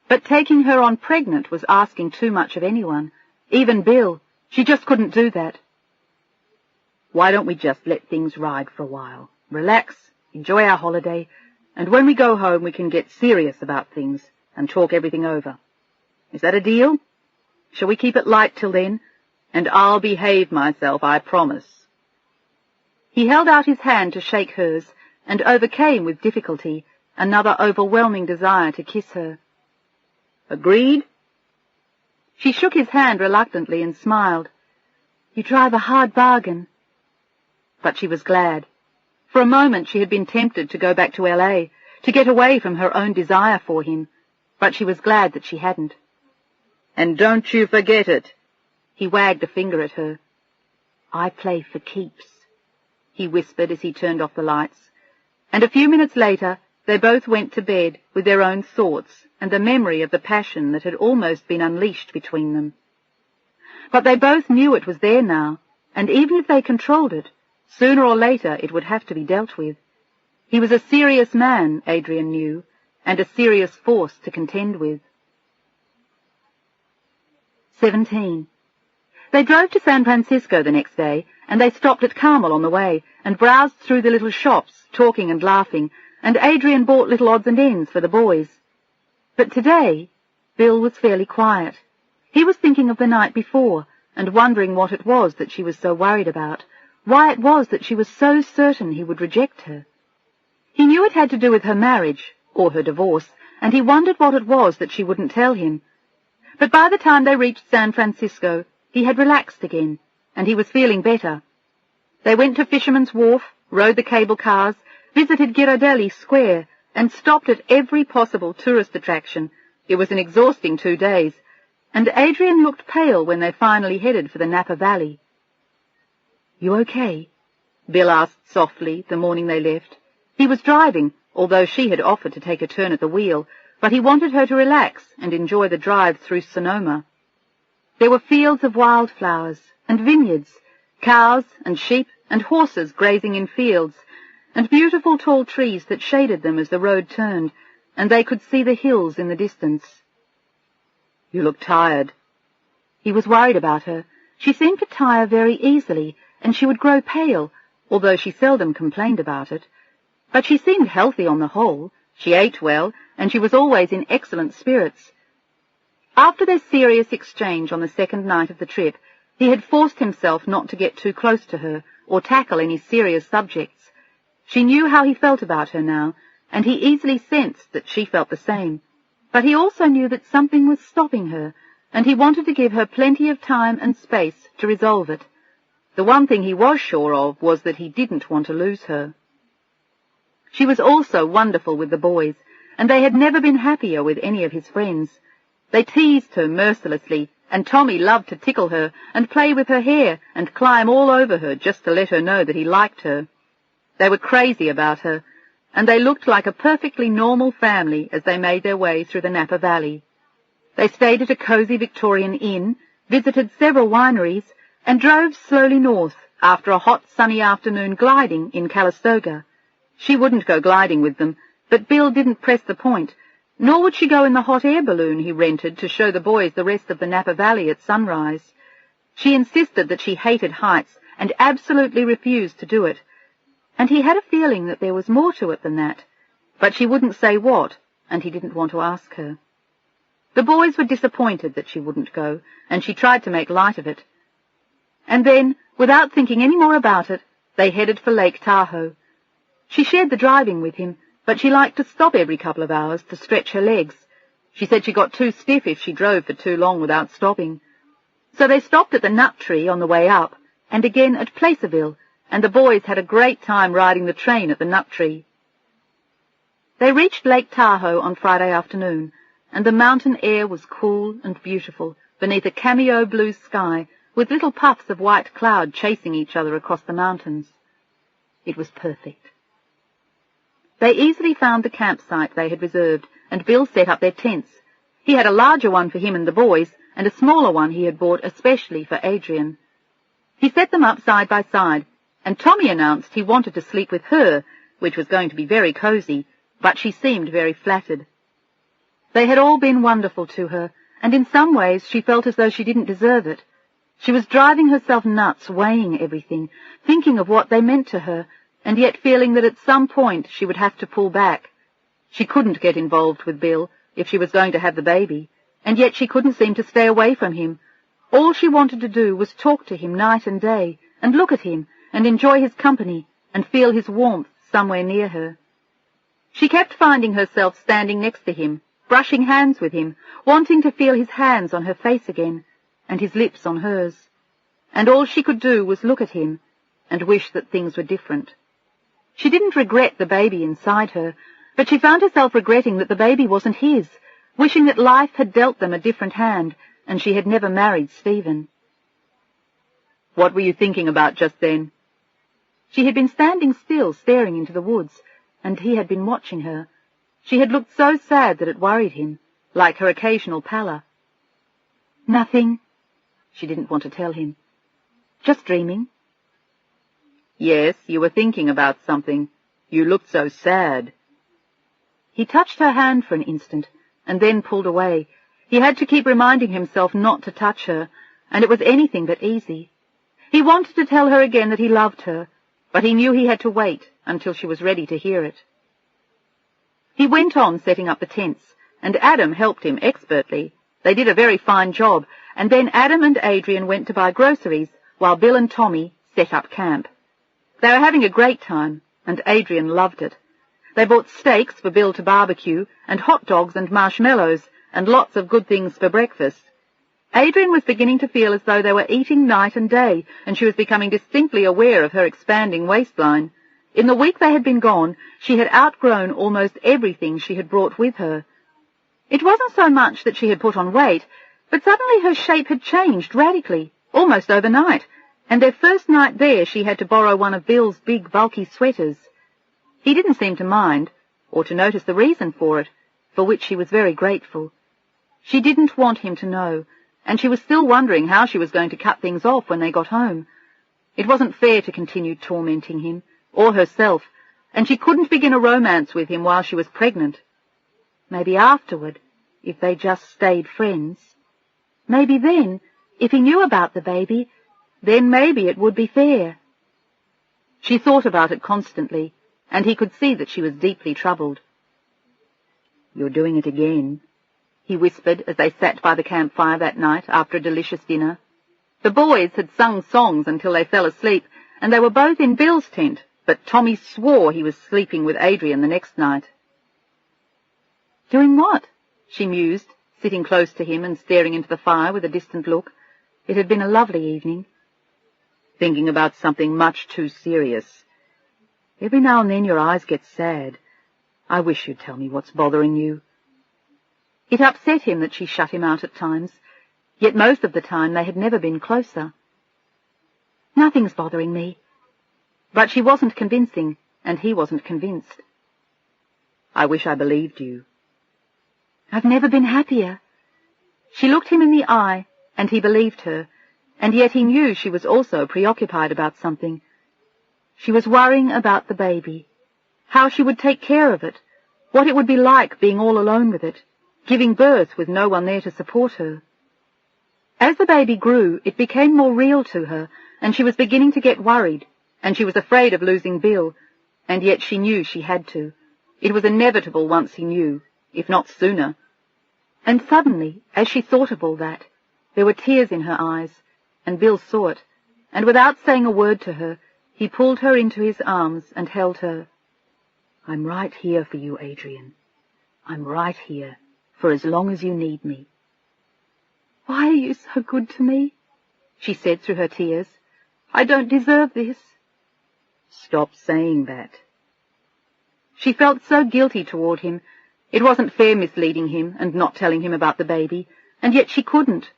But taking her on pregnant was asking too much of anyone, even Bill. She just couldn't do that. "Why don't we just let things ride for a while? Relax, enjoy our holiday, and when we go home we can get serious about things and talk everything over. Is that a deal? Shall we keep it light till then? And I'll behave myself, I promise." He held out his hand to shake hers, and overcame with difficulty another overwhelming desire to kiss her. "Agreed?" She shook his hand reluctantly and smiled. "You drive a hard bargain." But she was glad. For a moment she had been tempted to go back to L.A., to get away from her own desire for him, but she was glad that she hadn't. "And don't you forget it." He wagged a finger at her. "I play for keeps," he whispered as he turned off the lights, and a few minutes later they both went to bed with their own thoughts and the memory of the passion that had almost been unleashed between them. But they both knew it was there now, and even if they controlled it, sooner or later it would have to be dealt with. He was a serious man, Adrian knew, and a serious force to contend with. 17. They drove to San Francisco the next day, and they stopped at Carmel on the way, and browsed through the little shops, talking and laughing, and Adrian bought little odds and ends for the boys. But today, Bill was fairly quiet. He was thinking of the night before, and wondering what it was that she was so worried about, why it was that she was so certain he would reject her. He knew it had to do with her marriage, or her divorce, and he wondered what it was that she wouldn't tell him. But by the time they reached San Francisco, he had relaxed again, and he was feeling better. They went to Fisherman's Wharf, rode the cable cars, visited Ghirardelli Square, and stopped at every possible tourist attraction. It was an exhausting 2 days, and Adrian looked pale when they finally headed for the Napa Valley. "You okay?" Bill asked softly the morning they left. He was driving, although she had offered to take a turn at the wheel, but he wanted her to relax and enjoy the drive through Sonoma. There were fields of wildflowers and vineyards, cows and sheep and horses grazing in fields, and beautiful tall trees that shaded them as the road turned, and they could see the hills in the distance. "You look tired." He was worried about her. She seemed to tire very easily, and she would grow pale, although she seldom complained about it. But she seemed healthy on the whole. She ate well, and she was always in excellent spirits. After their serious exchange on the second night of the trip, he had forced himself not to get too close to her or tackle any serious subjects. She knew how he felt about her now, and he easily sensed that she felt the same. But he also knew that something was stopping her, and he wanted to give her plenty of time and space to resolve it. The one thing he was sure of was that he didn't want to lose her. She was also wonderful with the boys, and they had never been happier with any of his friends. They teased her mercilessly, and Tommy loved to tickle her and play with her hair and climb all over her just to let her know that he liked her. They were crazy about her, and they looked like a perfectly normal family as they made their way through the Napa Valley. They stayed at a cozy Victorian inn, visited several wineries, and drove slowly north after a hot sunny afternoon gliding in Calistoga. She wouldn't go gliding with them, but Bill didn't press the point, nor would she go in the hot air balloon he rented to show the boys the rest of the Napa Valley at sunrise. She insisted that she hated heights and absolutely refused to do it, and he had a feeling that there was more to it than that, but she wouldn't say what, and he didn't want to ask her. The boys were disappointed that she wouldn't go, and she tried to make light of it. And then, without thinking any more about it, they headed for Lake Tahoe. She shared the driving with him, but she liked to stop every couple of hours to stretch her legs. She said she got too stiff if she drove for too long without stopping. So they stopped at the Nut Tree on the way up, and again at Placerville, and the boys had a great time riding the train at the Nut Tree. They reached Lake Tahoe on Friday afternoon, and the mountain air was cool and beautiful beneath a cameo blue sky with little puffs of white cloud chasing each other across the mountains. It was perfect. They easily found the campsite they had reserved, and Bill set up their tents. He had a larger one for him and the boys, and a smaller one he had bought especially for Adrian. He set them up side by side, and Tommy announced he wanted to sleep with her, which was going to be very cozy, but she seemed very flattered. They had all been wonderful to her, and in some ways she felt as though she didn't deserve it. She was driving herself nuts, weighing everything, thinking of what they meant to her, and yet feeling that at some point she would have to pull back. She couldn't get involved with Bill if she was going to have the baby, and yet she couldn't seem to stay away from him. All she wanted to do was talk to him night and day, and look at him, and enjoy his company, and feel his warmth somewhere near her. She kept finding herself standing next to him, brushing hands with him, wanting to feel his hands on her face again, and his lips on hers. And all she could do was look at him, and wish that things were different. She didn't regret the baby inside her, but she found herself regretting that the baby wasn't his, wishing that life had dealt them a different hand, and she had never married Stephen. "What were you thinking about just then?" She had been standing still, staring into the woods, and he had been watching her. She had looked so sad that it worried him, like her occasional pallor. "Nothing." She didn't want to tell him. "Just dreaming." "Yes, you were thinking about something. You looked so sad." He touched her hand for an instant, and then pulled away. He had to keep reminding himself not to touch her, and it was anything but easy. He wanted to tell her again that he loved her, but he knew he had to wait until she was ready to hear it. He went on setting up the tents, and Adam helped him expertly. They did a very fine job, and then Adam and Adrian went to buy groceries, while Bill and Tommy set up camp. They were having a great time, and Adrian loved it. They bought steaks for Bill to barbecue, and hot dogs and marshmallows, and lots of good things for breakfast. Adrian was beginning to feel as though they were eating night and day, and she was becoming distinctly aware of her expanding waistline. In the week they had been gone, she had outgrown almost everything she had brought with her. It wasn't so much that she had put on weight, but suddenly her shape had changed radically, almost overnight, and their first night there she had to borrow one of Bill's big, bulky sweaters. He didn't seem to mind, or to notice the reason for it, for which she was very grateful. She didn't want him to know, and she was still wondering how she was going to cut things off when they got home. It wasn't fair to continue tormenting him, or herself, and she couldn't begin a romance with him while she was pregnant. Maybe afterward, if they just stayed friends. Maybe then, if he knew about the baby, then maybe it would be fair. She thought about it constantly, and he could see that she was deeply troubled. "You're doing it again," he whispered as they sat by the campfire that night after a delicious dinner. The boys had sung songs until they fell asleep, and they were both in Bill's tent, but Tommy swore he was sleeping with Adrian the next night. "Doing what?" she mused, sitting close to him and staring into the fire with a distant look. It had been a lovely evening. thinking about something much too serious. Every now and then your eyes get sad. I wish you'd tell me what's bothering you." It upset him that she shut him out at times, yet most of the time they had never been closer. "Nothing's bothering me." But she wasn't convincing, and he wasn't convinced. "I wish I believed you." "I've never been happier." She looked him in the eye, and he believed her, and yet he knew she was also preoccupied about something. She was worrying about the baby, how she would take care of it, what it would be like being all alone with it, giving birth with no one there to support her. As the baby grew, it became more real to her, and she was beginning to get worried, and she was afraid of losing Bill, and yet she knew she had to. It was inevitable once he knew, if not sooner. And suddenly, as she thought of all that, there were tears in her eyes, and Bill saw it, and without saying a word to her, he pulled her into his arms and held her. "I'm right here for you, Adrian. I'm right here, for as long as you need me." "Why are you so good to me?" she said through her tears. "I don't deserve this." "Stop saying that." She felt so guilty toward him. It wasn't fair misleading him and not telling him about the baby, and yet she couldn't.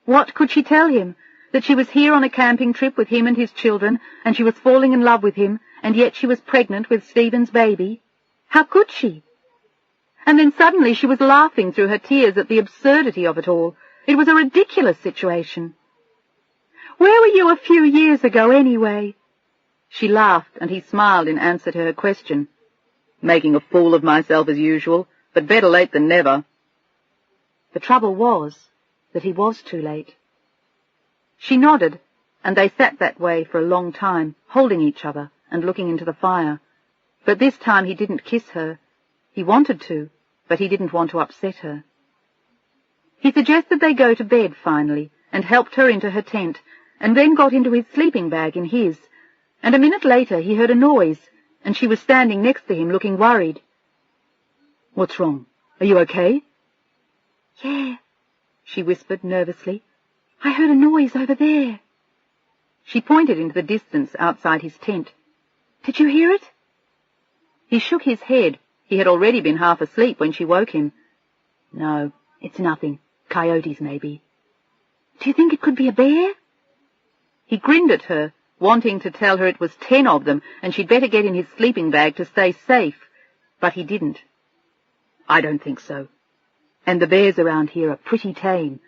What could she tell him? That she was here on a camping trip with him and his children, and she was falling in love with him, and yet she was pregnant with Stephen's baby? How could she? And then suddenly she was laughing through her tears at the absurdity of it all. It was a ridiculous situation. "Where were you a few years ago, anyway?" She laughed, and he smiled in answer to her question. "Making a fool of myself as usual, but better late than never." The trouble was that he was too late. She nodded, and they sat that way for a long time, holding each other and looking into the fire. But this time he didn't kiss her. He wanted to, but he didn't want to upset her. He suggested they go to bed finally, and helped her into her tent, and then got into his sleeping bag in his, and a minute later he heard a noise, and she was standing next to him looking worried. "What's wrong? Are you okay?" "Yeah," she whispered nervously. "I heard a noise over there." She pointed into the distance outside his tent. "Did you hear it?" He shook his head. He had already been half asleep when she woke him. "No, it's nothing. Coyotes, maybe." "Do you think it could be a bear?" He grinned at her, wanting to tell her it was 10 of them and she'd better get in his sleeping bag to stay safe, but he didn't. "I don't think so. And the bears around here are pretty tame,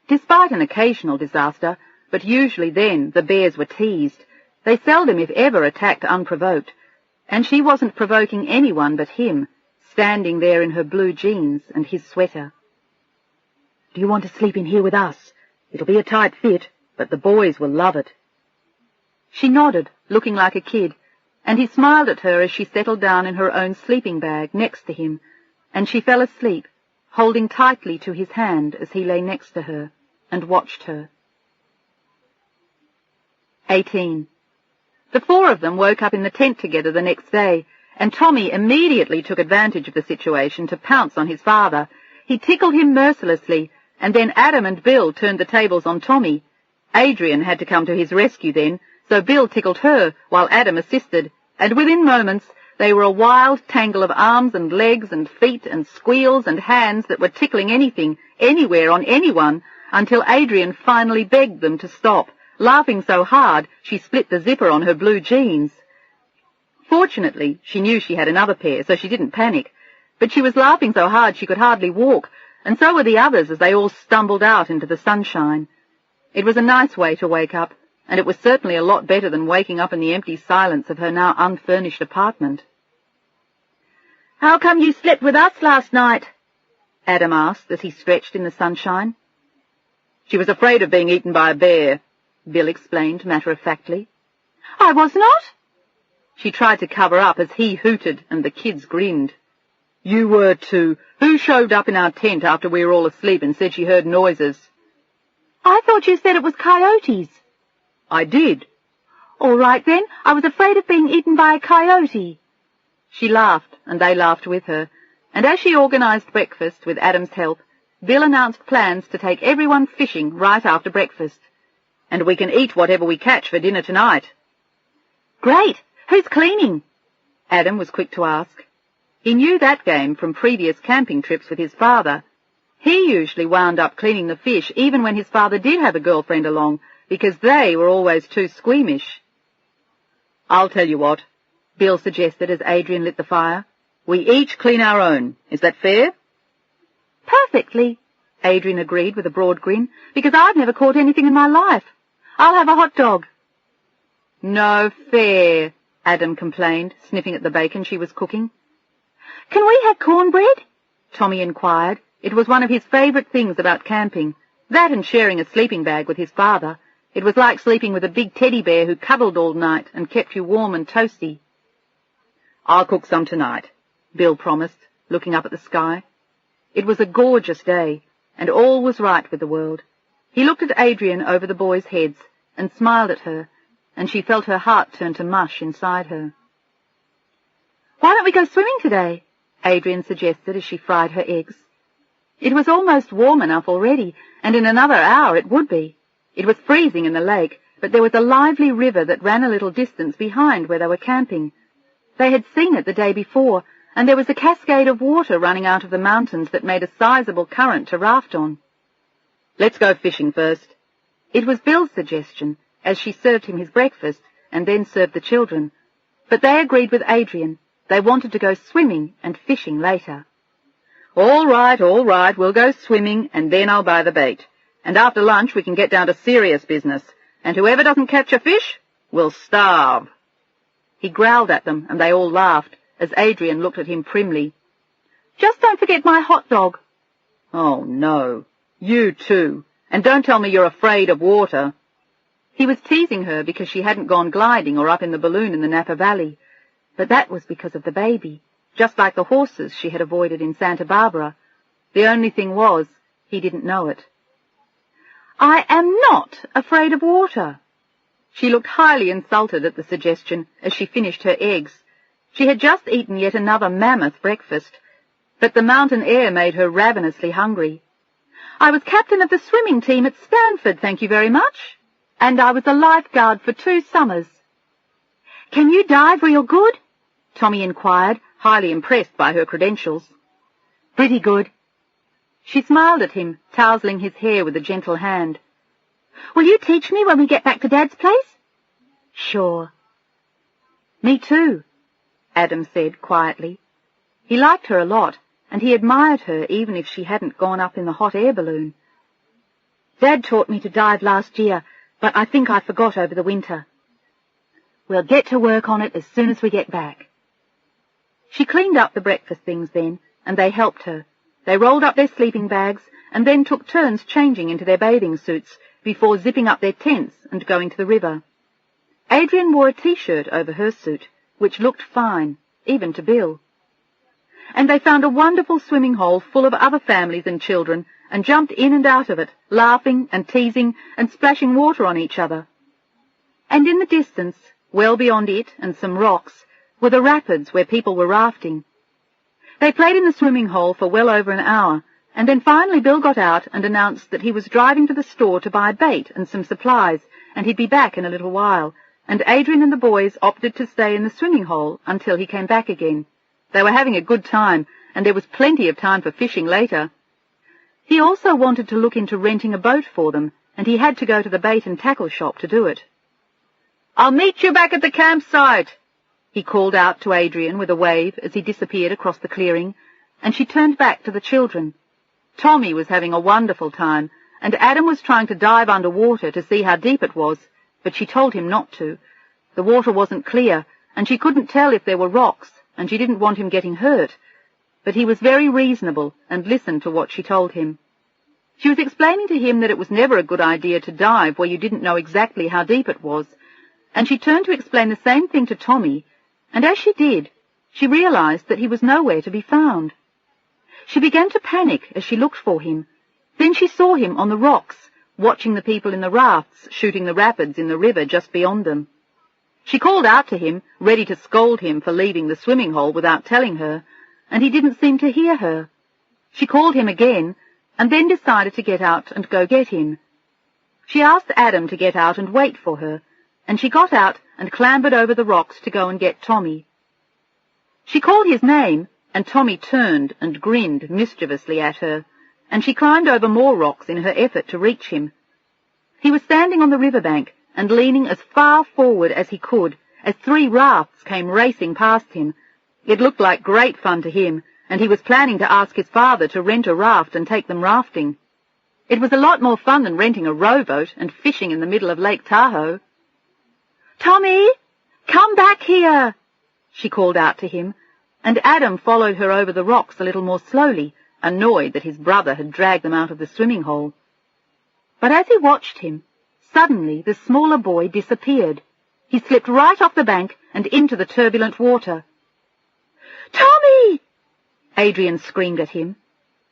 despite an occasional disaster, but usually then the bears were teased. They seldom, if ever, attacked unprovoked, and she wasn't provoking anyone but him, standing there in her blue jeans and his sweater. "Do you want to sleep in here with us? It'll be a tight fit, but the boys will love it." She nodded, looking like a kid, and he smiled at her as she settled down in her own sleeping bag next to him, and she fell asleep, holding tightly to his hand as he lay next to her and watched her. 18. The 4 of them woke up in the tent together the next day, and Tommy immediately took advantage of the situation to pounce on his father. He tickled him mercilessly, and then Adam and Bill turned the tables on Tommy. Adrian had to come to his rescue then, so Bill tickled her while Adam assisted, and within moments they were a wild tangle of arms and legs and feet and squeals and hands that were tickling anything, anywhere, on anyone, until Adrian finally begged them to stop, laughing so hard she split the zipper on her blue jeans. Fortunately, she knew she had another pair, so she didn't panic, but she was laughing so hard she could hardly walk, and so were the others as they all stumbled out into the sunshine. It was a nice way to wake up, and it was certainly a lot better than waking up in the empty silence of her now unfurnished apartment. "How come you slept with us last night?" Adam asked as he stretched in the sunshine. "She was afraid of being eaten by a bear," Bill explained matter-of-factly. "I was not." She tried to cover up as he hooted and the kids grinned. "You were too. Who showed up in our tent after we were all asleep and said she heard noises?" "I thought you said it was coyotes." "I did." "All right then, I was afraid of being eaten by a coyote." She laughed, and they laughed with her, and as she organized breakfast with Adam's help, Bill announced plans to take everyone fishing right after breakfast. and we can eat whatever we catch for dinner tonight." "Great! Who's cleaning?" Adam was quick to ask. He knew that game from previous camping trips with his father. He usually wound up cleaning the fish even when his father did have a girlfriend along, because they were always too squeamish. "I'll tell you what," Bill suggested as Adrian lit the fire. "We each clean our own. Is that fair?" "Perfectly," Adrian agreed with a broad grin, "because I've never caught anything in my life. I'll have a hot dog." "No fair," Adam complained, sniffing at the bacon she was cooking. "Can we have cornbread?" Tommy inquired. It was one of his favourite things about camping, that and sharing a sleeping bag with his father. It was like sleeping with a big teddy bear who cuddled all night and kept you warm and toasty. "I'll cook some tonight," Bill promised, looking up at the sky. It was a gorgeous day, and all was right with the world. He looked at Adrian over the boys' heads and smiled at her, and she felt her heart turn to mush inside her. "Why don't we go swimming today?" Adrian suggested as she fried her eggs. It was almost warm enough already, and in another hour it would be. It was freezing in the lake, but there was a lively river that ran a little distance behind where they were camping. They had seen it the day before, and there was a cascade of water running out of the mountains that made a sizable current to raft on. "Let's go fishing first." It was Bill's suggestion, as she served him his breakfast and then served the children, but they agreed with Adrian. They wanted to go swimming and fishing later. All right, we'll go swimming, and then I'll buy the bait. And after lunch we can get down to serious business, and whoever doesn't catch a fish will starve." He growled at them, and they all laughed, as Adrian looked at him primly. "Just don't forget my hot dog." "Oh, no. You too. And don't tell me you're afraid of water." He was teasing her because she hadn't gone gliding or up in the balloon in the Napa Valley, but that was because of the baby, just like the horses she had avoided in Santa Barbara. The only thing was, he didn't know it. "I am not afraid of water." She looked highly insulted at the suggestion as she finished her eggs. She had just eaten yet another mammoth breakfast, but the mountain air made her ravenously hungry. "I was captain of the swimming team at Stanford, thank you very much, and I was a lifeguard for 2 summers. "Can you dive real good?" Tommy inquired, highly impressed by her credentials. "Pretty good." She smiled at him, tousling his hair with a gentle hand. "Will you teach me when we get back to Dad's place?" "Sure." "Me too," Adam said quietly. He liked her a lot, and he admired her even if she hadn't gone up in the hot air balloon. "Dad taught me to dive last year, but I think I forgot over the winter. We'll get to work on it as soon as we get back." She cleaned up the breakfast things then, and they helped her. They rolled up their sleeping bags and then took turns changing into their bathing suits before zipping up their tents and going to the river. Adrian wore a T-shirt over her suit, which looked fine, even to Bill. And they found a wonderful swimming hole full of other families and children and jumped in and out of it, laughing and teasing and splashing water on each other. And in the distance, well beyond it and some rocks, were the rapids where people were rafting. They played in the swimming hole for well over an hour, and then finally Bill got out and announced that he was driving to the store to buy bait and some supplies, and he'd be back in a little while, and Adrian and the boys opted to stay in the swimming hole until he came back again. They were having a good time, and there was plenty of time for fishing later. He also wanted to look into renting a boat for them, and he had to go to the bait and tackle shop to do it. "I'll meet you back at the campsite," he called out to Adrian with a wave as he disappeared across the clearing, and she turned back to the children. Tommy was having a wonderful time, and Adam was trying to dive underwater to see how deep it was, but she told him not to. The water wasn't clear, and she couldn't tell if there were rocks, and she didn't want him getting hurt. But he was very reasonable and listened to what she told him. She was explaining to him that it was never a good idea to dive where you didn't know exactly how deep it was, and she turned to explain the same thing to Tommy, and as she did, she realized that he was nowhere to be found. She began to panic as she looked for him. Then she saw him on the rocks, watching the people in the rafts shooting the rapids in the river just beyond them. She called out to him, ready to scold him for leaving the swimming hole without telling her, and he didn't seem to hear her. She called him again, and then decided to get out and go get him. She asked Adam to get out and wait for her, and she got out and clambered over the rocks to go and get Tommy. She called his name, and Tommy turned and grinned mischievously at her, and she climbed over more rocks in her effort to reach him. He was standing on the riverbank and leaning as far forward as he could as 3 rafts came racing past him. It looked like great fun to him, and he was planning to ask his father to rent a raft and take them rafting. It was a lot more fun than renting a rowboat and fishing in the middle of Lake Tahoe. "Tommy, come back here," she called out to him, and Adam followed her over the rocks a little more slowly, annoyed that his brother had dragged them out of the swimming hole. But as he watched him, suddenly the smaller boy disappeared. He slipped right off the bank and into the turbulent water. "Tommy!" Adrian screamed at him.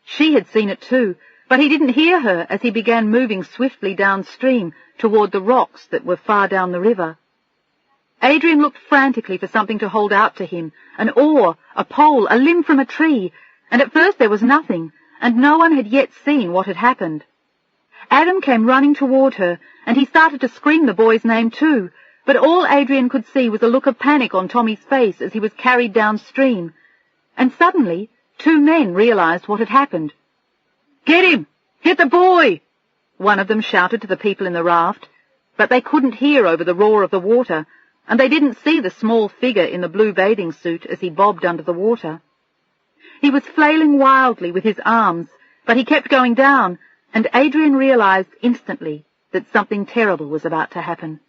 She had seen it too, but he didn't hear her as he began moving swiftly downstream toward the rocks that were far down the river. Adrian looked frantically for something to hold out to him, an oar, a pole, a limb from a tree, and at first there was nothing, and no one had yet seen what had happened. Adam came running toward her, and he started to scream the boy's name too, but all Adrian could see was a look of panic on Tommy's face as he was carried downstream. And suddenly 2 men realized what had happened. "Get him! Get the boy!" one of them shouted to the people in the raft, but they couldn't hear over the roar of the water, and they didn't see the small figure in the blue bathing suit as he bobbed under the water. He was flailing wildly with his arms, but he kept going down, and Adrian realized instantly that something terrible was about to happen.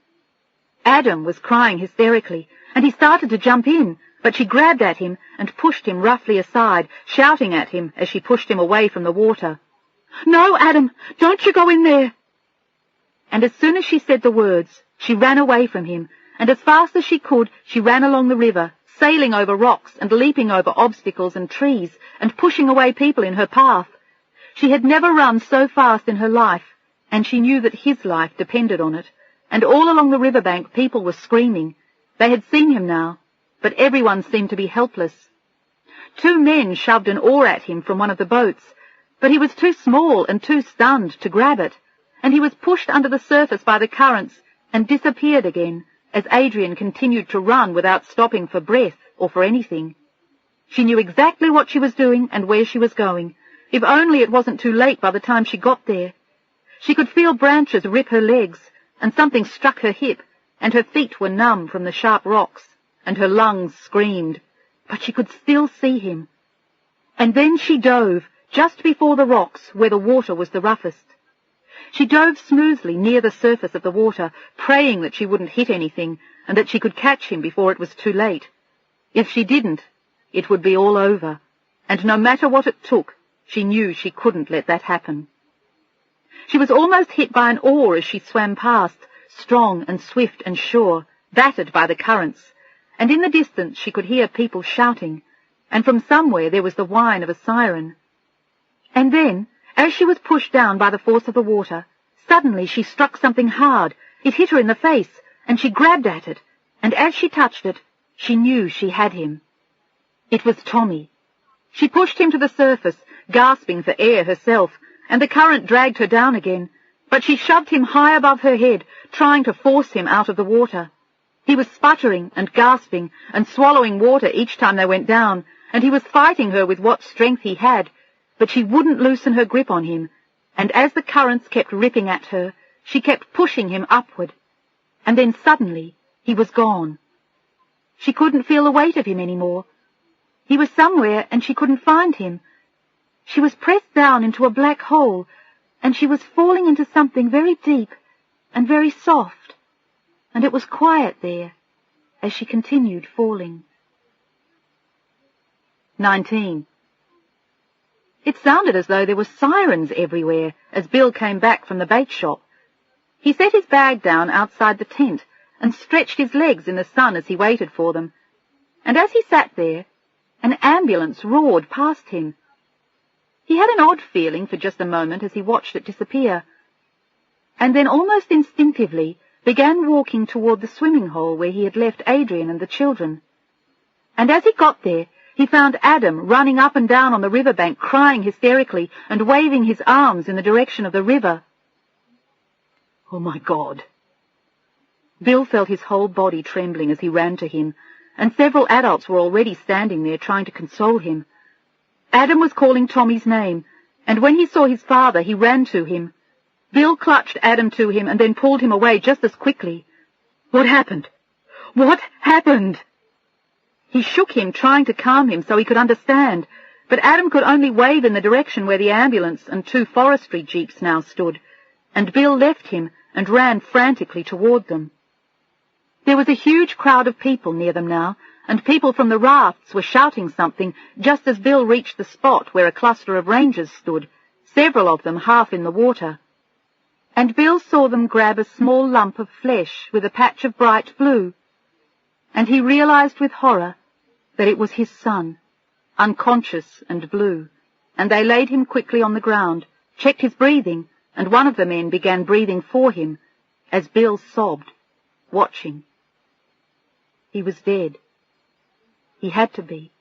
Adam was crying hysterically, and he started to jump in, but she grabbed at him and pushed him roughly aside, shouting at him as she pushed him away from the water. "No, Adam, don't you go in there!" And as soon as she said the words, she ran away from him, and as fast as she could, she ran along the river, sailing over rocks and leaping over obstacles and trees and pushing away people in her path. She had never run so fast in her life, and she knew that his life depended on it, and all along the riverbank people were screaming. They had seen him now, but everyone seemed to be helpless. 2 men shoved an oar at him from one of the boats, but he was too small and too stunned to grab it, and he was pushed under the surface by the currents and disappeared again as Adrian continued to run without stopping for breath or for anything. She knew exactly what she was doing and where she was going, if only it wasn't too late by the time she got there. She could feel branches rip her legs, and something struck her hip, and her feet were numb from the sharp rocks, and her lungs screamed, but she could still see him. And then she dove, just before the rocks where the water was the roughest. She dove smoothly near the surface of the water, praying that she wouldn't hit anything, and that she could catch him before it was too late. If she didn't, it would be all over, and no matter what it took, she knew she couldn't let that happen. She was almost hit by an oar as she swam past, strong and swift and sure, battered by the currents, and in the distance she could hear people shouting, and from somewhere there was the whine of a siren. And then, as she was pushed down by the force of the water, suddenly she struck something hard. It hit her in the face, and she grabbed at it, and as she touched it, she knew she had him. It was Tommy. She pushed him to the surface, gasping for air herself, and the current dragged her down again, but she shoved him high above her head, trying to force him out of the water. He was sputtering and gasping and swallowing water each time they went down, and he was fighting her with what strength he had, but she wouldn't loosen her grip on him, and as the currents kept ripping at her, she kept pushing him upward, and then suddenly he was gone. She couldn't feel the weight of him anymore. He was somewhere, and she couldn't find him. She was pressed down into a black hole, and she was falling into something very deep and very soft, and it was quiet there as she continued falling. 19. It sounded as though there were sirens everywhere as Bill came back from the bait shop. He set his bag down outside the tent and stretched his legs in the sun as he waited for them, and as he sat there, an ambulance roared past him. He had an odd feeling for just a moment as he watched it disappear, and then almost instinctively began walking toward the swimming hole where he had left Adrian and the children. And as he got there, he found Adam running up and down on the riverbank, crying hysterically and waving his arms in the direction of the river. Oh, my God. Bill felt his whole body trembling as he ran to him, and several adults were already standing there trying to console him. Adam was calling Tommy's name, and when he saw his father, he ran to him. Bill clutched Adam to him and then pulled him away just as quickly. What happened? What happened? He shook him, trying to calm him so he could understand, but Adam could only wave in the direction where the ambulance and 2 forestry jeeps now stood, and Bill left him and ran frantically toward them. There was a huge crowd of people near them now, and people from the rafts were shouting something just as Bill reached the spot where a cluster of rangers stood, several of them half in the water. And Bill saw them grab a small lump of flesh with a patch of bright blue, and he realized with horror that it was his son, unconscious and blue, and they laid him quickly on the ground, checked his breathing, and one of the men began breathing for him as Bill sobbed, watching. He was dead. He had to be.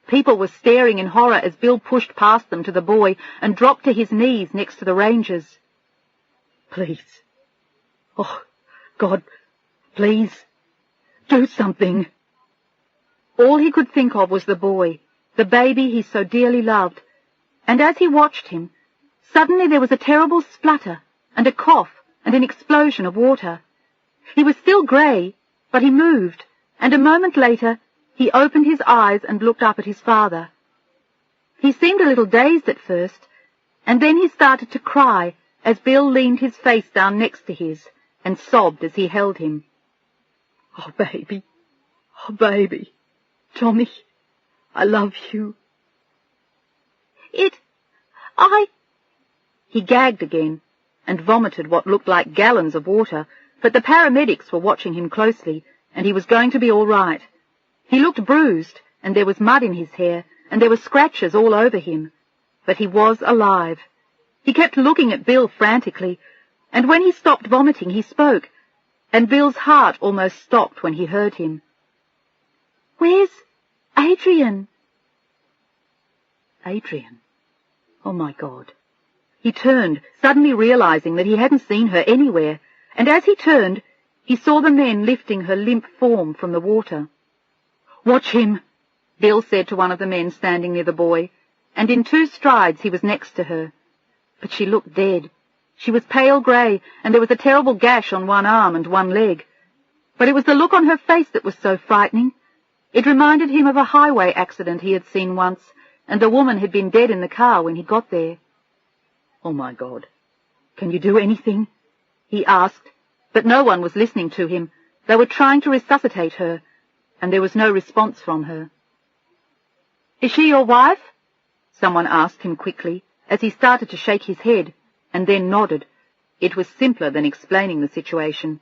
People were staring in horror as Bill pushed past them to the boy and dropped to his knees next to the rangers. Please. Oh, God, please, do something. All he could think of was the boy, the baby he so dearly loved, and as he watched him, suddenly there was a terrible splutter and a cough and an explosion of water. He was still grey, but he moved, and a moment later he opened his eyes and looked up at his father. He seemed a little dazed at first, and then he started to cry as Bill leaned his face down next to his and sobbed as he held him. Oh, baby. Oh, baby. Tommy, I love you. He gagged again and vomited what looked like gallons of water, but the paramedics were watching him closely, and he was going to be all right. He looked bruised, and there was mud in his hair, and there were scratches all over him, but he was alive. He kept looking at Bill frantically, and when he stopped vomiting, he spoke, and Bill's heart almost stopped when he heard him. "Where's Adrian?" Adrian? Oh, my God. He turned, suddenly realizing that he hadn't seen her anywhere, and as he turned, he saw the men lifting her limp form from the water. "Watch him," Bill said to one of the men standing near the boy, and in 2 strides he was next to her. But she looked dead. She was pale grey, and there was a terrible gash on one arm and one leg. But it was the look on her face that was so frightening. It reminded him of a highway accident he had seen once, and the woman had been dead in the car when he got there. "Oh, my God. Can you do anything?" he asked, but no one was listening to him. They were trying to resuscitate her, and there was no response from her. "Is she your wife?" someone asked him quickly, as he started to shake his head, and then nodded. It was simpler than explaining the situation.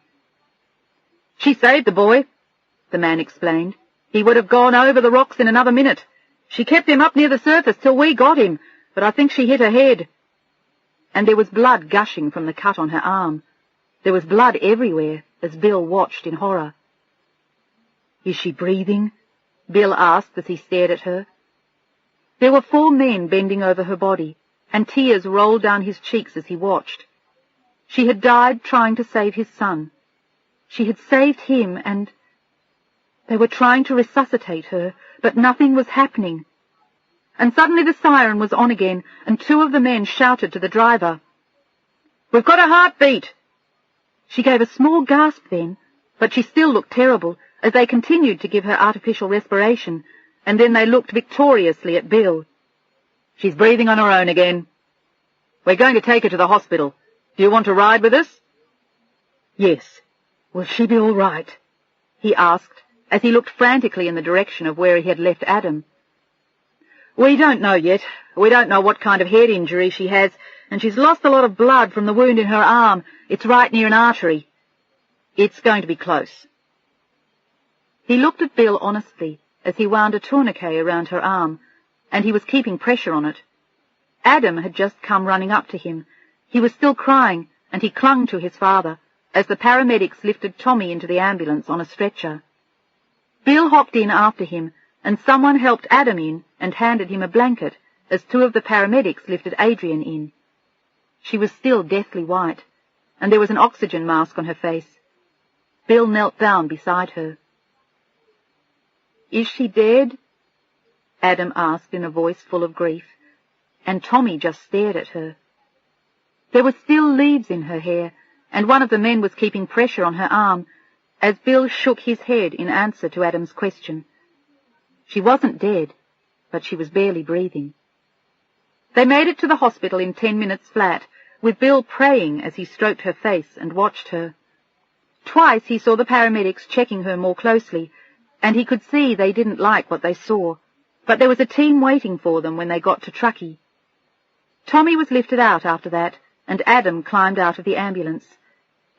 "She saved the boy," the man explained. "He would have gone over the rocks in another minute. She kept him up near the surface till we got him, but I think she hit her head." And there was blood gushing from the cut on her arm. There was blood everywhere as Bill watched in horror. "Is she breathing?" Bill asked as he stared at her. There were 4 men bending over her body, and tears rolled down his cheeks as he watched. She had died trying to save his son. She had saved him, and they were trying to resuscitate her, but nothing was happening. And suddenly the siren was on again, and 2 of the men shouted to the driver, "We've got a heartbeat!" She gave a small gasp then, but she still looked terrible as they continued to give her artificial respiration, and then they looked victoriously at Bill. "She's breathing on her own again. We're going to take her to the hospital. Do you want to ride with us?" "Yes. Will she be all right?" he asked, as he looked frantically in the direction of where he had left Adam. "We don't know yet. We don't know what kind of head injury she has, and she's lost a lot of blood from the wound in her arm. It's right near an artery. It's going to be close." He looked at Bill honestly as he wound a tourniquet around her arm, and he was keeping pressure on it. Adam had just come running up to him. He was still crying, and he clung to his father as the paramedics lifted Tommy into the ambulance on a stretcher. Bill hopped in after him, and someone helped Adam in and handed him a blanket as 2 of the paramedics lifted Adrian in. She was still deathly white, and there was an oxygen mask on her face. Bill knelt down beside her. "Is she dead?" Adam asked in a voice full of grief, and Tommy just stared at her. There were still leaves in her hair, and one of the men was keeping pressure on her arm, as Bill shook his head in answer to Adam's question. She wasn't dead, but she was barely breathing. They made it to the hospital in 10 minutes flat, with Bill praying as he stroked her face and watched her. Twice he saw the paramedics checking her more closely, and he could see they didn't like what they saw, but there was a team waiting for them when they got to Truckee. Tommy was lifted out after that, and Adam climbed out of the ambulance.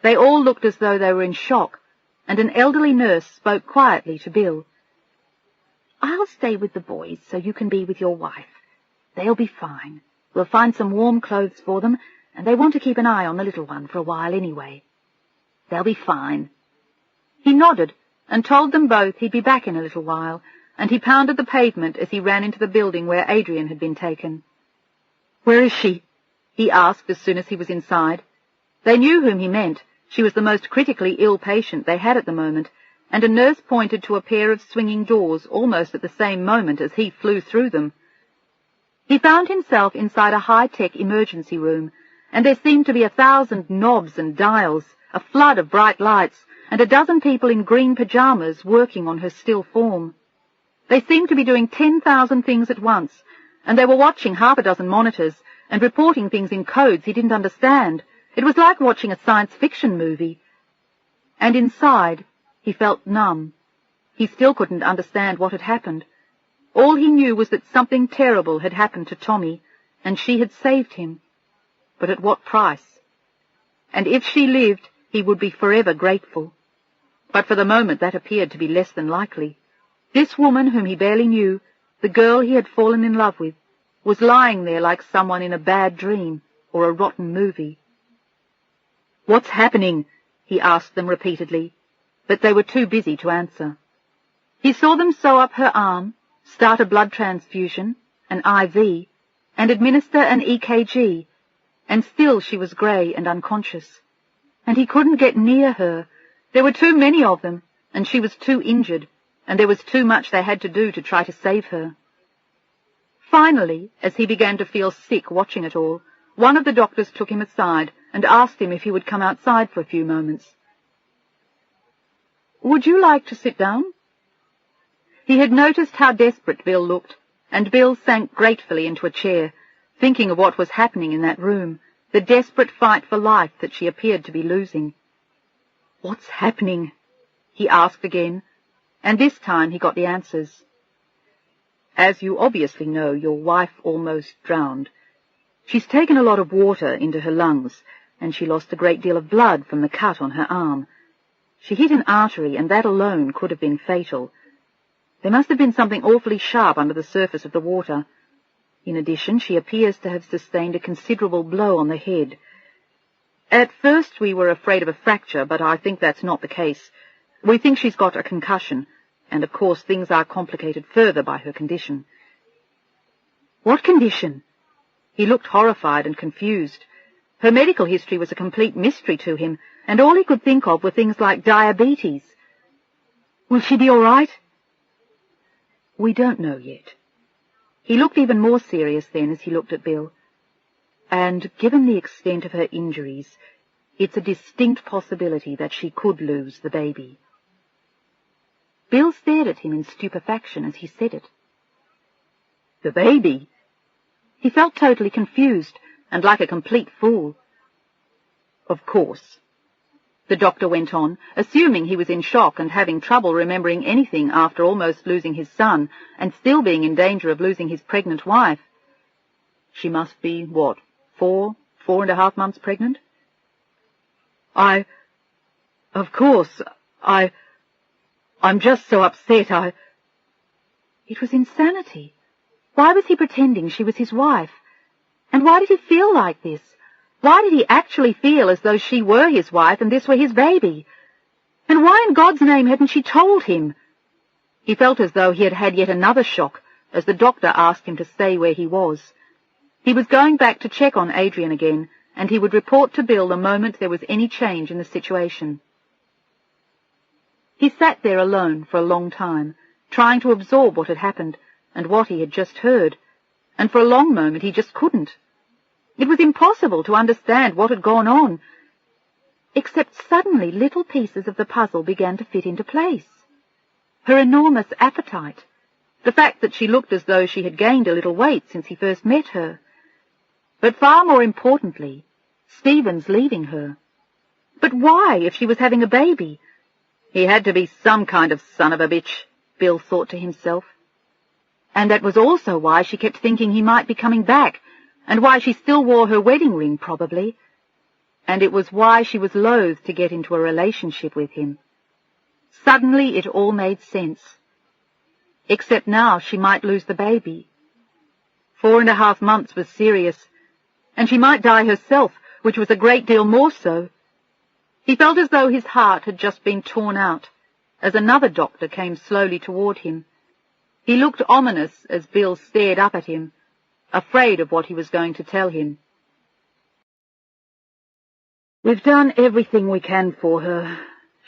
They all looked as though they were in shock, and an elderly nurse spoke quietly to Bill. "I'll stay with the boys so you can be with your wife. They'll be fine. We'll find some warm clothes for them, and they want to keep an eye on the little one for a while anyway. They'll be fine." He nodded and told them both he'd be back in a little while, and he pounded the pavement as he ran into the building where Adrian had been taken. "Where is she?" he asked as soon as he was inside. They knew whom he meant. She was the most critically ill patient they had at the moment, and a nurse pointed to a pair of swinging doors almost at the same moment as he flew through them. He found himself inside a high-tech emergency room, and there seemed to be 1,000 knobs and dials, a flood of bright lights, and a dozen people in green pajamas working on her still form. They seemed to be doing 10,000 things at once, and they were watching half a dozen monitors and reporting things in codes he didn't understand. It was like watching a science fiction movie. And inside, he felt numb. He still couldn't understand what had happened. All he knew was that something terrible had happened to Tommy, and she had saved him. But at what price? And if she lived, he would be forever grateful. But for the moment that appeared to be less than likely. This woman whom he barely knew, the girl he had fallen in love with, was lying there like someone in a bad dream or a rotten movie. "What's happening?" he asked them repeatedly, but they were too busy to answer. He saw them sew up her arm, start a blood transfusion, an IV, and administer an EKG, and still she was grey and unconscious. And he couldn't get near her. There were too many of them, and she was too injured, and there was too much they had to do to try to save her. Finally, as he began to feel sick watching it all, one of the doctors took him aside and asked him if he would come outside for a few moments. "Would you like to sit down?" He had noticed how desperate Bill looked, and Bill sank gratefully into a chair, thinking of what was happening in that room, the desperate fight for life that she appeared to be losing. "What's happening?" he asked again, and this time he got the answers. "As you obviously know, your wife almost drowned. She's taken a lot of water into her lungs, and she lost a great deal of blood from the cut on her arm. She hit an artery, and that alone could have been fatal. There must have been something awfully sharp under the surface of the water. In addition, she appears to have sustained a considerable blow on the head. At first we were afraid of a fracture, but I think that's not the case. We think she's got a concussion, and of course things are complicated further by her condition." "What condition?" He looked horrified and confused. Her medical history was a complete mystery to him, and all he could think of were things like diabetes. "Will she be all right?" "We don't know yet." He looked even more serious then as he looked at Bill. "And given the extent of her injuries, it's a distinct possibility that she could lose the baby." Bill stared at him in stupefaction as he said it. "The baby?" He felt totally confused and like a complete fool. "Of course," the doctor went on, assuming he was in shock and having trouble remembering anything after almost losing his son and still being in danger of losing his pregnant wife. "She must be, what, 4.5 months pregnant?" Of course, I'm just so upset, It was insanity. Why was he pretending she was his wife? And why did he feel like this? Why did he actually feel as though she were his wife and this were his baby? And why in God's name hadn't she told him? He felt as though he had had yet another shock as the doctor asked him to stay where he was. He was going back to check on Adrian again, and he would report to Bill the moment there was any change in the situation. He sat there alone for a long time, trying to absorb what had happened and what he had just heard, and for a long moment he just couldn't. It was impossible to understand what had gone on, except suddenly little pieces of the puzzle began to fit into place. Her enormous appetite, the fact that she looked as though she had gained a little weight since he first met her, but far more importantly, Stephen's leaving her. But why, if she was having a baby? He had to be some kind of son of a bitch, Bill thought to himself. And that was also why she kept thinking he might be coming back, and why she still wore her wedding ring, probably. And it was why she was loath to get into a relationship with him. Suddenly it all made sense. Except now she might lose the baby. 4.5 months was serious, and she might die herself, which was a great deal more so. He felt as though his heart had just been torn out, as another doctor came slowly toward him. He looked ominous as Bill stared up at him, afraid of what he was going to tell him. "We've done everything we can for her.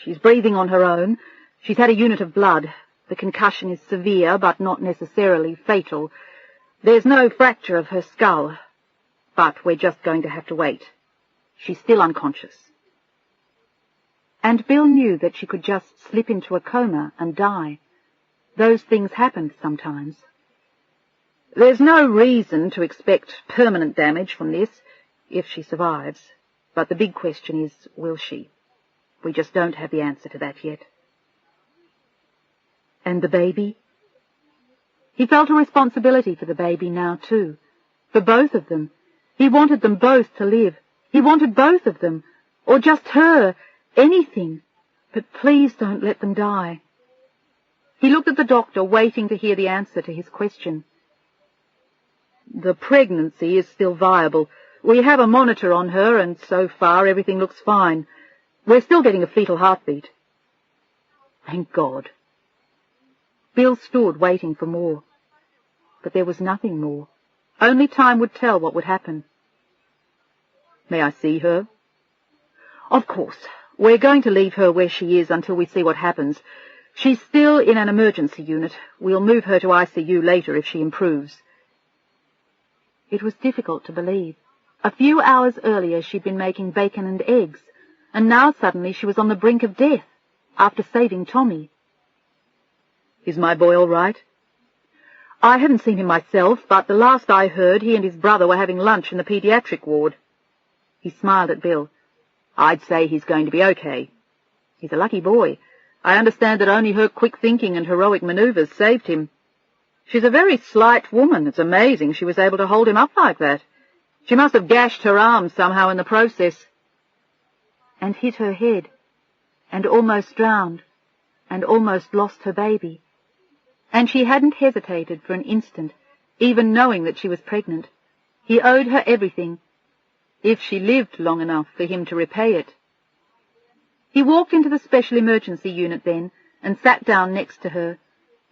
She's breathing on her own. She's had a unit of blood. The concussion is severe, but not necessarily fatal. There's no fracture of her skull. But we're just going to have to wait. She's still unconscious." And Bill knew that she could just slip into a coma and die. Those things happened sometimes. "There's no reason to expect permanent damage from this, if she survives. But the big question is, will she? We just don't have the answer to that yet." And the baby? He felt a responsibility for the baby now, too. For both of them. He wanted them both to live. He wanted both of them. Or just her. Anything. But please don't let them die. He looked at the doctor, waiting to hear the answer to his question. "The pregnancy is still viable. We have a monitor on her, and so far everything looks fine. We're still getting a fetal heartbeat." Thank God. Bill stood waiting for more. But there was nothing more. Only time would tell what would happen. "May I see her?" "Of course. We're going to leave her where she is until we see what happens. She's still in an emergency unit. We'll move her to ICU later if she improves." It was difficult to believe. A few hours earlier she'd been making bacon and eggs, and now suddenly she was on the brink of death, after saving Tommy. "Is my boy all right?" "I haven't seen him myself, but the last I heard, he and his brother were having lunch in the pediatric ward." He smiled at Bill. "I'd say he's going to be okay. He's a lucky boy. I understand that only her quick thinking and heroic maneuvers saved him. She's a very slight woman. It's amazing she was able to hold him up like that. She must have gashed her arm somehow in the process." And hit her head, and almost drowned, and almost lost her baby. And she hadn't hesitated for an instant, even knowing that she was pregnant. He owed her everything, if she lived long enough for him to repay it. He walked into the special emergency unit then, and sat down next to her.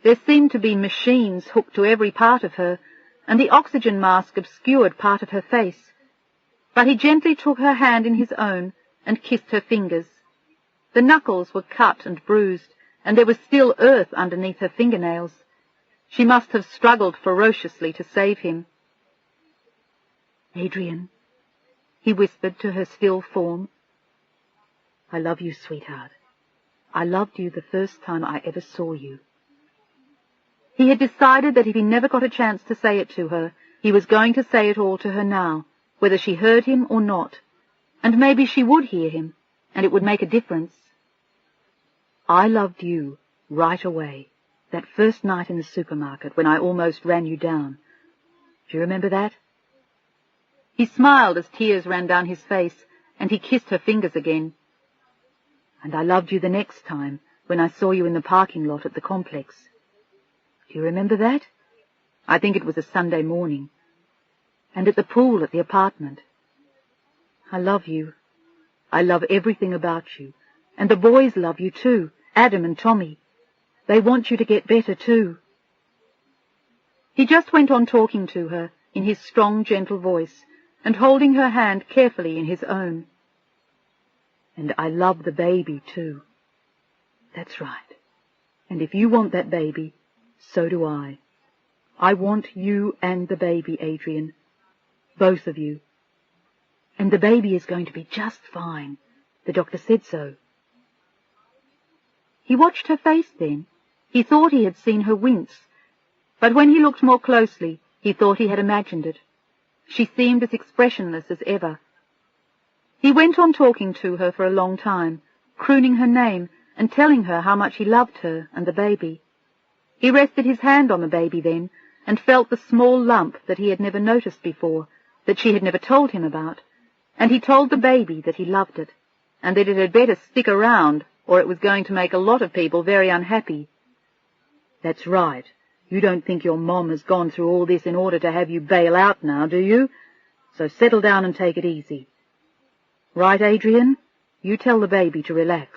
There seemed to be machines hooked to every part of her, and the oxygen mask obscured part of her face. But he gently took her hand in his own and kissed her fingers. The knuckles were cut and bruised, and there was still earth underneath her fingernails. She must have struggled ferociously to save him. "Adrian," he whispered to her still form, "I love you, sweetheart. I loved you the first time I ever saw you." He had decided that if he never got a chance to say it to her, he was going to say it all to her now, whether she heard him or not. And maybe she would hear him, and it would make a difference. "I loved you right away, that first night in the supermarket when I almost ran you down. Do you remember that?" He smiled as tears ran down his face, and he kissed her fingers again. "And I loved you the next time, when I saw you in the parking lot at the complex. Do you remember that? I think it was a Sunday morning. And at the pool at the apartment. I love you. I love everything about you. And the boys love you too, Adam and Tommy. They want you to get better too." He just went on talking to her in his strong, gentle voice, and holding her hand carefully in his own. "And I love the baby, too." "That's right. And if you want that baby, so do I. I want you and the baby, Adrian. Both of you. And the baby is going to be just fine. The doctor said so." He watched her face then. He thought he had seen her wince, but when he looked more closely, he thought he had imagined it. She seemed as expressionless as ever. He went on talking to her for a long time, crooning her name and telling her how much he loved her and the baby. He rested his hand on the baby then, and felt the small lump that he had never noticed before, that she had never told him about, and he told the baby that he loved it, and that it had better stick around, or it was going to make a lot of people very unhappy. "That's right. You don't think your mom has gone through all this in order to have you bail out now, do you? So settle down and take it easy. Right, Adrian? You tell the baby to relax."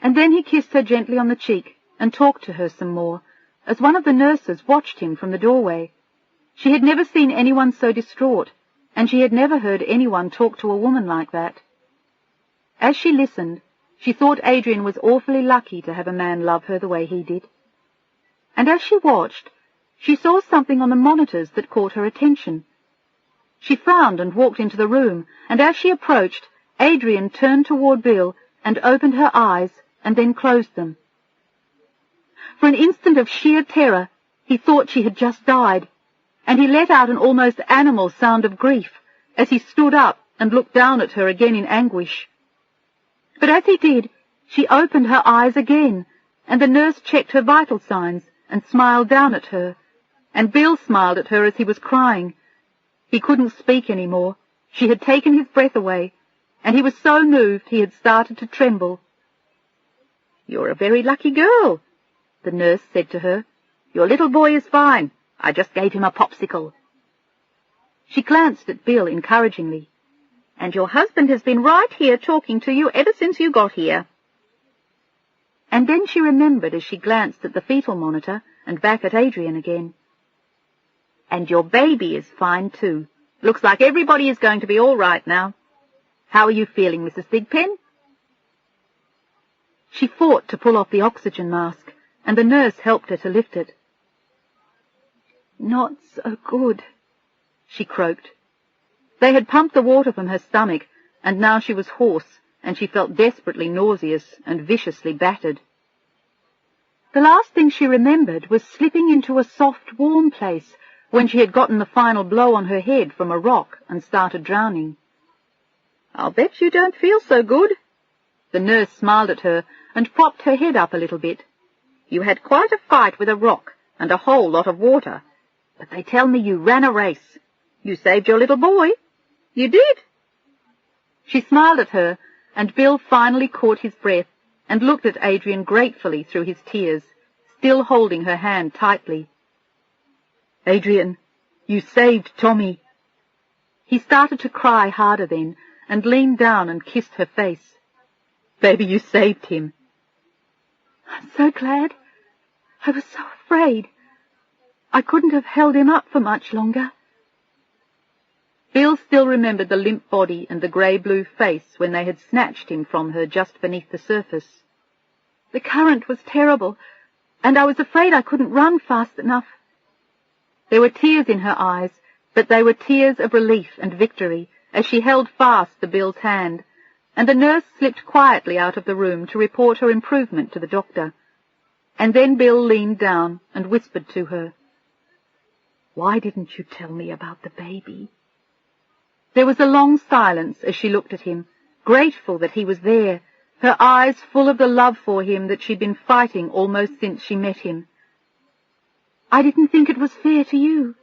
And then he kissed her gently on the cheek and talked to her some more, as one of the nurses watched him from the doorway. She had never seen anyone so distraught, and she had never heard anyone talk to a woman like that. As she listened, she thought Adrian was awfully lucky to have a man love her the way he did. And as she watched, she saw something on the monitors that caught her attention. She frowned and walked into the room, and as she approached, Adrian turned toward Bill and opened her eyes and then closed them. For an instant of sheer terror, he thought she had just died, and he let out an almost animal sound of grief as he stood up and looked down at her again in anguish. But as he did, she opened her eyes again, and the nurse checked her vital signs and smiled down at her, and Bill smiled at her as he was crying. He couldn't speak any more. She had taken his breath away, and he was so moved he had started to tremble. "You're a very lucky girl," the nurse said to her. "Your little boy is fine. I just gave him a popsicle." She glanced at Bill encouragingly. "And your husband has been right here talking to you ever since you got here." And then she remembered as she glanced at the fetal monitor and back at Adrian again. "And your baby is fine too. Looks like everybody is going to be all right now. How are you feeling, Mrs. Thigpen?" She fought to pull off the oxygen mask, and the nurse helped her to lift it. "Not so good," she croaked. They had pumped the water from her stomach, and now she was hoarse, and she felt desperately nauseous and viciously battered. The last thing she remembered was slipping into a soft, warm place when she had gotten the final blow on her head from a rock and started drowning. "I'll bet you don't feel so good." The nurse smiled at her and propped her head up a little bit. "You had quite a fight with a rock and a whole lot of water, but they tell me you ran a race. You saved your little boy. You did." She smiled at her, and Bill finally caught his breath and looked at Adrian gratefully through his tears, still holding her hand tightly. "Adrian, you saved Tommy." He started to cry harder then, and leaned down and kissed her face. "Baby, you saved him." "I'm so glad. I was so afraid. I couldn't have held him up for much longer." Bill still remembered the limp body and the grey-blue face when they had snatched him from her just beneath the surface. "The current was terrible, and I was afraid I couldn't run fast enough." There were tears in her eyes, but they were tears of relief and victory as she held fast to Bill's hand, and the nurse slipped quietly out of the room to report her improvement to the doctor. And then Bill leaned down and whispered to her, "Why didn't you tell me about the baby?" There was a long silence as she looked at him, grateful that he was there, her eyes full of the love for him that she'd been fighting almost since she met him. "I didn't think it was fair to you."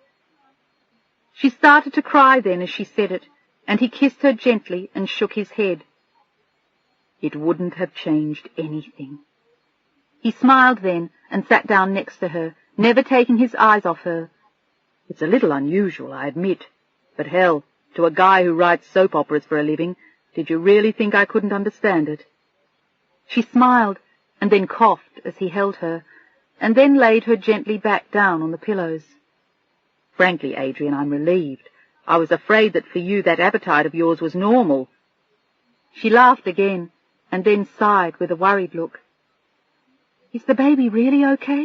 She started to cry then as she said it, and he kissed her gently and shook his head. "It wouldn't have changed anything." He smiled then and sat down next to her, never taking his eyes off her. "It's a little unusual, I admit, but hell, to a guy who writes soap operas for a living, did you really think I couldn't understand it?" She smiled and then coughed as he held her, and then laid her gently back down on the pillows. "Frankly, Adrian, I'm relieved. I was afraid that for you that appetite of yours was normal." She laughed again, and then sighed with a worried look. "Is the baby really okay?"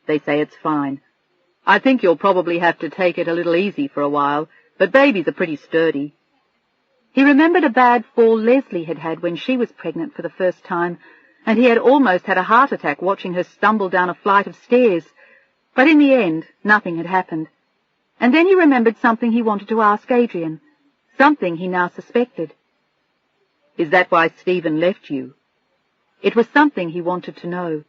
"They say it's fine. I think you'll probably have to take it a little easy for a while, but babies are pretty sturdy." He remembered a bad fall Leslie had had when she was pregnant for the first time, and he had almost had a heart attack watching her stumble down a flight of stairs. But in the end, nothing had happened. And then he remembered something he wanted to ask Adrian, something he now suspected. "Is that why Stephen left you?" It was something he wanted to know.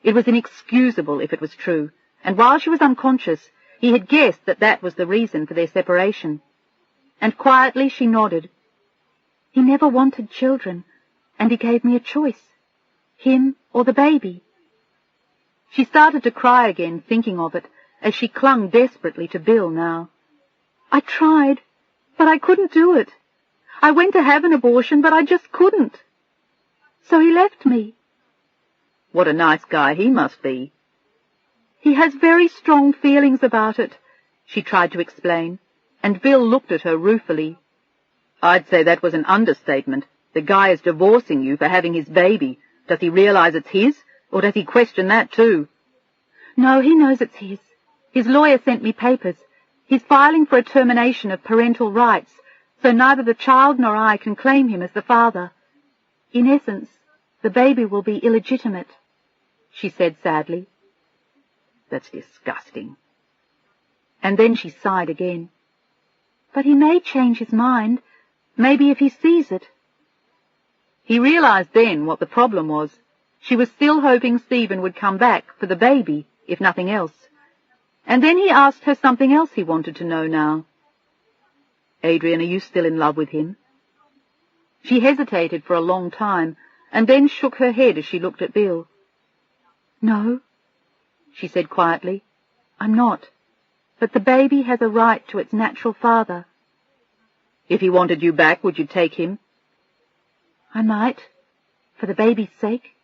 It was inexcusable if it was true, and while she was unconscious, he had guessed that that was the reason for their separation. And quietly she nodded. "He never wanted children, and he gave me a choice, him or the baby." She started to cry again, thinking of it, as she clung desperately to Bill now. "I tried, but I couldn't do it. I went to have an abortion, but I just couldn't. So he left me." "What a nice guy he must be." "He has very strong feelings about it," she tried to explain, and Bill looked at her ruefully. "I'd say that was an understatement. The guy is divorcing you for having his baby. Does he realize it's his, or does he question that too?" "No, he knows it's his. His lawyer sent me papers. He's filing for a termination of parental rights, so neither the child nor I can claim him as the father. In essence, the baby will be illegitimate," she said sadly. "That's disgusting." And then she sighed again. "But he may change his mind, maybe if he sees it." He realized then what the problem was. She was still hoping Stephen would come back for the baby, if nothing else. And then he asked her something else he wanted to know now. "Adrian, are you still in love with him?" She hesitated for a long time, and then shook her head as she looked at Bill. "No," she said quietly, "I'm not. But the baby has a right to its natural father." "If he wanted you back, would you take him?" "I might, for the baby's sake."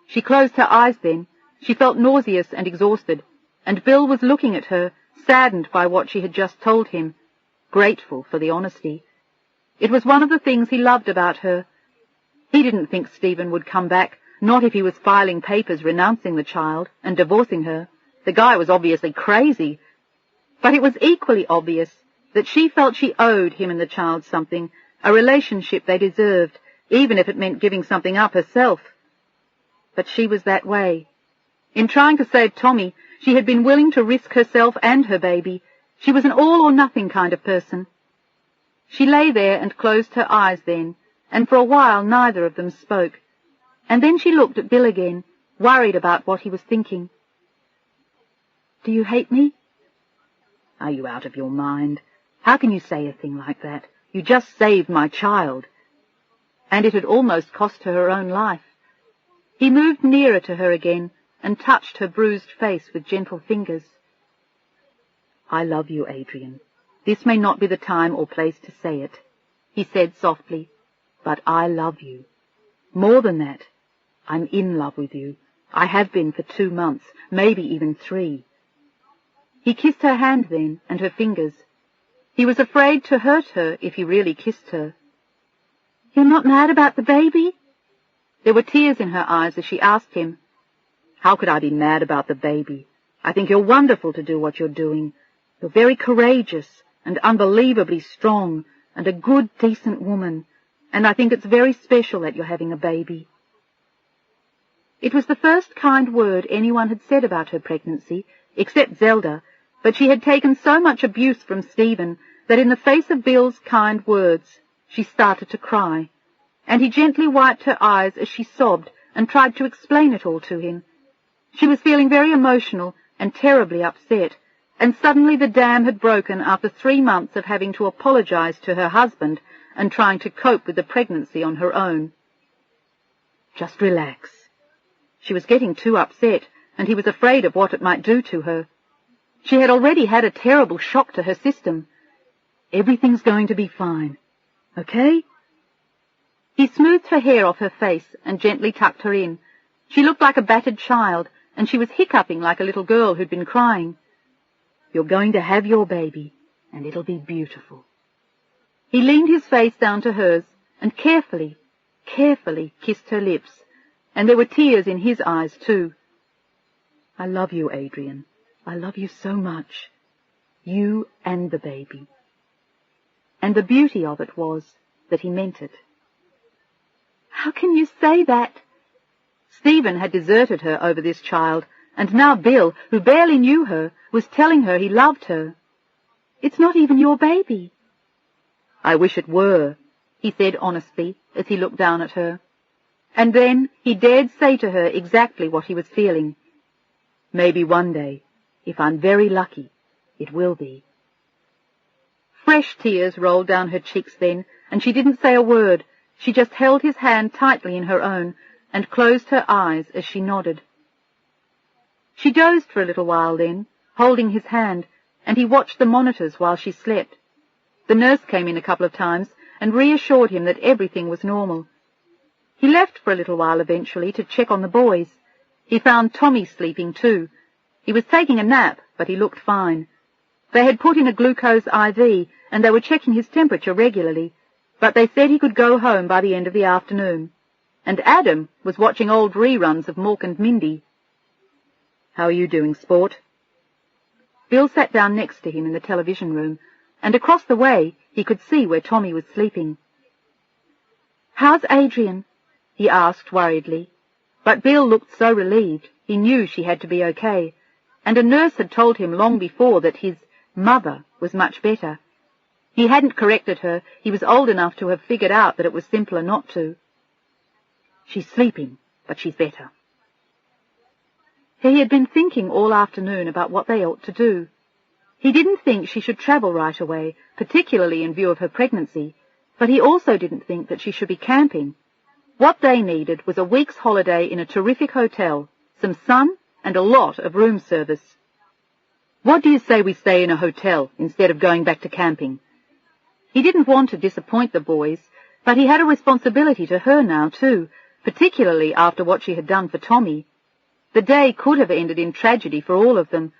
She closed her eyes then. She felt nauseous and exhausted, and Bill was looking at her, saddened by what she had just told him, grateful for the honesty. It was one of the things he loved about her. He didn't think Stephen would come back, not if he was filing papers renouncing the child and divorcing her. The guy was obviously crazy. But it was equally obvious that she felt she owed him and the child something, a relationship they deserved, even if it meant giving something up herself. But she was that way. In trying to save Tommy, she had been willing to risk herself and her baby. She was an all-or-nothing kind of person. She lay there and closed her eyes then, and for a while neither of them spoke. And then she looked at Bill again, worried about what he was thinking. "Do you hate me?" "Are you out of your mind? How can you say a thing like that? You just saved my child." And it had almost cost her own life. He moved nearer to her again and touched her bruised face with gentle fingers. "I love you, Adrian. This may not be the time or place to say it," he said softly, "but I love you. More than that, I'm in love with you. I have been for 2 months, maybe even 3. He kissed her hand then, and her fingers. He was afraid to hurt her if he really kissed her. "You're not mad about the baby?" There were tears in her eyes as she asked him. "How could I be mad about the baby? I think you're wonderful to do what you're doing. You're very courageous and unbelievably strong and a good, decent woman, and I think it's very special that you're having a baby." It was the first kind word anyone had said about her pregnancy, except Zelda, but she had taken so much abuse from Stephen that in the face of Bill's kind words she started to cry, and he gently wiped her eyes as she sobbed and tried to explain it all to him. She was feeling very emotional and terribly upset, and suddenly the dam had broken after 3 months of having to apologize to her husband and trying to cope with the pregnancy on her own. "Just relax." She was getting too upset, and he was afraid of what it might do to her. She had already had a terrible shock to her system. "Everything's going to be fine, okay?" He smoothed her hair off her face and gently tucked her in. She looked like a battered child, and she was hiccuping like a little girl who'd been crying. "You're going to have your baby. and it'll be beautiful." He leaned his face down to hers and carefully kissed her lips, and there were tears in his eyes too. "I love you, Adrian. I love you so much. You and the baby." And the beauty of it was that he meant it. "How can you say that?" Stephen had deserted her over this child, and now Bill, who barely knew her, was telling her he loved her. "It's not even your baby." "I wish it were," he said honestly as he looked down at her. And then he dared say to her exactly what he was feeling. "Maybe one day, if I'm very lucky, it will be." Fresh tears rolled down her cheeks then, and she didn't say a word. She just held his hand tightly in her own and closed her eyes as she nodded. She dozed for a little while then, holding his hand, and he watched the monitors while she slept. The nurse came in a couple of times and reassured him that everything was normal. He left for a little while eventually to check on the boys. He found Tommy sleeping too. He was taking a nap, but he looked fine. They had put in a glucose IV, and they were checking his temperature regularly, but they said he could go home by the end of the afternoon. And Adam was watching old reruns of Mork and Mindy. "How are you doing, sport?" Bill sat down next to him in the television room, and across the way he could see where Tommy was sleeping. "How's Adrian?" he asked worriedly, but Bill looked so relieved he knew she had to be okay, and a nurse had told him long before that his mother was much better. He hadn't corrected her. He was old enough to have figured out that it was simpler not to. "She's sleeping, but she's better." He had been thinking all afternoon about what they ought to do. He didn't think she should travel right away, particularly in view of her pregnancy, but he also didn't think that she should be camping. What they needed was a week's holiday in a terrific hotel, some sun, and a lot of room service. "What do you say we stay in a hotel instead of going back to camping?" He didn't want to disappoint the boys, but he had a responsibility to her now too, particularly after what she had done for Tommy. The day could have ended in tragedy for all of them,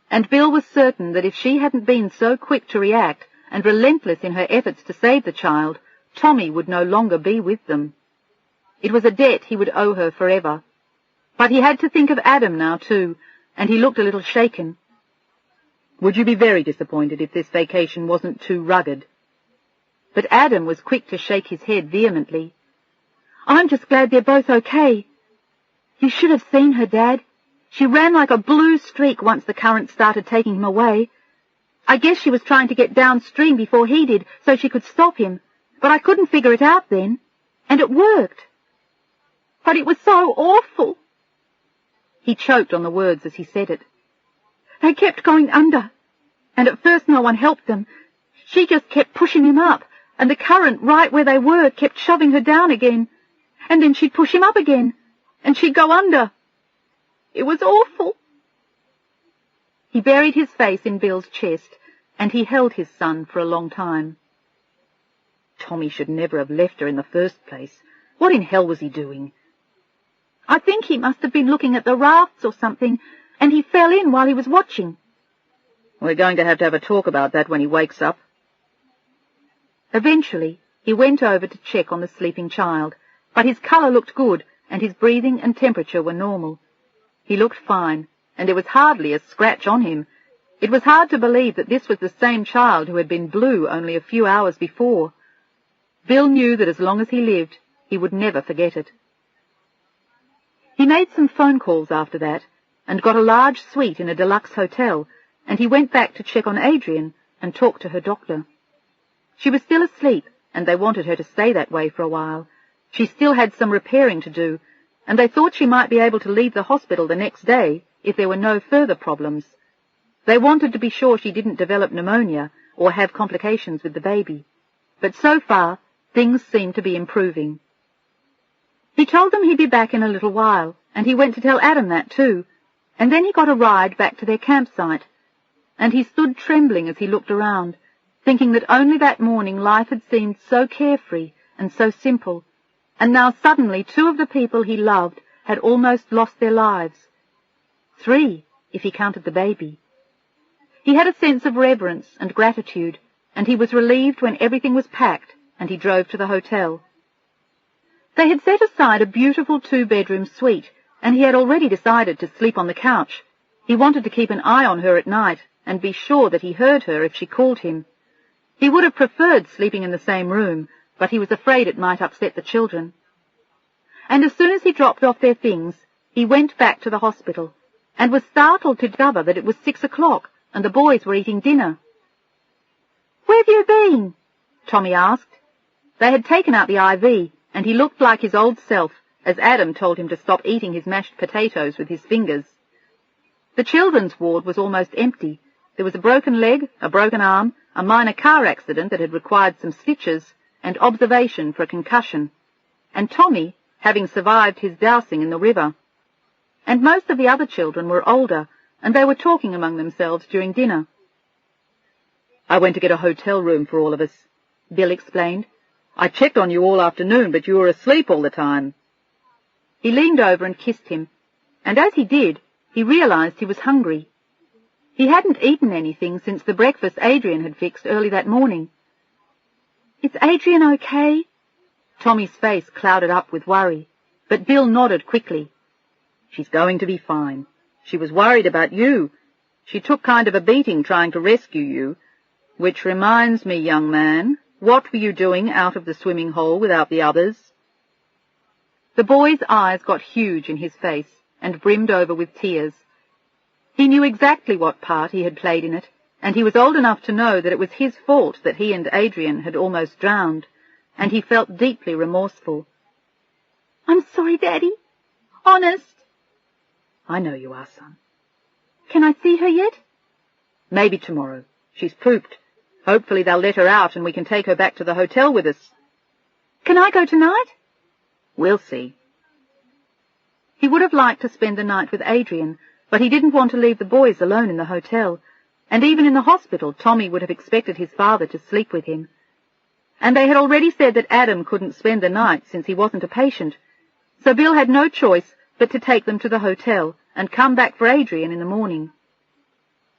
and Bill was certain that if she hadn't been so quick to react and relentless in her efforts to save the child, Tommy would no longer be with them. It was a debt he would owe her forever. But he had to think of Adam now too, and he looked a little shaken. "Would you be very disappointed if this vacation wasn't too rugged?" But Adam was quick to shake his head vehemently. "I'm just glad they're both okay. You should have seen her, Dad. She ran like a blue streak once the current started taking him away. I guess she was trying to get downstream before he did so she could stop him, but I couldn't figure it out then, and it worked. But it was so awful." He choked on the words as he said it. "They kept going under, and at first no one helped them. She just kept pushing him up, and the current right where they were kept shoving her down again, and then she'd push him up again, and she'd go under. It was awful." He buried his face in Bill's chest, and he held his son for a long time. Tommy should never have left her in the first place. What in hell was he doing? "I think he must have been looking at the rafts or something, and he fell in while he was watching." "We're going to have a talk about that when he wakes up." Eventually, he went over to check on the sleeping child, but his colour looked good, and his breathing and temperature were normal. He looked fine, and there was hardly a scratch on him. It was hard to believe that this was the same child who had been blue only a few hours before. Bill knew that as long as he lived, he would never forget it. He made some phone calls after that, and got a large suite in a deluxe hotel, and he went back to check on Adrian and talk to her doctor. She was still asleep, and they wanted her to stay that way for a while. She still had some repairing to do, and they thought she might be able to leave the hospital the next day if there were no further problems. They wanted to be sure she didn't develop pneumonia or have complications with the baby. But so far, things seemed to be improving. He told them he'd be back in a little while, and he went to tell Adam that too, and then he got a ride back to their campsite, and he stood trembling as he looked around, thinking that only that morning life had seemed so carefree and so simple, and now suddenly 2 of the people he loved had almost lost their lives. 3, if he counted the baby. He had a sense of reverence and gratitude, and he was relieved when everything was packed and he drove to the hotel. They had set aside a beautiful 2-bedroom suite, and he had already decided to sleep on the couch. He wanted to keep an eye on her at night and be sure that he heard her if she called him. He would have preferred sleeping in the same room, but he was afraid it might upset the children. And as soon as he dropped off their things, he went back to the hospital, and was startled to discover that it was 6 o'clock and the boys were eating dinner. "Where have you been?" Tommy asked. They had taken out the IV, and he looked like his old self, as Adam told him to stop eating his mashed potatoes with his fingers. The children's ward was almost empty. There was a broken leg, a broken arm, a minor car accident that had required some stitches, and observation for a concussion, and Tommy having survived his dousing in the river. And most of the other children were older, and they were talking among themselves during dinner. "I went to get a hotel room for all of us," Bill explained. "I checked on you all afternoon, but you were asleep all the time." He leaned over and kissed him, and as he did, he realized he was hungry. He hadn't eaten anything since the breakfast Adrian had fixed early that morning. "Is Adrian okay?" Tommy's face clouded up with worry, but Bill nodded quickly. "She's going to be fine. She was worried about you. She took kind of a beating trying to rescue you. Which reminds me, young man, what were you doing out of the swimming hole without the others?" The boy's eyes got huge in his face and brimmed over with tears. He knew exactly what part he had played in it, and he was old enough to know that it was his fault that he and Adrian had almost drowned, and he felt deeply remorseful. "I'm sorry, Daddy. Honest." "I know you are, son." "Can I see her yet?" "Maybe tomorrow. She's pooped. Hopefully they'll let her out and we can take her back to the hotel with us." "Can I go tonight?" "We'll see." He would have liked to spend the night with Adrian, but he didn't want to leave the boys alone in the hotel, and even in the hospital Tommy would have expected his father to sleep with him. And they had already said that Adam couldn't spend the night since he wasn't a patient, so Bill had no choice but to take them to the hotel and come back for Adrian in the morning.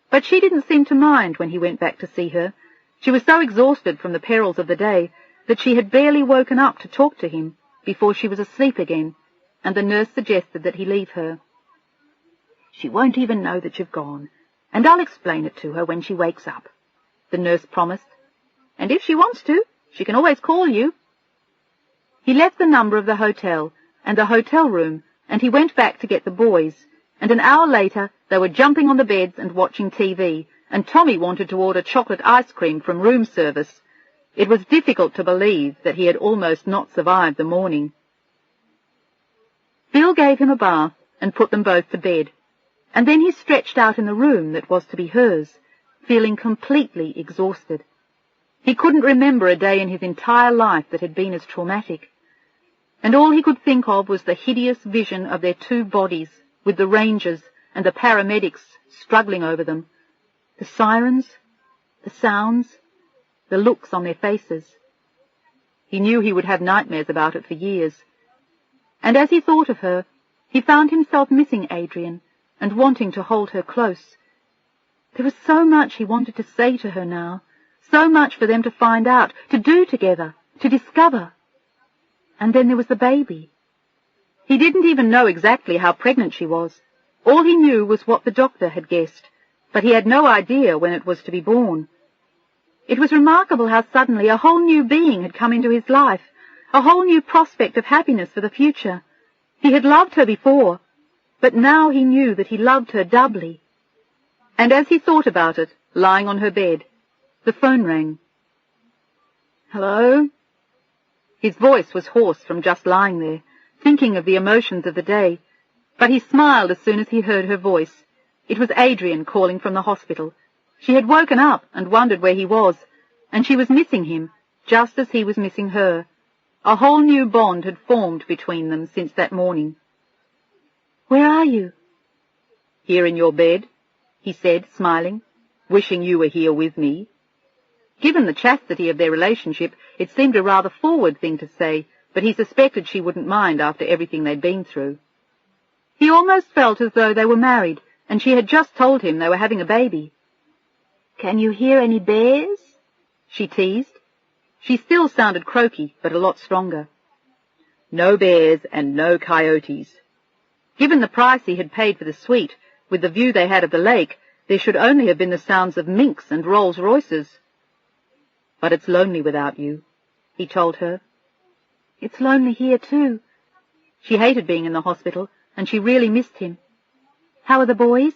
But she didn't seem to mind when he went back to see her. She was so exhausted from the perils of the day that she had barely woken up to talk to him before she was asleep again, and the nurse suggested that he leave her. "She won't even know that you've gone, and I'll explain it to her when she wakes up," the nurse promised. "And if she wants to, she can always call you." He left the number of the hotel and the hotel room, and he went back to get the boys, and an hour later they were jumping on the beds and watching TV, and Tommy wanted to order chocolate ice cream from room service. It was difficult to believe that he had almost not survived the morning. Bill gave him a bath and put them both to bed, and then he stretched out in the room that was to be hers, feeling completely exhausted. He couldn't remember a day in his entire life that had been as traumatic, and all he could think of was the hideous vision of their two bodies, with the rangers and the paramedics struggling over them, the sirens, the sounds, the looks on their faces. He knew he would have nightmares about it for years, and as he thought of her, he found himself missing Adrian and wanting to hold her close. There was so much he wanted to say to her now, so much for them to find out, to do together, to discover. And then there was the baby. He didn't even know exactly how pregnant she was. All he knew was what the doctor had guessed, but he had no idea when it was to be born. It was remarkable how suddenly a whole new being had come into his life, a whole new prospect of happiness for the future. He had loved her before, but now he knew that he loved her doubly. And as he thought about it, lying on her bed, the phone rang. "Hello?" His voice was hoarse from just lying there, thinking of the emotions of the day, but he smiled as soon as he heard her voice. It was Adrian calling from the hospital. She had woken up and wondered where he was, and she was missing him, just as he was missing her. A whole new bond had formed between them since that morning. "Where are you?" "Here in your bed," he said, smiling, "wishing you were here with me." Given the chastity of their relationship, it seemed a rather forward thing to say, but he suspected she wouldn't mind after everything they'd been through. He almost felt as though they were married, and she had just told him they were having a baby. Can you hear any bears? She teased. She still sounded croaky, but a lot stronger. No bears and no coyotes. Given the price he had paid for the suite, with the view they had of the lake, there should only have been the sounds of minks and Rolls-Royces. But it's lonely without you, he told her. It's lonely here, too. She hated being in the hospital, and she really missed him. How are the boys?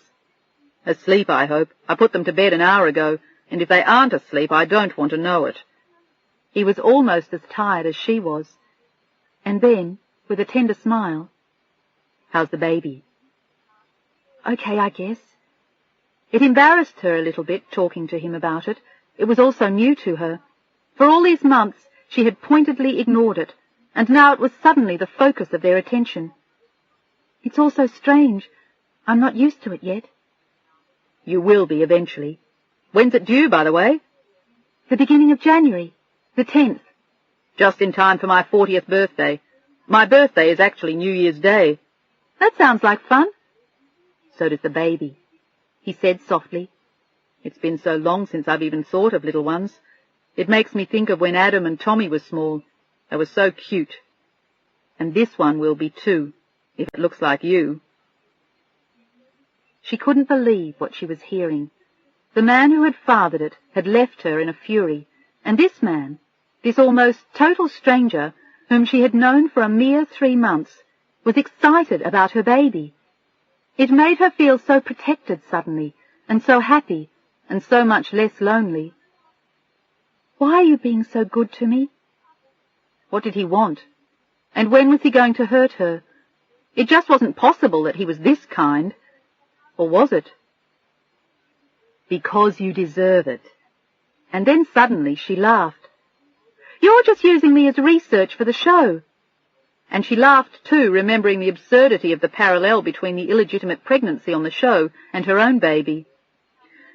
Asleep, I hope. I put them to bed an hour ago, and if they aren't asleep, I don't want to know it. He was almost as tired as she was. And then, with a tender smile, how's the baby? Okay, I guess. It embarrassed her a little bit, talking to him about it. It was also new to her. For all these months, she had pointedly ignored it, and now it was suddenly the focus of their attention. It's all so strange. I'm not used to it yet. You will be eventually. When's it due, by the way? The beginning of January, the 10th. Just in time for my 40th birthday. My birthday is actually New Year's Day. That sounds like fun. So does the baby, he said softly. It's been so long since I've even thought of little ones. It makes me think of when Adam and Tommy were small. They were so cute. And this one will be too, if it looks like you. She couldn't believe what she was hearing. The man who had fathered it had left her in a fury, and this man, this almost total stranger, whom she had known for a mere 3 months, was excited about her baby. It made her feel so protected suddenly, and so happy, and so much less lonely. Why are you being so good to me? What did he want? And when was he going to hurt her? It just wasn't possible that he was this kind. Or was it? Because you deserve it. And then suddenly she laughed. You're just using me as research for the show. And she laughed too, remembering the absurdity of the parallel between the illegitimate pregnancy on the show and her own baby.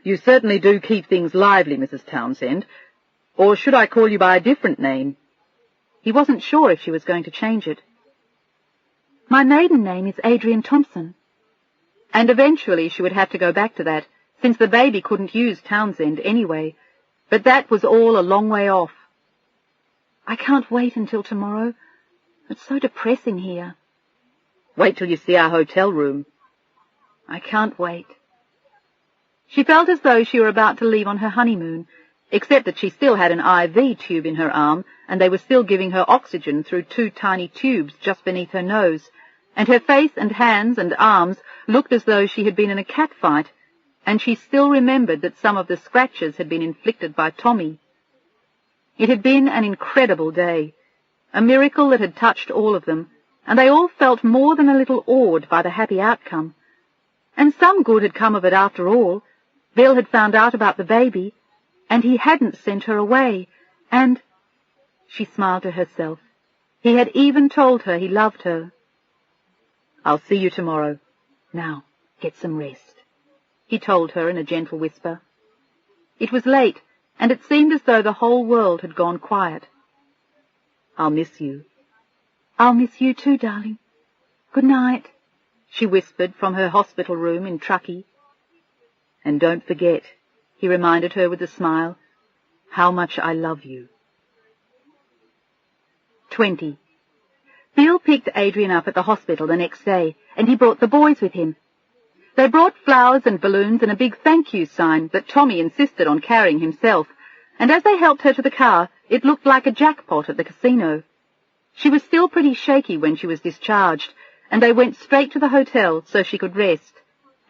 You certainly do keep things lively, Mrs. Townsend. Or should I call you by a different name? He wasn't sure if she was going to change it. My maiden name is Adrian Thompson. And eventually she would have to go back to that, since the baby couldn't use Townsend anyway. But that was all a long way off. I can't wait until tomorrow. It's so depressing here. Wait till you see our hotel room. I can't wait. She felt as though she were about to leave on her honeymoon, except that she still had an IV tube in her arm, and they were still giving her oxygen through 2 tiny tubes just beneath her nose, and her face and hands and arms looked as though she had been in a cat fight, and she still remembered that some of the scratches had been inflicted by Tommy. It had been an incredible day, a miracle that had touched all of them, and they all felt more than a little awed by the happy outcome. And some good had come of it after all. Bill had found out about the baby, and he hadn't sent her away, and... She smiled to herself. He had even told her he loved her. I'll see you tomorrow. Now, get some rest, he told her in a gentle whisper. It was late, and it seemed as though the whole world had gone quiet. I'll miss you. I'll miss you too, darling. Good night, she whispered from her hospital room in Truckee. And don't forget, he reminded her with a smile, how much I love you. 20. Bill picked Adrian up at the hospital the next day, and he brought the boys with him. They brought flowers and balloons and a big thank you sign that Tommy insisted on carrying himself, and as they helped her to the car, it looked like a jackpot at the casino. She was still pretty shaky when she was discharged, and they went straight to the hotel so she could rest,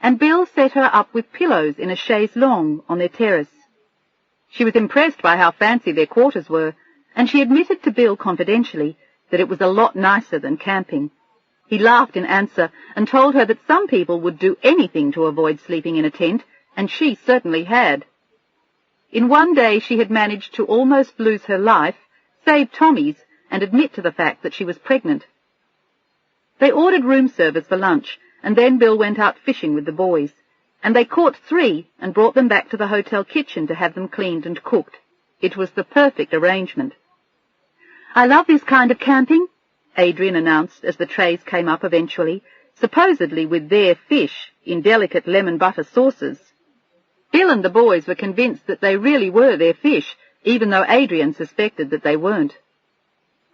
and Bill set her up with pillows in a chaise longue on their terrace. She was impressed by how fancy their quarters were, and she admitted to Bill confidentially that it was a lot nicer than camping. He laughed in answer and told her that some people would do anything to avoid sleeping in a tent, and she certainly had. In one day she had managed to almost lose her life, save Tommy's, and admit to the fact that she was pregnant. They ordered room service for lunch, and then Bill went out fishing with the boys, and they caught 3 and brought them back to the hotel kitchen to have them cleaned and cooked. It was the perfect arrangement. I love this kind of camping, Adrian announced as the trays came up eventually, supposedly with their fish in delicate lemon butter sauces. Bill and the boys were convinced that they really were their fish, even though Adrian suspected that they weren't.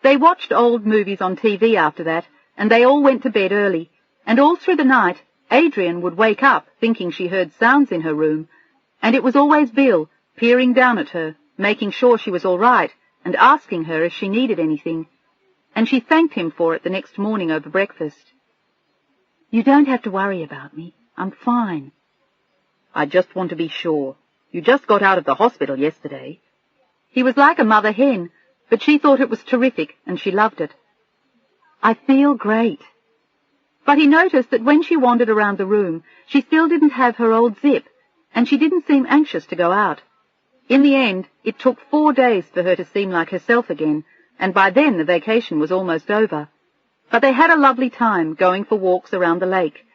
They watched old movies on TV after that, and they all went to bed early, and all through the night Adrian would wake up thinking she heard sounds in her room, and it was always Bill, peering down at her, making sure she was all right, and asking her if she needed anything, and she thanked him for it the next morning over breakfast. "You don't have to worry about me. I'm fine." "I just want to be sure. You just got out of the hospital yesterday." He was like a mother hen, but she thought it was terrific, and she loved it. "I feel great." But he noticed that when she wandered around the room, she still didn't have her old zip, and she didn't seem anxious to go out. In the end, it took 4 days for her to seem like herself again, and by then the vacation was almost over. But they had a lovely time going for walks around the lake.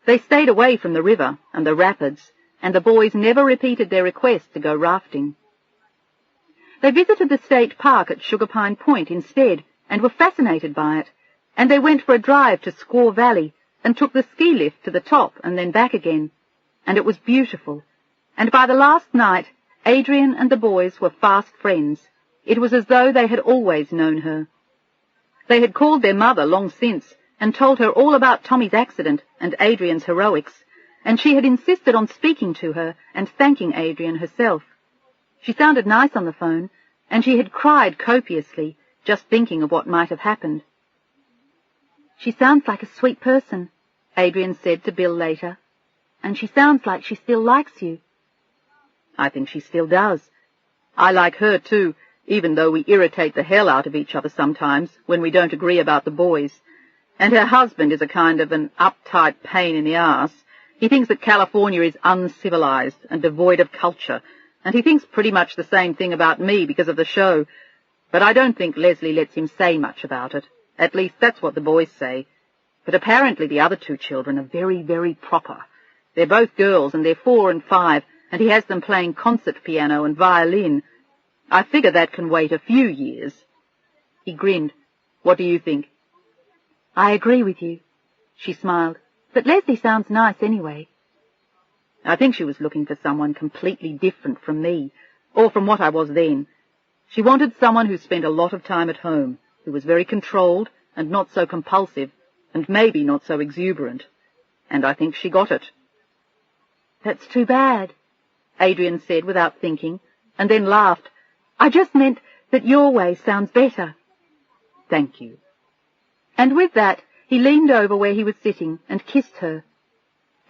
They stayed away from the river and the rapids, and the boys never repeated their request to go rafting. They visited the state park at Sugar Pine Point instead, and were fascinated by it, and they went for a drive to Squaw Valley and took the ski lift to the top and then back again, and it was beautiful. And by the last night, Adrian and the boys were fast friends. It was as though they had always known her. They had called their mother long since and told her all about Tommy's accident and Adrian's heroics, and she had insisted on speaking to her and thanking Adrian herself. She sounded nice on the phone, and she had cried copiously, just thinking of what might have happened. "She sounds like a sweet person," Adrian said to Bill later, "and she sounds like she still likes you." "I think she still does. I like her too, even though we irritate the hell out of each other sometimes when we don't agree about the boys. And her husband is a kind of an uptight pain in the ass. He thinks that California is uncivilized and devoid of culture, and he thinks pretty much the same thing about me because of the show. But I don't think Leslie lets him say much about it. At least that's what the boys say. But apparently the other 2 children are very, very proper. They're both girls, and they're 4 and 5, and he has them playing concert piano and violin. I figure that can wait a few years." He grinned. "What do you think?" "I agree with you." She smiled. "But Leslie sounds nice anyway." "I think she was looking for someone completely different from me, or from what I was then. She wanted someone who spent a lot of time at home, who was very controlled and not so compulsive, and maybe not so exuberant. And I think she got it." "That's too bad," Adrian said without thinking, and then laughed. "I just meant that your way sounds better." "Thank you." And with that, he leaned over where he was sitting and kissed her.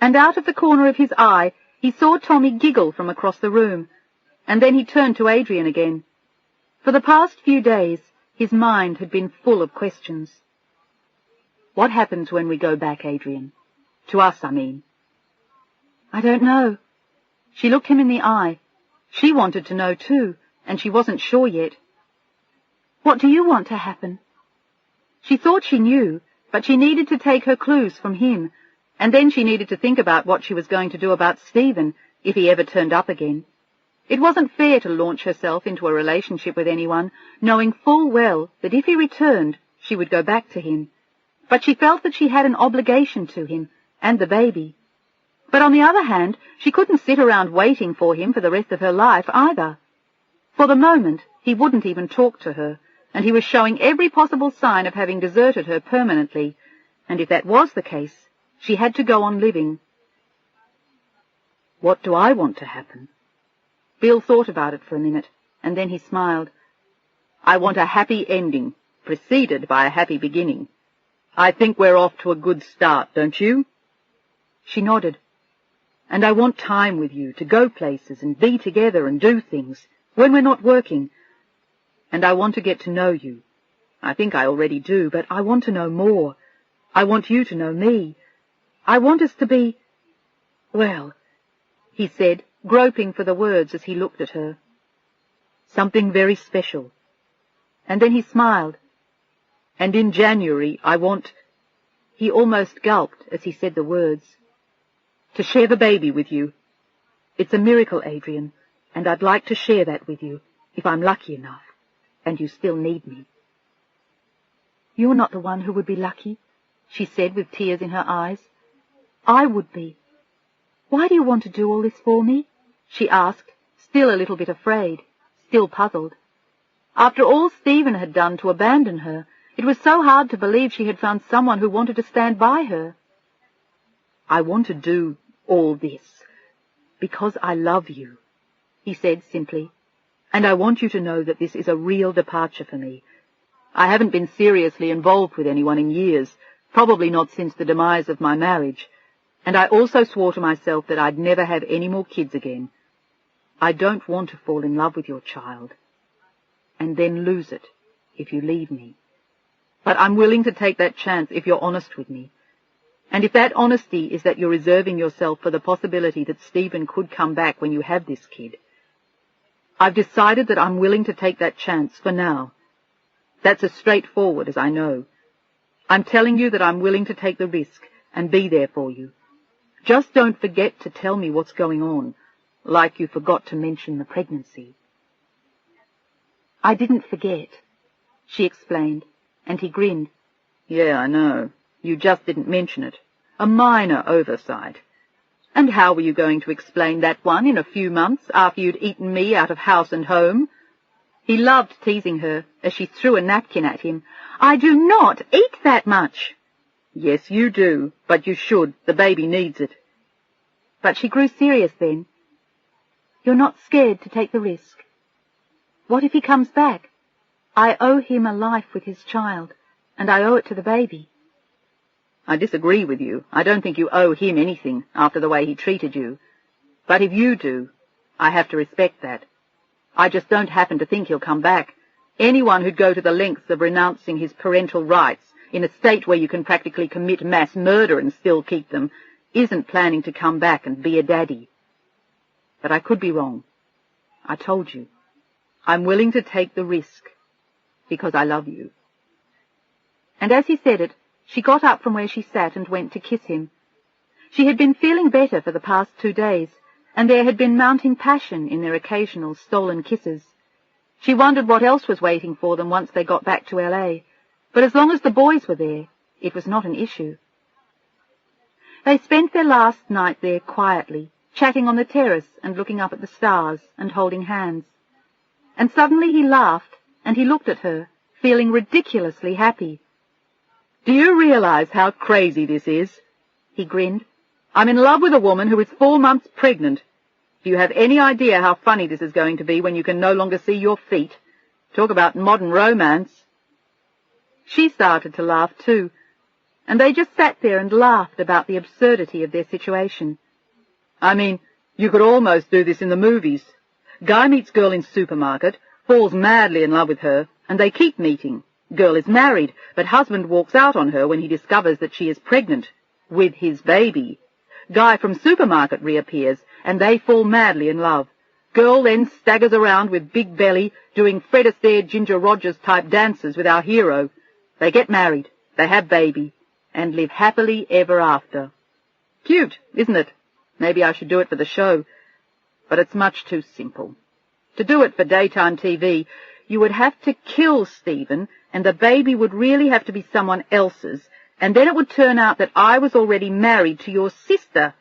And out of the corner of his eye, he saw Tommy giggle from across the room, and then he turned to Adrian again. For the past few days, his mind had been full of questions. "What happens when we go back, Adrian? To us, I mean." "I don't know." She looked him in the eye. She wanted to know too, and she wasn't sure yet. "What do you want to happen?" She thought she knew, but she needed to take her clues from him, and then she needed to think about what she was going to do about Stephen if he ever turned up again. It wasn't fair to launch herself into a relationship with anyone, knowing full well that if he returned, she would go back to him. But she felt that she had an obligation to him and the baby. But on the other hand, she couldn't sit around waiting for him for the rest of her life either. For the moment, he wouldn't even talk to her, and he was showing every possible sign of having deserted her permanently, and if that was the case, she had to go on living. "What do I want to happen?" Bill thought about it for a minute, and then he smiled. "I want a happy ending, preceded by a happy beginning. I think we're off to a good start, don't you?" She nodded. "And I want time with you to go places and be together and do things when we're not working. And I want to get to know you. I think I already do, but I want to know more. I want you to know me. I want us to be, well," he said, groping for the words as he looked at her, "something very special." And then he smiled. "And in January I want—" He almost gulped as he said the words. "To share the baby with you. It's a miracle, Adrian, and I'd like to share that with you, if I'm lucky enough, and you still need me." "You're not the one who would be lucky," she said with tears in her eyes. "I would be. Why do you want to do all this for me?" she asked, still a little bit afraid, still puzzled. After all Stephen had done to abandon her, it was so hard to believe she had found someone who wanted to stand by her. "I want to do all this because I love you," he said simply, "and I want you to know that this is a real departure for me. I haven't been seriously involved with anyone in years, probably not since the demise of my marriage, and I also swore to myself that I'd never have any more kids again. I don't want to fall in love with your child, and then lose it if you leave me. But I'm willing to take that chance if you're honest with me. And if that honesty is that you're reserving yourself for the possibility that Stephen could come back when you have this kid, I've decided that I'm willing to take that chance for now. That's as straightforward as I know. I'm telling you that I'm willing to take the risk and be there for you. Just don't forget to tell me what's going on, like you forgot to mention the pregnancy." "I didn't forget," she explained, and he grinned. "Yeah, I know. You just didn't mention it. A minor oversight. And how were you going to explain that one in a few months after you'd eaten me out of house and home?" He loved teasing her as she threw a napkin at him. "I do not eat that much." "Yes, you do, but you should. The baby needs it." But she grew serious then. "You're not scared to take the risk? What if he comes back? I owe him a life with his child, and I owe it to the baby." "I disagree with you. I don't think you owe him anything after the way he treated you. But if you do, I have to respect that. I just don't happen to think he'll come back. Anyone who'd go to the lengths of renouncing his parental rights in a state where you can practically commit mass murder and still keep them isn't planning to come back and be a daddy. But I could be wrong. I told you. I'm willing to take the risk because I love you." And as he said it, she got up from where she sat and went to kiss him. She had been feeling better for the past 2 days, and there had been mounting passion in their occasional stolen kisses. She wondered what else was waiting for them once they got back to L.A., but as long as the boys were there, it was not an issue. They spent their last night there quietly, chatting on the terrace and looking up at the stars and holding hands. And suddenly he laughed, and he looked at her, feeling ridiculously happy. "Do you realize how crazy this is?" He grinned. "I'm in love with a woman who is 4 months pregnant. Do you have any idea how funny this is going to be when you can no longer see your feet? Talk about modern romance." She started to laugh too, and they just sat there and laughed about the absurdity of their situation. "I mean, you could almost do this in the movies. Guy meets girl in supermarket, falls madly in love with her, and they keep meeting. Girl is married, but husband walks out on her when he discovers that she is pregnant, with his baby. Guy from supermarket reappears, and they fall madly in love. Girl then staggers around with big belly, doing Fred Astaire, Ginger Rogers-type dances with our hero. They get married, they have baby, and live happily ever after. Cute, isn't it? Maybe I should do it for the show, but it's much too simple. To do it for daytime TV, you would have to kill Stephen, and the baby would really have to be someone else's, and then it would turn out that I was already married to your sister.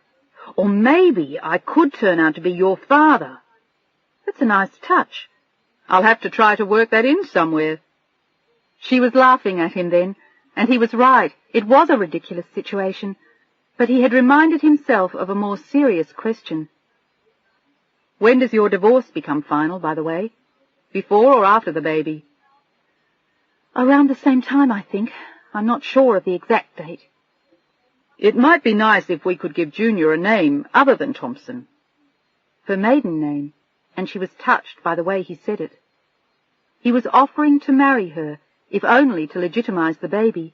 Or maybe I could turn out to be your father. That's a nice touch. I'll have to try to work that in somewhere." She was laughing at him then, and he was right. It was a ridiculous situation, but he had reminded himself of a more serious question. "When does your divorce become final, by the way? Before or after the baby?" "Around the same time, I think. I'm not sure of the exact date." "It might be nice if we could give Junior a name other than Thompson." Her maiden name, and she was touched by the way he said it. He was offering to marry her, if only to legitimize the baby,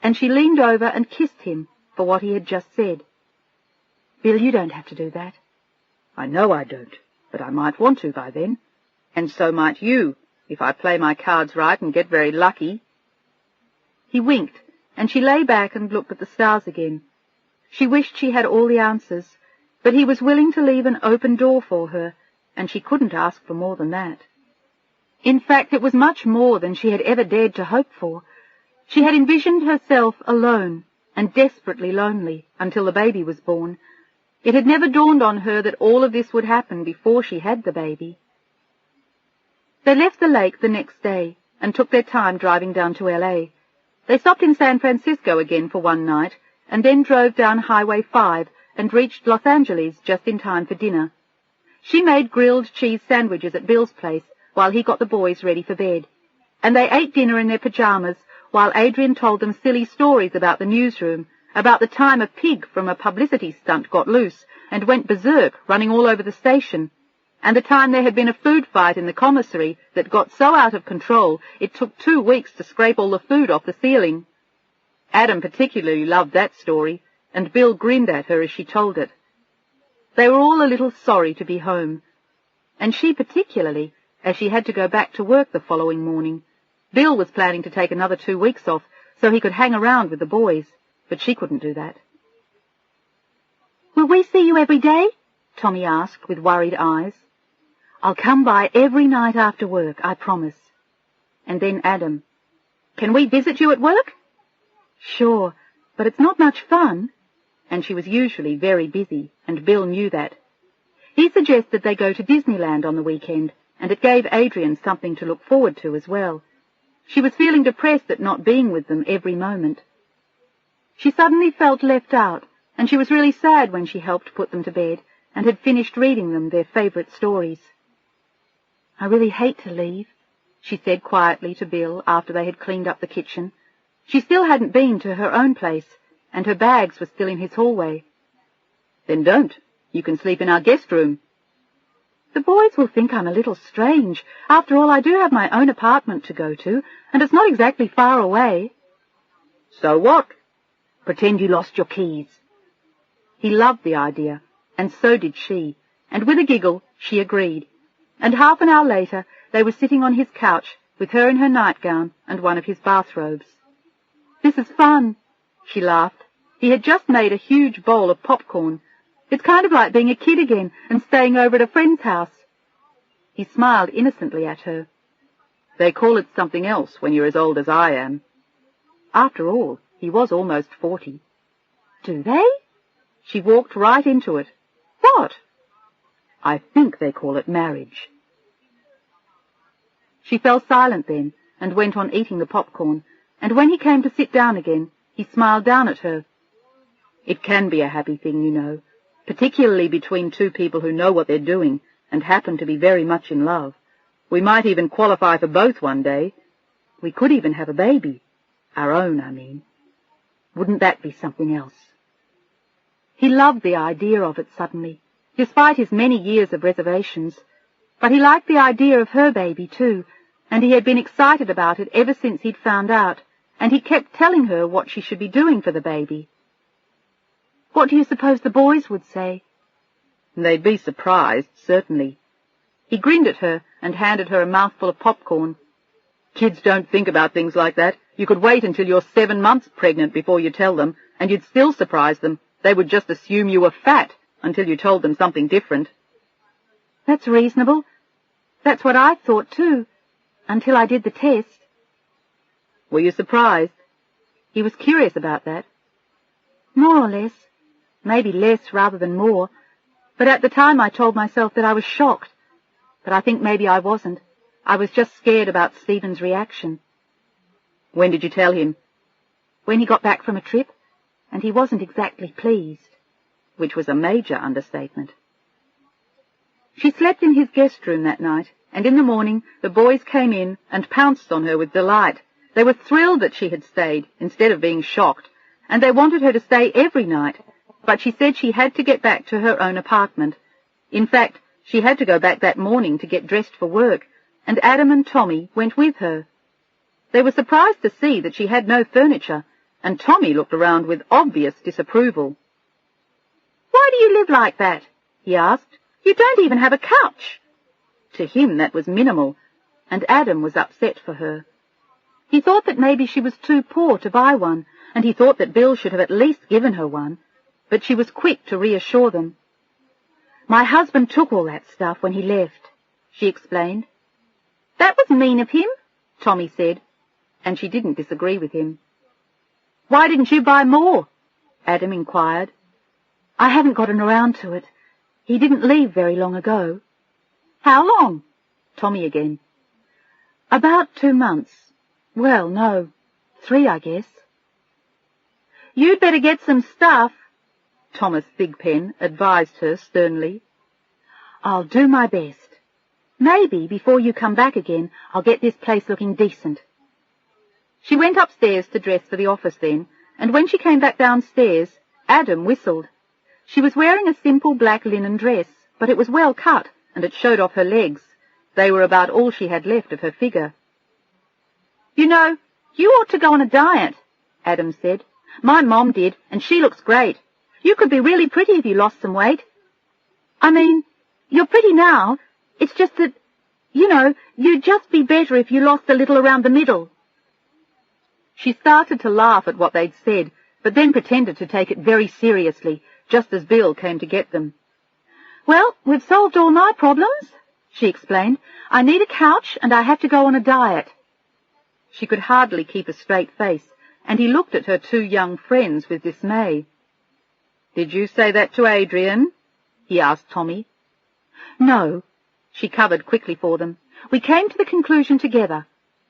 and she leaned over and kissed him for what he had just said. "Bill, you don't have to do that." "I know I don't, but I might want to by then, and so might you, if I play my cards right and get very lucky." He winked, and she lay back and looked at the stars again. She wished she had all the answers, but he was willing to leave an open door for her, and she couldn't ask for more than that. In fact, it was much more than she had ever dared to hope for. She had envisioned herself alone and desperately lonely until the baby was born. It had never dawned on her that all of this would happen before she had the baby. They left the lake the next day and took their time driving down to L.A. They stopped in San Francisco again for one night and then drove down Highway 5 and reached Los Angeles just in time for dinner. She made grilled cheese sandwiches at Bill's place while he got the boys ready for bed, and they ate dinner in their pajamas while Adrian told them silly stories about the newsroom, about the time a pig from a publicity stunt got loose and went berserk, running all over the station, and the time there had been a food fight in the commissary that got so out of control it took 2 weeks to scrape all the food off the ceiling. Adam particularly loved that story, and Bill grinned at her as she told it. They were all a little sorry to be home, and she particularly, as she had to go back to work the following morning. Bill was planning to take another 2 weeks off so he could hang around with the boys, but she couldn't do that. "Will we see you every day?" Tommy asked with worried eyes. "I'll come by every night after work, I promise." And then Adam, "Can we visit you at work?" "Sure, but it's not much fun." And she was usually very busy, and Bill knew that. He suggested they go to Disneyland on the weekend, and it gave Adrian something to look forward to as well. She was feeling depressed at not being with them every moment. She suddenly felt left out, and she was really sad when she helped put them to bed and had finished reading them their favourite stories. "I really hate to leave," she said quietly to Bill after they had cleaned up the kitchen. She still hadn't been to her own place, and her bags were still in his hallway. "Then don't. You can sleep in our guest room." "The boys will think I'm a little strange. After all, I do have my own apartment to go to, and it's not exactly far away." "So what? Pretend you lost your keys." He loved the idea, and so did she, and with a giggle she agreed, and half an hour later they were sitting on his couch with her in her nightgown and one of his bathrobes. "This is fun," she laughed. He had just made a huge bowl of popcorn. "It's kind of like being a kid again and staying over at a friend's house." He smiled innocently at her. "They call it something else when you're as old as I am." After all, he was almost 40. "Do they?" She walked right into it. "What?" "I think they call it marriage." She fell silent then and went on eating the popcorn, and when he came to sit down again, he smiled down at her. "It can be a happy thing, you know, particularly between two people who know what they're doing and happen to be very much in love. We might even qualify for both one day. We could even have a baby. Our own, I mean. Wouldn't that be something else?" He loved the idea of it suddenly, despite his many years of reservations. But he liked the idea of her baby too, and he had been excited about it ever since he'd found out, and he kept telling her what she should be doing for the baby. "What do you suppose the boys would say?" "They'd be surprised, certainly." He grinned at her and handed her a mouthful of popcorn. "Kids don't think about things like that. You could wait until you're 7 months pregnant before you tell them, and you'd still surprise them. They would just assume you were fat until you told them something different." "That's reasonable. That's what I thought too, until I did the test." "Were you surprised?" He was curious about that. "More or less. Maybe less rather than more. But at the time I told myself that I was shocked. But I think maybe I wasn't. I was just scared about Stephen's reaction." "When did you tell him?" "When he got back from a trip, and he wasn't exactly pleased." Which was a major understatement. She slept in his guest room that night, and in the morning the boys came in and pounced on her with delight. They were thrilled that she had stayed, instead of being shocked, and they wanted her to stay every night, but she said she had to get back to her own apartment. In fact, she had to go back that morning to get dressed for work, and Adam and Tommy went with her. They were surprised to see that she had no furniture, and Tommy looked around with obvious disapproval. "Why do you live like that?" he asked. "You don't even have a couch." To him that was minimal, and Adam was upset for her. He thought that maybe she was too poor to buy one, and he thought that Bill should have at least given her one, but she was quick to reassure them. "My husband took all that stuff when he left," she explained. "That was mean of him," Tommy said, and she didn't disagree with him. "Why didn't you buy more?" Adam inquired. I haven't gotten around to it. He didn't leave very long ago. How long? Tommy again. About 2 months. Well, no, 3, I guess. You'd better get some stuff, Thomas Thigpen advised her sternly. I'll do my best. Maybe before you come back again, I'll get this place looking decent. She went upstairs to dress for the office then, and when she came back downstairs, Adam whistled. She was wearing a simple black linen dress, but it was well cut, and it showed off her legs. They were about all she had left of her figure. You know, you ought to go on a diet, Adam said. My mom did, and she looks great. You could be really pretty if you lost some weight. I mean, you're pretty now. It's just that, you know, you'd just be better if you lost a little around the middle. She started to laugh at what they'd said, but then pretended to take it very seriously, just as Bill came to get them. Well, we've solved all my problems, she explained. I need a couch and I have to go on a diet. She could hardly keep a straight face, and he looked at her 2 young friends with dismay. Did you say that to Adrian? He asked Tommy. No, she covered quickly for them. We came to the conclusion together,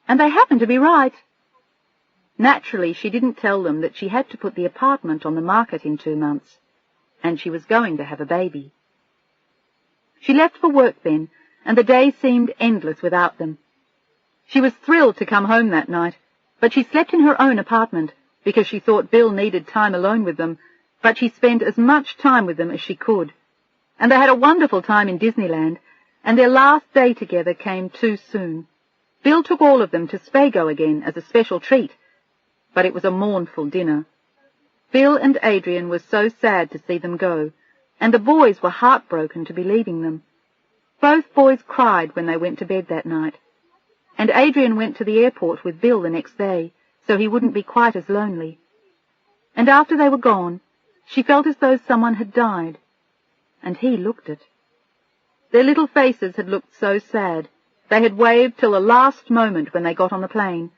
and they happened to be right. Naturally, she didn't tell them that she had to put the apartment on the market in 2 months, and she was going to have a baby. She left for work then, and the day seemed endless without them. She was thrilled to come home that night, but she slept in her own apartment, because she thought Bill needed time alone with them, but she spent as much time with them as she could. And they had a wonderful time in Disneyland, and their last day together came too soon. Bill took all of them to Spago again as a special treat, but it was a mournful dinner. Bill and Adrian were so sad to see them go, and the boys were heartbroken to be leaving them. Both boys cried when they went to bed that night, and Adrian went to the airport with Bill the next day, so he wouldn't be quite as lonely. And after they were gone, she felt as though someone had died, and he looked it. Their little faces had looked so sad. They had waved till the last moment when they got on the plane,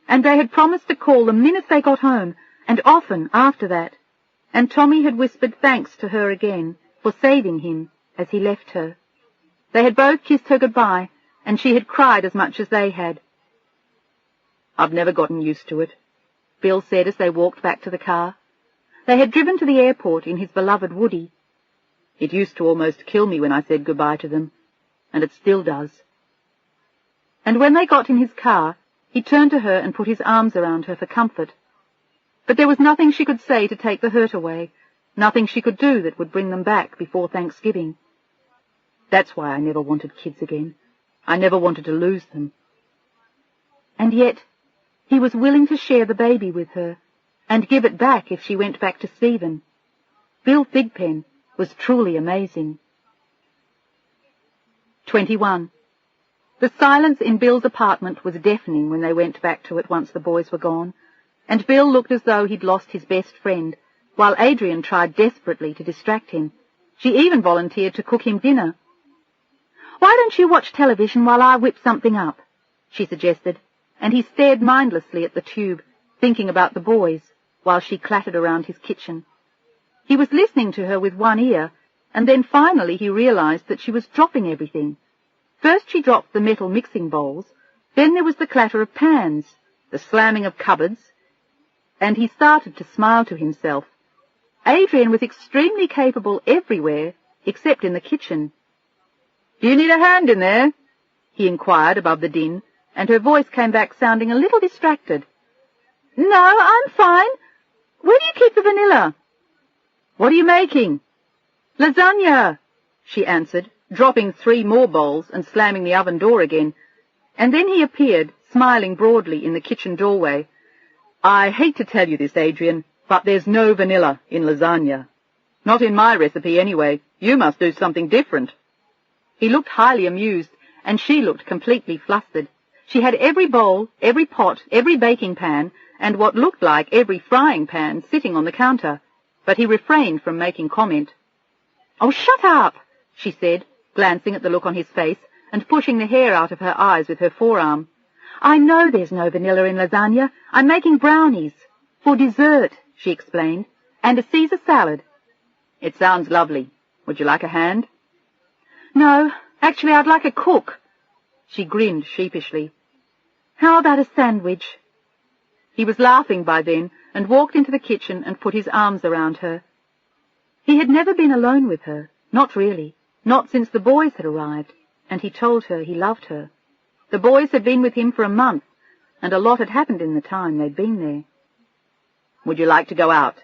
and they had promised to call the minute they got home, and often after that, and Tommy had whispered thanks to her again for saving him as he left her. They had both kissed her goodbye, and she had cried as much as they had. "I've never gotten used to it," Bill said as they walked back to the car. They had driven to the airport in his beloved Woody. "It used to almost kill me when I said goodbye to them, and it still does." And when they got in his car, he turned to her and put his arms around her for comfort. But there was nothing she could say to take the hurt away, nothing she could do that would bring them back before Thanksgiving. That's why I never wanted kids again. I never wanted to lose them. And yet, he was willing to share the baby with her, and give it back if she went back to Stephen. Bill Thigpen was truly amazing. 21. The silence in Bill's apartment was deafening when they went back to it once the boys were gone, and Bill looked as though he'd lost his best friend, while Adrian tried desperately to distract him. She even volunteered to cook him dinner. "Why don't you watch television while I whip something up?" she suggested, and he stared mindlessly at the tube, thinking about the boys, while she clattered around his kitchen. He was listening to her with one ear, and then finally he realized that she was dropping everything. First she dropped the metal mixing bowls, then there was the clatter of pans, the slamming of cupboards, and he started to smile to himself. Adrian was extremely capable everywhere, except in the kitchen. "Do you need a hand in there?" he inquired above the din, and her voice came back sounding a little distracted. "No, I'm fine. Where do you keep the vanilla?" "What are you making?" "Lasagna," she answered, dropping 3 more bowls and slamming the oven door again. And then he appeared, smiling broadly in the kitchen doorway. "I hate to tell you this, Adrian, but there's no vanilla in lasagna. Not in my recipe, anyway. You must do something different." He looked highly amused, and she looked completely flustered. She had every bowl, every pot, every baking pan, and what looked like every frying pan sitting on the counter, but he refrained from making comment. "Oh, shut up," she said, glancing at the look on his face and pushing the hair out of her eyes with her forearm. "I know there's no vanilla in lasagna. I'm making brownies. For dessert," she explained, "and a Caesar salad." It sounds lovely. Would you like a hand? No, actually I'd like a cook. She grinned sheepishly. How about a sandwich? He was laughing by then and walked into the kitchen and put his arms around her. He had never been alone with her, not really, not since the boys had arrived, and he told her he loved her. The boys had been with him for a month, and a lot had happened in the time they'd been there. Would you like to go out?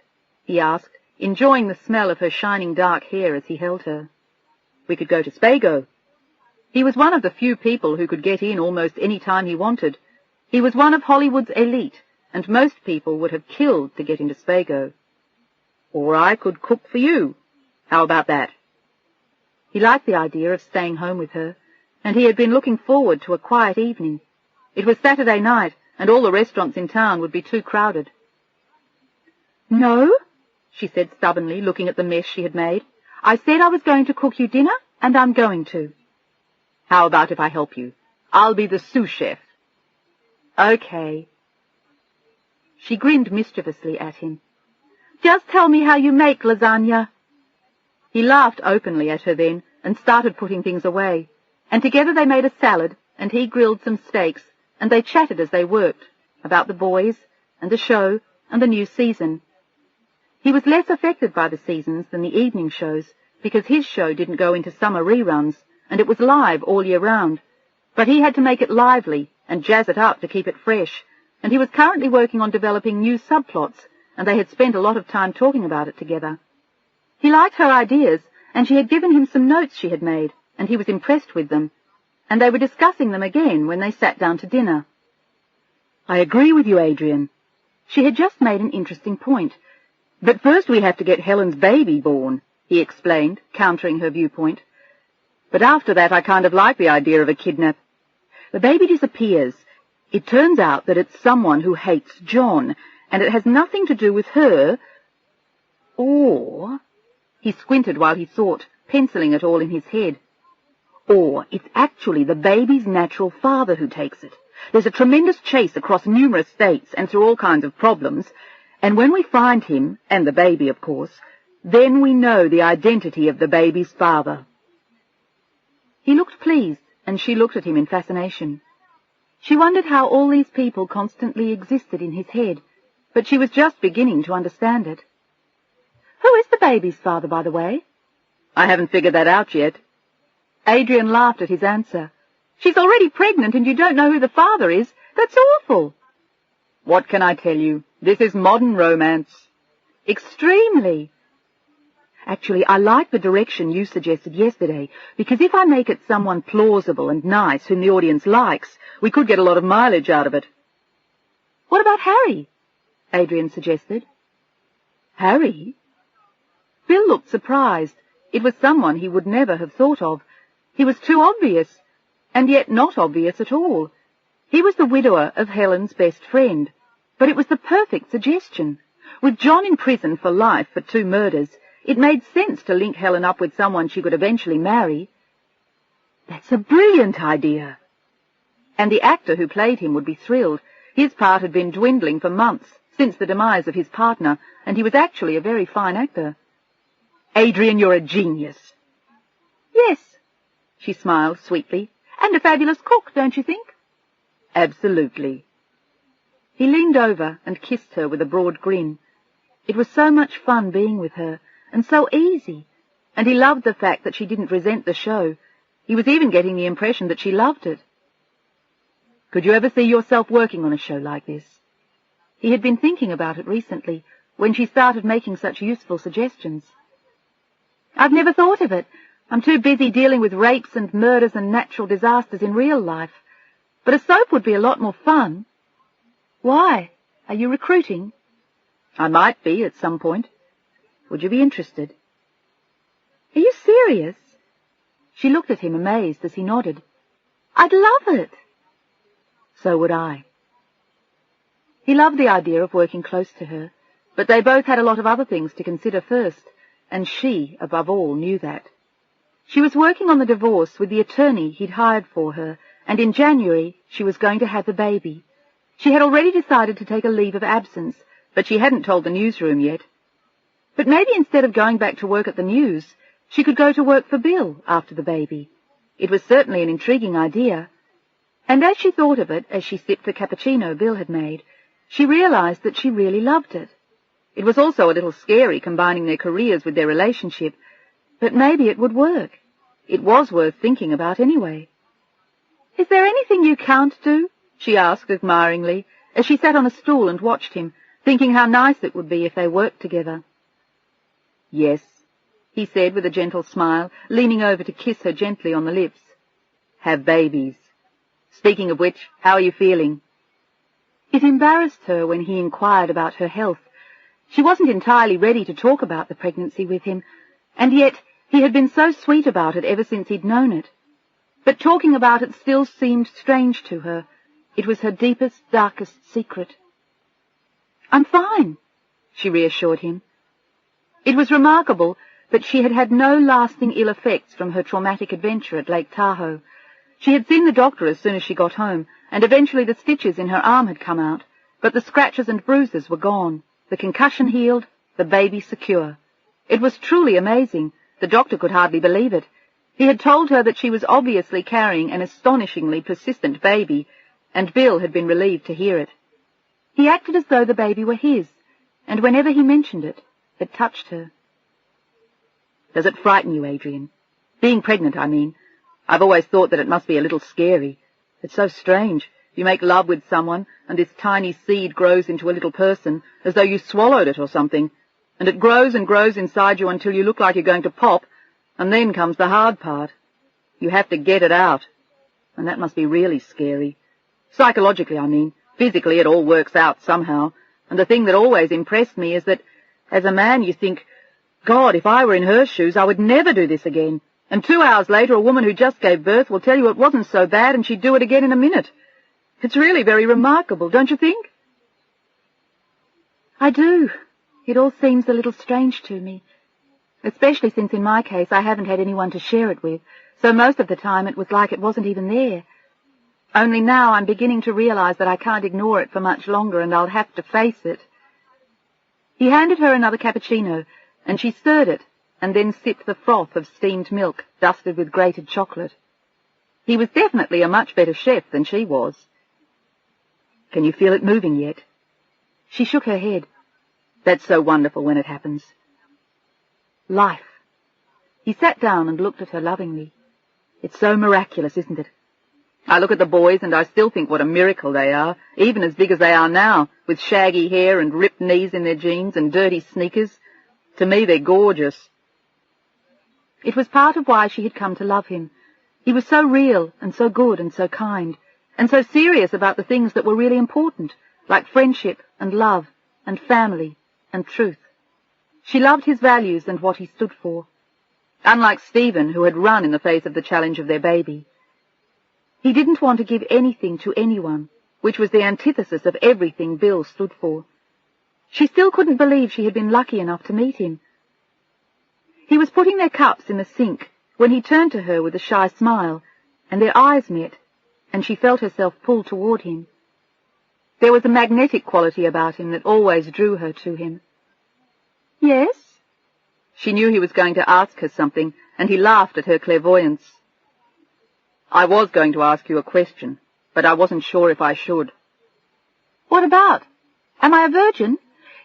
He asked, enjoying the smell of her shining dark hair as he held her. We could go to Spago. He was one of the few people who could get in almost any time he wanted. He was one of Hollywood's elite, and most people would have killed to get into Spago. Or I could cook for you. How about that? He liked the idea of staying home with her, and he had been looking forward to a quiet evening. It was Saturday night, and all the restaurants in town would be too crowded. No, she said stubbornly, looking at the mess she had made. I said I was going to cook you dinner, and I'm going to. How about if I help you? I'll be the sous chef. Okay. She grinned mischievously at him. Just tell me how you make lasagna. He laughed openly at her then and started putting things away, and together they made a salad, and he grilled some steaks, and they chatted as they worked, about the boys, and the show, and the new season. He was less affected by the seasons than the evening shows, because his show didn't go into summer reruns, and it was live all year round. But he had to make it lively and jazz it up to keep it fresh, and he was currently working on developing new subplots, and they had spent a lot of time talking about it together. He liked her ideas, and she had given him some notes she had made, and he was impressed with them, and they were discussing them again when they sat down to dinner. I agree with you, Adrian. She had just made an interesting point. But first we have to get Helen's baby born, he explained, countering her viewpoint. But after that I kind of like the idea of a kidnap. The baby disappears. It turns out that it's someone who hates John, and it has nothing to do with her. Or, he squinted while he thought, penciling it all in his head. Or it's actually the baby's natural father who takes it. There's a tremendous chase across numerous states and through all kinds of problems, and when we find him, and the baby, of course, then we know the identity of the baby's father. He looked pleased, and she looked at him in fascination. She wondered how all these people constantly existed in his head, but she was just beginning to understand it. Who is the baby's father, by the way? I haven't figured that out yet. Adrian laughed at his answer. She's already pregnant and you don't know who the father is? That's awful. What can I tell you? This is modern romance. Extremely. Actually, I like the direction you suggested yesterday, because if I make it someone plausible and nice whom the audience likes, we could get a lot of mileage out of it. What about Harry? Adrian suggested. Harry? Bill looked surprised. It was someone he would never have thought of. He was too obvious, and yet not obvious at all. He was the widower of Helen's best friend, but it was the perfect suggestion. With John in prison for life for 2 murders, it made sense to link Helen up with someone she could eventually marry. That's a brilliant idea. And the actor who played him would be thrilled. His part had been dwindling for months, since the demise of his partner, and he was actually a very fine actor. Adrian, you're a genius. Yes, she smiled sweetly. And a fabulous cook, don't you think? Absolutely. He leaned over and kissed her with a broad grin. It was so much fun being with her, and so easy, and he loved the fact that she didn't resent the show. He was even getting the impression that she loved it. Could you ever see yourself working on a show like this? He had been thinking about it recently, when she started making such useful suggestions. I've never thought of it. I'm too busy dealing with rapes and murders and natural disasters in real life. But a soap would be a lot more fun. Why? Are you recruiting? I might be at some point. Would you be interested? Are you serious? She looked at him amazed as he nodded. I'd love it. So would I. He loved the idea of working close to her, but they both had a lot of other things to consider first, and she, above all, knew that. She was working on the divorce with the attorney he'd hired for her, and in January she was going to have the baby. She had already decided to take a leave of absence, but she hadn't told the newsroom yet. But maybe instead of going back to work at the News, she could go to work for Bill after the baby. It was certainly an intriguing idea. And as she thought of it, as she sipped the cappuccino Bill had made, she realized that she really loved it. It was also a little scary combining their careers with their relationship, but maybe it would work. It was worth thinking about anyway. "Is there anything you can't do?" she asked admiringly, as she sat on a stool and watched him, thinking how nice it would be if they worked together. "Yes," he said with a gentle smile, leaning over to kiss her gently on the lips. "Have babies. Speaking of which, how are you feeling?" It embarrassed her when he inquired about her health. She wasn't entirely ready to talk about the pregnancy with him, and yet he had been so sweet about it ever since he'd known it. But talking about it still seemed strange to her. It was her deepest, darkest secret. "I'm fine," she reassured him. It was remarkable that she had had no lasting ill effects from her traumatic adventure at Lake Tahoe. She had seen the doctor as soon as she got home, and eventually the stitches in her arm had come out, but the scratches and bruises were gone, the concussion healed, the baby secure. It was truly amazing. The doctor could hardly believe it. He had told her that she was obviously carrying an astonishingly persistent baby, and Bill had been relieved to hear it. He acted as though the baby were his, and whenever he mentioned it, it touched her. "Does it frighten you, Adrian? Being pregnant, I mean. I've always thought that it must be a little scary. It's so strange. You make love with someone, and this tiny seed grows into a little person, as though you swallowed it or something, and it grows and grows inside you until you look like you're going to pop, and then comes the hard part. You have to get it out, and that must be really scary. Psychologically, I mean. Physically, it all works out somehow, and the thing that always impressed me is that, as a man, you think, God, if I were in her shoes, I would never do this again. And 2 hours later, a woman who just gave birth will tell you it wasn't so bad and she'd do it again in a minute. It's really very remarkable, don't you think?" "I do. It all seems a little strange to me, especially since in my case I haven't had anyone to share it with, so most of the time it was like it wasn't even there. Only now I'm beginning to realize that I can't ignore it for much longer and I'll have to face it." He handed her another cappuccino, and she stirred it, and then sipped the froth of steamed milk dusted with grated chocolate. He was definitely a much better chef than she was. "Can you feel it moving yet?" She shook her head. "That's so wonderful when it happens." Life. He sat down and looked at her lovingly. "It's so miraculous, isn't it? I look at the boys and I still think what a miracle they are, even as big as they are now, with shaggy hair and ripped knees in their jeans and dirty sneakers. To me, they're gorgeous." It was part of why she had come to love him. He was so real and so good and so kind, and so serious about the things that were really important, like friendship and love and family and truth. She loved his values and what he stood for. Unlike Stephen, who had run in the face of the challenge of their baby. He didn't want to give anything to anyone, which was the antithesis of everything Bill stood for. She still couldn't believe she had been lucky enough to meet him. He was putting their cups in the sink when he turned to her with a shy smile, and their eyes met, and she felt herself pulled toward him. There was a magnetic quality about him that always drew her to him. "Yes?" She knew he was going to ask her something, and he laughed at her clairvoyance. "I was going to ask you a question, but I wasn't sure if I should." "What about? Am I a virgin?"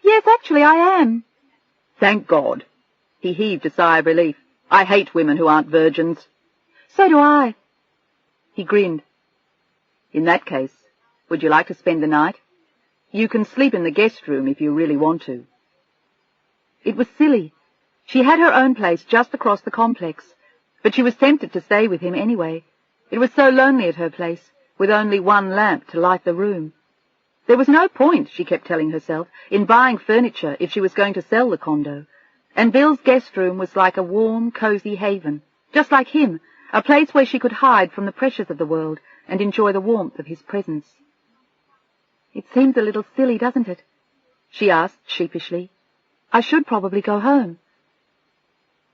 "Yes, actually I am." "Thank God." He heaved a sigh of relief. "I hate women who aren't virgins." "So do I." He grinned. "In that case, would you like to spend the night? You can sleep in the guest room if you really want to." It was silly. She had her own place just across the complex, but she was tempted to stay with him anyway. It was so lonely at her place, with only one lamp to light the room. There was no point, she kept telling herself, in buying furniture if she was going to sell the condo. And Bill's guest room was like a warm, cosy haven, just like him, a place where she could hide from the pressures of the world and enjoy the warmth of his presence. "It seems a little silly, doesn't it?" she asked sheepishly. "I should probably go home."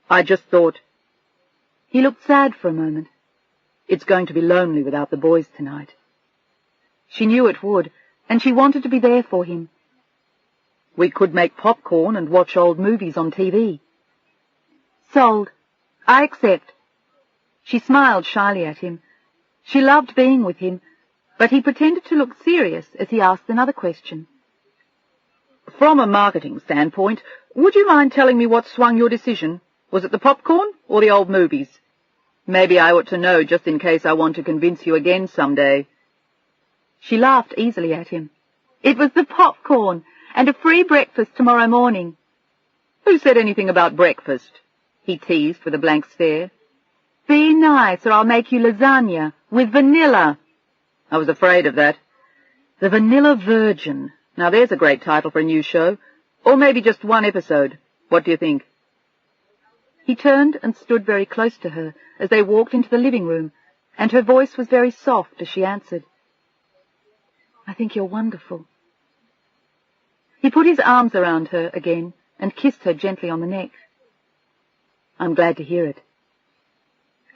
"I just thought—" He looked sad for a moment. "It's going to be lonely without the boys tonight." She knew it would, and she wanted to be there for him. We could make popcorn and watch old movies on TV. Sold. I accept. She smiled shyly at him. She loved being with him, but he pretended to look serious as he asked another question. From a marketing standpoint, would you mind telling me what swung your decision? Was it the popcorn or the old movies? Maybe I ought to know just in case I want to convince you again someday. She laughed easily at him. It was the popcorn and a free breakfast tomorrow morning. Who said anything about breakfast? He teased with a blank stare. Be nice or I'll make you lasagna with vanilla. I was afraid of that. The Vanilla Virgin. Now there's a great title for a new show. Or maybe just one episode. What do you think? He turned and stood very close to her as they walked into the living room, and her voice was very soft as she answered. I think you're wonderful. He put his arms around her again and kissed her gently on the neck. I'm glad to hear it.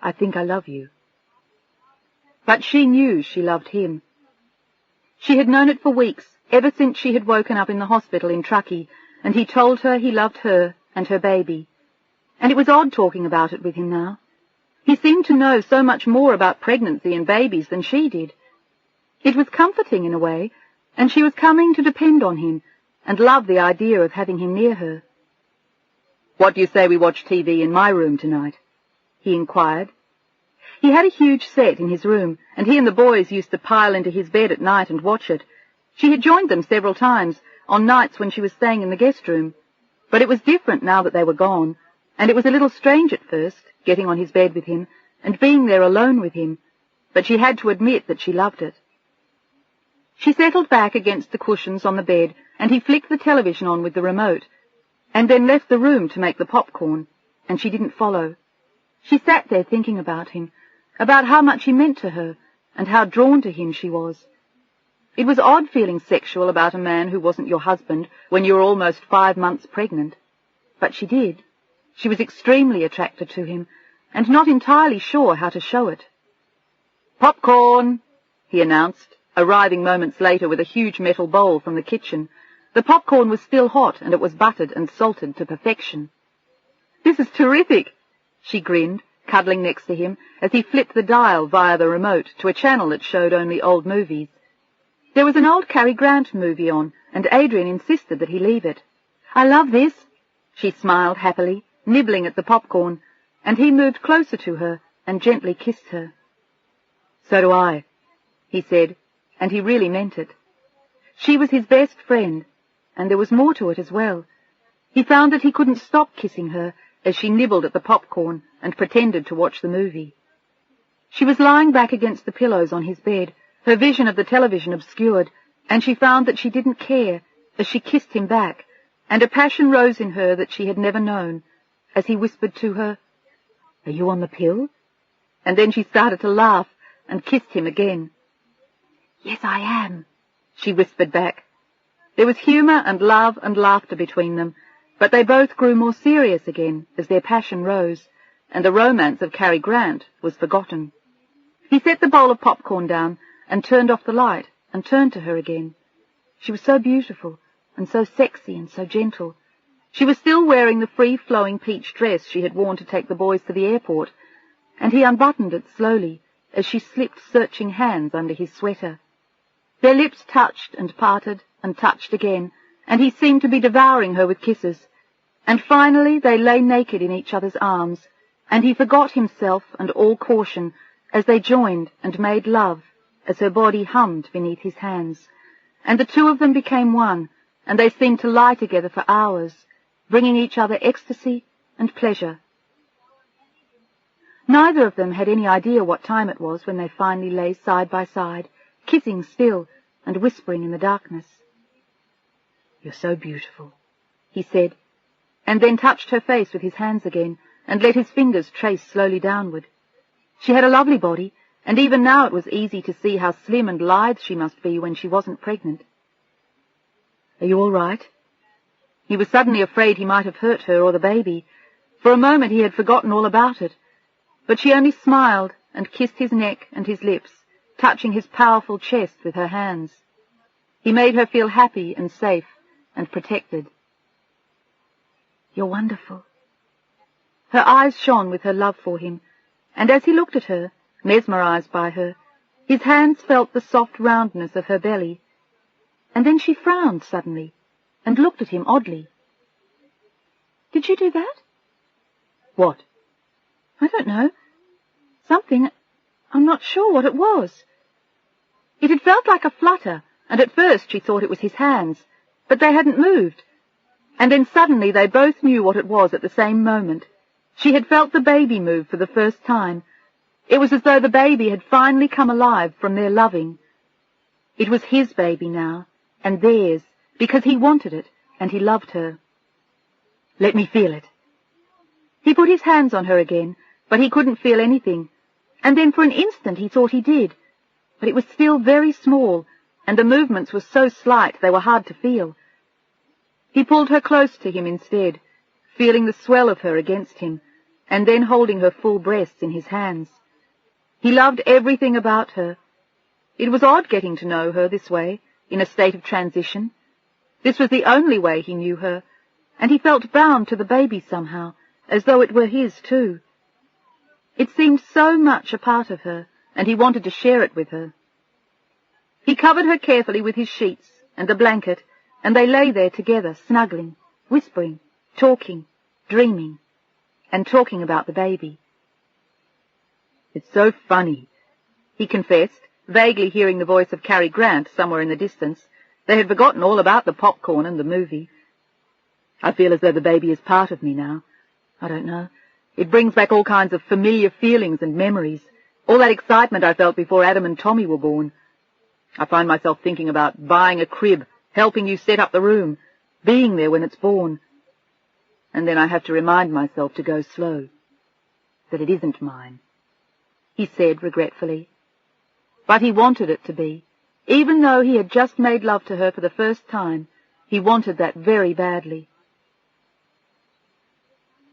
I think I love you. But she knew she loved him. She had known it for weeks, ever since she had woken up in the hospital in Truckee, and he told her he loved her and her baby. And it was odd talking about it with him now. He seemed to know so much more about pregnancy and babies than she did. It was comforting in a way, and she was coming to depend on him and love the idea of having him near her. What do you say we watch TV in my room tonight? He inquired. He had a huge set in his room, and he and the boys used to pile into his bed at night and watch it. She had joined them several times, on nights when she was staying in the guest room. But it was different now that they were gone, and it was a little strange at first, getting on his bed with him, and being there alone with him, but she had to admit that she loved it. She settled back against the cushions on the bed, and he flicked the television on with the remote, and then left the room to make the popcorn, and she didn't follow. She sat there thinking about him, about how much he meant to her, and how drawn to him she was. It was odd feeling sexual about a man who wasn't your husband when you were almost 5 months pregnant. But she did. She was extremely attracted to him, and not entirely sure how to show it. Popcorn, he announced, arriving moments later with a huge metal bowl from the kitchen. The popcorn was still hot, and it was buttered and salted to perfection. This is terrific, she grinned, cuddling next to him as he flipped the dial via the remote to a channel that showed only old movies. There was an old Cary Grant movie on, and Adrian insisted that he leave it. I love this, she smiled happily, nibbling at the popcorn, and he moved closer to her and gently kissed her. So do I, he said, and he really meant it. She was his best friend, and there was more to it as well. He found that he couldn't stop kissing her as she nibbled at the popcorn and pretended to watch the movie. She was lying back against the pillows on his bed, her vision of the television obscured, and she found that she didn't care as she kissed him back, and a passion rose in her that she had never known, as he whispered to her, Are you on the pill? And then she started to laugh and kissed him again. Yes, I am, she whispered back. There was humour and love and laughter between them, but they both grew more serious again as their passion rose, and the romance of Cary Grant was forgotten. He set the bowl of popcorn down and turned off the light and turned to her again. She was so beautiful and so sexy and so gentle. She was still wearing the free-flowing peach dress she had worn to take the boys to the airport, and he unbuttoned it slowly as she slipped searching hands under his sweater. Their lips touched and parted and touched again, and he seemed to be devouring her with kisses. And finally they lay naked in each other's arms, and he forgot himself and all caution as they joined and made love, as her body hummed beneath his hands. And the two of them became one, and they seemed to lie together for hours, bringing each other ecstasy and pleasure. Neither of them had any idea what time it was when they finally lay side by side, kissing still and whispering in the darkness. You're so beautiful, he said, and then touched her face with his hands again and let his fingers trace slowly downward. She had a lovely body, and even now it was easy to see how slim and lithe she must be when she wasn't pregnant. Are you all right? He was suddenly afraid he might have hurt her or the baby. For a moment he had forgotten all about it, but she only smiled and kissed his neck and his lips, touching his powerful chest with her hands. He made her feel happy and safe, and protected. "You're wonderful." Her eyes shone with her love for him, and as he looked at her, mesmerized by her, his hands felt the soft roundness of her belly. And then she frowned suddenly and looked at him oddly. "Did you do that?" "What?" "I don't know. Something. I'm not sure what it was." It had felt like a flutter, and at first she thought it was his hands, but they hadn't moved. And then suddenly they both knew what it was at the same moment. She had felt the baby move for the first time. It was as though the baby had finally come alive from their loving. It was his baby now, and theirs, because he wanted it, and he loved her. "Let me feel it." He put his hands on her again, but he couldn't feel anything, and then for an instant he thought he did, but it was still very small, and the movements were so slight they were hard to feel. He pulled her close to him instead, feeling the swell of her against him, and then holding her full breasts in his hands. He loved everything about her. It was odd getting to know her this way, in a state of transition. This was the only way he knew her, and he felt bound to the baby somehow, as though it were his too. It seemed so much a part of her, and he wanted to share it with her. He covered her carefully with his sheets and a blanket, and they lay there together, snuggling, whispering, talking, dreaming, and talking about the baby. "It's so funny," he confessed, vaguely hearing the voice of Cary Grant somewhere in the distance. They had forgotten all about the popcorn and the movie. "I feel as though the baby is part of me now. I don't know. It brings back all kinds of familiar feelings and memories, all that excitement I felt before Adam and Tommy were born. I find myself thinking about buying a crib, helping you set up the room, being there when it's born. And then I have to remind myself to go slow, that it isn't mine," he said regretfully. But he wanted it to be. Even though he had just made love to her for the first time, he wanted that very badly.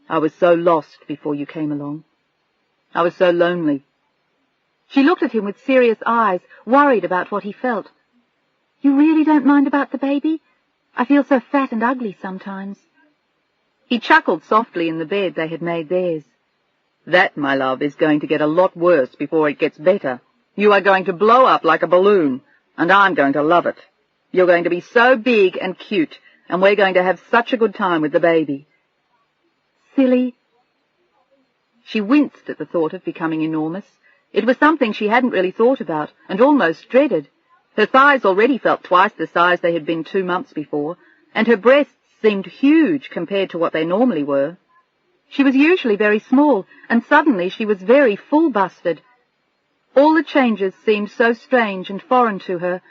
"I was so lost before you came along. I was so lonely." She looked at him with serious eyes, worried about what he felt. "You really don't mind about the baby? I feel so fat and ugly sometimes." He chuckled softly in the bed they had made theirs. "That, my love, is going to get a lot worse before it gets better. You are going to blow up like a balloon, and I'm going to love it. You're going to be so big and cute, and we're going to have such a good time with the baby." "Silly." She winced at the thought of becoming enormous. It was something she hadn't really thought about, and almost dreaded. Her thighs already felt twice the size they had been 2 months before, and her breasts seemed huge compared to what they normally were. She was usually very small, and suddenly she was very full-busted. All the changes seemed so strange and foreign to her,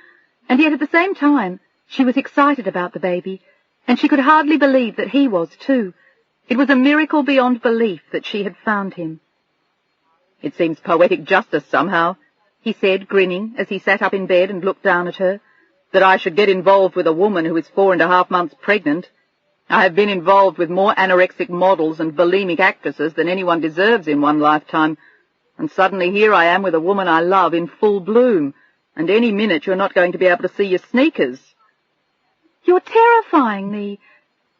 and yet at the same time she was excited about the baby, and she could hardly believe that he was too. It was a miracle beyond belief that she had found him. "It seems poetic justice somehow," he said, grinning, as he sat up in bed and looked down at her, "that I should get involved with a woman who is 4.5 months pregnant. I have been involved with more anorexic models and bulimic actresses than anyone deserves in one lifetime, and suddenly here I am with a woman I love in full bloom, and any minute you're not going to be able to see your sneakers." "You're terrifying me.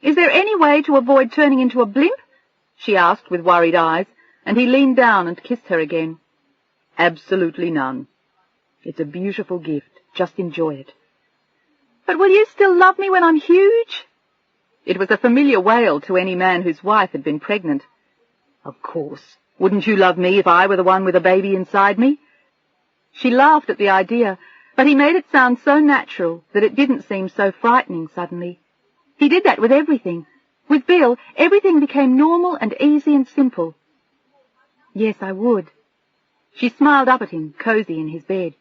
Is there any way to avoid turning into a blimp?" she asked with worried eyes, and he leaned down and kissed her again. "Absolutely none. It's a beautiful gift. Just enjoy it." "But will you still love me when I'm huge?" It was a familiar wail to any man whose wife had been pregnant. "Of course. Wouldn't you love me if I were the one with a baby inside me?" She laughed at the idea, but he made it sound so natural that it didn't seem so frightening suddenly. He did that with everything. With Bill, everything became normal and easy and simple. "Yes, I would." She smiled up at him, cozy in his bed.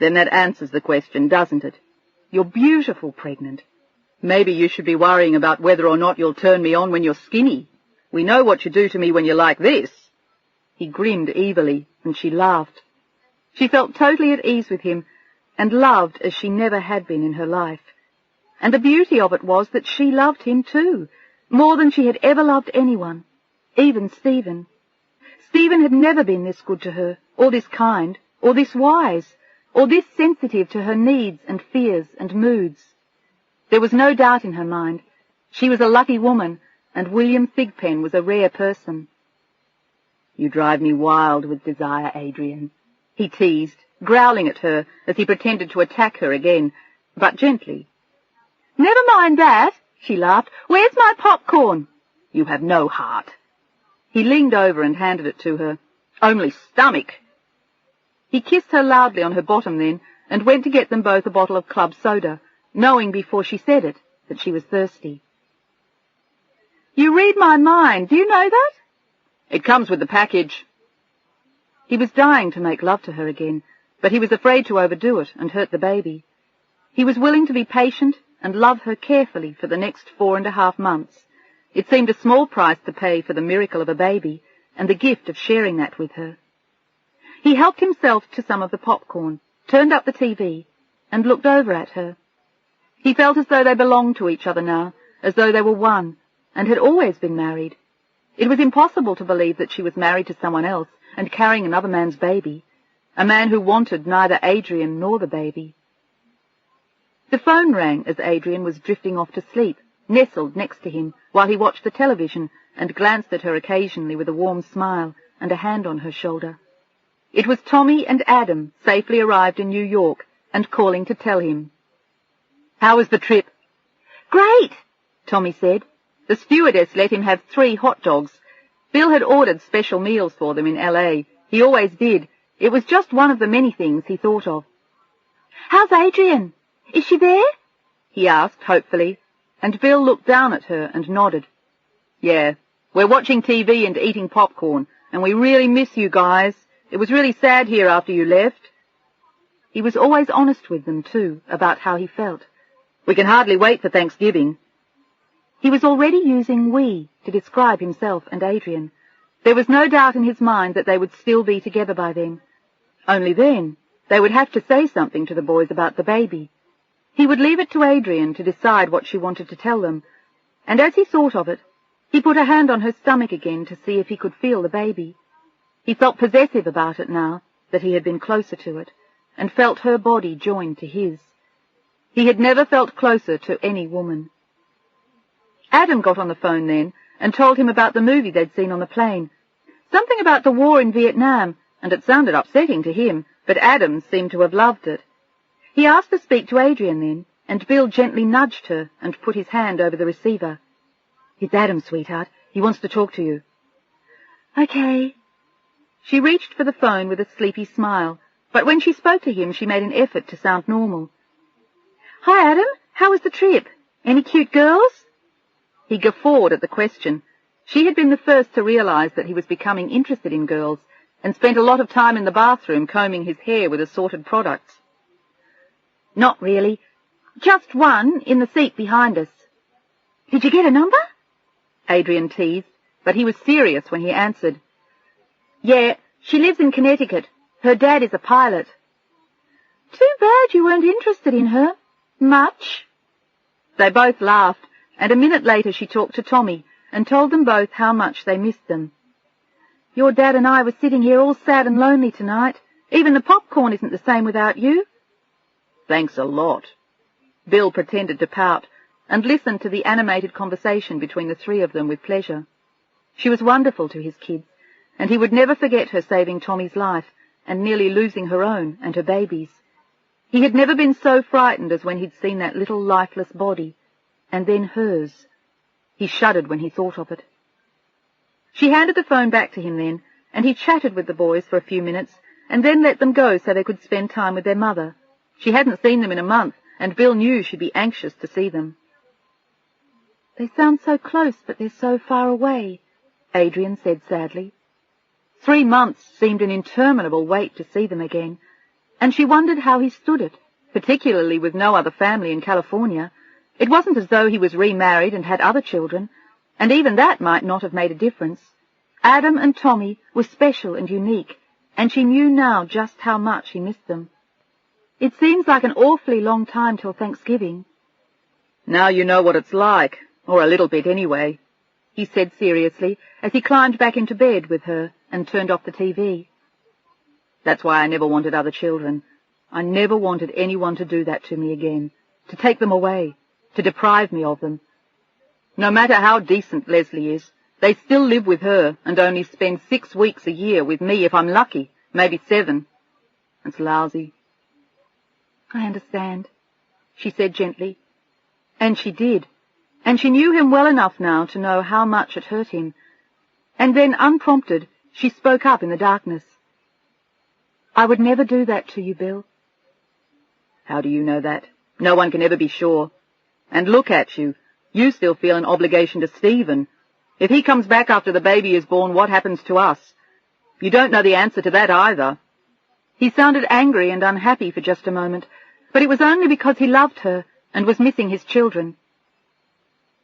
"Then that answers the question, doesn't it? You're beautiful pregnant. Maybe you should be worrying about whether or not you'll turn me on when you're skinny. We know what you do to me when you're like this." He grinned evilly, and she laughed. She felt totally at ease with him, and loved as she never had been in her life. And the beauty of it was that she loved him too, more than she had ever loved anyone, even Stephen. Stephen had never been this good to her, or this kind, or this wise, or this sensitive to her needs and fears and moods. There was no doubt in her mind. She was a lucky woman, and William Thigpen was a rare person. "You drive me wild with desire, Adrian," he teased, growling at her as he pretended to attack her again, but gently. "Never mind that," she laughed. "Where's my popcorn?" "You have no heart." He leaned over and handed it to her. "Only stomach." He kissed her loudly on her bottom then, and went to get them both a bottle of club soda, knowing before she said it that she was thirsty. "You read my mind, do you know that?" "It comes with the package." He was dying to make love to her again, but he was afraid to overdo it and hurt the baby. He was willing to be patient and love her carefully for the next 4.5 months. It seemed a small price to pay for the miracle of a baby and the gift of sharing that with her. He helped himself to some of the popcorn, turned up the TV, and looked over at her. He felt as though they belonged to each other now, as though they were one, and had always been married. It was impossible to believe that she was married to someone else and carrying another man's baby, a man who wanted neither Adrian nor the baby. The phone rang as Adrian was drifting off to sleep, nestled next to him, while he watched the television and glanced at her occasionally with a warm smile and a hand on her shoulder. It was Tommy and Adam, safely arrived in New York, and calling to tell him. "How was the trip?" "Great," Tommy said. The stewardess let him have 3 hot dogs. Bill had ordered special meals for them in L.A. He always did. It was just one of the many things he thought of. "How's Adrian? Is she there?" he asked hopefully, and Bill looked down at her and nodded. "Yeah, we're watching TV and eating popcorn, and we really miss you guys. It was really sad here after you left." He was always honest with them, too, about how he felt. "We can hardly wait for Thanksgiving." He was already using "we" to describe himself and Adrian. There was no doubt in his mind that they would still be together by then. Only then, they would have to say something to the boys about the baby. He would leave it to Adrian to decide what she wanted to tell them, and as he thought of it, he put a hand on her stomach again to see if he could feel the baby. He felt possessive about it now that he had been closer to it, and felt her body joined to his. He had never felt closer to any woman. Adam got on the phone then and told him about the movie they'd seen on the plane. Something about the war in Vietnam, and it sounded upsetting to him, but Adam seemed to have loved it. He asked to speak to Adrian then, and Bill gently nudged her and put his hand over the receiver. "It's Adam, sweetheart. He wants to talk to you." "Okay." She reached for the phone with a sleepy smile, but when she spoke to him she made an effort to sound normal. "Hi, Adam. How was the trip? Any cute girls?" He guffawed at the question. She had been the first to realize that he was becoming interested in girls, and spent a lot of time in the bathroom combing his hair with assorted products. "Not really. Just one in the seat behind us." "Did you get a number?" Adrian teased, but he was serious when he answered. "Yeah, she lives in Connecticut. Her dad is a pilot." "Too bad you weren't interested in her. Much." They both laughed, and a minute later she talked to Tommy and told them both how much they missed them. "Your dad and I were sitting here all sad and lonely tonight. Even the popcorn isn't the same without you." "Thanks a lot." Bill pretended to pout, and listened to the animated conversation between the 3 of them with pleasure. She was wonderful to his kids, and he would never forget her saving Tommy's life and nearly losing her own and her baby's. He had never been so frightened as when he'd seen that little lifeless body, and then hers. He shuddered when he thought of it. She handed the phone back to him then, and he chatted with the boys for a few minutes, and then let them go so they could spend time with their mother. She hadn't seen them in a month, and Bill knew she'd be anxious to see them. "They sound so close, but they're so far away," Adrian said sadly. 3 months seemed an interminable wait to see them again, and she wondered how he stood it, particularly with no other family in California. It wasn't as though he was remarried and had other children, and even that might not have made a difference. Adam and Tommy were special and unique, and she knew now just how much he missed them. "It seems like an awfully long time till Thanksgiving." "Now you know what it's like, or a little bit anyway," he said seriously as he climbed back into bed with her and turned off the TV. "That's why I never wanted other children. I never wanted anyone to do that to me again, to take them away. to deprive me of them. No matter how decent Leslie is, they still live with her and only spend 6 weeks a year with me if I'm lucky, maybe 7. It's lousy. I understand, she said gently. And she did, and she knew him well enough now to know how much it hurt him. And then, unprompted, she spoke up in the darkness. I would never do that to you, Bill. How do you know that? No one can ever be sure. And look at you. You still feel an obligation to Stephen. If he comes back after the baby is born, what happens to us? You don't know the answer to that either. He sounded angry and unhappy for just a moment, but it was only because he loved her and was missing his children.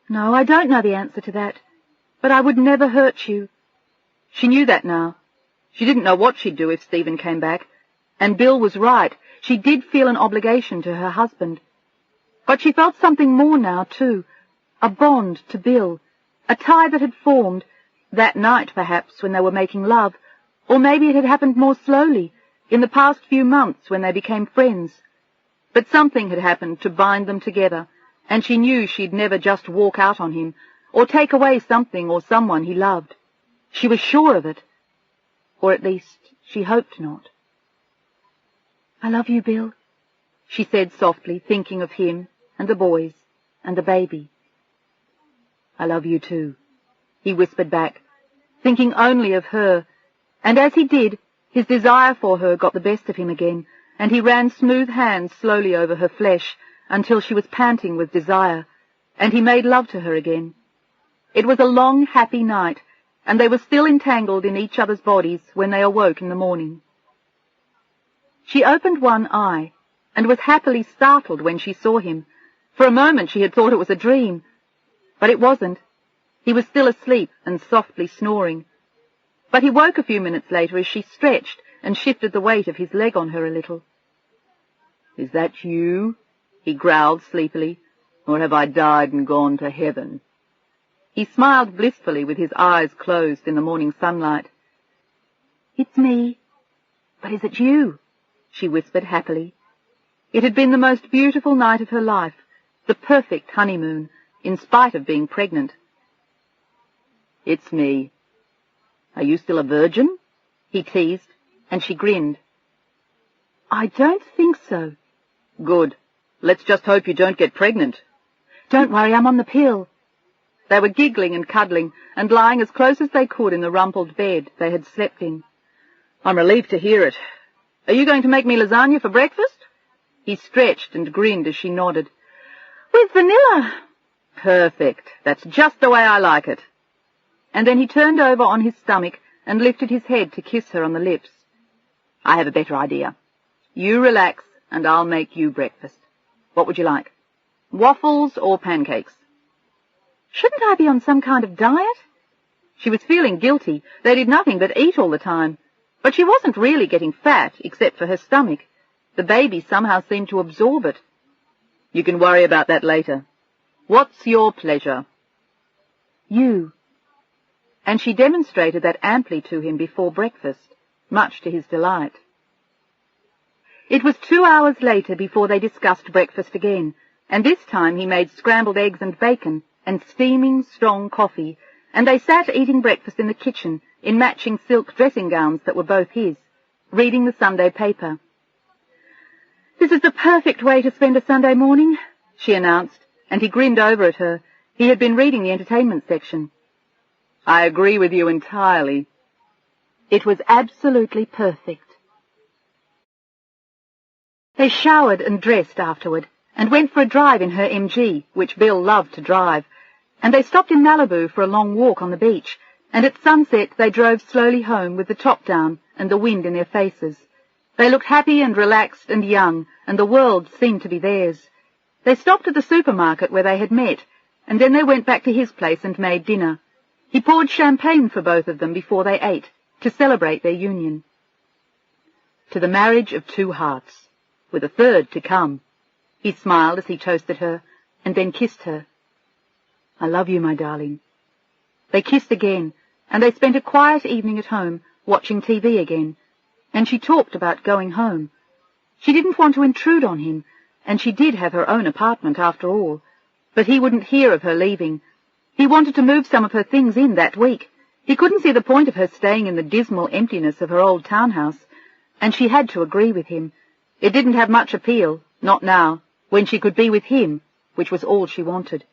No, I don't know the answer to that, but I would never hurt you. She knew that now. She didn't know what she'd do if Stephen came back, and Bill was right. She did feel an obligation to her husband. But she felt something more now, too, a bond to Bill, a tie that had formed, that night perhaps when they were making love, or maybe it had happened more slowly, in the past few months when they became friends. But something had happened to bind them together, and she knew she'd never just walk out on him, or take away something or someone he loved. She was sure of it, or at least she hoped not. I love you, Bill, she said softly, thinking of him and the boys and the baby. I love you too, he whispered back, thinking only of her, and as he did, his desire for her got the best of him again, and he ran smooth hands slowly over her flesh until she was panting with desire, and he made love to her again. It was a long, happy night, and they were still entangled in each other's bodies when they awoke in the morning. She opened one eye, and was happily startled when she saw him. For a moment she had thought it was a dream, but it wasn't. He was still asleep and softly snoring. But he woke a few minutes later as she stretched and shifted the weight of his leg on her a little. Is that you? He growled sleepily. Or have I died and gone to heaven? He smiled blissfully with his eyes closed in the morning sunlight. It's me. But is it you? She whispered happily. It had been the most beautiful night of her life, the perfect honeymoon, in spite of being pregnant. It's me. Are you still a virgin? He teased, and she grinned. I don't think so. Good. Let's just hope you don't get pregnant. Don't worry, I'm on the pill. They were giggling and cuddling and lying as close as they could in the rumpled bed they had slept in. I'm relieved to hear it. Are you going to make me lasagna for breakfast? He stretched and grinned as she nodded. With vanilla. Perfect. That's just the way I like it. And then he turned over on his stomach and lifted his head to kiss her on the lips. I have a better idea. You relax and I'll make you breakfast. What would you like? Waffles or pancakes? Shouldn't I be on some kind of diet? She was feeling guilty. They did nothing but eat all the time. But she wasn't really getting fat, except for her stomach. The baby somehow seemed to absorb it. You can worry about that later. What's your pleasure? You. And she demonstrated that amply to him before breakfast, much to his delight. It was 2 hours later before they discussed breakfast again, and this time he made scrambled eggs and bacon and steaming, strong coffee, and they sat eating breakfast in the kitchen in matching silk dressing gowns that were both his, reading the Sunday paper. This is the perfect way to spend a Sunday morning, she announced, and he grinned over at her. He had been reading the entertainment section. I agree with you entirely. It was absolutely perfect. They showered and dressed afterward, and went for a drive in her MG, which Bill loved to drive, and they stopped in Malibu for a long walk on the beach, and at sunset they drove slowly home with the top down and the wind in their faces. They looked happy and relaxed and young, and the world seemed to be theirs. They stopped at the supermarket where they had met, and then they went back to his place and made dinner. He poured champagne for both of them before they ate, to celebrate their union. To the marriage of two hearts, with a third to come. He smiled as he toasted her, and then kissed her. I love you, my darling. They kissed again, and they spent a quiet evening at home, watching TV again, and she talked about going home. She didn't want to intrude on him, and she did have her own apartment after all. But he wouldn't hear of her leaving. He wanted to move some of her things in that week. He couldn't see the point of her staying in the dismal emptiness of her old townhouse, and she had to agree with him. It didn't have much appeal, not now, when she could be with him, which was all she wanted.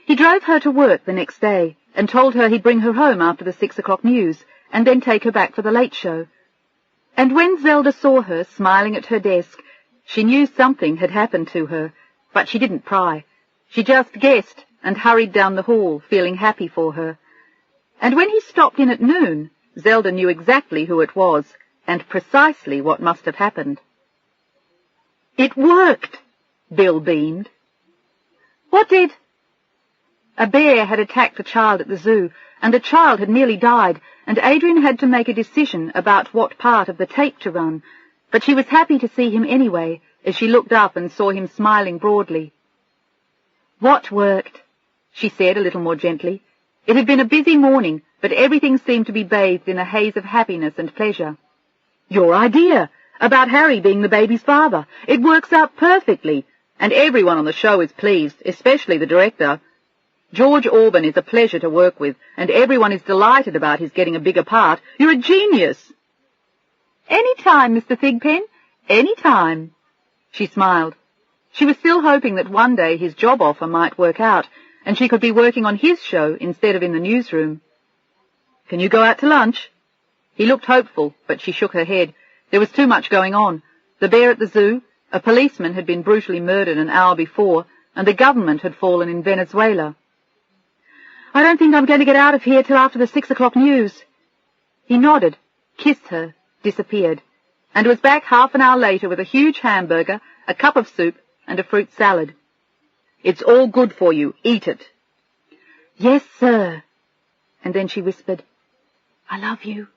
He drove her to work the next day and told her he'd bring her home after the 6 o'clock news and then take her back for the late show. And when Zelda saw her smiling at her desk, she knew something had happened to her, but she didn't pry. She just guessed and hurried down the hall, feeling happy for her. And when he stopped in at noon, Zelda knew exactly who it was and precisely what must have happened. "It worked," Bill beamed. "What did?" A bear had attacked a child at the zoo, and the child had nearly died, and Adrian had to make a decision about what part of the tape to run, but she was happy to see him anyway, as she looked up and saw him smiling broadly. "What worked?" she said a little more gently. It had been a busy morning, but everything seemed to be bathed in a haze of happiness and pleasure. "Your idea, about Harry being the baby's father. It works out perfectly, and everyone on the show is pleased, especially the director. George Orban is a pleasure to work with, and everyone is delighted about his getting a bigger part. You're a genius." "Any time, Mr. Thigpen, any time." She smiled. She was still hoping that one day his job offer might work out, and she could be working on his show instead of in the newsroom. "Can you go out to lunch?" He looked hopeful, but she shook her head. There was too much going on. The bear at the zoo, a policeman had been brutally murdered an hour before, and the government had fallen in Venezuela. "I don't think I'm going to get out of here till after the 6 o'clock news." He nodded, kissed her, disappeared, and was back half an hour later with a huge hamburger, a cup of soup, and a fruit salad. "It's all good for you. Eat it." "Yes, sir." And then she whispered, "I love you,"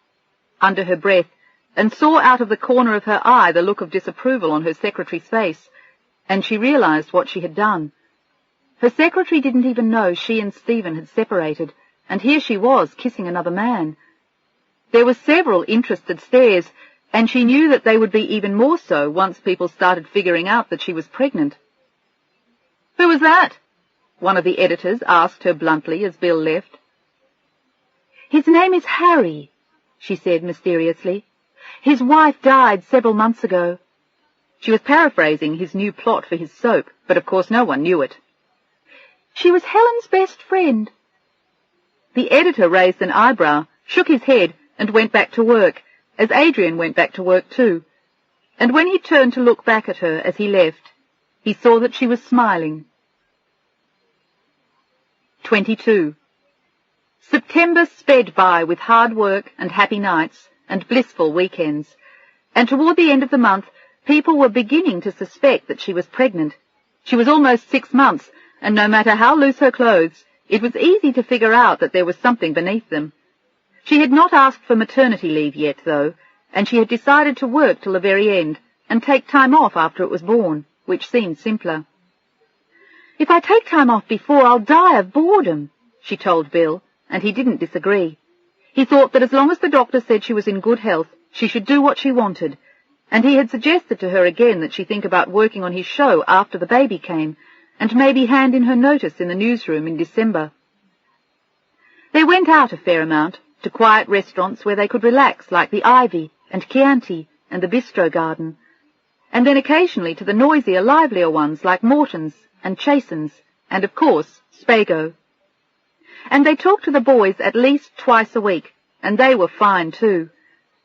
under her breath, and saw out of the corner of her eye the look of disapproval on her secretary's face, and she realized what she had done. Her secretary didn't even know she and Stephen had separated, and here she was kissing another man. There were several interested stares, and she knew that they would be even more so once people started figuring out that she was pregnant. "Who was that?" one of the editors asked her bluntly as Bill left. "His name is Harry," she said mysteriously. "His wife died several months ago." She was paraphrasing his new plot for his soap, but of course no one knew it. "She was Helen's best friend." The editor raised an eyebrow, shook his head, and went back to work, as Adrian went back to work too. And when he turned to look back at her as he left, he saw that she was smiling. 22. September sped by with hard work and happy nights and blissful weekends, and toward the end of the month people were beginning to suspect that she was pregnant. She was almost 6 months, and no matter how loose her clothes, it was easy to figure out that there was something beneath them. She had not asked for maternity leave yet, though, and she had decided to work till the very end and take time off after it was born, which seemed simpler. "If I take time off before, I'll die of boredom," she told Bill, and he didn't disagree. He thought that as long as the doctor said she was in good health, she should do what she wanted, and he had suggested to her again that she think about working on his show after the baby came, and maybe hand in her notice in the newsroom in December. They went out a fair amount, to quiet restaurants where they could relax, like the Ivy and Chianti and the Bistro Garden, and then occasionally to the noisier, livelier ones like Morton's and Chasen's, and of course Spago. And they talked to the boys at least twice a week, and they were fine too,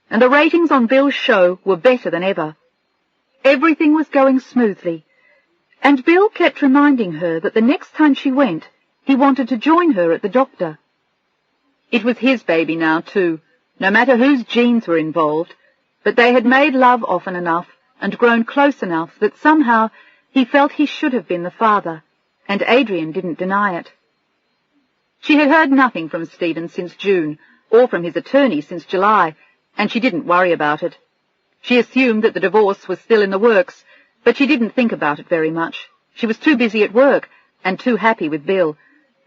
and the ratings on Bill's show were better than ever. Everything was going smoothly, and Bill kept reminding her that the next time she went, he wanted to join her at the doctor. It was his baby now, too, no matter whose genes were involved, but they had made love often enough and grown close enough that somehow he felt he should have been the father, and Adrian didn't deny it. She had heard nothing from Stephen since June, or from his attorney since July, and she didn't worry about it. She assumed that the divorce was still in the works, but she didn't think about it very much. She was too busy at work and too happy with Bill,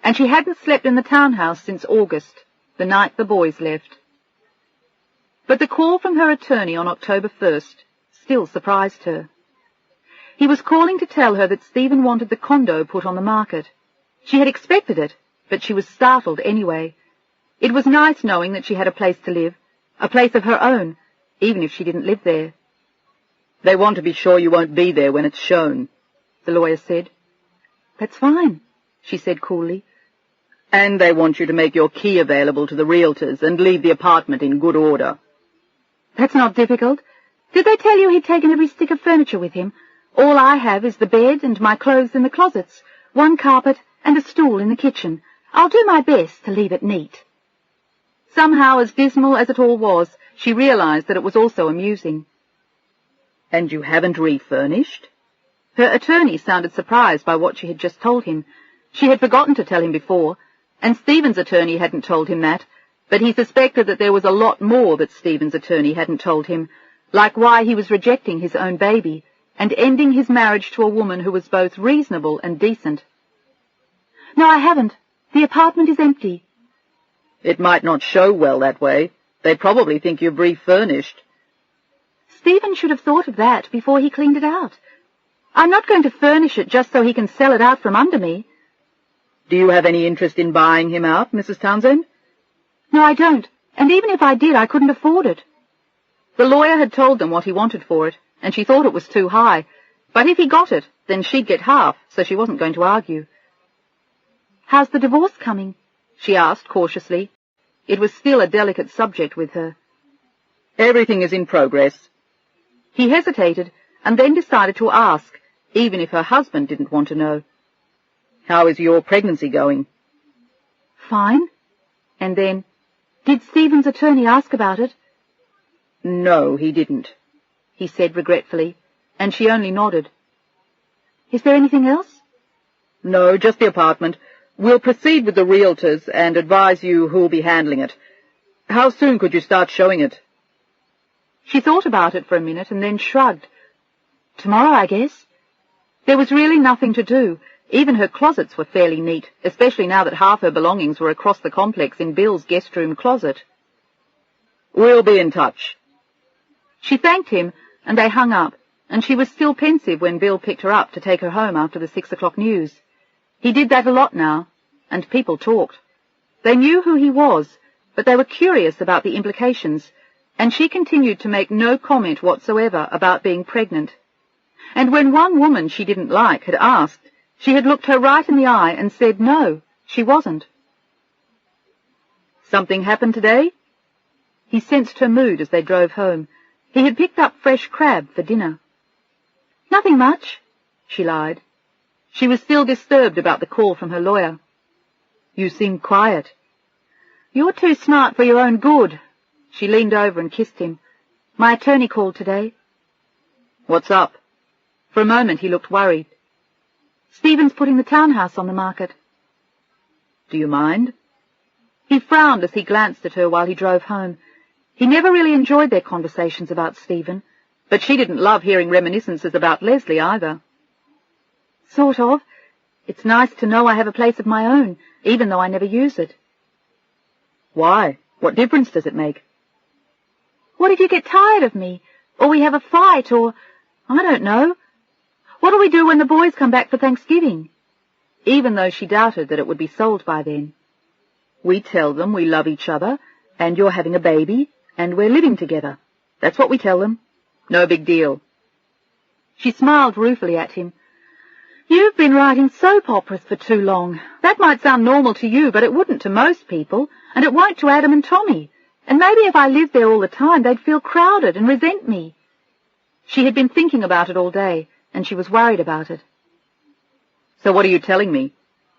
and she hadn't slept in the townhouse since August, the night the boys left. But the call from her attorney on October 1st still surprised her. He was calling to tell her that Stephen wanted the condo put on the market. She had expected it, but she was startled anyway. It was nice knowing that she had a place to live, a place of her own, even if she didn't live there. "They want to be sure you won't be there when it's shown," the lawyer said. "That's fine," she said coolly. "And they want you to make your key available to the realtors and leave the apartment in good order." "That's not difficult. Did they tell you he'd taken every stick of furniture with him? All I have is the bed and my clothes in the closets, one carpet and a stool in the kitchen. I'll do my best to leave it neat." Somehow, as dismal as it all was, she realized that it was also amusing. "And you haven't refurnished?" Her attorney sounded surprised by what she had just told him. She had forgotten to tell him before, and Stephen's attorney hadn't told him that, but he suspected that there was a lot more that Stephen's attorney hadn't told him, like why he was rejecting his own baby and ending his marriage to a woman who was both reasonable and decent. "No, I haven't. The apartment is empty." "It might not show well that way. They probably think you've refurnished." "Stephen should have thought of that before he cleaned it out. I'm not going to furnish it just so he can sell it out from under me." "Do you have any interest in buying him out, Mrs. Townsend?" "No, I don't, and even if I did, I couldn't afford it." The lawyer had told them what he wanted for it, and she thought it was too high, but if he got it, then she'd get half, so she wasn't going to argue. "How's the divorce coming?" she asked cautiously. It was still a delicate subject with her. "Everything is in progress." He hesitated, and then decided to ask, even if her husband didn't want to know. "How is your pregnancy going?" "Fine." And then, "Did Stephen's attorney ask about it?" "No, he didn't," he said regretfully, and she only nodded. "Is there anything else?" "No, just the apartment. We'll proceed with the realtors and advise you who'll be handling it. How soon could you start showing it?" She thought about it for a minute and then shrugged. "Tomorrow, I guess." There was really nothing to do. Even her closets were fairly neat, especially now that half her belongings were across the complex in Bill's guest room closet. "We'll be in touch." She thanked him, and they hung up, and she was still pensive when Bill picked her up to take her home after the 6 o'clock news. He did that a lot now, and people talked. They knew who he was, but they were curious about the implications, and she continued to make no comment whatsoever about being pregnant. And when one woman she didn't like had asked, she had looked her right in the eye and said no, she wasn't. "Something happened today?" He sensed her mood as they drove home. He had picked up fresh crab for dinner. "Nothing much," she lied. She was still disturbed about the call from her lawyer. "You seem quiet." "You're too smart for your own good." She leaned over and kissed him. "My attorney called today." "What's up?" For a moment he looked worried. "Stephen's putting the townhouse on the market." "Do you mind?" He frowned as he glanced at her while he drove home. He never really enjoyed their conversations about Stephen, but she didn't love hearing reminiscences about Leslie either. "Sort of. It's nice to know I have a place of my own, even though I never use it." "Why? What difference does it make?" "What if you get tired of me, or we have a fight, or, I don't know. What do we do when the boys come back for Thanksgiving?" Even though she doubted that it would be sold by then. "We tell them we love each other, and you're having a baby, and we're living together. That's what we tell them. No big deal." She smiled ruefully at him. "You've been writing soap operas for too long. That might sound normal to you, but it wouldn't to most people, and it won't to Adam and Tommy. And maybe if I lived there all the time, they'd feel crowded and resent me." She had been thinking about it all day, and she was worried about it. "So what are you telling me?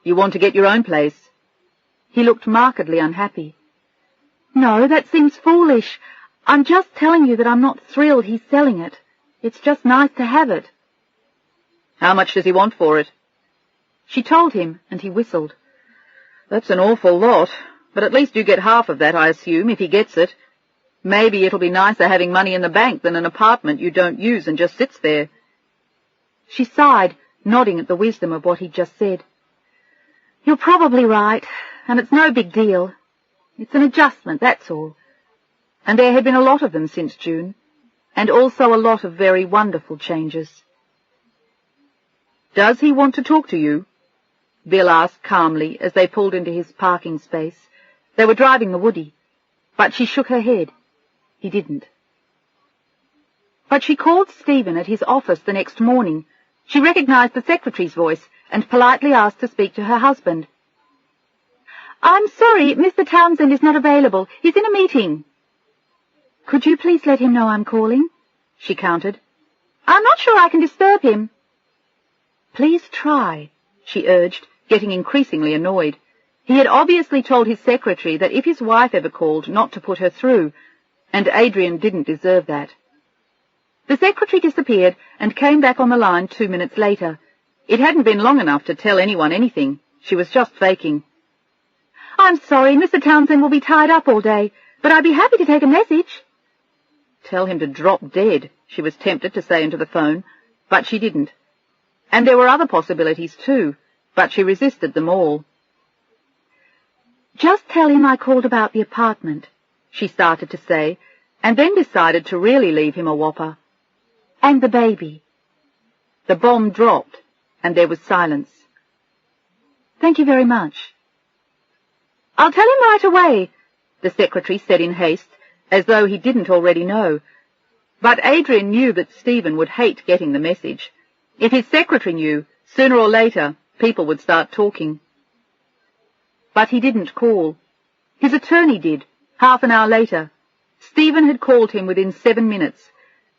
You want to get your own place?" He looked markedly unhappy. "No, that seems foolish. I'm just telling you that I'm not thrilled he's selling it. It's just nice to have it." "How much does he want for it?" She told him, and he whistled. "That's an awful lot, but at least you get half of that, I assume, if he gets it. Maybe it'll be nicer having money in the bank than an apartment you don't use and just sits there." She sighed, nodding at the wisdom of what he'd just said. "You're probably right, and it's no big deal. It's an adjustment, that's all." And there had been a lot of them since June, and also a lot of very wonderful changes. "Does he want to talk to you?" Bill asked calmly as they pulled into his parking space. They were driving the Woody, but she shook her head. He didn't. But she called Stephen at his office the next morning. She recognized the secretary's voice and politely asked to speak to her husband. "I'm sorry, Mr. Townsend is not available. He's in a meeting." "Could you please let him know I'm calling?" she countered. "I'm not sure I can disturb him." "Please try," she urged, getting increasingly annoyed. He had obviously told his secretary that if his wife ever called, not to put her through, and Adrian didn't deserve that. The secretary disappeared and came back on the line 2 minutes later. It hadn't been long enough to tell anyone anything. She was just faking. "I'm sorry, Mr. Townsend will be tied up all day, but I'd be happy to take a message." Tell him to drop dead, she was tempted to say into the phone, but she didn't. And there were other possibilities too, but she resisted them all. "Just tell him I called about the apartment," she started to say, and then decided to really leave him a whopper. "And the baby." The bomb dropped, and there was silence. "Thank you very much." "I'll tell him right away," the secretary said in haste, as though he didn't already know. But Adrian knew that Stephen would hate getting the message. If his secretary knew, sooner or later, people would start talking. But he didn't call. His attorney did, half an hour later. Stephen had called him within 7 minutes,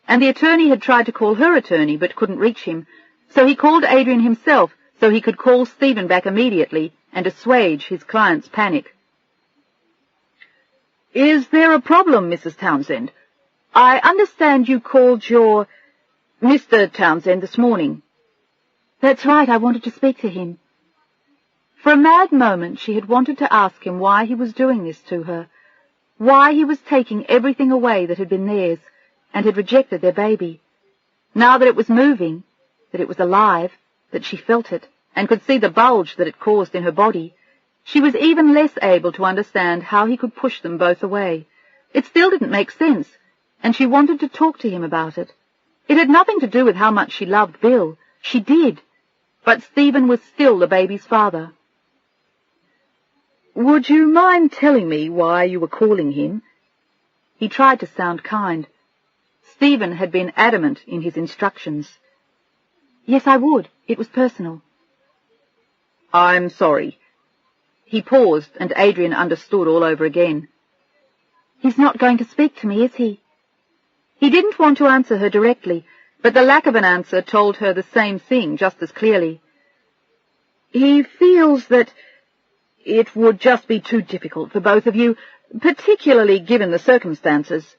and the attorney had tried to call her attorney but couldn't reach him, so he called Adrian himself so he could call Stephen back immediately and assuage his client's panic. "Is there a problem, Mrs. Townsend? I understand you called your Mr. Townsend this morning." "That's right, I wanted to speak to him." For a mad moment she had wanted to ask him why he was doing this to her, why he was taking everything away that had been theirs, and had rejected their baby. Now that it was moving, that it was alive, that she felt it, and could see the bulge that it caused in her body, she was even less able to understand how he could push them both away. It still didn't make sense, and she wanted to talk to him about it. It had nothing to do with how much she loved Bill. She did. But Stephen was still the baby's father. "Would you mind telling me why you were calling him?" He tried to sound kind. Stephen had been adamant in his instructions. "Yes, I would. It was personal." "I'm sorry." He paused, and Adrian understood all over again. "He's not going to speak to me, is he?" He didn't want to answer her directly, but the lack of an answer told her the same thing just as clearly. "He feels that it would just be too difficult for both of you, particularly given the circumstances."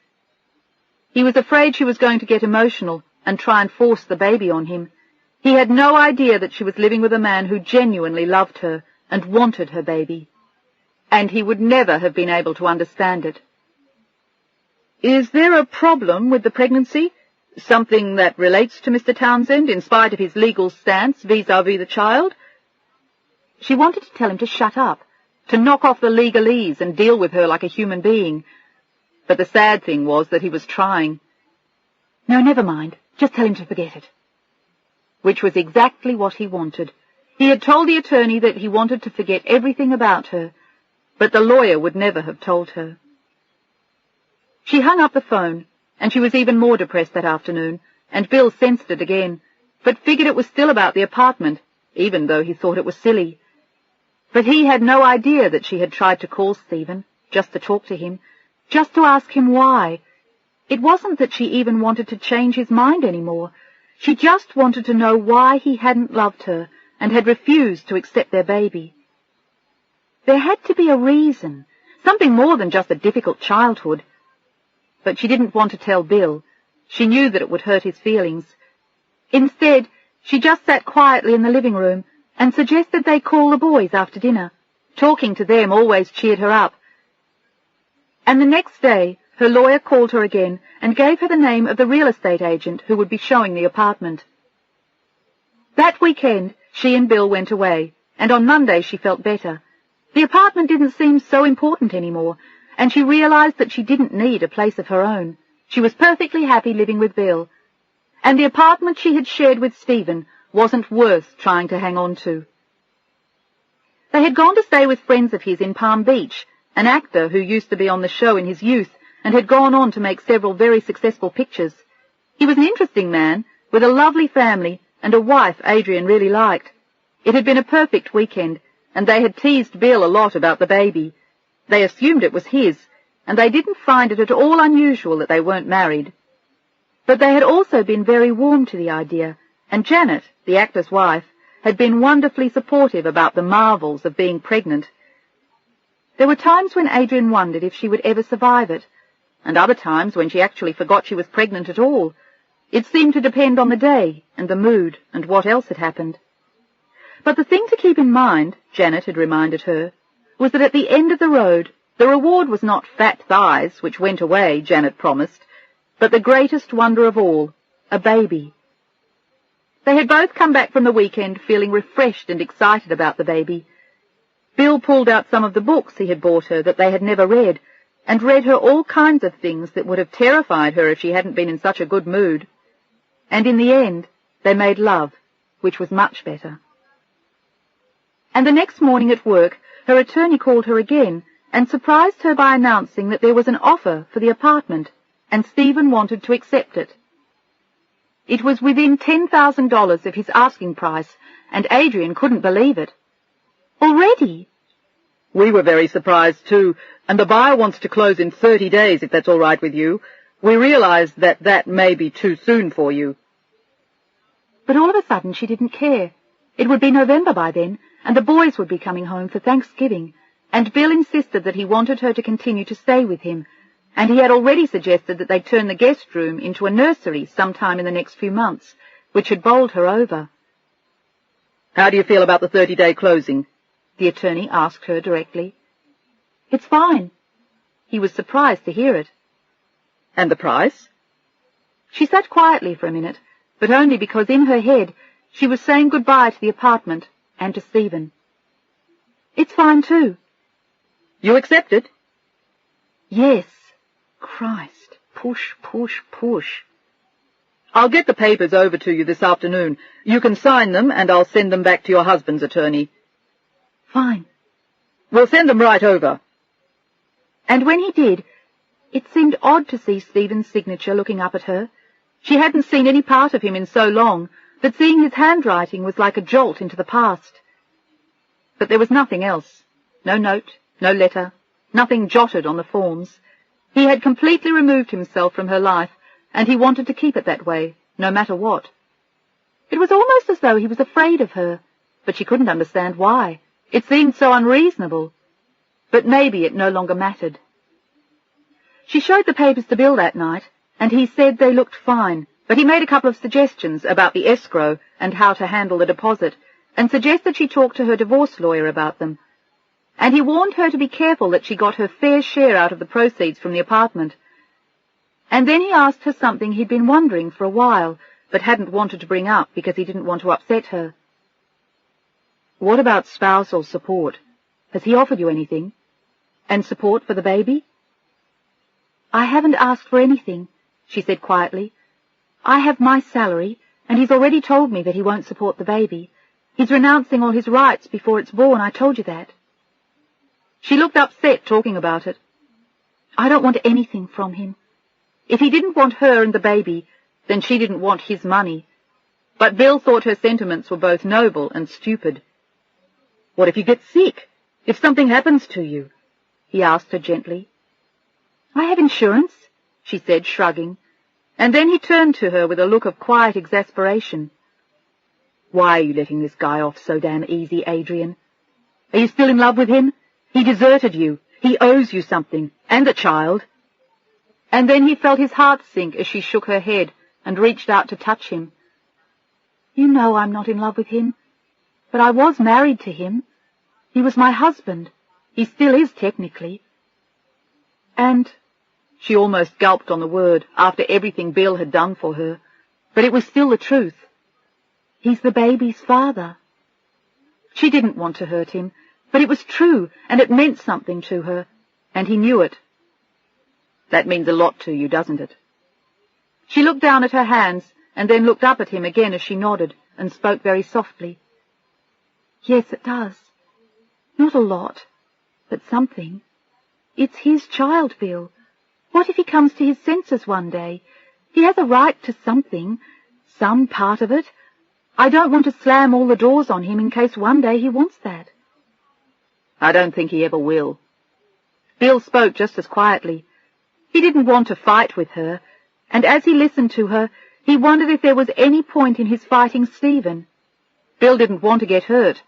He was afraid she was going to get emotional and try and force the baby on him. He had no idea that she was living with a man who genuinely loved her and wanted her baby, and he would never have been able to understand it. "Is there a problem with the pregnancy? Something that relates to Mr. Townsend, in spite of his legal stance vis-à-vis the child?" She wanted to tell him to shut up, to knock off the legalese and deal with her like a human being. But the sad thing was that he was trying. "No, never mind. Just tell him to forget it." Which was exactly what he wanted. He had told the attorney that he wanted to forget everything about her, but the lawyer would never have told her. She hung up the phone, and she was even more depressed that afternoon, and Bill sensed it again, but figured it was still about the apartment, even though he thought it was silly. But he had no idea that she had tried to call Stephen, just to talk to him, just to ask him why. It wasn't that she even wanted to change his mind anymore. She just wanted to know why he hadn't loved her and had refused to accept their baby. There had to be a reason, something more than just a difficult childhood. But she didn't want to tell Bill. She knew that it would hurt his feelings. Instead, she just sat quietly in the living room and suggested they call the boys after dinner. Talking to them always cheered her up. And the next day, her lawyer called her again and gave her the name of the real estate agent who would be showing the apartment. That weekend, she and Bill went away, and on Monday she felt better. The apartment didn't seem so important anymore, and she realized that she didn't need a place of her own. She was perfectly happy living with Bill. And the apartment she had shared with Stephen wasn't worth trying to hang on to. They had gone to stay with friends of his in Palm Beach, an actor who used to be on the show in his youth and had gone on to make several very successful pictures. He was an interesting man, with a lovely family and a wife Adrian really liked. It had been a perfect weekend, and they had teased Bill a lot about the baby. They assumed it was his, and they didn't find it at all unusual that they weren't married. But they had also been very warm to the idea, and Janet, the actor's wife, had been wonderfully supportive about the marvels of being pregnant. There were times when Adrian wondered if she would ever survive it, and other times when she actually forgot she was pregnant at all. It seemed to depend on the day and the mood and what else had happened. But the thing to keep in mind, Janet had reminded her, was that at the end of the road, the reward was not fat thighs, which went away, Janet promised, but the greatest wonder of all, a baby. They had both come back from the weekend feeling refreshed and excited about the baby. Bill pulled out some of the books he had bought her that they had never read, and read her all kinds of things that would have terrified her if she hadn't been in such a good mood. And in the end, they made love, which was much better. And the next morning at work, her attorney called her again and surprised her by announcing that there was an offer for the apartment, and Stephen wanted to accept it. It was within $10,000 of his asking price, and Adrian couldn't believe it. Already? We were very surprised too, and the buyer wants to close in 30 days, if that's all right with you. We realize that that may be too soon for you. But all of a sudden she didn't care. It would be November by then, and the boys would be coming home for Thanksgiving, and Bill insisted that he wanted her to continue to stay with him, and he had already suggested that they turn the guest room into a nursery sometime in the next few months, which had bowled her over. How do you feel about the 30-day closing? The attorney asked her directly. It's fine. He was surprised to hear it. And the price? She sat quietly for a minute, but only because in her head she was saying goodbye to the apartment and to Stephen. It's fine too. You accept it? Yes. Christ. Push, push, push. I'll get the papers over to you this afternoon. You can sign them, and I'll send them back to your husband's attorney. Fine. We'll send them right over. And when he did, it seemed odd to see Stephen's signature looking up at her. She hadn't seen any part of him in so long that seeing his handwriting was like a jolt into the past. But there was nothing else. No note, no letter, nothing jotted on the forms. He had completely removed himself from her life, and he wanted to keep it that way, no matter what. It was almost as though he was afraid of her, but she couldn't understand why. It seemed so unreasonable. But maybe it no longer mattered. She showed the papers to Bill that night, and he said they looked fine, but he made a couple of suggestions about the escrow and how to handle the deposit, and suggested she talk to her divorce lawyer about them. And he warned her to be careful that she got her fair share out of the proceeds from the apartment. And then he asked her something he'd been wondering for a while, but hadn't wanted to bring up because he didn't want to upset her. What about spousal support? Has he offered you anything? And support for the baby? I haven't asked for anything, she said quietly. I have my salary, and he's already told me that he won't support the baby. He's renouncing all his rights before it's born, I told you that. She looked upset talking about it. I don't want anything from him. If he didn't want her and the baby, then she didn't want his money. But Bill thought her sentiments were both noble and stupid. What if you get sick? If something happens to you? He asked her gently. I have insurance, she said, shrugging, and then he turned to her with a look of quiet exasperation. Why are you letting this guy off so damn easy, Adrian? Are you still in love with him? He deserted you. He owes you something, and a child. And then he felt his heart sink as she shook her head and reached out to touch him. You know I'm not in love with him, but I was married to him. He was my husband. He still is, technically. And she almost gulped on the word after everything Bill had done for her, but it was still the truth. He's the baby's father. She didn't want to hurt him, but it was true, and it meant something to her, and he knew it. That means a lot to you, doesn't it? She looked down at her hands, and then looked up at him again as she nodded, and spoke very softly. "Yes, it does. Not a lot, but something. It's his child, Bill. What if he comes to his senses one day? He has a right to something, some part of it. I don't want to slam all the doors on him in case one day he wants that." "I don't think he ever will." Bill spoke just as quietly. He didn't want to fight with her, and as he listened to her, he wondered if there was any point in his fighting Stephen. Bill didn't want to get hurt,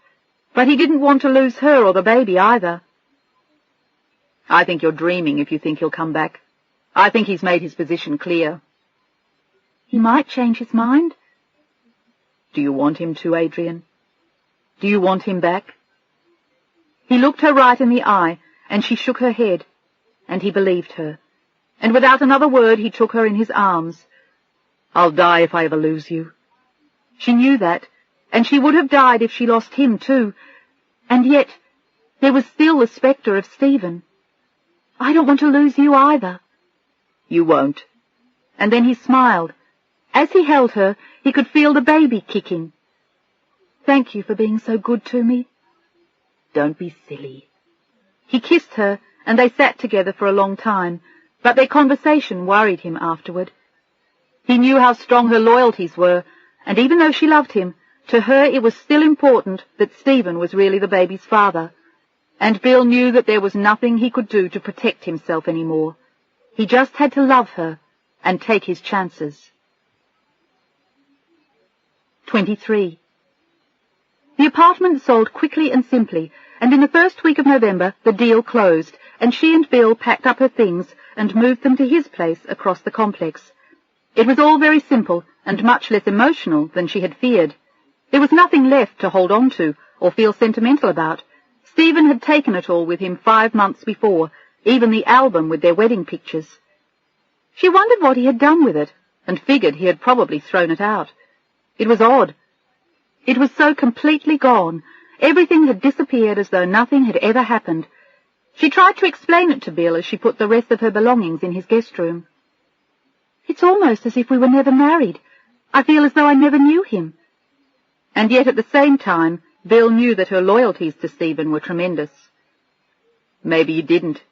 but he didn't want to lose her or the baby either. "I think you're dreaming if you think he'll come back. I think he's made his position clear." "He might change his mind." "Do you want him to, Adrian? Do you want him back?" He looked her right in the eye, and she shook her head, and he believed her. And without another word he took her in his arms. "I'll die if I ever lose you." She knew that, and she would have died if she lost him too. And yet there was still the spectre of Stephen. "I don't want to lose you either." "You won't." And then he smiled. As he held her, he could feel the baby kicking. "Thank you for being so good to me." "Don't be silly." He kissed her, and they sat together for a long time, but their conversation worried him afterward. He knew how strong her loyalties were, and even though she loved him, to her it was still important that Stephen was really the baby's father. And Bill knew that there was nothing he could do to protect himself anymore. He just had to love her and take his chances. 23. The apartment sold quickly and simply, and in the first week of November the deal closed, and she and Bill packed up her things and moved them to his place across the complex. It was all very simple and much less emotional than she had feared. There was nothing left to hold on to or feel sentimental about. Stephen had taken it all with him 5 months before, even the album with their wedding pictures. She wondered what he had done with it, and figured he had probably thrown it out. It was odd. It was so completely gone. Everything had disappeared as though nothing had ever happened. She tried to explain it to Bill as she put the rest of her belongings in his guest room. "It's almost as if we were never married. I feel as though I never knew him." And yet at the same time, Bill knew that her loyalties to Stephen were tremendous. "Maybe you didn't.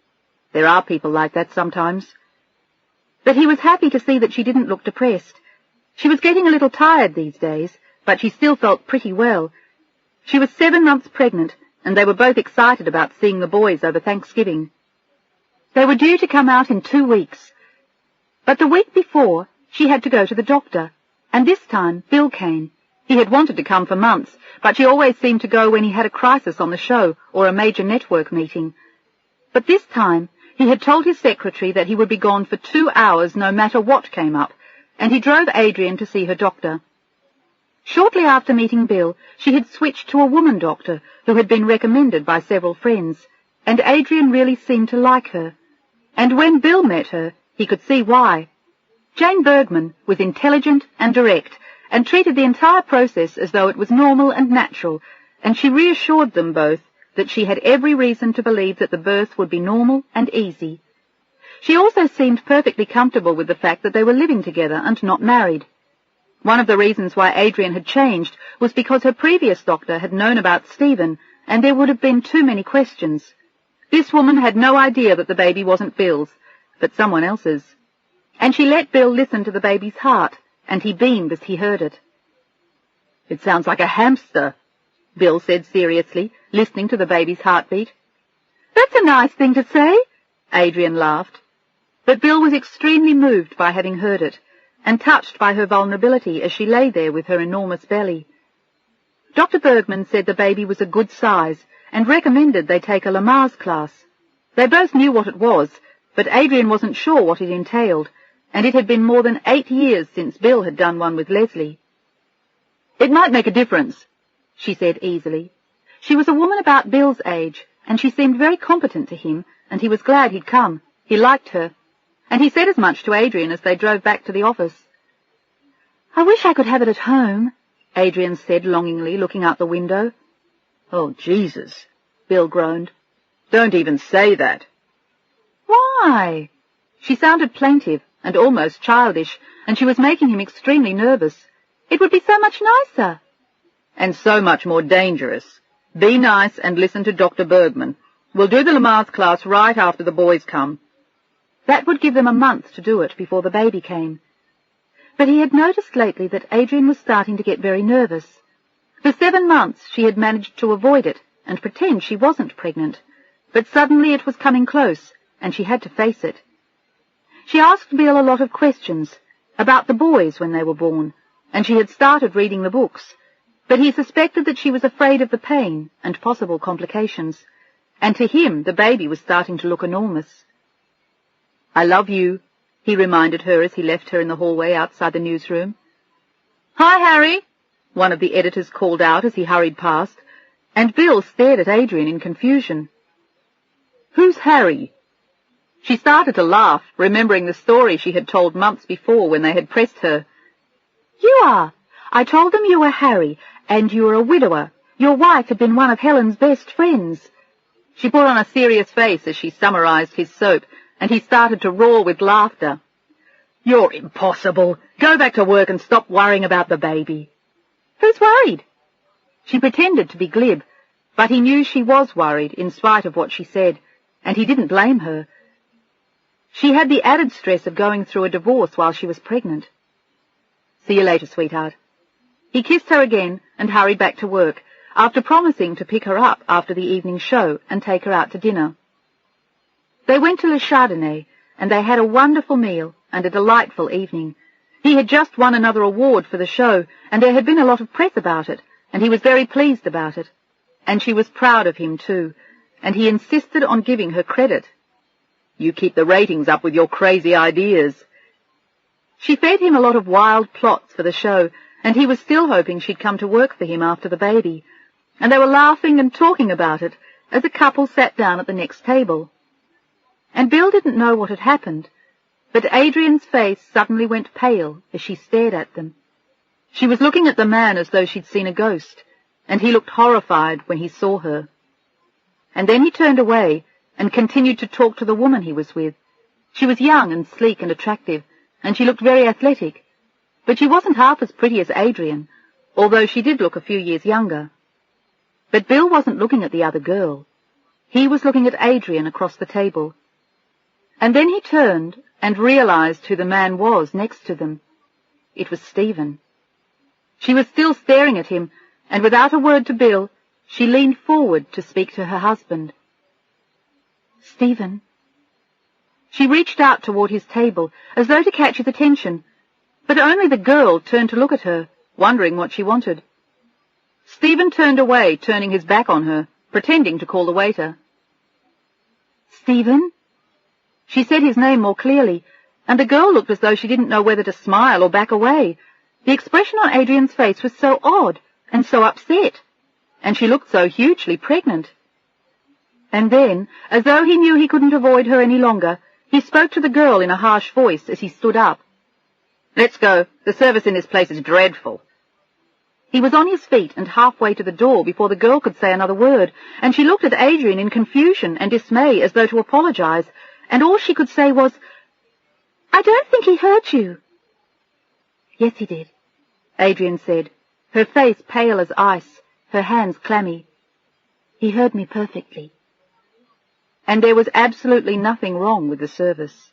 There are people like that sometimes." But he was happy to see that she didn't look depressed. She was getting a little tired these days, but she still felt pretty well. She was 7 months pregnant, and they were both excited about seeing the boys over Thanksgiving. They were due to come out in 2 weeks. But the week before, she had to go to the doctor, and this time Bill came. He had wanted to come for months, but she always seemed to go when he had a crisis on the show or a major network meeting. But this time, he had told his secretary that he would be gone for 2 hours no matter what came up, and he drove Adrian to see her doctor. Shortly after meeting Bill, she had switched to a woman doctor who had been recommended by several friends, and Adrian really seemed to like her. And when Bill met her, he could see why. Jane Bergman was intelligent and direct, and treated the entire process as though it was normal and natural, and she reassured them both that she had every reason to believe that the birth would be normal and easy. She also seemed perfectly comfortable with the fact that they were living together and not married. One of the reasons why Adrian had changed was because her previous doctor had known about Stephen, and there would have been too many questions. This woman had no idea that the baby wasn't Bill's, but someone else's. And she let Bill listen to the baby's heart, and he beamed as he heard it. "It sounds like a hamster," Bill said seriously, listening to the baby's heartbeat. "That's a nice thing to say," Adrian laughed. But Bill was extremely moved by having heard it, and touched by her vulnerability as she lay there with her enormous belly. Dr. Bergman said the baby was a good size, and recommended they take a Lamaze class. They both knew what it was, but Adrian wasn't sure what it entailed, and it had been more than 8 years since Bill had done one with Leslie. "It might make a difference," she said easily. She was a woman about Bill's age, and she seemed very competent to him, and he was glad he'd come. He liked her, and he said as much to Adrian as they drove back to the office. "I wish I could have it at home," Adrian said longingly, looking out the window. "Oh, Jesus," Bill groaned. "Don't even say that." "Why?" She sounded plaintive and almost childish, and she was making him extremely nervous. "It would be so much nicer. And so much more dangerous. Be nice and listen to Dr. Bergman. We'll do the Lamaze class right after the boys come. That would give them a month to do it before the baby came. But he had noticed lately that Adrian was starting to get very nervous. For 7 months she had managed to avoid it and pretend she wasn't pregnant, but suddenly it was coming close, and she had to face it. She asked Bill a lot of questions about the boys when they were born, and she had started reading the books, but he suspected that she was afraid of the pain and possible complications, and to him the baby was starting to look enormous. "I love you," he reminded her as he left her in the hallway outside the newsroom. "Hi, Harry," one of the editors called out as he hurried past, and Bill stared at Adrian in confusion. "Who's Harry?" She started to laugh, remembering the story she had told months before when they had pressed her. "You are. I told them you were Harry, and you were a widower. Your wife had been one of Helen's best friends." She put on a serious face as she summarized his soap, and he started to roar with laughter. "You're impossible. Go back to work and stop worrying about the baby." "Who's worried?" She pretended to be glib, but he knew she was worried in spite of what she said, and he didn't blame her. She had the added stress of going through a divorce while she was pregnant. "See you later, sweetheart." He kissed her again and hurried back to work, after promising to pick her up after the evening show and take her out to dinner. They went to Le Chardonnay, and they had a wonderful meal and a delightful evening. He had just won another award for the show, and there had been a lot of press about it, and he was very pleased about it. And she was proud of him, too, and he insisted on giving her credit. "You keep the ratings up with your crazy ideas." She fed him a lot of wild plots for the show, and he was still hoping she'd come to work for him after the baby, and they were laughing and talking about it as a couple sat down at the next table. And Bill didn't know what had happened, but Adrian's face suddenly went pale as she stared at them. She was looking at the man as though she'd seen a ghost, and he looked horrified when he saw her. And then he turned away and continued to talk to the woman he was with. She was young and sleek and attractive, and she looked very athletic, but she wasn't half as pretty as Adrian, although she did look a few years younger. But Bill wasn't looking at the other girl. He was looking at Adrian across the table. And then he turned and realized who the man was next to them. It was Stephen. She was still staring at him, and without a word to Bill, she leaned forward to speak to her husband. "Stephen." She reached out toward his table, as though to catch his attention, but only the girl turned to look at her, wondering what she wanted. Stephen turned away, turning his back on her, pretending to call the waiter. "Stephen?" She said his name more clearly, and the girl looked as though she didn't know whether to smile or back away. The expression on Adrian's face was so odd and so upset, and she looked so hugely pregnant. And then, as though he knew he couldn't avoid her any longer, he spoke to the girl in a harsh voice as he stood up. "Let's go. The service in this place is dreadful." He was on his feet and halfway to the door before the girl could say another word, and she looked at Adrian in confusion and dismay as though to apologize, and all she could say was, "I don't think he hurt you." "Yes, he did," Adrian said, her face pale as ice, her hands clammy. "He heard me perfectly." And there was absolutely nothing wrong with the service.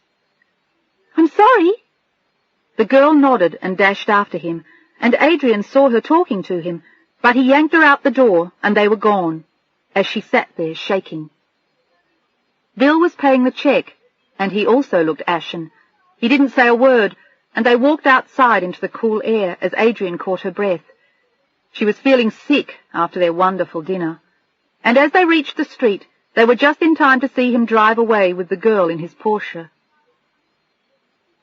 "I'm sorry." The girl nodded and dashed after him, and Adrian saw her talking to him, but he yanked her out the door, and they were gone, as she sat there shaking. Bill was paying the check, and he also looked ashen. He didn't say a word, and they walked outside into the cool air as Adrian caught her breath. She was feeling sick after their wonderful dinner, and as they reached the street, they were just in time to see him drive away with the girl in his Porsche.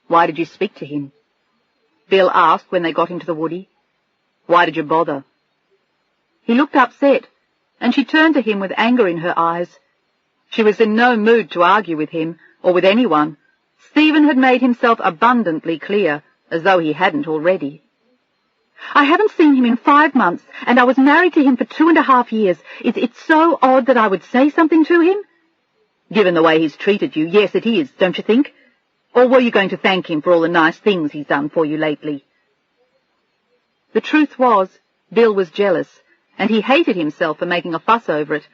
"Why did you speak to him?" Bill asked when they got into the woody. "Why did you bother?" He looked upset, and she turned to him with anger in her eyes. She was in no mood to argue with him, or with anyone. Stephen had made himself abundantly clear, as though he hadn't already. "I haven't seen him in 5 months, and I was married to him for 2.5 years. It's so odd that I would say something to him." "Given the way he's treated you, yes, it is, don't you think? Or were you going to thank him for all the nice things he's done for you lately?" The truth was, Bill was jealous, and he hated himself for making a fuss over it.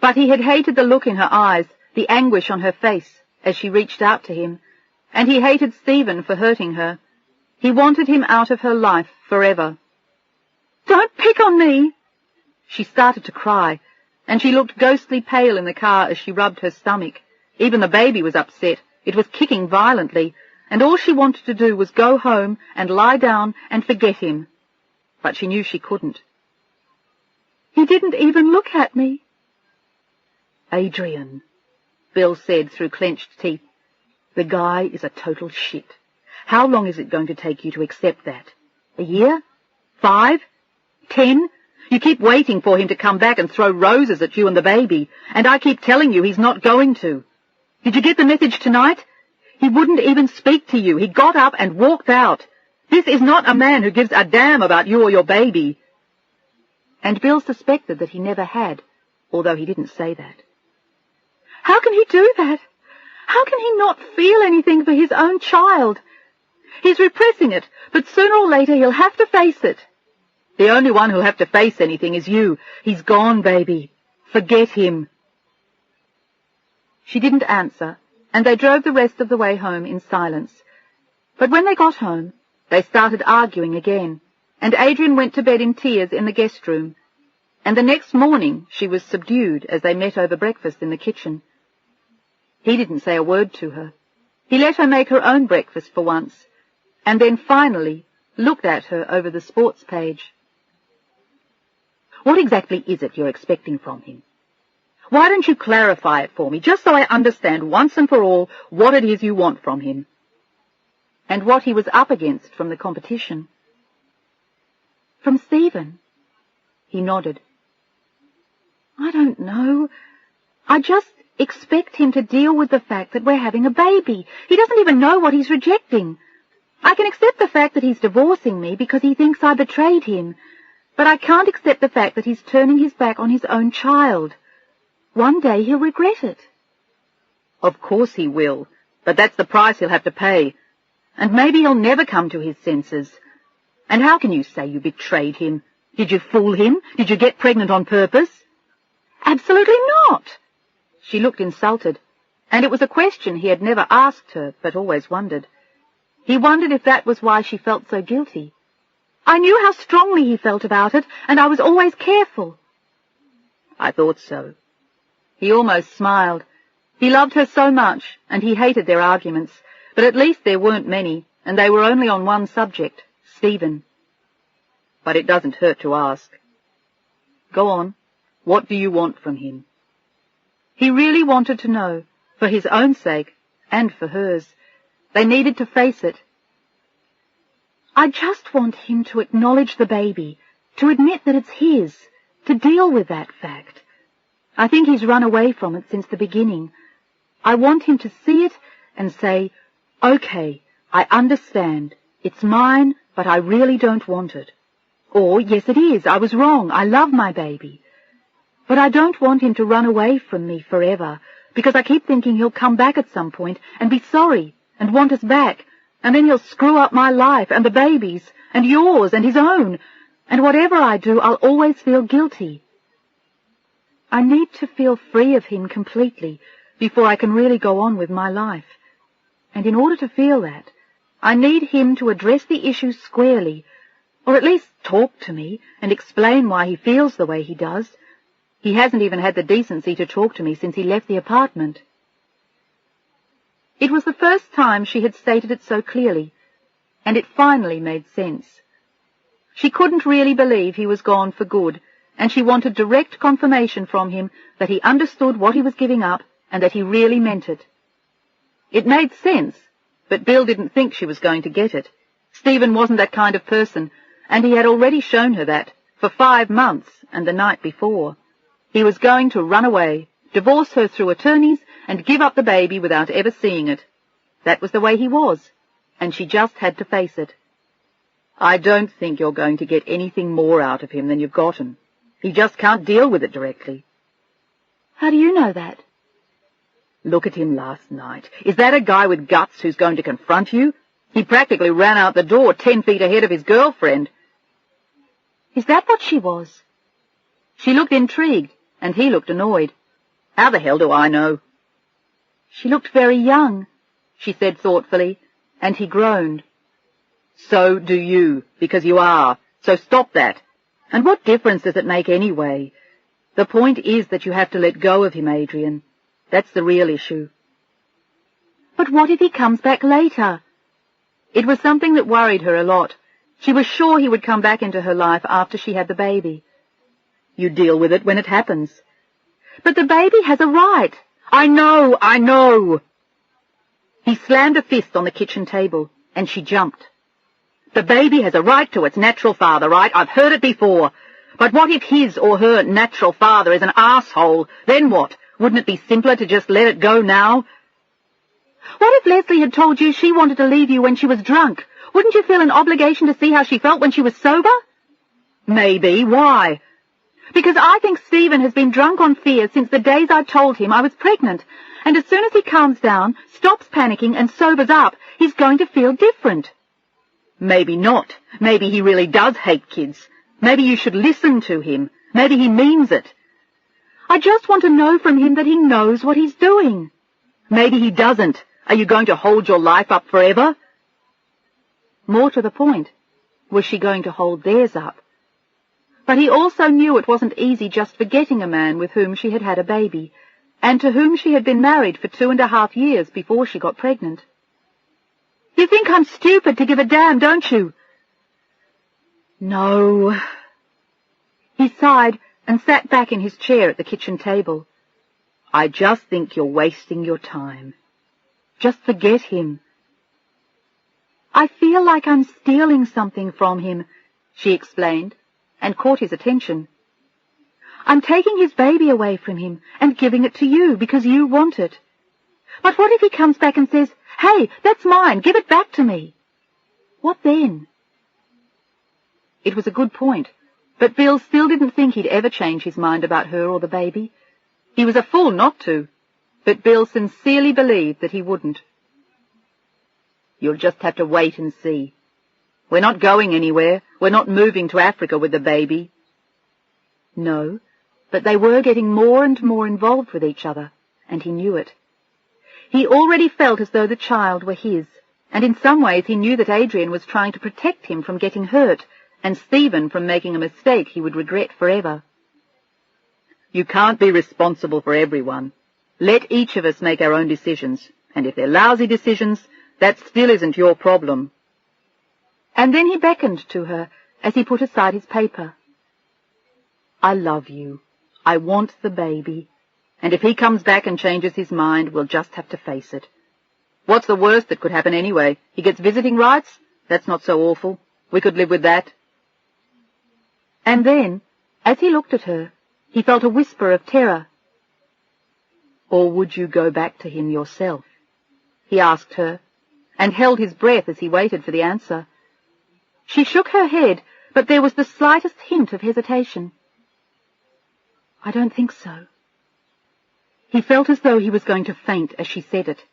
But he had hated the look in her eyes, the anguish on her face as she reached out to him, and he hated Stephen for hurting her. He wanted him out of her life forever. "Don't pick on me!" She started to cry, and she looked ghostly pale in the car as she rubbed her stomach. Even the baby was upset. It was kicking violently, and all she wanted to do was go home and lie down and forget him. But she knew she couldn't. "He didn't even look at me." "Adrian," Bill said through clenched teeth, "the guy is a total shit. How long is it going to take you to accept that? A year? 5? 10? You keep waiting for him to come back and throw roses at you and the baby, and I keep telling you he's not going to. Did you get the message tonight? He wouldn't even speak to you. He got up and walked out. This is not a man who gives a damn about you or your baby." And Bill suspected that he never had, although he didn't say that. How can he do that? How can he not feel anything for his own child? He's repressing it, but sooner or later he'll have to face it. The only one who'll have to face anything is you. He's gone, baby. Forget him. She didn't answer, and they drove the rest of the way home in silence. But when they got home, they started arguing again, and Adrian went to bed in tears in the guest room. And the next morning she was subdued as they met over breakfast in the kitchen. He didn't say a word to her. He let her make her own breakfast for once, and then finally looked at her over the sports page. "What exactly is it you're expecting from him? Why don't you clarify it for me, just so I understand once and for all what it is you want from him?" And what he was up against from the competition. "From Stephen?" He nodded. "I don't know. I just expect him to deal with the fact that we're having a baby. He doesn't even know what he's rejecting. I can accept the fact that he's divorcing me because he thinks I betrayed him, but I can't accept the fact that he's turning his back on his own child. One day he'll regret it." "Of course he will, but that's the price he'll have to pay. And maybe he'll never come to his senses. And how can you say you betrayed him? Did you fool him? Did you get pregnant on purpose?" "Absolutely not." She looked insulted, and it was a question he had never asked her, but always wondered. He wondered if that was why she felt so guilty. "I knew how strongly he felt about it, and I was always careful." "I thought so." He almost smiled. He loved her so much, and he hated their arguments, but at least there weren't many, and they were only on one subject, Stephen. "But it doesn't hurt to ask. Go on. What do you want from him?" He really wanted to know, for his own sake and for hers. They needed to face it. "I just want him to acknowledge the baby, to admit that it's his, to deal with that fact. I think he's run away from it since the beginning. I want him to see it and say, 'Okay, I understand. It's mine, but I really don't want it.' Or, 'Yes, it is. I was wrong. I love my baby.' But I don't want him to run away from me forever, because I keep thinking he'll come back at some point and be sorry and want us back, and then he'll screw up my life and the baby's and yours and his own, and whatever I do, I'll always feel guilty. I need to feel free of him completely before I can really go on with my life. And in order to feel that, I need him to address the issue squarely, or at least talk to me and explain why he feels the way he does. He hasn't even had the decency to talk to me since he left the apartment." It was the first time she had stated it so clearly, and it finally made sense. She couldn't really believe he was gone for good, and she wanted direct confirmation from him that he understood what he was giving up and that he really meant it. It made sense, but Bill didn't think she was going to get it. Stephen wasn't that kind of person, and he had already shown her that, for 5 months and the night before. He was going to run away, divorce her through attorneys, and give up the baby without ever seeing it. That was the way he was, and she just had to face it. "I don't think you're going to get anything more out of him than you've gotten. He just can't deal with it directly." "How do you know that?" "Look at him last night. Is that a guy with guts who's going to confront you? He practically ran out the door 10 feet ahead of his girlfriend." Is that what she was? She looked intrigued, and he looked annoyed. How the hell do I know? She looked very young, she said thoughtfully, and he groaned. So do you, because you are. So stop that. And what difference does it make anyway? The point is that you have to let go of him, Adrian. That's the real issue. But what if he comes back later? It was something that worried her a lot. She was sure he would come back into her life after she had the baby. You deal with it when it happens. But the baby has a right. I know. He slammed a fist on the kitchen table, and she jumped. The baby has a right to its natural father, right? I've heard it before. But what if his or her natural father is an asshole? Then what? Wouldn't it be simpler to just let it go now? What if Leslie had told you she wanted to leave you when she was drunk? Wouldn't you feel an obligation to see how she felt when she was sober? Maybe. Why? Because I think Stephen has been drunk on fear since the days I told him I was pregnant. And as soon as he calms down, stops panicking and sobers up, he's going to feel different. Maybe not. Maybe he really does hate kids. Maybe you should listen to him. Maybe he means it. I just want to know from him that he knows what he's doing. Maybe he doesn't. Are you going to hold your life up forever? More to the point, was she going to hold theirs up? But he also knew it wasn't easy just forgetting a man with whom she had had a baby, and to whom she had been married for 2.5 years before she got pregnant. You think I'm stupid to give a damn, don't you? No. He sighed and sat back in his chair at the kitchen table. I just think you're wasting your time. Just forget him. I feel like I'm stealing something from him, she explained, and caught his attention. I'm taking his baby away from him and giving it to you because you want it. But what if he comes back and says, "Hey, that's mine, give it back to me"? What then? It was a good point, but Bill still didn't think he'd ever change his mind about her or the baby. He was a fool not to, but Bill sincerely believed that he wouldn't. You'll just have to wait and see. We're not going anywhere. We're not moving to Africa with the baby. No, but they were getting more and more involved with each other, and he knew it. He already felt as though the child were his, and in some ways he knew that Adrian was trying to protect him from getting hurt, and Stephen from making a mistake he would regret forever. You can't be responsible for everyone. Let each of us make our own decisions, and if they're lousy decisions, that still isn't your problem. And then he beckoned to her as he put aside his paper. I love you. I want the baby. And if he comes back and changes his mind, we'll just have to face it. What's the worst that could happen anyway? He gets visiting rights? That's not so awful. We could live with that. And then, as he looked at her, he felt a whisper of terror. Or would you go back to him yourself? He asked her, and held his breath as he waited for the answer. She shook her head, but there was the slightest hint of hesitation. I don't think so. He felt as though he was going to faint as she said it.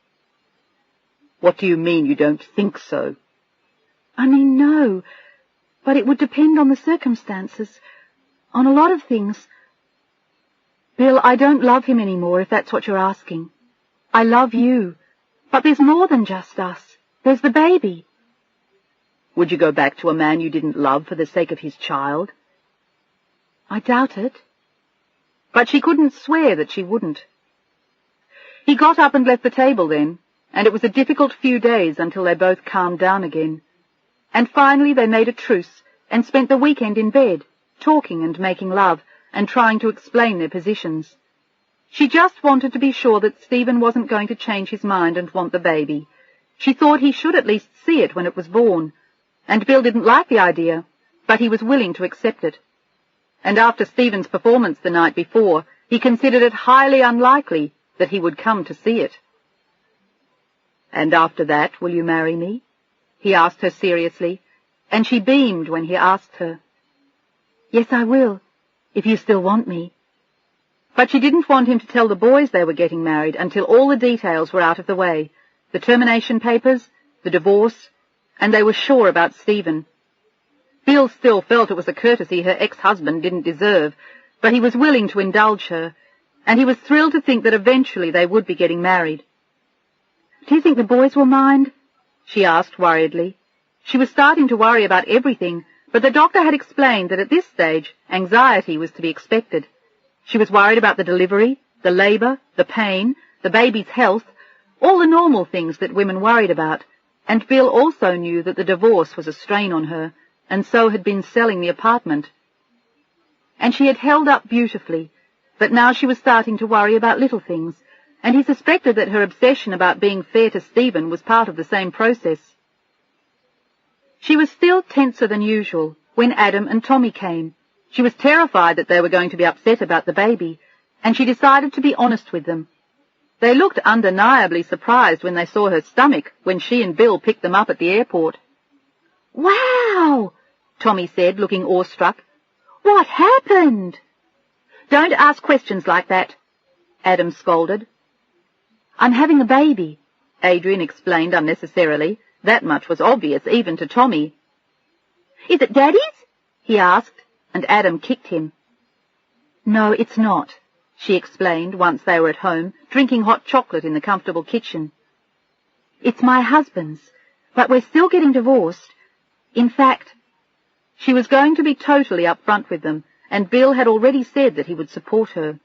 What do you mean you don't think so? I mean, no, but it would depend on the circumstances, on a lot of things. Bill, I don't love him anymore, if that's what you're asking. I love you, but there's more than just us. There's the baby. Would you go back to a man you didn't love for the sake of his child? I doubt it. But she couldn't swear that she wouldn't. He got up and left the table then, and it was a difficult few days until they both calmed down again. And finally they made a truce and spent the weekend in bed, talking and making love, and trying to explain their positions. She just wanted to be sure that Stephen wasn't going to change his mind and want the baby. She thought he should at least see it when it was born, and Bill didn't like the idea, but he was willing to accept it. And after Stephen's performance the night before, he considered it highly unlikely that he would come to see it. And after that, will you marry me? He asked her seriously, and she beamed when he asked her. Yes, I will, if you still want me. But she didn't want him to tell the boys they were getting married until all the details were out of the way, the termination papers, the divorce, and they were sure about Stephen. Bill still felt it was a courtesy her ex-husband didn't deserve, but he was willing to indulge her, and he was thrilled to think that eventually they would be getting married. "Do you think the boys will mind?" she asked worriedly. She was starting to worry about everything, but the doctor had explained that at this stage anxiety was to be expected. She was worried about the delivery, the labour, the pain, the baby's health, all the normal things that women worried about, and Bill also knew that the divorce was a strain on her, and so had been selling the apartment. And she had held up beautifully, but now she was starting to worry about little things, and he suspected that her obsession about being fair to Stephen was part of the same process. She was still tenser than usual when Adam and Tommy came. She was terrified that they were going to be upset about the baby, and she decided to be honest with them. They looked undeniably surprised when they saw her stomach when she and Bill picked them up at the airport. "Wow!" Tommy said, looking awestruck. "What happened?" "Don't ask questions like that," Adam scolded. "I'm having a baby," Adrian explained unnecessarily. That much was obvious even to Tommy. "Is it Daddy's?" he asked, and Adam kicked him. "No, it's not," she explained once they were at home, drinking hot chocolate in the comfortable kitchen. "It's my husband's, but we're still getting divorced. In fact," she was going to be totally upfront with them, and Bill had already said that he would support her.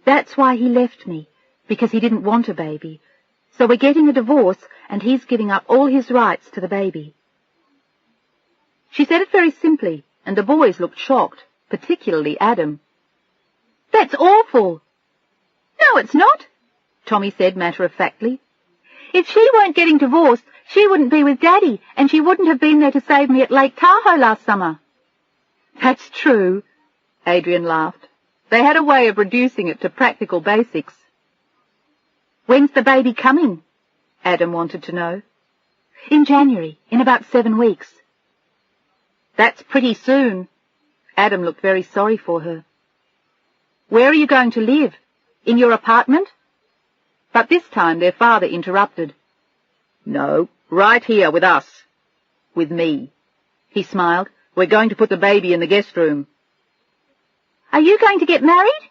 "That's why he left me, because he didn't want a baby. So we're getting a divorce, and he's giving up all his rights to the baby." She said it very simply, and the boys looked shocked, particularly Adam. "That's awful." "No, it's not," Tommy said matter-of-factly. "If she weren't getting divorced, she wouldn't be with Daddy, and she wouldn't have been there to save me at Lake Tahoe last summer." "That's true," Adrian laughed. They had a way of reducing it to practical basics. "When's the baby coming?" Adam wanted to know. "In January, in about 7 weeks. "That's pretty soon." Adam looked very sorry for her. "Where are you going to live? In your apartment?" But this time their father interrupted. "No, right here with us. With me." He smiled. "We're going to put the baby in the guest room." "Are you going to get married?"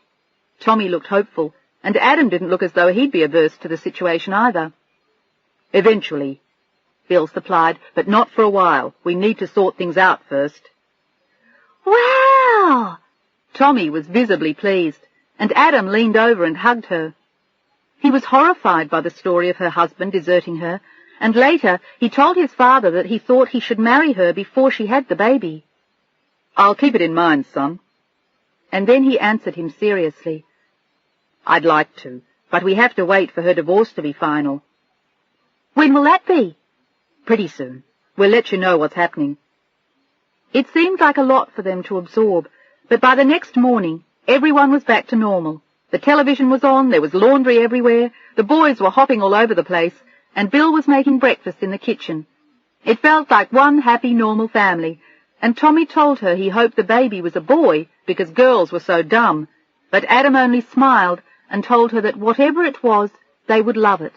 Tommy looked hopeful, and Adam didn't look as though he'd be averse to the situation either. "Eventually," Bill supplied, "but not for a while. We need to sort things out first." "Wow!" Tommy was visibly pleased, and Adam leaned over and hugged her. He was horrified by the story of her husband deserting her, and later he told his father that he thought he should marry her before she had the baby. "I'll keep it in mind, son." And then he answered him seriously. "I'd like to, but we have to wait for her divorce to be final." "When will that be?" "Pretty soon. We'll let you know what's happening." It seemed like a lot for them to absorb, but by the next morning everyone was back to normal. The television was on, there was laundry everywhere, the boys were hopping all over the place, and Bill was making breakfast in the kitchen. It felt like one happy, normal family, and Tommy told her he hoped the baby was a boy because girls were so dumb, but Adam only smiled and told her that whatever it was, they would love it.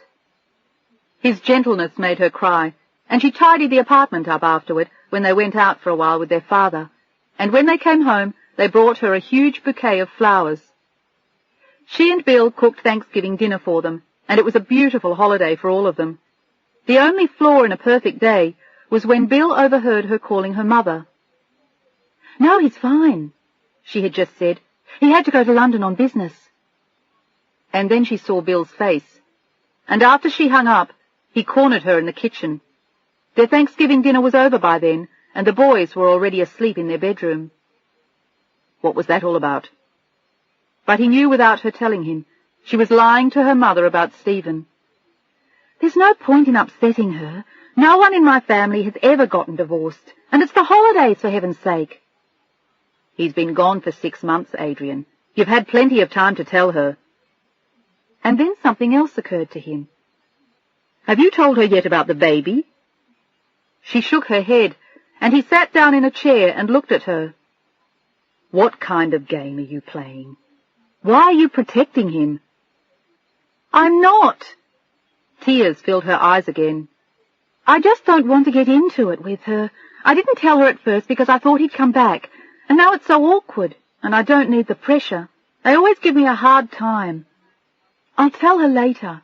His gentleness made her cry, and she tidied the apartment up afterward when they went out for a while with their father, and when they came home, they brought her a huge bouquet of flowers. She and Bill cooked Thanksgiving dinner for them, and it was a beautiful holiday for all of them. The only flaw in a perfect day was when Bill overheard her calling her mother. "No, he's fine," she had just said. "He had to go to London on business." And then she saw Bill's face, and after she hung up, he cornered her in the kitchen. Their Thanksgiving dinner was over by then, and the boys were already asleep in their bedroom. What was that all about? But he knew without her telling him. She was lying to her mother about Stephen. "There's no point in upsetting her. No one in my family has ever gotten divorced, and it's the holidays, for heaven's sake." "He's been gone for 6 months, Adrian. You've had plenty of time to tell her." And then something else occurred to him. "Have you told her yet about the baby?" She shook her head, and he sat down in a chair and looked at her. "What kind of game are you playing? Why are you protecting him?" "I'm not." Tears filled her eyes again. "I just don't want to get into it with her. I didn't tell her at first because I thought he'd come back, and now it's so awkward, and I don't need the pressure. They always give me a hard time. I'll tell her later."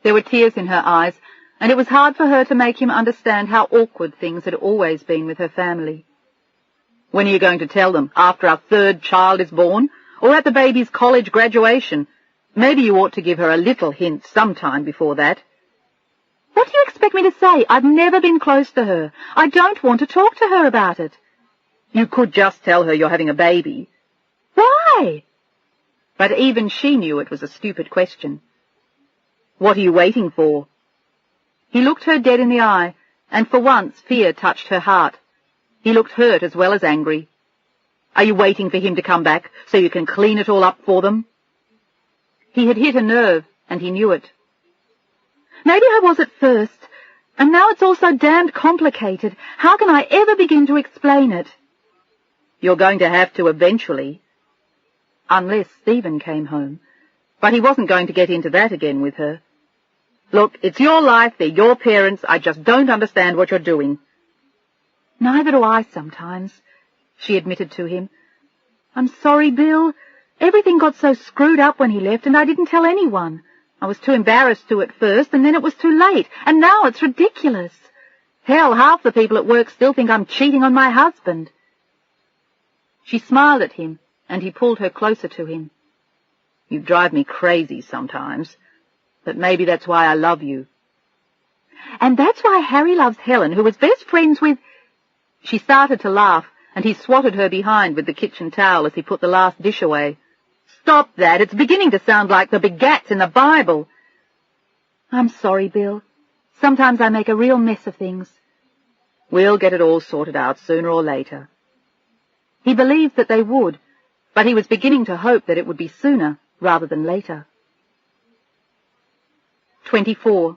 There were tears in her eyes, and it was hard for her to make him understand how awkward things had always been with her family. "When are you going to tell them? After our third child is born? Or at the baby's college graduation? Maybe you ought to give her a little hint sometime before that." "What do you expect me to say? I've never been close to her. I don't want to talk to her about it." "You could just tell her you're having a baby." "Why?" But even she knew it was a stupid question. "What are you waiting for?" He looked her dead in the eye, and for once fear touched her heart. He looked hurt as well as angry. "Are you waiting for him to come back so you can clean it all up for them?" He had hit a nerve, and he knew it. "Maybe I was at first, and now it's all so damned complicated. How can I ever begin to explain it?" "You're going to have to eventually." Unless Stephen came home. But he wasn't going to get into that again with her. "Look, it's your life, they're your parents, I just don't understand what you're doing." "Neither do I sometimes," she admitted to him. "I'm sorry, Bill. Everything got so screwed up when he left, and I didn't tell anyone. I was too embarrassed to at first, and then it was too late, and now it's ridiculous. Hell, half the people at work still think I'm cheating on my husband." She smiled at him, and he pulled her closer to him. "You drive me crazy sometimes, but maybe that's why I love you." "And that's why Harry loves Helen, who was best friends with—" She started to laugh, and he swatted her behind with the kitchen towel as he put the last dish away. "Stop that! It's beginning to sound like the begats in the Bible." "I'm sorry, Bill. Sometimes I make a real mess of things." "We'll get it all sorted out sooner or later." He believed that they would, but he was beginning to hope that it would be sooner rather than later. 24.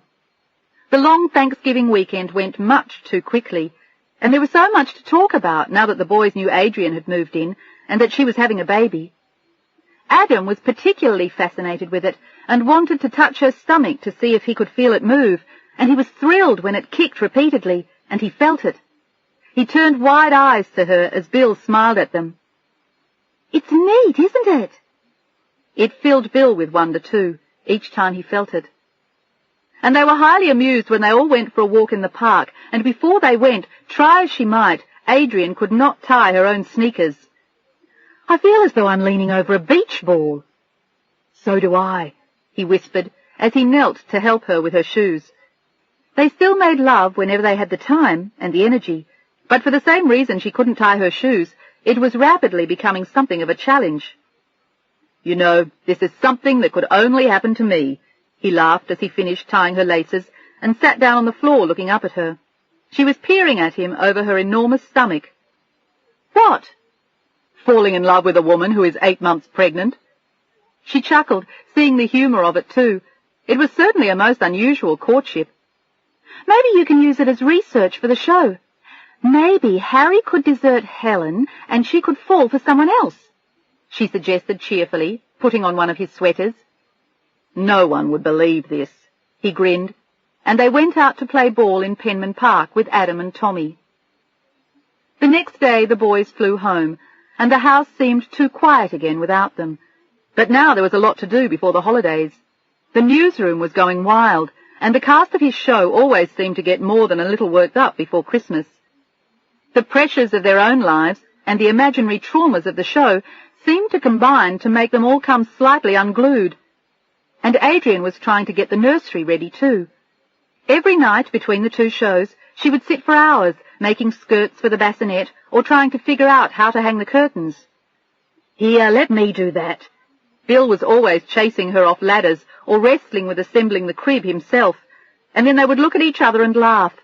The long Thanksgiving weekend went much too quickly, and there was so much to talk about now that the boys knew Adrian had moved in and that she was having a baby. Adam was particularly fascinated with it and wanted to touch her stomach to see if he could feel it move, and he was thrilled when it kicked repeatedly, and he felt it. He turned wide eyes to her as Bill smiled at them. "It's neat, isn't it?" It filled Bill with wonder, too, each time he felt it. And they were highly amused when they all went for a walk in the park, and before they went, try as she might, Adrian could not tie her own sneakers. "I feel as though I'm leaning over a beach ball." "So do I," he whispered, as he knelt to help her with her shoes. They still made love whenever they had the time and the energy, but for the same reason she couldn't tie her shoes, it was rapidly becoming something of a challenge. "You know, this is something that could only happen to me," he laughed as he finished tying her laces and sat down on the floor looking up at her. She was peering at him over her enormous stomach. "What?" "Falling in love with a woman who is 8 months pregnant." She chuckled, seeing the humour of it too. It was certainly a most unusual courtship. "Maybe you can use it as research for the show. Maybe Harry could desert Helen and she could fall for someone else," she suggested cheerfully, putting on one of his sweaters. "No one would believe this," he grinned, and they went out to play ball in Penman Park with Adam and Tommy. The next day the boys flew home, and the house seemed too quiet again without them. But now there was a lot to do before the holidays. The newsroom was going wild, and the cast of his show always seemed to get more than a little worked up before Christmas. The pressures of their own lives and the imaginary traumas of the show seemed to combine to make them all come slightly unglued. And Adrian was trying to get the nursery ready too. Every night between the two shows she would sit for hours making skirts for the bassinet or trying to figure out how to hang the curtains. "Here, let me do that." Bill was always chasing her off ladders or wrestling with assembling the crib himself, and then they would look at each other and laugh.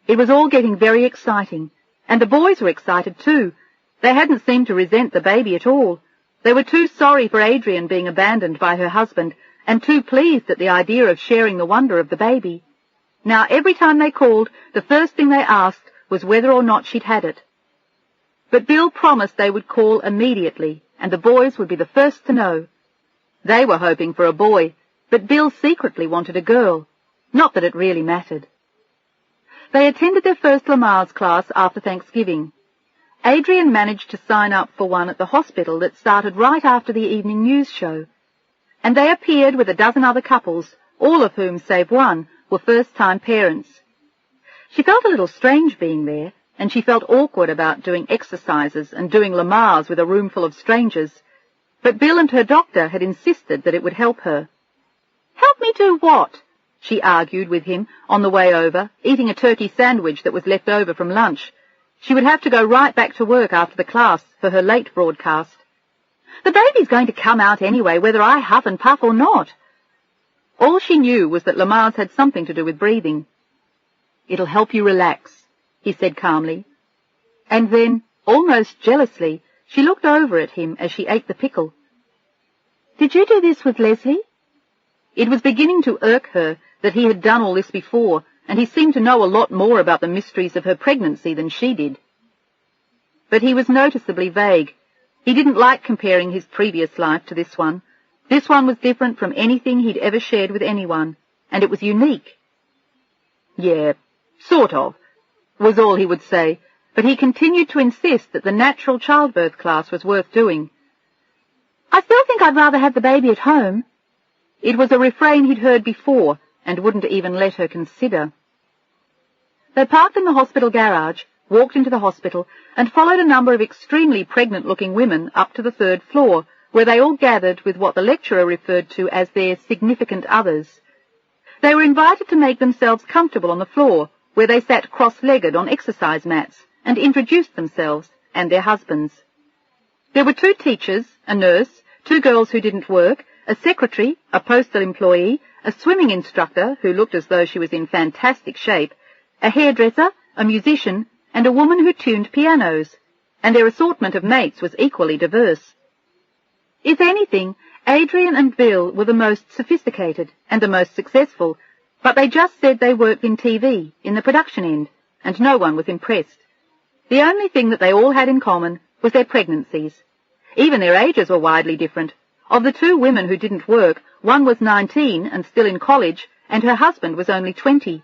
It was all getting very exciting, and the boys were excited too. They hadn't seemed to resent the baby at all. They were too sorry for Adrian being abandoned by her husband, and too pleased at the idea of sharing the wonder of the baby. Now every time they called, the first thing they asked was whether or not she'd had it. But Bill promised they would call immediately, and the boys would be the first to know. They were hoping for a boy, but Bill secretly wanted a girl. Not that it really mattered. They attended their first Lamar's class after Thanksgiving. Adrian managed to sign up for one at the hospital that started right after the evening news show, and they appeared with a dozen other couples, all of whom, save one, were first-time parents. She felt a little strange being there, and she felt awkward about doing exercises and doing Lamar's with a room full of strangers, but Bill and her doctor had insisted that it would help her. "Help me do what?" she argued with him on the way over, eating a turkey sandwich that was left over from lunch. She would have to go right back to work after the class for her late broadcast. "The baby's going to come out anyway, whether I huff and puff or not." All she knew was that Lamar's had something to do with breathing. "It'll help you relax," he said calmly. And then, almost jealously, she looked over at him as she ate the pickle. "Did you do this with Leslie?" It was beginning to irk her that he had done all this before, and he seemed to know a lot more about the mysteries of her pregnancy than she did. But he was noticeably vague. He didn't like comparing his previous life to this one. This one was different from anything he'd ever shared with anyone, and it was unique. "Yeah, sort of," was all he would say, but he continued to insist that the natural childbirth class was worth doing. "I still think I'd rather have the baby at home." It was a refrain he'd heard before, and wouldn't even let her consider. They parked in the hospital garage, walked into the hospital, and followed a number of extremely pregnant-looking women up to the 3rd floor, where they all gathered with what the lecturer referred to as their significant others. They were invited to make themselves comfortable on the floor, where they sat cross-legged on exercise mats, and introduced themselves and their husbands. There were 2 teachers, a nurse, 2 girls who didn't work, a secretary, a postal employee, a swimming instructor who looked as though she was in fantastic shape, a hairdresser, a musician, and a woman who tuned pianos, and their assortment of mates was equally diverse. If anything, Adrian and Bill were the most sophisticated and the most successful, but they just said they worked in TV, in the production end, and no one was impressed. The only thing that they all had in common was their pregnancies. Even their ages were widely different. Of the 2 women who didn't work, one was 19 and still in college, and her husband was only 20.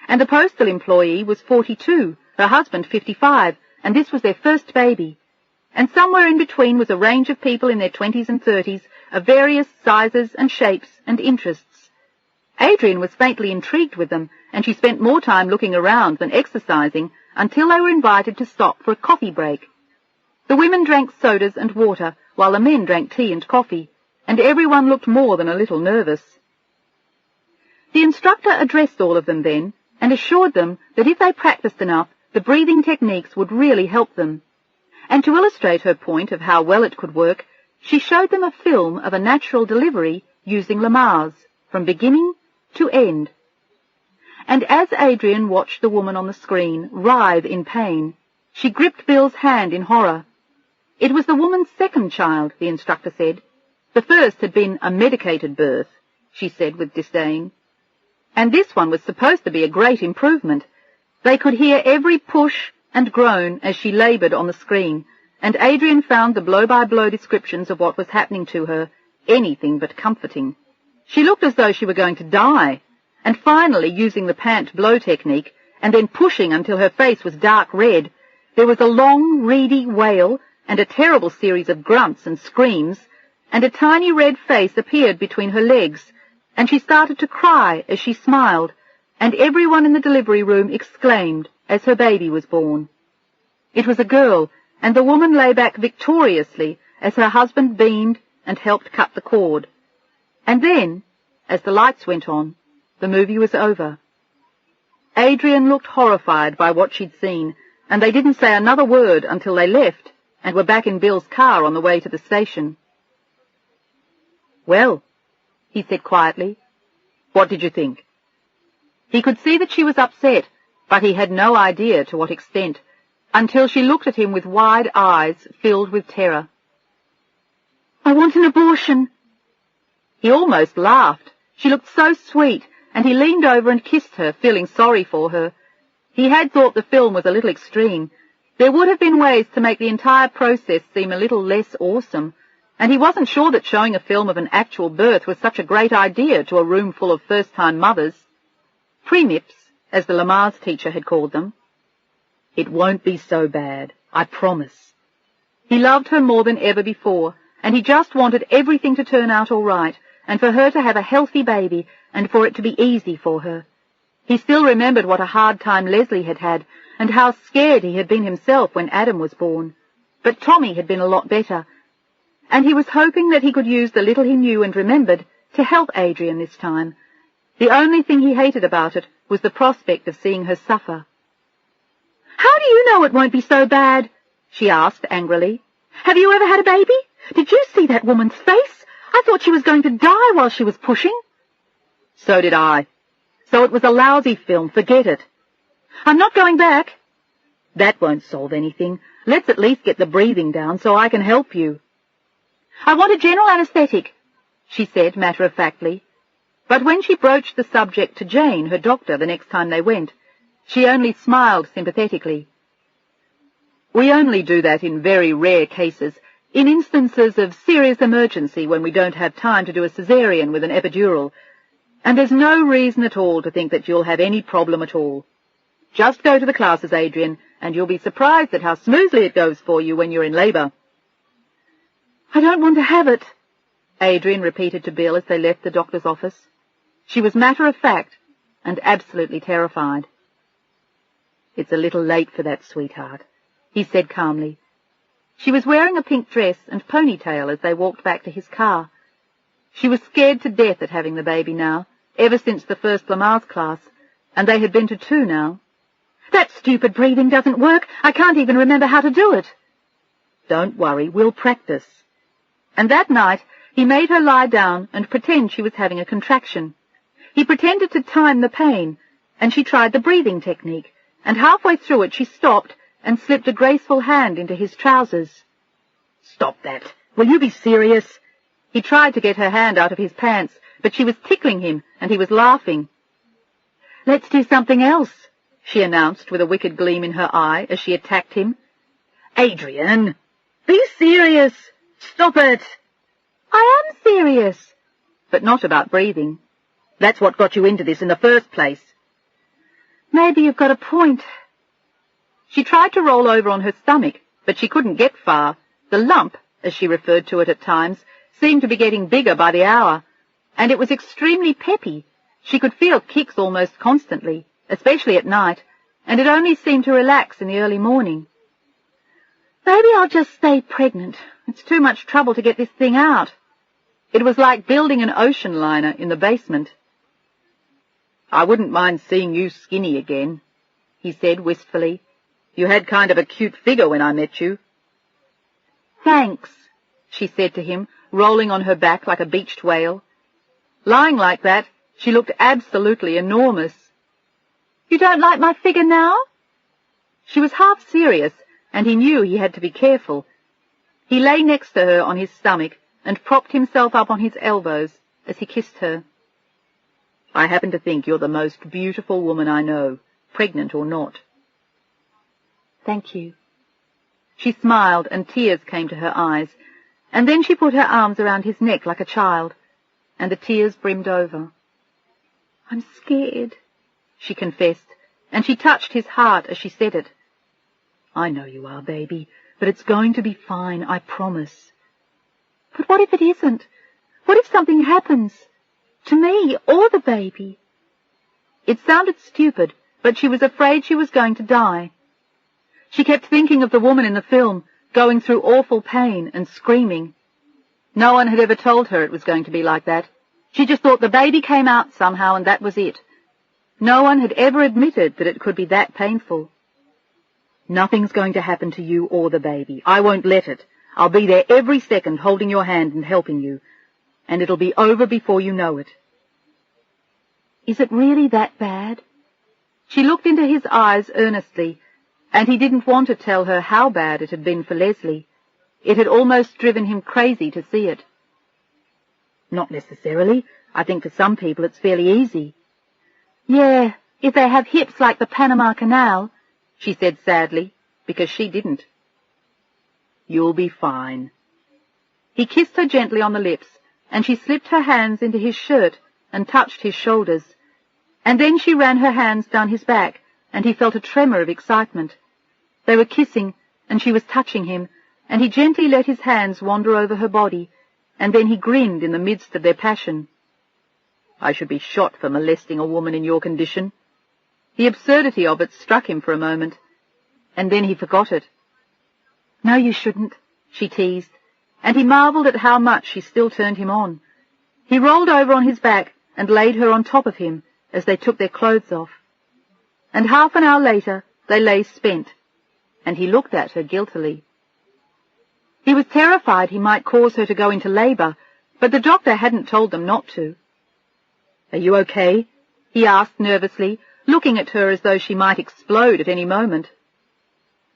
And the postal employee was 42, her husband 55, and this was their first baby. And somewhere in between was a range of people in their 20s and 30s, of various sizes and shapes and interests. Adrian was faintly intrigued with them, and she spent more time looking around than exercising until they were invited to stop for a coffee break. The women drank sodas and water, while the men drank tea and coffee, and everyone looked more than a little nervous. The instructor addressed all of them then, and assured them that if they practiced enough, the breathing techniques would really help them. And to illustrate her point of how well it could work, she showed them a film of a natural delivery using Lamar's, from beginning to end. And as Adrian watched the woman on the screen writhe in pain, she gripped Bill's hand in horror. It was the woman's 2nd child, the instructor said. The first had been a medicated birth, she said with disdain. And this one was supposed to be a great improvement. They could hear every push and groan as she laboured on the screen, and Adrian found the blow-by-blow descriptions of what was happening to her anything but comforting. She looked as though she were going to die, and finally, using the pant blow technique, and then pushing until her face was dark red, there was a long, reedy wail, and a terrible series of grunts and screams, and a tiny red face appeared between her legs, and she started to cry as she smiled, and everyone in the delivery room exclaimed as her baby was born. It was a girl, and the woman lay back victoriously as her husband beamed and helped cut the cord. And then, as the lights went on, the movie was over. Adrian looked horrified by what she'd seen, and they didn't say another word until they left and were back in Bill's car on the way to the station. "Well," he said quietly, "what did you think?" He could see that she was upset, but he had no idea to what extent, until she looked at him with wide eyes filled with terror. "I want an abortion." He almost laughed. She looked so sweet, and he leaned over and kissed her, feeling sorry for her. He had thought the film was a little extreme. There would have been ways to make the entire process seem a little less awesome, and he wasn't sure that showing a film of an actual birth was such a great idea to a room full of first-time mothers. Premips, as the Lamaze teacher had called them. It won't be so bad, I promise. He loved her more than ever before, and he just wanted everything to turn out all right, and for her to have a healthy baby, and for it to be easy for her. He still remembered what a hard time Leslie had had, and how scared he had been himself when Adam was born. But Tommy had been a lot better, and he was hoping that he could use the little he knew and remembered to help Adrian this time. The only thing he hated about it was the prospect of seeing her suffer. "How do you know it won't be so bad?" she asked angrily. "Have you ever had a baby? Did you see that woman's face? I thought she was going to die while she was pushing." "So did I. So it was a lousy film, forget it." "I'm not going back." "That won't solve anything. Let's at least get the breathing down so I can help you." "I want a general anesthetic," she said matter-of-factly. But when she broached the subject to Jane, her doctor, the next time they went, she only smiled sympathetically. "We only do that in very rare cases, in instances of serious emergency when we don't have time to do a cesarean with an epidural, and there's no reason at all to think that you'll have any problem at all. Just go to the classes, Adrian, and you'll be surprised at how smoothly it goes for you when you're in labour." "I don't want to have it," Adrian repeated to Bill as they left the doctor's office. She was matter-of-fact and absolutely terrified. "It's a little late for that, sweetheart," he said calmly. She was wearing a pink dress and ponytail as they walked back to his car. She was scared to death at having the baby now, ever since the first Lamaze class, and they had been to 2 now. "That stupid breathing doesn't work. I can't even remember how to do it." "Don't worry, we'll practice." And that night he made her lie down and pretend she was having a contraction. He pretended to time the pain, and she tried the breathing technique, and halfway through it she stopped and slipped a graceful hand into his trousers. "Stop that! Will you be serious?" He tried to get her hand out of his pants, but she was tickling him, and he was laughing. "Let's do something else," she announced with a wicked gleam in her eye as she attacked him. "Adrian! Be serious! Stop it!" "I am serious." "But not about breathing. That's what got you into this in the first place." "Maybe you've got a point." She tried to roll over on her stomach, but she couldn't get far. The lump, as she referred to it at times, seemed to be getting bigger by the hour, and it was extremely peppy. She could feel kicks almost constantly, especially at night, and it only seemed to relax in the early morning. "Maybe I'll just stay pregnant. It's too much trouble to get this thing out." It was like building an ocean liner in the basement. "I wouldn't mind seeing you skinny again," he said wistfully. "You had kind of a cute figure when I met you." "Thanks," she said to him, rolling on her back like a beached whale. Lying like that, she looked absolutely enormous. "You don't like my figure now?" She was half serious, and he knew he had to be careful. He lay next to her on his stomach and propped himself up on his elbows as he kissed her. "I happen to think you're the most beautiful woman I know, pregnant or not." "Thank you." She smiled, and tears came to her eyes, and then she put her arms around his neck like a child, and the tears brimmed over. "I'm scared," she confessed, and she touched his heart as she said it. "I know you are, baby, but it's going to be fine, I promise." "But what if it isn't? What if something happens? To me or the baby?" It sounded stupid, but she was afraid she was going to die. She kept thinking of the woman in the film, going through awful pain and screaming. No one had ever told her it was going to be like that. She just thought the baby came out somehow and that was it. No one had ever admitted that it could be that painful. "Nothing's going to happen to you or the baby. I won't let it. I'll be there every second holding your hand and helping you. And it'll be over before you know it." "Is it really that bad?" She looked into his eyes earnestly, and he didn't want to tell her how bad it had been for Leslie. It had almost driven him crazy to see it. "Not necessarily. I think for some people it's fairly easy." "Yeah, if they have hips like the Panama Canal," she said sadly, because she didn't. "You'll be fine." He kissed her gently on the lips, and she slipped her hands into his shirt and touched his shoulders. And then she ran her hands down his back, and he felt a tremor of excitement. They were kissing, and she was touching him, and he gently let his hands wander over her body, and then he grinned in the midst of their passion. I should be shot for molesting a woman in your condition. The absurdity of it struck him for a moment, and then he forgot it. No, you shouldn't, she teased, and he marvelled at how much she still turned him on. He rolled over on his back and laid her on top of him as they took their clothes off. And half an hour later they lay spent, and he looked at her guiltily. He was terrified he might cause her to go into labour, but the doctor hadn't told them not to. Are you okay? He asked nervously, looking at her as though she might explode at any moment.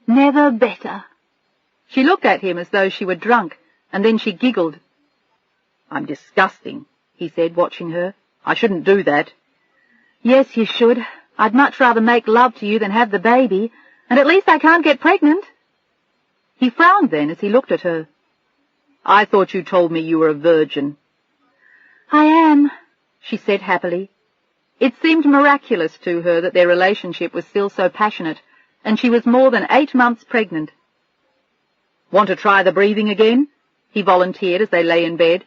Never better. She looked at him as though she were drunk, and then she giggled. I'm disgusting, he said, watching her. I shouldn't do that. Yes, you should. I'd much rather make love to you than have the baby, and at least I can't get pregnant. He frowned then as he looked at her. I thought you told me you were a virgin. I am, she said happily. It seemed miraculous to her that their relationship was still so passionate, and she was more than 8 months pregnant. Want to try the breathing again? He volunteered as they lay in bed.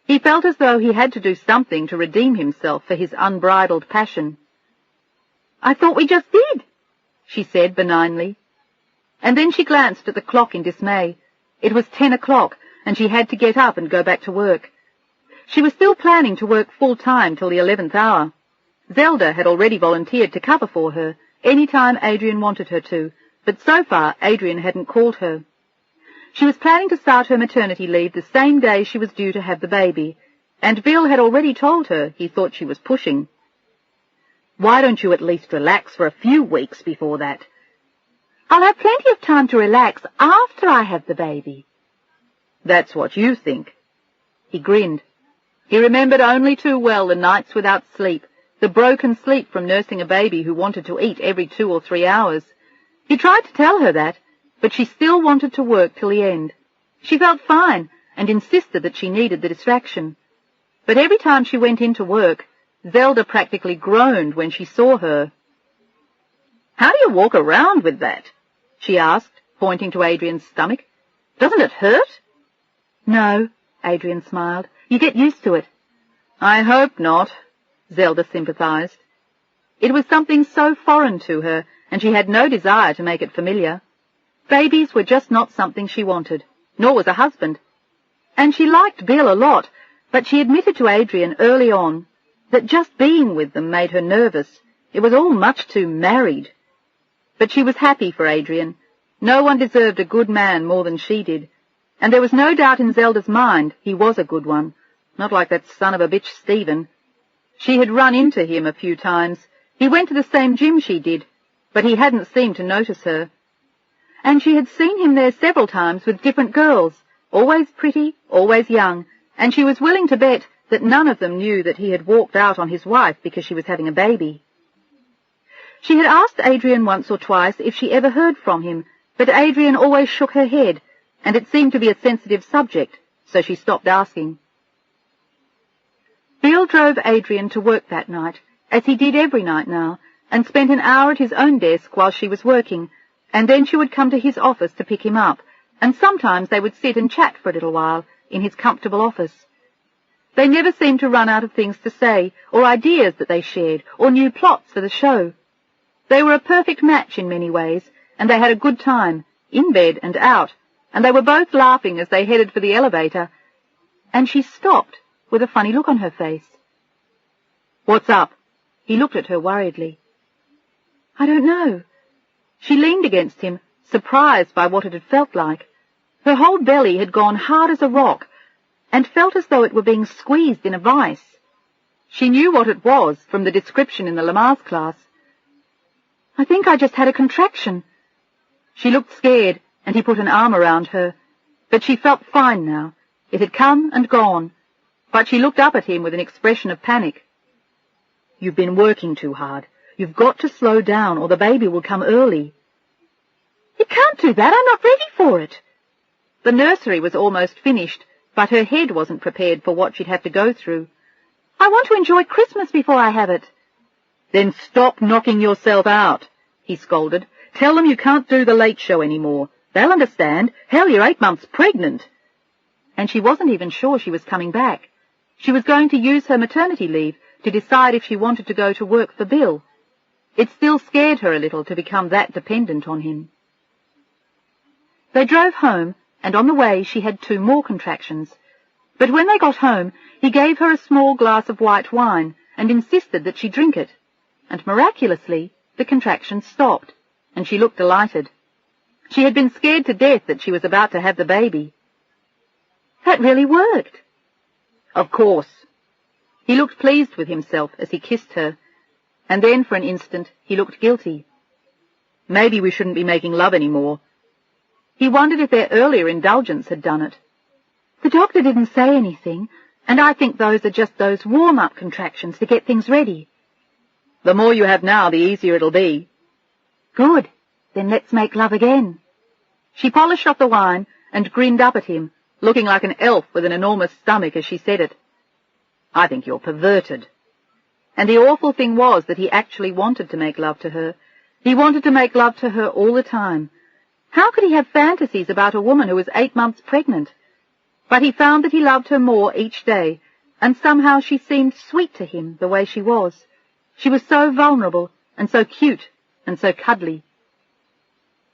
He felt as though he had to do something to redeem himself for his unbridled passion. I thought we just did, she said benignly. And then she glanced at the clock in dismay. It was 10 o'clock, and she had to get up and go back to work. She was still planning to work full-time till the 11th hour. Zelda had already volunteered to cover for her any time Adrian wanted her to, but so far Adrian hadn't called her. She was planning to start her maternity leave the same day she was due to have the baby, and Bill had already told her he thought she was pushing. Why don't you at least relax for a few weeks before that? I'll have plenty of time to relax after I have the baby. That's what you think. He grinned. He remembered only too well the nights without sleep, the broken sleep from nursing a baby who wanted to eat every 2 or 3 hours. He tried to tell her that, but she still wanted to work till the end. She felt fine and insisted that she needed the distraction. But every time she went in to work, Zelda practically groaned when she saw her. How do you walk around with that? She asked, pointing to Adrian's stomach. Doesn't it hurt? No, Adrian smiled. You get used to it. I hope not, Zelda sympathized. It was something so foreign to her, and she had no desire to make it familiar. Babies were just not something she wanted, nor was a husband. And she liked Bill a lot, but she admitted to Adrian early on that just being with them made her nervous. It was all much too married. But she was happy for Adrian. No one deserved a good man more than she did, and there was no doubt in Zelda's mind he was a good one, not like that son of a bitch Stephen. She had run into him a few times. He went to the same gym she did, but he hadn't seemed to notice her. And she had seen him there several times with different girls, always pretty, always young, and she was willing to bet that none of them knew that he had walked out on his wife because she was having a baby. She had asked Adrian once or twice if she ever heard from him, but Adrian always shook her head, and it seemed to be a sensitive subject, so she stopped asking. Bill drove Adrian to work that night, as he did every night now, and spent an hour at his own desk while she was working, and then she would come to his office to pick him up, and sometimes they would sit and chat for a little while in his comfortable office. They never seemed to run out of things to say, or ideas that they shared, or new plots for the show. They were a perfect match in many ways, and they had a good time, in bed and out, and they were both laughing as they headed for the elevator, and she stopped with a funny look on her face. What's up? He looked at her worriedly. I don't know. She leaned against him, surprised by what it had felt like. Her whole belly had gone hard as a rock, and felt as though it were being squeezed in a vice. She knew what it was from the description in the Lamaze class. I think I just had a contraction. She looked scared, and he put an arm around her, but she felt fine now. It had come and gone, but she looked up at him with an expression of panic. You've been working too hard. You've got to slow down, or the baby will come early. You can't do that. I'm not ready for it. The nursery was almost finished, but her head wasn't prepared for what she'd have to go through. I want to enjoy Christmas before I have it. Then stop knocking yourself out, he scolded. Tell them you can't do the late show anymore. They'll understand. Hell, you're 8 months pregnant. And she wasn't even sure she was coming back. She was going to use her maternity leave to decide if she wanted to go to work for Bill. It still scared her a little to become that dependent on him. They drove home, and on the way she had 2 more contractions. But when they got home, he gave her a small glass of white wine and insisted that she drink it. And miraculously, the contractions stopped, and she looked delighted. She had been scared to death that she was about to have the baby. That really worked. Of course. He looked pleased with himself as he kissed her, and then for an instant he looked guilty. Maybe we shouldn't be making love anymore. He wondered if their earlier indulgence had done it. The doctor didn't say anything, and I think those are just those warm-up contractions to get things ready. The more you have now, the easier it'll be. Good. Then let's make love again. She polished off the wine and grinned up at him, looking like an elf with an enormous stomach as she said it. I think you're perverted. And the awful thing was that he actually wanted to make love to her. He wanted to make love to her all the time. How could he have fantasies about a woman who was 8 months pregnant? But he found that he loved her more each day, and somehow she seemed sweet to him the way she was. She was so vulnerable, and so cute, and so cuddly.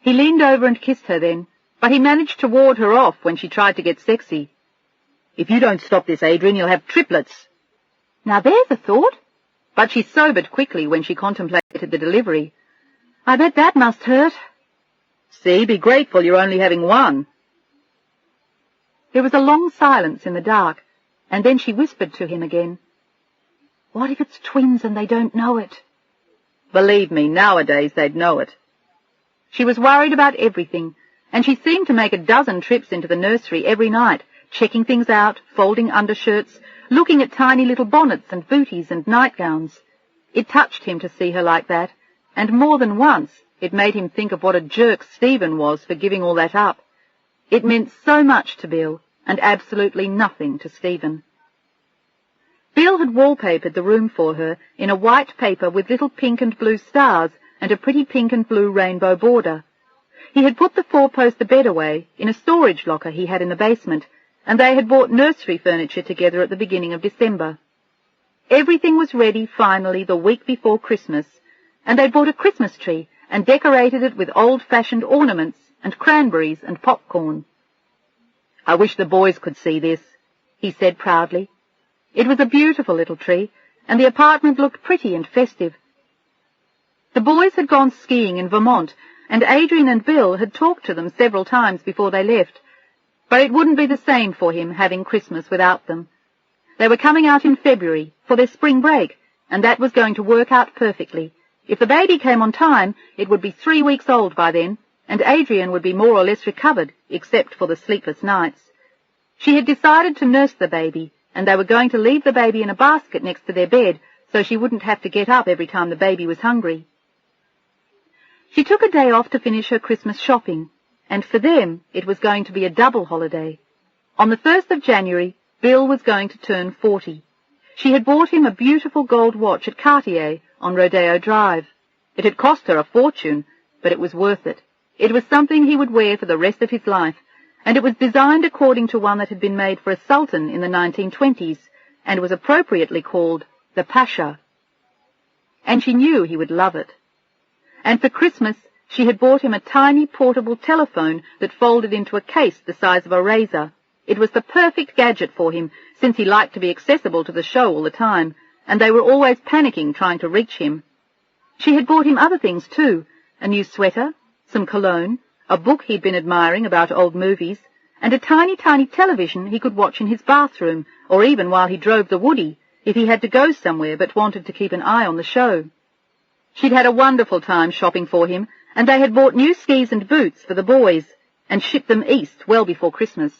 He leaned over and kissed her then, but he managed to ward her off when she tried to get sexy. If you don't stop this, Adrian, you'll have triplets. Now there's a thought. But she sobered quickly when she contemplated the delivery. I bet that must hurt. See, be grateful you're only having 1. There was a long silence in the dark, and then she whispered to him again. What if it's twins and they don't know it? Believe me, nowadays they'd know it. She was worried about everything, and she seemed to make a dozen trips into the nursery every night, checking things out, folding undershirts, looking at tiny little bonnets and booties and nightgowns. It touched him to see her like that, and more than once it made him think of what a jerk Stephen was for giving all that up. It meant so much to Bill, and absolutely nothing to Stephen. Bill had wallpapered the room for her in a white paper with little pink and blue stars and a pretty pink and blue rainbow border. He had put the 4-poster bed away in a storage locker he had in the basement, and they had bought nursery furniture together at the beginning of December. Everything was ready finally the week before Christmas, and they'd bought a Christmas tree and decorated it with old-fashioned ornaments and cranberries and popcorn. I wish the boys could see this, he said proudly. It was a beautiful little tree, and the apartment looked pretty and festive. The boys had gone skiing in Vermont, and Adrian and Bill had talked to them several times before they left, but it wouldn't be the same for him having Christmas without them. They were coming out in February for their spring break, and that was going to work out perfectly. If the baby came on time, it would be 3 weeks old by then, and Adrian would be more or less recovered, except for the sleepless nights. She had decided to nurse the baby, and they were going to leave the baby in a basket next to their bed, so she wouldn't have to get up every time the baby was hungry. She took a day off to finish her Christmas shopping, and for them it was going to be a double holiday. On the 1st of January, Bill was going to turn 40. She had bought him a beautiful gold watch at Cartier on Rodeo Drive. It had cost her a fortune, but it was worth it. It was something he would wear for the rest of his life, and it was designed according to one that had been made for a sultan in the 1920s, and was appropriately called the Pasha. And she knew he would love it. And for Christmas, she had bought him a tiny portable telephone that folded into a case the size of a razor. It was the perfect gadget for him, since he liked to be accessible to the show all the time, and they were always panicking trying to reach him. She had bought him other things too, a new sweater, some cologne, a book he'd been admiring about old movies, and a tiny, tiny television he could watch in his bathroom, or even while he drove the Woody, if he had to go somewhere but wanted to keep an eye on the show. She'd had a wonderful time shopping for him, and they had bought new skis and boots for the boys, and shipped them east well before Christmas.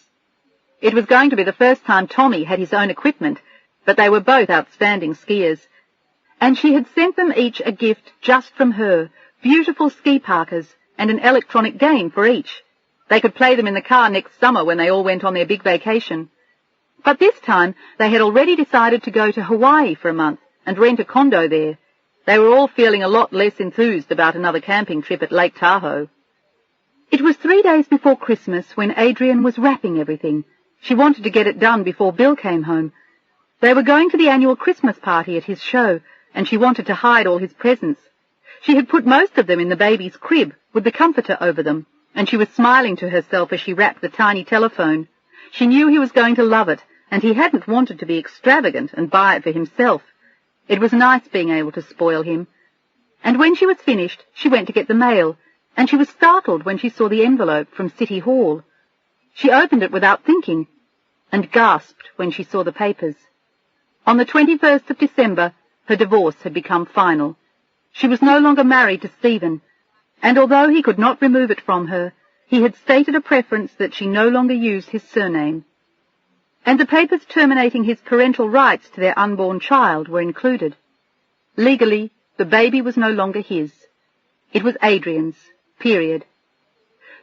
It was going to be the first time Tommy had his own equipment, but they were both outstanding skiers. And she had sent them each a gift just from her, beautiful ski parkas, and an electronic game for each. They could play them in the car next summer when they all went on their big vacation. But this time they had already decided to go to Hawaii for a month and rent a condo there, They were all feeling a lot less enthused about another camping trip at Lake Tahoe. It was 3 days before Christmas when Adrian was wrapping everything. She wanted to get it done before Bill came home. They were going to the annual Christmas party at his show, and she wanted to hide all his presents. She had put most of them in the baby's crib, with the comforter over them, and she was smiling to herself as she wrapped the tiny telephone. She knew he was going to love it, and he hadn't wanted to be extravagant and buy it for himself. It was nice being able to spoil him. And when she was finished, she went to get the mail, and she was startled when she saw the envelope from City Hall. She opened it without thinking, and gasped when she saw the papers. On the 21st of December, her divorce had become final. She was no longer married to Stephen, and although he could not remove it from her, he had stated a preference that she no longer use his surname. And the papers terminating his parental rights to their unborn child were included. Legally, the baby was no longer his. It was Adrian's, period.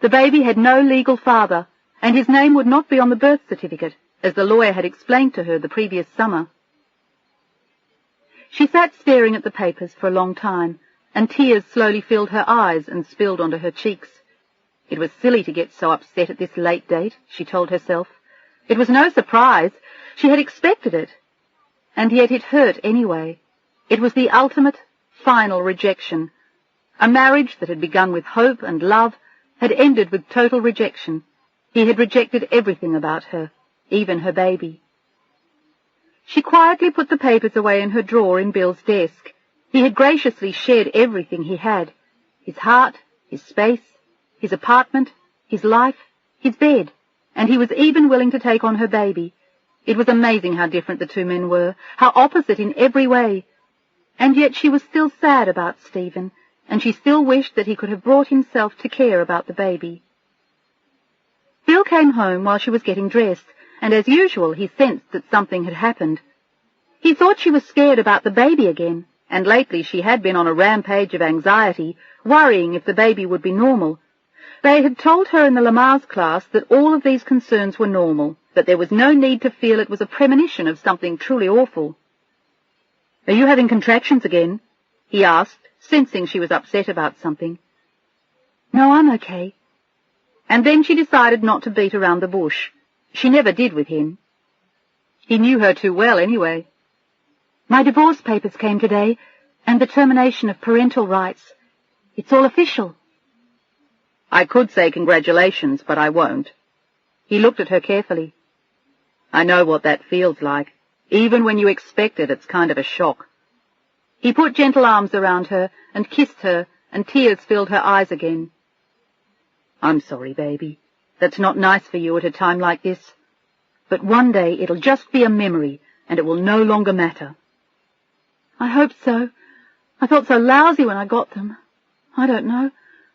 The baby had no legal father, and his name would not be on the birth certificate, as the lawyer had explained to her the previous summer. She sat staring at the papers for a long time, and tears slowly filled her eyes and spilled onto her cheeks. It was silly to get so upset at this late date, she told herself. It was no surprise. She had expected it. And yet it hurt anyway. It was the ultimate, final rejection. A marriage that had begun with hope and love had ended with total rejection. He had rejected everything about her, even her baby. She quietly put the papers away in her drawer in Bill's desk. He had graciously shared everything he had. His heart, his space, his apartment, his life, his bed. And he was even willing to take on her baby. It was amazing how different the two men were, how opposite in every way. And yet she was still sad about Stephen, and she still wished that he could have brought himself to care about the baby. Bill came home while she was getting dressed, and as usual he sensed that something had happened. He thought she was scared about the baby again, and lately she had been on a rampage of anxiety, worrying if the baby would be normal. They had told her in the Lamar's class that all of these concerns were normal, that there was no need to feel it was a premonition of something truly awful. "Are you having contractions again?" he asked, sensing she was upset about something. "No, I'm okay." And then she decided not to beat around the bush. She never did with him. He knew her too well anyway. "My divorce papers came today, and the termination of parental rights. It's all official." "I could say congratulations, but I won't." He looked at her carefully. "I know what that feels like. Even when you expect it, it's kind of a shock." He put gentle arms around her and kissed her, and tears filled her eyes again. "I'm sorry, baby. That's not nice for you at a time like this. But one day it'll just be a memory, and it will no longer matter." "I hope so. I felt so lousy when I got them. I don't know.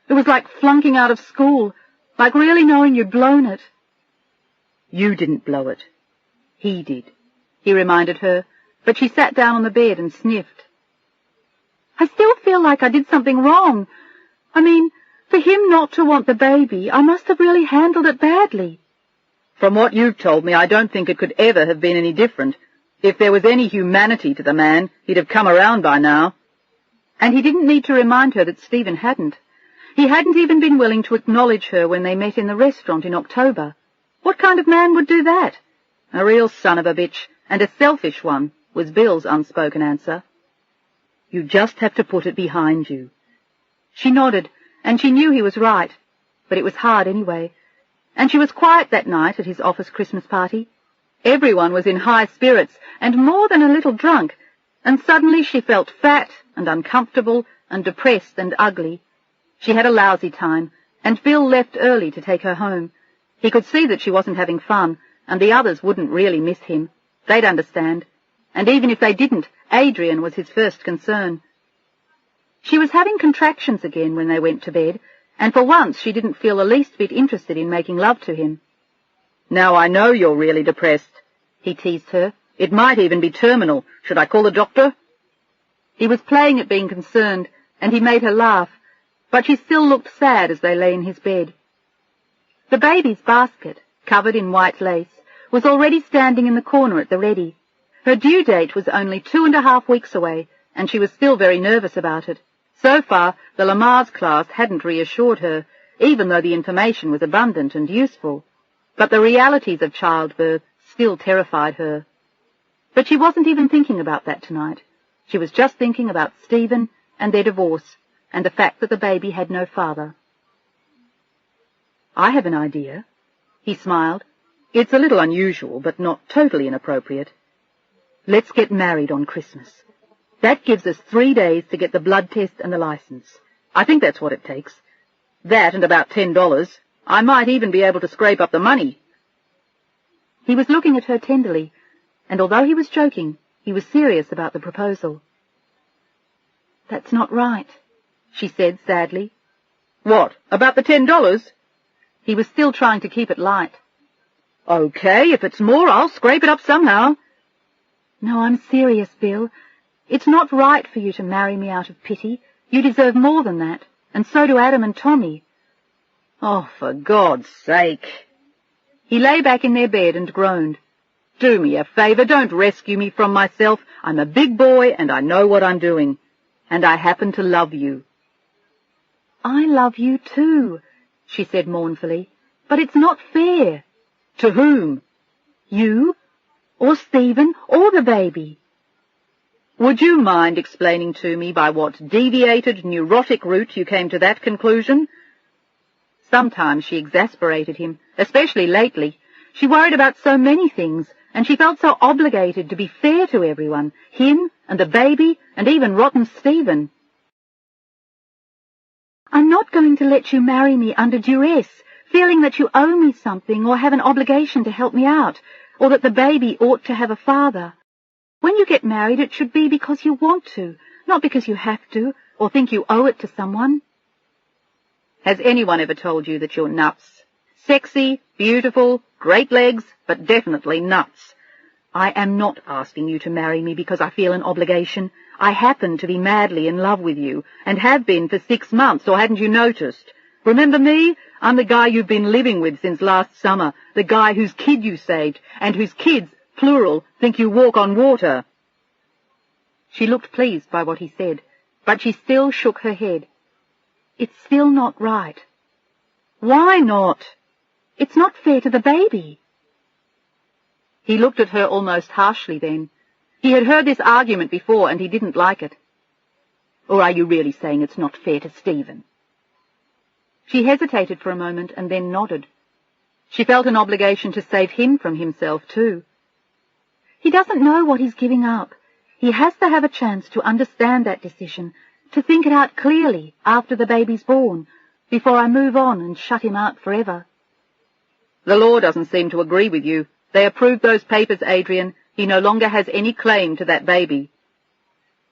It was like flunking out of school, like really knowing you'd blown it." "You didn't blow it. He did," he reminded her, but she sat down on the bed and sniffed. "I still feel like I did something wrong. I mean, for him not to want the baby, I must have really handled it badly." "From what you've told me, I don't think it could ever have been any different. If there was any humanity to the man, he'd have come around by now." And he didn't need to remind her that Stephen hadn't. He hadn't even been willing to acknowledge her when they met in the restaurant in October. What kind of man would do that? "A real son of a bitch, and a selfish one," was Bill's unspoken answer. "You just have to put it behind you." She nodded, and she knew he was right, but it was hard anyway. And she was quiet that night at his office Christmas party. Everyone was in high spirits, and more than a little drunk, and suddenly she felt fat and uncomfortable and depressed and ugly. She had a lousy time, and Bill left early to take her home. He could see that she wasn't having fun, and the others wouldn't really miss him. They'd understand. And even if they didn't, Adrian was his first concern. She was having contractions again when they went to bed, and for once she didn't feel the least bit interested in making love to him. "Now I know you're really depressed," he teased her. "It might even be terminal. Should I call the doctor?" He was playing at being concerned, and he made her laugh, but she still looked sad as they lay in his bed. The baby's basket, covered in white lace, was already standing in the corner at the ready. Her due date was only 2.5 weeks away, and she was still very nervous about it. So far, the Lamar's class hadn't reassured her, even though the information was abundant and useful. But the realities of childbirth still terrified her. But she wasn't even thinking about that tonight. She was just thinking about Stephen and their divorce, and the fact that the baby had no father. "I have an idea," he smiled. "It's a little unusual, but not totally inappropriate. Let's get married on Christmas. That gives us 3 days to get the blood test and the license. I think that's what it takes. That and about $10. I might even be able to scrape up the money." He was looking at her tenderly, and although he was joking, he was serious about the proposal. "That's not right," she said sadly. "What, about the $10? He was still trying to keep it light. "Okay, if it's more, I'll scrape it up somehow." "No, I'm serious, Bill. It's not right for you to marry me out of pity. You deserve more than that, and so do Adam and Tommy." "Oh, for God's sake." He lay back in their bed and groaned. "Do me a favor, don't rescue me from myself. I'm a big boy and I know what I'm doing. And I happen to love you." "I love you too," she said mournfully, "but it's not fair." "To whom?" "You, or Stephen, or the baby." "Would you mind explaining to me by what deviated, neurotic route you came to that conclusion?" Sometimes she exasperated him, especially lately. She worried about so many things, and she felt so obligated to be fair to everyone, him and the baby and even rotten Stephen. "I'm not going to let you marry me under duress, feeling that you owe me something or have an obligation to help me out, or that the baby ought to have a father. When you get married, it should be because you want to, not because you have to, or think you owe it to someone." "Has anyone ever told you that you're nuts? Sexy, beautiful, great legs, but definitely nuts. I am not asking you to marry me because I feel an obligation. I happen to be madly in love with you, and have been for 6 months, or hadn't you noticed? Remember me? I'm the guy you've been living with since last summer, the guy whose kid you saved, and whose kids, plural, think you walk on water." She looked pleased by what he said, but she still shook her head. "It's still not right." "Why not?" "It's not fair to the baby." He looked at her almost harshly then. He had heard this argument before, and he didn't like it. "Or are you really saying it's not fair to Stephen?" She hesitated for a moment and then nodded. She felt an obligation to save him from himself, too. "He doesn't know what he's giving up. He has to have a chance to understand that decision, to think it out clearly after the baby's born, before I move on and shut him out forever." "The law doesn't seem to agree with you. They approved those papers, Adrian. He no longer has any claim to that baby."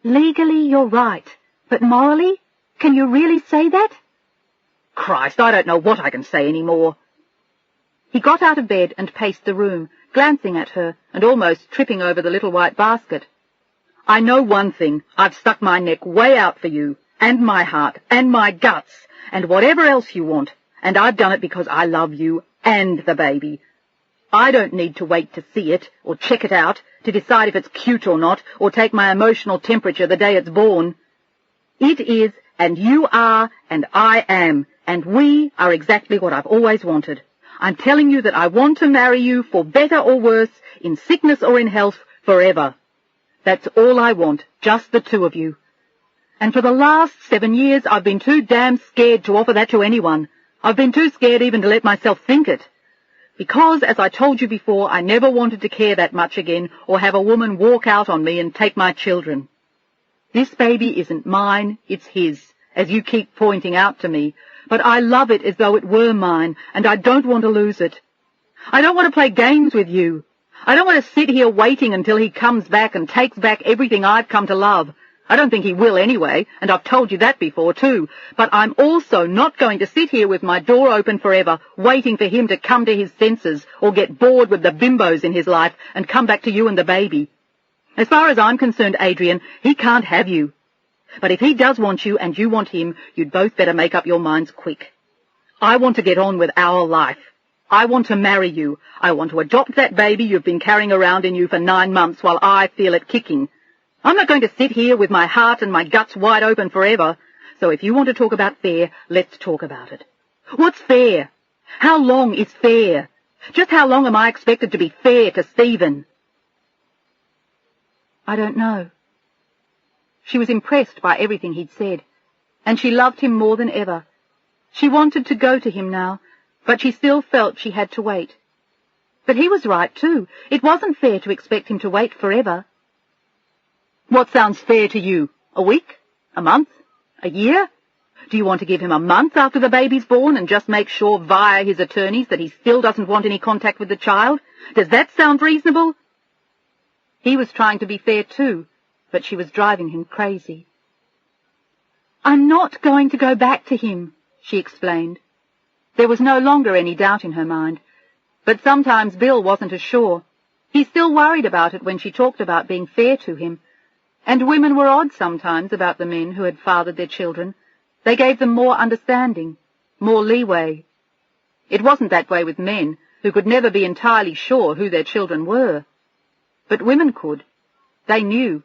"Legally, you're right. But morally? Can you really say that?" "Christ, I don't know what I can say any more." He got out of bed and paced the room, glancing at her and almost tripping over the little white basket. "I know one thing. I've stuck my neck way out for you, and my heart, and my guts, and whatever else you want, and I've done it because I love you and the baby. I don't need to wait to see it, or check it out, to decide if it's cute or not, or take my emotional temperature the day it's born. It is, and you are, and I am, and we are exactly what I've always wanted. I'm telling you that I want to marry you for better or worse, in sickness or in health, forever. That's all I want, just the two of you. And for the last 7 years I've been too damn scared to offer that to anyone. I've been too scared even to let myself think it. Because, as I told you before, I never wanted to care that much again, or have a woman walk out on me and take my children. This baby isn't mine, it's his, as you keep pointing out to me, but I love it as though it were mine, and I don't want to lose it. I don't want to play games with you. I don't want to sit here waiting until he comes back and takes back everything I've come to love. I don't think he will anyway, and I've told you that before too, but I'm also not going to sit here with my door open forever, waiting for him to come to his senses, or get bored with the bimbos in his life and come back to you and the baby. As far as I'm concerned, Adrian, he can't have you. But if he does want you and you want him, you'd both better make up your minds quick. I want to get on with our life. I want to marry you. I want to adopt that baby you've been carrying around in you for 9 months while I feel it kicking. I'm not going to sit here with my heart and my guts wide open forever. So if you want to talk about fair, let's talk about it. What's fair? How long is fair? Just how long am I expected to be fair to Stephen? I don't know. She was impressed by everything he'd said, and she loved him more than ever. She wanted to go to him now, but she still felt she had to wait. But he was right, too. It wasn't fair to expect him to wait forever. What sounds fair to you? A week? A month? A year? Do you want to give him a month after the baby's born and just make sure via his attorneys that he still doesn't want any contact with the child? Does that sound reasonable? He was trying to be fair too, but she was driving him crazy. I'm not going to go back to him, she explained. There was no longer any doubt in her mind, but sometimes Bill wasn't as sure. He still worried about it when she talked about being fair to him, and women were odd sometimes about the men who had fathered their children. They gave them more understanding, more leeway. It wasn't that way with men, who could never be entirely sure who their children were. But women could. They knew.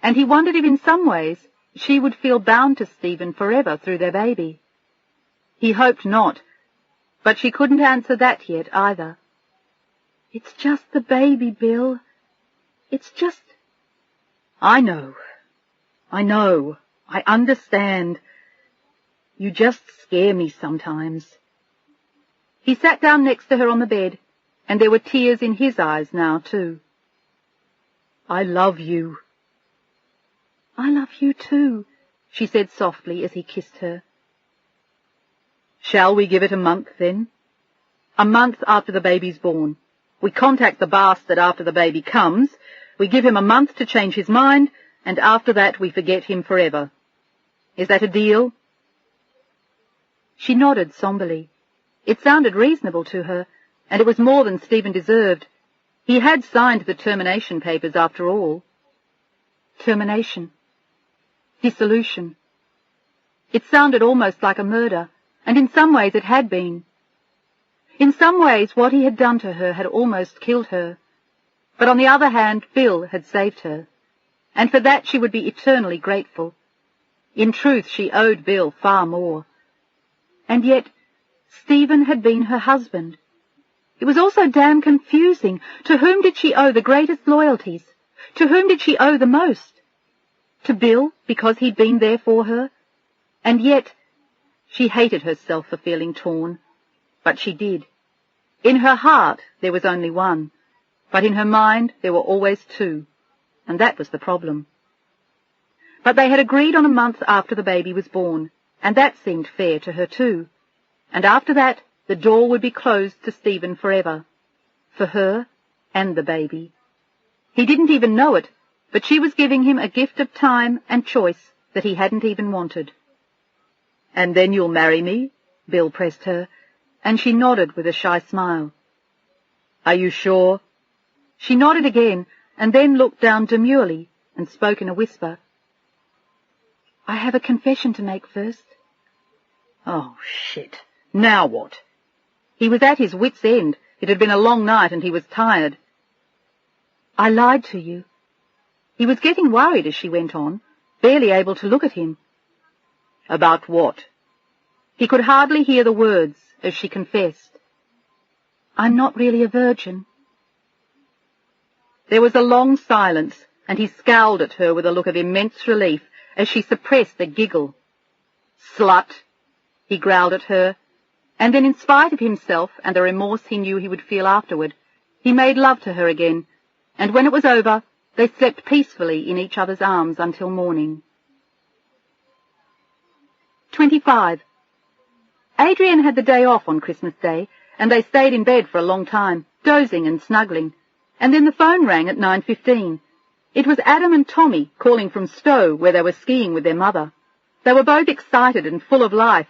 And he wondered if in some ways she would feel bound to Stephen forever through their baby. He hoped not, but she couldn't answer that yet either. It's just the baby, Bill. It's just... I know. I understand. You just scare me sometimes. He sat down next to her on the bed, and there were tears in his eyes now, too. I love you. I love you too, she said softly as he kissed her. Shall we give it a month, then? A month after the baby's born. We contact the bastard after the baby comes, we give him a month to change his mind, and after that we forget him forever. Is that a deal? She nodded somberly. It sounded reasonable to her, and it was more than Stephen deserved. He had signed the termination papers after all. Termination. Dissolution. It sounded almost like a murder, and in some ways it had been. In some ways what he had done to her had almost killed her. But on the other hand, Bill had saved her, and for that she would be eternally grateful. In truth, she owed Bill far more. And yet, Stephen had been her husband. It was also damn confusing. To whom did she owe the greatest loyalties? To whom did she owe the most? To Bill, because he'd been there for her? And yet, she hated herself for feeling torn. But she did. In her heart, there was only one. But in her mind, there were always two. And that was the problem. But they had agreed on a month after the baby was born, and that seemed fair to her too. And after that, the door would be closed to Stephen forever. For her and the baby. He didn't even know it, but she was giving him a gift of time and choice that he hadn't even wanted. And then you'll marry me? Bill pressed her, and she nodded with a shy smile. Are you sure? She nodded again, and then looked down demurely and spoke in a whisper. I have a confession to make first. Oh, shit. Now what? He was at his wit's end. It had been a long night and he was tired. I lied to you. He was getting worried as she went on, barely able to look at him. About what? He could hardly hear the words as she confessed. I'm not really a virgin. There was a long silence, and he scowled at her with a look of immense relief as she suppressed a giggle. Slut, he growled at her, and then in spite of himself and the remorse he knew he would feel afterward, he made love to her again, and when it was over, they slept peacefully in each other's arms until morning. 25. Adrian had the day off on Christmas Day, and they stayed in bed for a long time, dozing and snuggling, and then the phone rang at 9:15. It was Adam and Tommy calling from Stowe, where they were skiing with their mother. They were both excited and full of life,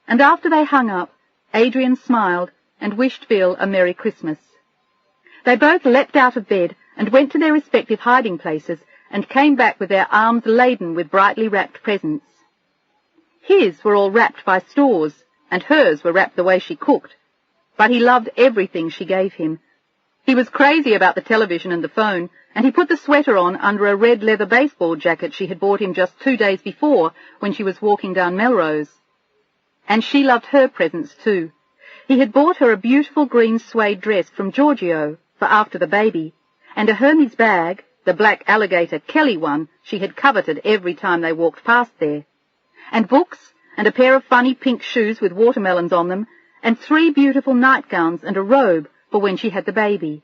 and after they hung up, Adrian smiled and wished Bill a Merry Christmas. They both leapt out of bed and went to their respective hiding places and came back with their arms laden with brightly wrapped presents. His were all wrapped by stores, and hers were wrapped the way she cooked, but he loved everything she gave him. He was crazy about the television and the phone, and he put the sweater on under a red leather baseball jacket she had bought him just 2 days before when she was walking down Melrose. And she loved her presents too. He had bought her a beautiful green suede dress from Giorgio for after the baby, and a Hermes bag, the black alligator Kelly one she had coveted every time they walked past there, and books, and a pair of funny pink shoes with watermelons on them, and 3 beautiful nightgowns and a robe for when she had the baby.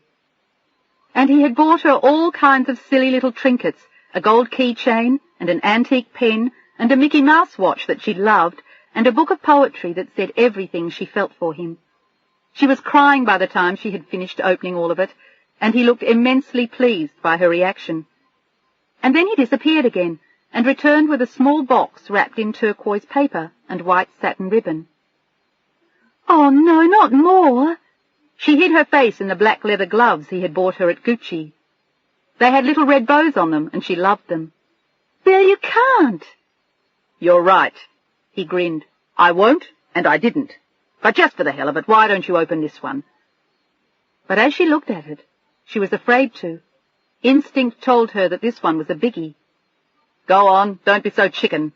And he had bought her all kinds of silly little trinkets, a gold keychain and an antique pen and a Mickey Mouse watch that she loved, and a book of poetry that said everything she felt for him. She was crying by the time she had finished opening all of it, and he looked immensely pleased by her reaction. And then he disappeared again, and returned with a small box wrapped in turquoise paper and white satin ribbon. "Oh, no, not more!" She hid her face in the black leather gloves he had bought her at Gucci. They had little red bows on them, and she loved them. "Bill, you can't!" "You're right," he grinned. "I won't, and I didn't. But just for the hell of it, why don't you open this one?" But as she looked at it, she was afraid to. Instinct told her that this one was a biggie. "Go on, don't be so chicken."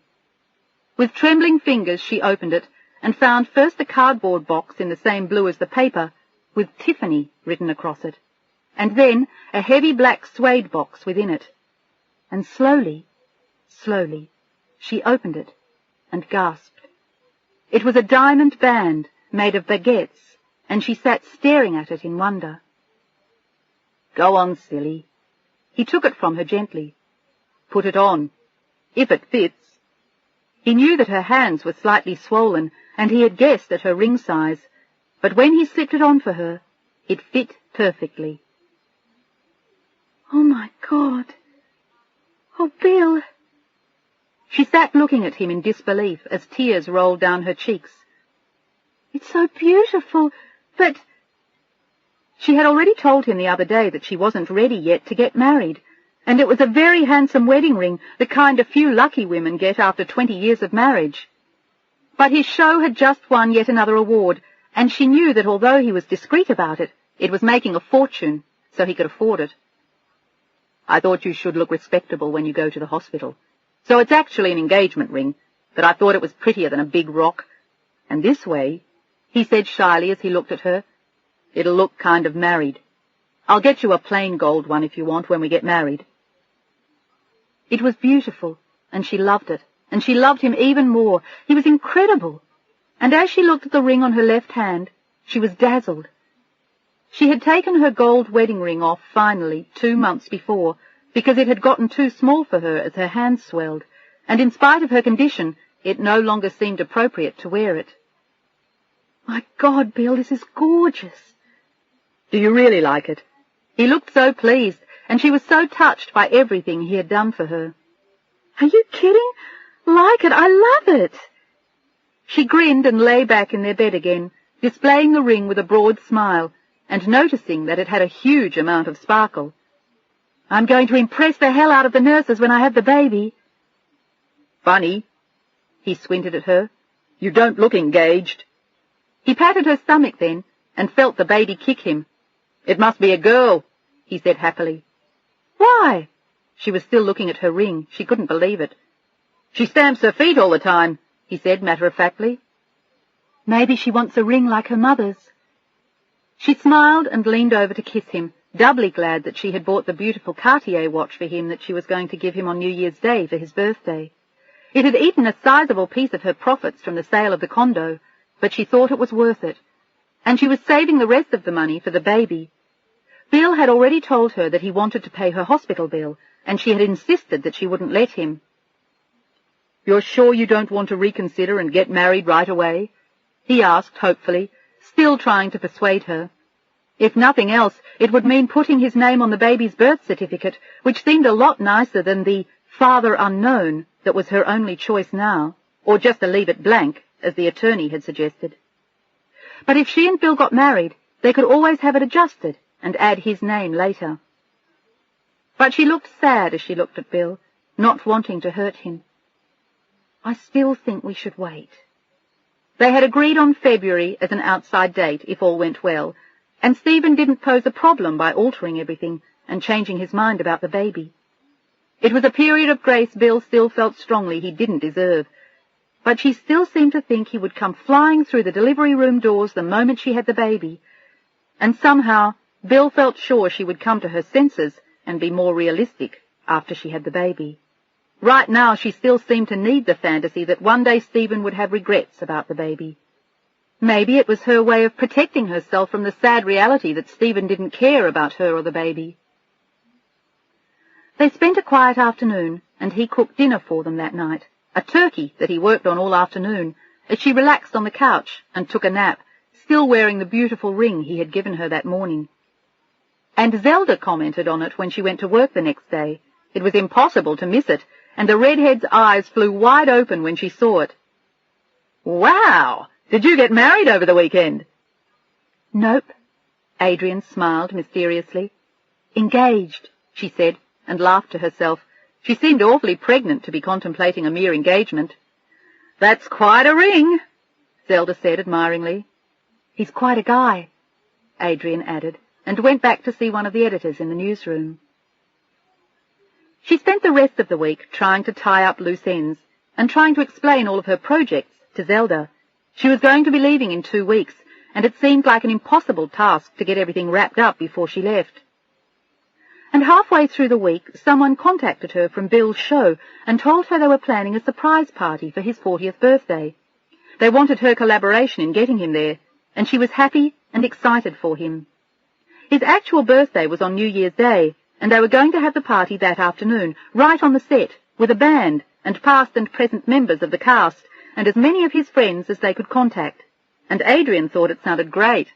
With trembling fingers she opened it, and found first a cardboard box in the same blue as the paper, with Tiffany written across it, and then a heavy black suede box within it. And slowly, slowly, she opened it and gasped. It was a diamond band made of baguettes, and she sat staring at it in wonder. "Go on, silly." He took it from her gently. "Put it on, if it fits." He knew that her hands were slightly swollen, and he had guessed at her ring size, but when he slipped it on for her, it fit perfectly. "Oh, my God! Oh, Bill!" She sat looking at him in disbelief as tears rolled down her cheeks. "It's so beautiful, but—" She had already told him the other day that she wasn't ready yet to get married, and it was a very handsome wedding ring, the kind a few lucky women get after 20 years of marriage. But his show had just won yet another award, and she knew that although he was discreet about it, it was making a fortune, so he could afford it. "I thought you should look respectable when you go to the hospital. So it's actually an engagement ring, but I thought it was prettier than a big rock. And this way," he said shyly as he looked at her, "it'll look kind of married. I'll get you a plain gold one if you want when we get married." It was beautiful, and she loved it, and she loved him even more. He was incredible. And as she looked at the ring on her left hand, she was dazzled. She had taken her gold wedding ring off finally 2 months before, because it had gotten too small for her as her hands swelled, and in spite of her condition, it no longer seemed appropriate to wear it. "My God, Bill, this is gorgeous." "Do you really like it?" He looked so pleased, and she was so touched by everything he had done for her. "Are you kidding? Like it? I love it." She grinned and lay back in their bed again, displaying the ring with a broad smile, and noticing that it had a huge amount of sparkle. "I'm going to impress the hell out of the nurses when I have the baby." "Funny." He squinted at her. "You don't look engaged." He patted her stomach then, and felt the baby kick him. "It must be a girl," he said happily. "Why?" She was still looking at her ring. She couldn't believe it. "She stamps her feet all the time," he said matter-of-factly. "Maybe she wants a ring like her mother's." She smiled and leaned over to kiss him, doubly glad that she had bought the beautiful Cartier watch for him that she was going to give him on New Year's Day for his birthday. It had eaten a sizable piece of her profits from the sale of the condo, but she thought it was worth it, and she was saving the rest of the money for the baby. Bill had already told her that he wanted to pay her hospital bill, and she had insisted that she wouldn't let him. "You're sure you don't want to reconsider and get married right away?" he asked hopefully, still trying to persuade her. If nothing else, it would mean putting his name on the baby's birth certificate, which seemed a lot nicer than the father unknown that was her only choice now, or just to leave it blank, as the attorney had suggested. But if she and Bill got married, they could always have it adjusted and add his name later. But she looked sad as she looked at Bill, not wanting to hurt him. "I still think we should wait." They had agreed on February as an outside date, if all went well, and Stephen didn't pose a problem by altering everything, and changing his mind about the baby. It was a period of grace Bill still felt strongly he didn't deserve, but she still seemed to think he would come flying through the delivery room doors the moment she had the baby, and somehow Bill felt sure she would come to her senses and be more realistic after she had the baby. Right now she still seemed to need the fantasy that one day Stephen would have regrets about the baby. Maybe it was her way of protecting herself from the sad reality that Stephen didn't care about her or the baby. They spent a quiet afternoon, and he cooked dinner for them that night, a turkey that he worked on all afternoon, as she relaxed on the couch and took a nap, still wearing the beautiful ring he had given her that morning. And Zelda commented on it when she went to work the next day. It was impossible to miss it, and the redhead's eyes flew wide open when she saw it. "Wow! Did you get married over the weekend?" "Nope." Adrian smiled mysteriously. "Engaged," she said, and laughed to herself. She seemed awfully pregnant to be contemplating a mere engagement. "That's quite a ring," Zelda said admiringly. "He's quite a guy," Adrian added, and went back to see one of the editors in the newsroom. She spent the rest of the week trying to tie up loose ends and trying to explain all of her projects to Zelda. She was going to be leaving in 2 weeks, and it seemed like an impossible task to get everything wrapped up before she left. And halfway through the week, someone contacted her from Bill's show and told her they were planning a surprise party for his 40th birthday. They wanted her collaboration in getting him there, and she was happy and excited for him. His actual birthday was on New Year's Day, and they were going to have the party that afternoon, right on the set, with a band and past and present members of the cast, and as many of his friends as they could contact. And Adrian thought it sounded great.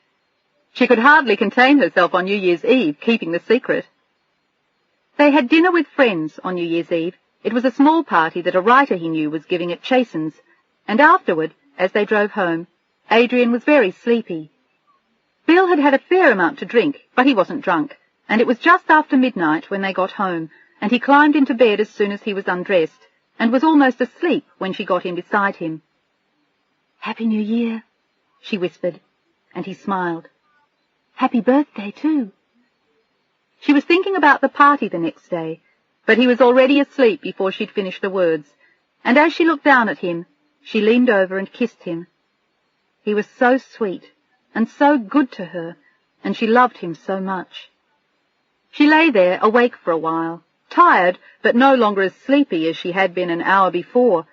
She could hardly contain herself on New Year's Eve, keeping the secret. They had dinner with friends on New Year's Eve. It was a small party that a writer he knew was giving at Chasen's, and afterward, as they drove home, Adrian was very sleepy. Bill had had a fair amount to drink, but he wasn't drunk, and it was just after midnight when they got home, and he climbed into bed as soon as he was undressed, and was almost asleep when she got in beside him. "Happy New Year," she whispered, and he smiled. "Happy birthday, too." She was thinking about the party the next day, but he was already asleep before she'd finished the words, and as she looked down at him, she leaned over and kissed him. He was so sweet and so good to her, and she loved him so much. She lay there awake for a while, tired but no longer as sleepy as she had been an hour before.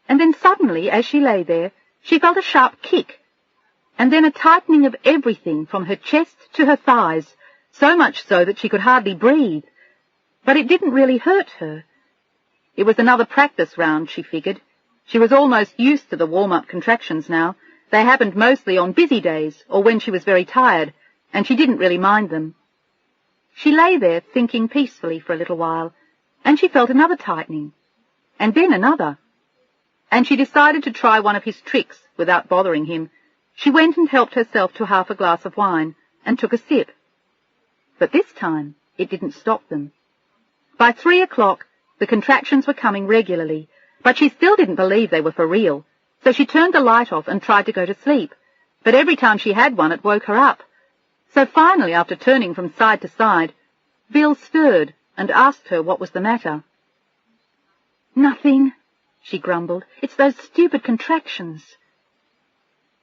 And then suddenly, as she lay there, she felt a sharp kick, and then a tightening of everything from her chest to her thighs, so much so that she could hardly breathe. But it didn't really hurt her. It was another practice round, she figured. She was almost used to the warm-up contractions now. They happened mostly on busy days or when she was very tired, and she didn't really mind them. She lay there thinking peacefully for a little while, and she felt another tightening, and then another. And she decided to try one of his tricks without bothering him. She went and helped herself to half a glass of wine and took a sip. But this time it didn't stop them. By 3 o'clock, the contractions were coming regularly, but she still didn't believe they were for real, so she turned the light off and tried to go to sleep. But every time she had one, it woke her up. So finally, after turning from side to side, Bill stirred and asked her what was the matter. "Nothing," she grumbled. "It's those stupid contractions."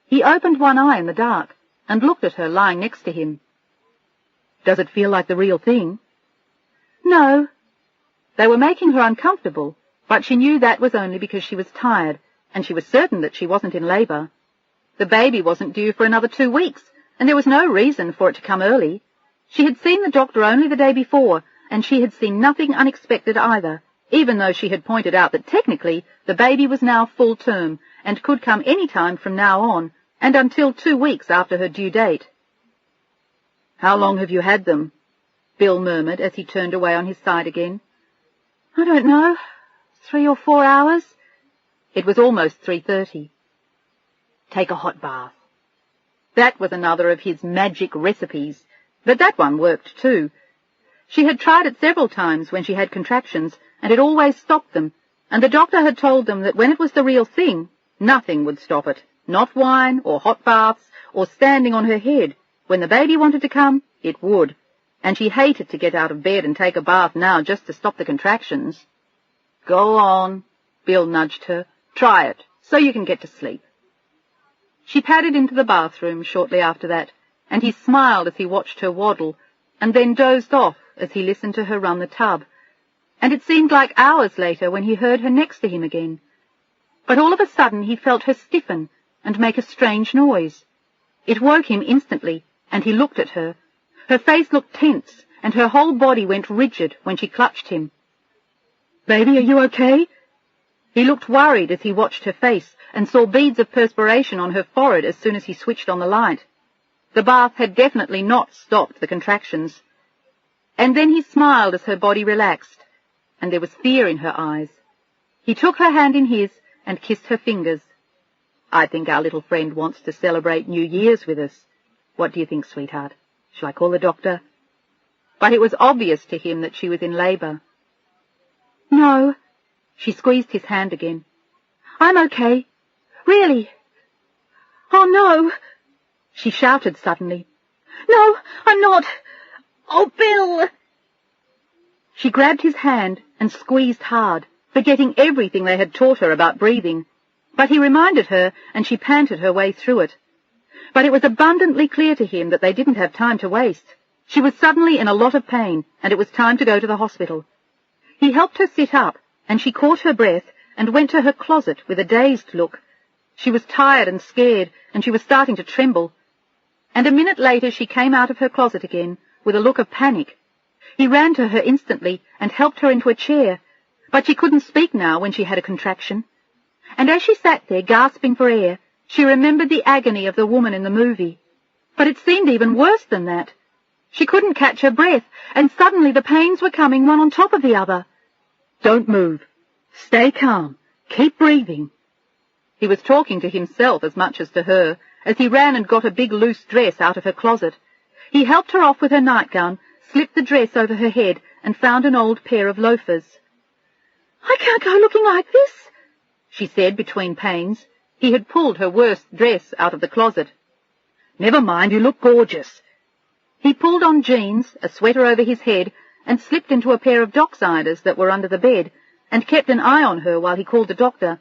He opened one eye in the dark and looked at her lying next to him. "Does it feel like the real thing?" "No." They were making her uncomfortable, but she knew that was only because she was tired, and she was certain that she wasn't in labour. The baby wasn't due for another 2 weeks, and there was no reason for it to come early. She had seen the doctor only the day before, and she had seen nothing unexpected either, even though she had pointed out that technically the baby was now full term and could come any time from now on, and until 2 weeks after her due date. "How long have you had them?" Bill murmured as he turned away on his side again. "I don't know, 3 or 4 hours." It was almost 3:30. "Take a hot bath." That was another of his magic recipes, but that one worked too. She had tried it several times when she had contractions, and it always stopped them, and the doctor had told them that when it was the real thing, nothing would stop it, not wine or hot baths or standing on her head. When the baby wanted to come, it would, and she hated to get out of bed and take a bath now just to stop the contractions. "Go on," Bill nudged her. "Try it, so you can get to sleep." She padded into the bathroom shortly after that, and he smiled as he watched her waddle, and then dozed off as he listened to her run the tub. And it seemed like hours later when he heard her next to him again. But all of a sudden he felt her stiffen and make a strange noise. It woke him instantly, and he looked at her. Her face looked tense, and her whole body went rigid when she clutched him. "Baby, are you okay?" He looked worried as he watched her face and saw beads of perspiration on her forehead as soon as he switched on the light. The bath had definitely not stopped the contractions. And then he smiled as her body relaxed, and there was fear in her eyes. He took her hand in his and kissed her fingers. "I think our little friend wants to celebrate New Year's with us. What do you think, sweetheart? Shall I call the doctor?" But it was obvious to him that she was in labour. "No." She squeezed his hand again. "I'm okay. Really. Oh, no." She shouted suddenly. "No, I'm not. Oh, Bill." She grabbed his hand and squeezed hard, forgetting everything they had taught her about breathing. But he reminded her, and she panted her way through it. But it was abundantly clear to him that they didn't have time to waste. She was suddenly in a lot of pain, and it was time to go to the hospital. He helped her sit up, and she caught her breath and went to her closet with a dazed look. She was tired and scared, and she was starting to tremble. And a minute later she came out of her closet again with a look of panic. He ran to her instantly and helped her into a chair, but she couldn't speak now when she had a contraction. And as she sat there gasping for air, she remembered the agony of the woman in the movie. But it seemed even worse than that. She couldn't catch her breath, and suddenly the pains were coming one on top of the other. "Don't move. Stay calm. Keep breathing." He was talking to himself as much as to her, as he ran and got a big loose dress out of her closet. He helped her off with her nightgown, slipped the dress over her head, and found an old pair of loafers. "I can't go looking like this," she said between pains. He had pulled her worst dress out of the closet. "Never mind, you look gorgeous." He pulled on jeans, a sweater over his head, and slipped into a pair of docksiders that were under the bed, and kept an eye on her while he called the doctor.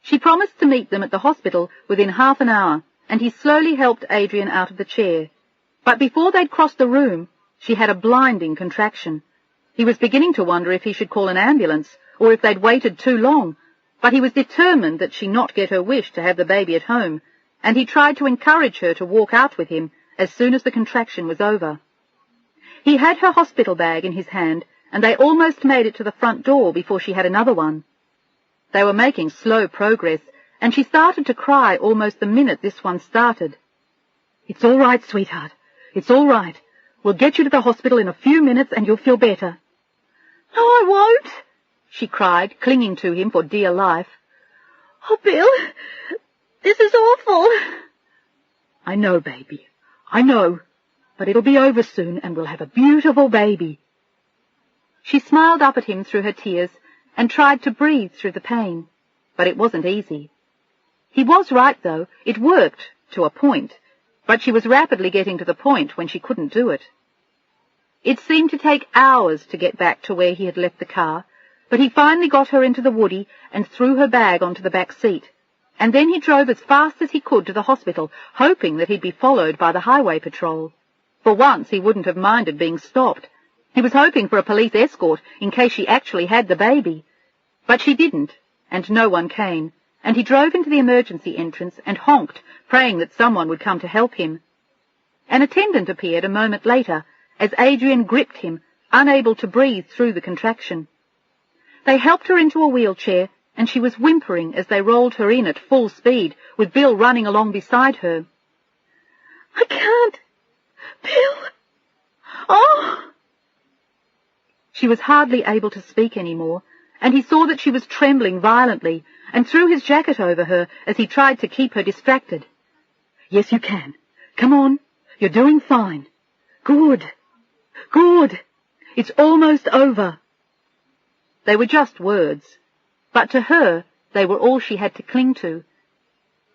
She promised to meet them at the hospital within half an hour, and he slowly helped Adrian out of the chair. But before they'd crossed the room, she had a blinding contraction. He was beginning to wonder if he should call an ambulance, or if they'd waited too long, but he was determined that she not get her wish to have the baby at home, and he tried to encourage her to walk out with him as soon as the contraction was over. He had her hospital bag in his hand, and they almost made it to the front door before she had another one. They were making slow progress, and she started to cry almost the minute this one started. "It's all right, sweetheart. It's all right. We'll get you to the hospital in a few minutes and you'll feel better." "No, I won't," she cried, clinging to him for dear life. "Oh, Bill, this is awful." "I know, baby. I know. But it'll be over soon and we'll have a beautiful baby." She smiled up at him through her tears and tried to breathe through the pain, but it wasn't easy. He was right, though. It worked, to a point, but she was rapidly getting to the point when she couldn't do it. It seemed to take hours to get back to where he had left the car, but he finally got her into the woody and threw her bag onto the back seat, and then he drove as fast as he could to the hospital, hoping that he'd be followed by the highway patrol. For once he wouldn't have minded being stopped. He was hoping for a police escort in case she actually had the baby. But she didn't, and no one came, and he drove into the emergency entrance and honked, praying that someone would come to help him. An attendant appeared a moment later, as Adrian gripped him, unable to breathe through the contraction. They helped her into a wheelchair, and she was whimpering as they rolled her in at full speed, with Bill running along beside her. "I can't. Bill. Oh!" She was hardly able to speak any more, and he saw that she was trembling violently, and threw his jacket over her as he tried to keep her distracted. "Yes, you can. Come on. You're doing fine. Good. Good. It's almost over." They were just words, but to her they were all she had to cling to.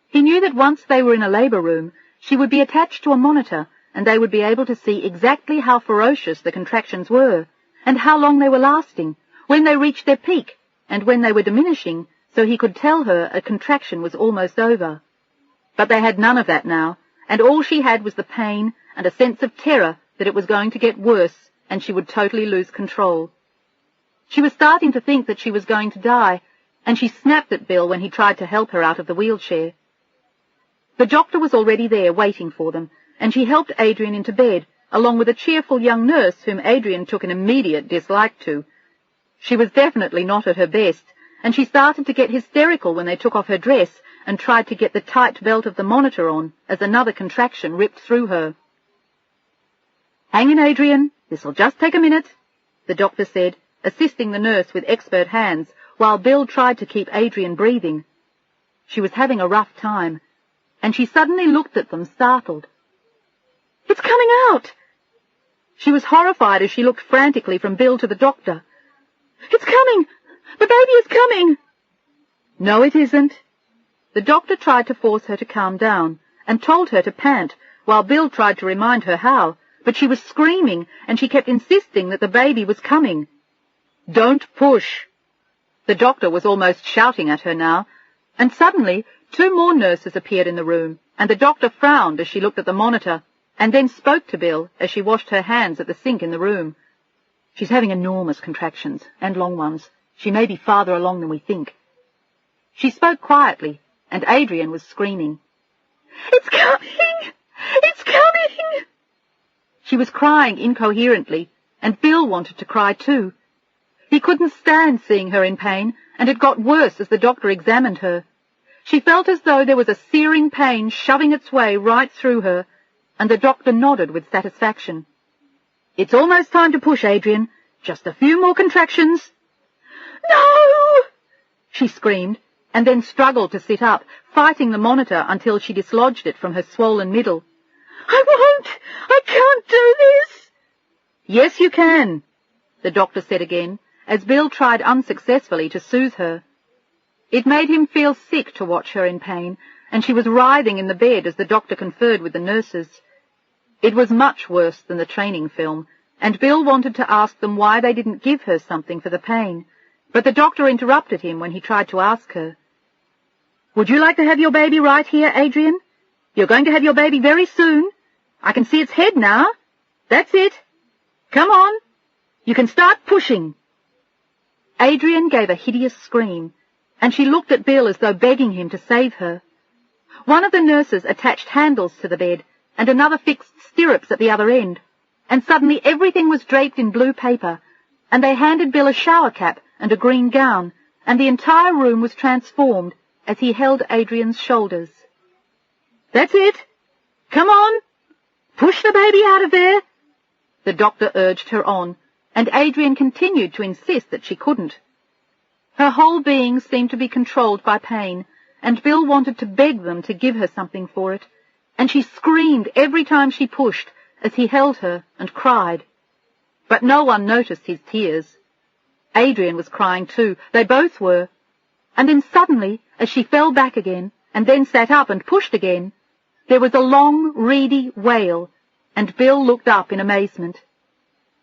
He knew that once they were in a labour room, she would be attached to a monitor, and they would be able to see exactly how ferocious the contractions were, and how long they were lasting, when they reached their peak, and when they were diminishing, so he could tell her a contraction was almost over. But they had none of that now, and all she had was the pain and a sense of terror that it was going to get worse, and she would totally lose control. She was starting to think that she was going to die, and she snapped at Bill when he tried to help her out of the wheelchair. The doctor was already there waiting for them, and she helped Adrian into bed, along with a cheerful young nurse whom Adrian took an immediate dislike to. She was definitely not at her best, and she started to get hysterical when they took off her dress and tried to get the tight belt of the monitor on as another contraction ripped through her. "Hang in, Adrian. This'll just take a minute," the doctor said, assisting the nurse with expert hands, while Bill tried to keep Adrian breathing. She was having a rough time, and she suddenly looked at them, startled. "It's coming out!" She was horrified as she looked frantically from Bill to the doctor. "It's coming! The baby is coming!" "No, it isn't." The doctor tried to force her to calm down, and told her to pant, while Bill tried to remind her how, but she was screaming, and she kept insisting that the baby was coming. "Don't push." The doctor was almost shouting at her now, and suddenly 2 more nurses appeared in the room, and the doctor frowned as she looked at the monitor, and then spoke to Bill as she washed her hands at the sink in the room. "She's having enormous contractions, and long ones. She may be farther along than we think." She spoke quietly, and Adrian was screaming. "It's coming! It's coming!" She was crying incoherently, and Bill wanted to cry too. He couldn't stand seeing her in pain, and it got worse as the doctor examined her. She felt as though there was a searing pain shoving its way right through her, and the doctor nodded with satisfaction. "It's almost time to push, Adrian. Just a few more contractions." "No!" she screamed, and then struggled to sit up, fighting the monitor until she dislodged it from her swollen middle. "I won't! I can't do this!" "Yes, you can," the doctor said again, as Bill tried unsuccessfully to soothe her. It made him feel sick to watch her in pain, and she was writhing in the bed as the doctor conferred with the nurses. It was much worse than the training film, and Bill wanted to ask them why they didn't give her something for the pain, but the doctor interrupted him when he tried to ask her. "Would you like to have your baby right here, Adrian? You're going to have your baby very soon. I can see its head now. That's it. Come on. You can start pushing." Adrian gave a hideous scream, and she looked at Bill as though begging him to save her. One of the nurses attached handles to the bed, and another fixed stirrups at the other end, and suddenly everything was draped in blue paper, and they handed Bill a shower cap and a green gown, and the entire room was transformed as he held Adrian's shoulders. "That's it. Come on. Push the baby out of there." The doctor urged her on, and Adrian continued to insist that she couldn't. Her whole being seemed to be controlled by pain, and Bill wanted to beg them to give her something for it, and she screamed every time she pushed as he held her and cried. But no one noticed his tears. Adrian was crying too. They both were. And then suddenly, as she fell back again, and then sat up and pushed again, there was a long, reedy wail, and Bill looked up in amazement.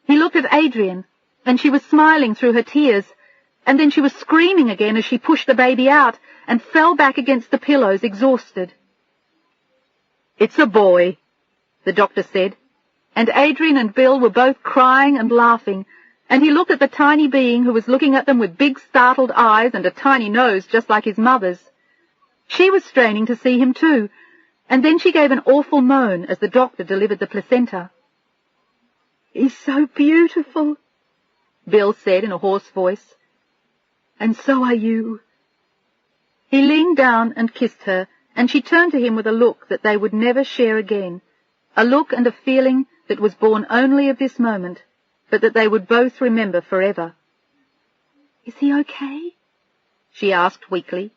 He looked at Adrian, and she was smiling through her tears, and then she was screaming again as she pushed the baby out and fell back against the pillows, exhausted. "It's a boy," the doctor said, and Adrian and Bill were both crying and laughing, and he looked at the tiny being who was looking at them with big startled eyes and a tiny nose just like his mother's. She was straining to see him too, and then she gave an awful moan as the doctor delivered the placenta. "He's so beautiful," Bill said in a hoarse voice. "And so are you." He leaned down and kissed her, and she turned to him with a look that they would never share again, a look and a feeling that was born only of this moment, but that they would both remember forever. "Is he okay?" she asked weakly.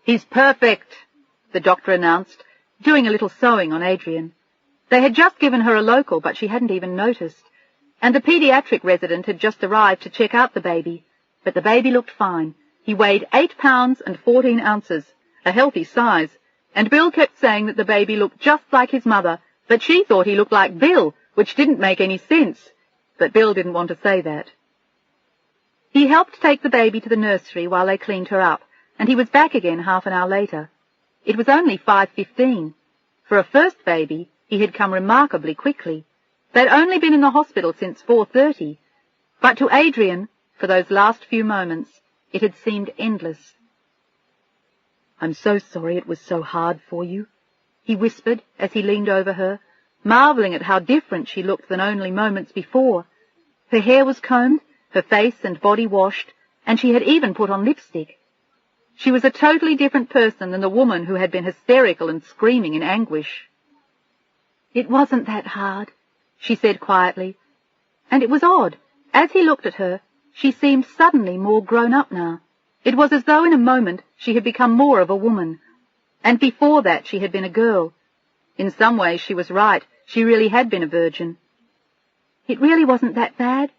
"He's perfect," the doctor announced, doing a little sewing on Adrian. They had just given her a local, but she hadn't even noticed, and the pediatric resident had just arrived to check out the baby, but the baby looked fine. He weighed 8 pounds and 14 ounces, a healthy size, and Bill kept saying that the baby looked just like his mother, But she thought he looked like Bill, which didn't make any sense. But Bill didn't want to say that. He helped take the baby to the nursery while they cleaned her up, and he was back again half an hour later. It was only 5:15. For a first baby, he had come remarkably quickly. They'd only been in the hospital since 4:30. But to Adrian, for those last few moments, it had seemed endless. "I'm so sorry it was so hard for you," he whispered as he leaned over her, marvelling at how different she looked than only moments before. Her hair was combed, her face and body washed, and she had even put on lipstick. She was a totally different person than the woman who had been hysterical and screaming in anguish. "It wasn't that hard," she said quietly, and it was odd. As he looked at her, she seemed suddenly more grown up now. It was as though in a moment she had become more of a woman, and before that she had been a girl. In some ways she was right, she really had been a virgin. "It really wasn't that bad,"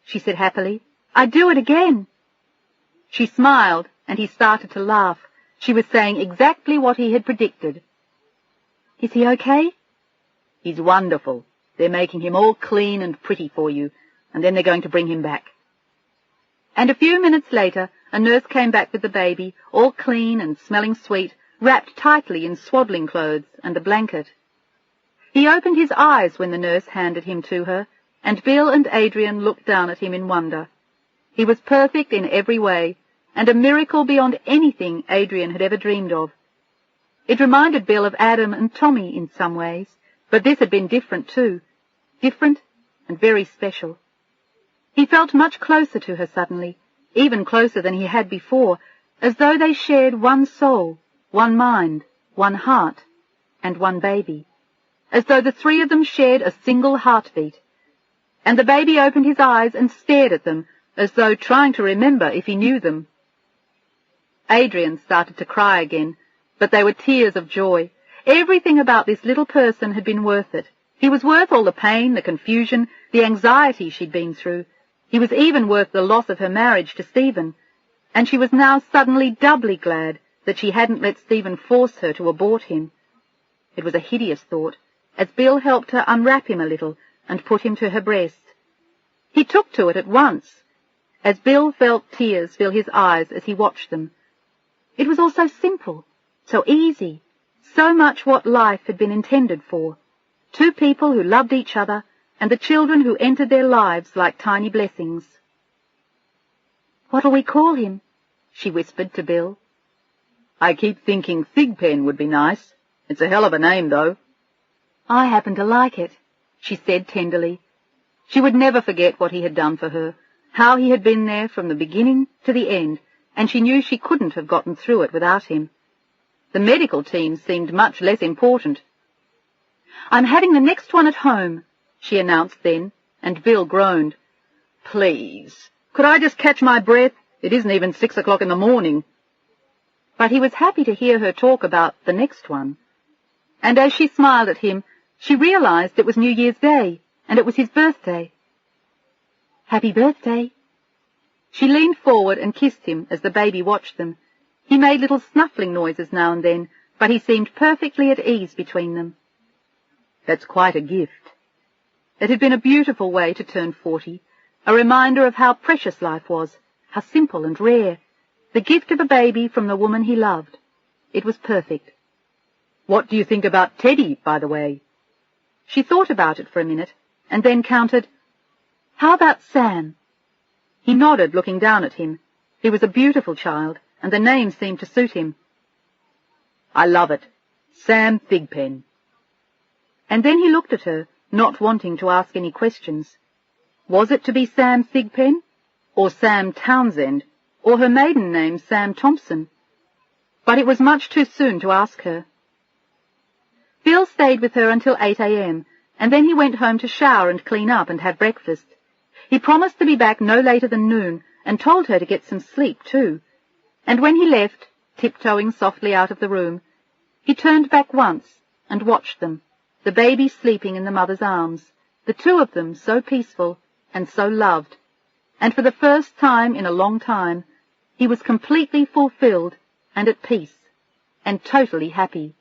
she said happily. "I'd do it again." She smiled, and he started to laugh. She was saying exactly what he had predicted. "Is he okay?" "He's wonderful. They're making him all clean and pretty for you, and then they're going to bring him back." And a few minutes later, a nurse came back with the baby, all clean and smelling sweet, wrapped tightly in swaddling clothes and a blanket. He opened his eyes when the nurse handed him to her, and Bill and Adrian looked down at him in wonder. He was perfect in every way, and a miracle beyond anything Adrian had ever dreamed of. It reminded Bill of Adam and Tommy in some ways, but this had been different too, different and very special. He felt much closer to her suddenly, even closer than he had before, as though they shared one soul, one mind, one heart, and one baby, as though the three of them shared a single heartbeat. And the baby opened his eyes and stared at them, as though trying to remember if he knew them. Adrian started to cry again, but they were tears of joy. Everything about this little person had been worth it. He was worth all the pain, the confusion, the anxiety she'd been through. He was even worth the loss of her marriage to Stephen, and she was now suddenly doubly glad that she hadn't let Stephen force her to abort him. It was a hideous thought, as Bill helped her unwrap him a little and put him to her breast. He took to it at once, as Bill felt tears fill his eyes as he watched them. It was all so simple, so easy, so much what life had been intended for. Two people who loved each other, and the children who entered their lives like tiny blessings. "What'll we call him?" she whispered to Bill. "I keep thinking Thigpen would be nice. It's a hell of a name, though." "I happen to like it," she said tenderly. She would never forget what he had done for her, how he had been there from the beginning to the end, and she knew she couldn't have gotten through it without him. The medical team seemed much less important. "I'm having the next one at home," she announced then, and Bill groaned. "Please, could I just catch my breath? It isn't even 6 o'clock in the morning." But he was happy to hear her talk about the next one. And as she smiled at him, she realized it was New Year's Day, and it was his birthday. "Happy birthday." She leaned forward and kissed him as the baby watched them. He made little snuffling noises now and then, but he seemed perfectly at ease between them. "That's quite a gift." It had been a beautiful way to turn 40, a reminder of how precious life was, how simple and rare, the gift of a baby from the woman he loved. It was perfect. "What do you think about Teddy, by the way?" She thought about it for a minute, and then counted, "How about Sam?" He nodded, looking down at him. He was a beautiful child, and the name seemed to suit him. "I love it. Sam Thigpen." And then he looked at her, not wanting to ask any questions. Was it to be Sam Thigpen, or Sam Townsend, or her maiden name Sam Thompson? But it was much too soon to ask her. Bill stayed with her until 8 a.m., and then he went home to shower and clean up and have breakfast. He promised to be back no later than noon, and told her to get some sleep too. And when he left, tiptoeing softly out of the room, he turned back once and watched them, the baby sleeping in the mother's arms, the two of them so peaceful and so loved, and for the first time in a long time, he was completely fulfilled and at peace, and totally happy.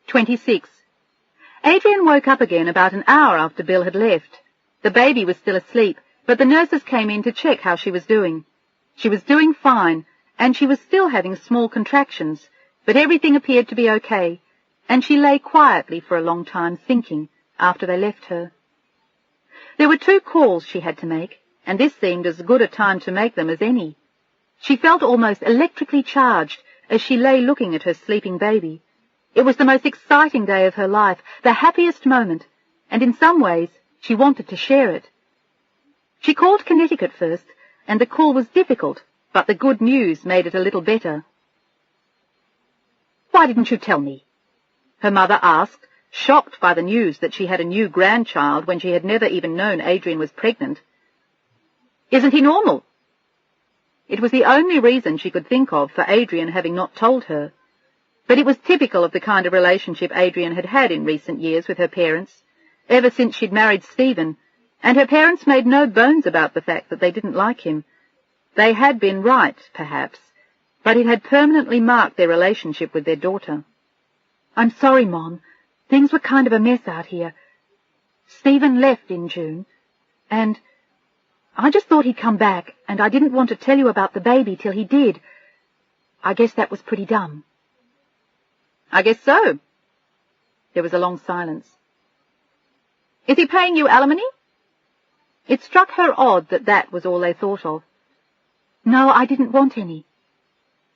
26. Adrian woke up again about an hour after Bill had left. The baby was still asleep, but the nurses came in to check how she was doing. She was doing fine, and she was still having small contractions, but everything appeared to be okay, and she lay quietly for a long time thinking after they left her. There were 2 calls she had to make, and this seemed as good a time to make them as any. She felt almost electrically charged as she lay looking at her sleeping baby. It was the most exciting day of her life, the happiest moment, and in some ways she wanted to share it. She called Connecticut first, and the call was difficult, but the good news made it a little better. "Why didn't you tell me?" her mother asked, shocked by the news that she had a new grandchild when she had never even known Adrian was pregnant. "Isn't he normal?" It was the only reason she could think of for Adrian having not told her, but it was typical of the kind of relationship Adrian had had in recent years with her parents, ever since she'd married Stephen, and her parents made no bones about the fact that they didn't like him. They had been right, perhaps, but it had permanently marked their relationship with their daughter. "I'm sorry, Mom. Things were kind of a mess out here. Stephen left in June, and I just thought he'd come back, and I didn't want to tell you about the baby till he did. I guess that was pretty dumb." "I guess so." There was a long silence. "Is he paying you alimony?" It struck her odd that that was all they thought of. "No, I didn't want any."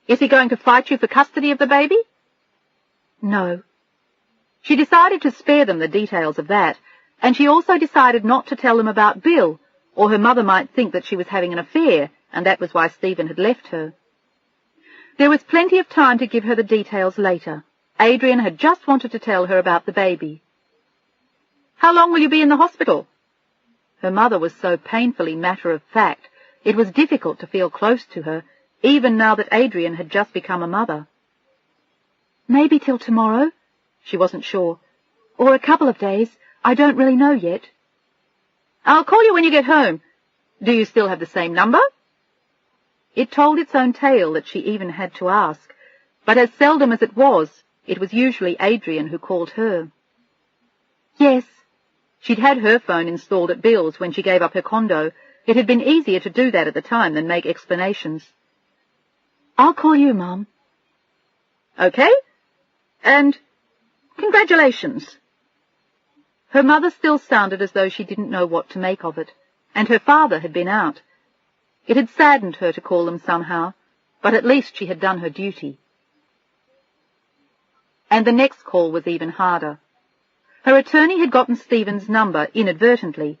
"Is he going to fight you for custody of the baby?" "No." She decided to spare them the details of that, and she also decided not to tell them about Bill, or her mother might think that she was having an affair, and that was why Stephen had left her. There was plenty of time to give her the details later. Adrian had just wanted to tell her about the baby. "How long will you be in the hospital?" Her mother was so painfully matter-of-fact, it was difficult to feel close to her, even now that Adrian had just become a mother. "Maybe till tomorrow." She wasn't sure. "Or a couple of days. I don't really know yet." "I'll call you when you get home. Do you still have the same number?" It told its own tale that she even had to ask, but as seldom as it was usually Adrian who called her. "Yes." She'd had her phone installed at Bill's when she gave up her condo. It had been easier to do that at the time than make explanations. "I'll call you, Mum." "Okay. And congratulations." Her mother still sounded as though she didn't know what to make of it, and her father had been out. It had saddened her to call them somehow, but at least she had done her duty. And the next call was even harder. Her attorney had gotten Stephen's number inadvertently,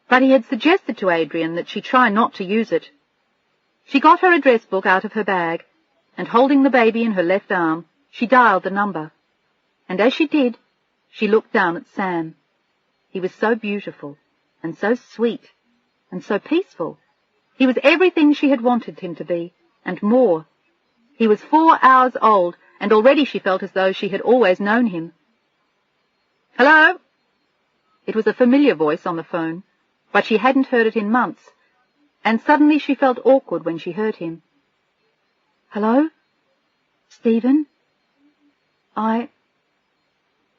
but he had suggested to Adrian that she try not to use it. She got her address book out of her bag, and holding the baby in her left arm, she dialed the number. And as she did, she looked down at Sam. He was so beautiful, and so sweet, and so peaceful. He was everything she had wanted him to be, and more. He was 4 hours old, and already she felt as though she had always known him. "Hello?" It was a familiar voice on the phone, but she hadn't heard it in months, and suddenly she felt awkward when she heard him. "Hello? Stephen?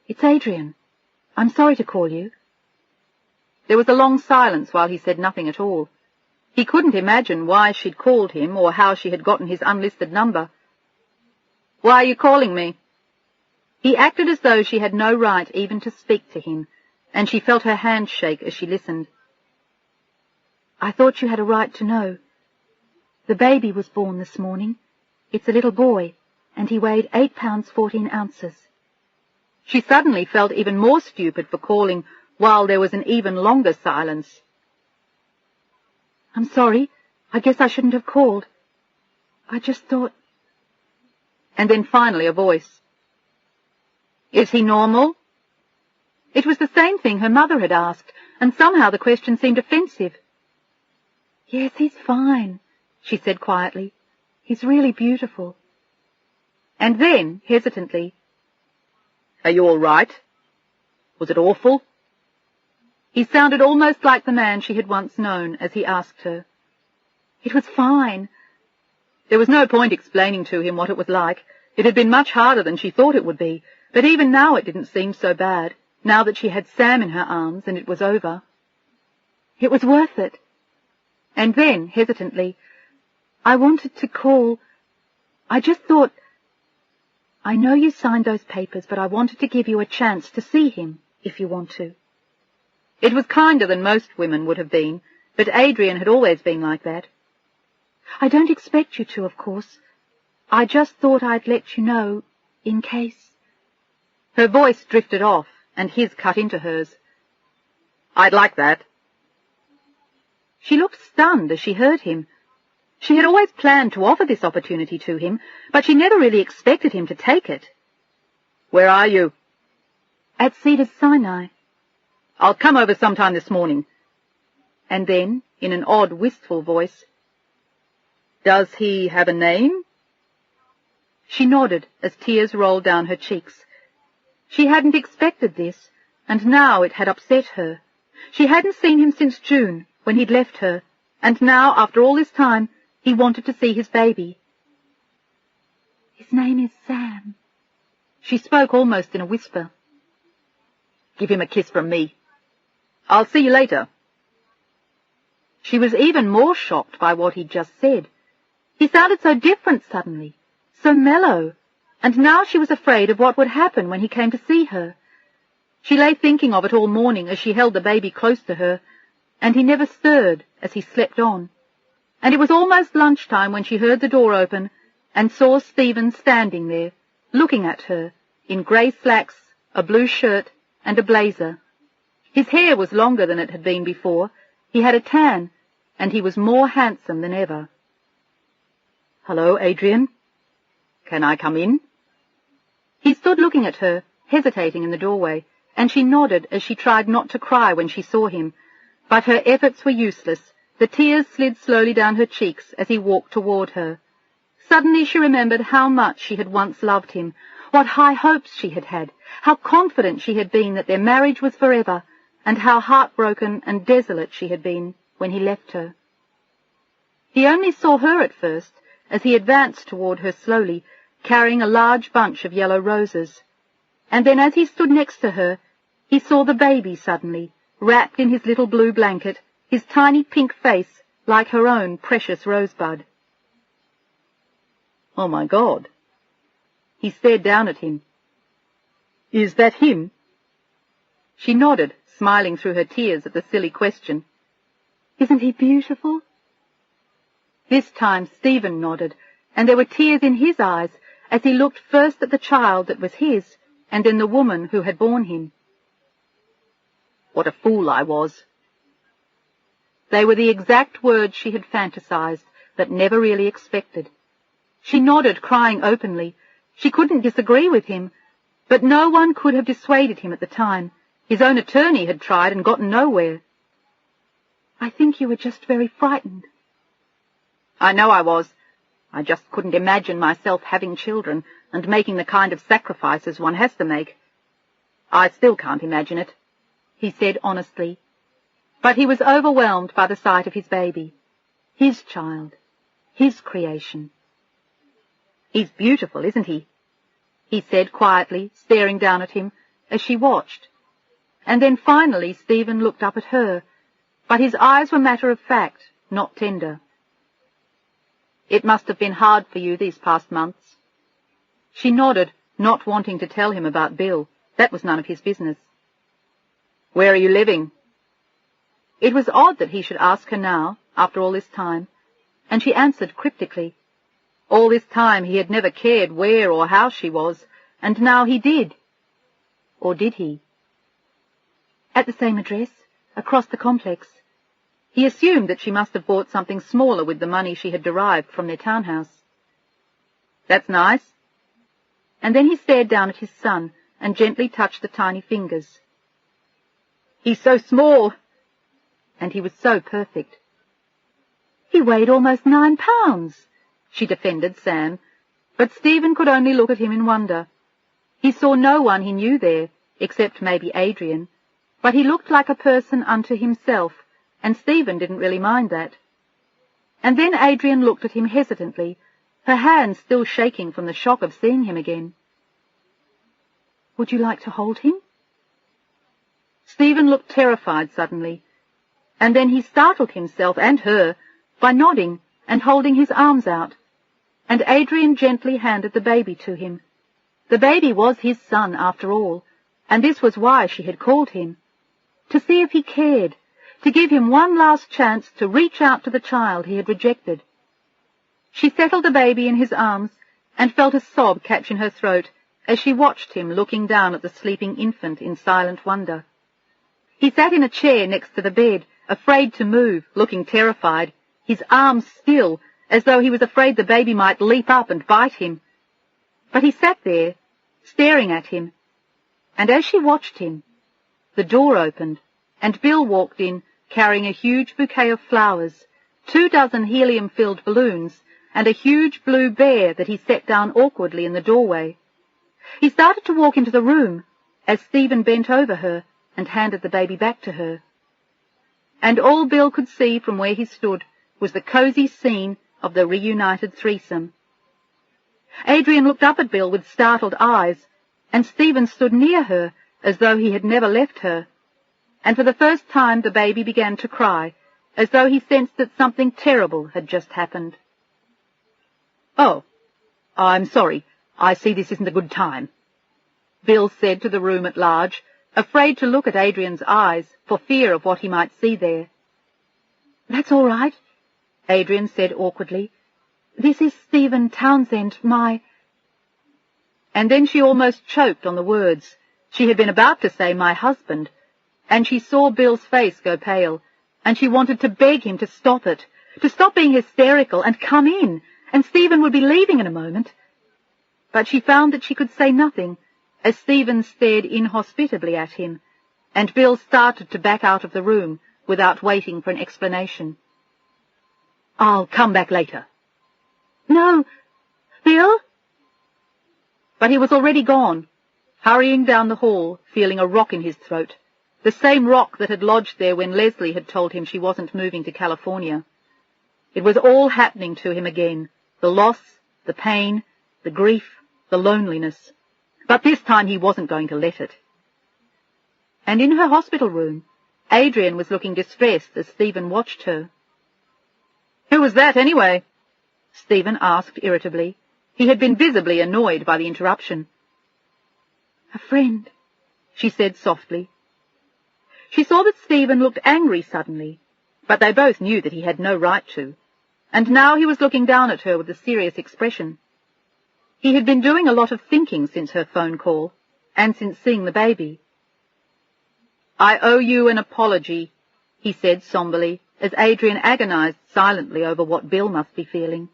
It's Adrian. I'm sorry to call you." There was a long silence while he said nothing at all. He couldn't imagine why she'd called him or how she had gotten his unlisted number. "Why are you calling me?" He acted as though she had no right even to speak to him, and she felt her hand shake as she listened. "I thought you had a right to know. The baby was born this morning. It's a little boy, and he weighed 8 pounds 14 ounces. She suddenly felt even more stupid for calling while there was an even longer silence. "I'm sorry. I guess I shouldn't have called. I just thought—" And then finally a voice. "Is he normal?" It was the same thing her mother had asked, and somehow the question seemed offensive. "Yes, he's fine," she said quietly. "He's really beautiful." And then, hesitantly, "Are you all right? Was it awful?" He sounded almost like the man she had once known as he asked her. "It was fine." There was no point explaining to him what it was like. It had been much harder than she thought it would be, But even now it didn't seem so bad, now that she had Sam in her arms and it was over. It was worth it. And then, hesitantly, I wanted to call. I just thought, I know you signed those papers, but I wanted to give you a chance to see him, if you want to. It was kinder than most women would have been, but Adrian had always been like that. I don't expect you to, of course. I just thought I'd let you know, in case. Her voice drifted off, and his cut into hers. I'd like that. She looked stunned as she heard him. She had always planned to offer this opportunity to him, but she never really expected him to take it. Where are you? At Cedars Sinai. I'll come over sometime this morning. And then, in an odd, wistful voice, Does he have a name? She nodded as tears rolled down her cheeks. She hadn't expected this, and now it had upset her. She hadn't seen him since June, when he'd left her, and now, after all this time, he wanted to see his baby. His name is Sam. She spoke almost in a whisper. Give him a kiss from me. I'll see you later. She was even more shocked by what he'd just said. He sounded so different suddenly, so mellow, and now she was afraid of what would happen when he came to see her. She lay thinking of it all morning as she held the baby close to her, and he never stirred as he slept on. And it was almost lunchtime when she heard the door open and saw Stephen standing there, looking at her, in grey slacks, a blue shirt, and a blazer. His hair was longer than it had been before, he had a tan, and he was more handsome than ever. Hello, Adrian. Can I come in? He stood looking at her, hesitating in the doorway, and she nodded as she tried not to cry when she saw him, but her efforts were useless. The tears slid slowly down her cheeks as he walked toward her. Suddenly she remembered how much she had once loved him, what high hopes she had had, how confident she had been that their marriage was forever, and how heartbroken and desolate she had been when he left her. He only saw her at first, as he advanced toward her slowly, carrying a large bunch of yellow roses. And then as he stood next to her, he saw the baby suddenly, wrapped in his little blue blanket, his tiny pink face like her own precious rosebud. Oh, my God. He stared down at him. Is that him? She nodded, smiling through her tears at the silly question. Isn't he beautiful? This time Stephen nodded, and there were tears in his eyes as he looked first at the child that was his, and then the woman who had borne him. What a fool I was. They were the exact words she had fantasized, but never really expected. She nodded, crying openly. She couldn't disagree with him, but no one could have dissuaded him at the time. His own attorney had tried and gotten nowhere. I think you were just very frightened. I know I was. I just couldn't imagine myself having children and making the kind of sacrifices one has to make. I still can't imagine it, he said honestly. But he was overwhelmed by the sight of his baby, his child, his creation. He's beautiful, isn't he? He said quietly, staring down at him as she watched. And then finally Stephen looked up at her, but his eyes were matter-of-fact, not tender. It must have been hard for you these past months. She nodded, not wanting to tell him about Bill. That was none of his business. Where are you living? It was odd that he should ask her now, after all this time, and she answered cryptically. All this time he had never cared where or how she was, and now he did. Or did he? At the same address, across the complex. He assumed that she must have bought something smaller with the money she had derived from their townhouse. That's nice. And then he stared down at his son and gently touched the tiny fingers. He's so small. And he was so perfect. He weighed almost 9 pounds, she defended Sam, but Stephen could only look at him in wonder. He saw no one he knew there, except maybe Adrian, but he looked like a person unto himself, and Stephen didn't really mind that. And then Adrian looked at him hesitantly, her hands still shaking from the shock of seeing him again. Would you like to hold him?" Stephen looked terrified suddenly, and then he startled himself and her by nodding and holding his arms out, and Adrian gently handed the baby to him. The baby was his son, after all, and this was why she had called him, to see if he cared, to give him one last chance to reach out to the child he had rejected. She settled the baby in his arms and felt a sob catch in her throat as she watched him looking down at the sleeping infant in silent wonder. He sat in a chair next to the bed, afraid to move, looking terrified, his arms still, as though he was afraid the baby might leap up and bite him. But he sat there, staring at him, and as she watched him, the door opened, and Bill walked in, carrying a huge bouquet of flowers, 24 helium-filled balloons, and a huge blue bear that he set down awkwardly in the doorway. He started to walk into the room, as Stephen bent over her and handed the baby back to her. And all Bill could see from where he stood was the cosy scene of the reunited threesome. Adrian looked up at Bill with startled eyes, and Stephen stood near her as though he had never left her. And for the first time the baby began to cry, as though he sensed that something terrible had just happened. "Oh, I'm sorry. I see this isn't a good time," Bill said to the room at large, afraid to look at Adrian's eyes for fear of what he might see there. "That's all right," Adrian said awkwardly. "This is Stephen Townsend, my—" And then she almost choked on the words. She had been about to say "my husband," and she saw Bill's face go pale, and she wanted to beg him to stop it, to stop being hysterical and come in, and Stephen would be leaving in a moment. But she found that she could say nothing, as Stephen stared inhospitably at him, and Bill started to back out of the room without waiting for an explanation. "I'll come back later." "No, Bill?" But he was already gone, hurrying down the hall, feeling a rock in his throat, the same rock that had lodged there when Leslie had told him she wasn't moving to California. It was all happening to him again, the loss, the pain, the grief, the loneliness. But this time he wasn't going to let it. And in her hospital room, Adrian was looking distressed as Stephen watched her. "Who was that, anyway?" Stephen asked irritably. He had been visibly annoyed by the interruption. "A friend," she said softly. She saw that Stephen looked angry suddenly, but they both knew that he had no right to, and now he was looking down at her with a serious expression. He had been doing a lot of thinking since her phone call, and since seeing the baby. "I owe you an apology," he said somberly, as Adrian agonized silently over what Bill must be feeling.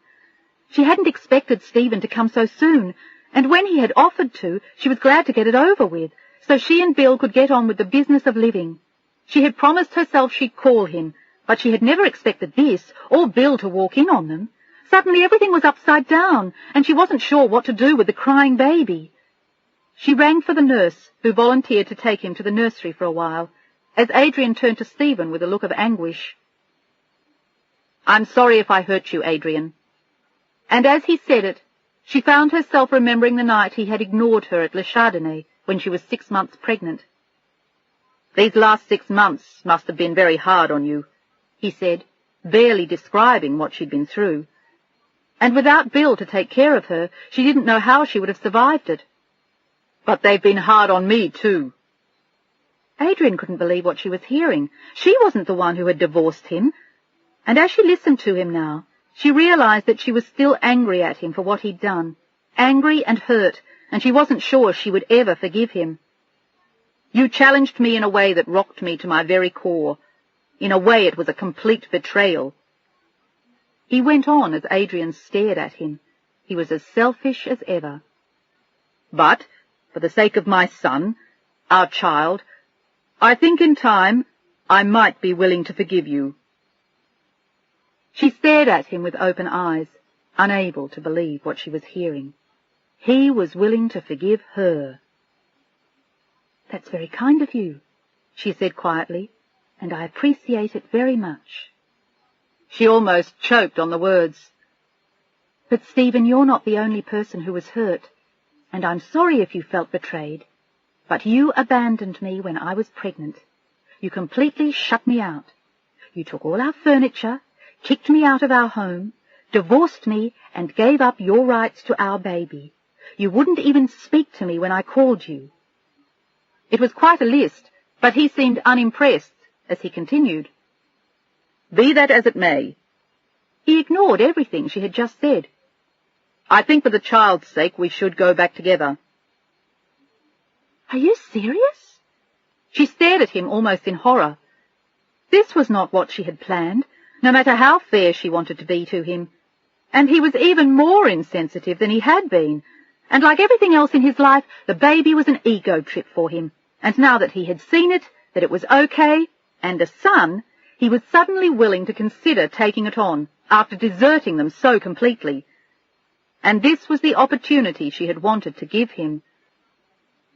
She hadn't expected Stephen to come so soon, and when he had offered to, she was glad to get it over with, so she and Bill could get on with the business of living. She had promised herself she'd call him, but she had never expected this, or Bill to walk in on them. Suddenly everything was upside down, and she wasn't sure what to do with the crying baby. She rang for the nurse, who volunteered to take him to the nursery for a while, as Adrian turned to Stephen with a look of anguish. "I'm sorry if I hurt you, Adrian." And as he said it, she found herself remembering the night he had ignored her at Le Chardonnay when she was 6 months pregnant. "These last 6 months must have been very hard on you," he said, barely describing what she'd been through. And without Bill to take care of her, she didn't know how she would have survived it. "But they've been hard on me, too." Adrian couldn't believe what she was hearing. She wasn't the one who had divorced him. And as she listened to him now, she realized that she was still angry at him for what he'd done. Angry and hurt, and she wasn't sure she would ever forgive him. "You challenged me in a way that rocked me to my very core. In a way it was a complete betrayal." He went on as Adrian stared at him. He was as selfish as ever. "But, for the sake of my son, our child, I think in time I might be willing to forgive you." She stared at him with open eyes, unable to believe what she was hearing. He was willing to forgive her. "That's very kind of you," she said quietly, "and I appreciate it very much." She almost choked on the words. "But, Stephen, you're not the only person who was hurt, and I'm sorry if you felt betrayed. But you abandoned me when I was pregnant. You completely shut me out. You took all our furniture, kicked me out of our home, divorced me, and gave up your rights to our baby. You wouldn't even speak to me when I called you." It was quite a list, but he seemed unimpressed as he continued. "Be that as it may." He ignored everything she had just said. "I think for the child's sake we should go back together." "Are you serious?" She stared at him almost in horror. This was not what she had planned, no matter how fair she wanted to be to him. And he was even more insensitive than he had been, and like everything else in his life, the baby was an ego trip for him, and now that he had seen it, that it was okay, and a son, he was suddenly willing to consider taking it on, after deserting them so completely. And this was the opportunity she had wanted to give him.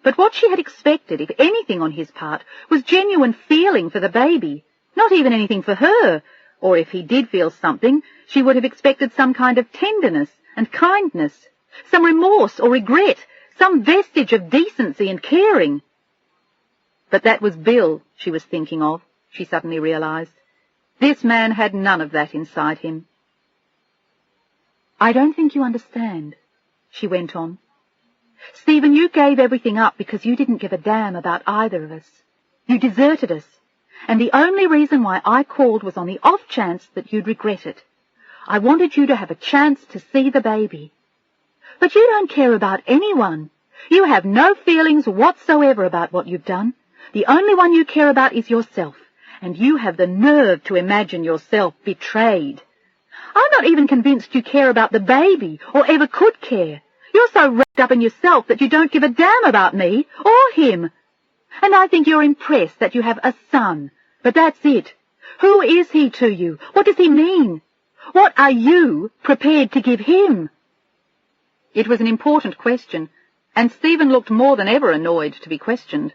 But what she had expected, if anything on his part, was genuine feeling for the baby, not even anything for her, or if he did feel something, she would have expected some kind of tenderness and kindness, some remorse or regret, some vestige of decency and caring. But that was Bill she was thinking of, she suddenly realized. This man had none of that inside him. "I don't think you understand," she went on. "Stephen, you gave everything up because you didn't give a damn about either of us. You deserted us, and the only reason why I called was on the off chance that you'd regret it. I wanted you to have a chance to see the baby. But you don't care about anyone. You have no feelings whatsoever about what you've done. The only one you care about is yourself, and you have the nerve to imagine yourself betrayed. I'm not even convinced you care about the baby, or ever could care. You're so wrapped up in yourself that you don't give a damn about me, or him. And I think you're impressed that you have a son, but that's it. Who is he to you? What does he mean? What are you prepared to give him?" It was an important question, and Stephen looked more than ever annoyed to be questioned.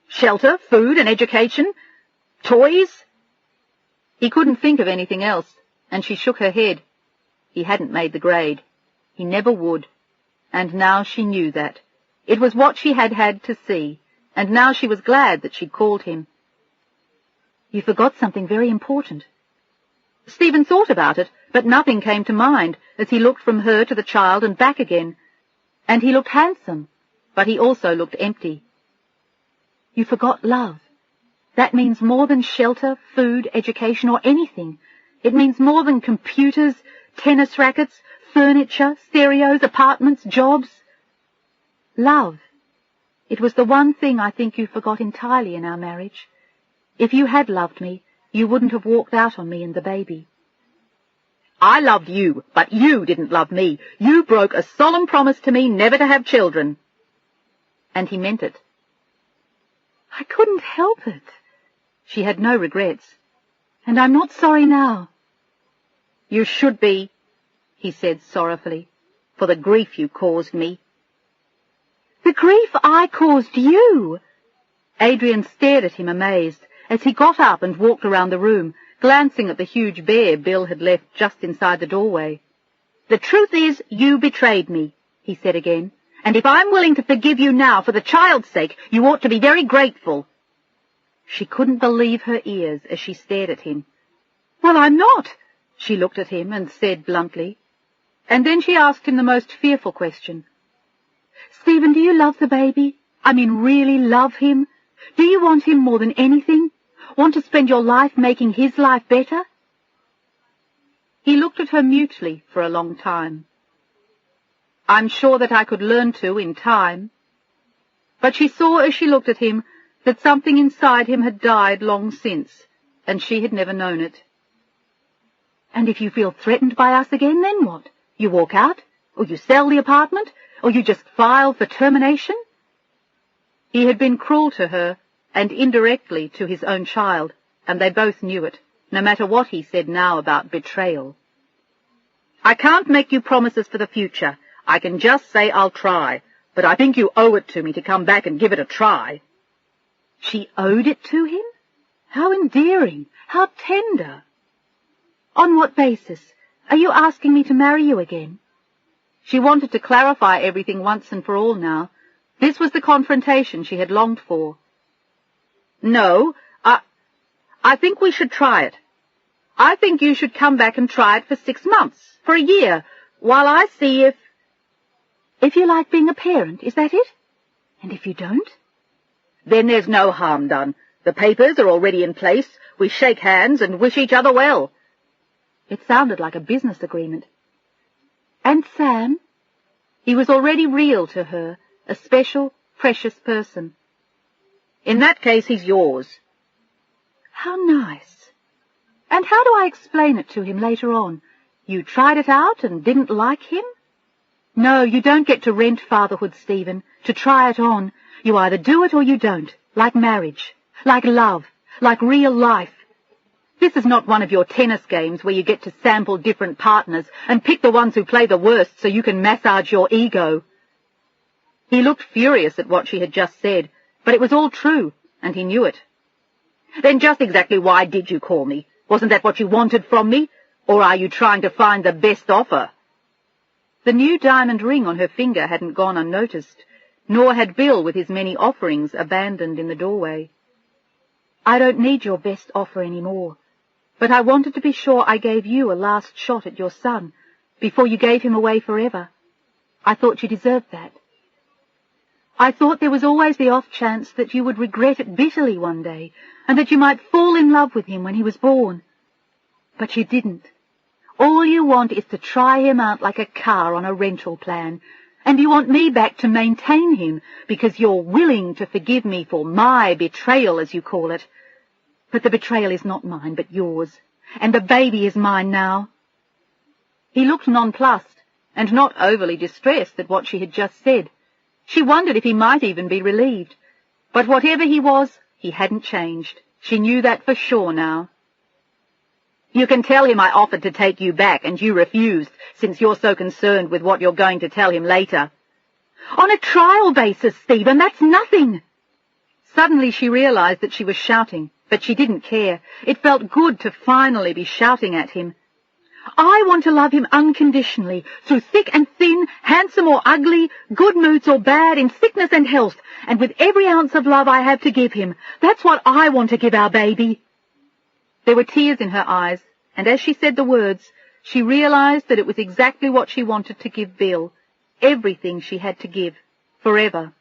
"Shelter, food and education? Toys?" He couldn't think of anything else, and she shook her head. He hadn't made the grade. He never would. And now she knew that. It was what she had had to see, and now she was glad that she'd called him. "You forgot something very important." Stephen thought about it, but nothing came to mind as he looked from her to the child and back again. And he looked handsome, but he also looked empty. "You forgot love. That means more than shelter, food, education, or anything. It means more than computers, tennis rackets, furniture, stereos, apartments, jobs. Love. It was the one thing I think you forgot entirely in our marriage. If you had loved me, you wouldn't have walked out on me and the baby." "I loved you, but you didn't love me. You broke a solemn promise to me never to have children." And he meant it. "I couldn't help it." She had no regrets. "And I'm not sorry now." "You should be," he said sorrowfully, "for the grief you caused me." "The grief I caused you?" Adrian stared at him amazed as he got up and walked around the room, glancing at the huge bear Bill had left just inside the doorway. "The truth is, you betrayed me," he said again, "and if I'm willing to forgive you now for the child's sake, you ought to be very grateful." She couldn't believe her ears as she stared at him. "Well, I'm not," she looked at him and said bluntly. And then she asked him the most fearful question. "Stephen, do you love the baby? I mean, really love him? Do you want him more than anything? Want to spend your life making his life better?" He looked at her mutely for a long time. "I'm sure that I could learn to in time." But she saw as she looked at him that something inside him had died long since, and she had never known it. "And if you feel threatened by us again, then what? You walk out? Or you sell the apartment? Or you just file for termination?" He had been cruel to her, and indirectly to his own child, and they both knew it, no matter what he said now about betrayal. "I can't make you promises for the future. I can just say I'll try, but I think you owe it to me to come back and give it a try." She owed it to him? How endearing, how tender. "On what basis? Are you asking me to marry you again?" She wanted to clarify everything once and for all now, This was the confrontation she had longed for. No, I think we should try it. I think you should come back and try it for 6 months, for a year, while I see if... If you like being a parent, is that it? And if you don't? Then there's no harm done. The papers are already in place. We shake hands and wish each other well. It sounded like a business agreement. And Sam? He was already real to her, a special, precious person. In that case, he's yours. How nice. And how do I explain it to him later on? You tried it out and didn't like him? No, you don't get to rent fatherhood, Stephen, to try it on. You either do it or you don't, like marriage, like love, like real life. This is not one of your tennis games where you get to sample different partners and pick the ones who play the worst so you can massage your ego. He looked furious at what she had just said, but it was all true, and he knew it. Then just exactly why did you call me? Wasn't that what you wanted from me? Or are you trying to find the best offer? The new diamond ring on her finger hadn't gone unnoticed, nor had Bill with his many offerings abandoned in the doorway. I don't need your best offer any more, but I wanted to be sure I gave you a last shot at your son before you gave him away forever. I thought you deserved that. I thought there was always the off chance that you would regret it bitterly one day, and that you might fall in love with him when he was born. But you didn't. All you want is to try him out like a car on a rental plan, and you want me back to maintain him because you're willing to forgive me for my betrayal, as you call it. But the betrayal is not mine, but yours, and the baby is mine now. He looked nonplussed, and not overly distressed at what she had just said. She wondered if he might even be relieved. But whatever he was, he hadn't changed. She knew that for sure now. You can tell him I offered to take you back, and you refused, since you're so concerned with what you're going to tell him later. On a trial basis, Stephen, that's nothing. Suddenly she realized that she was shouting, but she didn't care. It felt good to finally be shouting at him. I want to love him unconditionally, through thick and thin, handsome or ugly, good moods or bad, in sickness and health, and with every ounce of love I have to give him. That's what I want to give our baby. There were tears in her eyes, and as she said the words, she realized that it was exactly what she wanted to give Bill, everything she had to give, forever.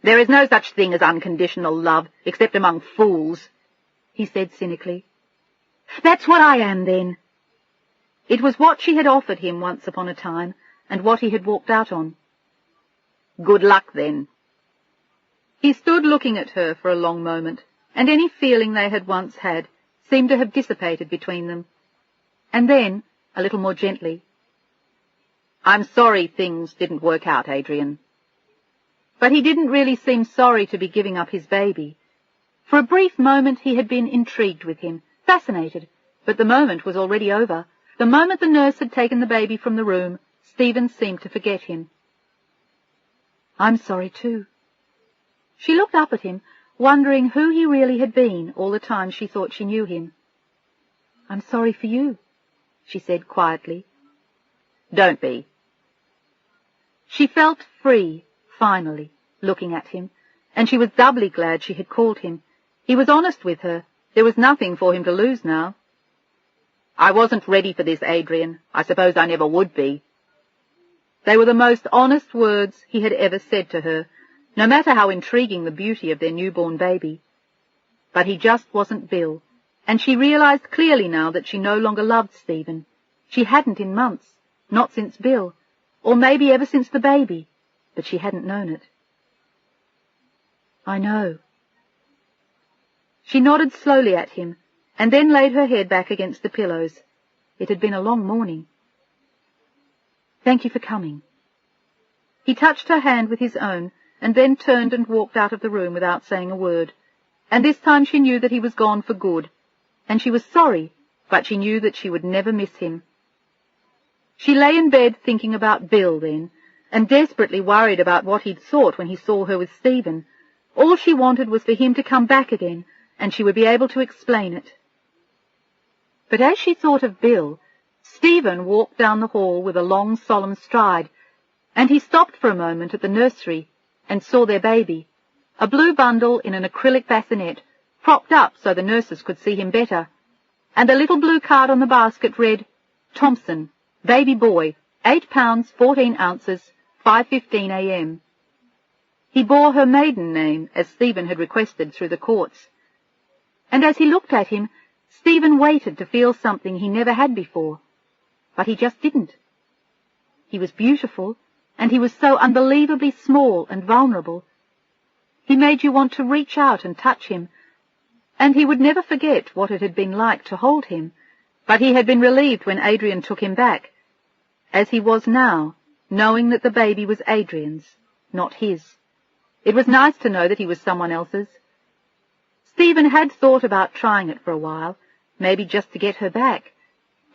There is no such thing as unconditional love, except among fools, he said cynically. That's what I am, then. It was what she had offered him once upon a time, and what he had walked out on. Good luck, then. He stood looking at her for a long moment, and any feeling they had once had seemed to have dissipated between them. And then, a little more gently, I'm sorry things didn't work out, Adrian. But he didn't really seem sorry to be giving up his baby. For a brief moment he had been intrigued with him, fascinated, but the moment was already over. The moment the nurse had taken the baby from the room, Stephen seemed to forget him. I'm sorry too. She looked up at him, wondering who he really had been all the time she thought she knew him. I'm sorry for you, she said quietly. Don't be. She felt free, finally, looking at him, and she was doubly glad she had called him. He was honest with her. There was nothing for him to lose now. I wasn't ready for this, Adrian. I suppose I never would be. They were the most honest words he had ever said to her, no matter how intriguing the beauty of their newborn baby. But he just wasn't Bill, and she realized clearly now that she no longer loved Stephen. She hadn't in months, not since Bill, or maybe ever since the baby, but she hadn't known it. I know. She nodded slowly at him, and then laid her head back against the pillows. It had been a long morning. Thank you for coming. He touched her hand with his own, and then turned and walked out of the room without saying a word. And this time she knew that he was gone for good, and she was sorry, but she knew that she would never miss him. She lay in bed thinking about Bill then, and desperately worried about what he'd thought when he saw her with Stephen. All she wanted was for him to come back again, and she would be able to explain it. But as she thought of Bill, Stephen walked down the hall with a long, solemn stride, and he stopped for a moment at the nursery, and saw their baby, a blue bundle in an acrylic bassinet, propped up so the nurses could see him better, and the little blue card on the basket read, Thompson, baby boy, 8 pounds 14 ounces, 5:15 a.m. He bore her maiden name, as Stephen had requested through the courts. And as he looked at him, Stephen waited to feel something he never had before, but he just didn't. He was beautiful, and he was so unbelievably small and vulnerable. He made you want to reach out and touch him, and he would never forget what it had been like to hold him, but he had been relieved when Adrian took him back, as he was now, knowing that the baby was Adrian's, not his. It was nice to know that he was someone else's. Stephen had thought about trying it for a while, maybe just to get her back,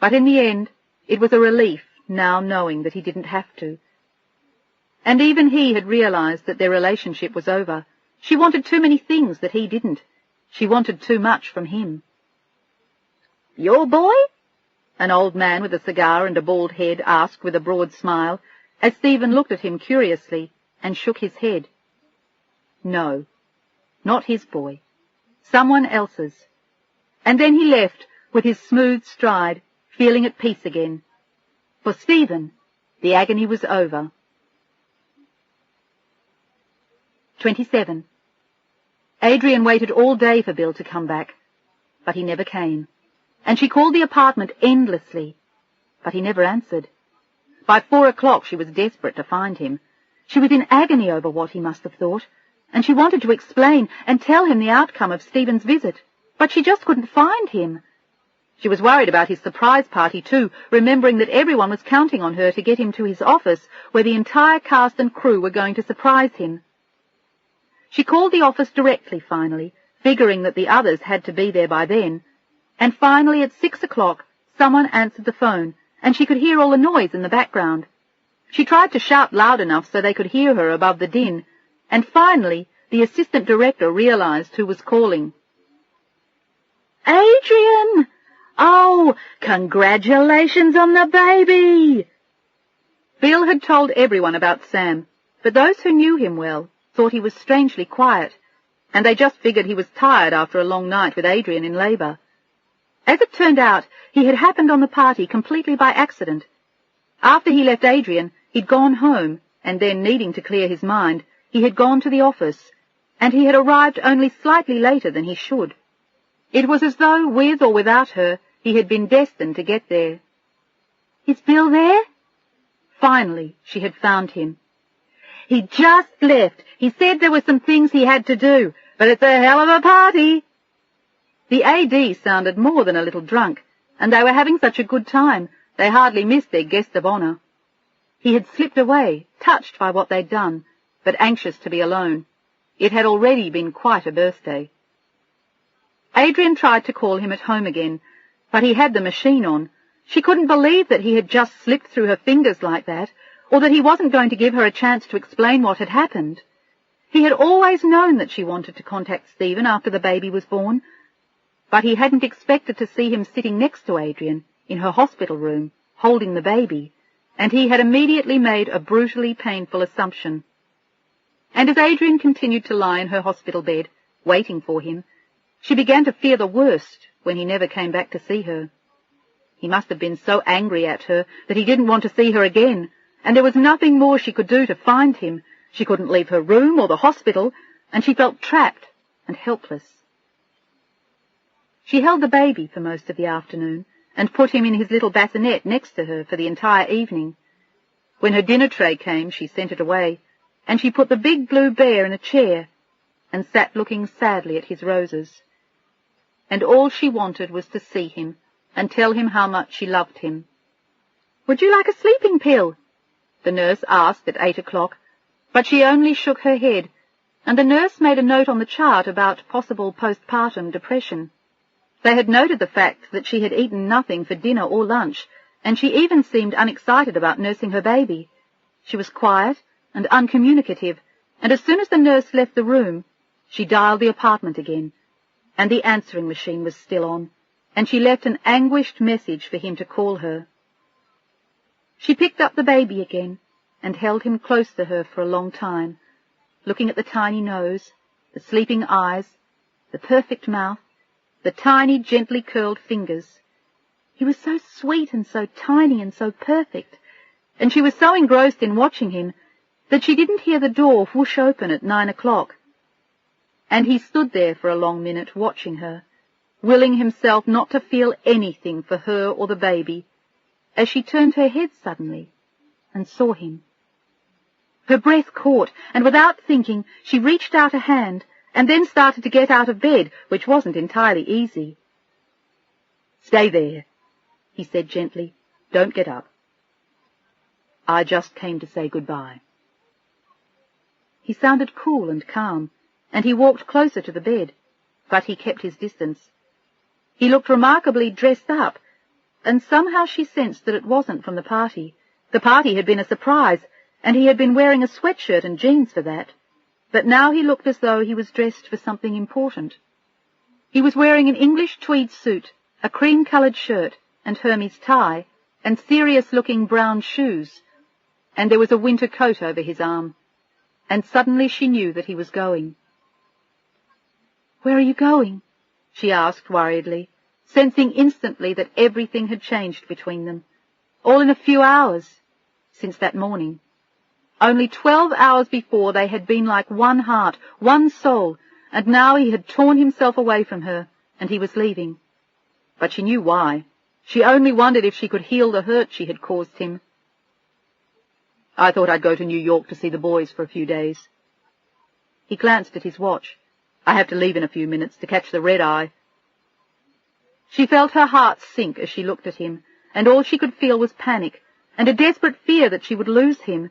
but in the end it was a relief now knowing that he didn't have to. And even he had realized that their relationship was over. She wanted too many things that he didn't. She wanted too much from him. "Your boy?" an old man with a cigar and a bald head asked with a broad smile, as Stephen looked at him curiously and shook his head. No, not his boy. Someone else's. And then he left with his smooth stride, feeling at peace again. For Stephen, the agony was over. 27. Adrian waited all day for Bill to come back, but he never came, and she called the apartment endlessly, but he never answered. By 4 o'clock she was desperate to find him. She was in agony over what he must have thought, and she wanted to explain and tell him the outcome of Stephen's visit, but she just couldn't find him. She was worried about his surprise party too, remembering that everyone was counting on her to get him to his office, where the entire cast and crew were going to surprise him. She called the office directly finally, figuring that the others had to be there by then, and finally at 6 o'clock someone answered the phone, and she could hear all the noise in the background. She tried to shout loud enough so they could hear her above the din, and finally the assistant director realized who was calling. "Adrian! Oh, congratulations on the baby!" Bill had told everyone about Sam, but those who knew him well thought he was strangely quiet, and they just figured he was tired after a long night with Adrian in labour. As it turned out, he had happened on the party completely by accident. After he left Adrian, he'd gone home, and then, needing to clear his mind, he had gone to the office, and he had arrived only slightly later than he should. It was as though, with or without her, he had been destined to get there. "Is Bill there?" Finally, she had found him. "He just left. He said there were some things he had to do, but it's a hell of a party." The AD sounded more than a little drunk, and they were having such a good time, they hardly missed their guest of honour. He had slipped away, touched by what they'd done, but anxious to be alone. It had already been quite a birthday. Adrian tried to call him at home again, but he had the machine on. She couldn't believe that he had just slipped through her fingers like that, or that he wasn't going to give her a chance to explain what had happened. He had always known that she wanted to contact Stephen after the baby was born, but he hadn't expected to see him sitting next to Adrian in her hospital room, holding the baby, and he had immediately made a brutally painful assumption. And as Adrian continued to lie in her hospital bed, waiting for him, she began to fear the worst when he never came back to see her. He must have been so angry at her that he didn't want to see her again, and there was nothing more she could do to find him. She couldn't leave her room or the hospital, and she felt trapped and helpless. She held the baby for most of the afternoon, and put him in his little bassinet next to her for the entire evening. When her dinner tray came, she sent it away, and she put the big blue bear in a chair, and sat looking sadly at his roses. And all she wanted was to see him, and tell him how much she loved him. "Would you like a sleeping pill?" the nurse asked at 8 o'clock, but she only shook her head, and the nurse made a note on the chart about possible postpartum depression. They had noted the fact that she had eaten nothing for dinner or lunch, and she even seemed unexcited about nursing her baby. She was quiet and uncommunicative, and as soon as the nurse left the room, she dialed the apartment again, and the answering machine was still on, and she left an anguished message for him to call her. She picked up the baby again and held him close to her for a long time, looking at the tiny nose, the sleeping eyes, the perfect mouth, the tiny, gently curled fingers. He was so sweet and so tiny and so perfect, and she was so engrossed in watching him that she didn't hear the door whoosh open at 9 o'clock. And he stood there for a long minute watching her, willing himself not to feel anything for her or the baby, as she turned her head suddenly and saw him. Her breath caught, and without thinking, she reached out a hand and then started to get out of bed, which wasn't entirely easy. "Stay there," he said gently. "Don't get up. I just came to say goodbye." He sounded cool and calm, and he walked closer to the bed, but he kept his distance. He looked remarkably dressed up, and somehow she sensed that it wasn't from the party. The party had been a surprise, and he had been wearing a sweatshirt and jeans for that. But now he looked as though he was dressed for something important. He was wearing an English tweed suit, a cream-coloured shirt and Hermes tie, and serious-looking brown shoes, and there was a winter coat over his arm. And suddenly she knew that he was going. "Where are you going?" she asked worriedly, sensing instantly that everything had changed between them, all in a few hours, since that morning. Only 12 hours before they had been like one heart, one soul, and now he had torn himself away from her, and he was leaving. But she knew why. She only wondered if she could heal the hurt she had caused him. "I thought I'd go to New York to see the boys for a few days." He glanced at his watch. "I have to leave in a few minutes to catch the red-eye." She felt her heart sink as she looked at him, and all she could feel was panic, and a desperate fear that she would lose him.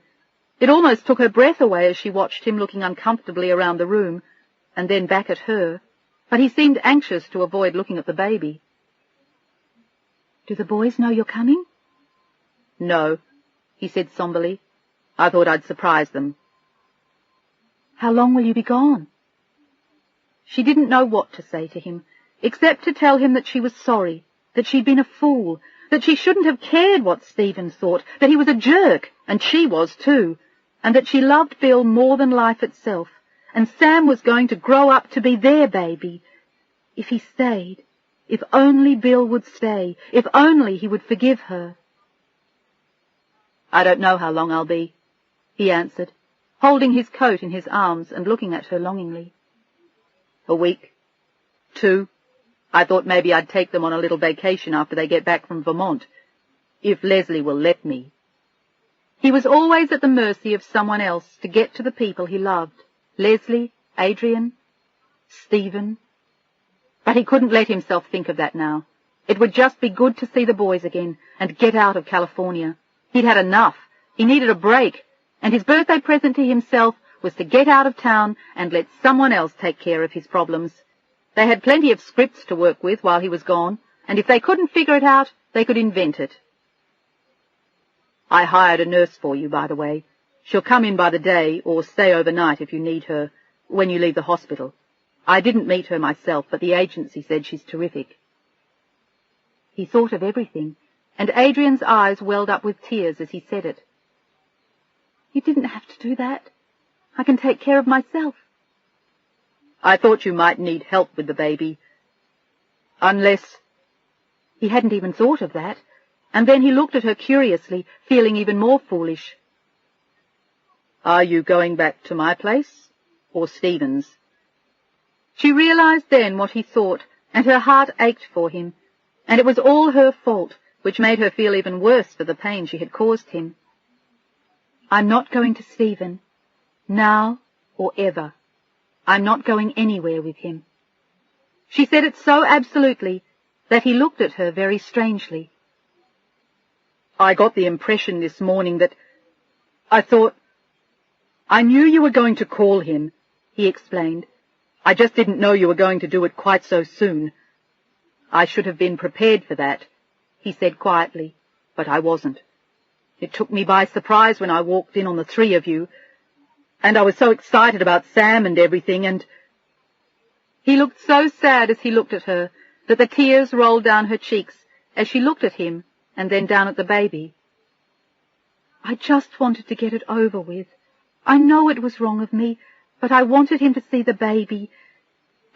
It almost took her breath away as she watched him looking uncomfortably around the room, and then back at her, but he seemed anxious to avoid looking at the baby. "Do the boys know you're coming?" "No," he said somberly. "I thought I'd surprise them." "How long will you be gone?" She didn't know what to say to him, except to tell him that she was sorry, that she'd been a fool, that she shouldn't have cared what Stephen thought, that he was a jerk, and she was too, and that she loved Bill more than life itself, and Sam was going to grow up to be their baby. If he stayed, if only Bill would stay, if only he would forgive her. "I don't know how long I'll be," he answered, holding his coat in his arms and looking at her longingly. "A week, 2. I thought maybe I'd take them on a little vacation after they get back from Vermont, if Leslie will let me." He was always at the mercy of someone else to get to the people he loved. Leslie, Adrian, Stephen. But he couldn't let himself think of that now. It would just be good to see the boys again and get out of California. He'd had enough. He needed a break, and his birthday present to himself was to get out of town and let someone else take care of his problems. They had plenty of scripts to work with while he was gone, and if they couldn't figure it out, they could invent it. "I hired a nurse for you, by the way. She'll come in by the day or stay overnight if you need her, when you leave the hospital. I didn't meet her myself, but the agency said she's terrific." He thought of everything, and Adrian's eyes welled up with tears as he said it. "You didn't have to do that. I can take care of myself." "I thought you might need help with the baby. Unless—" He hadn't even thought of that, and then he looked at her curiously, feeling even more foolish. "Are you going back to my place, or Stephen's?" She realized then what he thought, and her heart ached for him, and it was all her fault, which made her feel even worse for the pain she had caused him. "I'm not going to Stephen, now or ever. I'm not going anywhere with him." She said it so absolutely that he looked at her very strangely. "I got the impression this morning that I knew you were going to call him," he explained. "I just didn't know you were going to do it quite so soon. I should have been prepared for that," he said quietly, "but I wasn't. It took me by surprise when I walked in on the 3 of you, and I was so excited about Sam and everything, and—" He looked so sad as he looked at her that the tears rolled down her cheeks as she looked at him and then down at the baby. "I just wanted to get it over with. I know it was wrong of me. But I wanted him to see the baby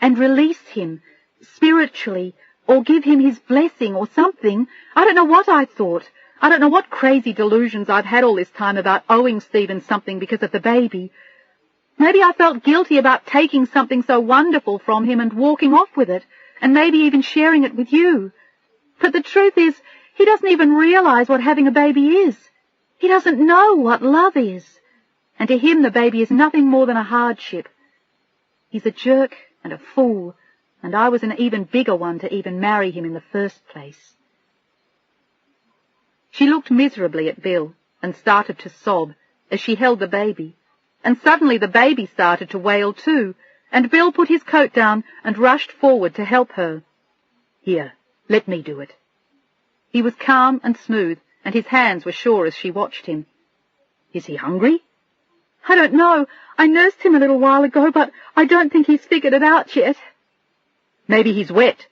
and release him spiritually, or give him his blessing or something. I don't know what I thought. I don't know what crazy delusions I've had all this time about owing Stephen something because of the baby. Maybe I felt guilty about taking something so wonderful from him and walking off with it, and maybe even sharing it with you. But the truth is, he doesn't even realize what having a baby is. He doesn't know what love is. And to him the baby is nothing more than a hardship. He's a jerk and a fool, and I was an even bigger one to even marry him in the first place. She looked miserably at Bill and started to sob as she held the baby, and suddenly the baby started to wail too, and Bill put his coat down and rushed forward to help her. "Here, let me do it." He was calm and smooth, and his hands were sure as she watched him. "Is he hungry?" "I don't know. I nursed him a little while ago, but I don't think he's figured it out yet." "Maybe he's wet."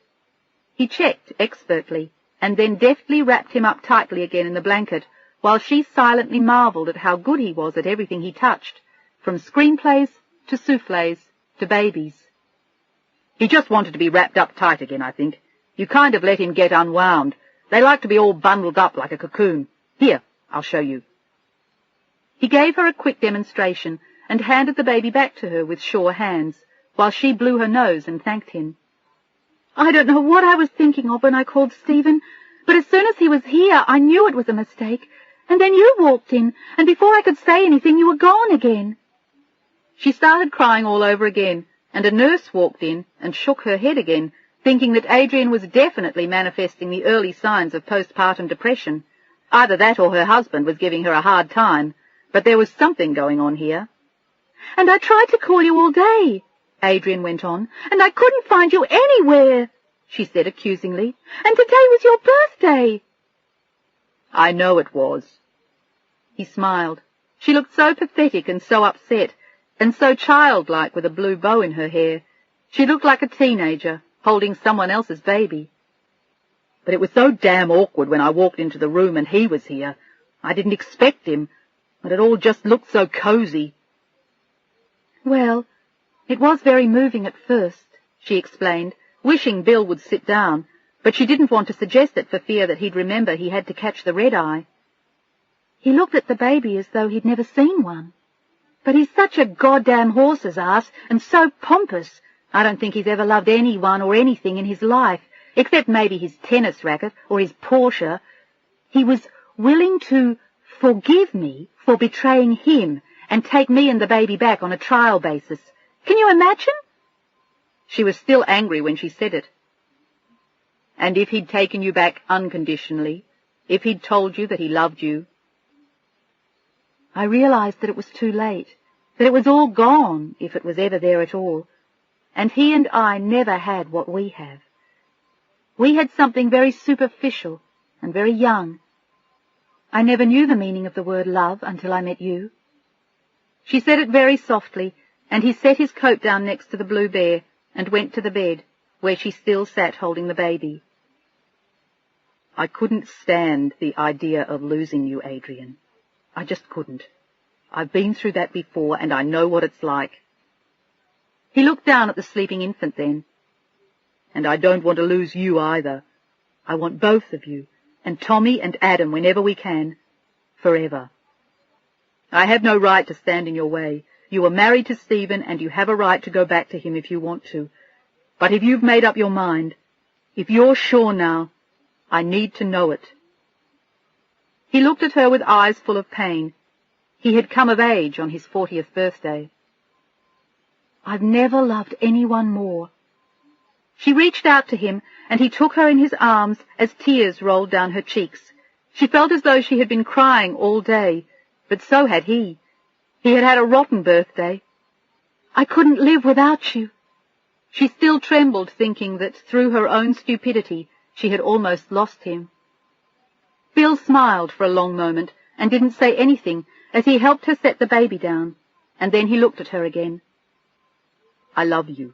He checked expertly, and then deftly wrapped him up tightly again in the blanket, while she silently marvelled at how good he was at everything he touched, from screenplays to soufflés to babies. "He just wanted to be wrapped up tight again, I think. You kind of let him get unwound. They like to be all bundled up like a cocoon. Here, I'll show you." He gave her a quick demonstration and handed the baby back to her with sure hands, while she blew her nose and thanked him. "I don't know what I was thinking of when I called Stephen, but as soon as he was here I knew it was a mistake, and then you walked in, and before I could say anything you were gone again." She started crying all over again, and a nurse walked in and shook her head again, thinking that Adrian was definitely manifesting the early signs of postpartum depression. Either that or her husband was giving her a hard time, but there was something going on here. "And I tried to call you all day," Adrian went on, "and I couldn't find you anywhere," she said accusingly, "and today was your birthday." "I know it was." He smiled. She looked so pathetic and so upset, and so childlike with a blue bow in her hair. She looked like a teenager holding someone else's baby. "But it was so damn awkward when I walked into the room and he was here. I didn't expect him, but it all just looked so cozy." "Well, it was very moving at first," she explained, wishing Bill would sit down, but she didn't want to suggest it for fear that he'd remember he had to catch the red eye. "He looked at the baby as though he'd never seen one. But he's such a goddamn horse's ass, and so pompous. I don't think he's ever loved anyone or anything in his life, except maybe his tennis racket or his Porsche. He was willing to forgive me for betraying him and take me and the baby back on a trial basis. Can you imagine?" She was still angry when she said it. "And if he'd taken you back unconditionally, if he'd told you that he loved you?" I realized that it was too late, that it was all gone, if it was ever there at all, and he and I never had what we have. We had something very superficial and very young. I never knew the meaning of the word love until I met you. She said it very softly, and he set his coat down next to the blue bear and went to the bed, where she still sat holding the baby. "I couldn't stand the idea of losing you, Adrian. I just couldn't. I've been through that before, and I know what it's like." He looked down at the sleeping infant then. "And I don't want to lose you either. I want both of you, and Tommy and Adam whenever we can, forever. I have no right to stand in your way. You are married to Stephen, and you have a right to go back to him if you want to. But if you've made up your mind, if you're sure now, I need to know it." He looked at her with eyes full of pain. He had come of age on his 40th birthday. "I've never loved anyone more." She reached out to him, and he took her in his arms as tears rolled down her cheeks. She felt as though she had been crying all day, but so had he. He had had a rotten birthday. "I couldn't live without you." She still trembled, thinking that through her own stupidity she had almost lost him. Bill smiled for a long moment and didn't say anything as he helped her set the baby down, and then he looked at her again. "I love you.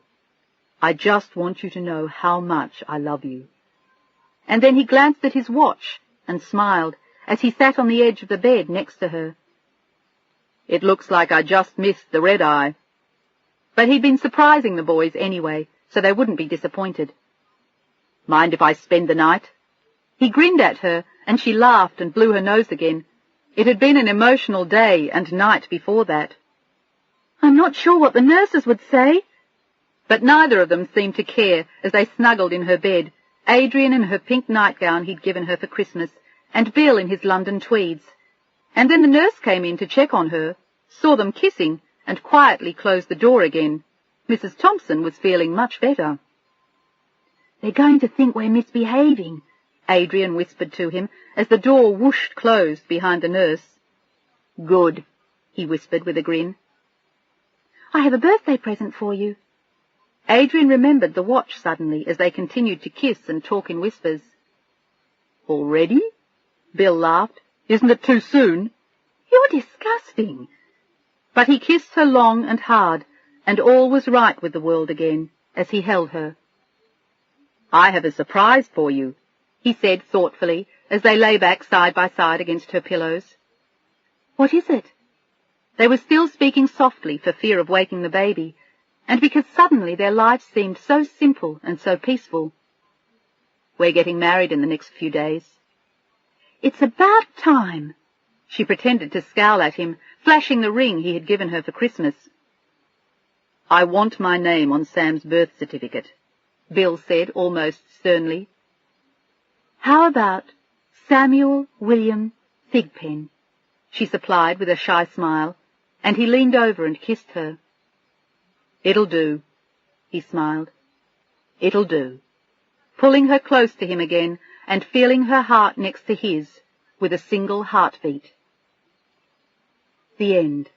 I just want you to know how much I love you." And then he glanced at his watch and smiled as he sat on the edge of the bed next to her. "It looks like I just missed the red eye." But he'd been surprising the boys anyway, so they wouldn't be disappointed. "Mind if I spend the night?" He grinned at her, and she laughed and blew her nose again. It had been an emotional day and night before that. "I'm not sure what the nurses would say." But neither of them seemed to care as they snuggled in her bed, Adrian in her pink nightgown he'd given her for Christmas, and Bill in his London tweeds. And then the nurse came in to check on her, saw them kissing, and quietly closed the door again. Mrs. Thompson was feeling much better. "They're going to think we're misbehaving," Adrian whispered to him as the door whooshed closed behind the nurse. "Good," he whispered with a grin. "I have a birthday present for you." Adrian remembered the watch suddenly as they continued to kiss and talk in whispers. "Already?" Bill laughed. "Isn't it too soon?" "You're disgusting." But he kissed her long and hard, and all was right with the world again as he held her. "I have a surprise for you," he said thoughtfully as they lay back side by side against her pillows. "What is it?" They were still speaking softly for fear of waking the baby, and because suddenly their lives seemed so simple and so peaceful. "We're getting married in the next few days." "It's about time." She pretended to scowl at him, flashing the ring he had given her for Christmas. "I want my name on Sam's birth certificate," Bill said almost sternly. "How about Samuel William Thigpen?" she supplied with a shy smile, and he leaned over and kissed her. "It'll do," he smiled. "It'll do," pulling her close to him again and feeling her heart next to his with a single heartbeat. The end.